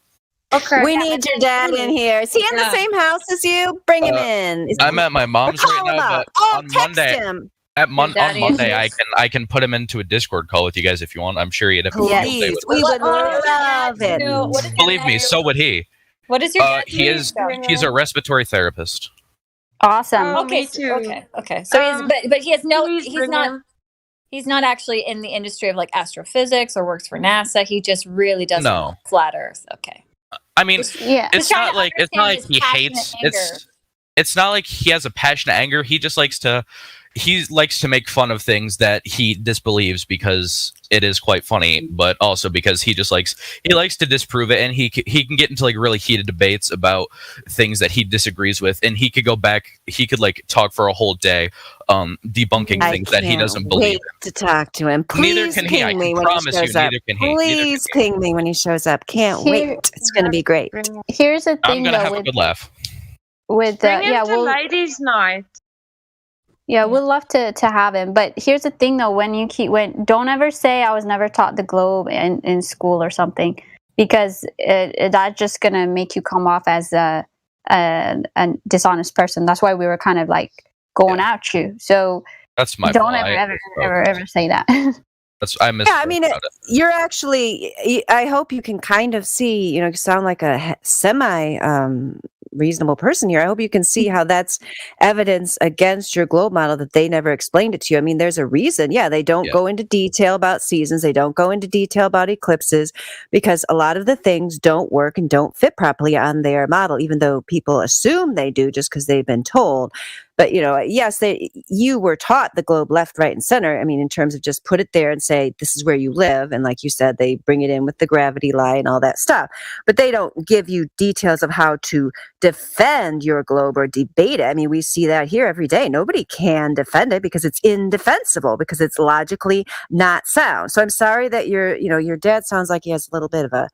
Okay. We need your dad in here. Is he in the same house as you? Bring him in. I'm at my mom's right now, but on Monday. Him. On Monday, I can put him into a Discord call with you guys if you want. I'm sure he'd have. Please, we would love it. Believe me, so would he. What is your dad He's a respiratory therapist. Awesome. Okay, okay. So he's not actually in the industry of like astrophysics or works for NASA. He just really does flat Earth. Okay. I mean, it's not like he hates. It's not like he has a passionate anger. He just likes to make fun of things that he disbelieves, because it is quite funny, but also because he likes to disprove it, and he can get into like really heated debates about things that he disagrees with, and he could like talk for a whole day debunking things that he doesn't believe in. To talk to him. Please neither can he. I me when promise he you, shows up. neither can he. Please ping me when he shows up. Can't wait. It's going to be great. Here's the I'm thing, gonna have a good laugh. With Bring him to ladies' night. Yeah, we'd love to have him. But here's the thing, though: don't ever say I was never taught the globe in school or something, because that's just gonna make you come off as a dishonest person. That's why we were kind of like going at you. So that's my don't fault. ever say that. I mean, you're actually. I hope you can kind of see. You sound like a semi reasonable person here. I hope you can see how that's evidence against your globe model, that they never explained it to you. I mean, there's a reason. Yeah, they don't go into detail about seasons. They don't go into detail about eclipses, because a lot of the things don't work and don't fit properly on their model, even though people assume they do just because they've been told. But, yes, you were taught the globe left, right, and center. I mean, in terms of just put it there and say, this is where you live. And like you said, they bring it in with the gravity line and all that stuff. But they don't give you details of how to defend your globe or debate it. I mean, we see that here every day. Nobody can defend it because it's indefensible, because it's logically not sound. So I'm sorry that your dad sounds like he has a little bit of a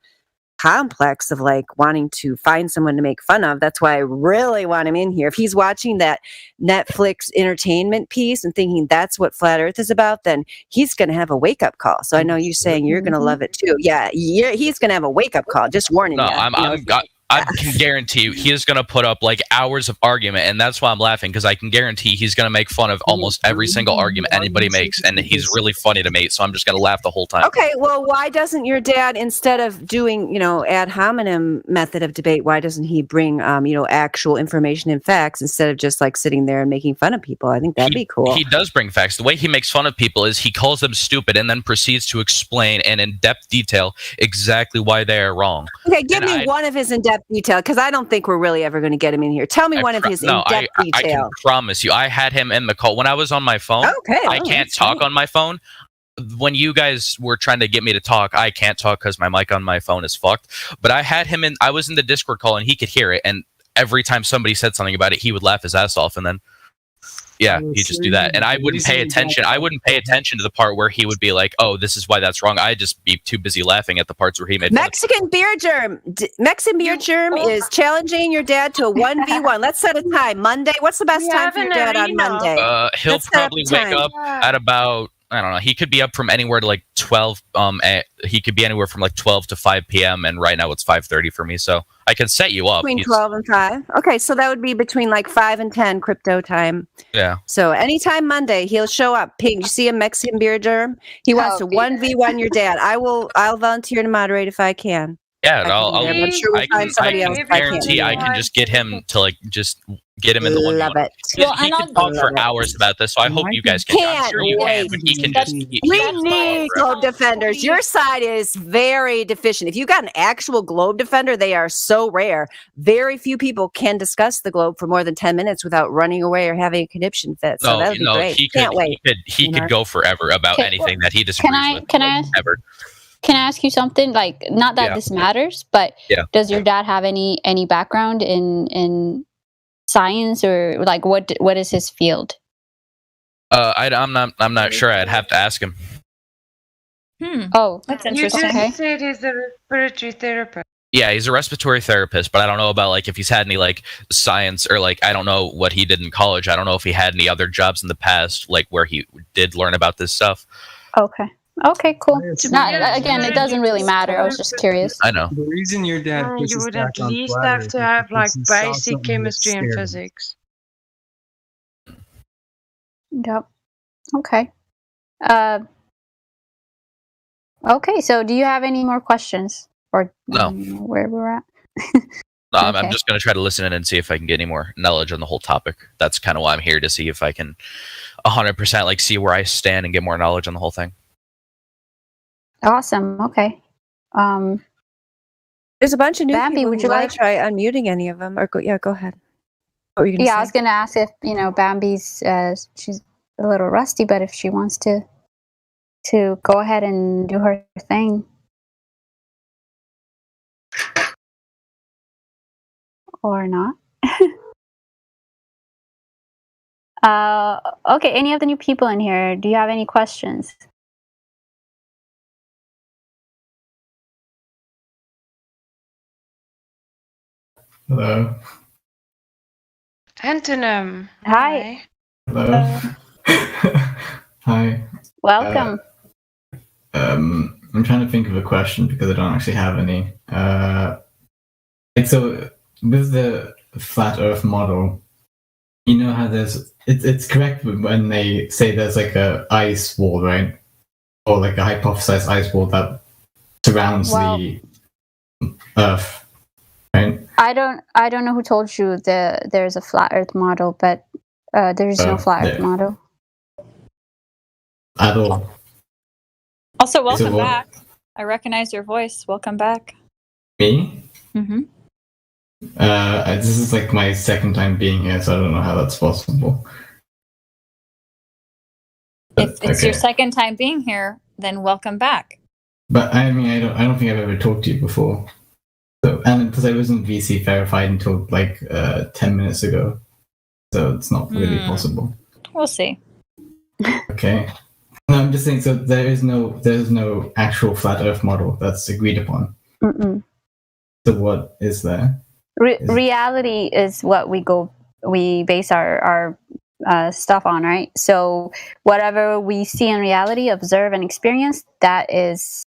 complex of like wanting to find someone to make fun of. That's why I really want him in here. If he's watching that Netflix entertainment piece and thinking that's what flat Earth is about, then he's going to have a wake-up call. So I know you saying you're going to love it too. Yeah, he's going to have a wake-up call. Just warning you. I can guarantee you he is going to put up like hours of argument, and that's why I'm laughing, because I can guarantee he's going to make fun of almost every single argument anybody makes, and he's really funny to me, so I'm just going to laugh the whole time. Okay, well, why doesn't your dad, instead of doing, ad hominem method of debate, why doesn't he bring, actual information and facts instead of just like sitting there and making fun of people? I think that'd be cool. He does bring facts. The way he makes fun of people is he calls them stupid and then proceeds to explain and in depth detail exactly why they are wrong. Okay, give me one of his in-depth detail, because I don't think we're really ever going to get him in here. Tell me one of his in-depth detail. I can promise you. I had him in the call when I was on my phone. Okay, I can't talk on my phone. When you guys were trying to get me to talk, I can't talk because my mic on my phone is fucked. But I had him in. I was in the Discord call and he could hear it. And every time somebody said something about it, he would laugh his ass off. And then he'd just do that. And I wouldn't pay attention. I wouldn't pay attention to the part where he would be like, oh, this is why that's wrong. I'd just be too busy laughing at the parts where he made Mexican Beer Germ. Mexican Beer Germ is challenging your dad to a 1v1. Let's set a time. Monday. What's the best time for your dad on Monday? He'll probably wake up at about I don't know. He could be up from anywhere to like 12. He could be anywhere from like 12 to 5 p.m. And right now it's 5:30 for me, so I can set you up. Between 12 and 5. Okay, so that would be between like 5 and 10 crypto time. Yeah. So anytime Monday, he'll show up. Ping, you see a Mexican beer germ? He wants to 1v1 your dad. I'll volunteer to moderate if I can. Yeah, I'm sure we'll find somebody else. I guarantee I can just get him to like just get him in the one. Love it. He can talk for hours about this, so I hope you guys can. I'm sure you can, but he can just. We need globe defenders. Your side is very deficient. If you got an actual globe defender, they are so rare. Very few people can discuss the globe for more than 10 minutes without running away or having a conniption fit. So that would be great. Can't wait. He could go forever about anything that he disagrees with. Can I ask you something? Like, not that this matters, but does your dad have any background in science, or like what is his field? I'm not sure. I'd have to ask him. Oh, that's You interesting. just said he's a respiratory therapist. Yeah, he's a respiratory therapist, but I don't know about like if he's had any like science or like I don't know what he did in college. I don't know if he had any other jobs in the past like where he did learn about this stuff. Okay, cool. Again, it doesn't really matter. I was just curious. I know. The reason your dad pushes You would back at on least flat have Earth to is have like because he saw basic something that chemistry and scared him. physics. Yep. Okay. Okay, so do you have any more questions? Or No. Where we're at? No, I'm Okay. just going to try to listen in and see if I can get any more knowledge on the whole topic. That's kind of why I'm here, to see if I can 100% like see where I stand and get more knowledge on the whole thing. Awesome. Okay. There's a bunch of new Bambi, people. would Would you you like- to try unmuting any of them? Or go ahead. What were you gonna I say? was gonna ask if Bambi's she's a little rusty, but if she wants to go ahead and do her thing. Or not. Okay, any of the new people in here, do you have any questions? Hello. Antonym. Hi. Hello. Hi. Welcome. I'm trying to think of a question because I don't actually have any. So with the flat Earth model, you know how it's correct when they say there's like a ice wall, right? Or like a hypothesized ice wall that surrounds the Earth, right? I don't know who told you there's a flat Earth model, but there's no flat Earth model. At all. Also, welcome what- back. I recognize your voice. Welcome back. Me? Mm-hmm. This is like my second time being here, so I don't know how that's possible. If it's your second time being here, then welcome back. But I mean, I don't think I've ever talked to you before. So, and because I wasn't VC verified until like 10 minutes ago, so it's not really possible. We'll see. Okay. No, I'm just saying. So there's no actual flat Earth model that's agreed upon. Mm-mm. So what is there? Reality is what we base our stuff on, right? So whatever we see in reality, observe and experience, that is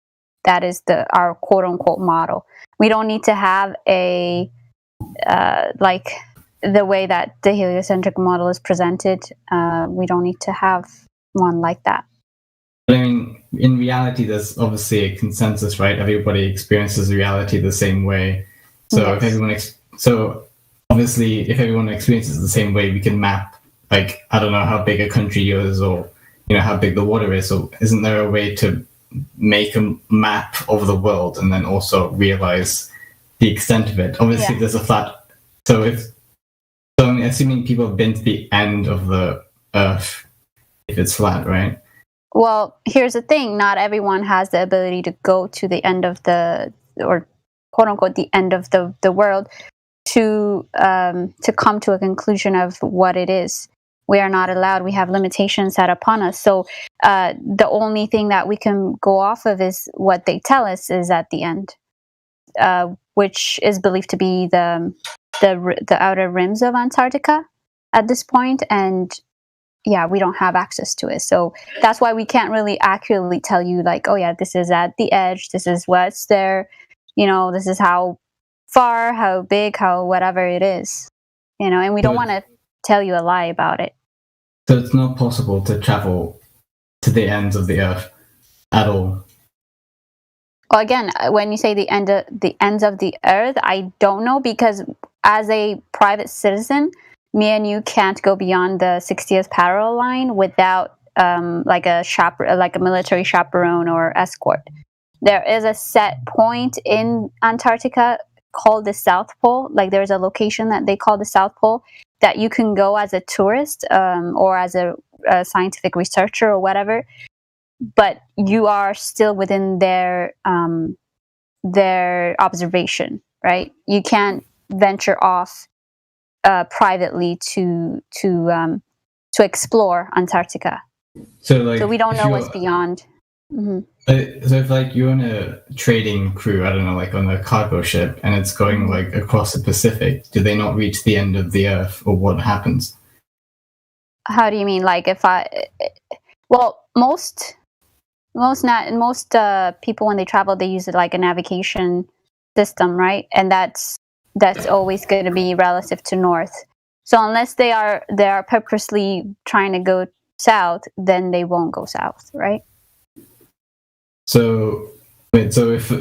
our quote unquote model. We don't need to have a like the way that the heliocentric model is presented. We don't need to have one like that. I mean, in reality, there's obviously a consensus, right? Everybody experiences reality the same way. So so obviously, if everyone experiences the same way, we can map. Like, I don't know how big a country is, or how big the water is. So, isn't there a way to make a map of the world and then also realize the extent of it? Obviously, there's a flat. So I'm assuming people have been to the end of the Earth if it's flat, right? Well, here's the thing. Not everyone has the ability to go to the end of or quote unquote, the end of the world to come to a conclusion of what it is. We are not allowed. We have limitations set upon us. So the only thing that we can go off of is what they tell us is at the end, which is believed to be the outer rims of Antarctica at this point. And yeah, we don't have access to it. So that's why we can't really accurately tell you like, oh yeah, this is at the edge, this is what's there, this is how far, how big, how whatever it is, and we don't want to tell you a lie about it. So it's not possible to travel to the ends of the earth at all. Well, again, when you say the ends of the earth, I don't know, because as a private citizen, me and you can't go beyond the 60th parallel line without like a military chaperone or escort. There is a set point in Antarctica called the South Pole. Like there's a location that they call the South Pole that you can go as a tourist or as a scientific researcher or whatever, but you are still within their observation, right? You can't venture off privately to explore Antarctica. So we don't know what's beyond. Mm-hmm. So if like you're on a trading crew, I don't know, like on a cargo ship, and it's going like across the Pacific, do they not reach the end of the earth, or what happens? How do you mean? Like if most people when they travel, they use it like a navigation system, right? And that's always going to be relative to north. So unless they are purposely trying to go south, then they won't go south, right? So if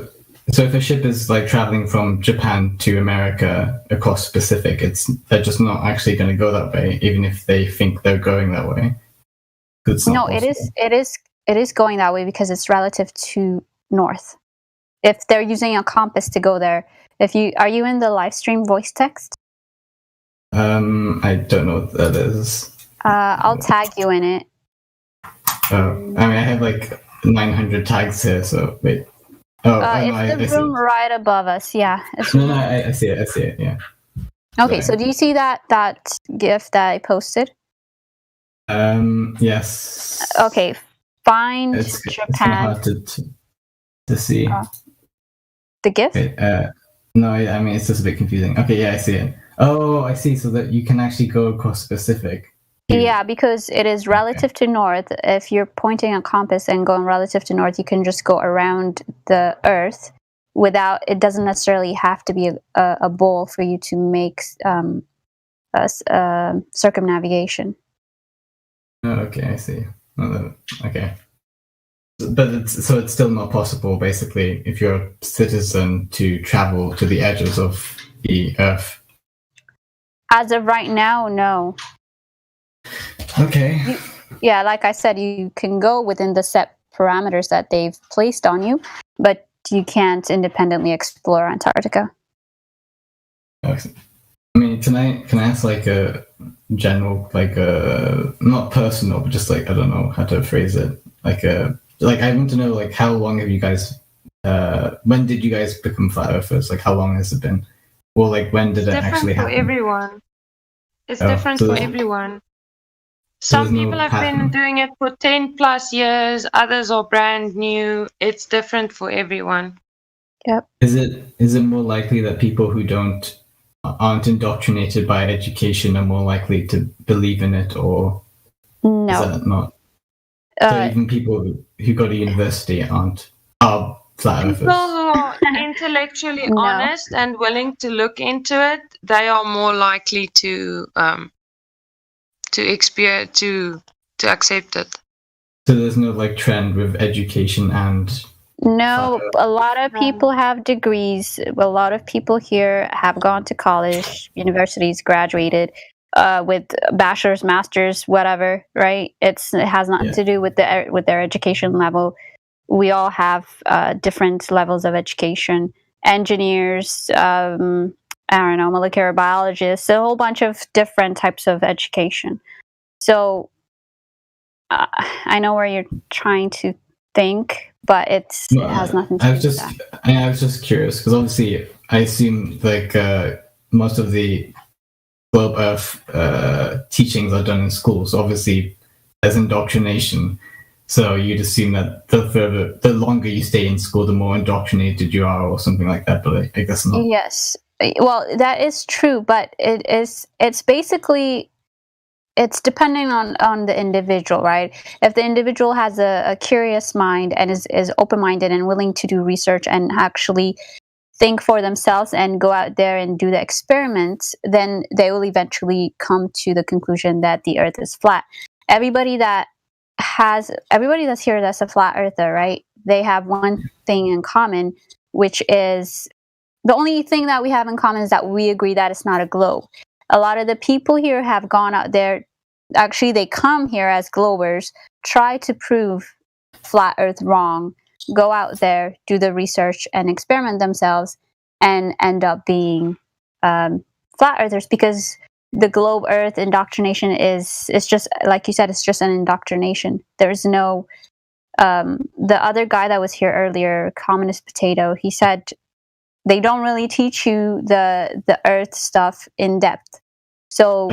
a ship is like traveling from Japan to America across the Pacific, they're just not actually going to go that way, even if they think they're going that way. No, it is going that way because it's relative to north. If they're using a compass to go there, are you in the live stream voice text? I don't know what that is. I'll tag you in it. I mean, I have like 900 tags here, so wait. It's the room right above us, yeah. No, I see it, yeah. Okay, so do you see that GIF that I posted? Yes. Okay, find It's Japan. hard to see. The GIF? Wait, no, I mean, it's just a bit confusing. Okay, yeah, I see it. Oh, I see, so that you can actually go across the Pacific. Yeah, because it is relative to north. If you're pointing a compass and going relative to north, you can just go around the Earth it doesn't necessarily have to be a bowl for you to make circumnavigation. Oh, okay, I see. Okay. But it's still not possible, basically, if you're a citizen to travel to the edges of the Earth. As of right now, no. Okay. Yeah, like I said, you can go within the set parameters that they've placed on you, but you can't independently explore Antarctica. Okay. I mean, can I ask like a general, like not personal, but just like, I don't know how to phrase it. Like I want to know, like, how long have you guys, when did you guys become flat earthers? Like, how long has it been? Or like, when did it actually happen? Different for everyone. It's different for everyone. Some people have been doing it for 10 plus years, others are brand new. It's different for everyone. Yep. Is it more likely that people who aren't indoctrinated by education are more likely to believe in it, or no? Is that not? So even people who go to university are flat earthers. People who are intellectually honest and willing to look into it, they are more likely to accept it. So there's no like trend with education and. No, a lot of people have degrees. A lot of people here have gone to college, universities, graduated with bachelor's, master's, whatever. Right? It has nothing to do with their education level. We all have different levels of education. Engineers, I don't know, molecular biologists, a whole bunch of different types of education. So I know where you're trying to think, but it has nothing to do with that. I was just curious because obviously I assume like most of the globe Earth teachings are done in schools. Obviously, there's indoctrination. So you'd assume that the longer you stay in school, the more indoctrinated you are, or something like that. But I guess not. Yes, well, that is true, but it's basically it's depending on the individual, right? If the individual has a curious mind and is open-minded and willing to do research and actually think for themselves and go out there and do the experiments, then they will eventually come to the conclusion that the earth is flat. Everybody that's here that's a flat earther, right? They have one thing in common, which is the only thing that we have in common is that we agree that it's not a globe. A lot of the people here have gone out there, actually they come here as globers, try to prove flat earth wrong, go out there, do the research and experiment themselves, and end up being flat earthers, because the globe earth indoctrination is just, like you said, it's just an indoctrination. There's no the other guy that was here earlier, Communist Potato, he said they don't really teach you the earth stuff in depth. So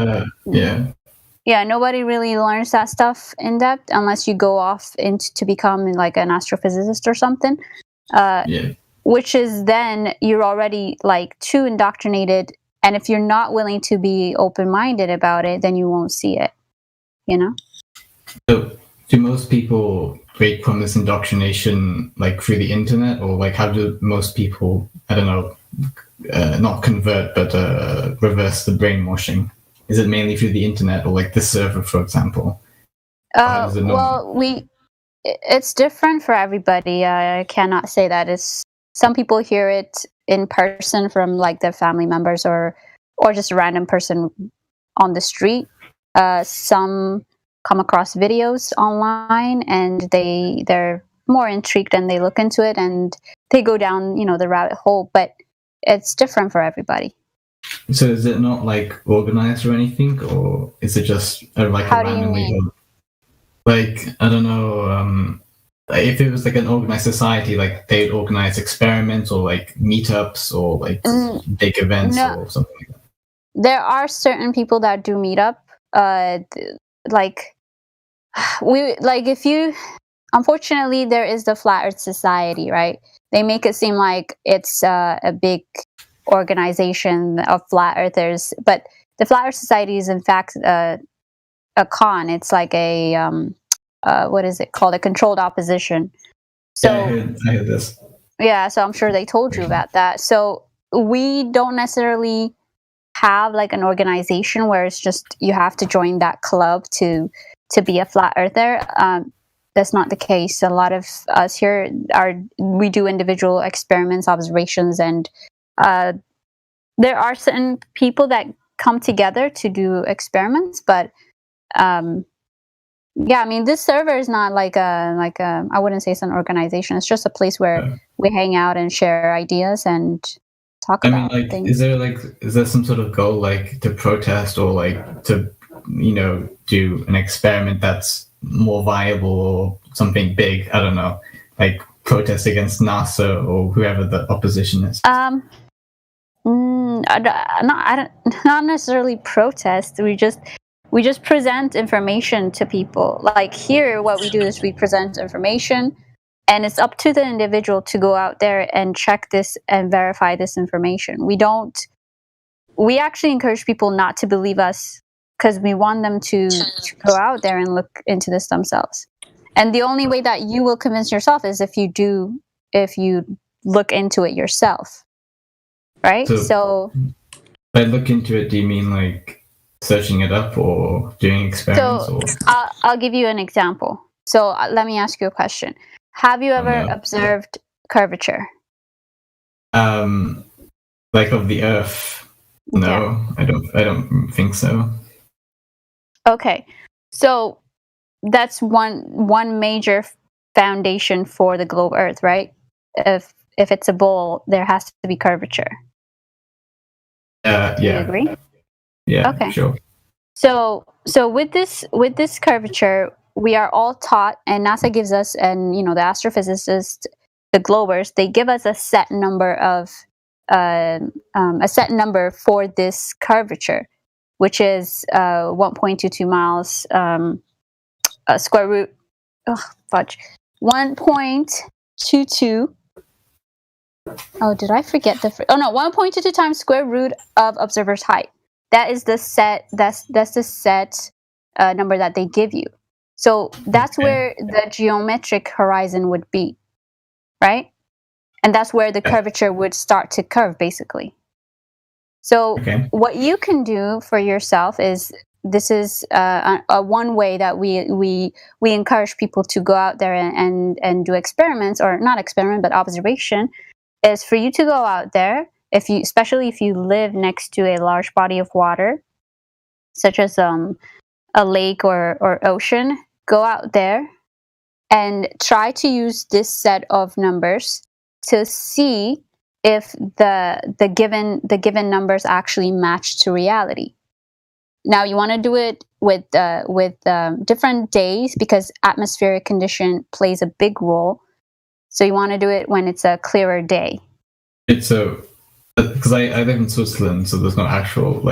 yeah, nobody really learns that stuff in depth unless you go off to become like an astrophysicist or something. Which is then you're already like too indoctrinated, and if you're not willing to be open-minded about it, then you won't see it, you know? So do most people break from this indoctrination like through the internet, or like how do most people, I don't know, not convert but reverse the brainwashing? Is it mainly through the internet or like the server, for example? Well, it's different for everybody. I cannot say that. It's some people hear it in person from like their family members or just a random person on the street. Some come across videos online and they're more intrigued and they look into it and they go down, the rabbit hole. But it's different for everybody. So is it not like organized or anything, or is it just like How a do you randomly mean? held? Like, I don't know, if it was like an organized society, like they'd organize experiments or like meetups or like big events or something like that. There are certain people that do meet up. Unfortunately, there is the Flat Earth Society, right? They make it seem like it's a big organization of flat earthers, but the Flat Earth Society is in fact a con. It's like a what is it called? A controlled opposition. So I heard this. yeah, so I'm sure they told you about that. So we don't necessarily have like an organization where it's just you have to join that club to be a flat earther. That's not the case. A lot of us here we do individual experiments, observations, and there are certain people that come together to do experiments. But yeah, I mean, this server is not like a I wouldn't say it's an organization. It's just a place where we hang out and share ideas and talk about things. Is there some sort of goal like to protest or like to do an experiment that's more viable or something big? I don't know, like protest against NASA or whoever the opposition is. Not necessarily protest. We just present information to people. Like here, what we do is we present information, and it's up to the individual to go out there and check this and verify this information. We actually encourage people not to believe us because we want them to go out there and look into this themselves. And the only way that you will convince yourself is if you look into it yourself. Right? So by look into it, do you mean like searching it up or doing experiments? I'll give you an example. So let me ask you a question. Have you ever observed curvature? Like of the Earth? No, I don't think so. Okay, so that's one major foundation for the globe Earth, right? If it's a bowl, there has to be curvature. Yeah. Do you agree? Yeah. Okay. Sure. So with this curvature, we are all taught, and NASA gives us, and the astrophysicists, the globers, they give us a set number for this curvature, which is 1.22 miles square root. 1.22. Oh, did I forget 1.22 times square root of observer's height. That is the set. That's the set number that they give you. So that's where the geometric horizon would be, right? And that's where the curvature would start to curve, basically. So what you can do for yourself is, this is a one way that we encourage people to go out there and do experiments, or not experiment, but observation, is for you to go out there, especially if you live next to a large body of water, such as a lake or ocean. Go out there and try to use this set of numbers to see if the given numbers actually match to reality. Now you want to do it with different days, because atmospheric condition plays a big role. So you want to do it when it's a clearer day. So, because I live in Switzerland, so there's no actual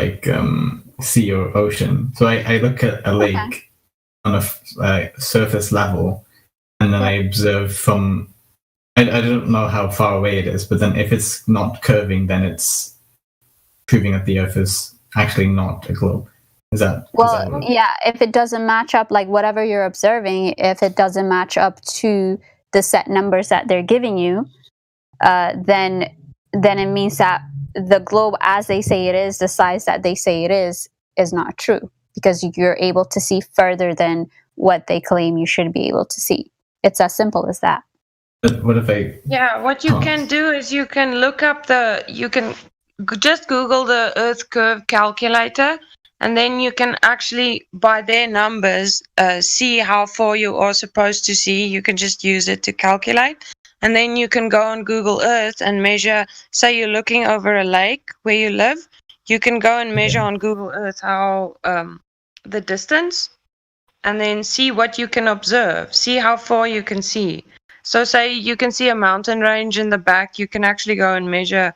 sea or ocean. So I look at a lake on a surface level, and then I observe from. I don't know how far away it is, but then if it's not curving, then it's proving that the Earth is actually not a globe. Is that yeah, if it doesn't match up, like whatever you're observing, if it doesn't match up to the set numbers that they're giving you, then it means that the globe, as they say it is, the size that they say it is not true, because you're able to see further than what they claim you should be able to see. It's as simple as that. But what if I? Yeah, what you can do is you can look up just Google the Earth curve calculator, and then you can actually, by their numbers, see how far you are supposed to see. You can just use it to calculate. And then you can go on Google Earth and measure, say you're looking over a lake where you live, you can go and measure on Google Earth how the distance, and then see what you can observe, see how far you can see. So say you can see a mountain range in the back, you can actually go and measure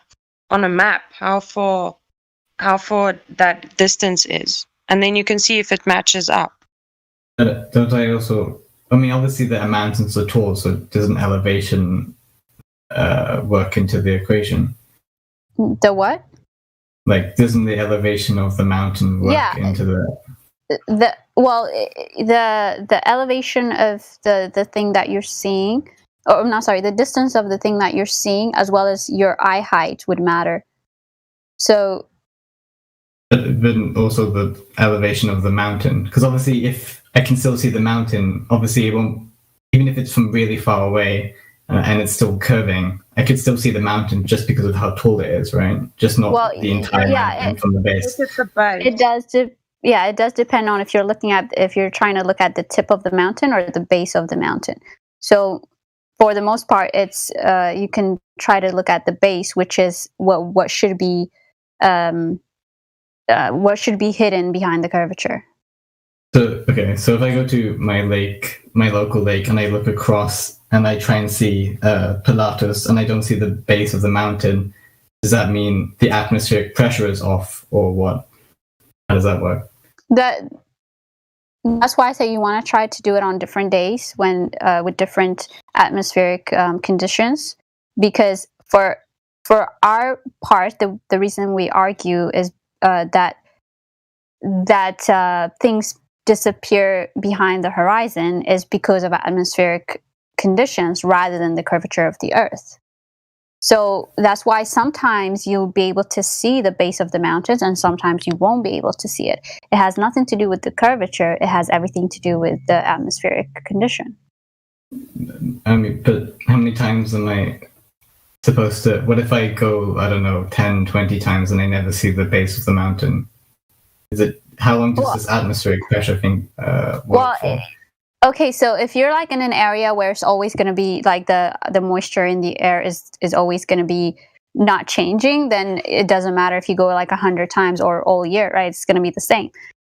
on a map how far that distance is, and then you can see if it matches up. Don't I also? I mean, obviously the mountains are tall, so doesn't elevation work into the equation? The what? Like, doesn't the elevation of the mountain work into the elevation of the thing that you're seeing, or no, sorry, the distance of the thing that you're seeing, as well as your eye height, would matter. So, but then also the elevation of the mountain, because obviously if I can still see the mountain, obviously it won't, even if it's from really far away and it's still curving, I could still see the mountain just because of how tall it is, right? Just not the entire mountain from the base. It does. It does depend on if you're trying to look at the tip of the mountain or the base of the mountain. So, for the most part, it's you can try to look at the base, which is what should be hidden behind the curvature. So if I go to my local lake, and I look across and I try and see Pilatus, and I don't see the base of the mountain, does that mean the atmospheric pressure is off, or what? How does that work? That's why I say you want to try to do it on different days when with different atmospheric conditions, because for our part, the reason we argue is that things disappear behind the horizon is because of atmospheric conditions rather than the curvature of the Earth. So that's why sometimes you'll be able to see the base of the mountains and sometimes you won't be able to see it. It has nothing to do with the curvature. It has everything to do with the atmospheric condition. I mean, but how many times am I supposed to... What if I go, I don't know, 10, 20 times and I never see the base of the mountain? How long does this atmospheric pressure thing work for? Okay, so if you're like in an area where it's always going to be like the moisture in the air is always going to be not changing, then it doesn't matter if you go like 100 times or all year, right? It's going to be the same.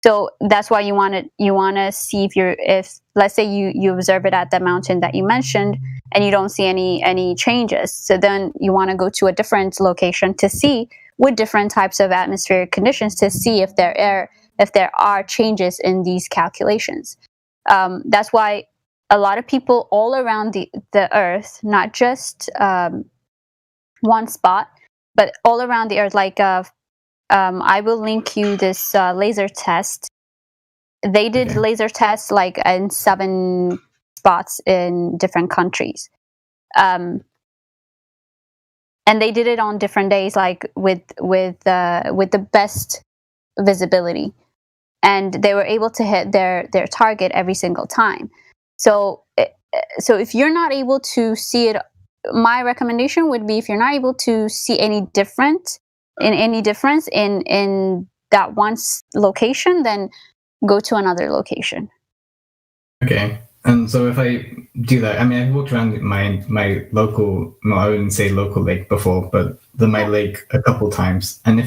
So that's why you want to see if let's say you observe it at the mountain that you mentioned and you don't see any changes. So then you want to go to a different location to see with different types of atmospheric conditions to see if there are changes in these calculations. That's why a lot of people all around the Earth, not just one spot, but all around the Earth, like I will link you this laser test they did laser tests like in 7 spots in different countries. And they did it on different days, like with the best visibility, and they were able to hit their target every single time. So if you're not able to see it, my recommendation would be, if you're not able to see any difference in that one location, then go to another location. Okay. And so if I do that, I mean, I've walked around my local, no, I wouldn't say local lake before, but my lake a couple times. And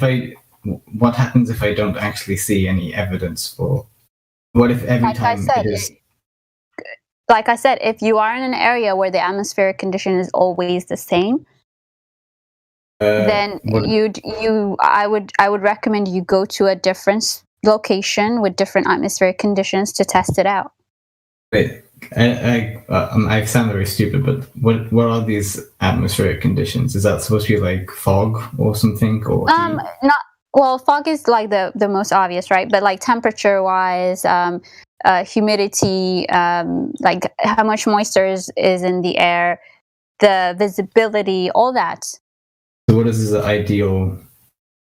what happens if I don't actually see any evidence for, what if every time it is... Like I said, if you are in an area where the atmospheric condition is always the same, then I would recommend you go to a different location with different atmospheric conditions to test it out. Wait, I sound very stupid, but what are these atmospheric conditions? Is that supposed to be like fog or something, or fog is like the most obvious, right? But like temperature wise, humidity, like how much moisture is in the air, the visibility, all that. So what is the ideal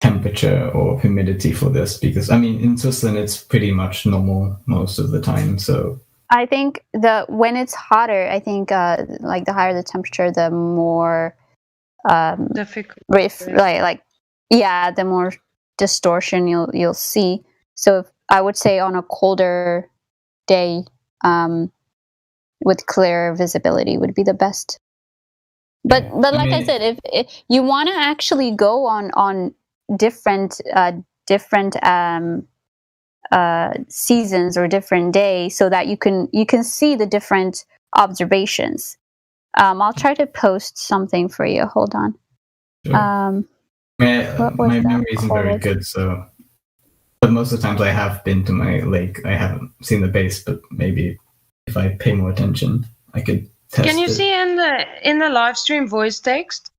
temperature or humidity for this? Because I mean, in Switzerland it's pretty much normal most of the time, so I think when it's hotter, I think like the higher the temperature, the more difficult. The more distortion you'll see. So I would say on a colder day, with clear visibility would be the best. But like I said, if you want to actually go on different seasons or different days, so that you can see the different observations. I'll try to post something for you. Hold on. Sure. My memory isn't very good, but most of the times I have been to my lake. I haven't seen the base, but maybe if I pay more attention, I could test Can you it. see in the live stream voice text?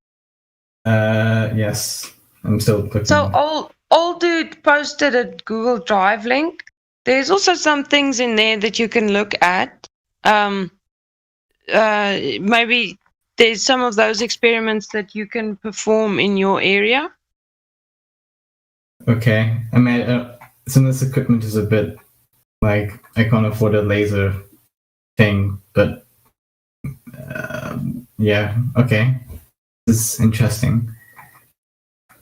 Yes, I'm still looking. So old dude posted a Google Drive link. There's also some things in there that you can look at. Maybe there's some of those experiments that you can perform in your area. Okay, I mean, some of this equipment is a bit like I can't afford a laser thing, but yeah, okay, this is interesting.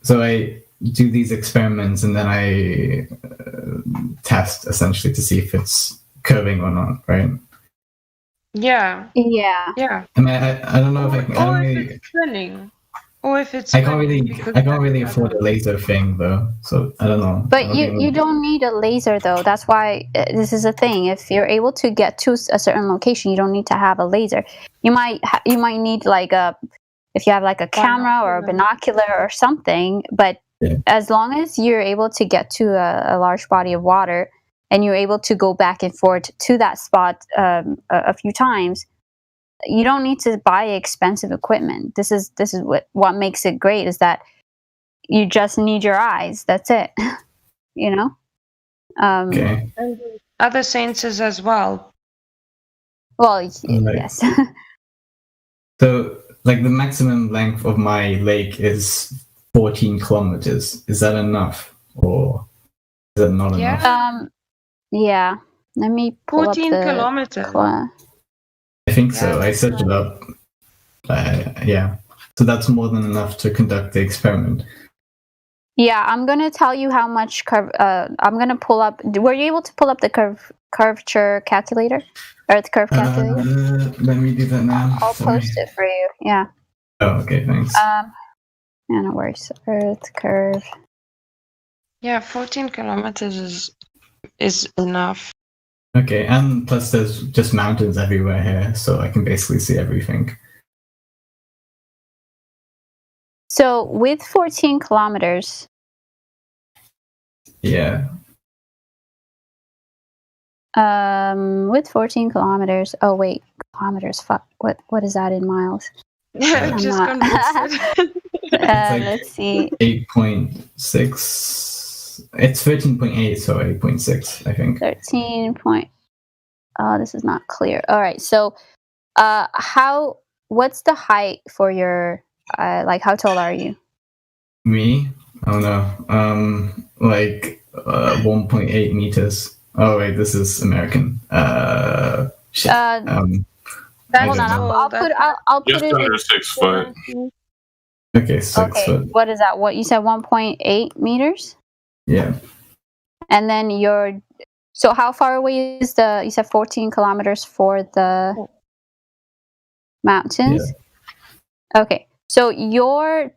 So I do these experiments and then I test essentially to see if it's curving or not, right? Yeah. Yeah. I mean, I don't know if I can. Or if it's spinning, or if it's. I can't really afford a laser thing though, so I don't know. But you don't need a laser though. That's why this is a thing. If you're able to get to a certain location, you don't need to have a laser. You might need like if you have like a camera or a binocular or something. But as long as you're able to get to a large body of water and you're able to go back and forth to that spot a few times, you don't need to buy expensive equipment. This is what makes it great, is that you just need your eyes. That's it. You know? Okay. And other senses as well. Well, yes. So, like, the maximum length of my lake is 14 kilometers. Is that enough, or is that not enough? Yeah. Let me pull 14 up the kilometers. I think so. I searched it up. Yeah. So that's more than enough to conduct the experiment. Yeah, I'm gonna tell you how much I'm gonna pull up. Were you able to pull up the curvature calculator? Earth curve calculator? Let me do that now. I'll post it for you. Yeah. Oh, okay, thanks. No worries. Earth curve. Yeah, 14 kilometers is enough. Okay, and plus there's just mountains everywhere here, so I can basically see everything. So with 14 kilometers. Yeah. With 14 kilometers. Oh wait, kilometers. Fuck. What is that in miles? Yeah, just let's see. 8.6 It's 13.8, so 8.6, I think. 13 point. Oh, this is not clear. All right. So, what's the height for your, like, how tall are you? Me? I don't know. Like 1.8 meters. Oh wait, this is American. Shit. Hold on. I'll put Just it. under 6 foot. Okay, 6 foot. What is that? What you said? 1.8 meters. Yeah. And then so how far away is you said 14 kilometers for the mountains? Yeah. Okay. So your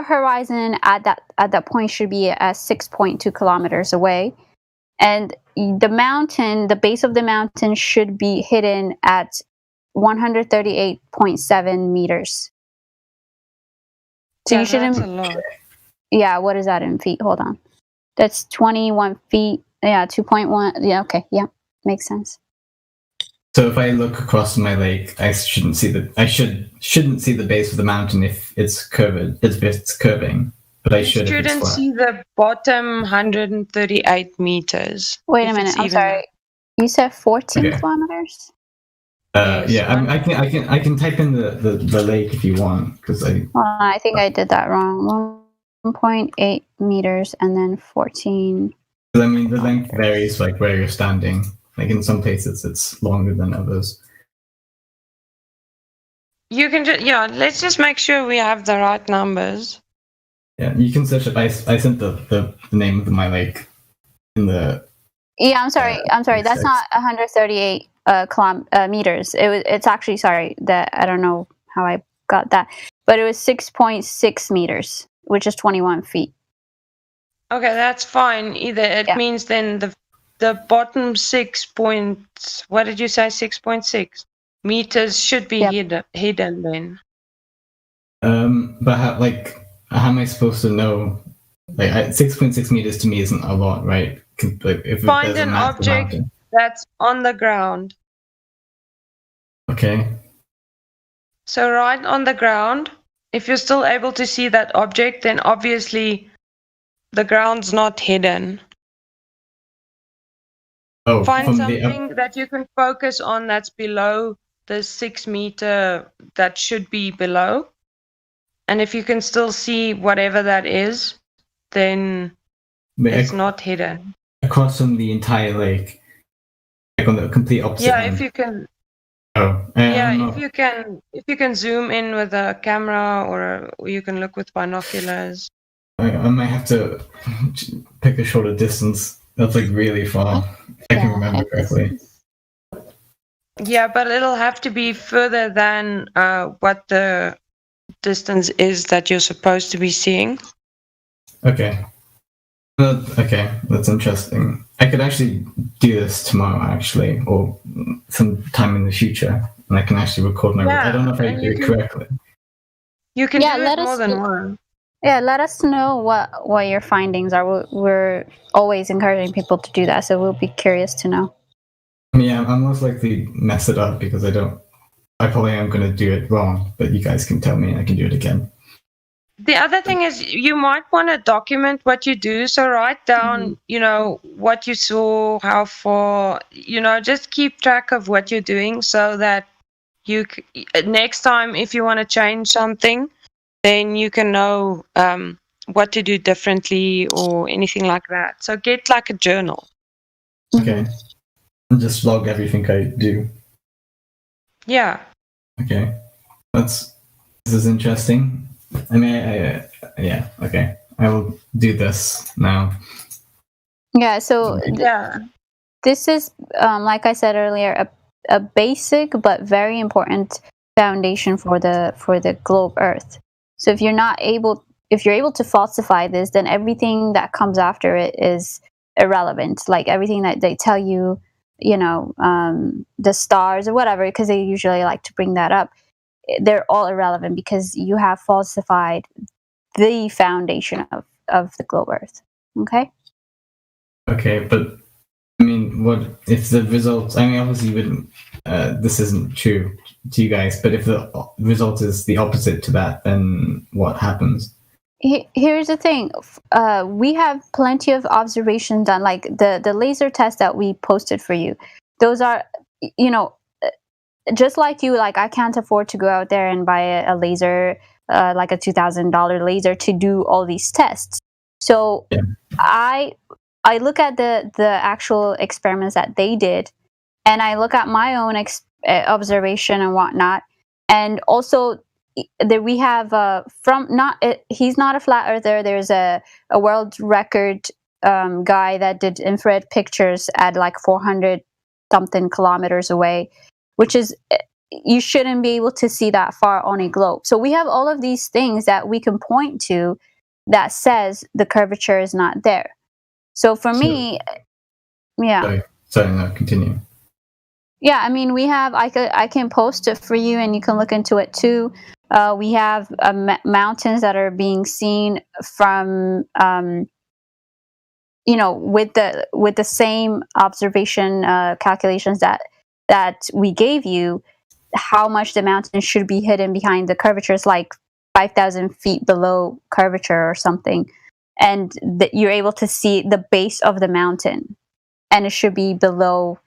horizon at that point should be at 6.2 kilometers away. And the base of the mountain should be hidden at 138.7 meters. So you shouldn't. That's a lot. Yeah, what is that in feet? Hold on. That's 21 feet. Yeah, 2.1. Yeah, okay. Yeah, makes sense. So if I look across my lake, I shouldn't see the base of the mountain if it's curving. But I should. You shouldn't see the bottom 138 meters. Wait a minute. I'm sorry. You said 14 kilometers? Yeah, I can type in the lake if you want, because I think I did that wrong. 1.8 meters and then 14. I mean, the length varies, like where you're standing. Like in some places, it's longer than others. You can let's just make sure we have the right numbers. Yeah, you can search it. I sent the name of my lake in the. Yeah, I'm sorry. That's not 138 meters. It's actually, sorry, that I don't know how I got that, but it was 6.6 meters, which is 21 feet. Okay, that's fine. It means then the bottom 6.6 meters should be hidden then. But how am I supposed to know? Like 6.6 meters to me isn't a lot, right? Find an object that's on the ground. Okay. So right on the ground, if you're still able to see that object, then obviously the ground's not hidden. Oh, find something that you can focus on that's below the 6 meter that should be below. And if you can still see whatever that is, then it's not hidden. Across from the entire lake, like on the complete opposite. Yeah, end. if you can. Oh. If you can zoom in with a camera, or you can look with binoculars. I might have to pick a shorter distance. That's like really far. If I can remember correctly. Yeah, but it'll have to be further than what the distance is that you're supposed to be seeing. Okay. Okay, that's interesting. I could actually do this tomorrow, actually, or sometime in the future, and I can actually record my. I don't know if I did it correctly. You can do it more than one. Yeah, let us know what your findings are. We're always encouraging people to do that, so we'll be curious to know. Yeah, I'm most likely mess it up because I probably am going to do it wrong, but you guys can tell me and I can do it again. The other thing is you might want to document what you do. So write down, what you saw, how far, just keep track of what you're doing so that next time if you want to change something, then you can know what to do differently or anything like that. So get like a journal. Okay. And just log everything I do. Yeah. Okay. This is interesting. I mean, yeah, okay. I will do this now. Yeah, so this is, like I said earlier, a basic but very important foundation for the globe Earth. So if you're able to falsify this, then everything that comes after it is irrelevant. Like everything that they tell you, the stars or whatever, because they usually like to bring that up. They're all irrelevant because you have falsified the foundation of the globe Earth. Okay? Okay, but I mean, what if the results? I mean, obviously, you wouldn't. This isn't true to you guys, but if the result is the opposite to that, then what happens? Here's the thing. We have plenty of observations done, like the laser test that we posted for you. Those are, you know, just like you, like I can't afford to go out there and buy a laser, like a $2,000 laser to do all these tests. So I look at the actual experiments that they did, and I look at my own observation and whatnot, and also that we have from he's not a flat earther. There's a world record guy that did infrared pictures at like 400 something kilometers away, which is, you shouldn't be able to see that far on a globe. So we have all of these things that we can point to that says the curvature is not there. So for me, yeah. Sorry, no, continue. Yeah, I mean, we have, I can post it for you and you can look into it too. We have mountains that are being seen from, you know, with the same observation calculations that we gave you, how much the mountain should be hidden behind the curvature is like 5,000 feet below curvature or something. And that you're able to see the base of the mountain. And it should be below,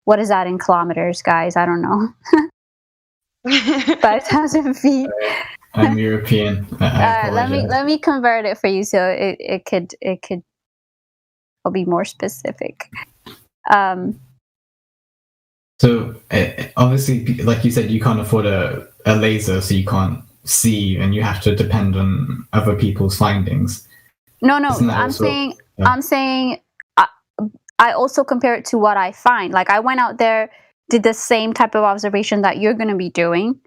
what is that in kilometers, guys? I don't know. 5,000 feet. I'm European. I let me convert it for you so it could I'll be more specific. So obviously, like you said, you can't afford a laser, so you can't see, and you have to depend on other people's findings. No, I'm saying I also compare it to what I find. Like I went out there, did the same type of observation that you're going to be doing,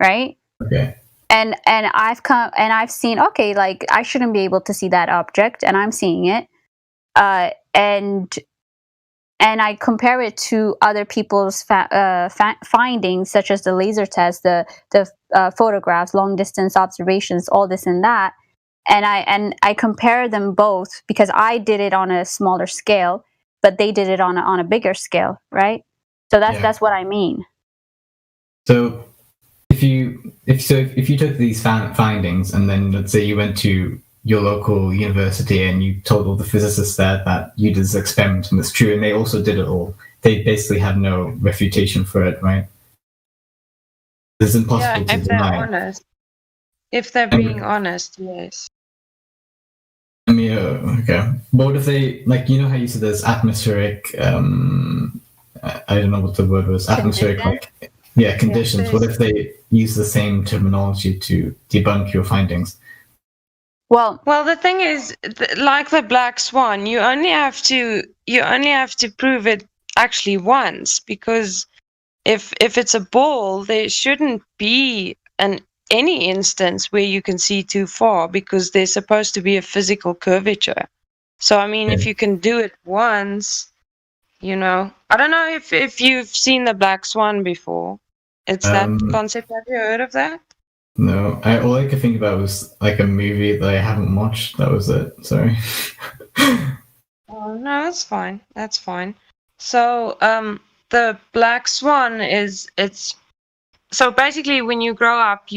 right? Okay. And I've come and I've seen, okay, like I shouldn't be able to see that object, and I'm seeing it. And I compare it to other people's findings, such as the laser test, the photographs, long distance observations, all this and that. And I compare them both because I did it on a smaller scale, but they did it on a bigger scale, right? So that's what I mean. So if you took these findings and then let's say you went to your local university and you told all the physicists there that you did this experiment and it's true, and they also did it all, they basically have no refutation for it, right? It's impossible to if they're deny. honest. If they're being honest, yes. I mean, okay. But what if they, like, you know how you said there's atmospheric, I don't know what the word was, atmospheric, conditions. What if they use the same terminology to debunk your findings? Well, the thing is, like the black swan, you only have to prove it actually once, because if it's a ball, there shouldn't be any instance where you can see too far, because there's supposed to be a physical curvature. So I mean, if you can do it once, you know, I don't know if you've seen the black swan before. It's that concept. Have you heard of that? No, all I could think about was like a movie that I haven't watched. That was it. Sorry. Oh, no, that's fine. That's fine. So, the black swan it's so basically when you grow up,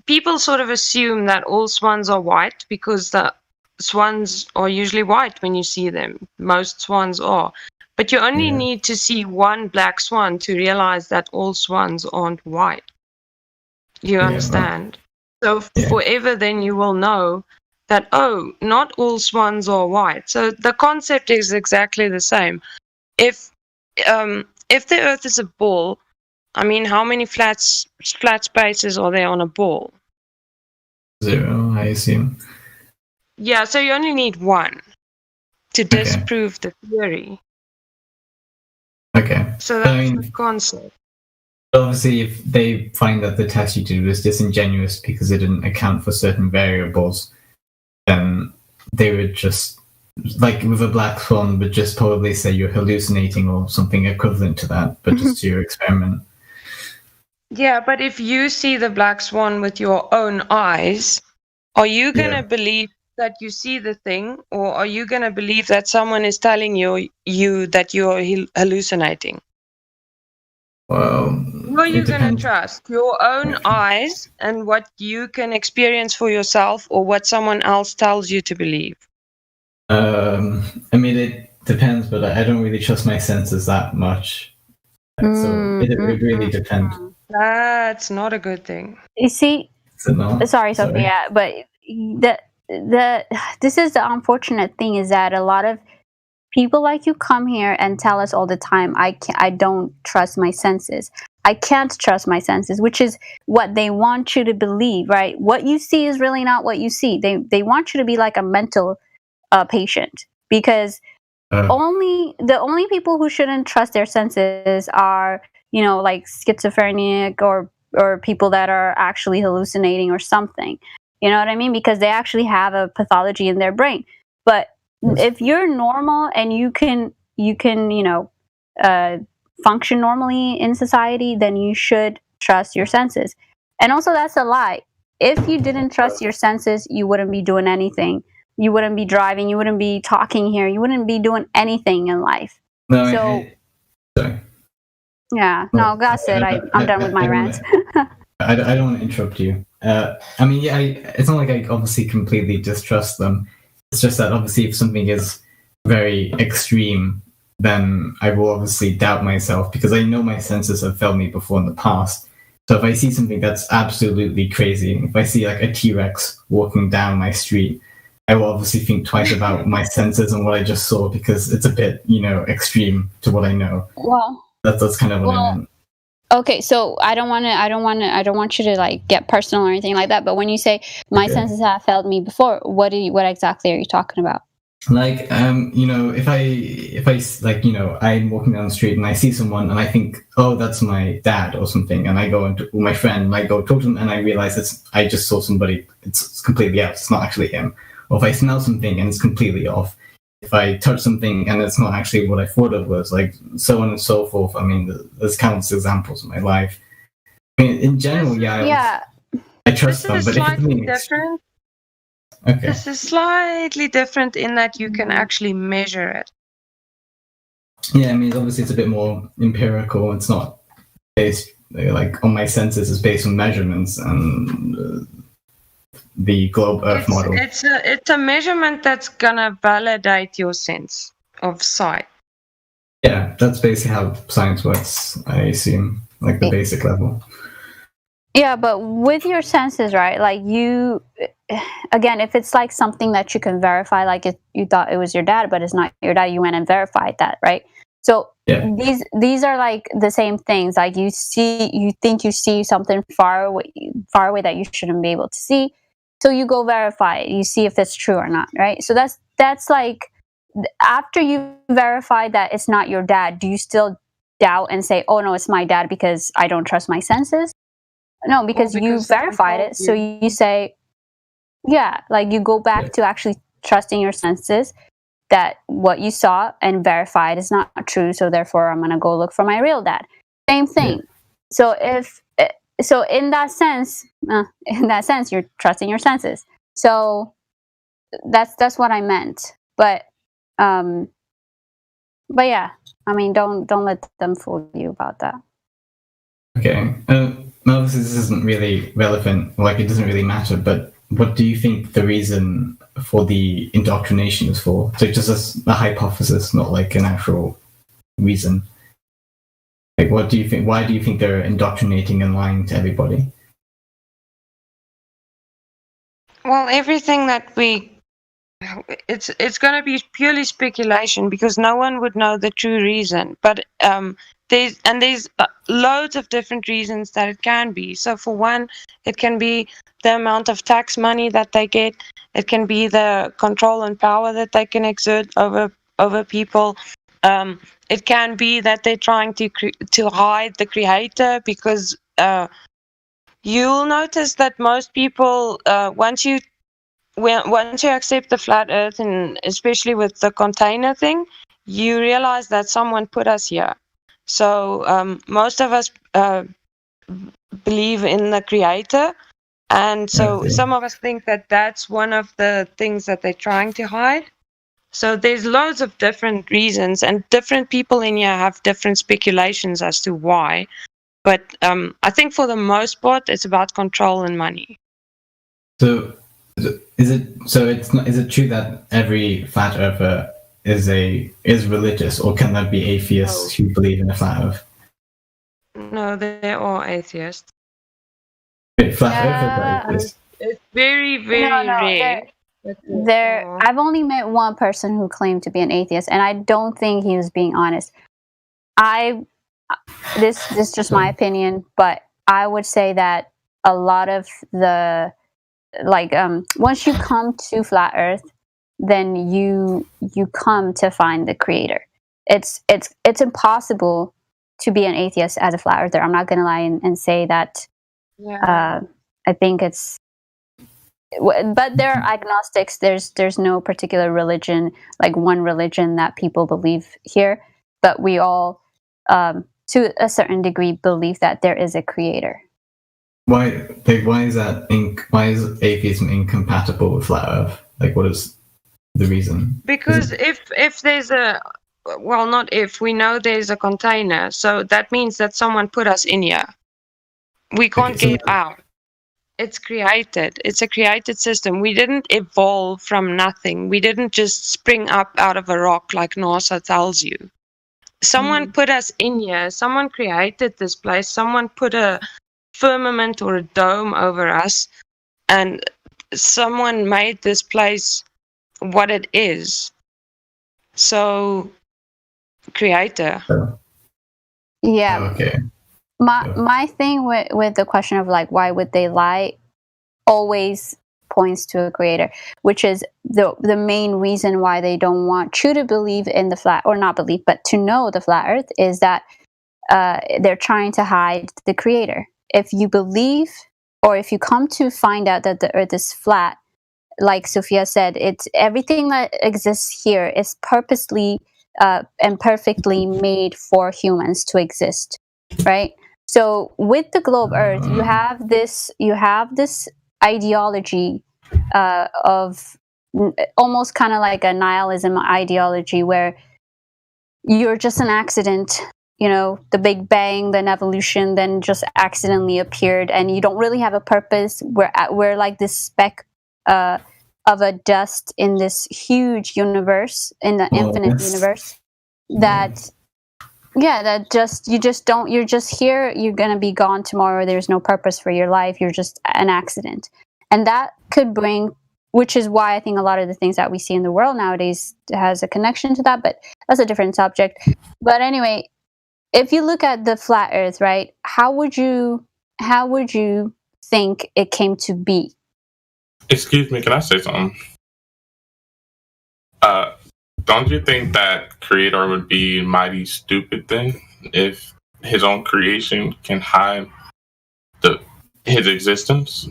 people sort of assume that all swans are white because the swans are usually white when you see them. Most swans are. But you only need to see one black swan to realize that all swans aren't white. You understand? Right. So forever then you will know that, oh, not all swans are white. So the concept is exactly the same. If the Earth is a ball, I mean, how many flat spaces are there on a ball? 0, I assume. Yeah, so you only need one to disprove the theory. Okay. So that's the concept. Obviously, if they find that the test you did was disingenuous because it didn't account for certain variables, then they would just, like with a black swan, would just probably say you're hallucinating or something equivalent to that, but just to your experiment. Yeah, but if you see the black swan with your own eyes, are you going to believe that you see the thing, or are you going to believe that someone is telling you that you're hallucinating? Well, Who are it you going to depends. trust? Your own eyes and what you can experience for yourself, or what someone else tells you to believe? I mean, it depends, but I don't really trust my senses that much. So it really depends. That's not a good thing. You see, Is it not? sorry, Sophia, but this is the unfortunate thing, is that a lot of people like you come here and tell us all the time, I don't trust my senses. I can't trust my senses, which is what they want you to believe, right? What you see is really not what you see. They want you to be like a mental patient, because the only people who shouldn't trust their senses are, you know, like schizophrenic or people that are actually hallucinating or something. You know what I mean? Because they actually have a pathology in their brain. But if you're normal and you can you know function normally in society, then you should trust your senses. And also, that's a lie. If you didn't trust your senses, you wouldn't be doing anything. You wouldn't be driving. You wouldn't be talking here. You wouldn't be doing anything in life. No, So sorry. yeah, no, that's it. I'm done with my rant. I don't want to interrupt you. I mean, yeah, it's not like I obviously completely distrust them. It's just that obviously if something is very extreme, then I will obviously doubt myself, because I know my senses have failed me before in the past. So if I see something that's absolutely crazy, if I see like a T-Rex walking down my street, I will obviously think twice about my senses and what I just saw, because it's a bit, you know, extreme to what I know. Well, That's kind of what I meant. okay, so I don't want you to like get personal or anything like that. But when you say my senses have failed me before, what exactly are you talking about? Like, you know, if I like, you know, I'm walking down the street and I see someone and I think, oh, that's my dad or something, and I go into my friend and I go talk to him and I realize I just saw somebody, it's completely out, it's not actually him. Or if I smell something and it's completely off. If I touch something and it's not actually what I thought it was, like so on and so forth. I mean, there's countless examples in my life. I mean, in general, I trust them, but if it's something different. Okay. This is slightly different in that you can actually measure it. Yeah, I mean, obviously it's a bit more empirical. It's not based like on my senses. It's based on measurements and the globe Earth model. It's a measurement that's gonna validate your sense of sight. Yeah, that's basically how science works, I assume, like the basic level. Yeah, but with your senses, right? Like you, again, if it's like something that you can verify, like if you thought it was your dad, but it's not your dad, you went and verified that, right? So these are like the same things. Like you think you see something far away that you shouldn't be able to see. So you go verify it. You see if it's true or not, right? So that's like, after you verify that it's not your dad, do you still doubt and say, oh no, it's my dad because I don't trust my senses? No, because you verified it. So you say, yeah, like you go back to actually trusting your senses, that what you saw and verified is not true. So therefore I'm going to go look for my real dad. Same thing. So in that sense, you're trusting your senses. So that's what I meant. But yeah, I mean, don't let them fool you about that. Okay. Obviously, this isn't really relevant. Like, it doesn't really matter. But what do you think the reason for the indoctrination is for? So just a hypothesis, not like an actual reason. Like, what do you think? Why do you think they're indoctrinating and lying to everybody? Well, everything that it's going to be purely speculation, because no one would know the true reason. But there's loads of different reasons that it can be. So for one, it can be the amount of tax money that they get. It can be the control and power that they can exert over people. It can be that they're trying to hide the creator, because you'll notice that most people, once you accept the flat earth, and especially with the container thing, you realize that someone put us here. So most of us believe in the creator, and so some of us think that that's one of the things that they're trying to hide. So there's loads of different reasons, and different people in here have different speculations as to why. But I think for the most part, it's about control and money. So is it true that every flat earther is religious, or can there be atheists who believe in a flat earth? No, there are atheists. Wait, flat earthers are atheists? It's very, very rare. I've only met one person who claimed to be an atheist, and I don't think he was being honest. This is just my opinion, but I would say that a lot of the once you come to flat Earth, then you come to find the creator. It's impossible to be an atheist as a flat earther. I'm not going to lie and say that. Yeah. I think it's, but there are agnostics. There's no particular religion, like one religion that people believe here, but we all, to a certain degree, believe that there is a creator. Why is atheism incompatible with flat Earth? Like, what is the reason? Because if there's we know there's a container, so that means that someone put us in here. We can't get out. It's created. It's a created system. We didn't evolve from nothing. We didn't just spring up out of a rock like NASA tells you. Someone put us in here. Someone created this place. Someone put a firmament or a dome over us, and someone made this place what it is. So, creator. Yeah. Okay. My thing with the question of like why would they lie always points to a creator, which is the main reason why they don't want you to believe in the flat, or not believe, but to know the flat earth, is that they're trying to hide the creator. If you believe, or if you come to find out that the earth is flat, like Sophia said, it's everything that exists here is purposely and perfectly made for humans to exist, right? So with the globe Earth, you have this ideology of almost kind of like a nihilism ideology, where you're just an accident. You know, the Big Bang, then evolution, then just accidentally appeared, and you don't really have a purpose. We're like this speck of a dust in this huge universe, in the infinite universe. You're just here. You're gonna be gone tomorrow. There's no purpose for your life. You're just an accident, and that could bring. Which is why I think a lot of the things that we see in the world nowadays has a connection to that. But that's a different subject. But anyway. If you look at the flat Earth, right? How would you think it came to be? Excuse me, can I say something? Don't you think that creator would be mighty stupid then, if his own creation can hide his existence?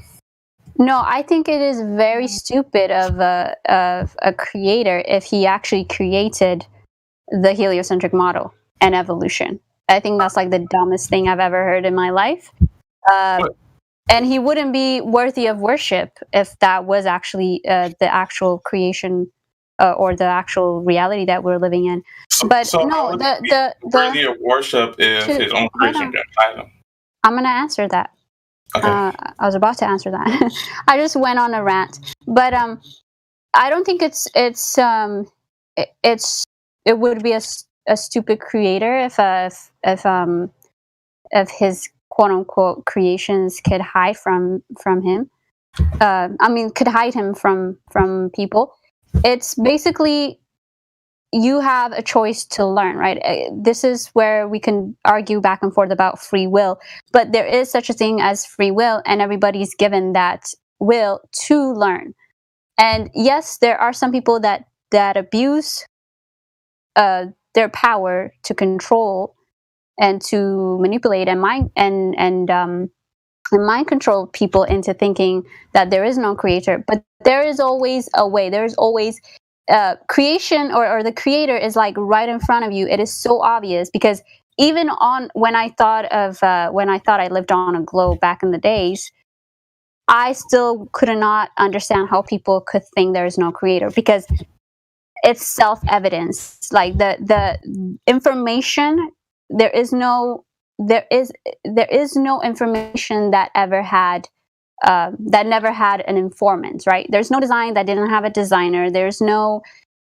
No, I think it is very stupid of a creator if he actually created the heliocentric model and evolution. I think that's like the dumbest thing I've ever heard in my life. And he wouldn't be worthy of worship if that was actually the actual creation or the actual reality that we're living in. But no, the worthy of worship if his own creation can hide him. I'm going to answer that. Okay. I was about to answer that. I just went on a rant, but I don't think it would be a stupid creator if his quote unquote creations could hide from him. Could hide him from people. It's basically you have a choice to learn, right? This is where we can argue back and forth about free will, but there is such a thing as free will, and everybody's given that will to learn. And yes, there are some people that abuse their power to control and to manipulate and mind control people into thinking that there is no creator. But there is always a way. There is always creation, or the creator is like right in front of you. It is so obvious, because even when I thought I lived on a globe back in the days, I still could not understand how people could think there is no creator, because it's self-evidence. Like the information, there is no information that ever had that never had an informant, right? There's no design that didn't have a designer. There's no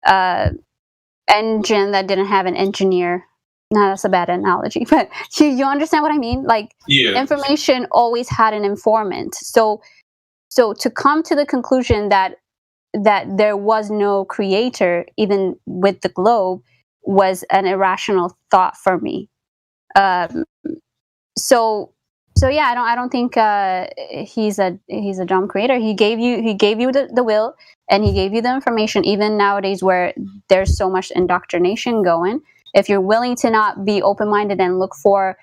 engine that didn't have an engineer. No, that's a bad analogy, but you understand what I mean? Like, information always had an informant. So to come to the conclusion that there was no creator, even with the globe, was an irrational thought for me. So yeah, I don't think he's a dumb creator. He gave you the will, and he gave you the information. Even nowadays, where there's so much indoctrination going, if you're willing to not be open-minded and look for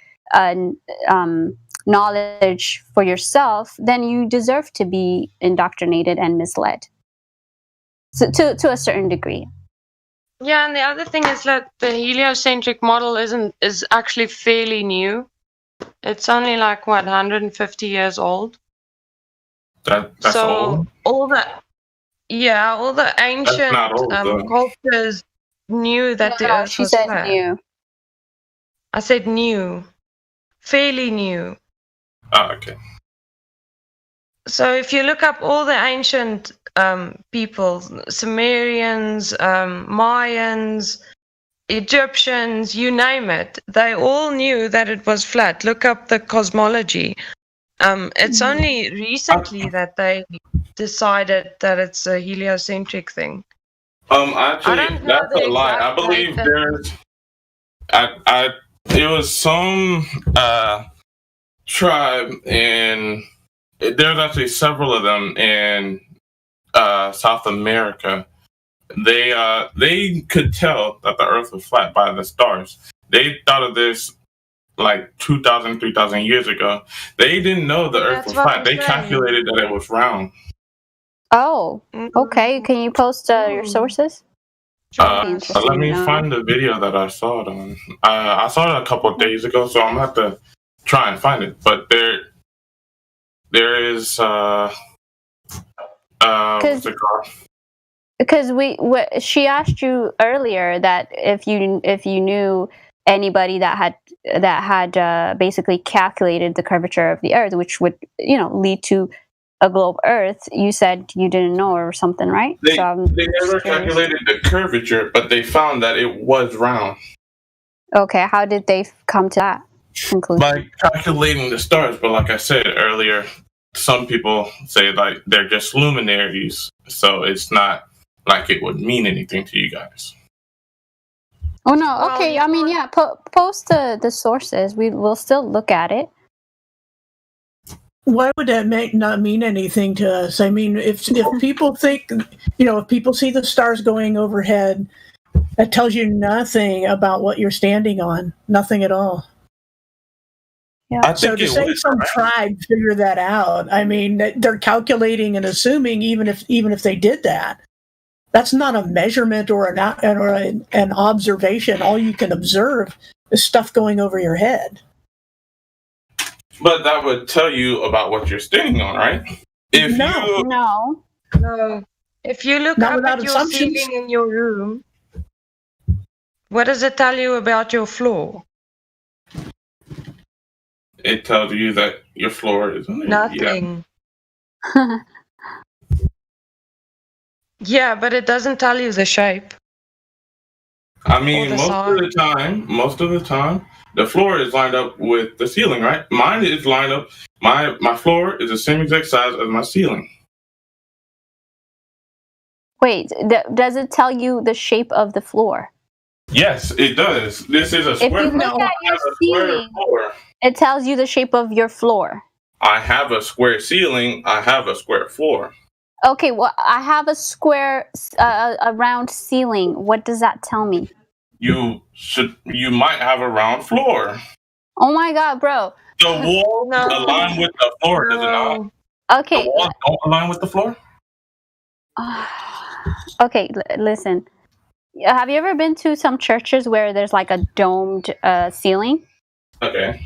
knowledge for yourself, then you deserve to be indoctrinated and misled. So, to a certain degree. Yeah, and the other thing is that the heliocentric model is actually fairly new. It's only like 150 years old. That's old. All the ancient not old, though. cultures knew that the Earth she was said flat. new. I said new, fairly new. Oh, okay. So if you look up all the ancient people, Sumerians, Mayans, Egyptians, you name it, they all knew that it was flat. Look up the cosmology. It's only recently that they decided that it's a heliocentric thing. Actually, that's a lie. I believe there's. It was some tribe in. There's actually several of them in South America. They could tell that the Earth was flat by the stars. They thought of this like 2,000, 3,000 years ago. They didn't know the Earth was flat. They calculated that it was round. Oh, okay. Can you post your sources? Let me find the video that I saw it on. I saw it a couple of days ago, so I'm gonna have to try and find it. But there is what's it called? Because she asked you earlier that if you knew anybody that had basically calculated the curvature of the Earth, which would lead to a globe Earth, you said you didn't know or something, right? They never calculated the curvature, but they found that it was round. Okay, how did they come to that conclusion? By calculating the stars, but like I said earlier, some people say like they're just luminaries, so it's not like it would mean anything to you guys. Oh no, okay. I mean, yeah, post the sources. We'll still look at it. Why would that not mean anything to us? I mean, if people think, if people see the stars going overhead, that tells you nothing about what you're standing on. Nothing at all. Yeah. So to say some tribe figure that out, I mean, they're calculating and assuming even if they did that, that's not a measurement or an observation. All you can observe is stuff going over your head. But that would tell you about what you're standing on, right? No. If you look Not up without at your assumptions. ceiling in your room, what does it tell you about your floor? It tells you that your floor is Nothing. Yeah, but it doesn't tell you the shape. I mean, most of the time, the floor is lined up with the ceiling, right? Mine is lined up. My floor is the same exact size as my ceiling. Wait, does it tell you the shape of the floor? Yes, it does. This is a If square you look floor. at I your have a square ceiling, floor. it tells you the shape of your floor. I have a square ceiling. I have a square floor. Okay, well, I have a round ceiling. What does that tell me? You might have a round floor. Oh my God, bro. The walls align with the floor, does it not? Okay. The walls don't align with the floor? Okay, listen. Have you ever been to some churches where there's like a domed ceiling? Okay.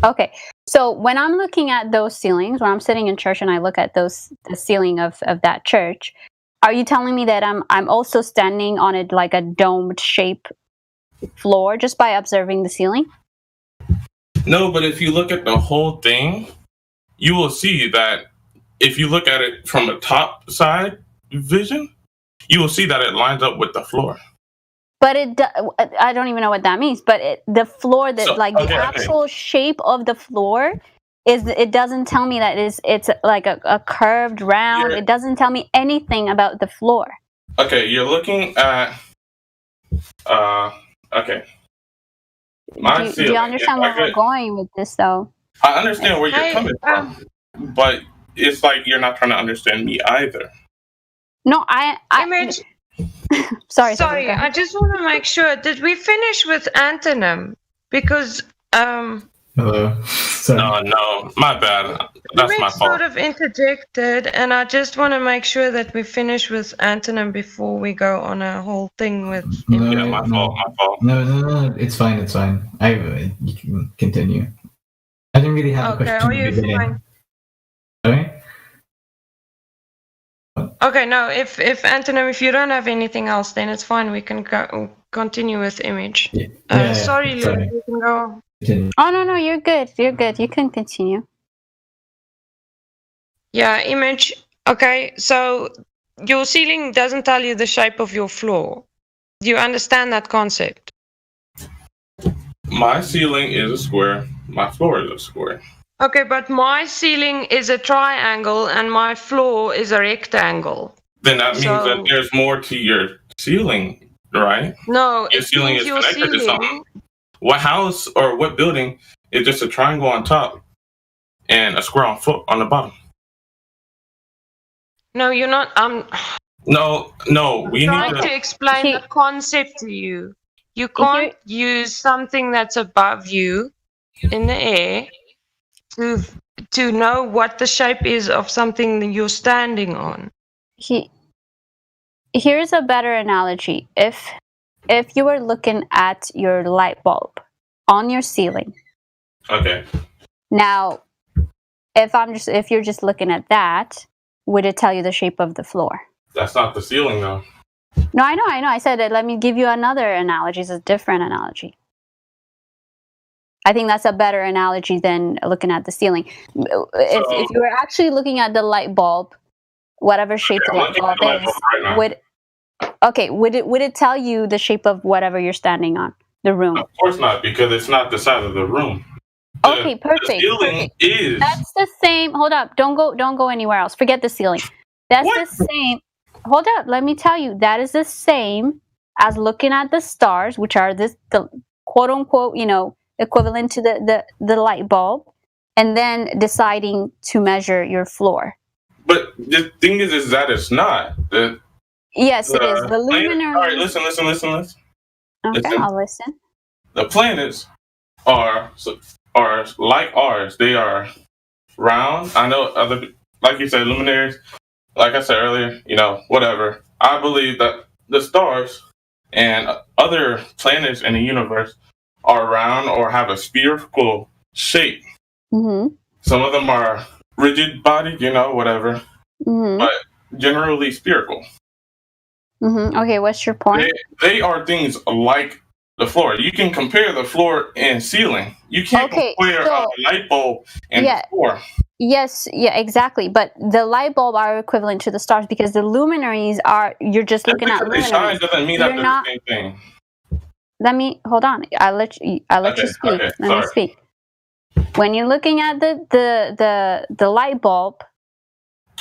Okay, so when I'm looking at those ceilings, when I'm sitting in church and I look at the ceiling of that church, Are you telling me that I'm also standing on it like a domed shape floor just by observing the ceiling? No, but if you look at the whole thing, you will see that if you look at it from a top side vision, you will see that it lines up with the floor. But I don't even know what that means. But the floor that the actual shape of the floor is, it doesn't tell me that it's like a curved round. It doesn't tell me anything about the floor. Okay, you're looking at okay. Do you understand where we're going with this, though? I understand where you're coming from, but it's like you're not trying to understand me either. No, Image. Sorry, I just want to make sure. Did we finish with antonym? Because Hello. No, my bad. That's my Image fault. sort of interjected, and I just want to make sure that we finish with antonym before we go on a whole thing with. No, my fault. No, it's fine. You can continue. I didn't really have a Okay, question are in the you beginning. fine? Sorry? Okay, no. If antonym, if you don't have anything else, then it's fine. We can continue with image. Sorry, Lou, you can go. Oh no, you're good. You're good. You can continue. Yeah, image. Okay, so your ceiling doesn't tell you the shape of your floor. Do you understand that concept? My ceiling is a square. My floor is a square. Okay, but my ceiling is a triangle and my floor is a rectangle. Then that means that there's more to your ceiling, right? No, your it ceiling means is your connected to ceiling. something. What house or what building is just a triangle on top and a square on the bottom? No, you're not. No, we trying need to explain the concept to you. You can't use something that's above you in the air to know what the shape is of something that you're standing on. Here's a better analogy. If you were looking at your light bulb on your ceiling. Okay. Now, if you're just looking at that, would it tell you the shape of the floor? That's not the ceiling, though. No, I know. I said that. Let me give you another analogy. It's a different analogy. I think that's a better analogy than looking at the ceiling. If you were actually looking at the light bulb, whatever shape the light bulb is, would it tell you the shape of whatever you're standing on, the room? Of course not, because it's not the side of the room. Okay, perfect. The ceiling is. That's the same. Hold up. Don't go anywhere else. Forget the ceiling. That's the same. Hold up. Let me tell you. That is the same as looking at the stars, which are the quote unquote, equivalent to the light bulb, and then deciding to measure your floor. But the thing is that it's not. Yes, it is. The luminary. All right, listen. Okay, I'll listen. The planets are like ours. They are round. I know like you said, luminaries. Like I said earlier, whatever. I believe that the stars and other planets in the universe are round or have a spherical shape. Mm-hmm. Some of them are rigid bodied, whatever. Mm-hmm. But generally spherical. Mm-hmm. Okay, what's your point? They are things like the floor. You can compare the floor and ceiling. You can't compare a light bulb and the floor. Yes, yeah, exactly. But the light bulb are equivalent to the stars because the luminaries are. You're just looking at luminaries. They shine doesn't mean that they're the same thing. Let me hold on. I'll let you speak. Okay, let me speak. When you're looking at the light bulb,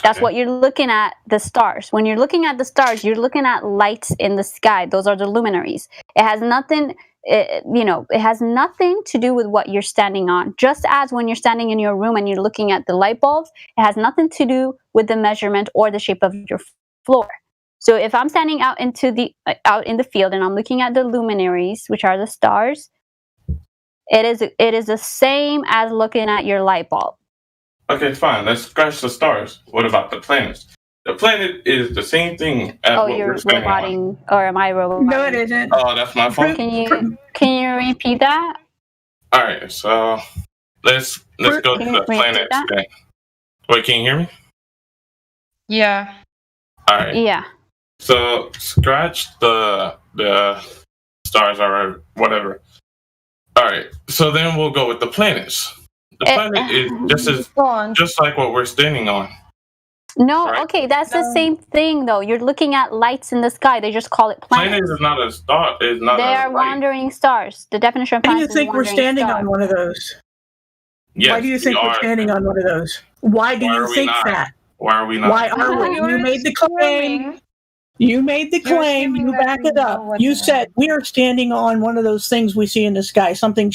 that's what you're looking at. The stars. When you're looking at the stars, you're looking at lights in the sky. Those are the luminaries. It has nothing. It has nothing to do with what you're standing on. Just as when you're standing in your room and you're looking at the light bulbs, it has nothing to do with the measurement or the shape of your floor. So if I'm standing out in the field and I'm looking at the luminaries, which are the stars, it is the same as looking at your light bulb. Okay, fine. Let's scratch the stars. What about the planets? The planet is the same thing as what we're standing on. Or am I roboting? No, it isn't. Oh, that's my fault. Can you repeat that? All right, so let's go to the planets then. Wait, can you hear me? Yeah. All right. Yeah. So scratch the stars or whatever. All right. So then we'll go with the planets. The planet is just like what we're standing on. No, Right. okay, that's the same thing though. You're looking at lights in the sky. They just call it planets. Planet is not a star. Is not They a are light. wandering stars. The definition of Why do planets you is think we're wandering standing star. on one of those? Yes, Why do you think we we're are. standing on one of those? Why do Why you are we think not? that? Why are we not? Why are we? You made the claim. You made the claim. You back it up. You said we are standing on one of those things we see in the sky. Something